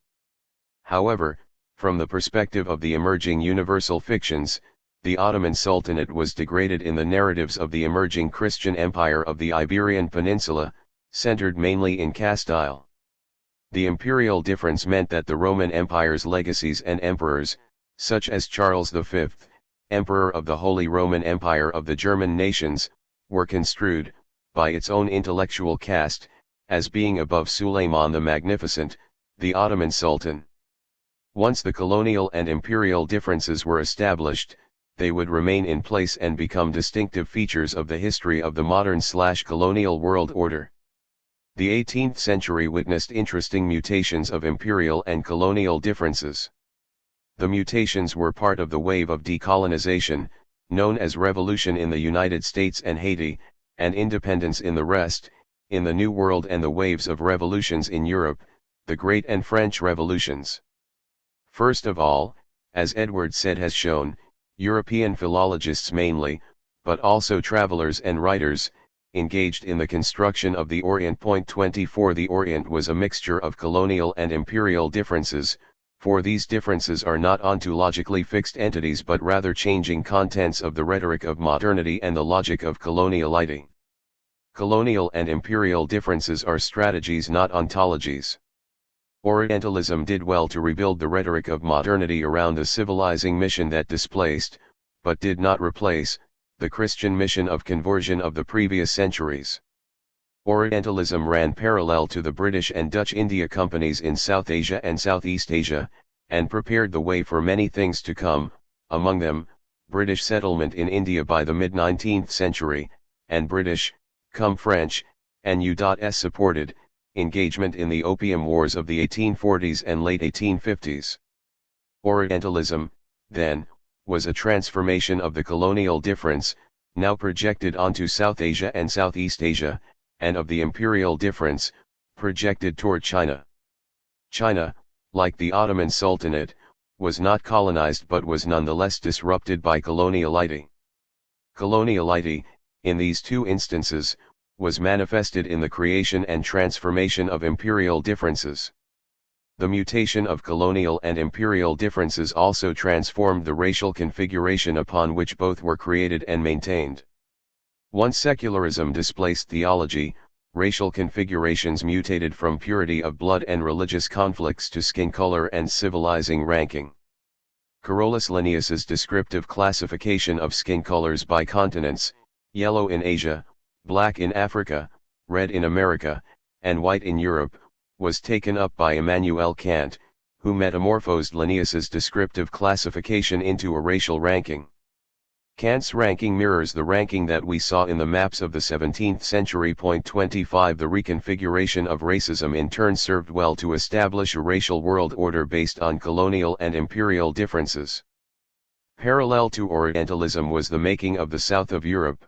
However, from the perspective of the emerging universal fictions, the Ottoman Sultanate was degraded in the narratives of the emerging Christian empire of the Iberian Peninsula, centered mainly in Castile. The imperial difference meant that the Roman Empire's legacies and emperors, such as Charles V, Emperor of the Holy Roman Empire of the German nations, were construed, by its own intellectual caste, as being above Suleiman the Magnificent, the Ottoman Sultan. Once the colonial and imperial differences were established, they would remain in place and become distinctive features of the history of the modern/colonial world order. The 18th century witnessed interesting mutations of imperial and colonial differences. The mutations were part of the wave of decolonization, known as revolution in the United States and Haiti, and independence in the rest, in the New World and the waves of revolutions in Europe, the Great and French Revolutions. First of all, as Edward said has shown, European philologists mainly, but also travelers and writers, engaged in the construction of the Orient. 24 The Orient was a mixture of colonial and imperial differences, for these differences are not ontologically fixed entities but rather changing contents of the rhetoric of modernity and the logic of coloniality. Colonial and imperial differences are strategies, not ontologies. Orientalism did well to rebuild the rhetoric of modernity around a civilizing mission that displaced, but did not replace, the Christian mission of conversion of the previous centuries. Orientalism ran parallel to the British and Dutch India companies in South Asia and Southeast Asia, and prepared the way for many things to come, among them, British settlement in India by the mid-19th century, and British, French, and U.S. supported, engagement in the Opium Wars of the 1840s and late 1850s. Orientalism, then, was a transformation of the colonial difference, now projected onto South Asia and Southeast Asia, and of the imperial difference, projected toward China. China, like the Ottoman Sultanate, was not colonized but was nonetheless disrupted by coloniality. Coloniality, in these two instances, was manifested in the creation and transformation of imperial differences. The mutation of colonial and imperial differences also transformed the racial configuration upon which both were created and maintained. Once secularism displaced theology, racial configurations mutated from purity of blood and religious conflicts to skin color and civilizing ranking. Carolus Linnaeus's descriptive classification of skin colors by continents, yellow in Asia, black in Africa, red in America, and white in Europe, was taken up by Immanuel Kant, who metamorphosed Linnaeus's descriptive classification into a racial ranking. Kant's ranking mirrors the ranking that we saw in the maps of the 17th century. 25 The reconfiguration of racism in turn served well to establish a racial world order based on colonial and imperial differences. Parallel to Orientalism was the making of the South of Europe.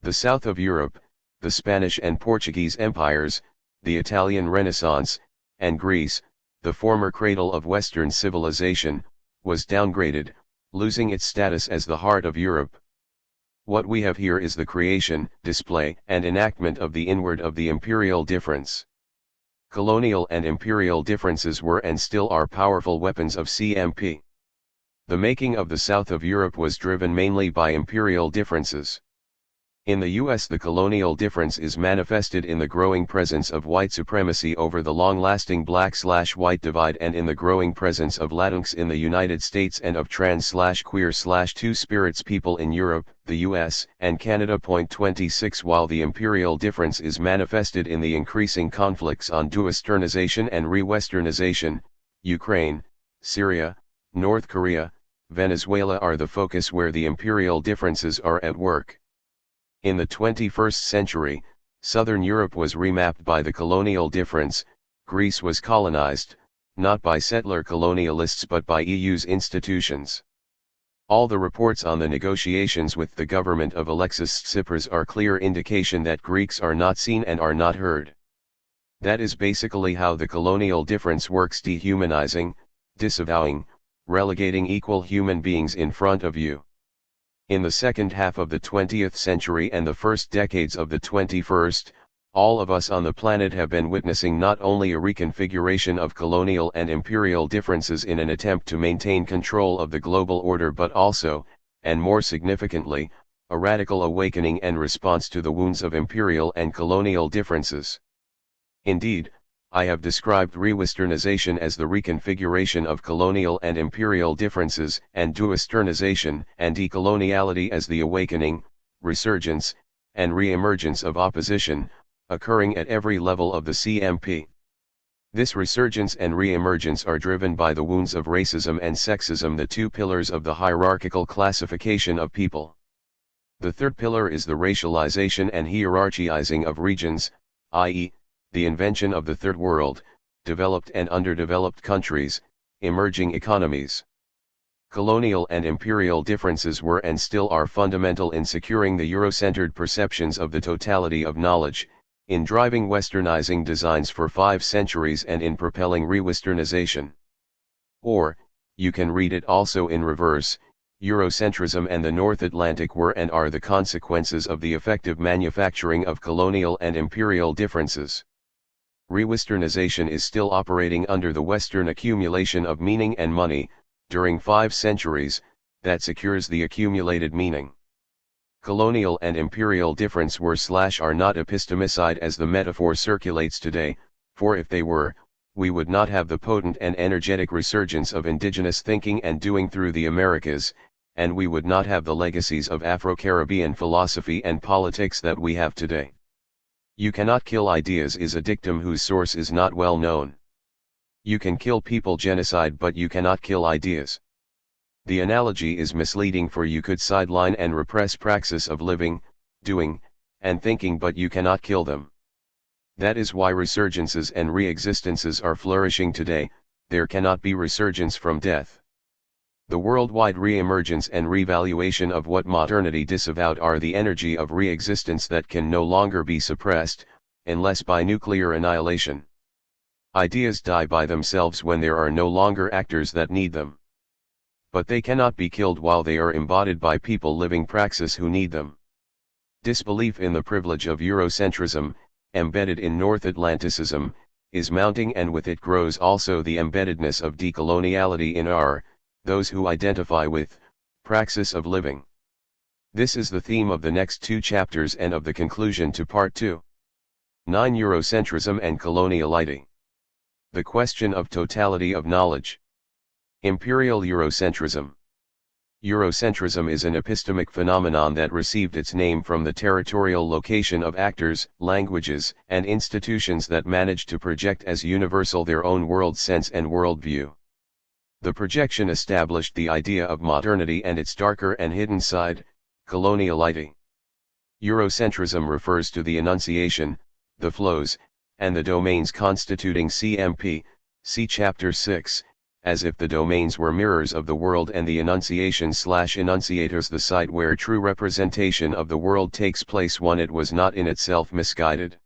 The South of Europe, the Spanish and Portuguese empires, the Italian Renaissance, and Greece, the former cradle of Western civilization, was downgraded, losing its status as the heart of Europe. What we have here is the creation, display, and enactment of the inward of the imperial difference. Colonial and imperial differences were and still are powerful weapons of CMP. The making of the South of Europe was driven mainly by imperial differences. In the US, the colonial difference is manifested in the growing presence of white supremacy over the long-lasting black/white divide, and in the growing presence of Latinx in the United States and of trans/queer/two-spirits people in Europe, the US, and Canada. 26 While the imperial difference is manifested in the increasing conflicts on de-westernization and re-westernization, Ukraine, Syria, North Korea, Venezuela are the focus where the imperial differences are at work. In the 21st century, Southern Europe was remapped by the colonial difference. Greece was colonized, not by settler colonialists but by EU's institutions. All the reports on the negotiations with the government of Alexis Tsipras are clear indication that Greeks are not seen and are not heard. That is basically how the colonial difference works: dehumanizing, disavowing, relegating equal human beings in front of you. In the second half of the 20th century and the first decades of the 21st, all of us on the planet have been witnessing not only a reconfiguration of colonial and imperial differences in an attempt to maintain control of the global order, but also, and more significantly, a radical awakening and response to the wounds of imperial and colonial differences. Indeed, I have described re-westernization as the reconfiguration of colonial and imperial differences, and de-westernization and decoloniality as the awakening, resurgence, and re-emergence of opposition, occurring at every level of the CMP. This resurgence and re-emergence are driven by the wounds of racism and sexism, the two pillars of the hierarchical classification of people. The third pillar is the racialization and hierarchizing of regions, i.e., the invention of the Third World, developed and underdeveloped countries, emerging economies. Colonial and imperial differences were and still are fundamental in securing the Eurocentered perceptions of the totality of knowledge, in driving westernizing designs for 5 centuries and in propelling re-westernization. Or, you can read it also in reverse, Eurocentrism and the North Atlantic were and are the consequences of the effective manufacturing of colonial and imperial differences. Re-westernization is still operating under the Western accumulation of meaning and money, during 5 centuries, that secures the accumulated meaning. Colonial and imperial difference were/are not epistemicide as the metaphor circulates today, for if they were, we would not have the potent and energetic resurgence of indigenous thinking and doing through the Americas, and we would not have the legacies of Afro-Caribbean philosophy and politics that we have today. You cannot kill ideas is a dictum whose source is not well known. You can kill people genocide but you cannot kill ideas. The analogy is misleading, for you could sideline and repress praxis of living, doing, and thinking but you cannot kill them. That is why resurgences and re-existences are flourishing today. There cannot be resurgence from death. The worldwide re-emergence and revaluation of what modernity disavowed are the energy of re-existence that can no longer be suppressed, unless by nuclear annihilation. Ideas die by themselves when there are no longer actors that need them. But they cannot be killed while they are embodied by people living praxis who need them. Disbelief in the privilege of Eurocentrism, embedded in North Atlanticism, is mounting, and with it grows also the embeddedness of decoloniality in those who identify with, praxis of living. This is the theme of the next 2 chapters and of the conclusion to Part 2. 9. Eurocentrism and Coloniality. The question of totality of knowledge. Imperial Eurocentrism. Eurocentrism is an epistemic phenomenon that received its name from the territorial location of actors, languages, and institutions that managed to project as universal their own world sense and worldview. The projection established the idea of modernity and its darker and hidden side, coloniality. Eurocentrism refers to the enunciation, the flows, and the domains constituting CMP, see Chapter 6, as if the domains were mirrors of the world and the enunciation/enunciators the site where true representation of the world takes place when it was not in itself misguided.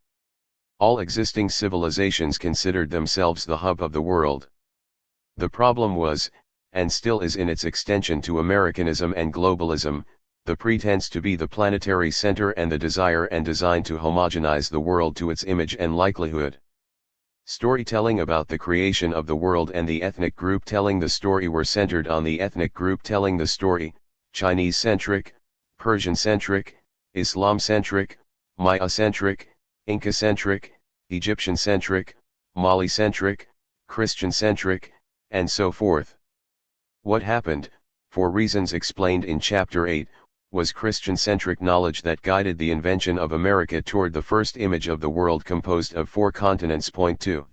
All existing civilizations considered themselves the hub of the world. The problem was, and still is in its extension to Americanism and globalism, the pretense to be the planetary center and the desire and design to homogenize the world to its image and likelihood. Storytelling about the creation of the world and the ethnic group telling the story were centered on the ethnic group telling the story, Chinese-centric, Persian-centric, Islam-centric, Maya-centric, Inca-centric, Egyptian-centric, Mali-centric, Christian-centric, and so forth. What happened, for reasons explained in Chapter 8, was Christian-centric knowledge that guided the invention of America toward the first image of the world composed of 4 continents. Point 2.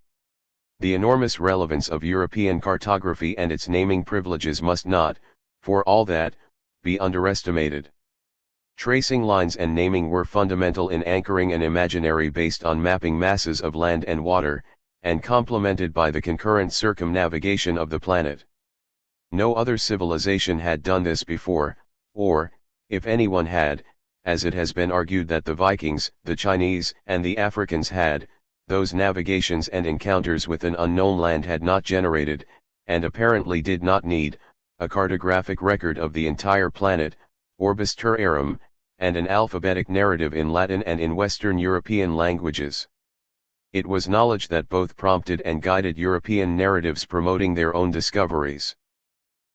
The enormous relevance of European cartography and its naming privileges must not, for all that, be underestimated. Tracing lines and naming were fundamental in anchoring an imaginary based on mapping masses of land and water, and complemented by the concurrent circumnavigation of the planet. No other civilization had done this before, or, if anyone had, as it has been argued that the Vikings, the Chinese, and the Africans had, those navigations and encounters with an unknown land had not generated, and apparently did not need, a cartographic record of the entire planet, orbis terrarum, and an alphabetic narrative in Latin and in Western European languages. It was knowledge that both prompted and guided European narratives promoting their own discoveries.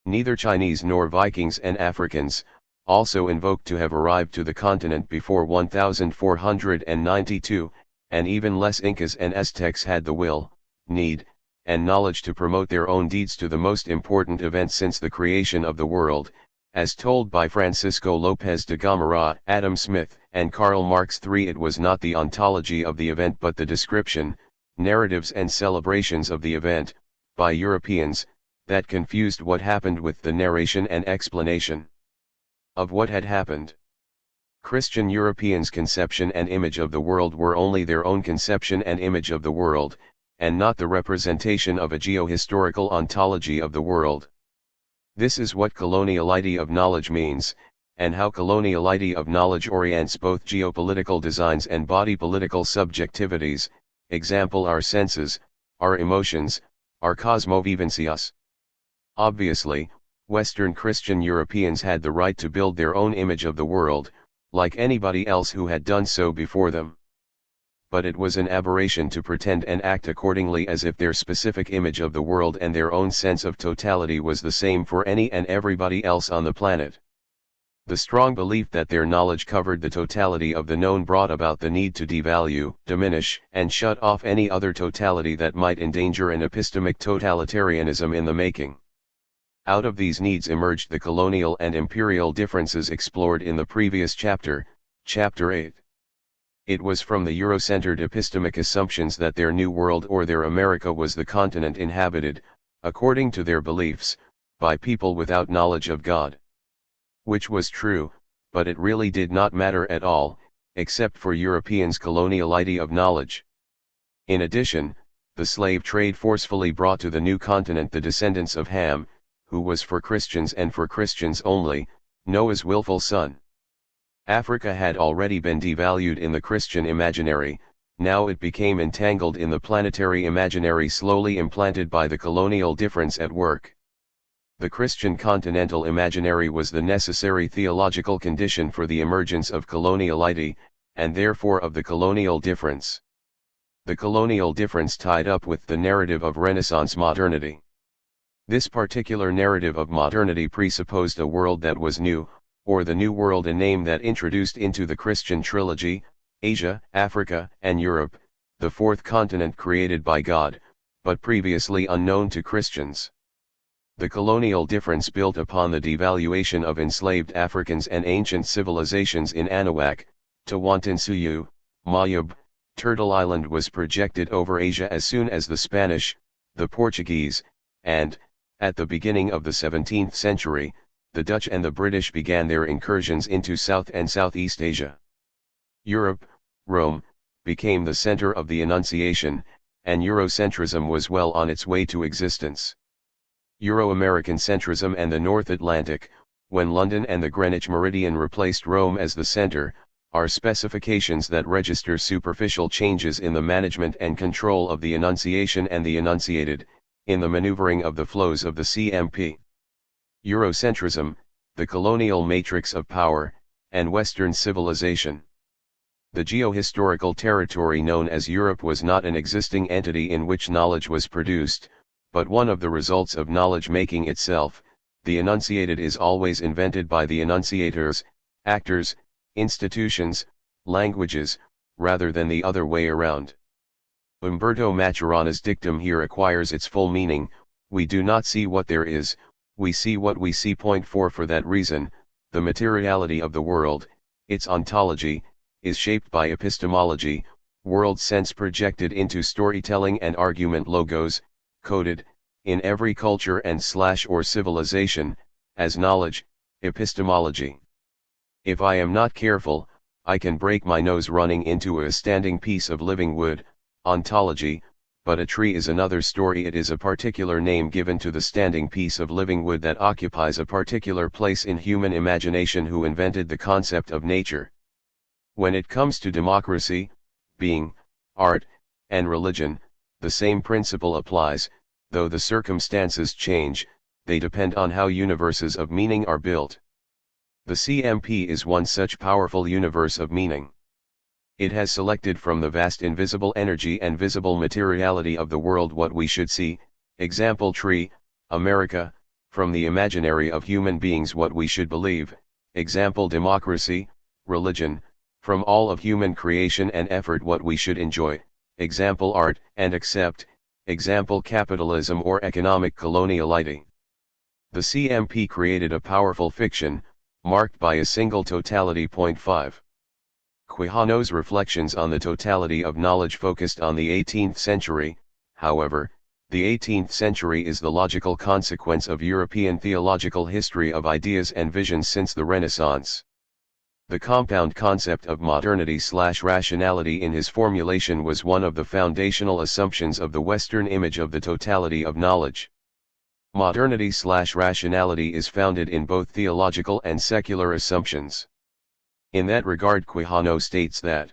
Neither Chinese nor Vikings and Africans, also invoked to have arrived to the continent before 1492, and even less Incas and Aztecs had the will, need, and knowledge to promote their own deeds to the most important event since the creation of the world, as told by Francisco López de Gamarra, Adam Smith, and Karl Marx. 3. It was not the ontology of the event but the description, narratives and celebrations of the event, by Europeans, that confused what happened with the narration and explanation of what had happened. Christian Europeans' conception and image of the world were only their own conception and image of the world, and not the representation of a geo-historical ontology of the world. This is what coloniality of knowledge means, and how coloniality of knowledge orients both geopolitical designs and body political subjectivities, example our senses, our emotions, our cosmovivencias. Obviously, Western Christian Europeans had the right to build their own image of the world, like anybody else who had done so before them. But it was an aberration to pretend and act accordingly as if their specific image of the world and their own sense of totality was the same for any and everybody else on the planet. The strong belief that their knowledge covered the totality of the known brought about the need to devalue, diminish, and shut off any other totality that might endanger an epistemic totalitarianism in the making. Out of these needs emerged the colonial and imperial differences explored in the previous chapter, Chapter 8. It was from the Eurocentered epistemic assumptions that their new world or their America was the continent inhabited, according to their beliefs, by people without knowledge of God. Which was true, but it really did not matter at all, except for Europeans' coloniality of knowledge. In addition, the slave trade forcefully brought to the new continent the descendants of Ham, who was for Christians and for Christians only, Noah's willful son. Africa had already been devalued in the Christian imaginary, now it became entangled in the planetary imaginary slowly implanted by the colonial difference at work. The Christian continental imaginary was the necessary theological condition for the emergence of coloniality, and therefore of the colonial difference. The colonial difference tied up with the narrative of Renaissance modernity. This particular narrative of modernity presupposed a world that was new, or the New World, a name that introduced into the Christian trilogy, Asia, Africa, and Europe, the fourth continent created by God, but previously unknown to Christians. The colonial difference built upon the devaluation of enslaved Africans and ancient civilizations in Anahuac, Tawantinsuyu, Mayub, Turtle Island was projected over Asia as soon as the Spanish, the Portuguese, and, at the beginning of the 17th century, the Dutch and the British began their incursions into South and Southeast Asia. Europe, Rome, became the center of the Annunciation, and Eurocentrism was well on its way to existence. Euro-American centrism and the North Atlantic, when London and the Greenwich Meridian replaced Rome as the center, are specifications that register superficial changes in the management and control of the Annunciation and the Annunciated, in the maneuvering of the flows of the CMP. Eurocentrism, the colonial matrix of power, and Western civilization. The geohistorical territory known as Europe was not an existing entity in which knowledge was produced, but one of the results of knowledge-making itself. The enunciated is always invented by the enunciators, actors, institutions, languages, rather than the other way around. Umberto Maturana's dictum here acquires its full meaning: we do not see what there is, we see what we see. Point 4. For that reason, the materiality of the world, its ontology, is shaped by epistemology, world sense projected into storytelling and argument logos, coded, in every culture and or civilization, as knowledge, epistemology. If I am not careful, I can break my nose running into a standing piece of living wood, ontology, but a tree is another story. It is a particular name given to the standing piece of living wood that occupies a particular place in human imagination. Who invented the concept of nature? When it comes to democracy, being, art, and religion, the same principle applies. Though the circumstances change, they depend on how universes of meaning are built. The CMP is one such powerful universe of meaning. It has selected from the vast invisible energy and visible materiality of the world what we should see, example tree, America, from the imaginary of human beings what we should believe, example democracy, religion, from all of human creation and effort what we should enjoy, example art and accept, example capitalism or economic coloniality. The CMP created a powerful fiction, marked by a single totality. Point 5. Quijano's reflections on the totality of knowledge focused on the 18th century. However, the 18th century is the logical consequence of European theological history of ideas and visions since the Renaissance. The compound concept of modernity/rationality in his formulation was one of the foundational assumptions of the Western image of the totality of knowledge. Modernity/rationality is founded in both theological and secular assumptions. In that regard, Quijano states that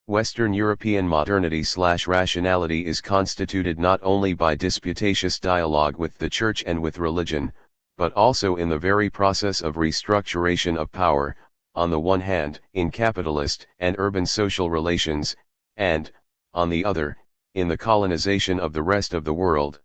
Western European modernity/rationality is constituted not only by disputatious dialogue with the Church and with religion, but also in the very process of restructuration of power, on the one hand, in capitalist and urban social relations, and, on the other, in the colonization of the rest of the world.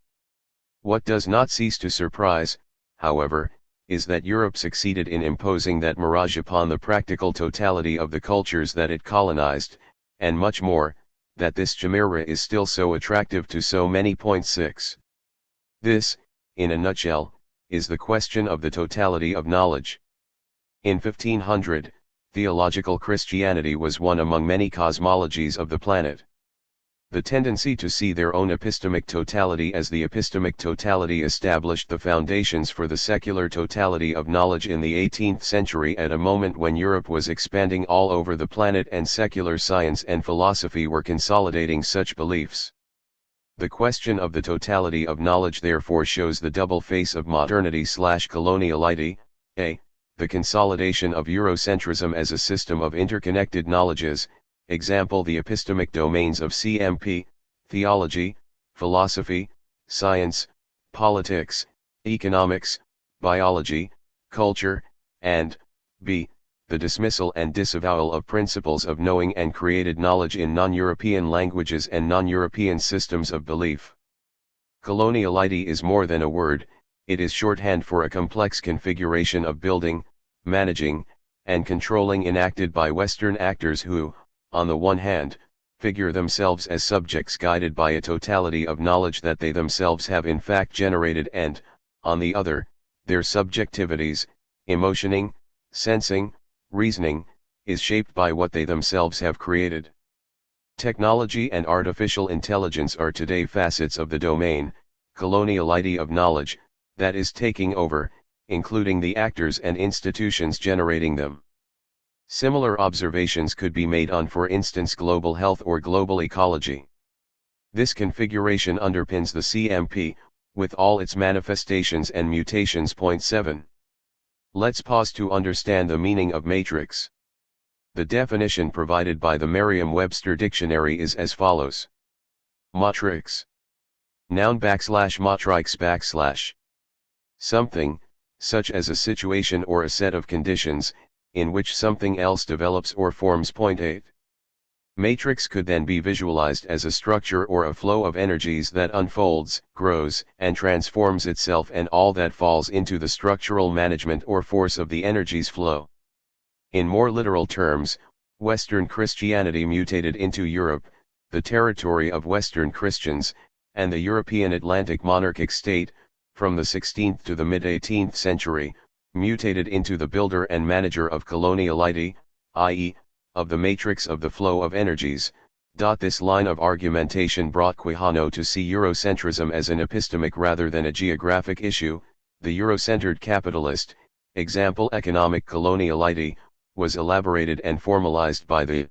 What does not cease to surprise, however, is that Europe succeeded in imposing that mirage upon the practical totality of the cultures that it colonized, and much more, that this chimera is still so attractive to so many. 6. This, in a nutshell, is the question of the totality of knowledge. In 1500, theological Christianity was one among many cosmologies of the planet. The tendency to see their own epistemic totality as the epistemic totality established the foundations for the secular totality of knowledge in the 18th century, at a moment when Europe was expanding all over the planet and secular science and philosophy were consolidating such beliefs. The question of the totality of knowledge therefore shows the double face of modernity/coloniality, a. The consolidation of Eurocentrism as a system of interconnected knowledges, example the epistemic domains of CMP, theology, philosophy, science, politics, economics, biology, culture, and, b. The dismissal and disavowal of principles of knowing and created knowledge in non-European languages and non-European systems of belief. Coloniality is more than a word, it is shorthand for a complex configuration of building, managing, and controlling enacted by Western actors who, on the one hand, figure themselves as subjects guided by a totality of knowledge that they themselves have in fact generated, and, on the other, their subjectivities, emotioning, sensing, reasoning, is shaped by what they themselves have created. Technology and artificial intelligence are today facets of the domain, coloniality of knowledge, that is taking over, including the actors and institutions generating them. Similar observations could be made on, for instance, global health or global ecology. This configuration underpins the CMP, with all its manifestations and mutations. 7. Let's pause to understand the meaning of matrix. The definition provided by the Merriam-Webster dictionary is as follows. Matrix. Noun / matrix / something, such as a situation or a set of conditions, in which something else develops or forms. 8. Matrix could then be visualized as a structure or a flow of energies that unfolds, grows, and transforms itself and all that falls into the structural management or force of the energies flow. In more literal terms, Western Christianity mutated into Europe, the territory of Western Christians, and the European Atlantic monarchic state, from the 16th to the mid-18th century, mutated into the builder and manager of coloniality, i.e., of the matrix of the flow of energies. This line of argumentation brought Quijano to see Eurocentrism as an epistemic rather than a geographic issue. The Eurocentered capitalist, example economic coloniality, was elaborated and formalized by the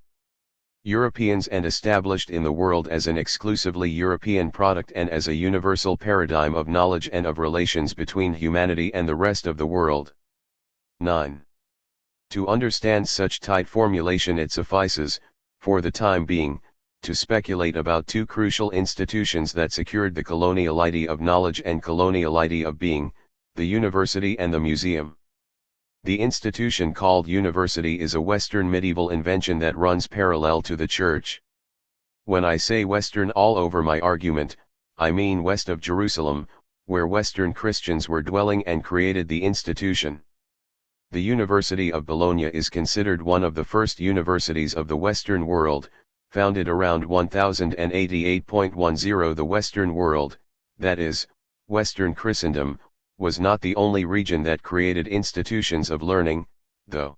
Europeans and established in the world as an exclusively European product and as a universal paradigm of knowledge and of relations between humanity and the rest of the world. 9. To understand such tight formulation it suffices, for the time being, to speculate about two crucial institutions that secured the coloniality of knowledge and coloniality of being, the university and the museum. The institution called university is a Western medieval invention that runs parallel to the Church. When I say Western all over my argument, I mean west of Jerusalem, where Western Christians were dwelling and created the institution. The University of Bologna is considered one of the first universities of the Western world, founded around 1088.10. The Western world, that is, Western Christendom, was not the only region that created institutions of learning, though.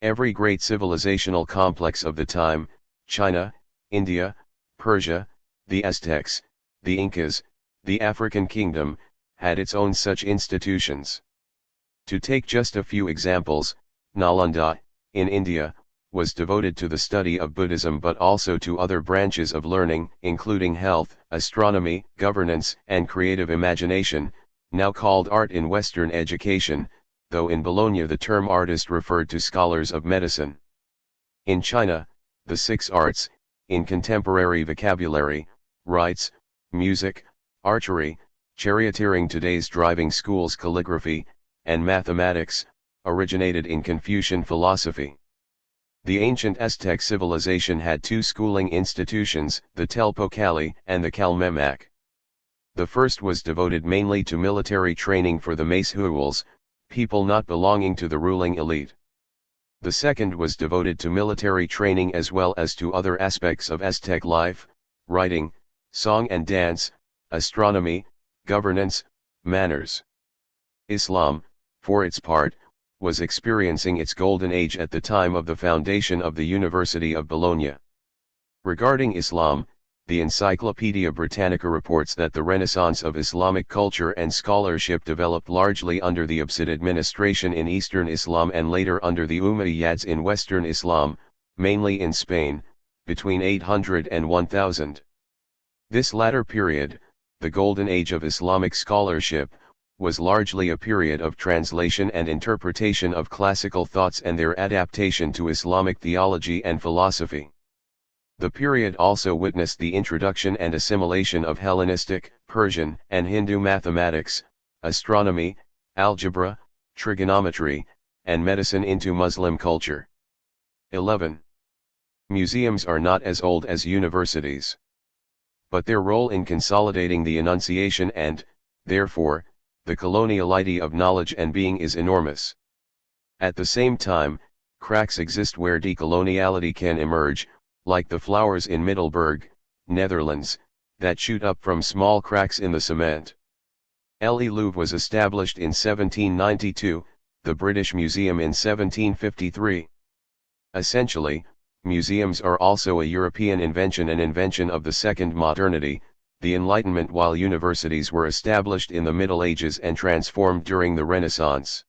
Every great civilizational complex of the time, China, India, Persia, the Aztecs, the Incas, the African kingdom, had its own such institutions. To take just a few examples, Nalanda, in India, was devoted to the study of Buddhism but also to other branches of learning, including health, astronomy, governance, and creative imagination. now called art in Western education, though in Bologna the term artist referred to scholars of medicine. In China, the 6 arts, in contemporary vocabulary, writes, music, archery, charioteering, today's driving schools, calligraphy, and mathematics, originated in Confucian philosophy. The ancient Aztec civilization had 2 schooling institutions, the Telpocalli and the Calmemac. The first was devoted mainly to military training for the macehuels, people not belonging to the ruling elite. The second was devoted to military training as well as to other aspects of Aztec life, writing, song and dance, astronomy, governance, manners. Islam, for its part, was experiencing its golden age at the time of the foundation of the University of Bologna. Regarding Islam, the Encyclopaedia Britannica reports that the renaissance of Islamic culture and scholarship developed largely under the Abbasid administration in Eastern Islam and later under the Umayyads in Western Islam, mainly in Spain, between 800 and 1000. This latter period, the Golden Age of Islamic scholarship, was largely a period of translation and interpretation of classical thoughts and their adaptation to Islamic theology and philosophy. The period also witnessed the introduction and assimilation of Hellenistic, Persian, and Hindu mathematics, astronomy, algebra, trigonometry, and medicine into Muslim culture. 11. Museums are not as old as universities. But their role in consolidating the enunciation and, therefore, the coloniality of knowledge and being is enormous. At the same time, cracks exist where decoloniality can emerge, like the flowers in Middelburg, Netherlands, that shoot up from small cracks in the cement. Le Louvre was established in 1792, the British Museum in 1753. Essentially, museums are also a European invention, an invention of the Second Modernity, the Enlightenment, while universities were established in the Middle Ages and transformed during the Renaissance.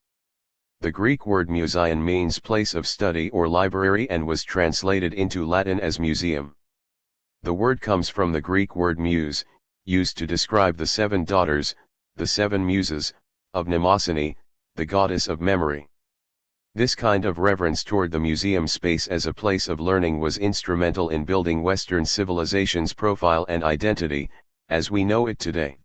The Greek word museon means place of study or library and was translated into Latin as museum. The word comes from the Greek word muse, used to describe the 7 daughters, the 7 muses, of Mnemosyne, the goddess of memory. This kind of reverence toward the museum space as a place of learning was instrumental in building Western civilization's profile and identity, as we know it today.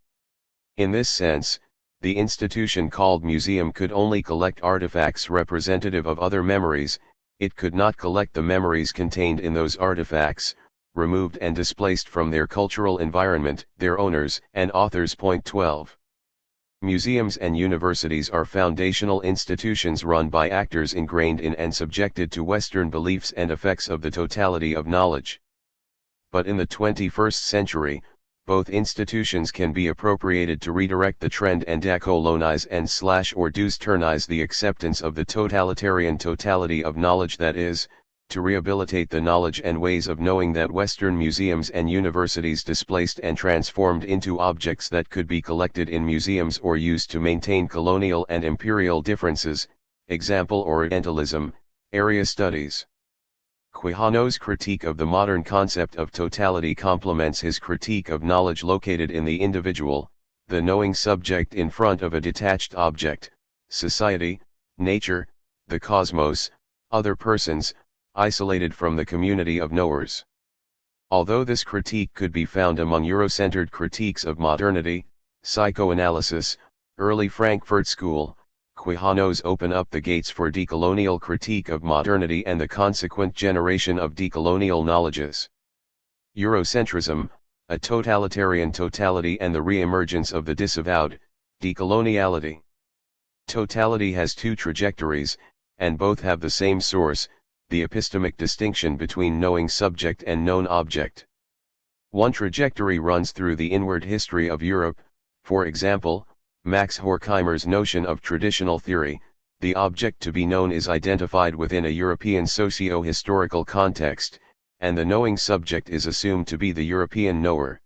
In this sense, the institution called museum could only collect artifacts representative of other memories, it could not collect the memories contained in those artifacts, removed and displaced from their cultural environment, their owners and authors. Point 12. Museums and universities are foundational institutions run by actors ingrained in and subjected to Western beliefs and effects of the totality of knowledge. But in the 21st century, both institutions can be appropriated to redirect the trend and decolonize and /or desternize the acceptance of the totalitarian totality of knowledge, that is, to rehabilitate the knowledge and ways of knowing that Western museums and universities displaced and transformed into objects that could be collected in museums or used to maintain colonial and imperial differences, example Orientalism, area studies. Quijano's critique of the modern concept of totality complements his critique of knowledge located in the individual, the knowing subject in front of a detached object, society, nature, the cosmos, other persons, isolated from the community of knowers. Although this critique could be found among Eurocentered critiques of modernity, psychoanalysis, early Frankfurt School, Quijano's open up the gates for decolonial critique of modernity and the consequent generation of decolonial knowledges. Eurocentrism, a totalitarian totality and the re-emergence of the disavowed, decoloniality. Totality has 2 trajectories, and both have the same source, the epistemic distinction between knowing subject and known object. One trajectory runs through the inward history of Europe, for example, Max Horkheimer's notion of traditional theory, the object to be known is identified within a European socio-historical context, and the knowing subject is assumed to be the European knower.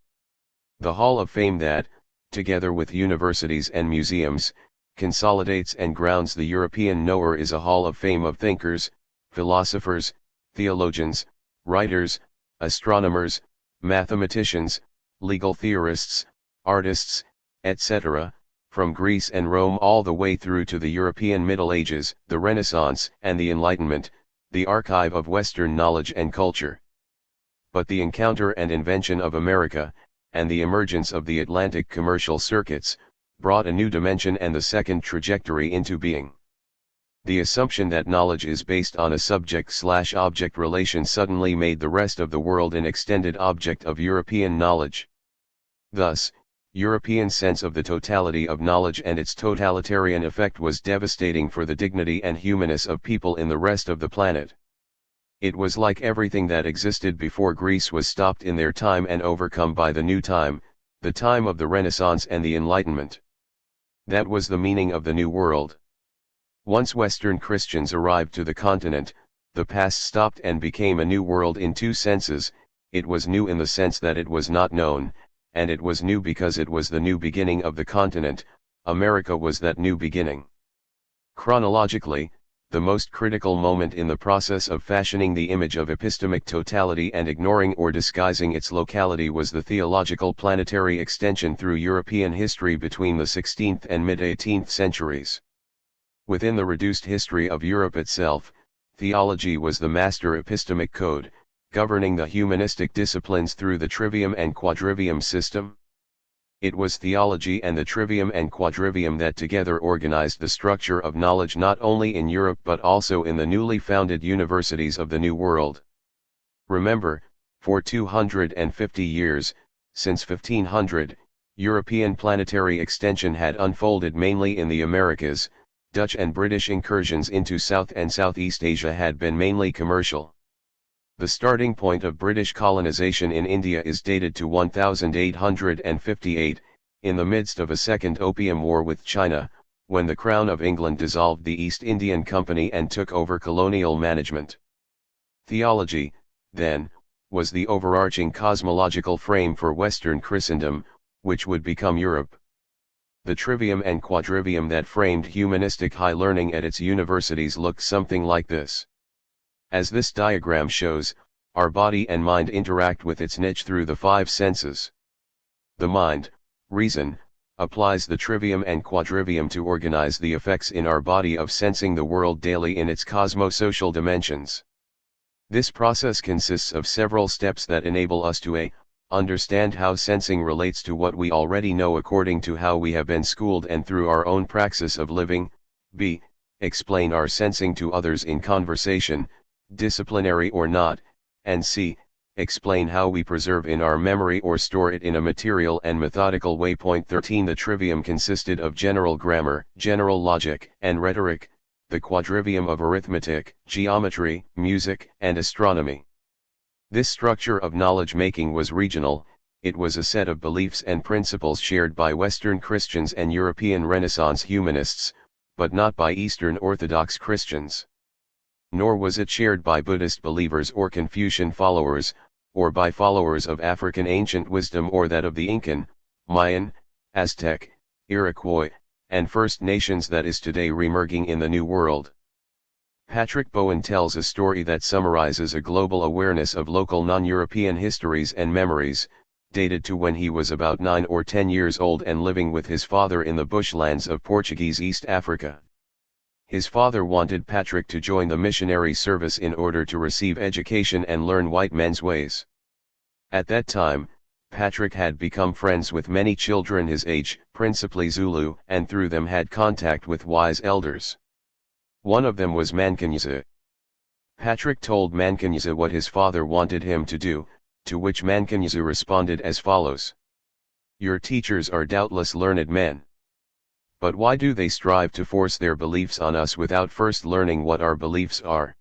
The Hall of Fame that, together with universities and museums, consolidates and grounds the European knower is a hall of fame of thinkers, philosophers, theologians, writers, astronomers, mathematicians, legal theorists, artists, etc., from Greece and Rome all the way through to the European Middle Ages, the Renaissance, and the Enlightenment, the archive of Western knowledge and culture. But the encounter and invention of America, and the emergence of the Atlantic commercial circuits, brought a new dimension and the second trajectory into being. The assumption that knowledge is based on a subject-object relation suddenly made the rest of the world an extended object of European knowledge. Thus, European sense of the totality of knowledge and its totalitarian effect was devastating for the dignity and humanness of people in the rest of the planet. It was like everything that existed before Greece was stopped in their time and overcome by the new time, the time of the Renaissance and the Enlightenment. That was the meaning of the New World. Once Western Christians arrived to the continent, the past stopped and became a new world in two senses. It was new in the sense that it was not known, and it was new because it was the new beginning of the continent. America was that new beginning. Chronologically, the most critical moment in the process of fashioning the image of epistemic totality and ignoring or disguising its locality was the theological planetary extension through European history between the 16th and mid-18th centuries. Within the reduced history of Europe itself, theology was the master epistemic code, governing the humanistic disciplines through the trivium and quadrivium system. It was theology and the trivium and quadrivium that together organized the structure of knowledge not only in Europe but also in the newly founded universities of the New World. Remember, for 250 years, since 1500, European planetary extension had unfolded mainly in the Americas. Dutch and British incursions into South and Southeast Asia had been mainly commercial. The starting point of British colonization in India is dated to 1858, in the midst of a second opium war with China, when the Crown of England dissolved the East Indian Company and took over colonial management. Theology, then, was the overarching cosmological frame for Western Christendom, which would become Europe. The trivium and quadrivium that framed humanistic high learning at its universities looked something like this. As this diagram shows, our body and mind interact with its niche through the five senses. The mind, reason, applies the trivium and quadrivium to organize the effects in our body of sensing the world daily in its cosmosocial dimensions. This process consists of several steps that enable us to a. Understand how sensing relates to what we already know according to how we have been schooled and through our own praxis of living, b. Explain our sensing to others in conversation, disciplinary or not, and c. Explain how we preserve in our memory or store it in a material and methodical way. 13 The trivium consisted of general grammar, general logic, and rhetoric, the quadrivium of arithmetic, geometry, music, and astronomy. This structure of knowledge-making was regional. It was a set of beliefs and principles shared by Western Christians and European Renaissance humanists, but not by Eastern Orthodox Christians. Nor was it shared by Buddhist believers or Confucian followers, or by followers of African ancient wisdom or that of the Incan, Mayan, Aztec, Iroquois, and First Nations that is today reemerging in the New World. Patrick Bowen tells a story that summarizes a global awareness of local non-European histories and memories, dated to when he was about 9 or 10 years old and living with his father in the bushlands of Portuguese East Africa. His father wanted Patrick to join the missionary service in order to receive education and learn white men's ways. At that time, Patrick had become friends with many children his age, principally Zulu, and through them had contact with wise elders. One of them was Mankanyza. Patrick told Mankanyza what his father wanted him to do, to which Mankanyza responded as follows. "Your teachers are doubtless learned men. But why do they strive to force their beliefs on us without first learning what our beliefs are?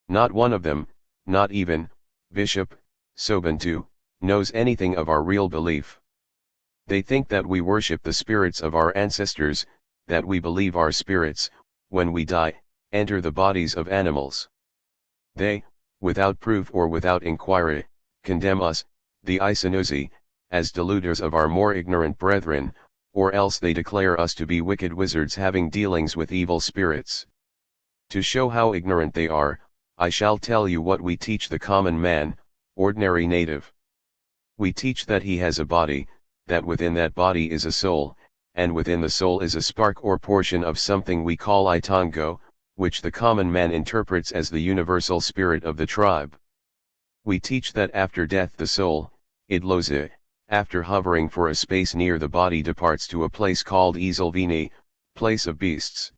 Not one of them, not even Bishop Sobantu, knows anything of our real belief. They think that we worship the spirits of our ancestors, that we believe our spirits, when we die, enter the bodies of animals. They, without proof or without inquiry, condemn us, the Isanosi, as deluders of our more ignorant brethren, or else they declare us to be wicked wizards having dealings with evil spirits. To show how ignorant they are, I shall tell you what we teach the common man, ordinary native. We teach that he has a body, that within that body is a soul, and within the soul is a spark or portion of something we call itango, which the common man interprets as the universal spirit of the tribe. We teach that after death the soul, idloze, after hovering for a space near the body departs to a place called Isolvini, place of beasts.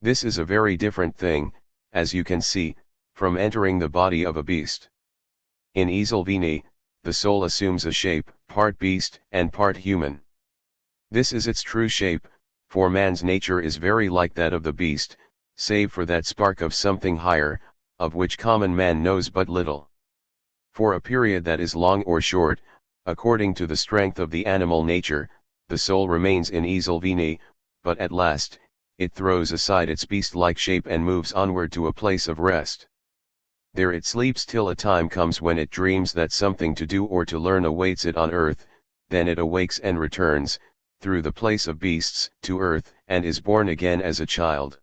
This is a very different thing, as you can see, from entering the body of a beast. In Isolvini, the soul assumes a shape, part beast and part human. This is its true shape, for man's nature is very like that of the beast, save for that spark of something higher, of which common man knows but little. For a period that is long or short, according to the strength of the animal nature, the soul remains in Isolvini, but at last, it throws aside its beast-like shape and moves onward to a place of rest. There it sleeps till a time comes when it dreams that something to do or to learn awaits it on earth, then it awakes and returns, through the place of beasts, to earth, and is born again as a child.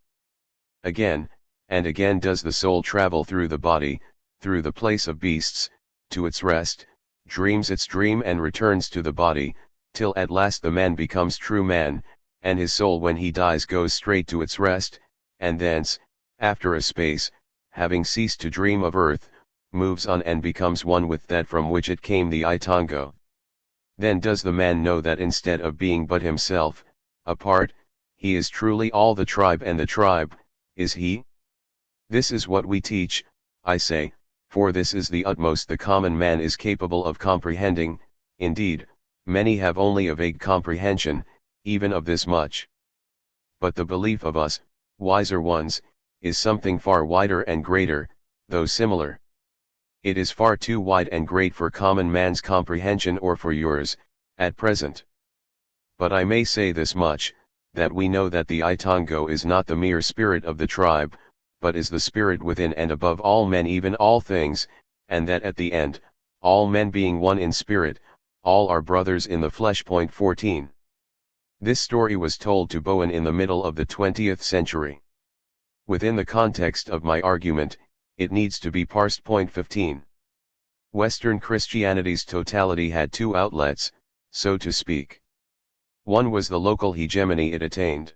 Again, and again does the soul travel through the body, through the place of beasts, to its rest, dreams its dream and returns to the body, till at last the man becomes true man, and his soul when he dies goes straight to its rest, and thence, after a space, having ceased to dream of earth, moves on and becomes one with that from which it came, the itango. Then does the man know that instead of being but himself, apart, he is truly all the tribe, and the tribe, is he? This is what we teach, I say, for this is the utmost the common man is capable of comprehending. Indeed, many have only a vague comprehension, even of this much. But the belief of us, wiser ones, is something far wider and greater, though similar. It is far too wide and great for common man's comprehension or for yours, at present. But I may say this much, that we know that the itango is not the mere spirit of the tribe, but is the spirit within and above all men, even all things, and that at the end, all men being one in spirit, all are brothers in the flesh. 14. This story was told to Bowen in the middle of the 20th century. Within the context of my argument, it needs to be parsed. 15. Western Christianity's totality had two outlets, so to speak. One was the local hegemony it attained.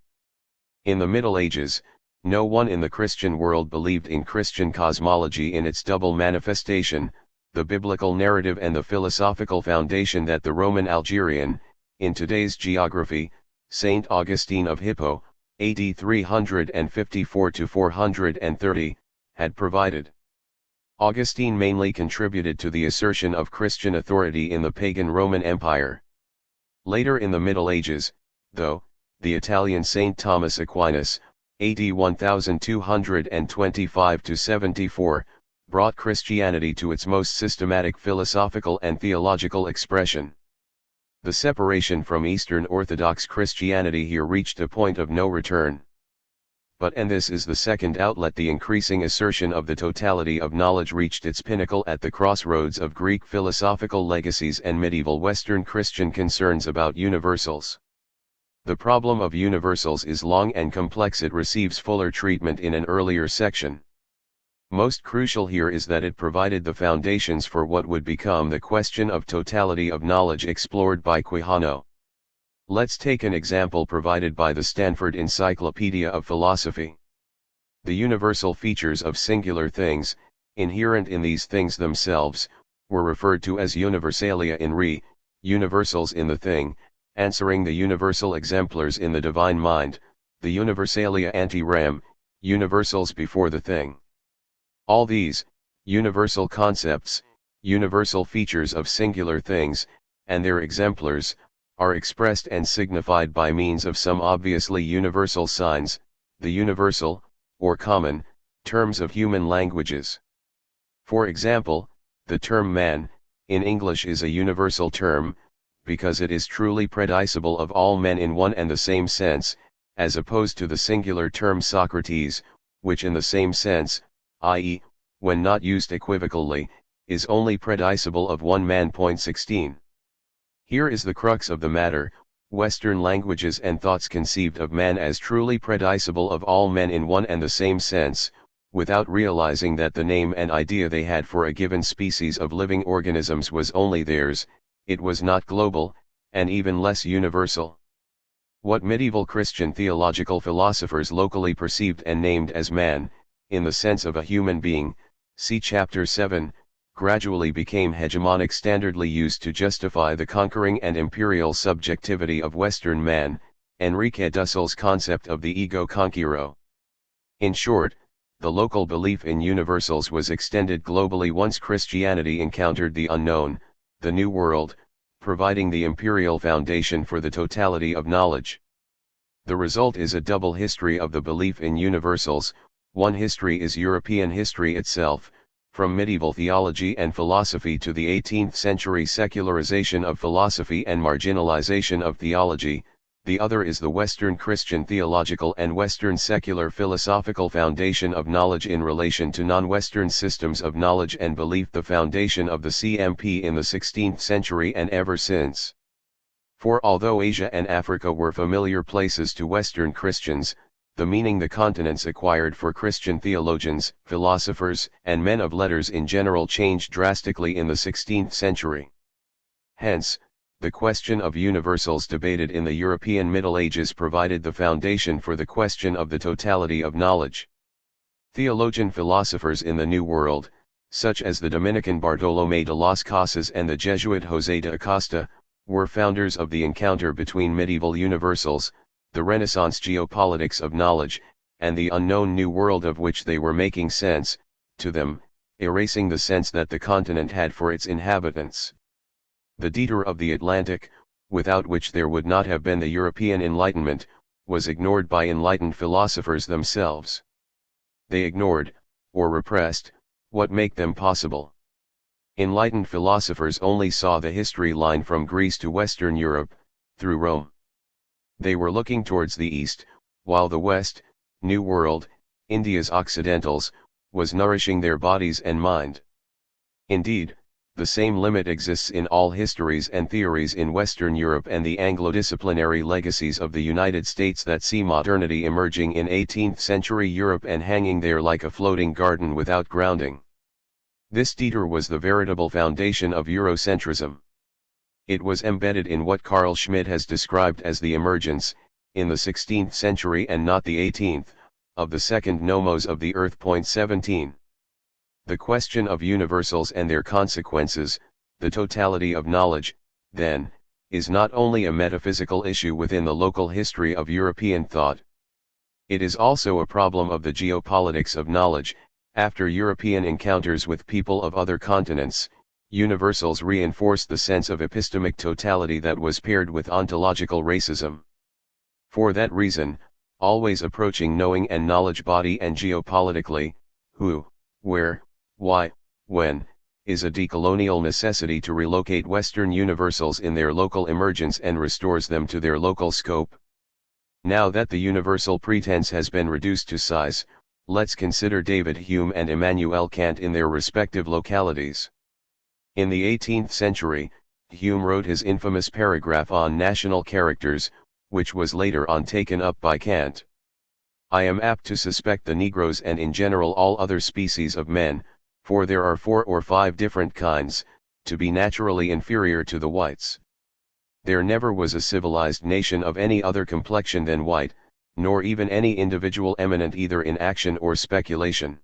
In the Middle Ages, no one in the Christian world believed in Christian cosmology in its double manifestation, the biblical narrative and the philosophical foundation that the Roman Algerian, in today's geography, Saint Augustine of Hippo, AD 354–430, had provided. Augustine mainly contributed to the assertion of Christian authority in the pagan Roman Empire. Later in the Middle Ages, though, the Italian Saint Thomas Aquinas, AD 1225–74, brought Christianity to its most systematic philosophical and theological expression. The separation from Eastern Orthodox Christianity here reached a point of no return. But and this is the second outlet, the increasing assertion of the totality of knowledge reached its pinnacle at the crossroads of Greek philosophical legacies and medieval Western Christian concerns about universals. The problem of universals is long and complex. It receives fuller treatment in an earlier section. Most crucial here is that it provided the foundations for what would become the question of totality of knowledge explored by Quijano. Let's take an example provided by the Stanford Encyclopedia of Philosophy. The universal features of singular things, inherent in these things themselves, were referred to as universalia in re, universals in the thing, answering the universal exemplars in the divine mind, the universalia ante rem, universals before the thing. All these, universal concepts, universal features of singular things, and their exemplars, are expressed and signified by means of some obviously universal signs, the universal, or common, terms of human languages. For example, the term man, in English is a universal term, because it is truly predicible of all men in one and the same sense, as opposed to the singular term Socrates, which in the same sense, i.e., when not used equivocally, is only predicible of one man. 16. Here is the crux of the matter: Western languages and thoughts conceived of man as truly predicible of all men in one and the same sense, without realizing that the name and idea they had for a given species of living organisms was only theirs. It was not global, and even less universal. What medieval Christian theological philosophers locally perceived and named as man, in the sense of a human being, see chapter 7, gradually became hegemonic standardly used to justify the conquering and imperial subjectivity of Western man, Enrique Dussel's concept of the ego conquero. In short, the local belief in universals was extended globally once Christianity encountered the unknown, the New World, providing the imperial foundation for the totality of knowledge. The result is a double history of the belief in universals. One history is European history itself, from medieval theology and philosophy to the 18th century secularization of philosophy and marginalization of theology. The other is the Western Christian theological and Western secular philosophical foundation of knowledge in relation to non-Western systems of knowledge and belief, the foundation of the CMP in the 16th century and ever since. For although Asia and Africa were familiar places to Western Christians, the meaning the continents acquired for Christian theologians, philosophers, and men of letters in general changed drastically in the 16th century. Hence, the question of universals debated in the European Middle Ages provided the foundation for the question of the totality of knowledge. Theologian philosophers in the New World, such as the Dominican Bartolomé de las Casas and the Jesuit José de Acosta, were founders of the encounter between medieval universals, the Renaissance geopolitics of knowledge, and the unknown New World of which they were making sense, to them, erasing the sense that the continent had for its inhabitants. The detour of the Atlantic, without which there would not have been the European Enlightenment, was ignored by enlightened philosophers themselves. They ignored, or repressed, what made them possible. Enlightened philosophers only saw the history line from Greece to Western Europe, through Rome. They were looking towards the East, while the West, New World, India's Occidentals, was nourishing their bodies and mind. Indeed, the same limit exists in all histories and theories in Western Europe and the Anglo-disciplinary legacies of the United States that see modernity emerging in 18th century Europe and hanging there like a floating garden without grounding. This detour was the veritable foundation of Eurocentrism. It was embedded in what Carl Schmitt has described as the emergence, in the 16th century and not the 18th, of the second nomos of the Earth. 17. The question of universals and their consequences, the totality of knowledge, then, is not only a metaphysical issue within the local history of European thought. It is also a problem of the geopolitics of knowledge. After European encounters with people of other continents, universals reinforced the sense of epistemic totality that was paired with ontological racism. For that reason, always approaching knowing and knowledge body and geopolitically, who, where, why, when, is a decolonial necessity to relocate Western universals in their local emergence and restores them to their local scope. Now that the universal pretense has been reduced to size, let's consider David Hume and Immanuel Kant in their respective localities. In the 18th century, Hume wrote his infamous paragraph on national characters, which was later on taken up by Kant. I am apt to suspect the Negroes and in general all other species of men, for there are 4 or 5 different kinds, to be naturally inferior to the whites. There never was a civilized nation of any other complexion than white, nor even any individual eminent either in action or speculation.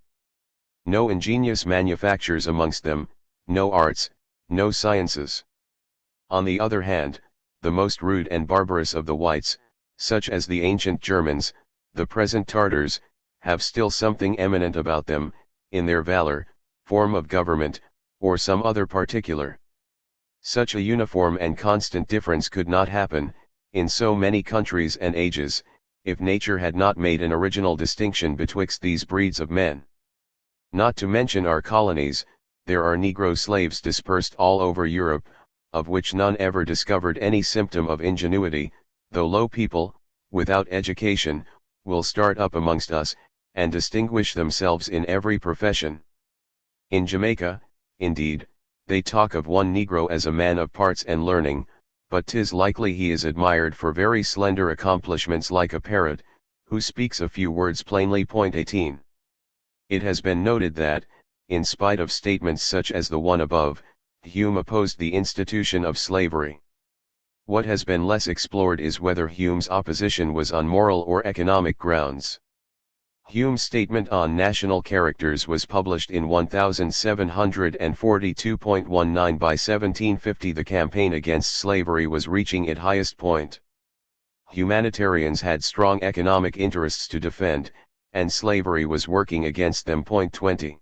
No ingenious manufactures amongst them, no arts, no sciences. On the other hand, the most rude and barbarous of the whites, such as the ancient Germans, the present Tartars, have still something eminent about them, in their valor, form of government, or some other particular. Such a uniform and constant difference could not happen, in so many countries and ages, if nature had not made an original distinction betwixt these breeds of men. Not to mention our colonies, there are Negro slaves dispersed all over Europe, of which none ever discovered any symptom of ingenuity, though low people, without education, will start up amongst us, and distinguish themselves in every profession. In Jamaica, indeed, they talk of one Negro as a man of parts and learning, but 'tis likely he is admired for very slender accomplishments like a parrot, who speaks a few words plainly. 18. It has been noted that, in spite of statements such as the one above, Hume opposed the institution of slavery. What has been less explored is whether Hume's opposition was on moral or economic grounds. Hume's statement on national characters was published in 1742.19. By 1750 the campaign against slavery was reaching its highest point. Humanitarians had strong economic interests to defend, and slavery was working against them. 20.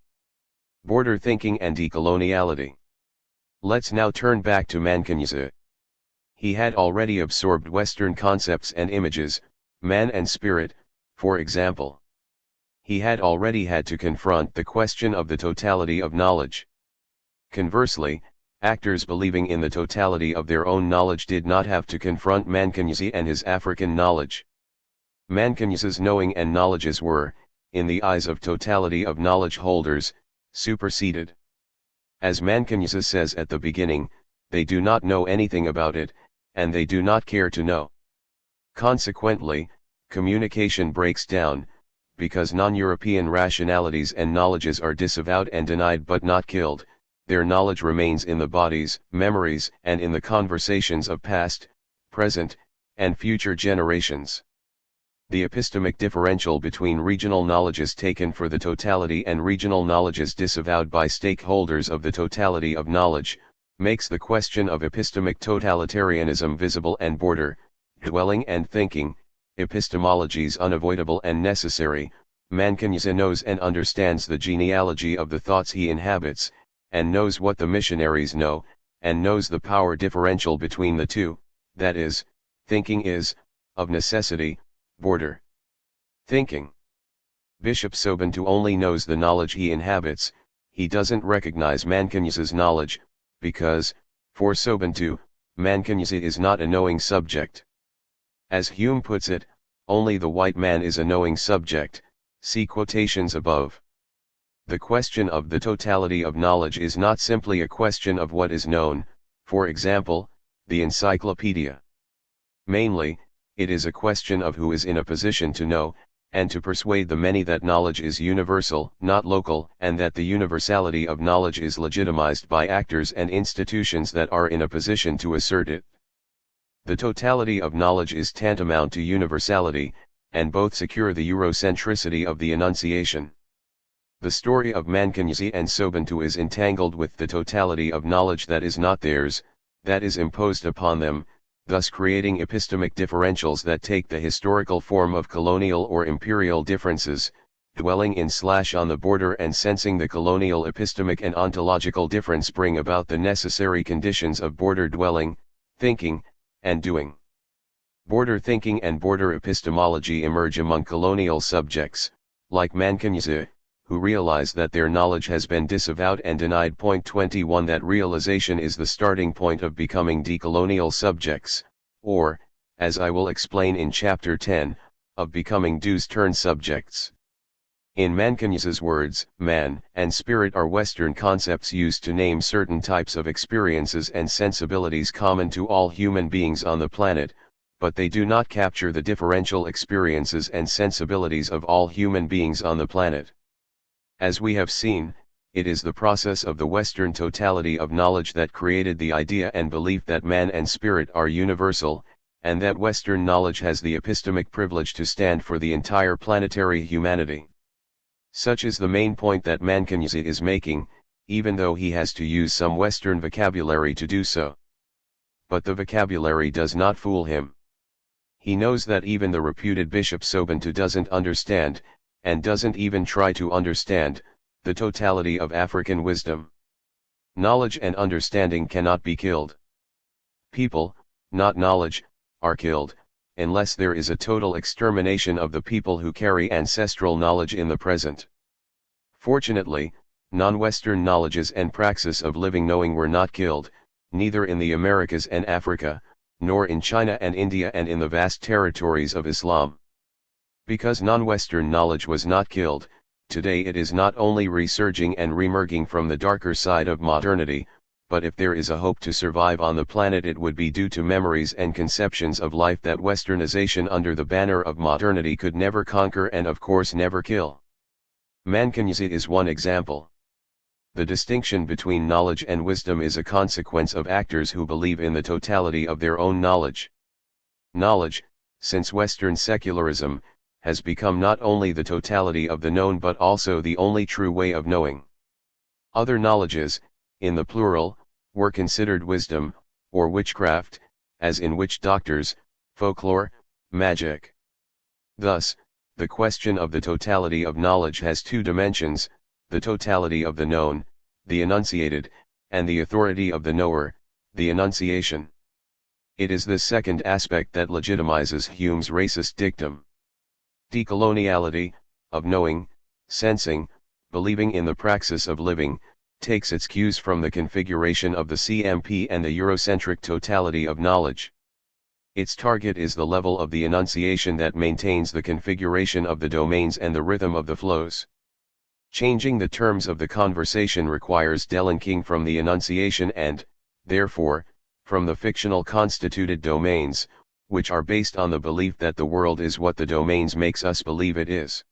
Border thinking and decoloniality. Let's now turn back to Mankiewicz. He had already absorbed Western concepts and images, man and spirit, for example. He had already had to confront the question of the totality of knowledge. Conversely, actors believing in the totality of their own knowledge did not have to confront Mankiewicz and his African knowledge. Mankiewicz's knowing and knowledges were, in the eyes of totality of knowledge holders, superseded. As Mankiewicz says at the beginning, they do not know anything about it, and they do not care to know. Consequently, communication breaks down, because non-European rationalities and knowledges are disavowed and denied but not killed. Their knowledge remains in the bodies, memories, and in the conversations of past, present, and future generations. The epistemic differential between regional knowledges taken for the totality and regional knowledges disavowed by stakeholders of the totality of knowledge, makes the question of epistemic totalitarianism visible and border, dwelling and thinking, epistemologies unavoidable and necessary. Mankiewicz knows and understands the genealogy of the thoughts he inhabits, and knows what the missionaries know, and knows the power differential between the two, that is, thinking is, of necessity, border. Thinking. Bishop Sobuntu only knows the knowledge he inhabits, he doesn't recognize Mankiewicz's knowledge, because, for Sobuntu, Mankiewicz is not a knowing subject. As Hume puts it, only the white man is a knowing subject, see quotations above. The question of the totality of knowledge is not simply a question of what is known, for example, the encyclopedia. Mainly, it is a question of who is in a position to know, and to persuade the many that knowledge is universal, not local, and that the universality of knowledge is legitimized by actors and institutions that are in a position to assert it. The totality of knowledge is tantamount to universality, and both secure the Eurocentricity of the Annunciation. The story of Mankiewicz and Sobuntu is entangled with the totality of knowledge that is not theirs, that is imposed upon them, thus creating epistemic differentials that take the historical form of colonial or imperial differences, dwelling in/on the border and sensing the colonial epistemic and ontological difference bring about the necessary conditions of border dwelling, thinking, and doing. Border thinking and border epistemology emerge among colonial subjects, like Mankiewicz, who realize that their knowledge has been disavowed and denied. 21 That realization is the starting point of becoming decolonial subjects, or, as I will explain in Chapter 10, of becoming dues-turn subjects. In Mankiewicz's words, man and spirit are Western concepts used to name certain types of experiences and sensibilities common to all human beings on the planet, but they do not capture the differential experiences and sensibilities of all human beings on the planet. As we have seen, it is the process of the Western totality of knowledge that created the idea and belief that man and spirit are universal, and that Western knowledge has the epistemic privilege to stand for the entire planetary humanity. Such is the main point that Mankiewicz is making, even though he has to use some Western vocabulary to do so. But the vocabulary does not fool him. He knows that even the reputed Bishop Sobuntu doesn't understand, and doesn't even try to understand, the totality of African wisdom. Knowledge and understanding cannot be killed. People, not knowledge, are killed, unless there is a total extermination of the people who carry ancestral knowledge in the present. Fortunately, non-Western knowledges and praxis of living knowing were not killed, neither in the Americas and Africa, nor in China and India and in the vast territories of Islam. Because non-Western knowledge was not killed, today it is not only resurging and reemerging from the darker side of modernity, but if there is a hope to survive on the planet it would be due to memories and conceptions of life that Westernization under the banner of modernity could never conquer and of course never kill. Mankiewicz is one example. The distinction between knowledge and wisdom is a consequence of actors who believe in the totality of their own knowledge. Knowledge, since Western secularism, has become not only the totality of the known but also the only true way of knowing. Other knowledges, in the plural, were considered wisdom, or witchcraft, as in witch doctors, folklore, magic. Thus, the question of the totality of knowledge has two dimensions: the totality of the known, the enunciated, and the authority of the knower, the enunciation. It is this second aspect that legitimizes Hume's racist dictum. Decoloniality, of knowing, sensing, believing in the praxis of living, takes its cues from the configuration of the CMP and the Eurocentric totality of knowledge. Its target is the level of the enunciation that maintains the configuration of the domains and the rhythm of the flows. Changing the terms of the conversation requires delinking from the enunciation and, therefore, from the fictional constituted domains, which are based on the belief that the world is what the domains makes us believe it is.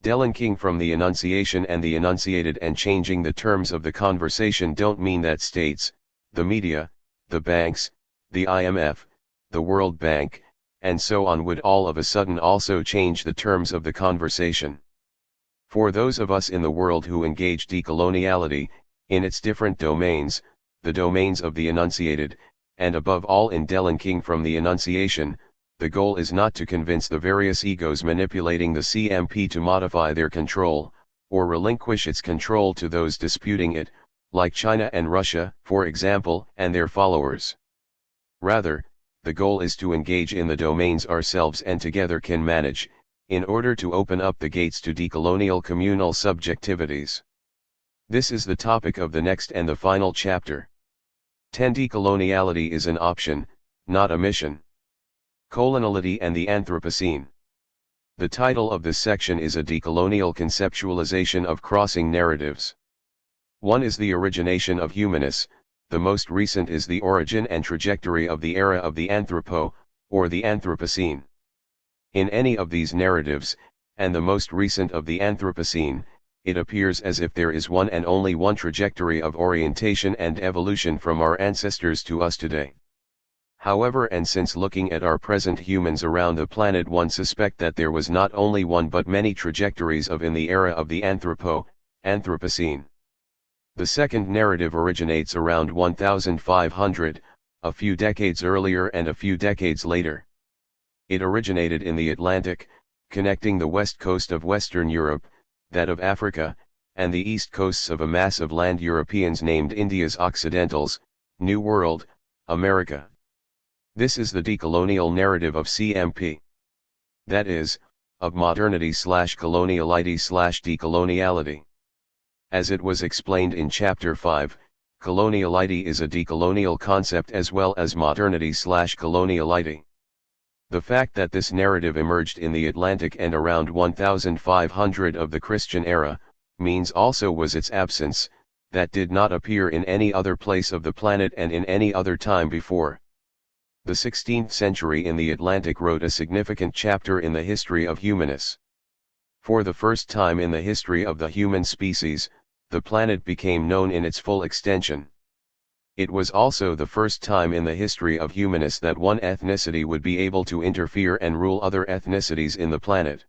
Delinking from the enunciation and the enunciated and changing the terms of the conversation don't mean that states, the media, the banks, the IMF, the World Bank, and so on would all of a sudden also change the terms of the conversation. For those of us in the world who engage decoloniality, in its different domains, the domains of the enunciated, and above all in delinking from the enunciation, the goal is not to convince the various egos manipulating the CMP to modify their control, or relinquish its control to those disputing it, like China and Russia, for example, and their followers. Rather, the goal is to engage in the domains ourselves and together can manage, in order to open up the gates to decolonial communal subjectivities. This is the topic of the next and the final chapter. 10. Decoloniality is an option, not a mission. Coloniality and the Anthropocene. The title of this section is a decolonial conceptualization of crossing narratives. One is the origination of humanists, the most recent is the origin and trajectory of the era of the Anthropo, or the Anthropocene. In any of these narratives, and the most recent of the Anthropocene, it appears as if there is one and only one trajectory of orientation and evolution from our ancestors to us today. However, and since looking at our present humans around the planet, one suspect there was not only one but many trajectories of in the era of the Anthropocene. The second narrative originates around 1500, a few decades earlier and a few decades later. It originated in the Atlantic, connecting the west coast of Western Europe, that of Africa, and the east coasts of a mass of land Europeans named Indias Occidentals, New World, America. This is the decolonial narrative of CMP. That is, of modernity/coloniality/decoloniality. As it was explained in Chapter 5, coloniality is a decolonial concept as well as modernity/coloniality. The fact that this narrative emerged in the Atlantic and around 1500 of the Christian era, means also was its absence, that did not appear in any other place of the planet and in any other time before. The 16th century in the Atlantic wrote a significant chapter in the history of humanists. For the first time in the history of the human species, the planet became known in its full extension. It was also the first time in the history of humanists that one ethnicity would be able to interfere and rule other ethnicities in the planet.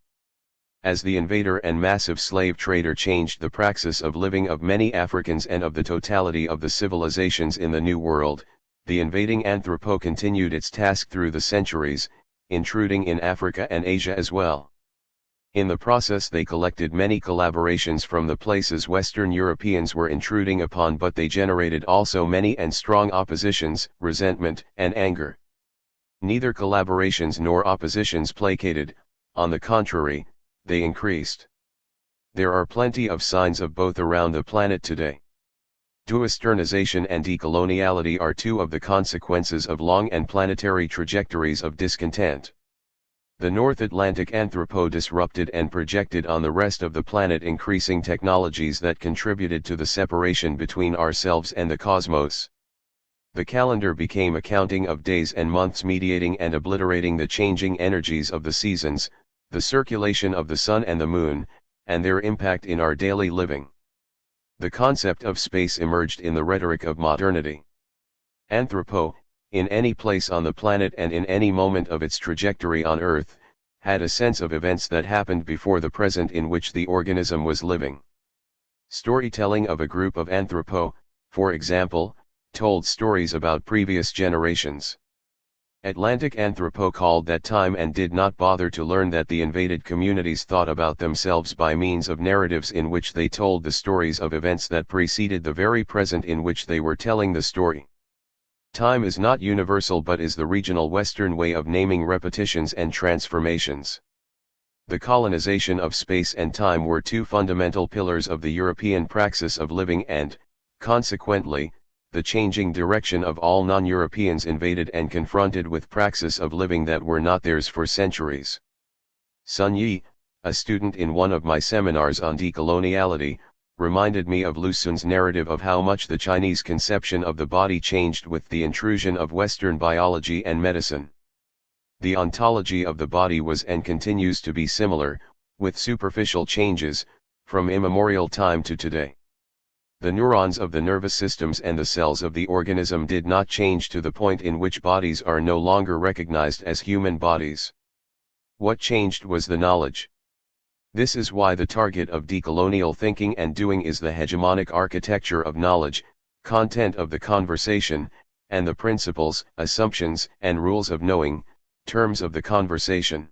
As the invader and massive slave trader changed the praxis of living of many Africans and of the totality of the civilizations in the New World, the invading Anthropo continued its task through the centuries, intruding in Africa and Asia as well. In the process they collected many collaborations from the places Western Europeans were intruding upon, but they generated also many and strong oppositions, resentment, and anger. Neither collaborations nor oppositions placated, on the contrary, they increased. There are plenty of signs of both around the planet today. Duwesternization and decoloniality are two of the consequences of long and planetary trajectories of discontent. The North Atlantic Anthropo disrupted and projected on the rest of the planet increasing technologies that contributed to the separation between ourselves and the cosmos. The calendar became a counting of days and months, mediating and obliterating the changing energies of the seasons, the circulation of the sun and the moon, and their impact in our daily living. The concept of space emerged in the rhetoric of modernity. Anthropo, in any place on the planet and in any moment of its trajectory on Earth, had a sense of events that happened before the present in which the organism was living. Storytelling of a group of anthropo, for example, told stories about previous generations. Atlantic anthropo called that time and did not bother to learn that the invaded communities thought about themselves by means of narratives in which they told the stories of events that preceded the very present in which they were telling the story. Time is not universal but is the regional Western way of naming repetitions and transformations. The colonization of space and time were two fundamental pillars of the European praxis of living and, consequently, the changing direction of all non-Europeans invaded and confronted with praxis of living that were not theirs for centuries. Sun Yi, a student in one of my seminars on decoloniality, reminded me of Lu Xun's narrative of how much the Chinese conception of the body changed with the intrusion of Western biology and medicine. The ontology of the body was and continues to be similar, with superficial changes, from immemorial time to today. The neurons of the nervous systems and the cells of the organism did not change to the point in which bodies are no longer recognized as human bodies. What changed was the knowledge. This is why the target of decolonial thinking and doing is the hegemonic architecture of knowledge, content of the conversation, and the principles, assumptions, and rules of knowing, terms of the conversation.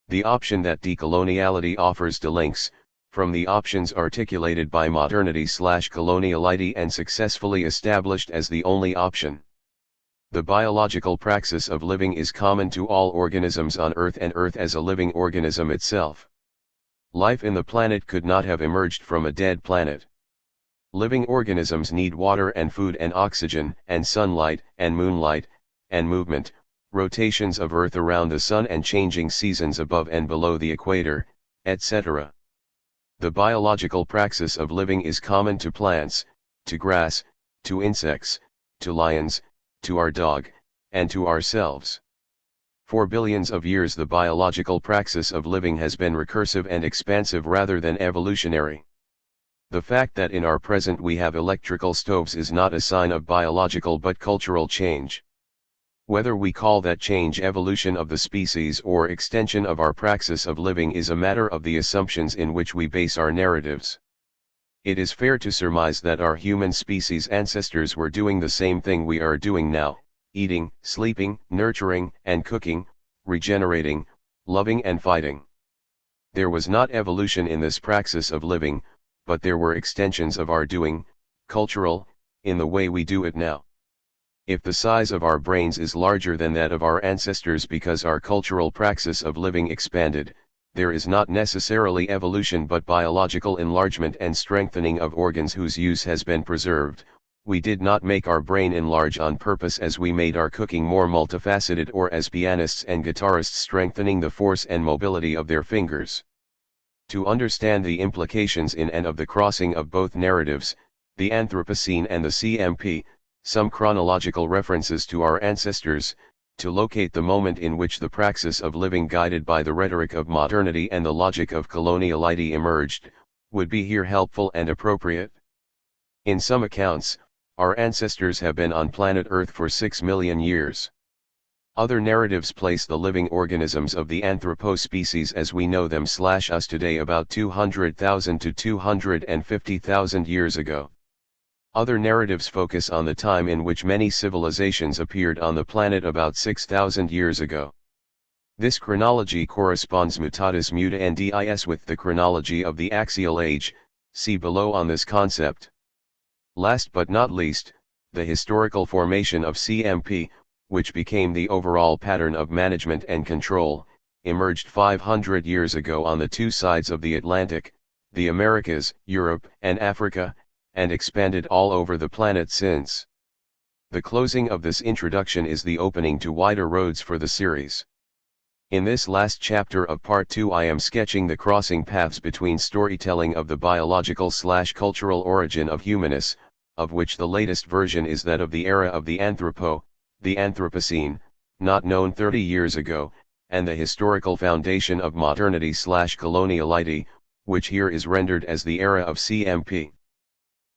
The option that decoloniality offers delinks from the options articulated by modernity/coloniality and successfully established as the only option. The biological praxis of living is common to all organisms on Earth and Earth as a living organism itself. Life in the planet could not have emerged from a dead planet. Living organisms need water and food and oxygen and sunlight and moonlight and movement, rotations of Earth around the sun and changing seasons above and below the equator, etc. The biological praxis of living is common to plants, to grass, to insects, to lions, to our dog, and to ourselves. For billions of years the biological praxis of living has been recursive and expansive rather than evolutionary. The fact that in our present we have electrical stoves is not a sign of biological but cultural change. Whether we call that change evolution of the species or extension of our praxis of living is a matter of the assumptions in which we base our narratives. It is fair to surmise that our human species ancestors were doing the same thing we are doing now, eating, sleeping, nurturing, and cooking, regenerating, loving and fighting. There was not evolution in this praxis of living, but there were extensions of our doing, cultural, in the way we do it now. If the size of our brains is larger than that of our ancestors because our cultural praxis of living expanded, there is not necessarily evolution but biological enlargement and strengthening of organs whose use has been preserved. We did not make our brain enlarge on purpose as we made our cooking more multifaceted or as pianists and guitarists strengthening the force and mobility of their fingers. To understand the implications in and of the crossing of both narratives, the Anthropocene and the CMP, some chronological references to our ancestors, to locate the moment in which the praxis of living guided by the rhetoric of modernity and the logic of coloniality emerged, would be here helpful and appropriate. In some accounts, our ancestors have been on planet Earth for 6 million years. Other narratives place the living organisms of the anthropo-species as we know them/us today about 200,000 to 250,000 years ago. Other narratives focus on the time in which many civilizations appeared on the planet about 6,000 years ago. This chronology corresponds mutatis mutandis with the chronology of the axial age, see below on this concept. Last but not least, the historical formation of CMP, which became the overall pattern of management and control, emerged 500 years ago on the two sides of the Atlantic, the Americas, Europe, and Africa, and expanded all over the planet since. The closing of this introduction is the opening to wider roads for the series. In this last chapter of Part 2 I am sketching the crossing paths between storytelling of the biological/cultural origin of humanness, of which the latest version is that of the era of the Anthropo, the Anthropocene, not known 30 years ago, and the historical foundation of modernity/coloniality, which here is rendered as the era of CMP.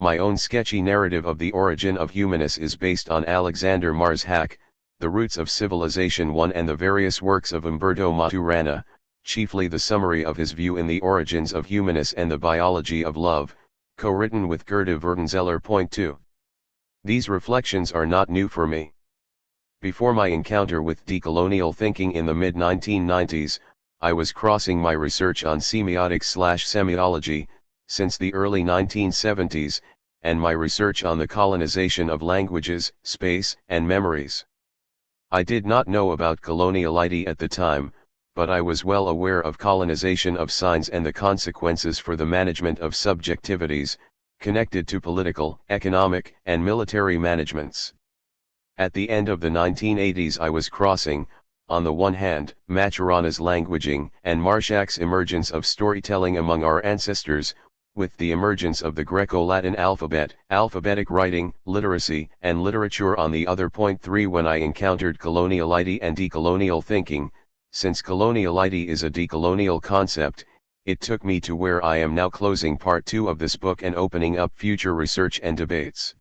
My own sketchy narrative of the origin of humanists is based on Alexander Marzhack, The Roots of Civilization 1 and the various works of Umberto Maturana, chiefly the summary of his view in The Origins of Humanists and the Biology of Love, co-written with Gerda Wertenzeller. Point 2. These reflections are not new for me. Before my encounter with decolonial thinking in the mid-1990s, I was crossing my research on semiotics/semiology, since the early 1970s, and my research on the colonization of languages, space, and memories. I did not know about coloniality at the time, but I was well aware of colonization of signs and the consequences for the management of subjectivities, connected to political, economic, and military managements. At the end of the 1980s I was crossing, on the one hand, Maturana's languaging and Marzhack's emergence of storytelling among our ancestors, with the emergence of the Greco-Latin alphabet, alphabetic writing, literacy, and literature on the other. Point 3. When I encountered coloniality and decolonial thinking, since coloniality is a decolonial concept, it took me to where I am now, closing part 2 of this book and opening up future research and debates.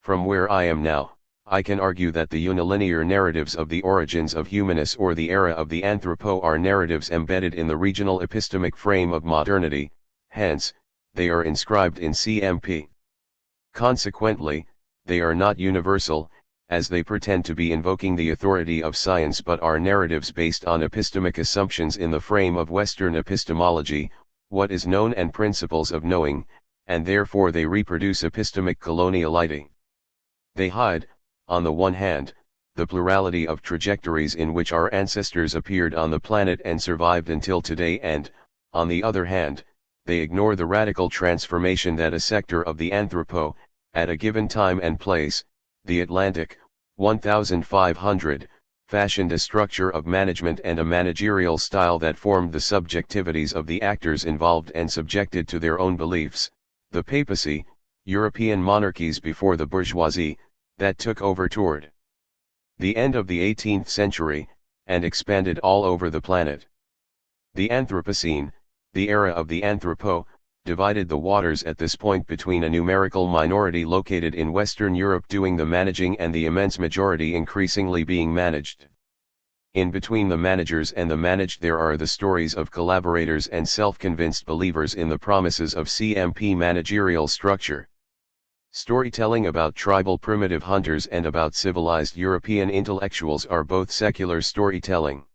From where I am now, I can argue that the unilinear narratives of the origins of humanists or the era of the Anthropo are narratives embedded in the regional epistemic frame of modernity, hence, they are inscribed in CMP. Consequently, they are not universal, as they pretend to be invoking the authority of science, but are narratives based on epistemic assumptions in the frame of Western epistemology, what is known and principles of knowing, and therefore they reproduce epistemic coloniality. They hide, on the one hand, the plurality of trajectories in which our ancestors appeared on the planet and survived until today, and, on the other hand, they ignore the radical transformation that a sector of the Anthropo, at a given time and place, the Atlantic, 1500, fashioned a structure of management and a managerial style that formed the subjectivities of the actors involved and subjected to their own beliefs, the papacy, European monarchies before the bourgeoisie, that took over toward the end of the 18th century, and expanded all over the planet. The Anthropocene, the era of the Anthropo, divided the waters at this point between a numerical minority located in Western Europe doing the managing and the immense majority increasingly being managed. In between the managers and the managed there are the stories of collaborators and self-convinced believers in the promises of CMP managerial structure. Storytelling about tribal primitive hunters and about civilized European intellectuals are both secular storytelling.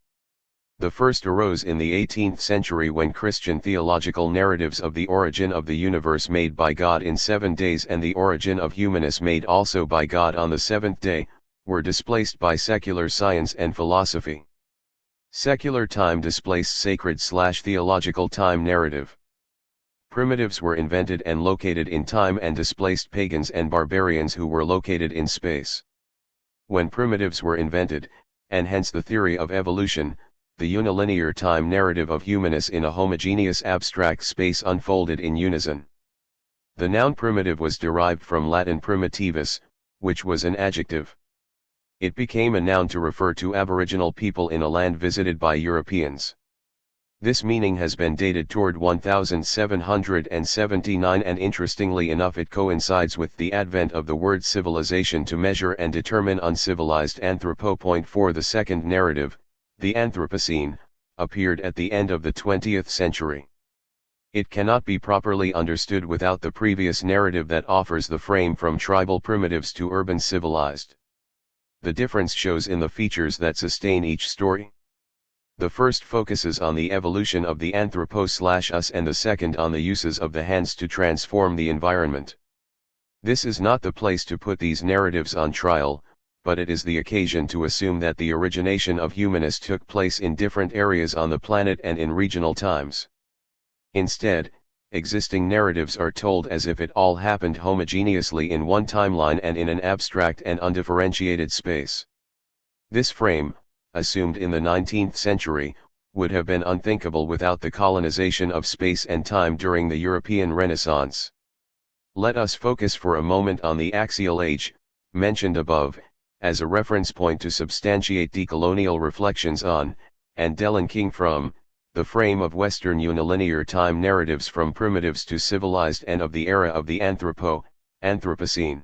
The first arose in the 18th century when Christian theological narratives of the origin of the universe made by God in 7 days and the origin of humanists made also by God on the 7th day, were displaced by secular science and philosophy. Secular time displaced sacred/theological time narrative. Primitives were invented and located in time and displaced pagans and barbarians who were located in space. When primitives were invented, and hence the theory of evolution, the unilinear time narrative of humanists in a homogeneous abstract space unfolded in unison. The noun primitive was derived from Latin primitivus, which was an adjective. It became a noun to refer to Aboriginal people in a land visited by Europeans. This meaning has been dated toward 1779, and interestingly enough it coincides with the advent of the word civilization to measure and determine uncivilized Anthropo. Point 4. The second narrative, the Anthropocene, appeared at the end of the 20th century. It cannot be properly understood without the previous narrative that offers the frame from tribal primitives to urban civilized. The difference shows in the features that sustain each story. The first focuses on the evolution of the Anthropo/us and the second on the uses of the hands to transform the environment. This is not the place to put these narratives on trial, but it is the occasion to assume that the origination of humanists took place in different areas on the planet and in regional times. Instead, existing narratives are told as if it all happened homogeneously in one timeline and in an abstract and undifferentiated space. This frame, assumed in the 19th century, would have been unthinkable without the colonization of space and time during the European Renaissance. Let us focus for a moment on the axial age, mentioned above, as a reference point to substantiate decolonial reflections on, and delinking from, the frame of Western unilinear time narratives from primitives to civilized and of the era of the Anthropocene.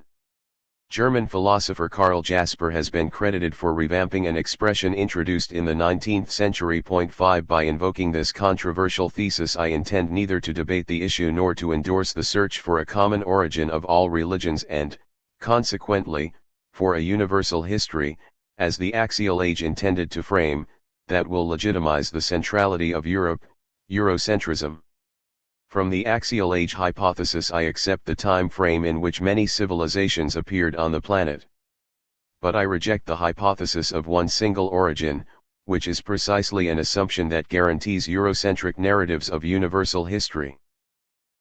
German philosopher Karl Jasper has been credited for revamping an expression introduced in the 19th century. 5 By invoking this controversial thesis, I intend neither to debate the issue nor to endorse the search for a common origin of all religions and, consequently, for a universal history, as the axial age intended to frame, that will legitimize the centrality of Europe, Eurocentrism. From the axial age hypothesis, I accept the time frame in which many civilizations appeared on the planet. But I reject the hypothesis of one single origin, which is precisely an assumption that guarantees Eurocentric narratives of universal history.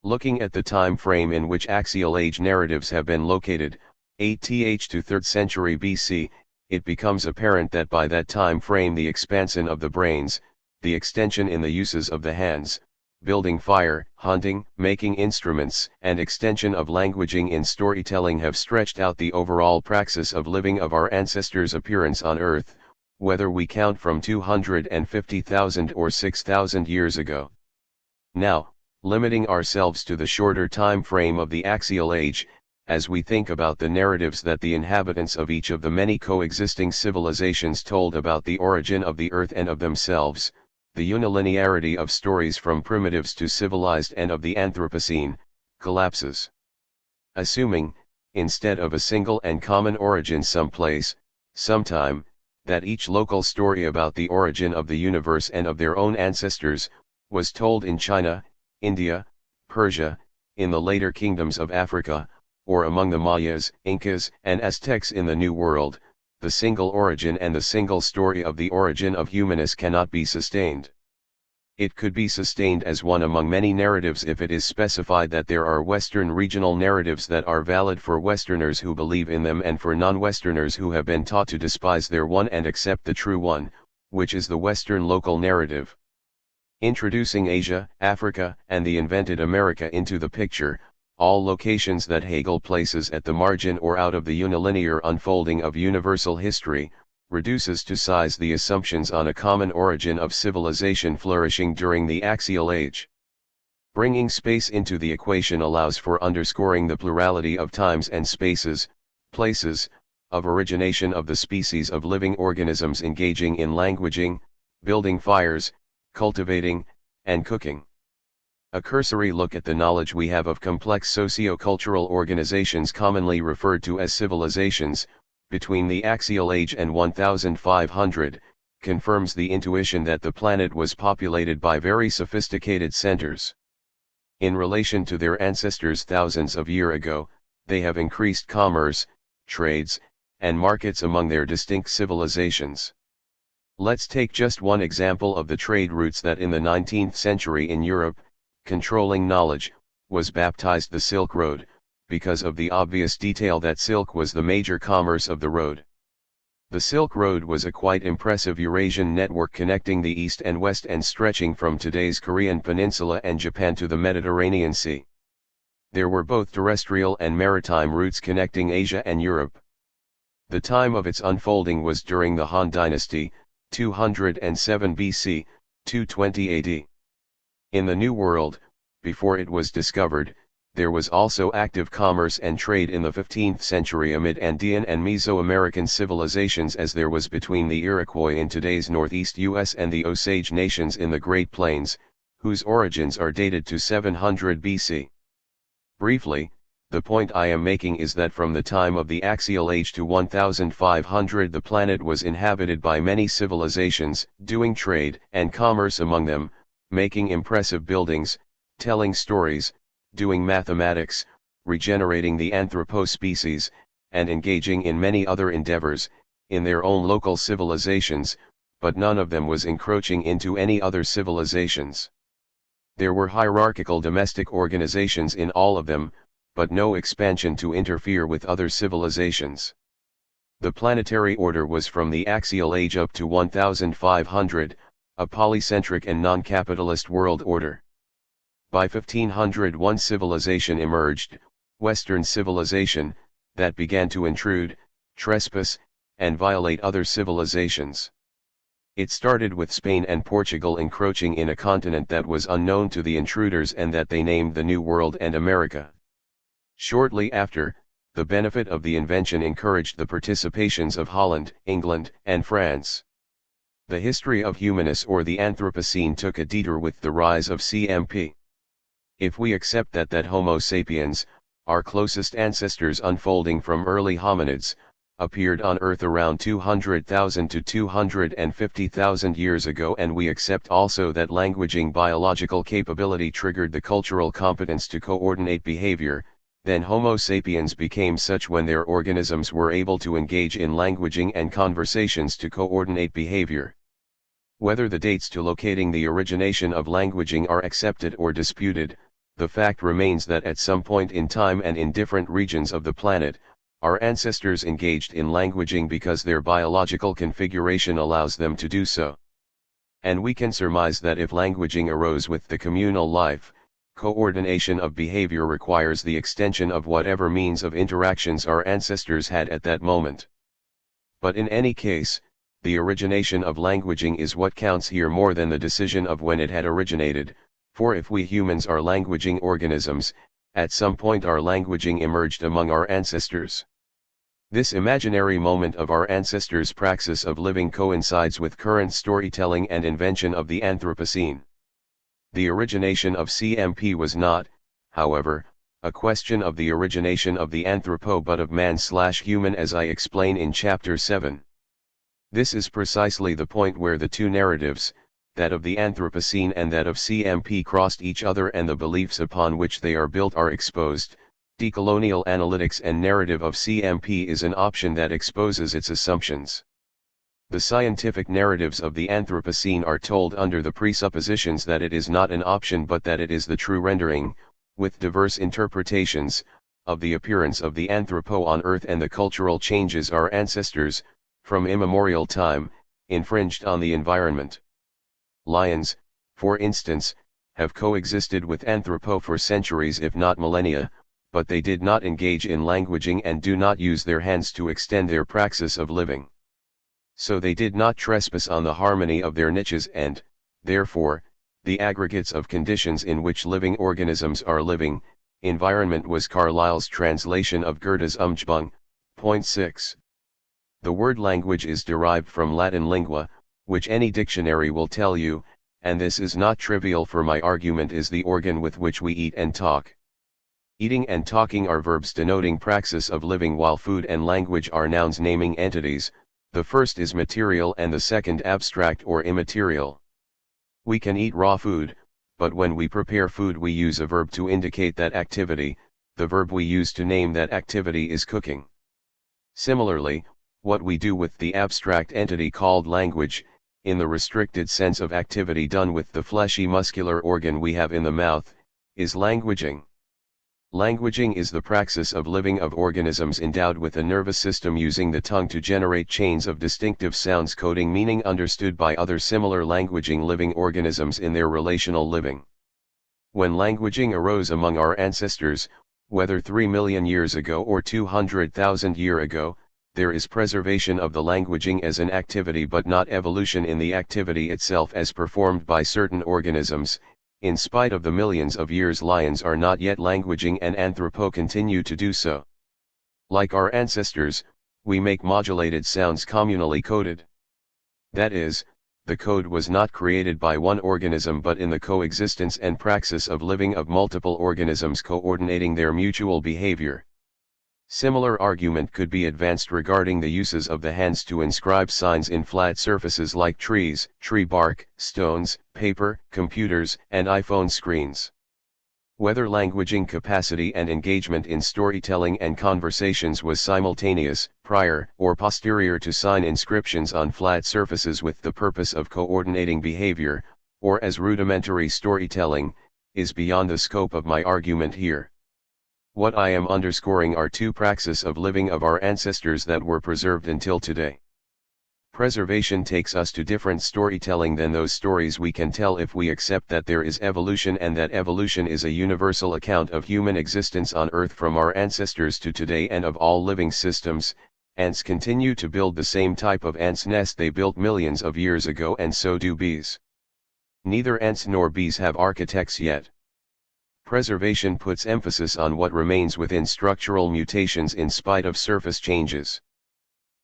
Looking at the time frame in which axial age narratives have been located, 8th to 3rd century BC, it becomes apparent that by that time frame the expansion of the brains, the extension in the uses of the hands, building fire, hunting, making instruments, and extension of languaging in storytelling have stretched out the overall praxis of living of our ancestors' appearance on earth, whether we count from 250,000 or 6,000 years ago. Now, limiting ourselves to the shorter time frame of the axial age, as we think about the narratives that the inhabitants of each of the many coexisting civilizations told about the origin of the earth and of themselves, the unilinearity of stories from primitives to civilized and of the Anthropocene, collapses. Assuming, instead of a single and common origin someplace, sometime, that each local story about the origin of the universe and of their own ancestors, was told in China, India, Persia, in the later kingdoms of Africa, or among the Mayas, Incas, and Aztecs in the New World, the single origin and the single story of the origin of humanness cannot be sustained. It could be sustained as one among many narratives if it is specified that there are Western regional narratives that are valid for Westerners who believe in them and for non-Westerners who have been taught to despise their one and accept the true one, which is the Western local narrative. Introducing Asia, Africa, and the invented America into the picture, all locations that Hegel places at the margin or out of the unilinear unfolding of universal history, reduces to size the assumptions on a common origin of civilization flourishing during the axial age. Bringing space into the equation allows for underscoring the plurality of times and spaces, places, of origination of the species of living organisms engaging in languaging, building fires, cultivating, and cooking. A cursory look at the knowledge we have of complex socio-cultural organizations commonly referred to as civilizations, between the axial age and 1500, confirms the intuition that the planet was populated by very sophisticated centers. In relation to their ancestors thousands of years ago, they have increased commerce, trades, and markets among their distinct civilizations. Let's take just one example of the trade routes that in the 19th century in Europe, controlling knowledge, was baptized the Silk Road, because of the obvious detail that silk was the major commerce of the road. The Silk Road was a quite impressive Eurasian network connecting the east and west and stretching from today's Korean peninsula and Japan to the Mediterranean Sea. There were both terrestrial and maritime routes connecting Asia and Europe. The time of its unfolding was during the Han Dynasty, 207 BC, 220 AD. In the New World, before it was discovered, there was also active commerce and trade in the 15th century amid Andean and Mesoamerican civilizations as there was between the Iroquois in today's northeast US and the Osage nations in the Great Plains, whose origins are dated to 700 BC. Briefly, the point I am making is that from the time of the axial age to 1500 the planet was inhabited by many civilizations, doing trade and commerce among them, making impressive buildings, telling stories, doing mathematics, regenerating the anthropospecies, and engaging in many other endeavors, in their own local civilizations, but none of them was encroaching into any other civilizations. There were hierarchical domestic organizations in all of them, but no expansion to interfere with other civilizations. The planetary order was from the axial age up to 1500, a polycentric and non-capitalist world order. By 1500 one civilization emerged, Western civilization, that began to intrude, trespass, and violate other civilizations. It started with Spain and Portugal encroaching in a continent that was unknown to the intruders and that they named the New World and America. Shortly after, the benefit of the invention encouraged the participations of Holland, England, and France. The history of humanus or the Anthropocene took a detour with the rise of CMP. If we accept that Homo sapiens, our closest ancestors unfolding from early hominids, appeared on Earth around 200,000 to 250,000 years ago, and we accept also that languaging biological capability triggered the cultural competence to coordinate behavior, then Homo sapiens became such when their organisms were able to engage in languaging and conversations to coordinate behavior. Whether the dates to locating the origination of languaging are accepted or disputed, the fact remains that at some point in time and in different regions of the planet, our ancestors engaged in languaging because their biological configuration allows them to do so. And we can surmise that if languaging arose with the communal life, coordination of behavior requires the extension of whatever means of interactions our ancestors had at that moment. But in any case, the origination of languaging is what counts here more than the decision of when it had originated, for if we humans are languaging organisms, at some point our languaging emerged among our ancestors. This imaginary moment of our ancestors' praxis of living coincides with current storytelling and invention of the Anthropocene. The origination of CMP was not, however, a question of the origination of the anthropo but of man/human, as I explain in Chapter 7. This is precisely the point where the two narratives, that of the Anthropocene and that of CMP, crossed each other, and the beliefs upon which they are built are exposed. Decolonial analytics and narrative of CMP is an option that exposes its assumptions. The scientific narratives of the Anthropocene are told under the presuppositions that it is not an option but that it is the true rendering, with diverse interpretations, of the appearance of the anthropo on Earth and the cultural changes our ancestors, from immemorial time, infringed on the environment. Lions, for instance, have coexisted with anthropo for centuries if not millennia, but they did not engage in languaging and do not use their hands to extend their praxis of living. So they did not trespass on the harmony of their niches and, therefore, the aggregates of conditions in which living organisms are living. Environment was Carlyle's translation of Goethe's Umgebung. Point 6. The word language is derived from Latin lingua, which any dictionary will tell you, and this is not trivial, for my argument is the organ with which we eat and talk. Eating and talking are verbs denoting praxis of living, while food and language are nouns naming entities. The first is material and the second abstract or immaterial. We can eat raw food, but when we prepare food we use a verb to indicate that activity. The verb we use to name that activity is cooking. Similarly, what we do with the abstract entity called language, in the restricted sense of activity done with the fleshy muscular organ we have in the mouth, is languaging. Languaging is the praxis of living of organisms endowed with a nervous system using the tongue to generate chains of distinctive sounds coding meaning understood by other similar languaging living organisms in their relational living. When languaging arose among our ancestors, whether 3 million years ago or 200,000 years ago, there is preservation of the languaging as an activity but not evolution in the activity itself as performed by certain organisms. In spite of the millions of years lions are not yet languaging and anthropo continue to do so. Like our ancestors, we make modulated sounds communally coded. That is, the code was not created by one organism but in the coexistence and praxis of living of multiple organisms coordinating their mutual behavior. Similar argument could be advanced regarding the uses of the hands to inscribe signs in flat surfaces like trees, tree bark, stones, paper, computers, and iPhone screens. Whether languaging capacity and engagement in storytelling and conversations was simultaneous, prior, or posterior to sign inscriptions on flat surfaces with the purpose of coordinating behavior, or as rudimentary storytelling, is beyond the scope of my argument here. What I am underscoring are two praxis of living of our ancestors that were preserved until today. Preservation takes us to different storytelling than those stories we can tell if we accept that there is evolution and that evolution is a universal account of human existence on Earth from our ancestors to today and of all living systems, Ants continue to build the same type of ants' nest they built millions of years ago, and so do bees. Neither ants nor bees have architects yet. Preservation puts emphasis on what remains within structural mutations in spite of surface changes.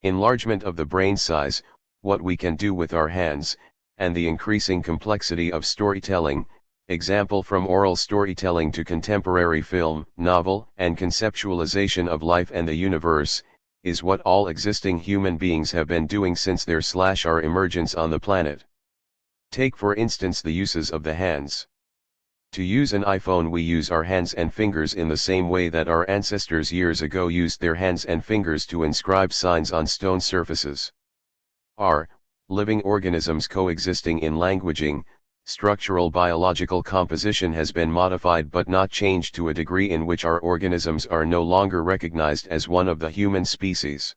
Enlargement of the brain size, what we can do with our hands, and the increasing complexity of storytelling, example from oral storytelling to contemporary film, novel, and conceptualization of life and the universe, is what all existing human beings have been doing since their/our emergence on the planet. Take for instance the uses of the hands. To use an iPhone we use our hands and fingers in the same way that our ancestors years ago used their hands and fingers to inscribe signs on stone surfaces. Our living organisms coexisting in languaging, structural biological composition has been modified but not changed to a degree in which our organisms are no longer recognized as one of the human species.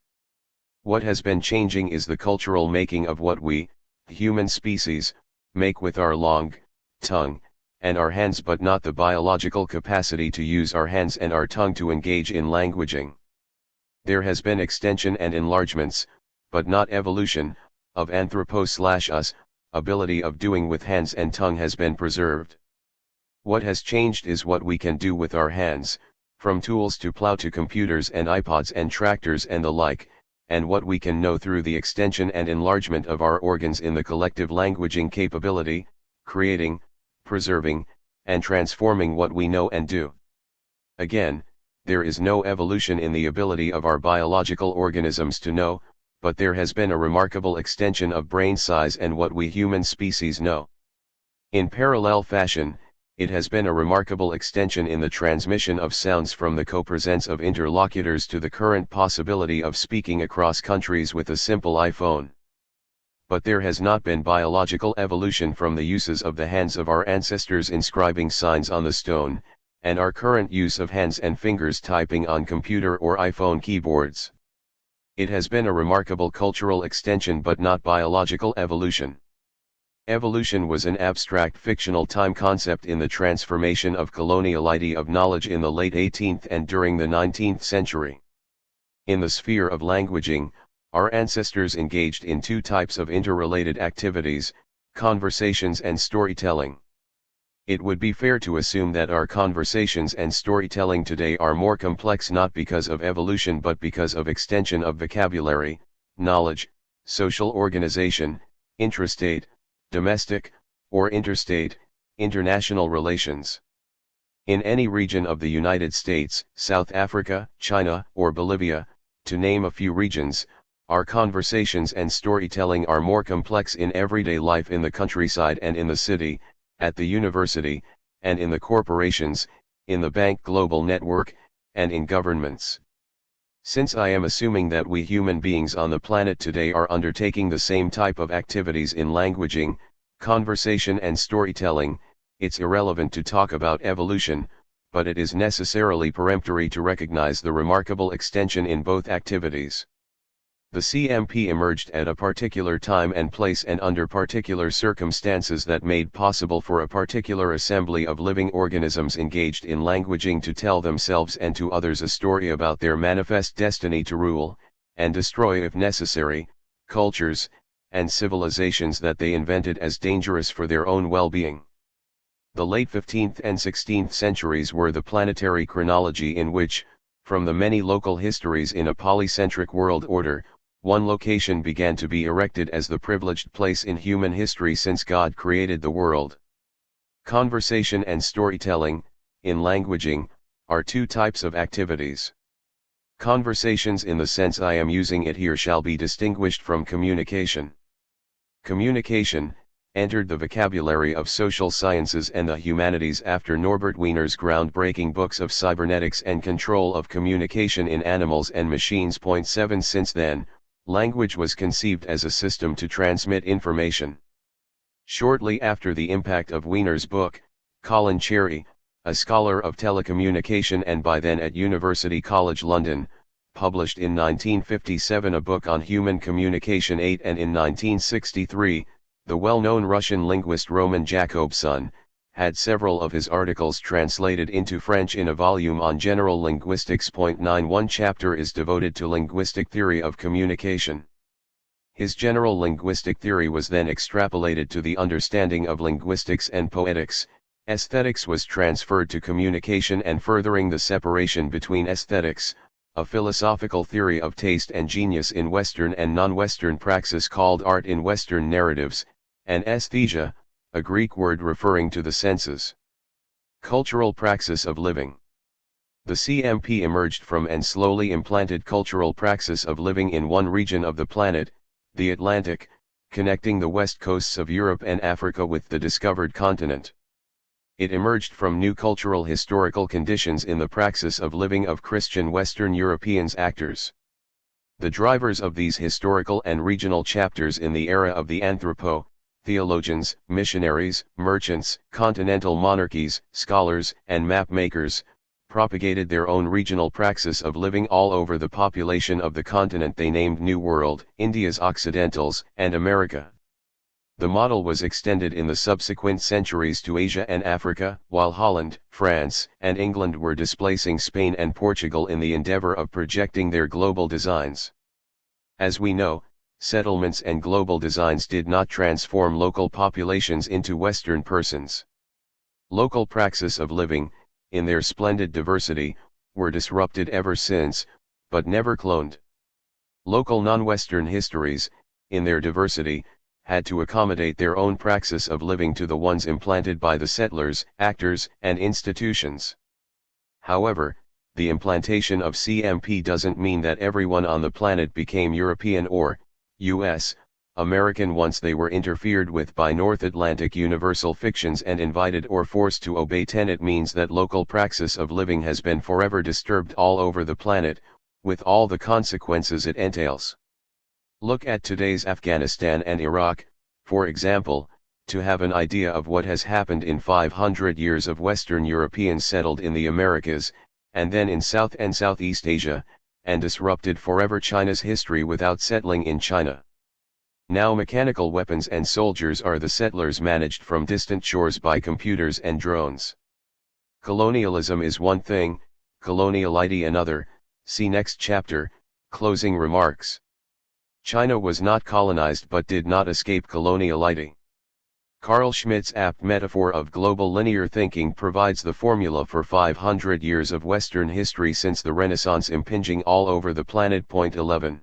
What has been changing is the cultural making of what we, human species, make with our long tongue and our hands, but not the biological capacity to use our hands and our tongue to engage in languaging. There has been extension and enlargements, but not evolution, of anthropo/us, ability of doing with hands and tongue has been preserved. What has changed is what we can do with our hands, from tools to plow to computers and iPods and tractors and the like, and what we can know through the extension and enlargement of our organs in the collective languaging capability, creating, preserving, and transforming what we know and do. Again, there is no evolution in the ability of our biological organisms to know, but there has been a remarkable extension of brain size and what we human species know. In parallel fashion, it has been a remarkable extension in the transmission of sounds from the co-presence of interlocutors to the current possibility of speaking across countries with a simple iPhone. But there has not been biological evolution from the uses of the hands of our ancestors inscribing signs on the stone, and our current use of hands and fingers typing on computer or iPhone keyboards. It has been a remarkable cultural extension but not biological evolution. Evolution was an abstract fictional time concept in the transformation of coloniality of knowledge in the late 18th and during the 19th century. In the sphere of languaging, our ancestors engaged in two types of interrelated activities, conversations and storytelling. It would be fair to assume that our conversations and storytelling today are more complex not because of evolution but because of extension of vocabulary, knowledge, social organization, intrastate, domestic, or interstate, international relations. In any region of the United States, South Africa, China, or Bolivia, to name a few regions, our conversations and storytelling are more complex in everyday life in the countryside and in the city, at the university, and in the corporations, in the bank global network, and in governments. Since I am assuming that we human beings on the planet today are undertaking the same type of activities in languaging, conversation and storytelling, it's irrelevant to talk about evolution, but it is necessarily peremptory to recognize the remarkable extension in both activities. The CMP emerged at a particular time and place and under particular circumstances that made possible for a particular assembly of living organisms engaged in languaging to tell themselves and to others a story about their manifest destiny to rule, and destroy if necessary, cultures, and civilizations that they invented as dangerous for their own well-being. The late 15th and 16th centuries were the planetary chronology in which, from the many local histories in a polycentric world order, one location began to be erected as the privileged place in human history since God created the world. Conversation and storytelling, in languaging, are two types of activities. Conversations in the sense I am using it here shall be distinguished from communication. Communication entered the vocabulary of social sciences and the humanities after Norbert Wiener's groundbreaking books of cybernetics and control of communication in animals and machines. 7 Since then, language was conceived as a system to transmit information. Shortly after the impact of Wiener's book, Colin Cherry, a scholar of telecommunication and by then at University College London, published in 1957 a book on human communication 8, and in 1963, the well-known Russian linguist Roman Jakobson, had several of his articles translated into French in a volume on general linguistics. 91 chapter is devoted to linguistic theory of communication. His general linguistic theory was then extrapolated to the understanding of linguistics and poetics. Aesthetics was transferred to communication and furthering the separation between aesthetics, a philosophical theory of taste and genius in Western and non-Western praxis called art in Western narratives, and aesthesia, a Greek word referring to the senses. Cultural praxis of living. The CMP emerged from and slowly implanted cultural praxis of living in one region of the planet, the Atlantic, connecting the west coasts of Europe and Africa with the discovered continent. It emerged from new cultural historical conditions in the praxis of living of Christian Western Europeans actors. The drivers of these historical and regional chapters in the era of the Anthropo, theologians, missionaries, merchants, continental monarchies, scholars, and map makers, propagated their own regional praxis of living all over the population of the continent they named New World, India's Occidentals, and America. The model was extended in the subsequent centuries to Asia and Africa, while Holland, France, and England were displacing Spain and Portugal in the endeavor of projecting their global designs. As we know, settlements and global designs did not transform local populations into Western persons. Local praxis of living, in their splendid diversity, were disrupted ever since, but never cloned. Local non-Western histories, in their diversity, had to accommodate their own praxis of living to the ones implanted by the settlers, actors, and institutions. However, the implantation of CMP doesn't mean that everyone on the planet became European or US, American once they were interfered with by North Atlantic universal fictions and invited or forced to obey. It means that local praxis of living has been forever disturbed all over the planet, with all the consequences it entails. Look at today's Afghanistan and Iraq, for example, to have an idea of what has happened in 500 years of Western Europeans settled in the Americas, and then in South and Southeast Asia, and disrupted forever China's history without settling in China. Now mechanical weapons and soldiers are the settlers managed from distant shores by computers and drones. Colonialism is one thing, coloniality another. See next chapter. Closing remarks. China was not colonized but did not escape coloniality. Carl Schmitt's apt metaphor of global linear thinking provides the formula for 500 years of Western history since the Renaissance impinging all over the planet. 11.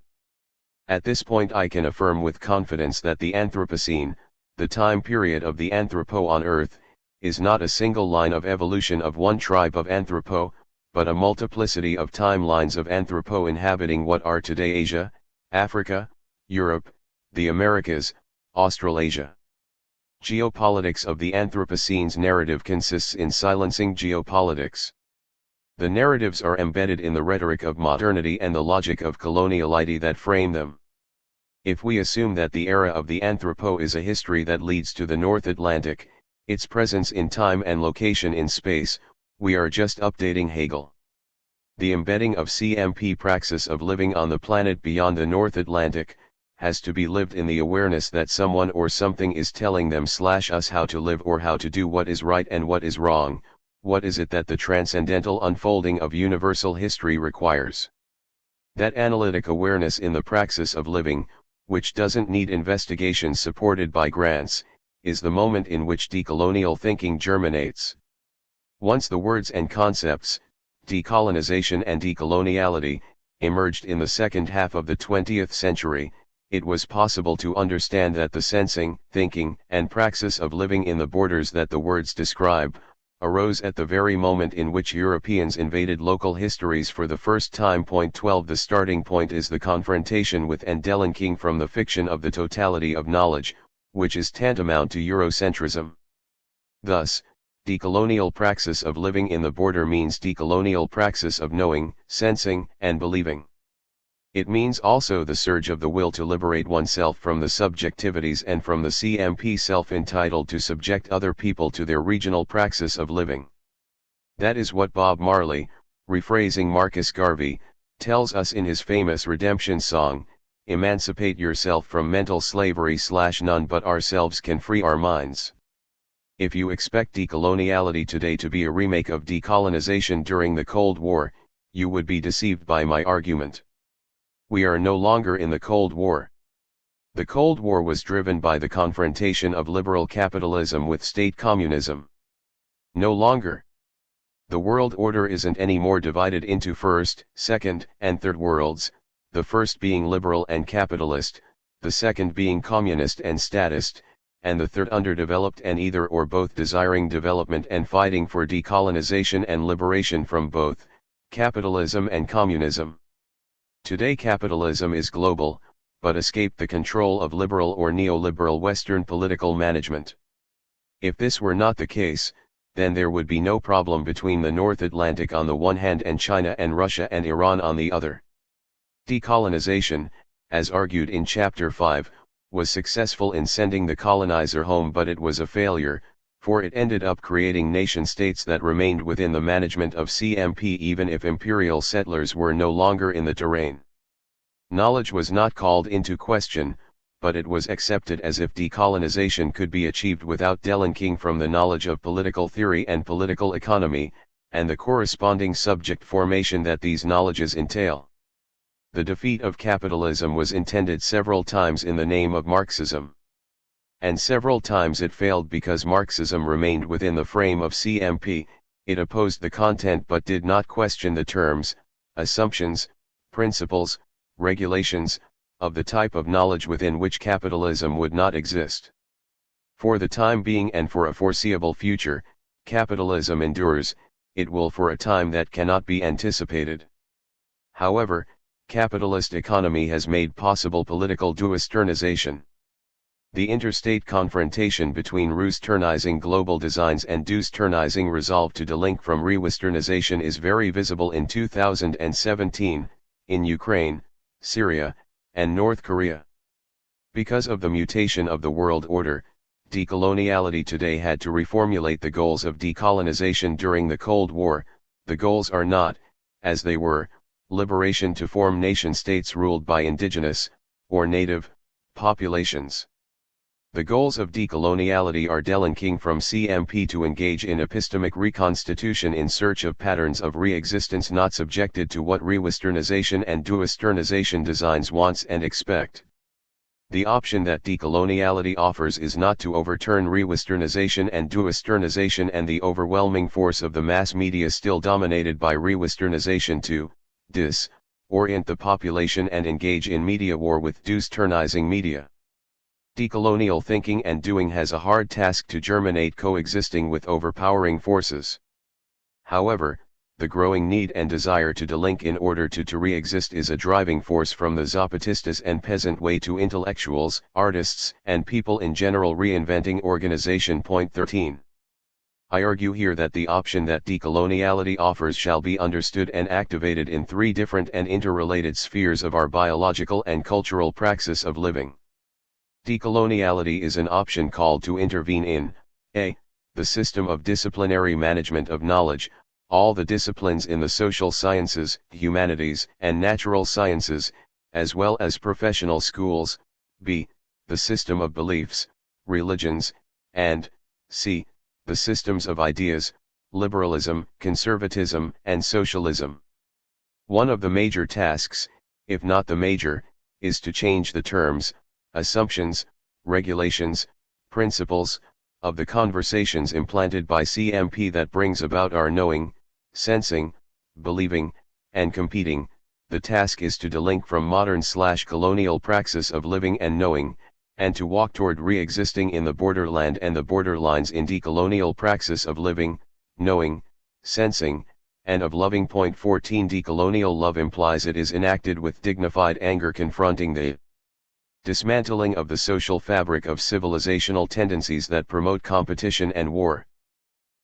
At this point I can affirm with confidence that the Anthropocene, the time period of the Anthropo on Earth, is not a single line of evolution of one tribe of Anthropo, but a multiplicity of timelines of Anthropo inhabiting what are today Asia, Africa, Europe, the Americas, Australasia. Geopolitics of the Anthropocene's narrative consists in silencing geopolitics. The narratives are embedded in the rhetoric of modernity and the logic of coloniality that frame them. If we assume that the era of the Anthropo is a history that leads to the North Atlantic, its presence in time and location in space, we are just updating Hegel. The embedding of CMP praxis of living on the planet beyond the North Atlantic, has to be lived in the awareness that someone or something is telling them/us how to live or how to do what is right and what is wrong. What is it that the transcendental unfolding of universal history requires? That analytic awareness in the praxis of living, which doesn't need investigation supported by grants, is the moment in which decolonial thinking germinates. Once the words and concepts, decolonization and decoloniality, emerged in the second half of the 20th century, it was possible to understand that the sensing, thinking, and praxis of living in the borders that the words describe, arose at the very moment in which Europeans invaded local histories for the first time. 12 The starting point is the confrontation with and delinking from the fiction of the totality of knowledge, which is tantamount to Eurocentrism. Thus, decolonial praxis of living in the border means decolonial praxis of knowing, sensing, and believing. It means also the surge of the will to liberate oneself from the subjectivities and from the CMP self entitled to subject other people to their regional praxis of living. That is what Bob Marley, rephrasing Marcus Garvey, tells us in his famous redemption song, "Emancipate yourself from mental slavery/none but ourselves can free our minds." If you expect decoloniality today to be a remake of decolonization during the Cold War, you would be deceived by my argument. We are no longer in the Cold War. The Cold War was driven by the confrontation of liberal capitalism with state communism. No longer. The world order isn't any more divided into first, second, and third worlds, the first being liberal and capitalist, the second being communist and statist, and the third underdeveloped and either or both desiring development and fighting for decolonization and liberation from both, capitalism and communism. Today capitalism is global, but escaped the control of liberal or neoliberal Western political management. If this were not the case, then there would be no problem between the North Atlantic on the one hand and China and Russia and Iran on the other. Decolonization, as argued in Chapter 5, was successful in sending the colonizer home, but it was a failure, for it ended up creating nation-states that remained within the management of CMP even if imperial settlers were no longer in the terrain. Knowledge was not called into question, but it was accepted as if decolonization could be achieved without delinking from the knowledge of political theory and political economy, and the corresponding subject formation that these knowledges entail. The defeat of capitalism was intended several times in the name of Marxism. And several times it failed because Marxism remained within the frame of CMP, it opposed the content but did not question the terms, assumptions, principles, regulations, of the type of knowledge within which capitalism would not exist. For the time being and for a foreseeable future, capitalism endures, it will for a time that cannot be anticipated. However, capitalist economy has made possible political duisternization. The interstate confrontation between Rusternizing global designs and Duisternizing resolve to delink from Rewesternization is very visible in 2017, in Ukraine, Syria, and North Korea. Because of the mutation of the world order, decoloniality today had to reformulate the goals of decolonization during the Cold War. The goals are not, as they were, liberation to form nation-states ruled by indigenous, or native, populations. The goals of decoloniality are delinking from CMP to engage in epistemic reconstitution in search of patterns of re-existence not subjected to what Rewesternization and Duisternization designs wants and expect. The option that decoloniality offers is not to overturn Rewesternization and Duisternization and the overwhelming force of the mass media still dominated by Rewesternization to orient the population and engage in media war with Duisternizing media. Decolonial thinking and doing has a hard task to germinate coexisting with overpowering forces. However, the growing need and desire to delink in order to re-exist is a driving force from the Zapatistas and peasant way to intellectuals, artists, and people in general reinventing organization. Point 13. I argue here that the option that decoloniality offers shall be understood and activated in three different and interrelated spheres of our biological and cultural praxis of living. Decoloniality is an option called to intervene in a. the system of disciplinary management of knowledge, all the disciplines in the social sciences, humanities, and natural sciences, as well as professional schools, b. the system of beliefs, religions, and c. the systems of ideas, liberalism, conservatism, and socialism. One of the major tasks, if not the major, is to change the terms, assumptions, regulations, principles, of the conversations implanted by CMP that brings about our knowing, sensing, believing, and competing. The task is to delink from modern/colonial praxis of living and knowing, and to walk toward re-existing in the borderland and the borderlines in decolonial praxis of living, knowing, sensing, and of loving. Point 14. Decolonial love implies it is enacted with dignified anger confronting the dismantling of the social fabric of civilizational tendencies that promote competition and war.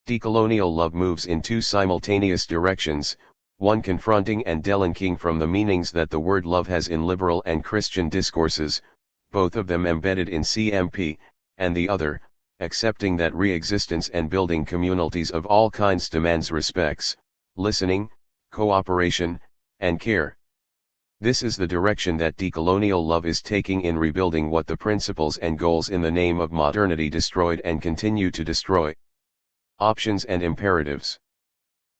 Decolonial love moves in two simultaneous directions, one confronting and delinking from the meanings that the word love has in liberal and Christian discourses, both of them embedded in CMP, and the other, accepting that re-existence and building communalities of all kinds demands respects, listening, cooperation, and care. This is the direction that decolonial love is taking in rebuilding what the principles and goals in the name of modernity destroyed and continue to destroy. Options and imperatives.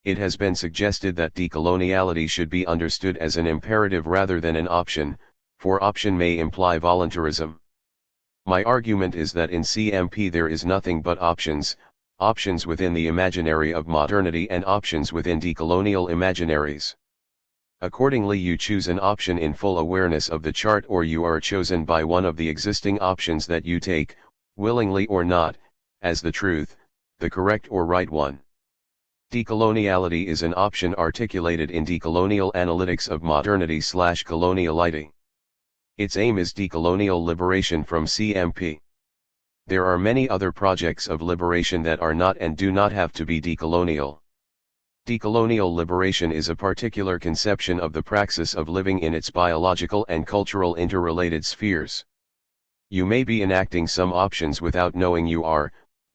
It has been suggested that decoloniality should be understood as an imperative rather than an option, for option may imply voluntarism. My argument is that in CMP there is nothing but options, options within the imaginary of modernity and options within decolonial imaginaries. Accordingly, you choose an option in full awareness of the chart, or you are chosen by one of the existing options that you take, willingly or not, as the truth, the correct or right one. Decoloniality is an option articulated in decolonial analytics of modernity/coloniality. Its aim is decolonial liberation from CMP. There are many other projects of liberation that are not and do not have to be decolonial. Decolonial liberation is a particular conception of the praxis of living in its biological and cultural interrelated spheres. You may be enacting some options without knowing you are,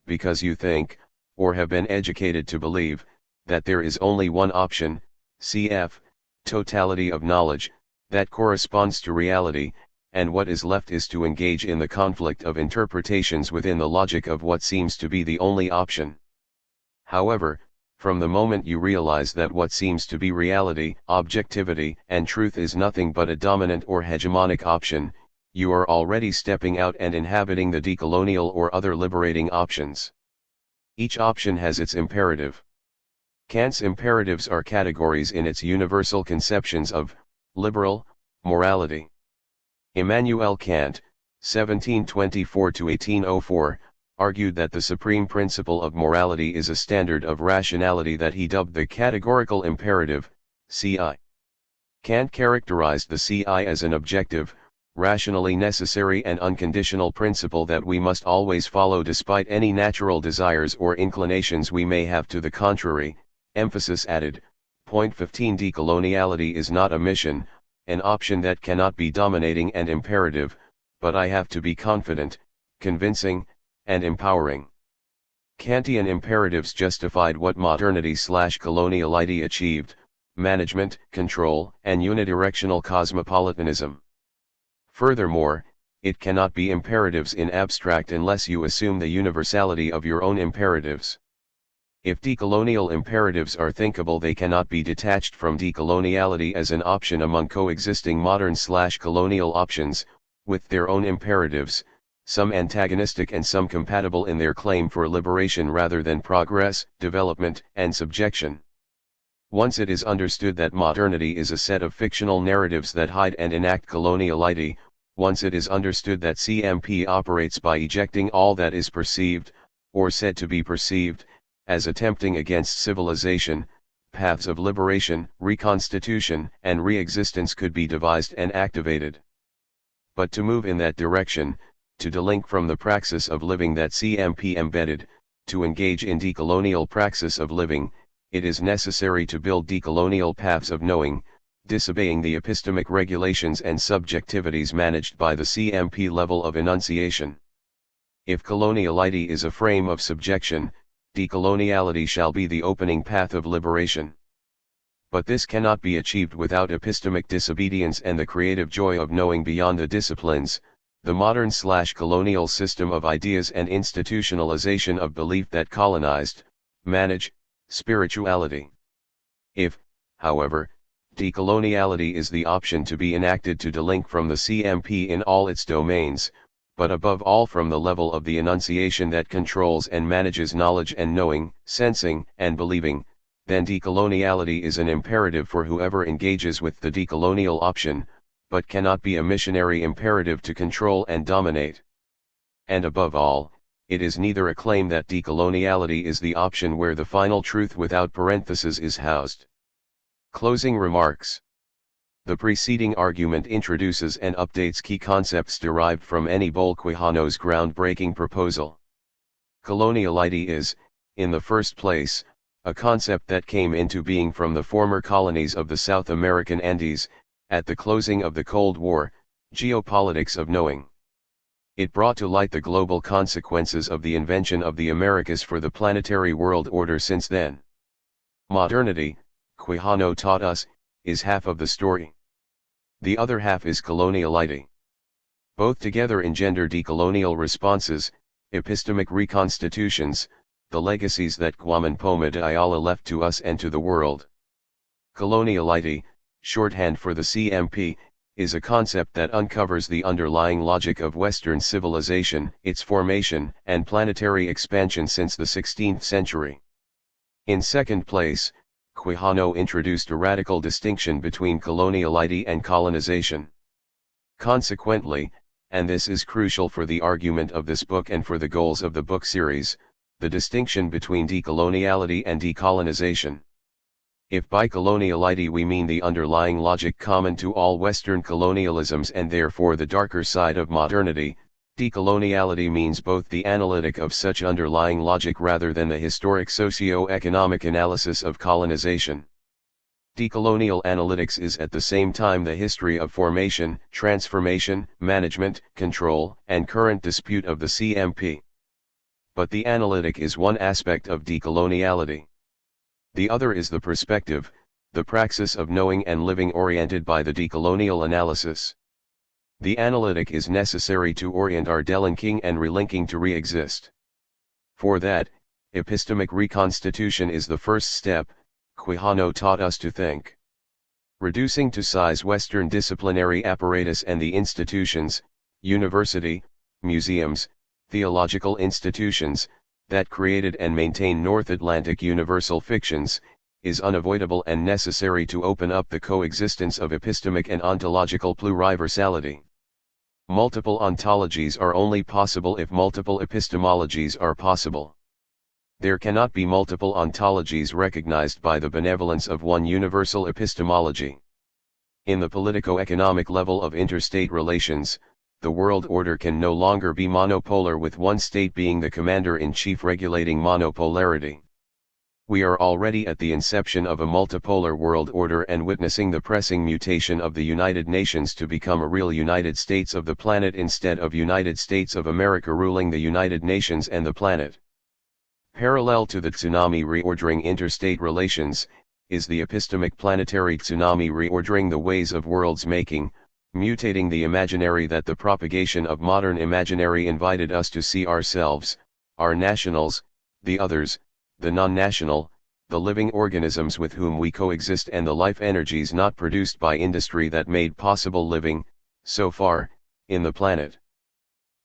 because you think, or have been educated to believe, that there is only one option, cf. Totality of knowledge, that corresponds to reality, and what is left is to engage in the conflict of interpretations within the logic of what seems to be the only option. However, from the moment you realize that what seems to be reality, objectivity, and truth is nothing but a dominant or hegemonic option, you are already stepping out and inhabiting the decolonial or other liberating options. Each option has its imperative. Kant's imperatives are categories in its universal conceptions of liberal morality. Immanuel Kant, 1724–1804, argued that the supreme principle of morality is a standard of rationality that he dubbed the categorical imperative, CI. Kant characterized the CI as an objective, rationally necessary and unconditional principle that we must always follow despite any natural desires or inclinations we may have to the contrary. Emphasis added. Point 15. Decoloniality is not a mission, an option that cannot be dominating and imperative, but I have to be confident, convincing, and empowering. Kantian imperatives justified what modernity/coloniality achieved: management, control, and unidirectional cosmopolitanism. Furthermore, it cannot be imperatives in abstract unless you assume the universality of your own imperatives. If decolonial imperatives are thinkable, they cannot be detached from decoloniality as an option among coexisting modern/colonial options, with their own imperatives, some antagonistic and some compatible in their claim for liberation rather than progress, development, and subjection. Once it is understood that modernity is a set of fictional narratives that hide and enact coloniality, once it is understood that CMP operates by ejecting all that is perceived, or said to be perceived, as attempting against civilization, paths of liberation, reconstitution, and re-existence could be devised and activated. But to move in that direction, to delink from the praxis of living that CMP embedded, to engage in decolonial praxis of living, it is necessary to build decolonial paths of knowing, disobeying the epistemic regulations and subjectivities managed by the CMP level of enunciation. If coloniality is a frame of subjection, decoloniality shall be the opening path of liberation. But this cannot be achieved without epistemic disobedience and the creative joy of knowing beyond the disciplines, the modern/colonial system of ideas and institutionalization of belief that colonized, manage, spirituality. If, however, decoloniality is the option to be enacted to delink from the CMP in all its domains, but above all from the level of the enunciation that controls and manages knowledge and knowing, sensing, and believing, then decoloniality is an imperative for whoever engages with the decolonial option, but cannot be a missionary imperative to control and dominate. And above all, it is neither a claim that decoloniality is the option where the final truth without parenthesis is housed. Closing remarks. The preceding argument introduces and updates key concepts derived from Annibale Quijano's groundbreaking proposal. Coloniality is, in the first place, a concept that came into being from the former colonies of the South American Andes, at the closing of the Cold War, geopolitics of knowing. It brought to light the global consequences of the invention of the Americas for the planetary world order since then. Modernity, Quijano taught us, is half of the story. The other half is coloniality. Both together engender decolonial responses, epistemic reconstitutions, the legacies that Kwame Nkrumah de Ayala left to us and to the world. Coloniality, shorthand for the CMP, is a concept that uncovers the underlying logic of Western civilization, its formation and planetary expansion since the 16th century. In second place, Quijano introduced a radical distinction between coloniality and colonization. Consequently, and this is crucial for the argument of this book and for the goals of the book series, the distinction between decoloniality and decolonization. If by coloniality we mean the underlying logic common to all Western colonialisms and therefore the darker side of modernity, decoloniality means both the analytic of such underlying logic rather than the historic socio-economic analysis of colonization. Decolonial analytics is at the same time the history of formation, transformation, management, control, and current dispute of the CMP. But the analytic is one aspect of decoloniality. The other is the perspective, the praxis of knowing and living oriented by the decolonial analysis. The analytic is necessary to orient our delinking and relinking to re-exist. For that, epistemic reconstitution is the first step. Quijano taught us to think. Reducing to size Western disciplinary apparatus and the institutions, university, museums, theological institutions, that created and maintain North Atlantic universal fictions, is unavoidable and necessary to open up the coexistence of epistemic and ontological pluriversality. Multiple ontologies are only possible if multiple epistemologies are possible. There cannot be multiple ontologies recognized by the benevolence of one universal epistemology. In the politico-economic level of interstate relations, the world order can no longer be monopolar with one state being the commander-in-chief regulating monopolarity. We are already at the inception of a multipolar world order and witnessing the pressing mutation of the United Nations to become a real United States of the planet instead of United States of America ruling the United Nations and the planet. Parallel to the tsunami reordering interstate relations, is the epistemic planetary tsunami reordering the ways of worlds making, mutating the imaginary that the propagation of modern imaginary invited us to see ourselves, our nationals, the others, the non-national, the living organisms with whom we coexist and the life energies not produced by industry that made possible living, so far, in the planet.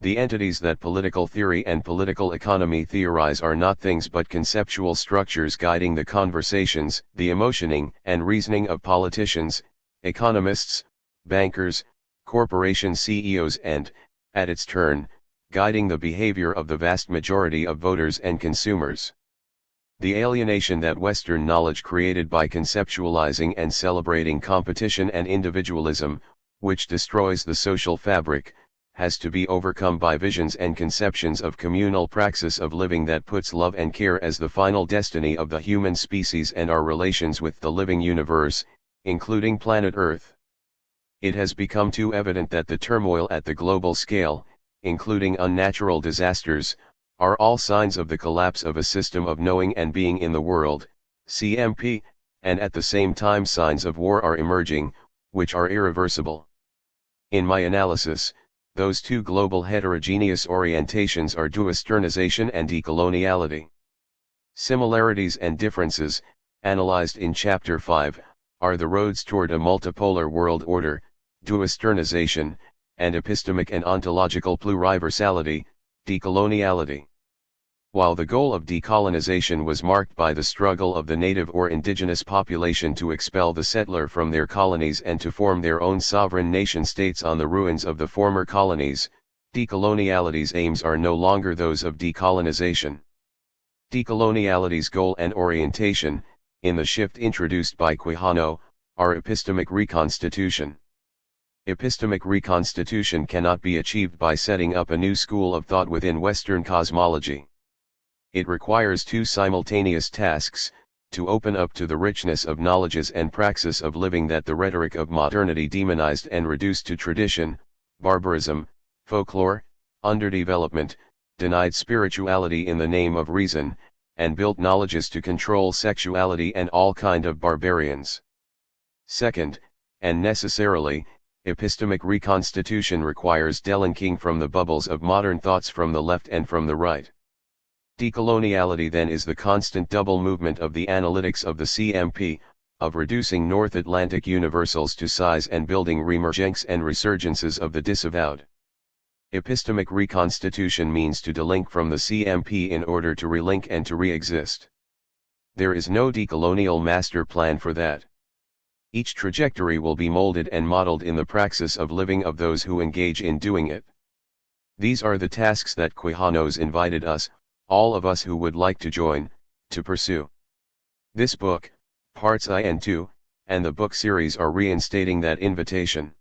The entities that political theory and political economy theorize are not things but conceptual structures guiding the conversations, the emotioning and reasoning of politicians, economists, bankers, corporation CEOs and, at its turn, guiding the behavior of the vast majority of voters and consumers. The alienation that Western knowledge created by conceptualizing and celebrating competition and individualism, which destroys the social fabric, has to be overcome by visions and conceptions of communal praxis of living that puts love and care as the final destiny of the human species and our relations with the living universe, including planet Earth. It has become too evident that the turmoil at the global scale, including unnatural disasters, are all signs of the collapse of a system of knowing and being in the world, CMP, and at the same time signs of war are emerging, which are irreversible. In my analysis, those two global heterogeneous orientations are duwesternization and decoloniality. Similarities and differences, analyzed in Chapter 5, are the roads toward a multipolar world order, duwesternization, and epistemic and ontological pluriversality, decoloniality. While the goal of decolonization was marked by the struggle of the native or indigenous population to expel the settler from their colonies and to form their own sovereign nation-states on the ruins of the former colonies, decoloniality's aims are no longer those of decolonization. Decoloniality's goal and orientation, in the shift introduced by Quijano, are epistemic reconstitution. Epistemic reconstitution cannot be achieved by setting up a new school of thought within Western cosmology. It requires two simultaneous tasks: to open up to the richness of knowledges and praxis of living that the rhetoric of modernity demonized and reduced to tradition, barbarism, folklore, underdevelopment, denied spirituality in the name of reason, and built knowledges to control sexuality and all kind of barbarians. Second, and necessarily, Epistemic reconstitution requires delinking from the bubbles of modern thoughts from the left and from the right. Decoloniality then is the constant double movement of the analytics of the CMP, of reducing North Atlantic universals to size and building reemergence and resurgences of the disavowed. Epistemic reconstitution means to delink from the CMP in order to relink and to re-exist. There is no decolonial master plan for that. Each trajectory will be molded and modeled in the praxis of living of those who engage in doing it. These are the tasks that Quijano's invited us, all of us who would like to join, to pursue. This book, Parts I and II, and the book series are reinstating that invitation.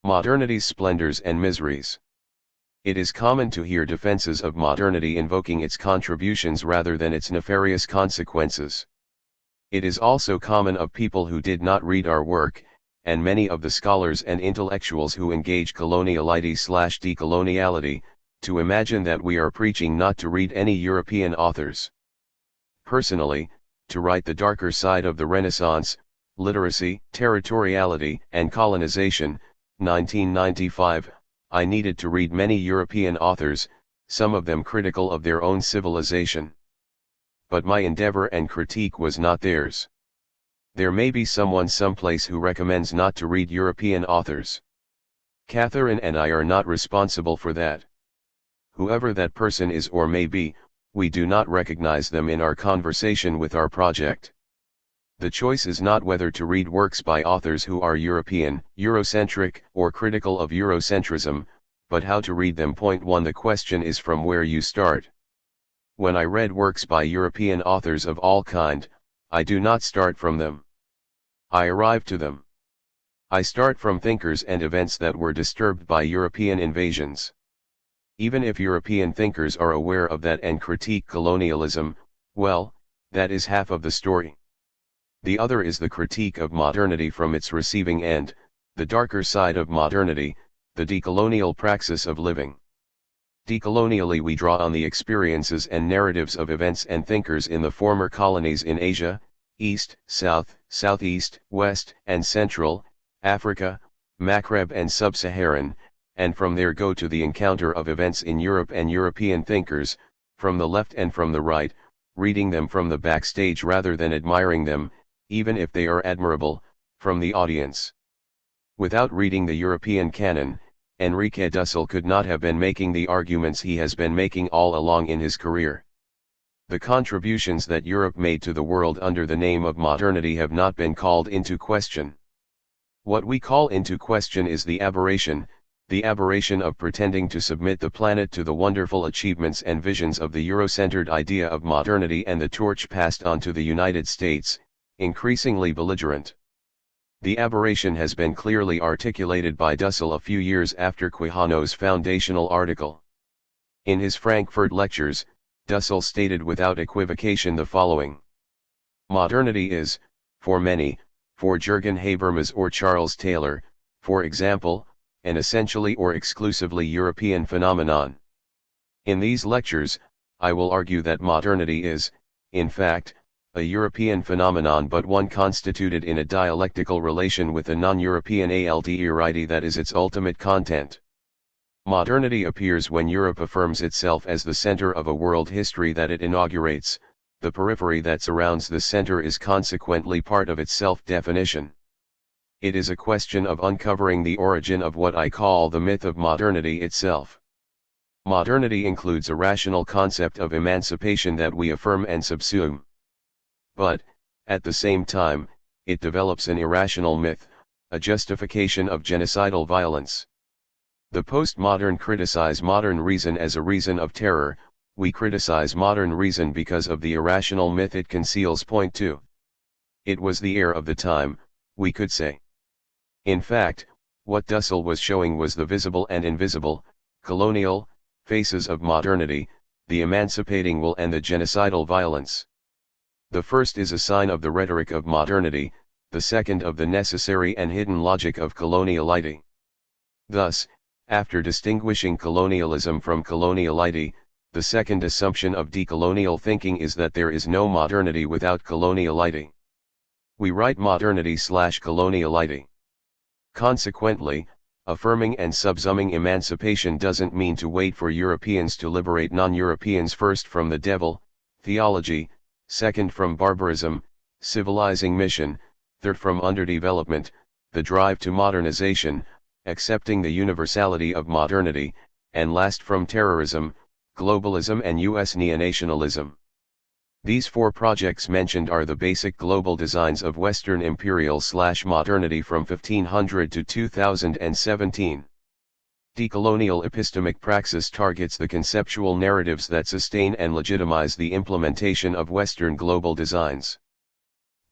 Modernity's splendors and miseries. It is common to hear defenses of modernity invoking its contributions rather than its nefarious consequences. It is also common of people who did not read our work, and many of the scholars and intellectuals who engage coloniality/decoloniality, to imagine that we are preaching not to read any European authors. Personally, to write the darker side of the Renaissance, literacy, territoriality, and colonization, 1995, I needed to read many European authors, some of them critical of their own civilization. But my endeavor and critique was not theirs. There may be someone someplace who recommends not to read European authors. Catherine and I are not responsible for that. Whoever that person is or may be, we do not recognize them in our conversation with our project. The choice is not whether to read works by authors who are European, Eurocentric, or critical of Eurocentrism, but how to read them. Point 1. The question is from where you start. When I read works by European authors of all kind, I do not start from them. I arrive to them. I start from thinkers and events that were disturbed by European invasions. Even if European thinkers are aware of that and critique colonialism, well, that is half of the story. The other is the critique of modernity from its receiving end, the darker side of modernity, the decolonial praxis of living. Decolonially we draw on the experiences and narratives of events and thinkers in the former colonies in Asia, East, South, Southeast, West, and Central, Africa, Maghreb and Sub-Saharan, and from there go to the encounter of events in Europe and European thinkers, from the left and from the right, reading them from the backstage rather than admiring them, even if they are admirable, from the audience. Without reading the European canon, Enrique Dussel could not have been making the arguments he has been making all along in his career. The contributions that Europe made to the world under the name of modernity have not been called into question. What we call into question is the aberration of pretending to submit the planet to the wonderful achievements and visions of the Eurocentered idea of modernity and the torch passed on to the United States, increasingly belligerent. The aberration has been clearly articulated by Dussel a few years after Quijano's foundational article. In his Frankfurt lectures, Dussel stated without equivocation the following. Modernity is, for many, for Jürgen Habermas or Charles Taylor, for example, an essentially or exclusively European phenomenon. In these lectures, I will argue that modernity is, in fact, a European phenomenon but one constituted in a dialectical relation with a non-European alterity that is its ultimate content. Modernity appears when Europe affirms itself as the center of a world history that it inaugurates, the periphery that surrounds the center is consequently part of its self-definition. It is a question of uncovering the origin of what I call the myth of modernity itself. Modernity includes a rational concept of emancipation that we affirm and subsume. But, at the same time, it develops an irrational myth, a justification of genocidal violence. The postmodern criticize modern reason as a reason of terror, we criticize modern reason because of the irrational myth it conceals. Point 2. It was the air of the time, we could say. In fact, what Dussel was showing was the visible and invisible, colonial, faces of modernity, the emancipating will and the genocidal violence. The first is a sign of the rhetoric of modernity, the second of the necessary and hidden logic of coloniality. Thus, after distinguishing colonialism from coloniality, the second assumption of decolonial thinking is that there is no modernity without coloniality. We write modernity/coloniality. Consequently, affirming and subsuming emancipation doesn't mean to wait for Europeans to liberate non-Europeans, first from the devil, theology, second from barbarism, civilizing mission, third from underdevelopment, the drive to modernization, accepting the universality of modernity, and last from terrorism, globalism and US neonationalism. These four projects mentioned are the basic global designs of Western imperial/modernity from 1500 to 2017. Decolonial epistemic praxis targets the conceptual narratives that sustain and legitimize the implementation of Western global designs.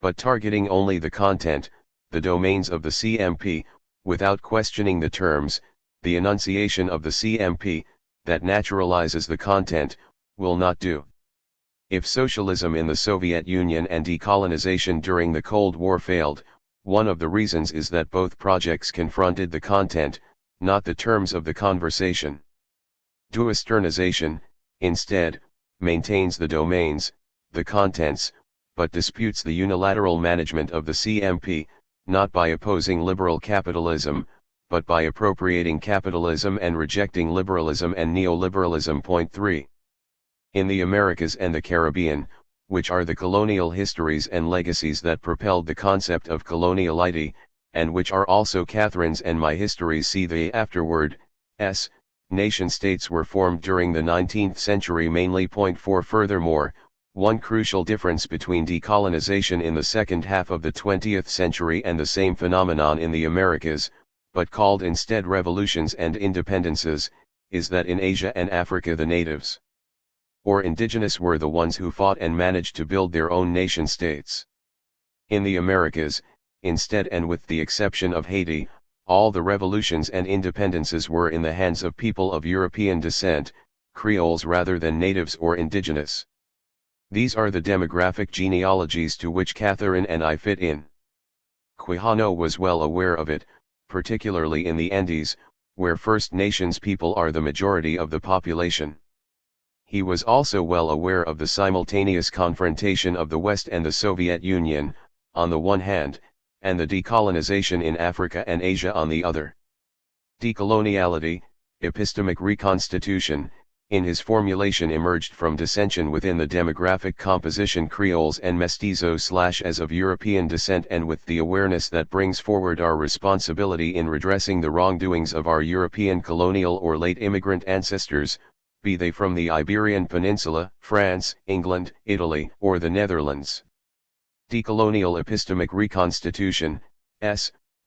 But targeting only the content, the domains of the CMP, without questioning the terms, the enunciation of the CMP, that naturalizes the content, will not do. If socialism in the Soviet Union and decolonization during the Cold War failed, one of the reasons is that both projects confronted the content, not the terms of the conversation. Duisternization, instead, maintains the domains, the contents, but disputes the unilateral management of the CMP, not by opposing liberal capitalism, but by appropriating capitalism and rejecting liberalism and neoliberalism. Point 3. In the Americas and the Caribbean, which are the colonial histories and legacies that propelled the concept of coloniality, and which are also Catherine's and my histories, see the afterward, nation-states were formed during the 19th century mainly. Point 4. Furthermore, one crucial difference between decolonization in the second half of the 20th century and the same phenomenon in the Americas, but called instead revolutions and independences, is that in Asia and Africa the natives, or indigenous, were the ones who fought and managed to build their own nation-states. In the Americas, instead, and with the exception of Haiti, all the revolutions and independences were in the hands of people of European descent, Creoles rather than natives or indigenous. These are the demographic genealogies to which Catherine and I fit in. Quijano was well aware of it, particularly in the Andes, where First Nations people are the majority of the population. He was also well aware of the simultaneous confrontation of the West and the Soviet Union, on the one hand, and the decolonization in Africa and Asia on the other. Decoloniality, epistemic reconstitution, in his formulation emerged from dissension within the demographic composition Creoles and Mestizos as of European descent, and with the awareness that brings forward our responsibility in redressing the wrongdoings of our European colonial or late immigrant ancestors, be they from the Iberian Peninsula, France, England, Italy, or the Netherlands. Decolonial epistemic reconstitution,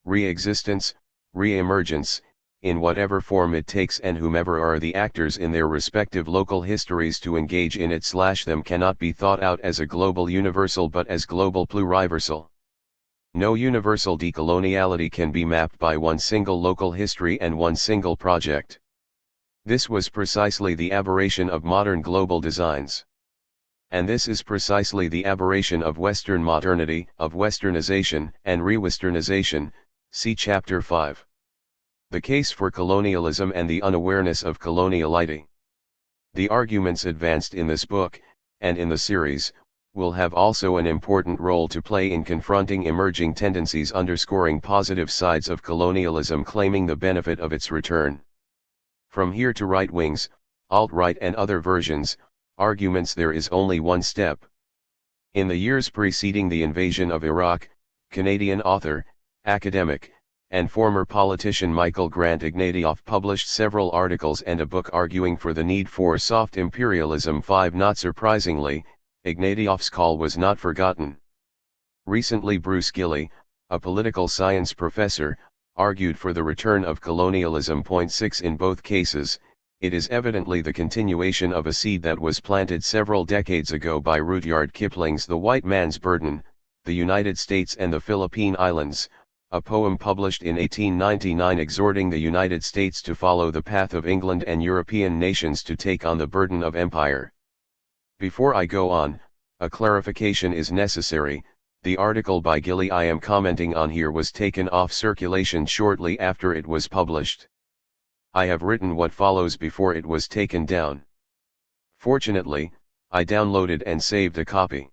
re-existence, re-emergence, in whatever form it takes and whomever are the actors in their respective local histories to engage in it/them, cannot be thought out as a global universal but as global pluriversal. No universal decoloniality can be mapped by one single local history and one single project. This was precisely the aberration of modern global designs. And this is precisely the aberration of Western modernity, of Westernization and re-Westernization, see Chapter 5. The case for colonialism and the unawareness of coloniality. The arguments advanced in this book, and in the series, will have also an important role to play in confronting emerging tendencies underscoring positive sides of colonialism claiming the benefit of its return. From here to right wings, alt-right and other versions, arguments, there is only one step. In the years preceding the invasion of Iraq, Canadian author, academic, and former politician Michael Grant Ignatieff published several articles and a book arguing for the need for soft imperialism. 5. Not surprisingly, Ignatieff's call was not forgotten. Recently Bruce Gilley, a political science professor, argued for the return of colonialism. 6. In both cases, it is evidently the continuation of a seed that was planted several decades ago by Rudyard Kipling's The White Man's Burden, The United States and the Philippine Islands, a poem published in 1899 exhorting the United States to follow the path of England and European nations to take on the burden of empire. Before I go on, a clarification is necessary. The article by Gilley I am commenting on here was taken off circulation shortly after it was published. I have written what follows before it was taken down. Fortunately, I downloaded and saved a copy.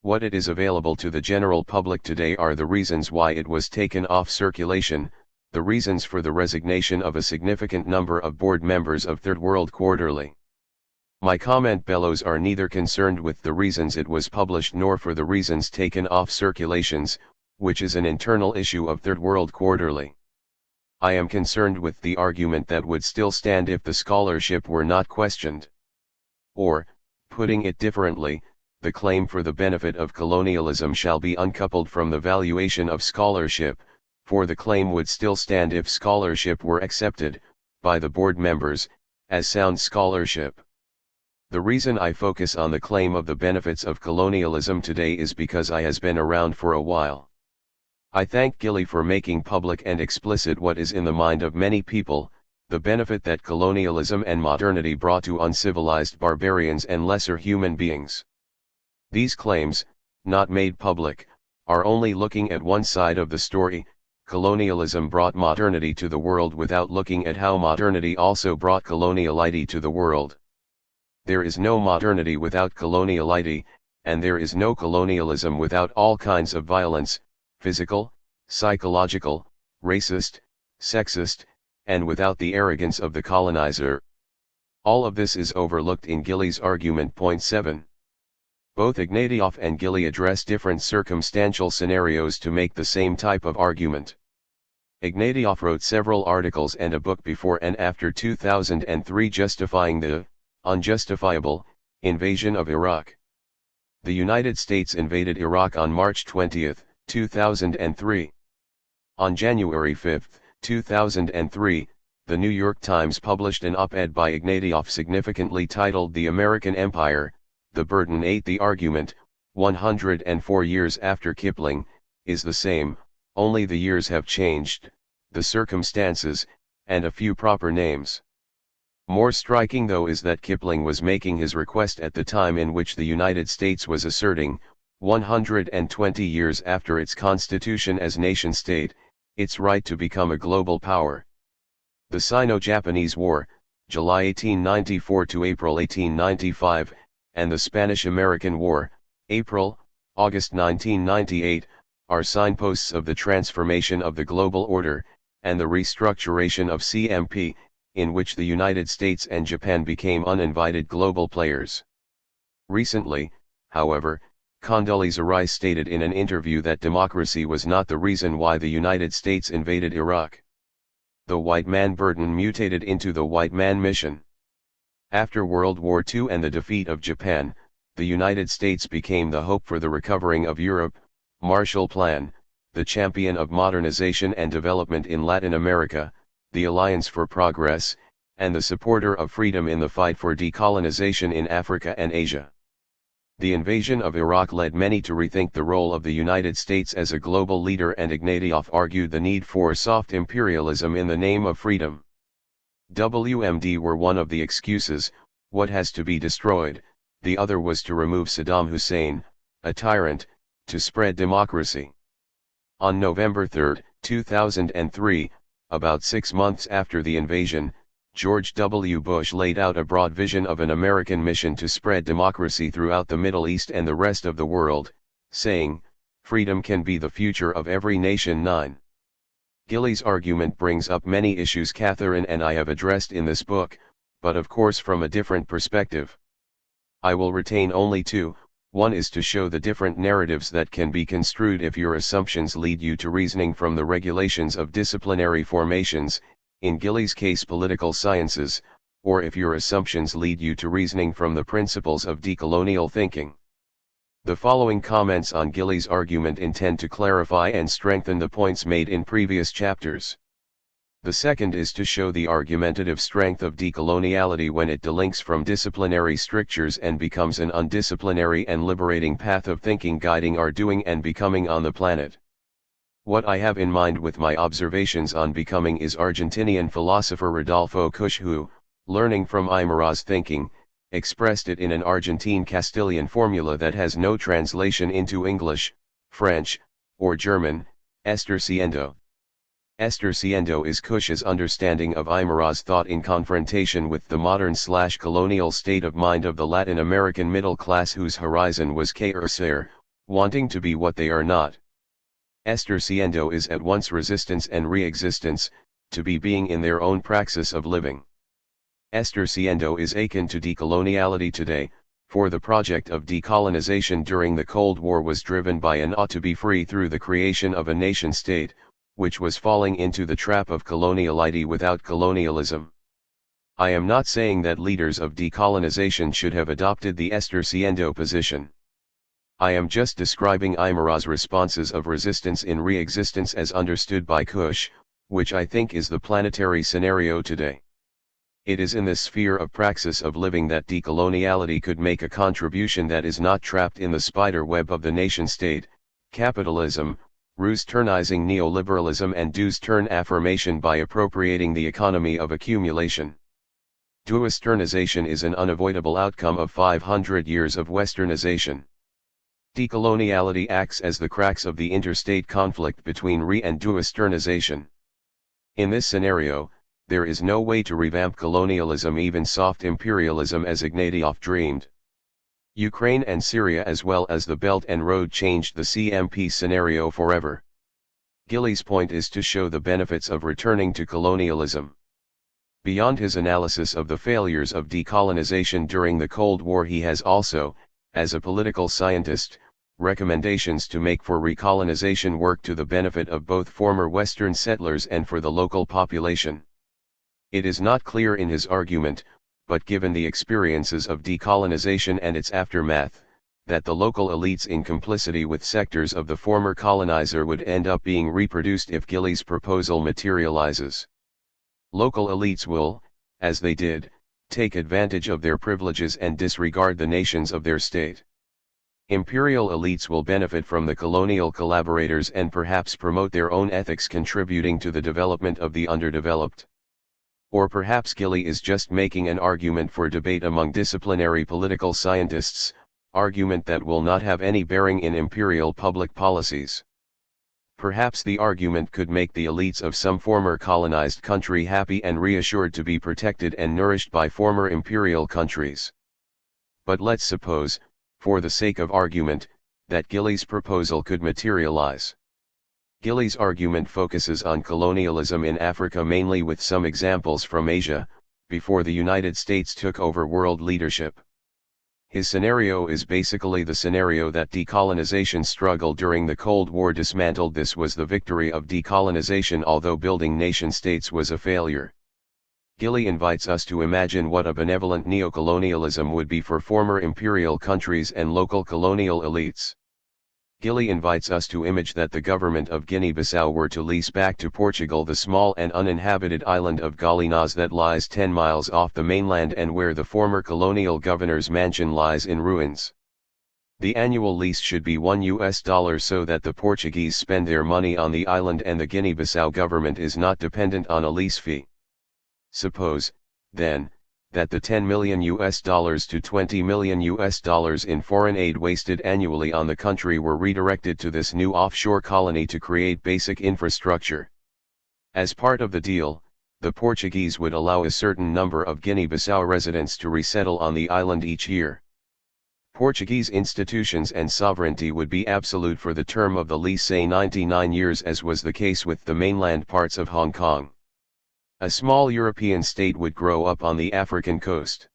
What it is available to the general public today are the reasons why it was taken off circulation, the reasons for the resignation of a significant number of board members of Third World Quarterly. My comment bellows are neither concerned with the reasons it was published nor for the reasons taken off circulations, which is an internal issue of Third World Quarterly. I am concerned with the argument that would still stand if the scholarship were not questioned. Or, putting it differently, the claim for the benefit of colonialism shall be uncoupled from the valuation of scholarship, for the claim would still stand if scholarship were accepted, by the board members, as sound scholarship. The reason I focus on the claim of the benefits of colonialism today is because I has been around for a while. I thank Gilly for making public and explicit what is in the mind of many people, the benefit that colonialism and modernity brought to uncivilized barbarians and lesser human beings. These claims, not made public, are only looking at one side of the story. Colonialism brought modernity to the world without looking at how modernity also brought coloniality to the world. There is no modernity without coloniality, and there is no colonialism without all kinds of violence, physical, psychological, racist, sexist, and without the arrogance of the colonizer. All of this is overlooked in Gilly's argument. Point 7. Both Ignatieff and Gilly address different circumstantial scenarios to make the same type of argument. Ignatieff wrote several articles and a book before and after 2003 justifying the unjustifiable invasion of Iraq. The United States invaded Iraq on March 20, 2003. On January 5, 2003, the New York Times published an op-ed by Ignatieff significantly titled "The American Empire, the Burden ate the argument, 104 years after Kipling, is the same, only the years have changed, the circumstances, and a few proper names." More striking though is that Kipling was making his request at the time in which the United States was asserting, 120 years after its constitution as nation-state, its right to become a global power. The Sino-Japanese War, July 1894 to April 1895, and the Spanish-American War, August 1998, are signposts of the transformation of the global order, and the restructuration of CMP, in which the United States and Japan became uninvited global players. Recently, however, Condoleezza Rice stated in an interview that democracy was not the reason why the United States invaded Iraq. The white man burden mutated into the white man mission. After World War II and the defeat of Japan, the United States became the hope for the recovering of Europe, Marshall Plan, the champion of modernization and development in Latin America, the Alliance for Progress, and the supporter of freedom in the fight for decolonization in Africa and Asia. The invasion of Iraq led many to rethink the role of the United States as a global leader, and Ignatieff argued the need for soft imperialism in the name of freedom. WMD were one of the excuses. What has to be destroyed, the other was to remove Saddam Hussein, a tyrant, to spread democracy. On November 3, 2003, about 6 months after the invasion, George W. Bush laid out a broad vision of an American mission to spread democracy throughout the Middle East and the rest of the world, saying, "Freedom can be the future of every nation." 9. Gilly's argument brings up many issues Catherine and I have addressed in this book, but of course from a different perspective. I will retain only two. One is to show the different narratives that can be construed if your assumptions lead you to reasoning from the regulations of disciplinary formations, in Gilly's case political sciences, or if your assumptions lead you to reasoning from the principles of decolonial thinking. The following comments on Gilly's argument intend to clarify and strengthen the points made in previous chapters. The second is to show the argumentative strength of decoloniality when it delinks from disciplinary strictures and becomes an undisciplinary and liberating path of thinking guiding our doing and becoming on the planet. What I have in mind with my observations on becoming is Argentinian philosopher Rodolfo Kusch, who, learning from Aymara's thinking, expressed it in an Argentine Castilian formula that has no translation into English, French, or German, esterciendo. Esterciendo is Kusch's understanding of Aymara's thought in confrontation with the modern/colonial state of mind of the Latin American middle class whose horizon was carecer, wanting to be what they are not. Estar siendo is at once resistance and re-existence, to be being in their own praxis of living. Estar siendo is akin to decoloniality today, for the project of decolonization during the Cold War was driven by an ought to be free through the creation of a nation-state, which was falling into the trap of coloniality without colonialism. I am not saying that leaders of decolonization should have adopted the Estar siendo position. I am just describing Aymara's responses of resistance in re-existence as understood by Kush, which I think is the planetary scenario today. It is in this sphere of praxis of living that decoloniality could make a contribution that is not trapped in the spider web of the nation-state, capitalism, ruse-turnizing neoliberalism and dues-turn affirmation by appropriating the economy of accumulation. Duisternization is an unavoidable outcome of 500 years of westernization. Decoloniality acts as the cracks of the interstate conflict between re- and duisternization. In this scenario, there is no way to revamp colonialism, even soft imperialism as Ignatieff dreamed. Ukraine and Syria as well as the Belt and Road changed the CMP scenario forever. Gillies' point is to show the benefits of returning to colonialism. Beyond his analysis of the failures of decolonization during the Cold War, he has also, as a political scientist, recommendations to make for recolonization work to the benefit of both former Western settlers and for the local population. It is not clear in his argument, but given the experiences of decolonization and its aftermath, that the local elites in complicity with sectors of the former colonizer would end up being reproduced if Gillies' proposal materializes. Local elites will, as they did, take advantage of their privileges and disregard the nations of their state. Imperial elites will benefit from the colonial collaborators and perhaps promote their own ethics, contributing to the development of the underdeveloped. Or perhaps Gilly is just making an argument for debate among disciplinary political scientists, argument that will not have any bearing in imperial public policies. Perhaps the argument could make the elites of some former colonized country happy and reassured to be protected and nourished by former imperial countries. But let's suppose, for the sake of argument, that Gillies' proposal could materialize. Gillies' argument focuses on colonialism in Africa mainly, with some examples from Asia, before the United States took over world leadership. His scenario is basically the scenario that decolonization struggle during the Cold War dismantled. This was the victory of decolonization, although building nation-states was a failure. Gilly invites us to imagine what a benevolent neocolonialism would be for former imperial countries and local colonial elites. Gilly invites us to image that the government of Guinea-Bissau were to lease back to Portugal the small and uninhabited island of Galinas that lies 10 miles off the mainland and where the former colonial governor's mansion lies in ruins. The annual lease should be $1 so that the Portuguese spend their money on the island and the Guinea-Bissau government is not dependent on a lease fee. Suppose, then, that the $10 million to $20 million in foreign aid wasted annually on the country were redirected to this new offshore colony to create basic infrastructure. As part of the deal, the Portuguese would allow a certain number of Guinea-Bissau residents to resettle on the island each year. Portuguese institutions and sovereignty would be absolute for the term of the lease, say 99 years, as was the case with the mainland parts of Hong Kong. A small European state would grow up on the African coast.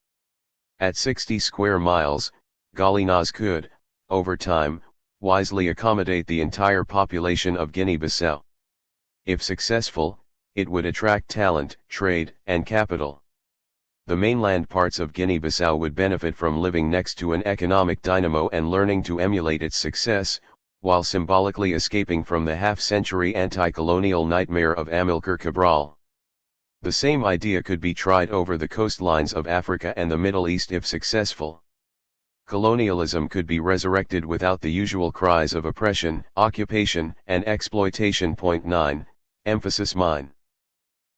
At 60 square miles, Galinas could, over time, wisely accommodate the entire population of Guinea-Bissau. If successful, it would attract talent, trade, and capital. The mainland parts of Guinea-Bissau would benefit from living next to an economic dynamo and learning to emulate its success, while symbolically escaping from the half-century anti-colonial nightmare of Amilcar Cabral. The same idea could be tried over the coastlines of Africa and the Middle East if successful. Colonialism could be resurrected without the usual cries of oppression, occupation, and exploitation. Point 9, emphasis mine.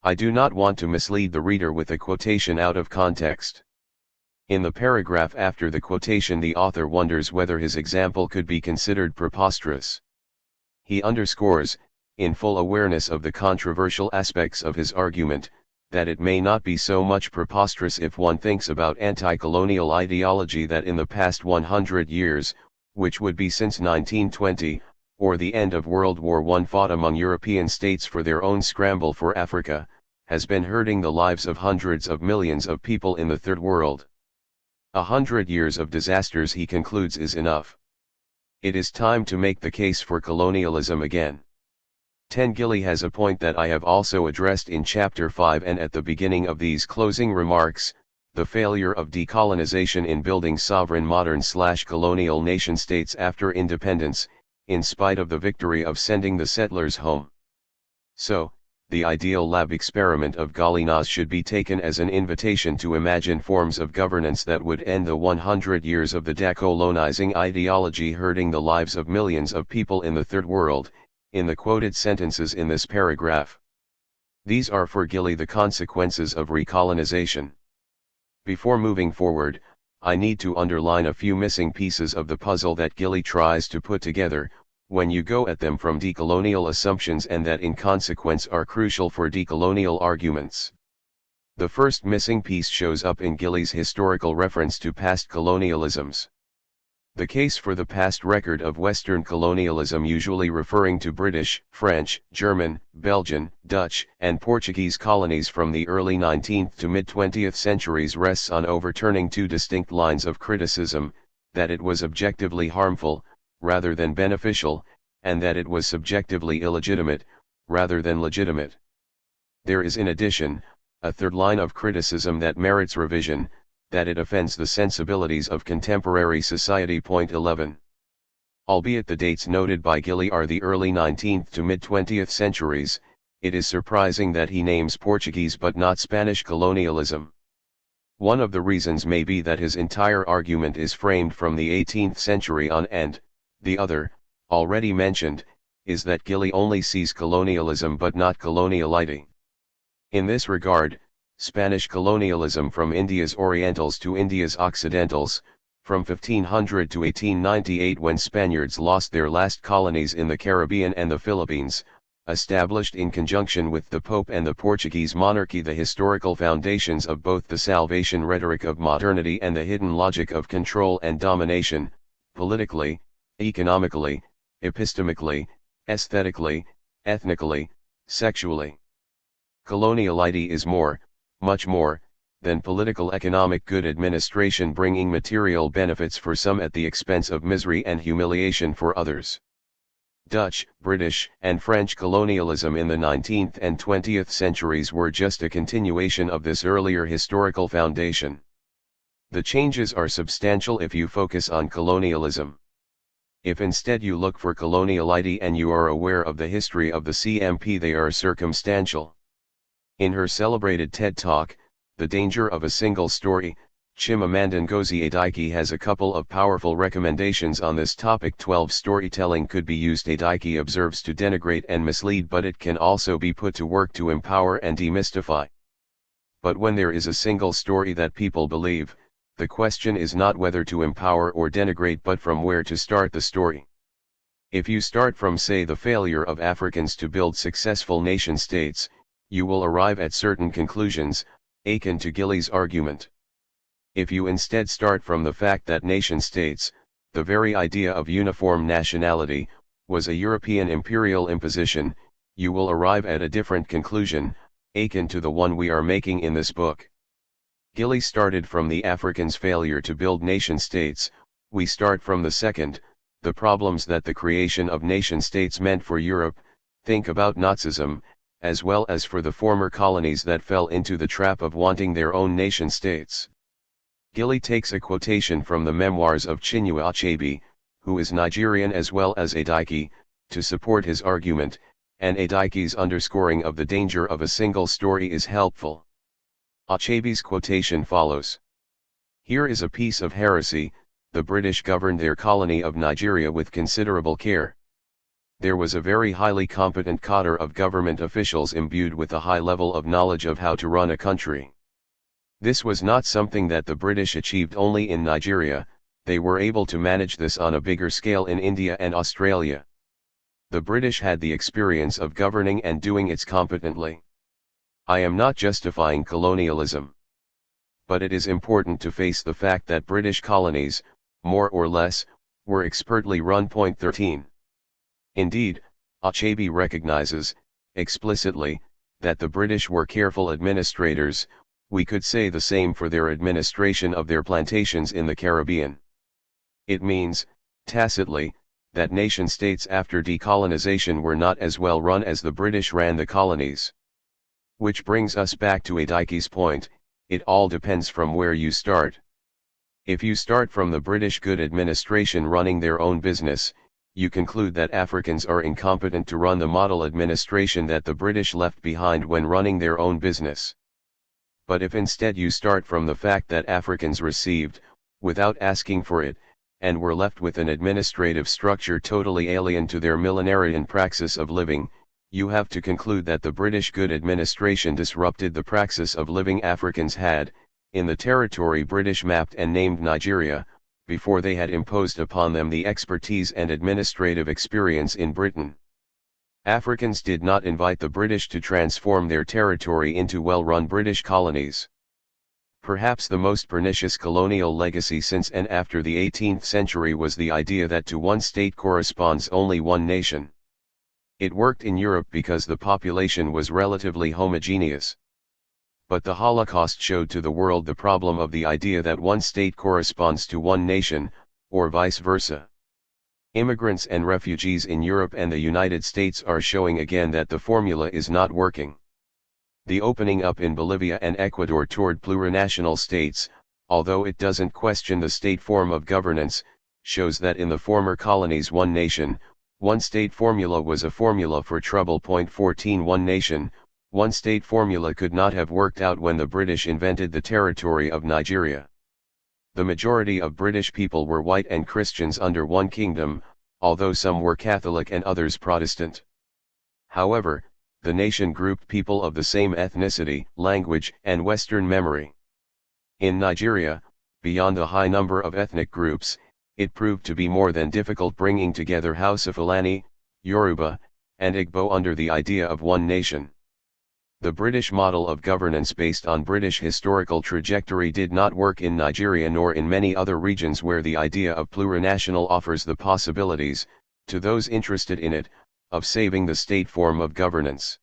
I do not want to mislead the reader with a quotation out of context. In the paragraph after the quotation, the author wonders whether his example could be considered preposterous. He underscores, in full awareness of the controversial aspects of his argument, that it may not be so much preposterous if one thinks about anti-colonial ideology that in the past 100 years, which would be since 1920, or the end of World War I, fought among European states for their own scramble for Africa, has been hurting the lives of hundreds of millions of people in the Third World. 100 years of disasters, he concludes, is enough. It is time to make the case for colonialism again. 10. Gilly has a point that I have also addressed in Chapter 5 and at the beginning of these closing remarks: the failure of decolonization in building sovereign modern/colonial nation-states after independence, in spite of the victory of sending the settlers home. So, the ideal lab experiment of Gallinas should be taken as an invitation to imagine forms of governance that would end the 100 years of the decolonizing ideology hurting the lives of millions of people in the Third World, in the quoted sentences in this paragraph. These are for Gilly the consequences of recolonization. Before moving forward, I need to underline a few missing pieces of the puzzle that Gilly tries to put together, when you go at them from decolonial assumptions, and that in consequence are crucial for decolonial arguments. The first missing piece shows up in Gilly's historical reference to past colonialisms. The case for the past record of Western colonialism, usually referring to British, French, German, Belgian, Dutch, and Portuguese colonies from the early 19th to mid-20th centuries, rests on overturning two distinct lines of criticism: that it was objectively harmful, rather than beneficial, and that it was subjectively illegitimate, rather than legitimate. There is in addition, a third line of criticism that merits revision: that it offends the sensibilities of contemporary society. Point 11. Albeit the dates noted by Gilly are the early 19th to mid-20th centuries, it is surprising that he names Portuguese but not Spanish colonialism. One of the reasons may be that his entire argument is framed from the 18th century on, and the other, already mentioned, is that Gilly only sees colonialism but not coloniality. In this regard, Spanish colonialism from India's Orientals to India's Occidentals, from 1500 to 1898, when Spaniards lost their last colonies in the Caribbean and the Philippines, established in conjunction with the Pope and the Portuguese monarchy the historical foundations of both the salvation rhetoric of modernity and the hidden logic of control and domination, politically, economically, epistemically, aesthetically, ethnically, sexually. Coloniality is more, much more, than political economic good administration bringing material benefits for some at the expense of misery and humiliation for others. Dutch, British, and French colonialism in the 19th and 20th centuries were just a continuation of this earlier historical foundation. The changes are substantial if you focus on colonialism. If instead you look for coloniality and you are aware of the history of the CMP, they are circumstantial. In her celebrated TED Talk, The Danger of a Single Story, Chimamanda Ngozi Adichie has a couple of powerful recommendations on this topic. 12. Storytelling could be used, Adichie observes, to denigrate and mislead, but it can also be put to work to empower and demystify. But when there is a single story that people believe, the question is not whether to empower or denigrate but from where to start the story. If you start from, say, the failure of Africans to build successful nation-states, you will arrive at certain conclusions, akin to Gilly's argument. If you instead start from the fact that nation-states, the very idea of uniform nationality, was a European imperial imposition, you will arrive at a different conclusion, akin to the one we are making in this book. Gilly started from the Africans' failure to build nation-states, we start from the second, the problems that the creation of nation-states meant for Europe. Think about Nazism, as well as for the former colonies that fell into the trap of wanting their own nation-states. Gilly takes a quotation from the memoirs of Chinua Achebe, who is Nigerian as well as Adichie, to support his argument, and Adichie's underscoring of the danger of a single story is helpful. Achebe's quotation follows. Here is a piece of heresy: the British governed their colony of Nigeria with considerable care. There was a very highly competent cadre of government officials imbued with a high level of knowledge of how to run a country. This was not something that the British achieved only in Nigeria, they were able to manage this on a bigger scale in India and Australia. The British had the experience of governing and doing it competently. I am not justifying colonialism. But it is important to face the fact that British colonies, more or less, were expertly run. Point 13. Indeed, Achebe recognizes, explicitly, that the British were careful administrators. We could say the same for their administration of their plantations in the Caribbean. It means, tacitly, that nation-states after decolonization were not as well run as the British ran the colonies. Which brings us back to Adiki's point, it all depends from where you start. If you start from the British good administration running their own business, you conclude that Africans are incompetent to run the model administration that the British left behind when running their own business. But if instead you start from the fact that Africans received, without asking for it, and were left with an administrative structure totally alien to their millenarian praxis of living, you have to conclude that the British good administration disrupted the praxis of living Africans had, in the territory British mapped and named Nigeria, before they had imposed upon them the expertise and administrative experience in Britain. Africans did not invite the British to transform their territory into well-run British colonies. Perhaps the most pernicious colonial legacy since and after the 18th century was the idea that to one state corresponds only one nation. It worked in Europe because the population was relatively homogeneous. But the Holocaust showed to the world the problem of the idea that one state corresponds to one nation, or vice versa. Immigrants and refugees in Europe and the United States are showing again that the formula is not working. The opening up in Bolivia and Ecuador toward plurinational states, although it doesn't question the state form of governance, shows that in the former colonies one nation, one state formula was a formula for trouble. Point 14. One nation, one state formula could not have worked out when the British invented the territory of Nigeria. The majority of British people were white and Christians under one kingdom, although some were Catholic and others Protestant. However, the nation grouped people of the same ethnicity, language, and Western memory. In Nigeria, beyond the high number of ethnic groups, it proved to be more than difficult bringing together Hausa, Fulani, Yoruba, and Igbo under the idea of one nation. The British model of governance based on British historical trajectory did not work in Nigeria nor in many other regions where the idea of plurinational offers the possibilities, to those interested in it, of saving the state form of governance.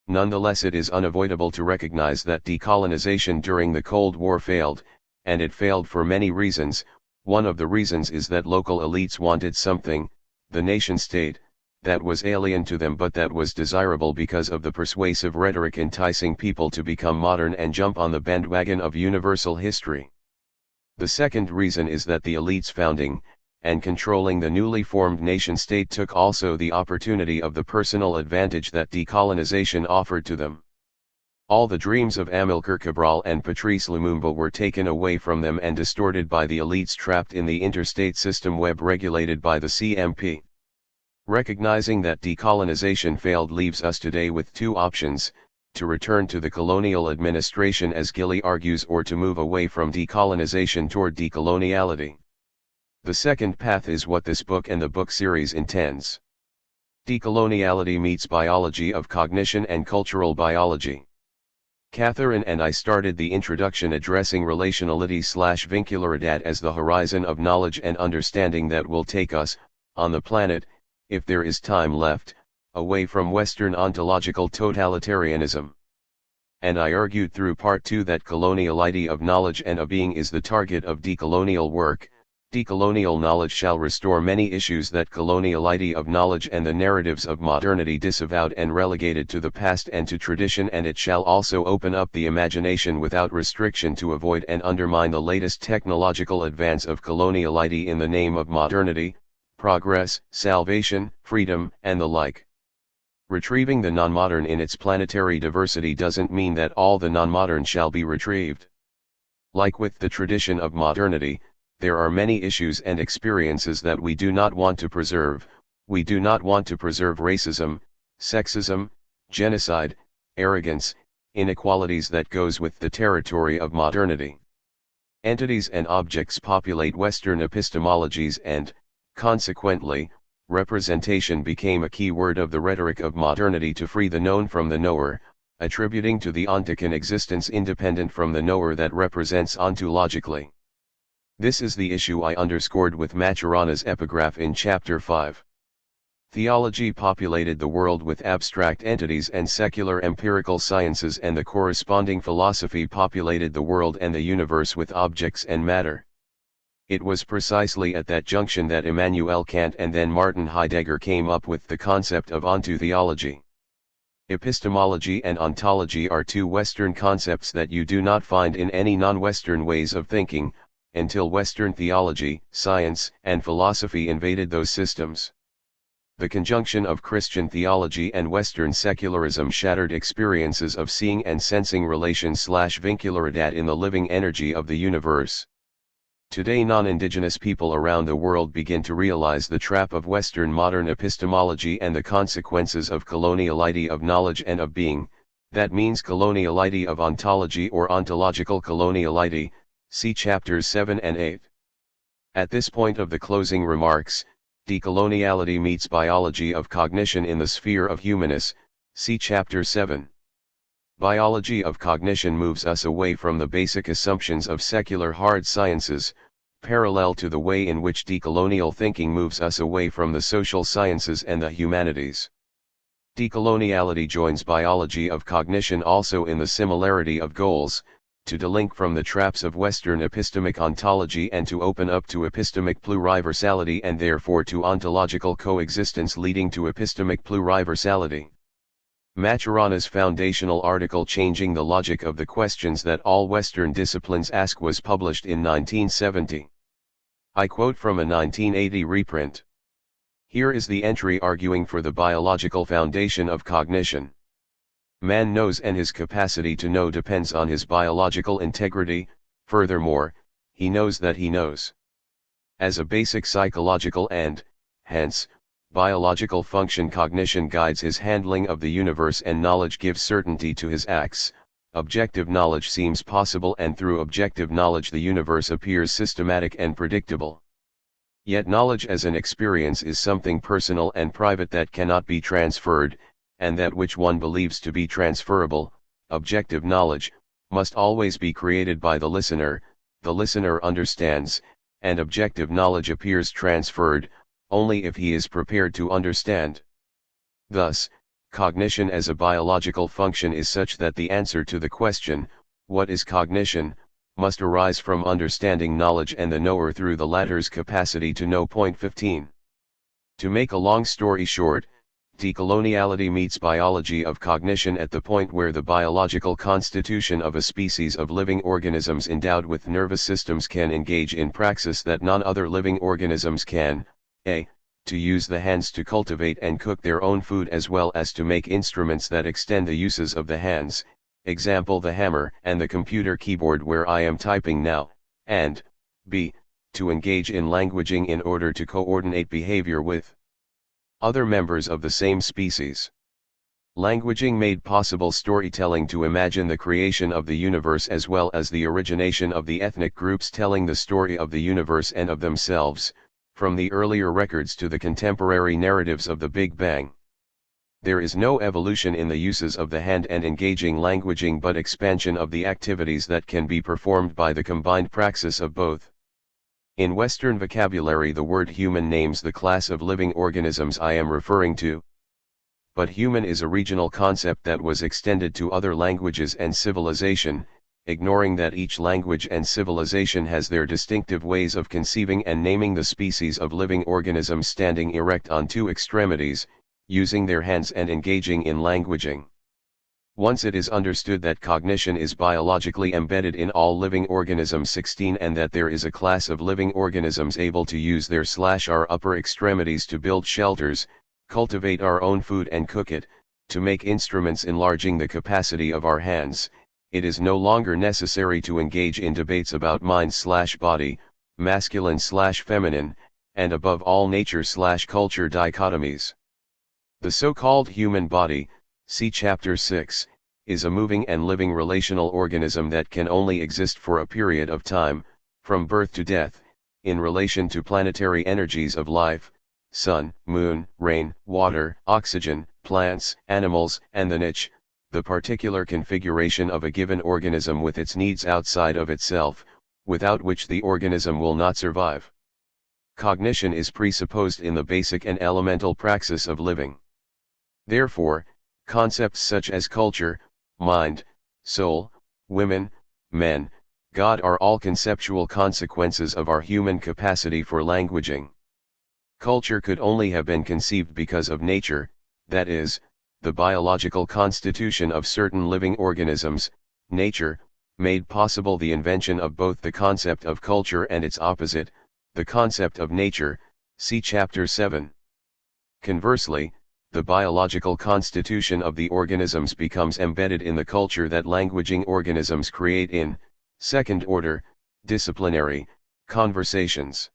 Nonetheless, it is unavoidable to recognize that decolonization during the Cold War failed, and it failed for many reasons. One of the reasons is that local elites wanted something, the nation-state, that was alien to them but that was desirable because of the persuasive rhetoric enticing people to become modern and jump on the bandwagon of universal history. The second reason is that the elites founding and controlling the newly formed nation-state took also the opportunity of the personal advantage that decolonization offered to them. All the dreams of Amilcar Cabral and Patrice Lumumba were taken away from them and distorted by the elites trapped in the interstate system web regulated by the CMP. Recognizing that decolonization failed leaves us today with two options: to return to the colonial administration as Gilly argues, or to move away from decolonization toward decoloniality. The second path is what this book and the book series intends. Decoloniality meets biology of cognition and cultural biology. Catherine and I started the introduction addressing relationality/vincularidad as the horizon of knowledge and understanding that will take us, on the planet, if there is time left, away from Western ontological totalitarianism. And I argued through part 2 that coloniality of knowledge and of being is the target of decolonial work. Decolonial knowledge shall restore many issues that coloniality of knowledge and the narratives of modernity disavowed and relegated to the past and to tradition, and it shall also open up the imagination without restriction to avoid and undermine the latest technological advance of coloniality in the name of modernity, progress, salvation, freedom, and the like. Retrieving the non-modern in its planetary diversity doesn't mean that all the non-modern shall be retrieved. Like with the tradition of modernity, there are many issues and experiences that we do not want to preserve. We do not want to preserve racism, sexism, genocide, arrogance, inequalities that goes with the territory of modernity. Entities and objects populate Western epistemologies and, consequently, representation became a key word of the rhetoric of modernity to free the known from the knower, attributing to the ontich an existence independent from the knower that represents ontologically. This is the issue I underscored with Maturana's epigraph in chapter 5. Theology populated the world with abstract entities and secular empirical sciences, and the corresponding philosophy populated the world and the universe with objects and matter. It was precisely at that junction that Immanuel Kant and then Martin Heidegger came up with the concept of ontotheology. Epistemology and ontology are two Western concepts that you do not find in any non-Western ways of thinking, until Western theology, science, and philosophy invaded those systems. The conjunction of Christian theology and Western secularism shattered experiences of seeing and sensing relation/vincularidad in the living energy of the universe. Today non-indigenous people around the world begin to realize the trap of Western modern epistemology and the consequences of coloniality of knowledge and of being, that means coloniality of ontology or ontological coloniality, see chapters 7 and 8. At this point of the closing remarks, decoloniality meets biology of cognition in the sphere of humanness, see chapter 7. Biology of cognition moves us away from the basic assumptions of secular hard sciences, parallel to the way in which decolonial thinking moves us away from the social sciences and the humanities. Decoloniality joins biology of cognition also in the similarity of goals, to delink from the traps of Western epistemic ontology and to open up to epistemic pluriversality and therefore to ontological coexistence leading to epistemic pluriversality. Maturana's foundational article Changing the Logic of the Questions That All Western Disciplines Ask was published in 1970. I quote from a 1980 reprint. Here is the entry arguing for the biological foundation of cognition. Man knows, and his capacity to know depends on his biological integrity. Furthermore, he knows that he knows. As a basic psychological and, hence, biological function, cognition guides his handling of the universe and knowledge gives certainty to his acts. Objective knowledge seems possible, and through objective knowledge the universe appears systematic and predictable. Yet knowledge as an experience is something personal and private that cannot be transferred, and that which one believes to be transferable, objective knowledge, must always be created by the listener understands, and objective knowledge appears transferred, only if he is prepared to understand. Thus, cognition as a biological function is such that the answer to the question, what is cognition, must arise from understanding knowledge and the knower through the latter's capacity to know. 15. To make a long story short, decoloniality meets biology of cognition at the point where the biological constitution of a species of living organisms endowed with nervous systems can engage in praxis that none other living organisms can, a. to use the hands to cultivate and cook their own food as well as to make instruments that extend the uses of the hands, example the hammer and the computer keyboard where I am typing now, and b. to engage in languaging in order to coordinate behavior with other members of the same species. Languaging made possible storytelling to imagine the creation of the universe as well as the origination of the ethnic groups telling the story of the universe and of themselves, from the earlier records to the contemporary narratives of the Big Bang. There is no evolution in the uses of the hand and engaging languaging, but expansion of the activities that can be performed by the combined praxis of both. In Western vocabulary, the word human names the class of living organisms I am referring to. But human is a regional concept that was extended to other languages and civilization, ignoring that each language and civilization has their distinctive ways of conceiving and naming the species of living organisms standing erect on two extremities, using their hands and engaging in languaging. Once it is understood that cognition is biologically embedded in all living organisms 16 and that there is a class of living organisms able to use their/our upper extremities to build shelters, cultivate our own food and cook it, to make instruments enlarging the capacity of our hands, it is no longer necessary to engage in debates about mind/body, masculine/feminine, and above all nature/culture dichotomies. The so-called human body, see chapter 6, is a moving and living relational organism that can only exist for a period of time, from birth to death, in relation to planetary energies of life, sun, moon, rain, water, oxygen, plants, animals, and the niche, the particular configuration of a given organism with its needs outside of itself, without which the organism will not survive. Cognition is presupposed in the basic and elemental praxis of living. Therefore, concepts such as culture, mind, soul, women, men, God are all conceptual consequences of our human capacity for languaging. Culture could only have been conceived because of nature, that is, the biological constitution of certain living organisms. Nature made possible the invention of both the concept of culture and its opposite, the concept of nature, see Chapter 7. Conversely, the biological constitution of the organisms becomes embedded in the culture that languaging organisms create in second-order, disciplinary, conversations.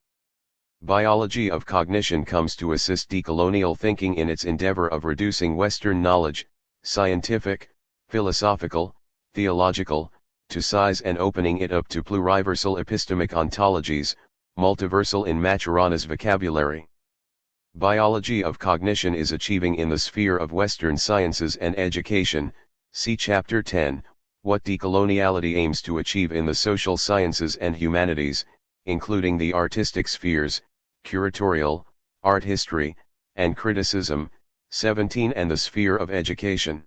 Biology of cognition comes to assist decolonial thinking in its endeavor of reducing Western knowledge, scientific, philosophical, theological, to size and opening it up to pluriversal epistemic ontologies, multiversal in Maturana's vocabulary. Biology of cognition is achieving in the sphere of Western sciences and education, see Chapter 10, what decoloniality aims to achieve in the social sciences and humanities, including the artistic spheres, curatorial, art history, and criticism, 17 and the sphere of education.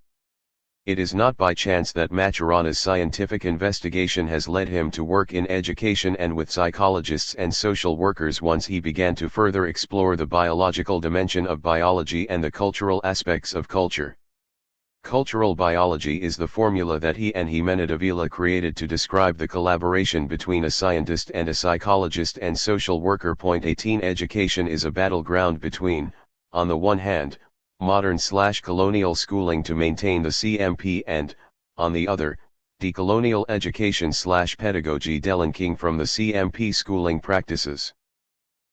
It is not by chance that Maturana's scientific investigation has led him to work in education and with psychologists and social workers once he began to further explore the biological dimension of biology and the cultural aspects of culture. Cultural biology is the formula that he and Jimena Davila created to describe the collaboration between a scientist and a psychologist and social worker. 18 Education is a battleground between, on the one hand, modern/colonial schooling to maintain the CMP and, on the other, decolonial education/pedagogy delinking from the CMP schooling practices.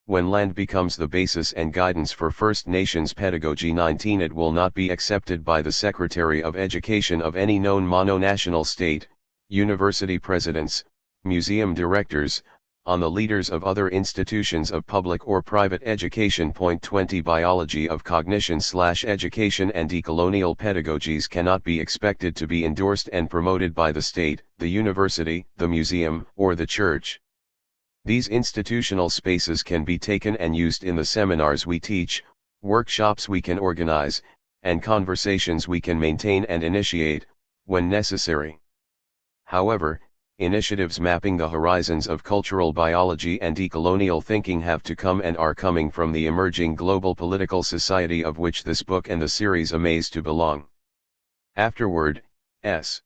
When land becomes the basis and guidance for First Nations pedagogy. 19 It will not be accepted by the Secretary of Education of any known mononational state, university presidents, museum directors, on the leaders of other institutions of public or private education. 20 Biology of cognition/education and decolonial pedagogies cannot be expected to be endorsed and promoted by the state, the university, the museum, or the church. These institutional spaces can be taken and used in the seminars we teach, workshops we can organize, and conversations we can maintain and initiate, when necessary. However, initiatives mapping the horizons of cultural biology and decolonial thinking have to come and are coming from the emerging global political society of which this book and the series amaze to belong. Afterward, s.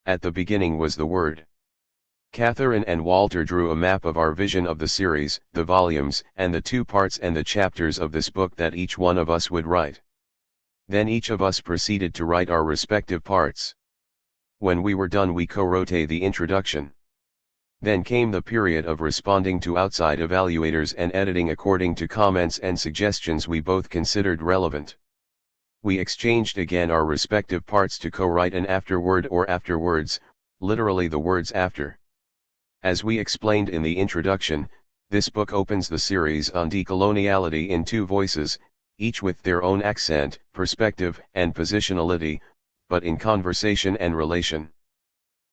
At the beginning was the Word. Catherine and Walter drew a map of our vision of the series, the volumes, and the 2 parts and the chapters of this book that each one of us would write. Then each of us proceeded to write our respective parts. When we were done we co-wrote the introduction. Then came the period of responding to outside evaluators and editing according to comments and suggestions we both considered relevant. We exchanged again our respective parts to co-write an afterword or afterwards, literally the words after. As we explained in the introduction, this book opens the series on decoloniality in 2 voices, each with their own accent, perspective, and positionality, but in conversation and relation.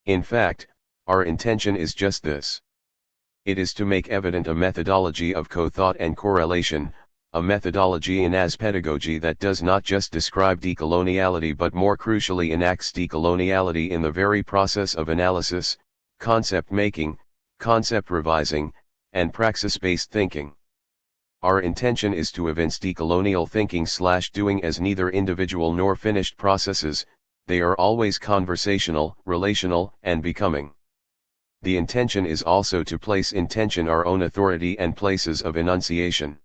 In fact, our intention is just this. It is to make evident a methodology of co-thought and correlation, a methodology in as pedagogy that does not just describe decoloniality but more crucially enacts decoloniality in the very process of analysis, concept making, concept revising, and praxis-based thinking. Our intention is to evince decolonial thinking/doing as neither individual nor finished processes, they are always conversational, relational, and becoming. The intention is also to place in tension our own authority and places of enunciation.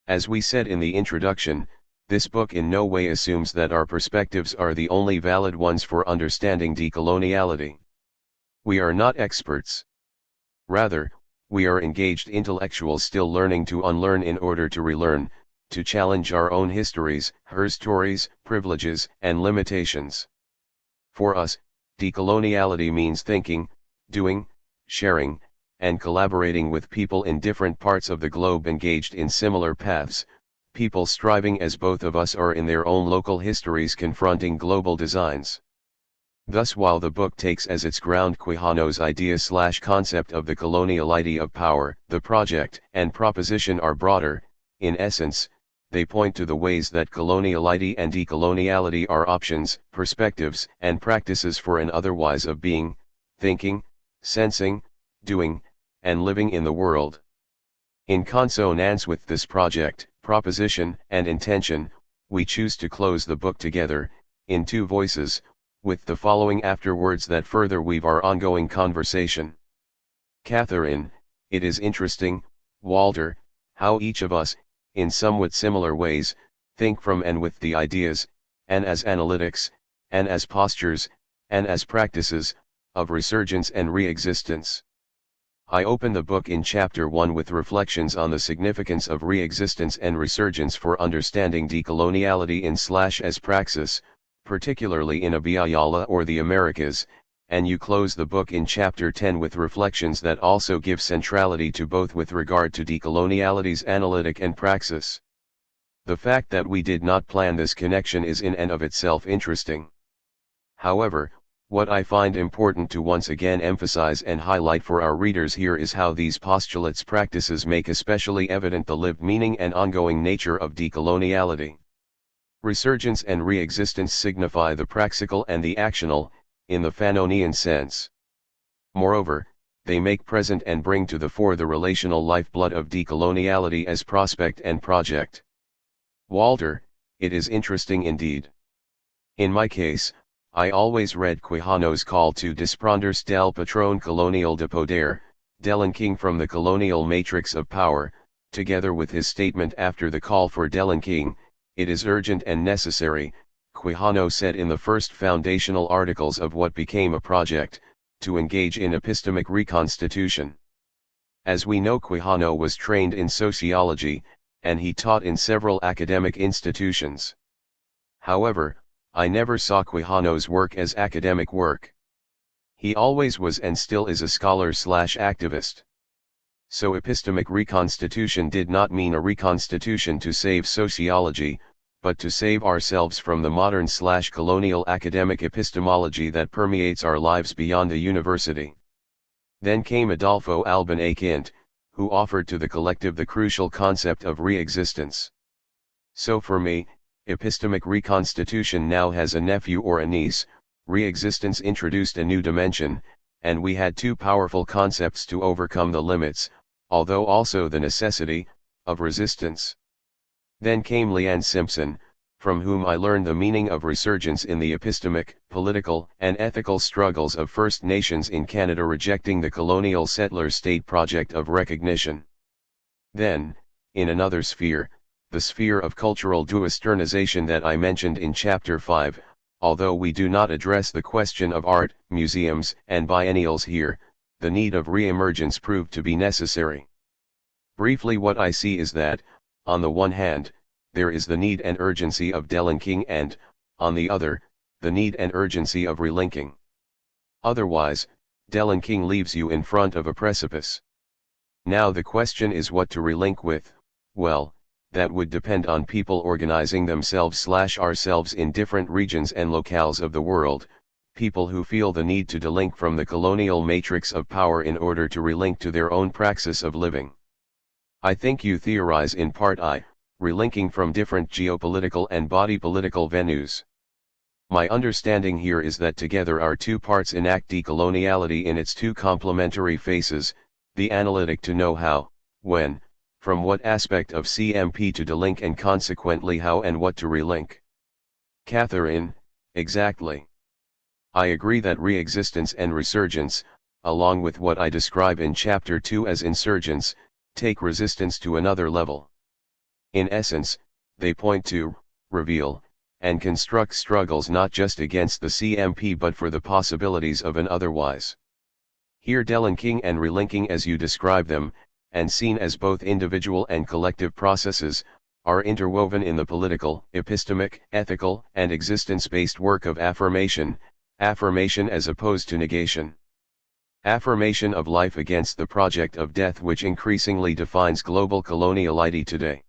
As we said in the introduction, this book in no way assumes that our perspectives are the only valid ones for understanding decoloniality. We are not experts. Rather, we are engaged intellectuals still learning to unlearn in order to relearn, to challenge our own histories, her stories, privileges, and limitations. For us, decoloniality means thinking, doing, sharing, and collaborating with people in different parts of the globe engaged in similar paths, people striving as both of us are in their own local histories confronting global designs. Thus while the book takes as its ground Quijano's idea/concept of the coloniality of power, the project and proposition are broader. In essence, they point to the ways that coloniality and decoloniality are options, perspectives, and practices for an otherwise of being, thinking, sensing, doing, and living in the world. In consonance with this project, proposition, and intention, we choose to close the book together, in two voices, with the following afterwords that further weave our ongoing conversation. Catherine, it is interesting, Walter, how each of us, in somewhat similar ways, think from and with the ideas, and as analytics, and as postures, and as practices, of resurgence and re-existence. I open the book in chapter 1 with reflections on the significance of re-existence and resurgence for understanding decoloniality in/as praxis, particularly in Abiyala or the Americas, and you close the book in chapter 10 with reflections that also give centrality to both with regard to decoloniality's analytic and praxis. The fact that we did not plan this connection is in and of itself interesting. However, what I find important to once again emphasize and highlight for our readers here is how these postulates practices make especially evident the lived meaning and ongoing nature of decoloniality. Resurgence and re-existence signify the praxical and the actional, in the Fanonian sense. Moreover, they make present and bring to the fore the relational lifeblood of decoloniality as prospect and project. Walter, it is interesting indeed. In my case, I always read Quijano's call to desprenderse del patrón colonial de poder, delinking from the colonial matrix of power, together with his statement after the call for delinking, it is urgent and necessary, Quijano said in the first foundational articles of what became a project, to engage in epistemic reconstitution. As we know, Quijano was trained in sociology, and he taught in several academic institutions. However, I never saw Quijano's work as academic work. He always was and still is a scholar/activist. So epistemic reconstitution did not mean a reconstitution to save sociology, but to save ourselves from the modern/colonial academic epistemology that permeates our lives beyond the university. Then came Adolfo Alban Quint, who offered to the collective the crucial concept of re-existence. So for me, epistemic reconstitution now has a nephew or a niece, re-existence introduced a new dimension, and we had two powerful concepts to overcome the limits, although also the necessity, of resistance. Then came Leanne Simpson, from whom I learned the meaning of resurgence in the epistemic, political, and ethical struggles of First Nations in Canada rejecting the colonial settler state project of recognition. Then, in another sphere, the sphere of cultural dewesternisation that I mentioned in chapter 5, although we do not address the question of art, museums, and biennials here, the need of re-emergence proved to be necessary. Briefly, what I see is that, on the one hand, there is the need and urgency of delinking and, on the other, the need and urgency of relinking. Otherwise, delinking leaves you in front of a precipice. Now the question is what to relink with. Well, that would depend on people organizing themselves/ourselves in different regions and locales of the world, people who feel the need to delink from the colonial matrix of power in order to relink to their own praxis of living. I think you theorize in part relinking from different geopolitical and body political venues. My understanding here is that together our two parts enact decoloniality in its two complementary faces, the analytic to know how, when, from what aspect of CMP to delink and consequently how and what to relink. Catherine, exactly. I agree that re-existence and resurgence, along with what I describe in chapter 2 as insurgence, take resistance to another level. In essence, they point to, reveal, and construct struggles not just against the CMP but for the possibilities of an otherwise. Here delinking and relinking as you describe them, and seen as both individual and collective processes, are interwoven in the political, epistemic, ethical, and existence-based work of affirmation as opposed to negation. Affirmation of life against the project of death which increasingly defines global coloniality today.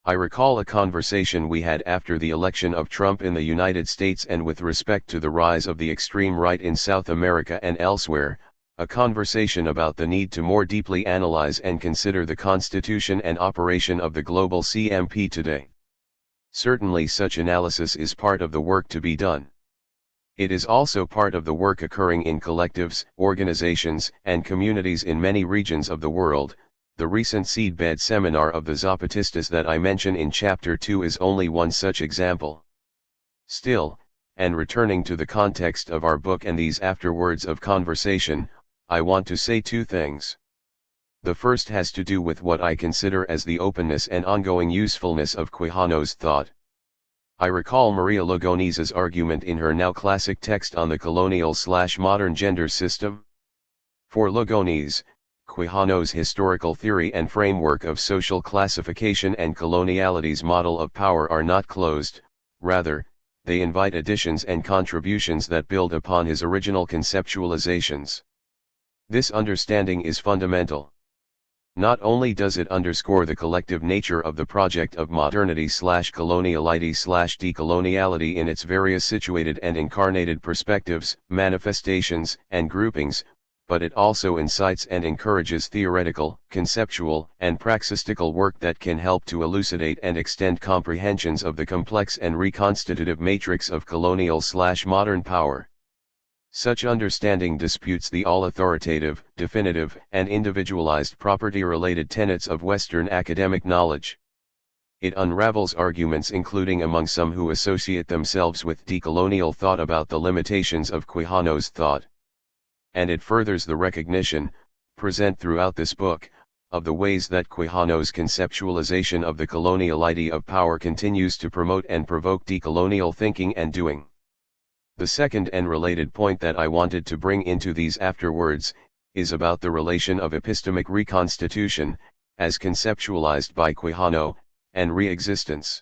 I recall a conversation we had after the election of Trump in the United States and with respect to the rise of the extreme right in South America and elsewhere, a conversation about the need to more deeply analyze and consider the constitution and operation of the global CMP today. Certainly such analysis is part of the work to be done. It is also part of the work occurring in collectives, organizations, and communities in many regions of the world. The recent seedbed seminar of the Zapatistas that I mention in Chapter 2 is only one such example. Still, and returning to the context of our book and these afterwords of conversation, I want to say two things. The first has to do with what I consider as the openness and ongoing usefulness of Quijano's thought. I recall Maria Lugones's argument in her now classic text on the colonial/modern gender system. For Lugones, Quijano's historical theory and framework of social classification and coloniality's model of power are not closed, rather, they invite additions and contributions that build upon his original conceptualizations. This understanding is fundamental. Not only does it underscore the collective nature of the project of modernity/coloniality/decoloniality in its various situated and incarnated perspectives, manifestations, and groupings, but it also incites and encourages theoretical, conceptual, and praxistical work that can help to elucidate and extend comprehensions of the complex and reconstitutive matrix of colonial/modern power. Such understanding disputes the all-authoritative, definitive, and individualized property-related tenets of Western academic knowledge. It unravels arguments including among some who associate themselves with decolonial thought about the limitations of Quijano's thought. And it furthers the recognition, present throughout this book, of the ways that Quijano's conceptualization of the coloniality of power continues to promote and provoke decolonial thinking and doing. The second and related point that I wanted to bring into these afterwords, is about the relation of epistemic reconstitution, as conceptualized by Quijano, and re-existence.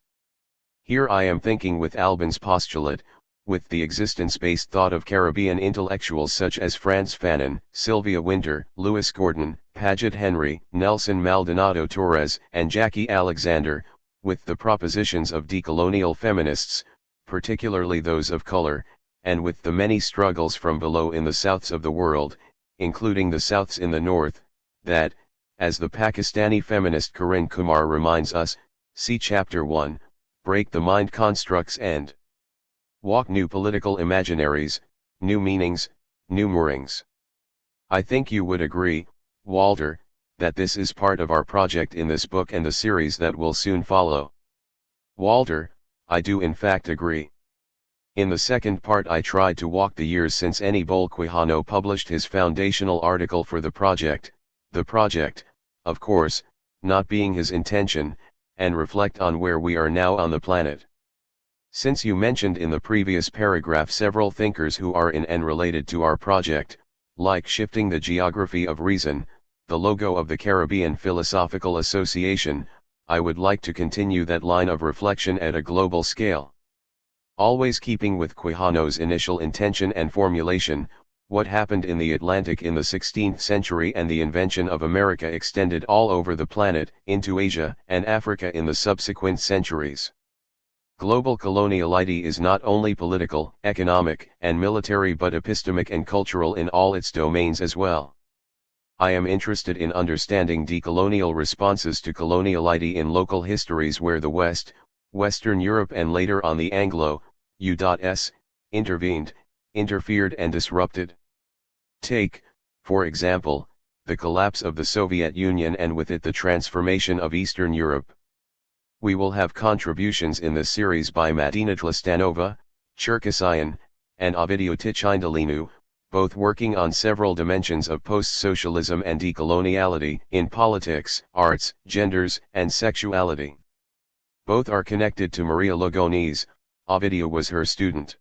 Here I am thinking with Albin's postulate, with the existence-based thought of Caribbean intellectuals such as Frantz Fanon, Sylvia Wynter, Louis Gordon, Paget Henry, Nelson Maldonado Torres, and Jackie Alexander, with the propositions of decolonial feminists, particularly those of color, and with the many struggles from below in the Souths of the world, including the Souths in the North, that, as the Pakistani feminist Corinne Kumar reminds us, see Chapter 1, break the mind constructs and walk new political imaginaries, new meanings, new moorings. I think you would agree, Walter, that this is part of our project in this book and the series that will soon follow. Walter, I do in fact agree. In the second part I tried to walk the years since Aníbal Quijano published his foundational article for the project, of course, not being his intention, and reflect on where we are now on the planet. Since you mentioned in the previous paragraph several thinkers who are in and related to our project, like Shifting the Geography of Reason, the logo of the Caribbean Philosophical Association, I would like to continue that line of reflection at a global scale. Always keeping with Quijano's initial intention and formulation, what happened in the Atlantic in the 16th century and the invention of America extended all over the planet, into Asia and Africa in the subsequent centuries. Global coloniality is not only political, economic, and military but epistemic and cultural in all its domains as well. I am interested in understanding decolonial responses to coloniality in local histories where the West, Western Europe and later on the Anglo-US, intervened, interfered and disrupted. Take, for example, the collapse of the Soviet Union and with it the transformation of Eastern Europe. We will have contributions in this series by Madina Tlastanova, Cherkesyan, and Ovidiu Tichindelinu, both working on several dimensions of post-socialism and decoloniality in politics, arts, genders, and sexuality. Both are connected to Maria Lugones. Ovidiu was her student.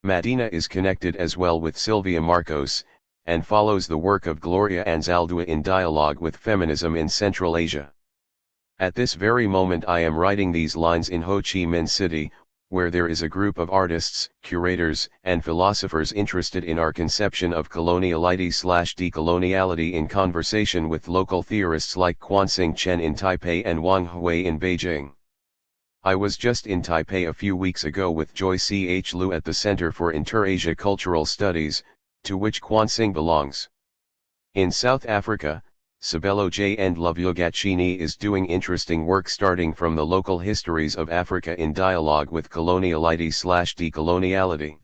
Madina is connected as well with Silvia Marcos, and follows the work of Gloria Anzaldúa in dialogue with feminism in Central Asia. At this very moment I am writing these lines in Ho Chi Minh City, where there is a group of artists, curators, and philosophers interested in our conception of coloniality/decoloniality in conversation with local theorists like Quanxing Chen in Taipei and Wang Hui in Beijing. I was just in Taipei a few weeks ago with Joy Ch. Liu at the Center for Inter-Asia Cultural Studies, to which Quanxing belongs. In South Africa, Sibelo J. and Lovugaccini is doing interesting work starting from the local histories of Africa in dialogue with coloniality/decoloniality.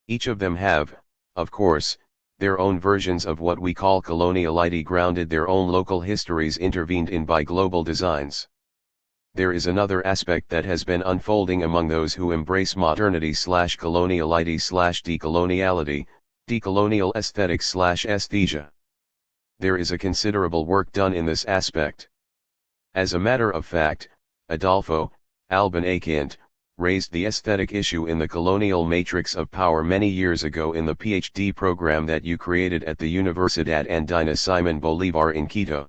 Each of them have, of course, their own versions of what we call coloniality, grounded their own local histories intervened in by global designs. There is another aspect that has been unfolding among those who embrace modernity/coloniality/decoloniality, decolonial aesthetics/aesthesia. There is a considerable work done in this aspect. As a matter of fact, Adolfo Alban Akindt raised the aesthetic issue in the colonial matrix of power many years ago in the PhD program that you created at the Universidad Andina Simon Bolívar in Quito.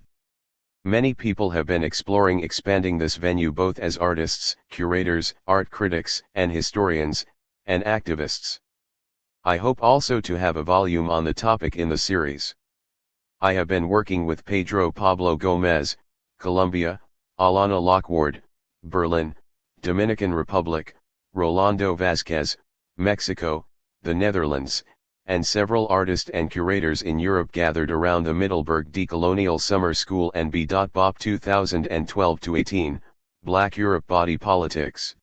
Many people have been expanding this venue both as artists, curators, art critics, and historians, and activists. I hope also to have a volume on the topic in the series. I have been working with Pedro Pablo Gomez, Colombia, Alana Lockward, Berlin, Dominican Republic, Rolando Vazquez, Mexico, the Netherlands, and several artists and curators in Europe gathered around the Middelburg Decolonial Summer School and B.Bop 2012-18, Black Europe Body Politics.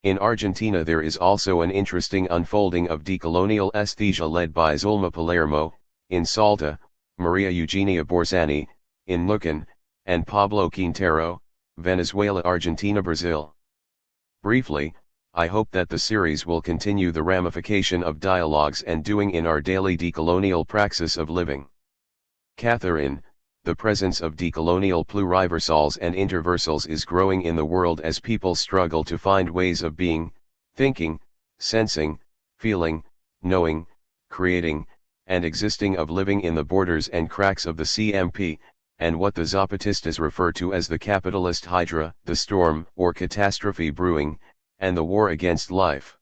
In Argentina there is also an interesting unfolding of decolonial aesthesia led by Zulma Palermo, in Salta, Maria Eugenia Borzani, in Lucan, and Pablo Quintero, Venezuela, Argentina, Brazil. Briefly, I hope that the series will continue the ramification of dialogues and doing in our daily decolonial praxis of living. Catherine, the presence of decolonial pluriversals and interversals is growing in the world as people struggle to find ways of being, thinking, sensing, feeling, knowing, creating, and existing, of living in the borders and cracks of the CMP, and what the Zapatistas refer to as the capitalist hydra, the storm or catastrophe brewing, and the war against life.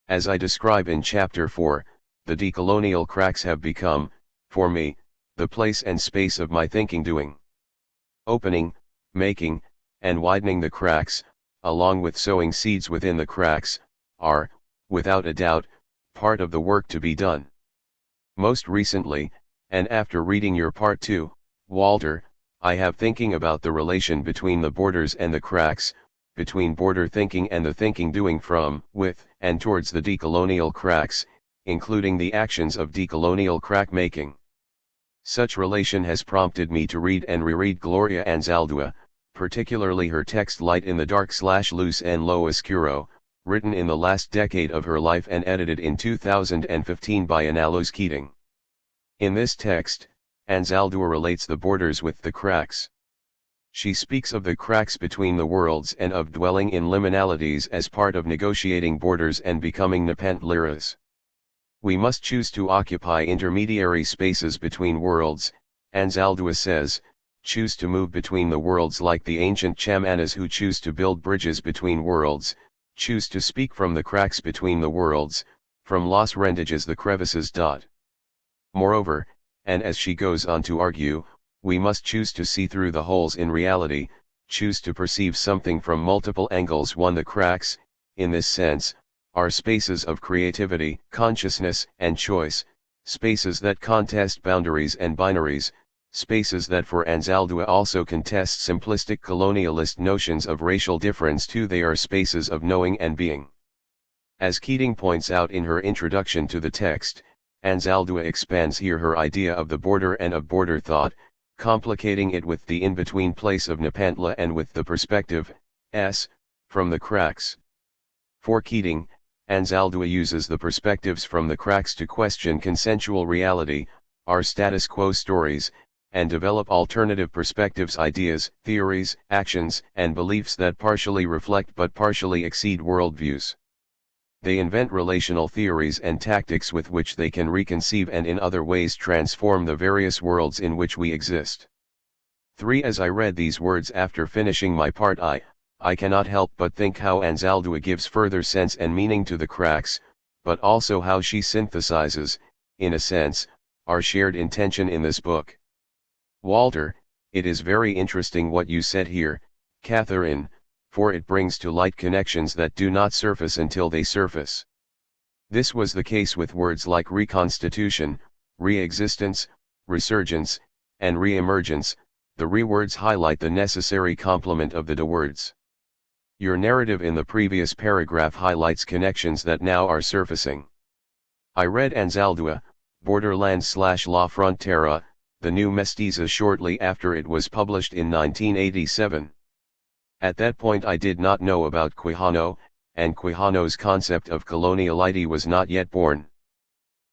As I describe in Chapter 4, the decolonial cracks have become, for me, the place and space of my thinking doing. Opening, making, and widening the cracks, along with sowing seeds within the cracks, are, without a doubt, part of the work to be done. Most recently, and after reading your Part 2, Walter, I have thinking about the relation between the borders and the cracks, between border thinking and the thinking doing from, with, and towards the decolonial cracks, including the actions of decolonial crack making. Such relation has prompted me to read and reread Gloria Anzaldúa, particularly her text Light in the Dark/Luz en lo Oscuro, written in the last decade of her life and edited in 2015 by Ana Luz Keating. In this text, Anzaldúa relates the borders with the cracks. She speaks of the cracks between the worlds and of dwelling in liminalities as part of negotiating borders and becoming nepenthe liras. We must choose to occupy intermediary spaces between worlds, Anzaldúa says, choose to move between the worlds like the ancient chamanas who choose to build bridges between worlds, choose to speak from the cracks between the worlds, from Los Rendages the crevices. Moreover, and as she goes on to argue, we must choose to see through the holes in reality, choose to perceive something from multiple angles. The cracks, in this sense, are spaces of creativity, consciousness, and choice, spaces that contest boundaries and binaries, spaces that for Anzaldúa also contest simplistic colonialist notions of racial difference too. They are spaces of knowing and being. As Keating points out in her introduction to the text, Anzaldúa expands here her idea of the border and of border thought, complicating it with the in-between place of Nepenthe and with the perspective, from the cracks. For Keating, Anzaldúa uses the perspectives from the cracks to question consensual reality, our status quo stories, and develop alternative perspectives, ideas, theories, actions, and beliefs that partially reflect but partially exceed worldviews. They invent relational theories and tactics with which they can reconceive and in other ways transform the various worlds in which we exist. 3. As I read these words after finishing my part, I I cannot help but think how Anzaldúa gives further sense and meaning to the cracks, but also how she synthesizes, in a sense, our shared intention in this book. Walter, it is very interesting what you said here, Catherine, for it brings to light connections that do not surface until they surface. This was the case with words like reconstitution, re-existence, resurgence, and re-emergence. The re-words highlight the necessary complement of the de-words. Your narrative in the previous paragraph highlights connections that now are surfacing. I read Anzaldúa, Borderlands/La Frontera, the new Mestiza shortly after it was published in 1987. At that point I did not know about Quijano, and Quijano's concept of coloniality was not yet born.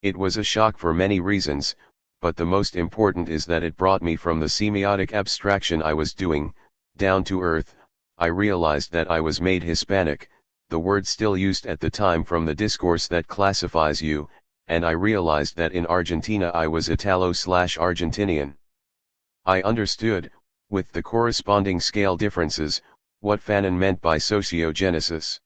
It was a shock for many reasons, but the most important is that it brought me from the semiotic abstraction I was doing, down to earth. I realized that I was made Hispanic, the word still used at the time from the discourse that classifies you, and I realized that in Argentina I was Italo/Argentinian. I understood, with the corresponding scale differences, what Fanon meant by sociogenesis.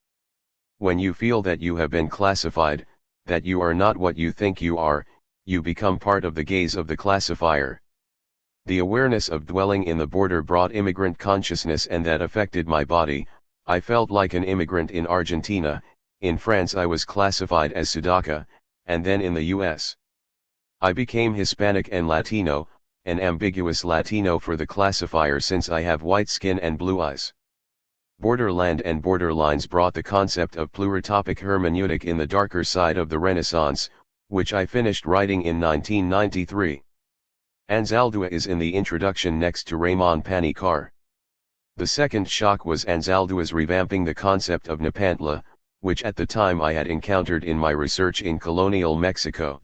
When you feel that you have been classified, that you are not what you think you are, you become part of the gaze of the classifier. The awareness of dwelling in the border brought immigrant consciousness, and that affected my body. I felt like an immigrant in Argentina. In France I was classified as Sudaca, and then in the US I became Hispanic and Latino, an ambiguous Latino for the classifier since I have white skin and blue eyes. Borderland and borderlines brought the concept of pluritopic hermeneutic in the darker side of the Renaissance, which I finished writing in 1993. Anzaldúa is in the introduction next to Ramon Panicar. The second shock was Anzaldúa's revamping the concept of Nepantla, which at the time I had encountered in my research in colonial Mexico.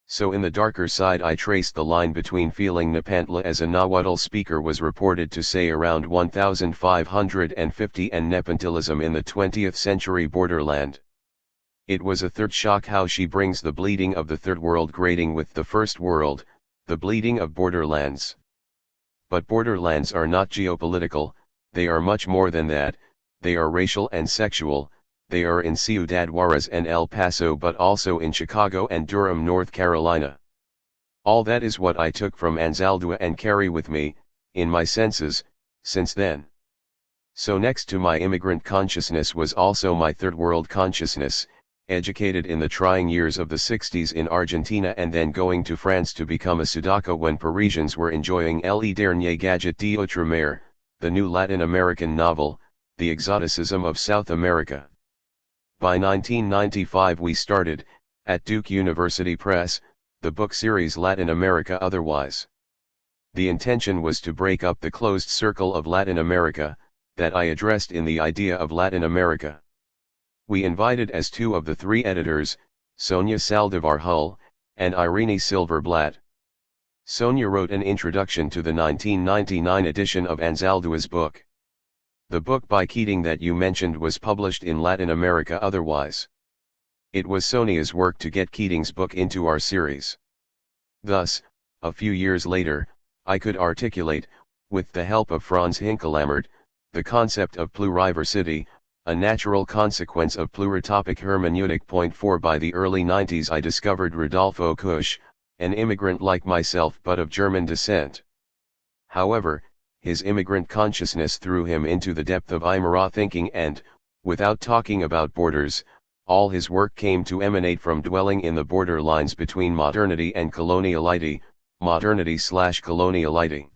So in the darker side I traced the line between feeling Nepantla as a Nahuatl speaker was reported to say around 1550 and Nepantilism in the 20th century borderland. It was a third shock how she brings the bleeding of the third world grading with the first world, the bleeding of borderlands. But borderlands are not geopolitical, they are much more than that. They are racial and sexual. They are in Ciudad Juarez and El Paso, but also in Chicago and Durham, North Carolina. All that is what I took from Anzaldúa and carry with me, in my senses, since then. So next to my immigrant consciousness was also my third world consciousness, educated in the trying years of the 60s in Argentina and then going to France to become a Sudaca when Parisians were enjoying Le Dernier Gadget d'Outre-mer, the new Latin American novel, the exoticism of South America. By 1995 we started, at Duke University Press, the book series Latin America Otherwise. The intention was to break up the closed circle of Latin America, that I addressed in the idea of Latin America. We invited as two of the three editors, Sonia Saldivar Hull, and Irene Silverblatt. Sonia wrote an introduction to the 1999 edition of Anzaldúa's book. The book by Keating that you mentioned was published in Latin America Otherwise. It was Sonia's work to get Keating's book into our series. Thus, a few years later, I could articulate, with the help of Franz Hinkelammert, the concept of pluriversity, a natural consequence of pluritopic hermeneutic. 4 By the early 90s I discovered Rodolfo Kusch, an immigrant like myself but of German descent. However, his immigrant consciousness threw him into the depth of Aymara thinking and, without talking about borders, all his work came to emanate from dwelling in the border lines between modernity and coloniality, modernity/coloniality.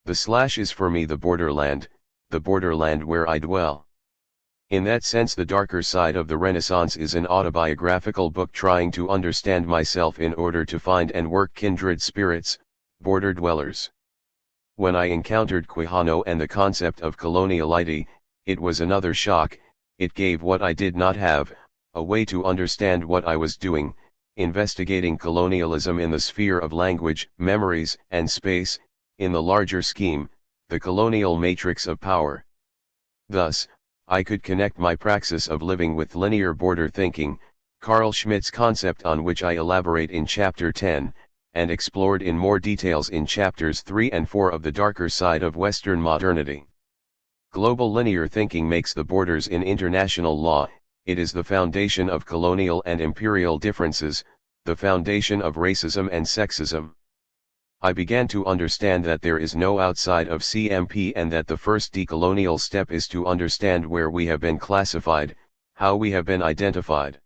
The slash is for me the borderland where I dwell. In that sense the darker side of the Renaissance is an autobiographical book trying to understand myself in order to find and work kindred spirits, border dwellers. When I encountered Quijano and the concept of coloniality, it was another shock. It gave what I did not have, a way to understand what I was doing, investigating colonialism in the sphere of language, memories, and space, in the larger scheme, the colonial matrix of power. Thus, I could connect my praxis of living with linear border thinking, Carl Schmitt's concept on which I elaborate in Chapter 10, and explored in more details in Chapters 3 and 4 of The Darker Side of Western Modernity. Global linear thinking makes the borders in international law. It is the foundation of colonial and imperial differences, the foundation of racism and sexism. I began to understand that there is no outside of CMP and that the first decolonial step is to understand where we have been classified, how we have been identified.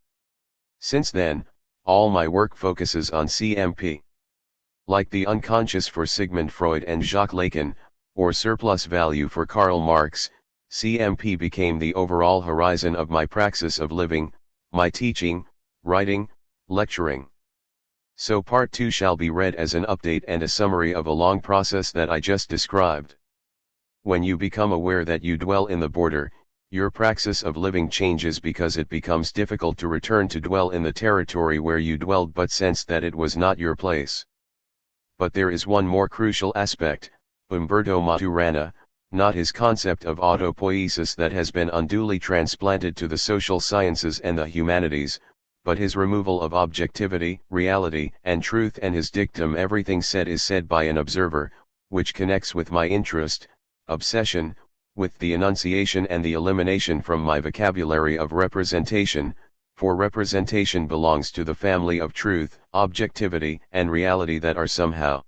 Since then, all my work focuses on CMP. Like the unconscious for Sigmund Freud and Jacques Lacan, or surplus value for Karl Marx, CMP became the overall horizon of my praxis of living, my teaching, writing, lecturing. So part 2 shall be read as an update and a summary of a long process that I just described. When you become aware that you dwell in the border, your praxis of living changes because it becomes difficult to return to dwell in the territory where you dwelled but sensed that it was not your place. But there is one more crucial aspect, Umberto Maturana, not his concept of autopoiesis that has been unduly transplanted to the social sciences and the humanities, but his removal of objectivity, reality, and truth, and his dictum everything said is said by an observer, which connects with my interest, obsession, with the enunciation and the elimination from my vocabulary of representation, for representation belongs to the family of truth, objectivity, and reality that are somehow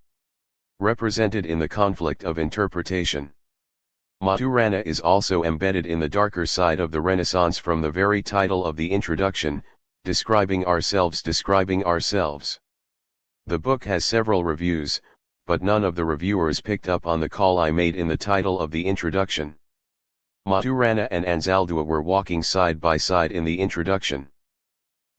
represented in the conflict of interpretation. Maturana is also embedded in the darker side of the Renaissance from the very title of the introduction, describing ourselves. The book has several reviews, but none of the reviewers picked up on the call I made in the title of the introduction. Maturana and Anzaldúa were walking side by side in the introduction.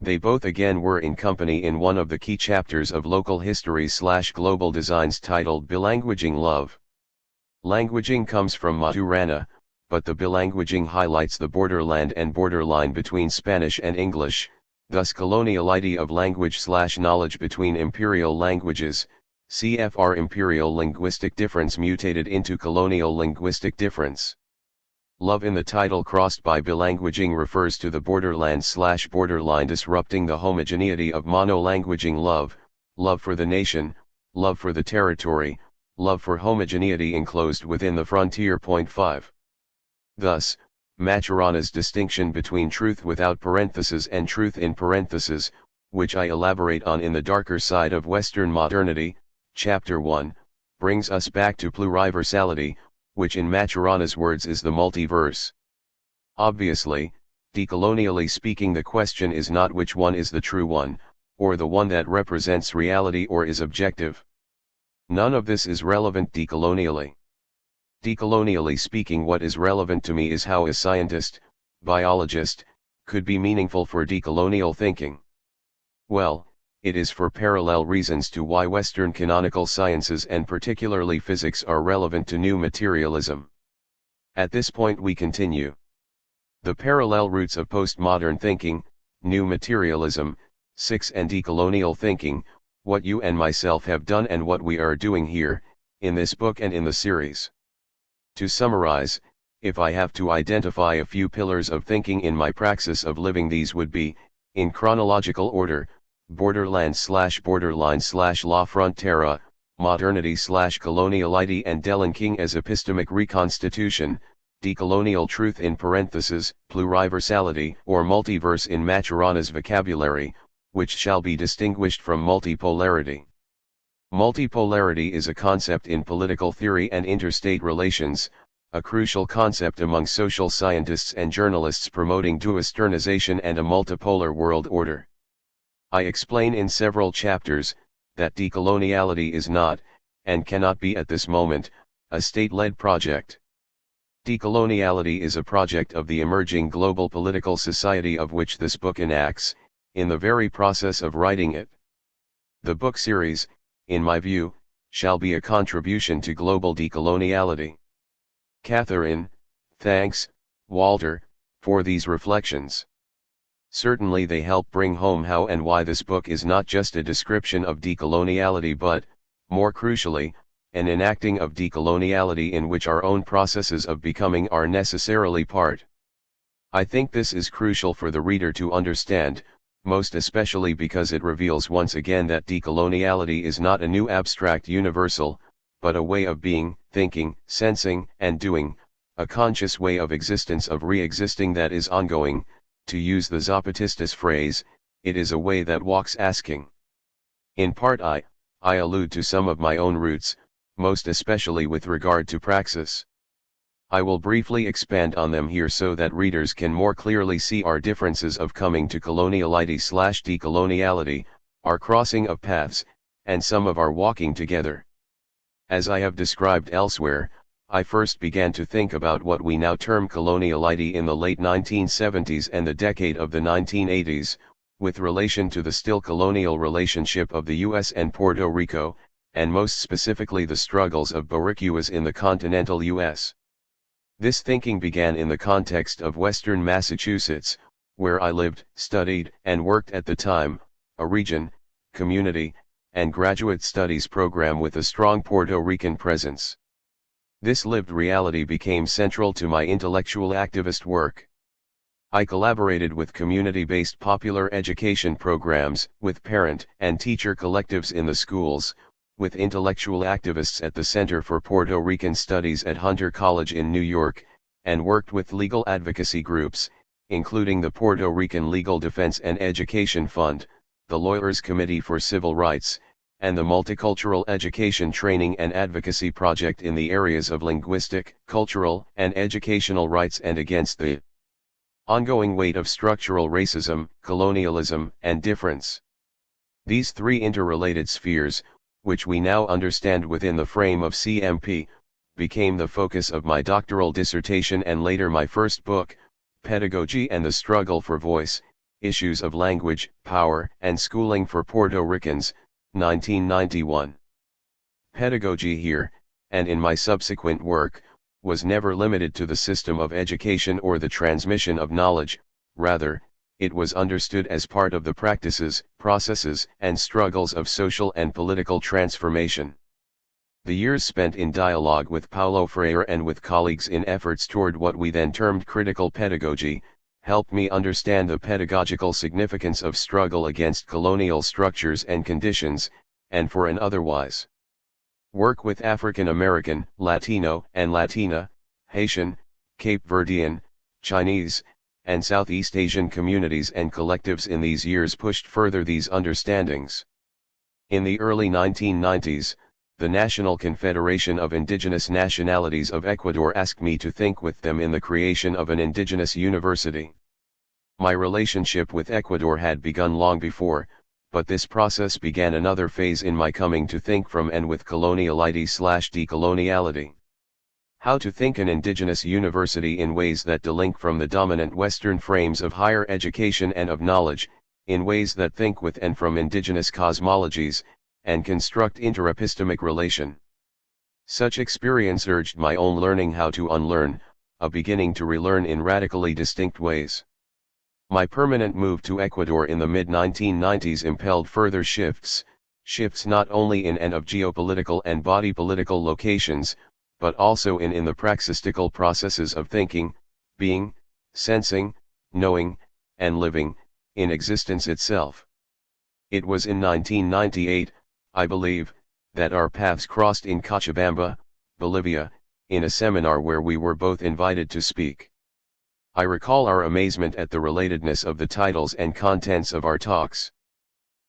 They both again were in company in one of the key chapters of Local History/Global Designs titled Bilanguaging Love. Languaging comes from Maturana, but the bilanguaging highlights the borderland and borderline between Spanish and English, thus coloniality of language/knowledge between imperial languages, CFR imperial linguistic difference mutated into colonial linguistic difference. Love in the title crossed by bilanguaging refers to the borderland/borderline disrupting the homogeneity of monolanguaging love, love for the nation, love for the territory, love for homogeneity enclosed within the frontier. 5. Thus, Maturana's distinction between truth without parentheses and truth in parentheses, which I elaborate on in the darker side of Western modernity, chapter 1, brings us back to pluriversality, which in Maturana's words is the multiverse. Obviously, decolonially speaking, the question is not which one is the true one, or the one that represents reality or is objective. None of this is relevant decolonially. Decolonially speaking, what is relevant to me is how a scientist, biologist, could be meaningful for decolonial thinking. Well, it is for parallel reasons to why Western canonical sciences and particularly physics are relevant to new materialism. At this point we continue. The parallel roots of postmodern thinking, new materialism, 6 and decolonial thinking, what you and myself have done and what we are doing here, in this book and in the series. To summarize, if I have to identify a few pillars of thinking in my praxis of living, these would be, in chronological order, borderland/borderline/la frontera, modernity/coloniality and delinking as epistemic reconstitution, decolonial truth in parentheses, pluriversality or multiverse in Maturana's vocabulary, which shall be distinguished from multipolarity. Multipolarity is a concept in political theory and interstate relations, a crucial concept among social scientists and journalists promoting duosternization and a multipolar world order. I explain in several chapters, that decoloniality is not, and cannot be at this moment, a state-led project. Decoloniality is a project of the emerging global political society of which this book enacts, in the very process of writing it. The book series, in my view, shall be a contribution to global decoloniality. Catherine, thanks, Walter, for these reflections. Certainly they help bring home how and why this book is not just a description of decoloniality but, more crucially, an enacting of decoloniality in which our own processes of becoming are necessarily part. I think this is crucial for the reader to understand, most especially because it reveals once again that decoloniality is not a new abstract universal, but a way of being, thinking, sensing, and doing, a conscious way of existence of re-existing that is ongoing. To use the Zapatistas phrase, it is a way that walks asking. In part I allude to some of my own roots, most especially with regard to Praxis. I will briefly expand on them here so that readers can more clearly see our differences of coming to coloniality/decoloniality, our crossing of paths, and some of our walking together. As I have described elsewhere, I first began to think about what we now term coloniality in the late 1970s and the decade of the 1980s, with relation to the still colonial relationship of the US and Puerto Rico, and most specifically the struggles of Boricuas in the continental US. This thinking began in the context of Western Massachusetts, where I lived, studied, and worked at the time, a region, community, and graduate studies program with a strong Puerto Rican presence. This lived reality became central to my intellectual activist work. I collaborated with community-based popular education programs, with parent and teacher collectives in the schools, with intellectual activists at the Center for Puerto Rican Studies at Hunter College in New York, and worked with legal advocacy groups, including the Puerto Rican Legal Defense and Education Fund, the Lawyers Committee for Civil Rights, and the Multicultural Education Training and Advocacy Project in the areas of linguistic, cultural, and educational rights and against the ongoing weight of structural racism, colonialism, and difference. These three interrelated spheres, which we now understand within the frame of CMP, became the focus of my doctoral dissertation and later my first book, Pedagogy and the Struggle for Voice, Issues of Language, Power, and Schooling for Puerto Ricans, 1991. Pedagogy here, and in my subsequent work, was never limited to the system of education or the transmission of knowledge, rather, it was understood as part of the practices, processes, and struggles of social and political transformation. The years spent in dialogue with Paulo Freire and with colleagues in efforts toward what we then termed critical pedagogy, helped me understand the pedagogical significance of struggle against colonial structures and conditions, and for an otherwise. Work with African American, Latino and Latina, Haitian, Cape Verdean, Chinese, and Southeast Asian communities and collectives in these years pushed further these understandings. In the early 1990s, the National Confederation of Indigenous Nationalities of Ecuador asked me to think with them in the creation of an indigenous university. My relationship with Ecuador had begun long before, but this process began another phase in my coming to think from and with coloniality/decoloniality. How to think an indigenous university in ways that delink from the dominant Western frames of higher education and of knowledge, in ways that think with and from indigenous cosmologies, and construct interepistemic relation. Such experience urged my own learning how to unlearn, a beginning to relearn in radically distinct ways. My permanent move to Ecuador in the mid-1990s impelled further shifts not only in and of geopolitical and body political locations, but also in the praxistical processes of thinking, being, sensing, knowing, and living, in existence itself. It was in 1998, I believe, that our paths crossed in Cochabamba, Bolivia, in a seminar where we were both invited to speak. I recall our amazement at the relatedness of the titles and contents of our talks.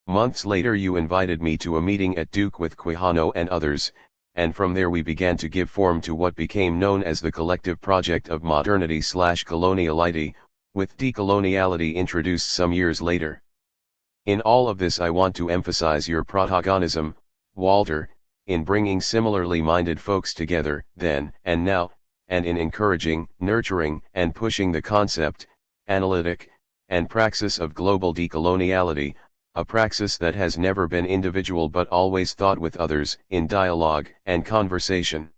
Months later you invited me to a meeting at Duke with Quijano and others, and from there we began to give form to what became known as the collective project of modernity/coloniality, with decoloniality introduced some years later. In all of this I want to emphasize your protagonism, Walter, in bringing similarly minded folks together, then and now, and in encouraging, nurturing, and pushing the concept, analytic, and praxis of global decoloniality, a praxis that has never been individual but always thought with others, in dialogue and conversation.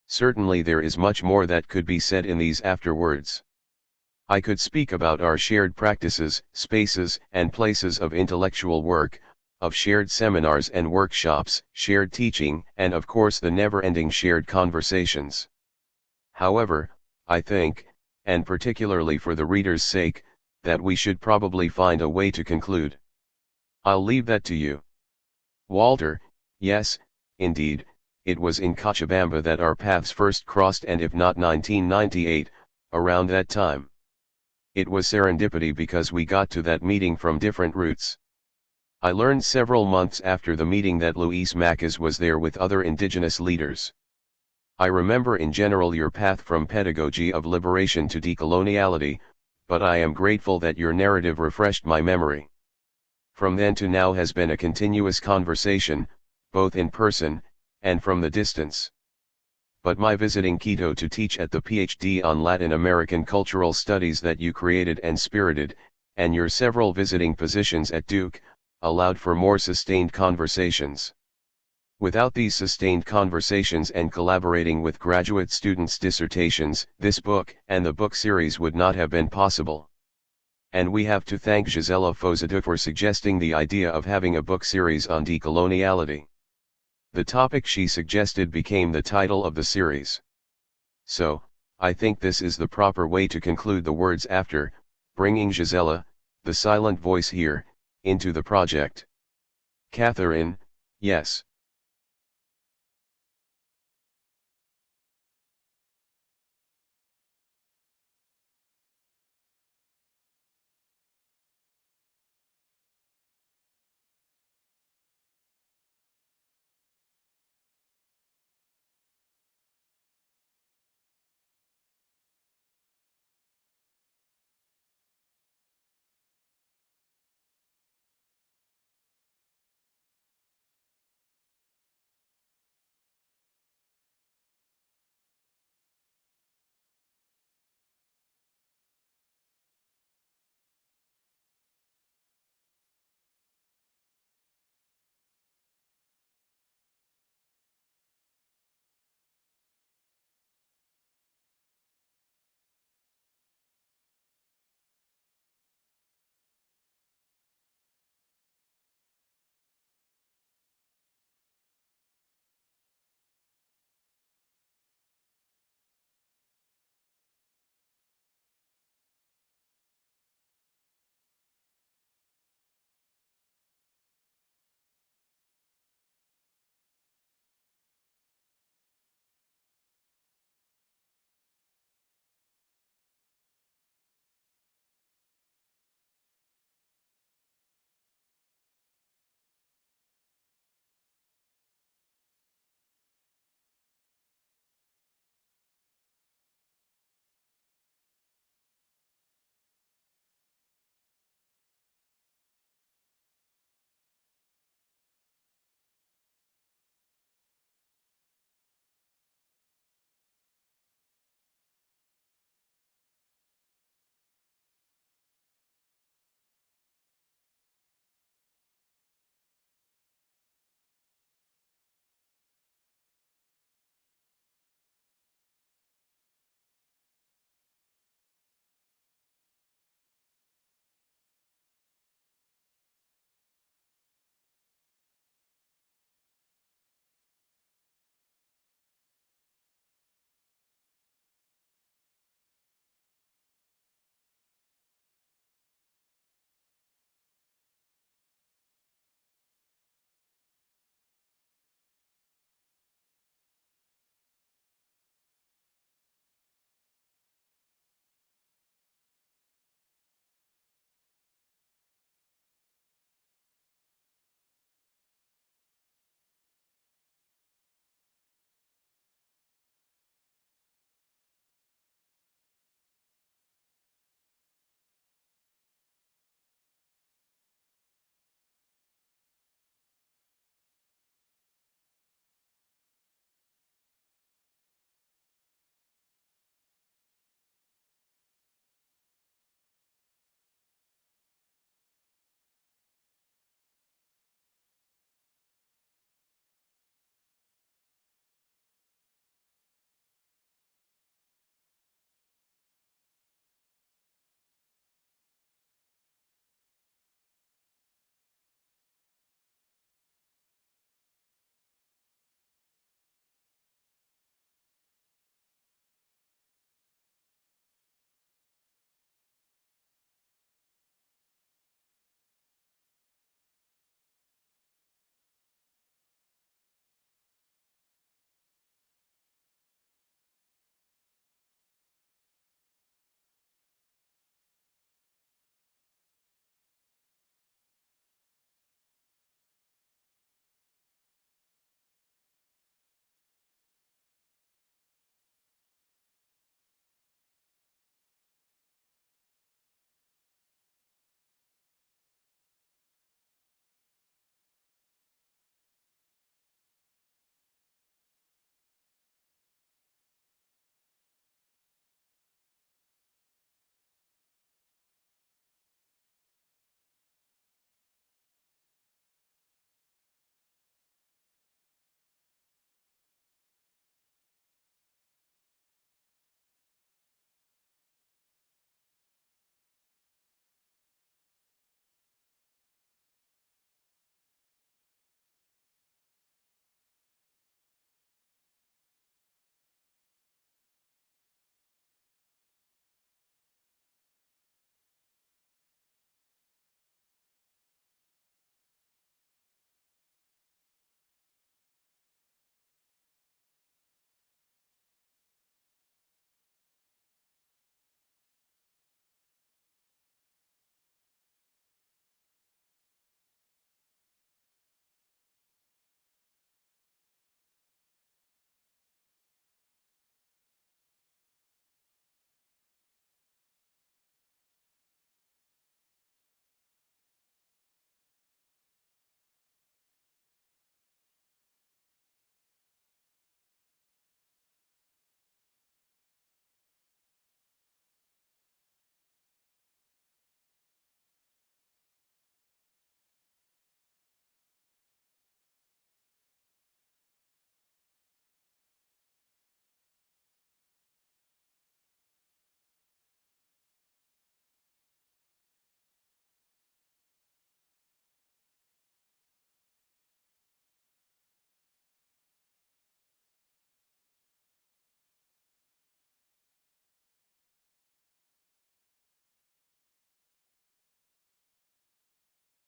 Certainly there is much more that could be said in these afterwords. I could speak about our shared practices, spaces, and places of intellectual work, of shared seminars and workshops, shared teaching, and of course the never-ending shared conversations. However, I think, and particularly for the reader's sake, that we should probably find a way to conclude. I'll leave that to you. Walter, yes, indeed, it was in Cochabamba that our paths first crossed, and if not 1998, around that time. It was serendipity because we got to that meeting from different routes. I learned several months after the meeting that Luis Macas was there with other indigenous leaders. I remember in general your path from pedagogy of liberation to decoloniality, but I am grateful that your narrative refreshed my memory. From then to now has been a continuous conversation, both in person, and from the distance. But my visiting Quito to teach at the PhD on Latin American Cultural Studies that you created and spirited, and your several visiting positions at Duke, allowed for more sustained conversations. Without these sustained conversations and collaborating with graduate students' dissertations, this book and the book series would not have been possible. And we have to thank Gisela Fozadu for suggesting the idea of having a book series on decoloniality. The topic she suggested became the title of the series. So, I think this is the proper way to conclude the words after, bringing Gisela, the silent voice here, into the project. Catherine, yes.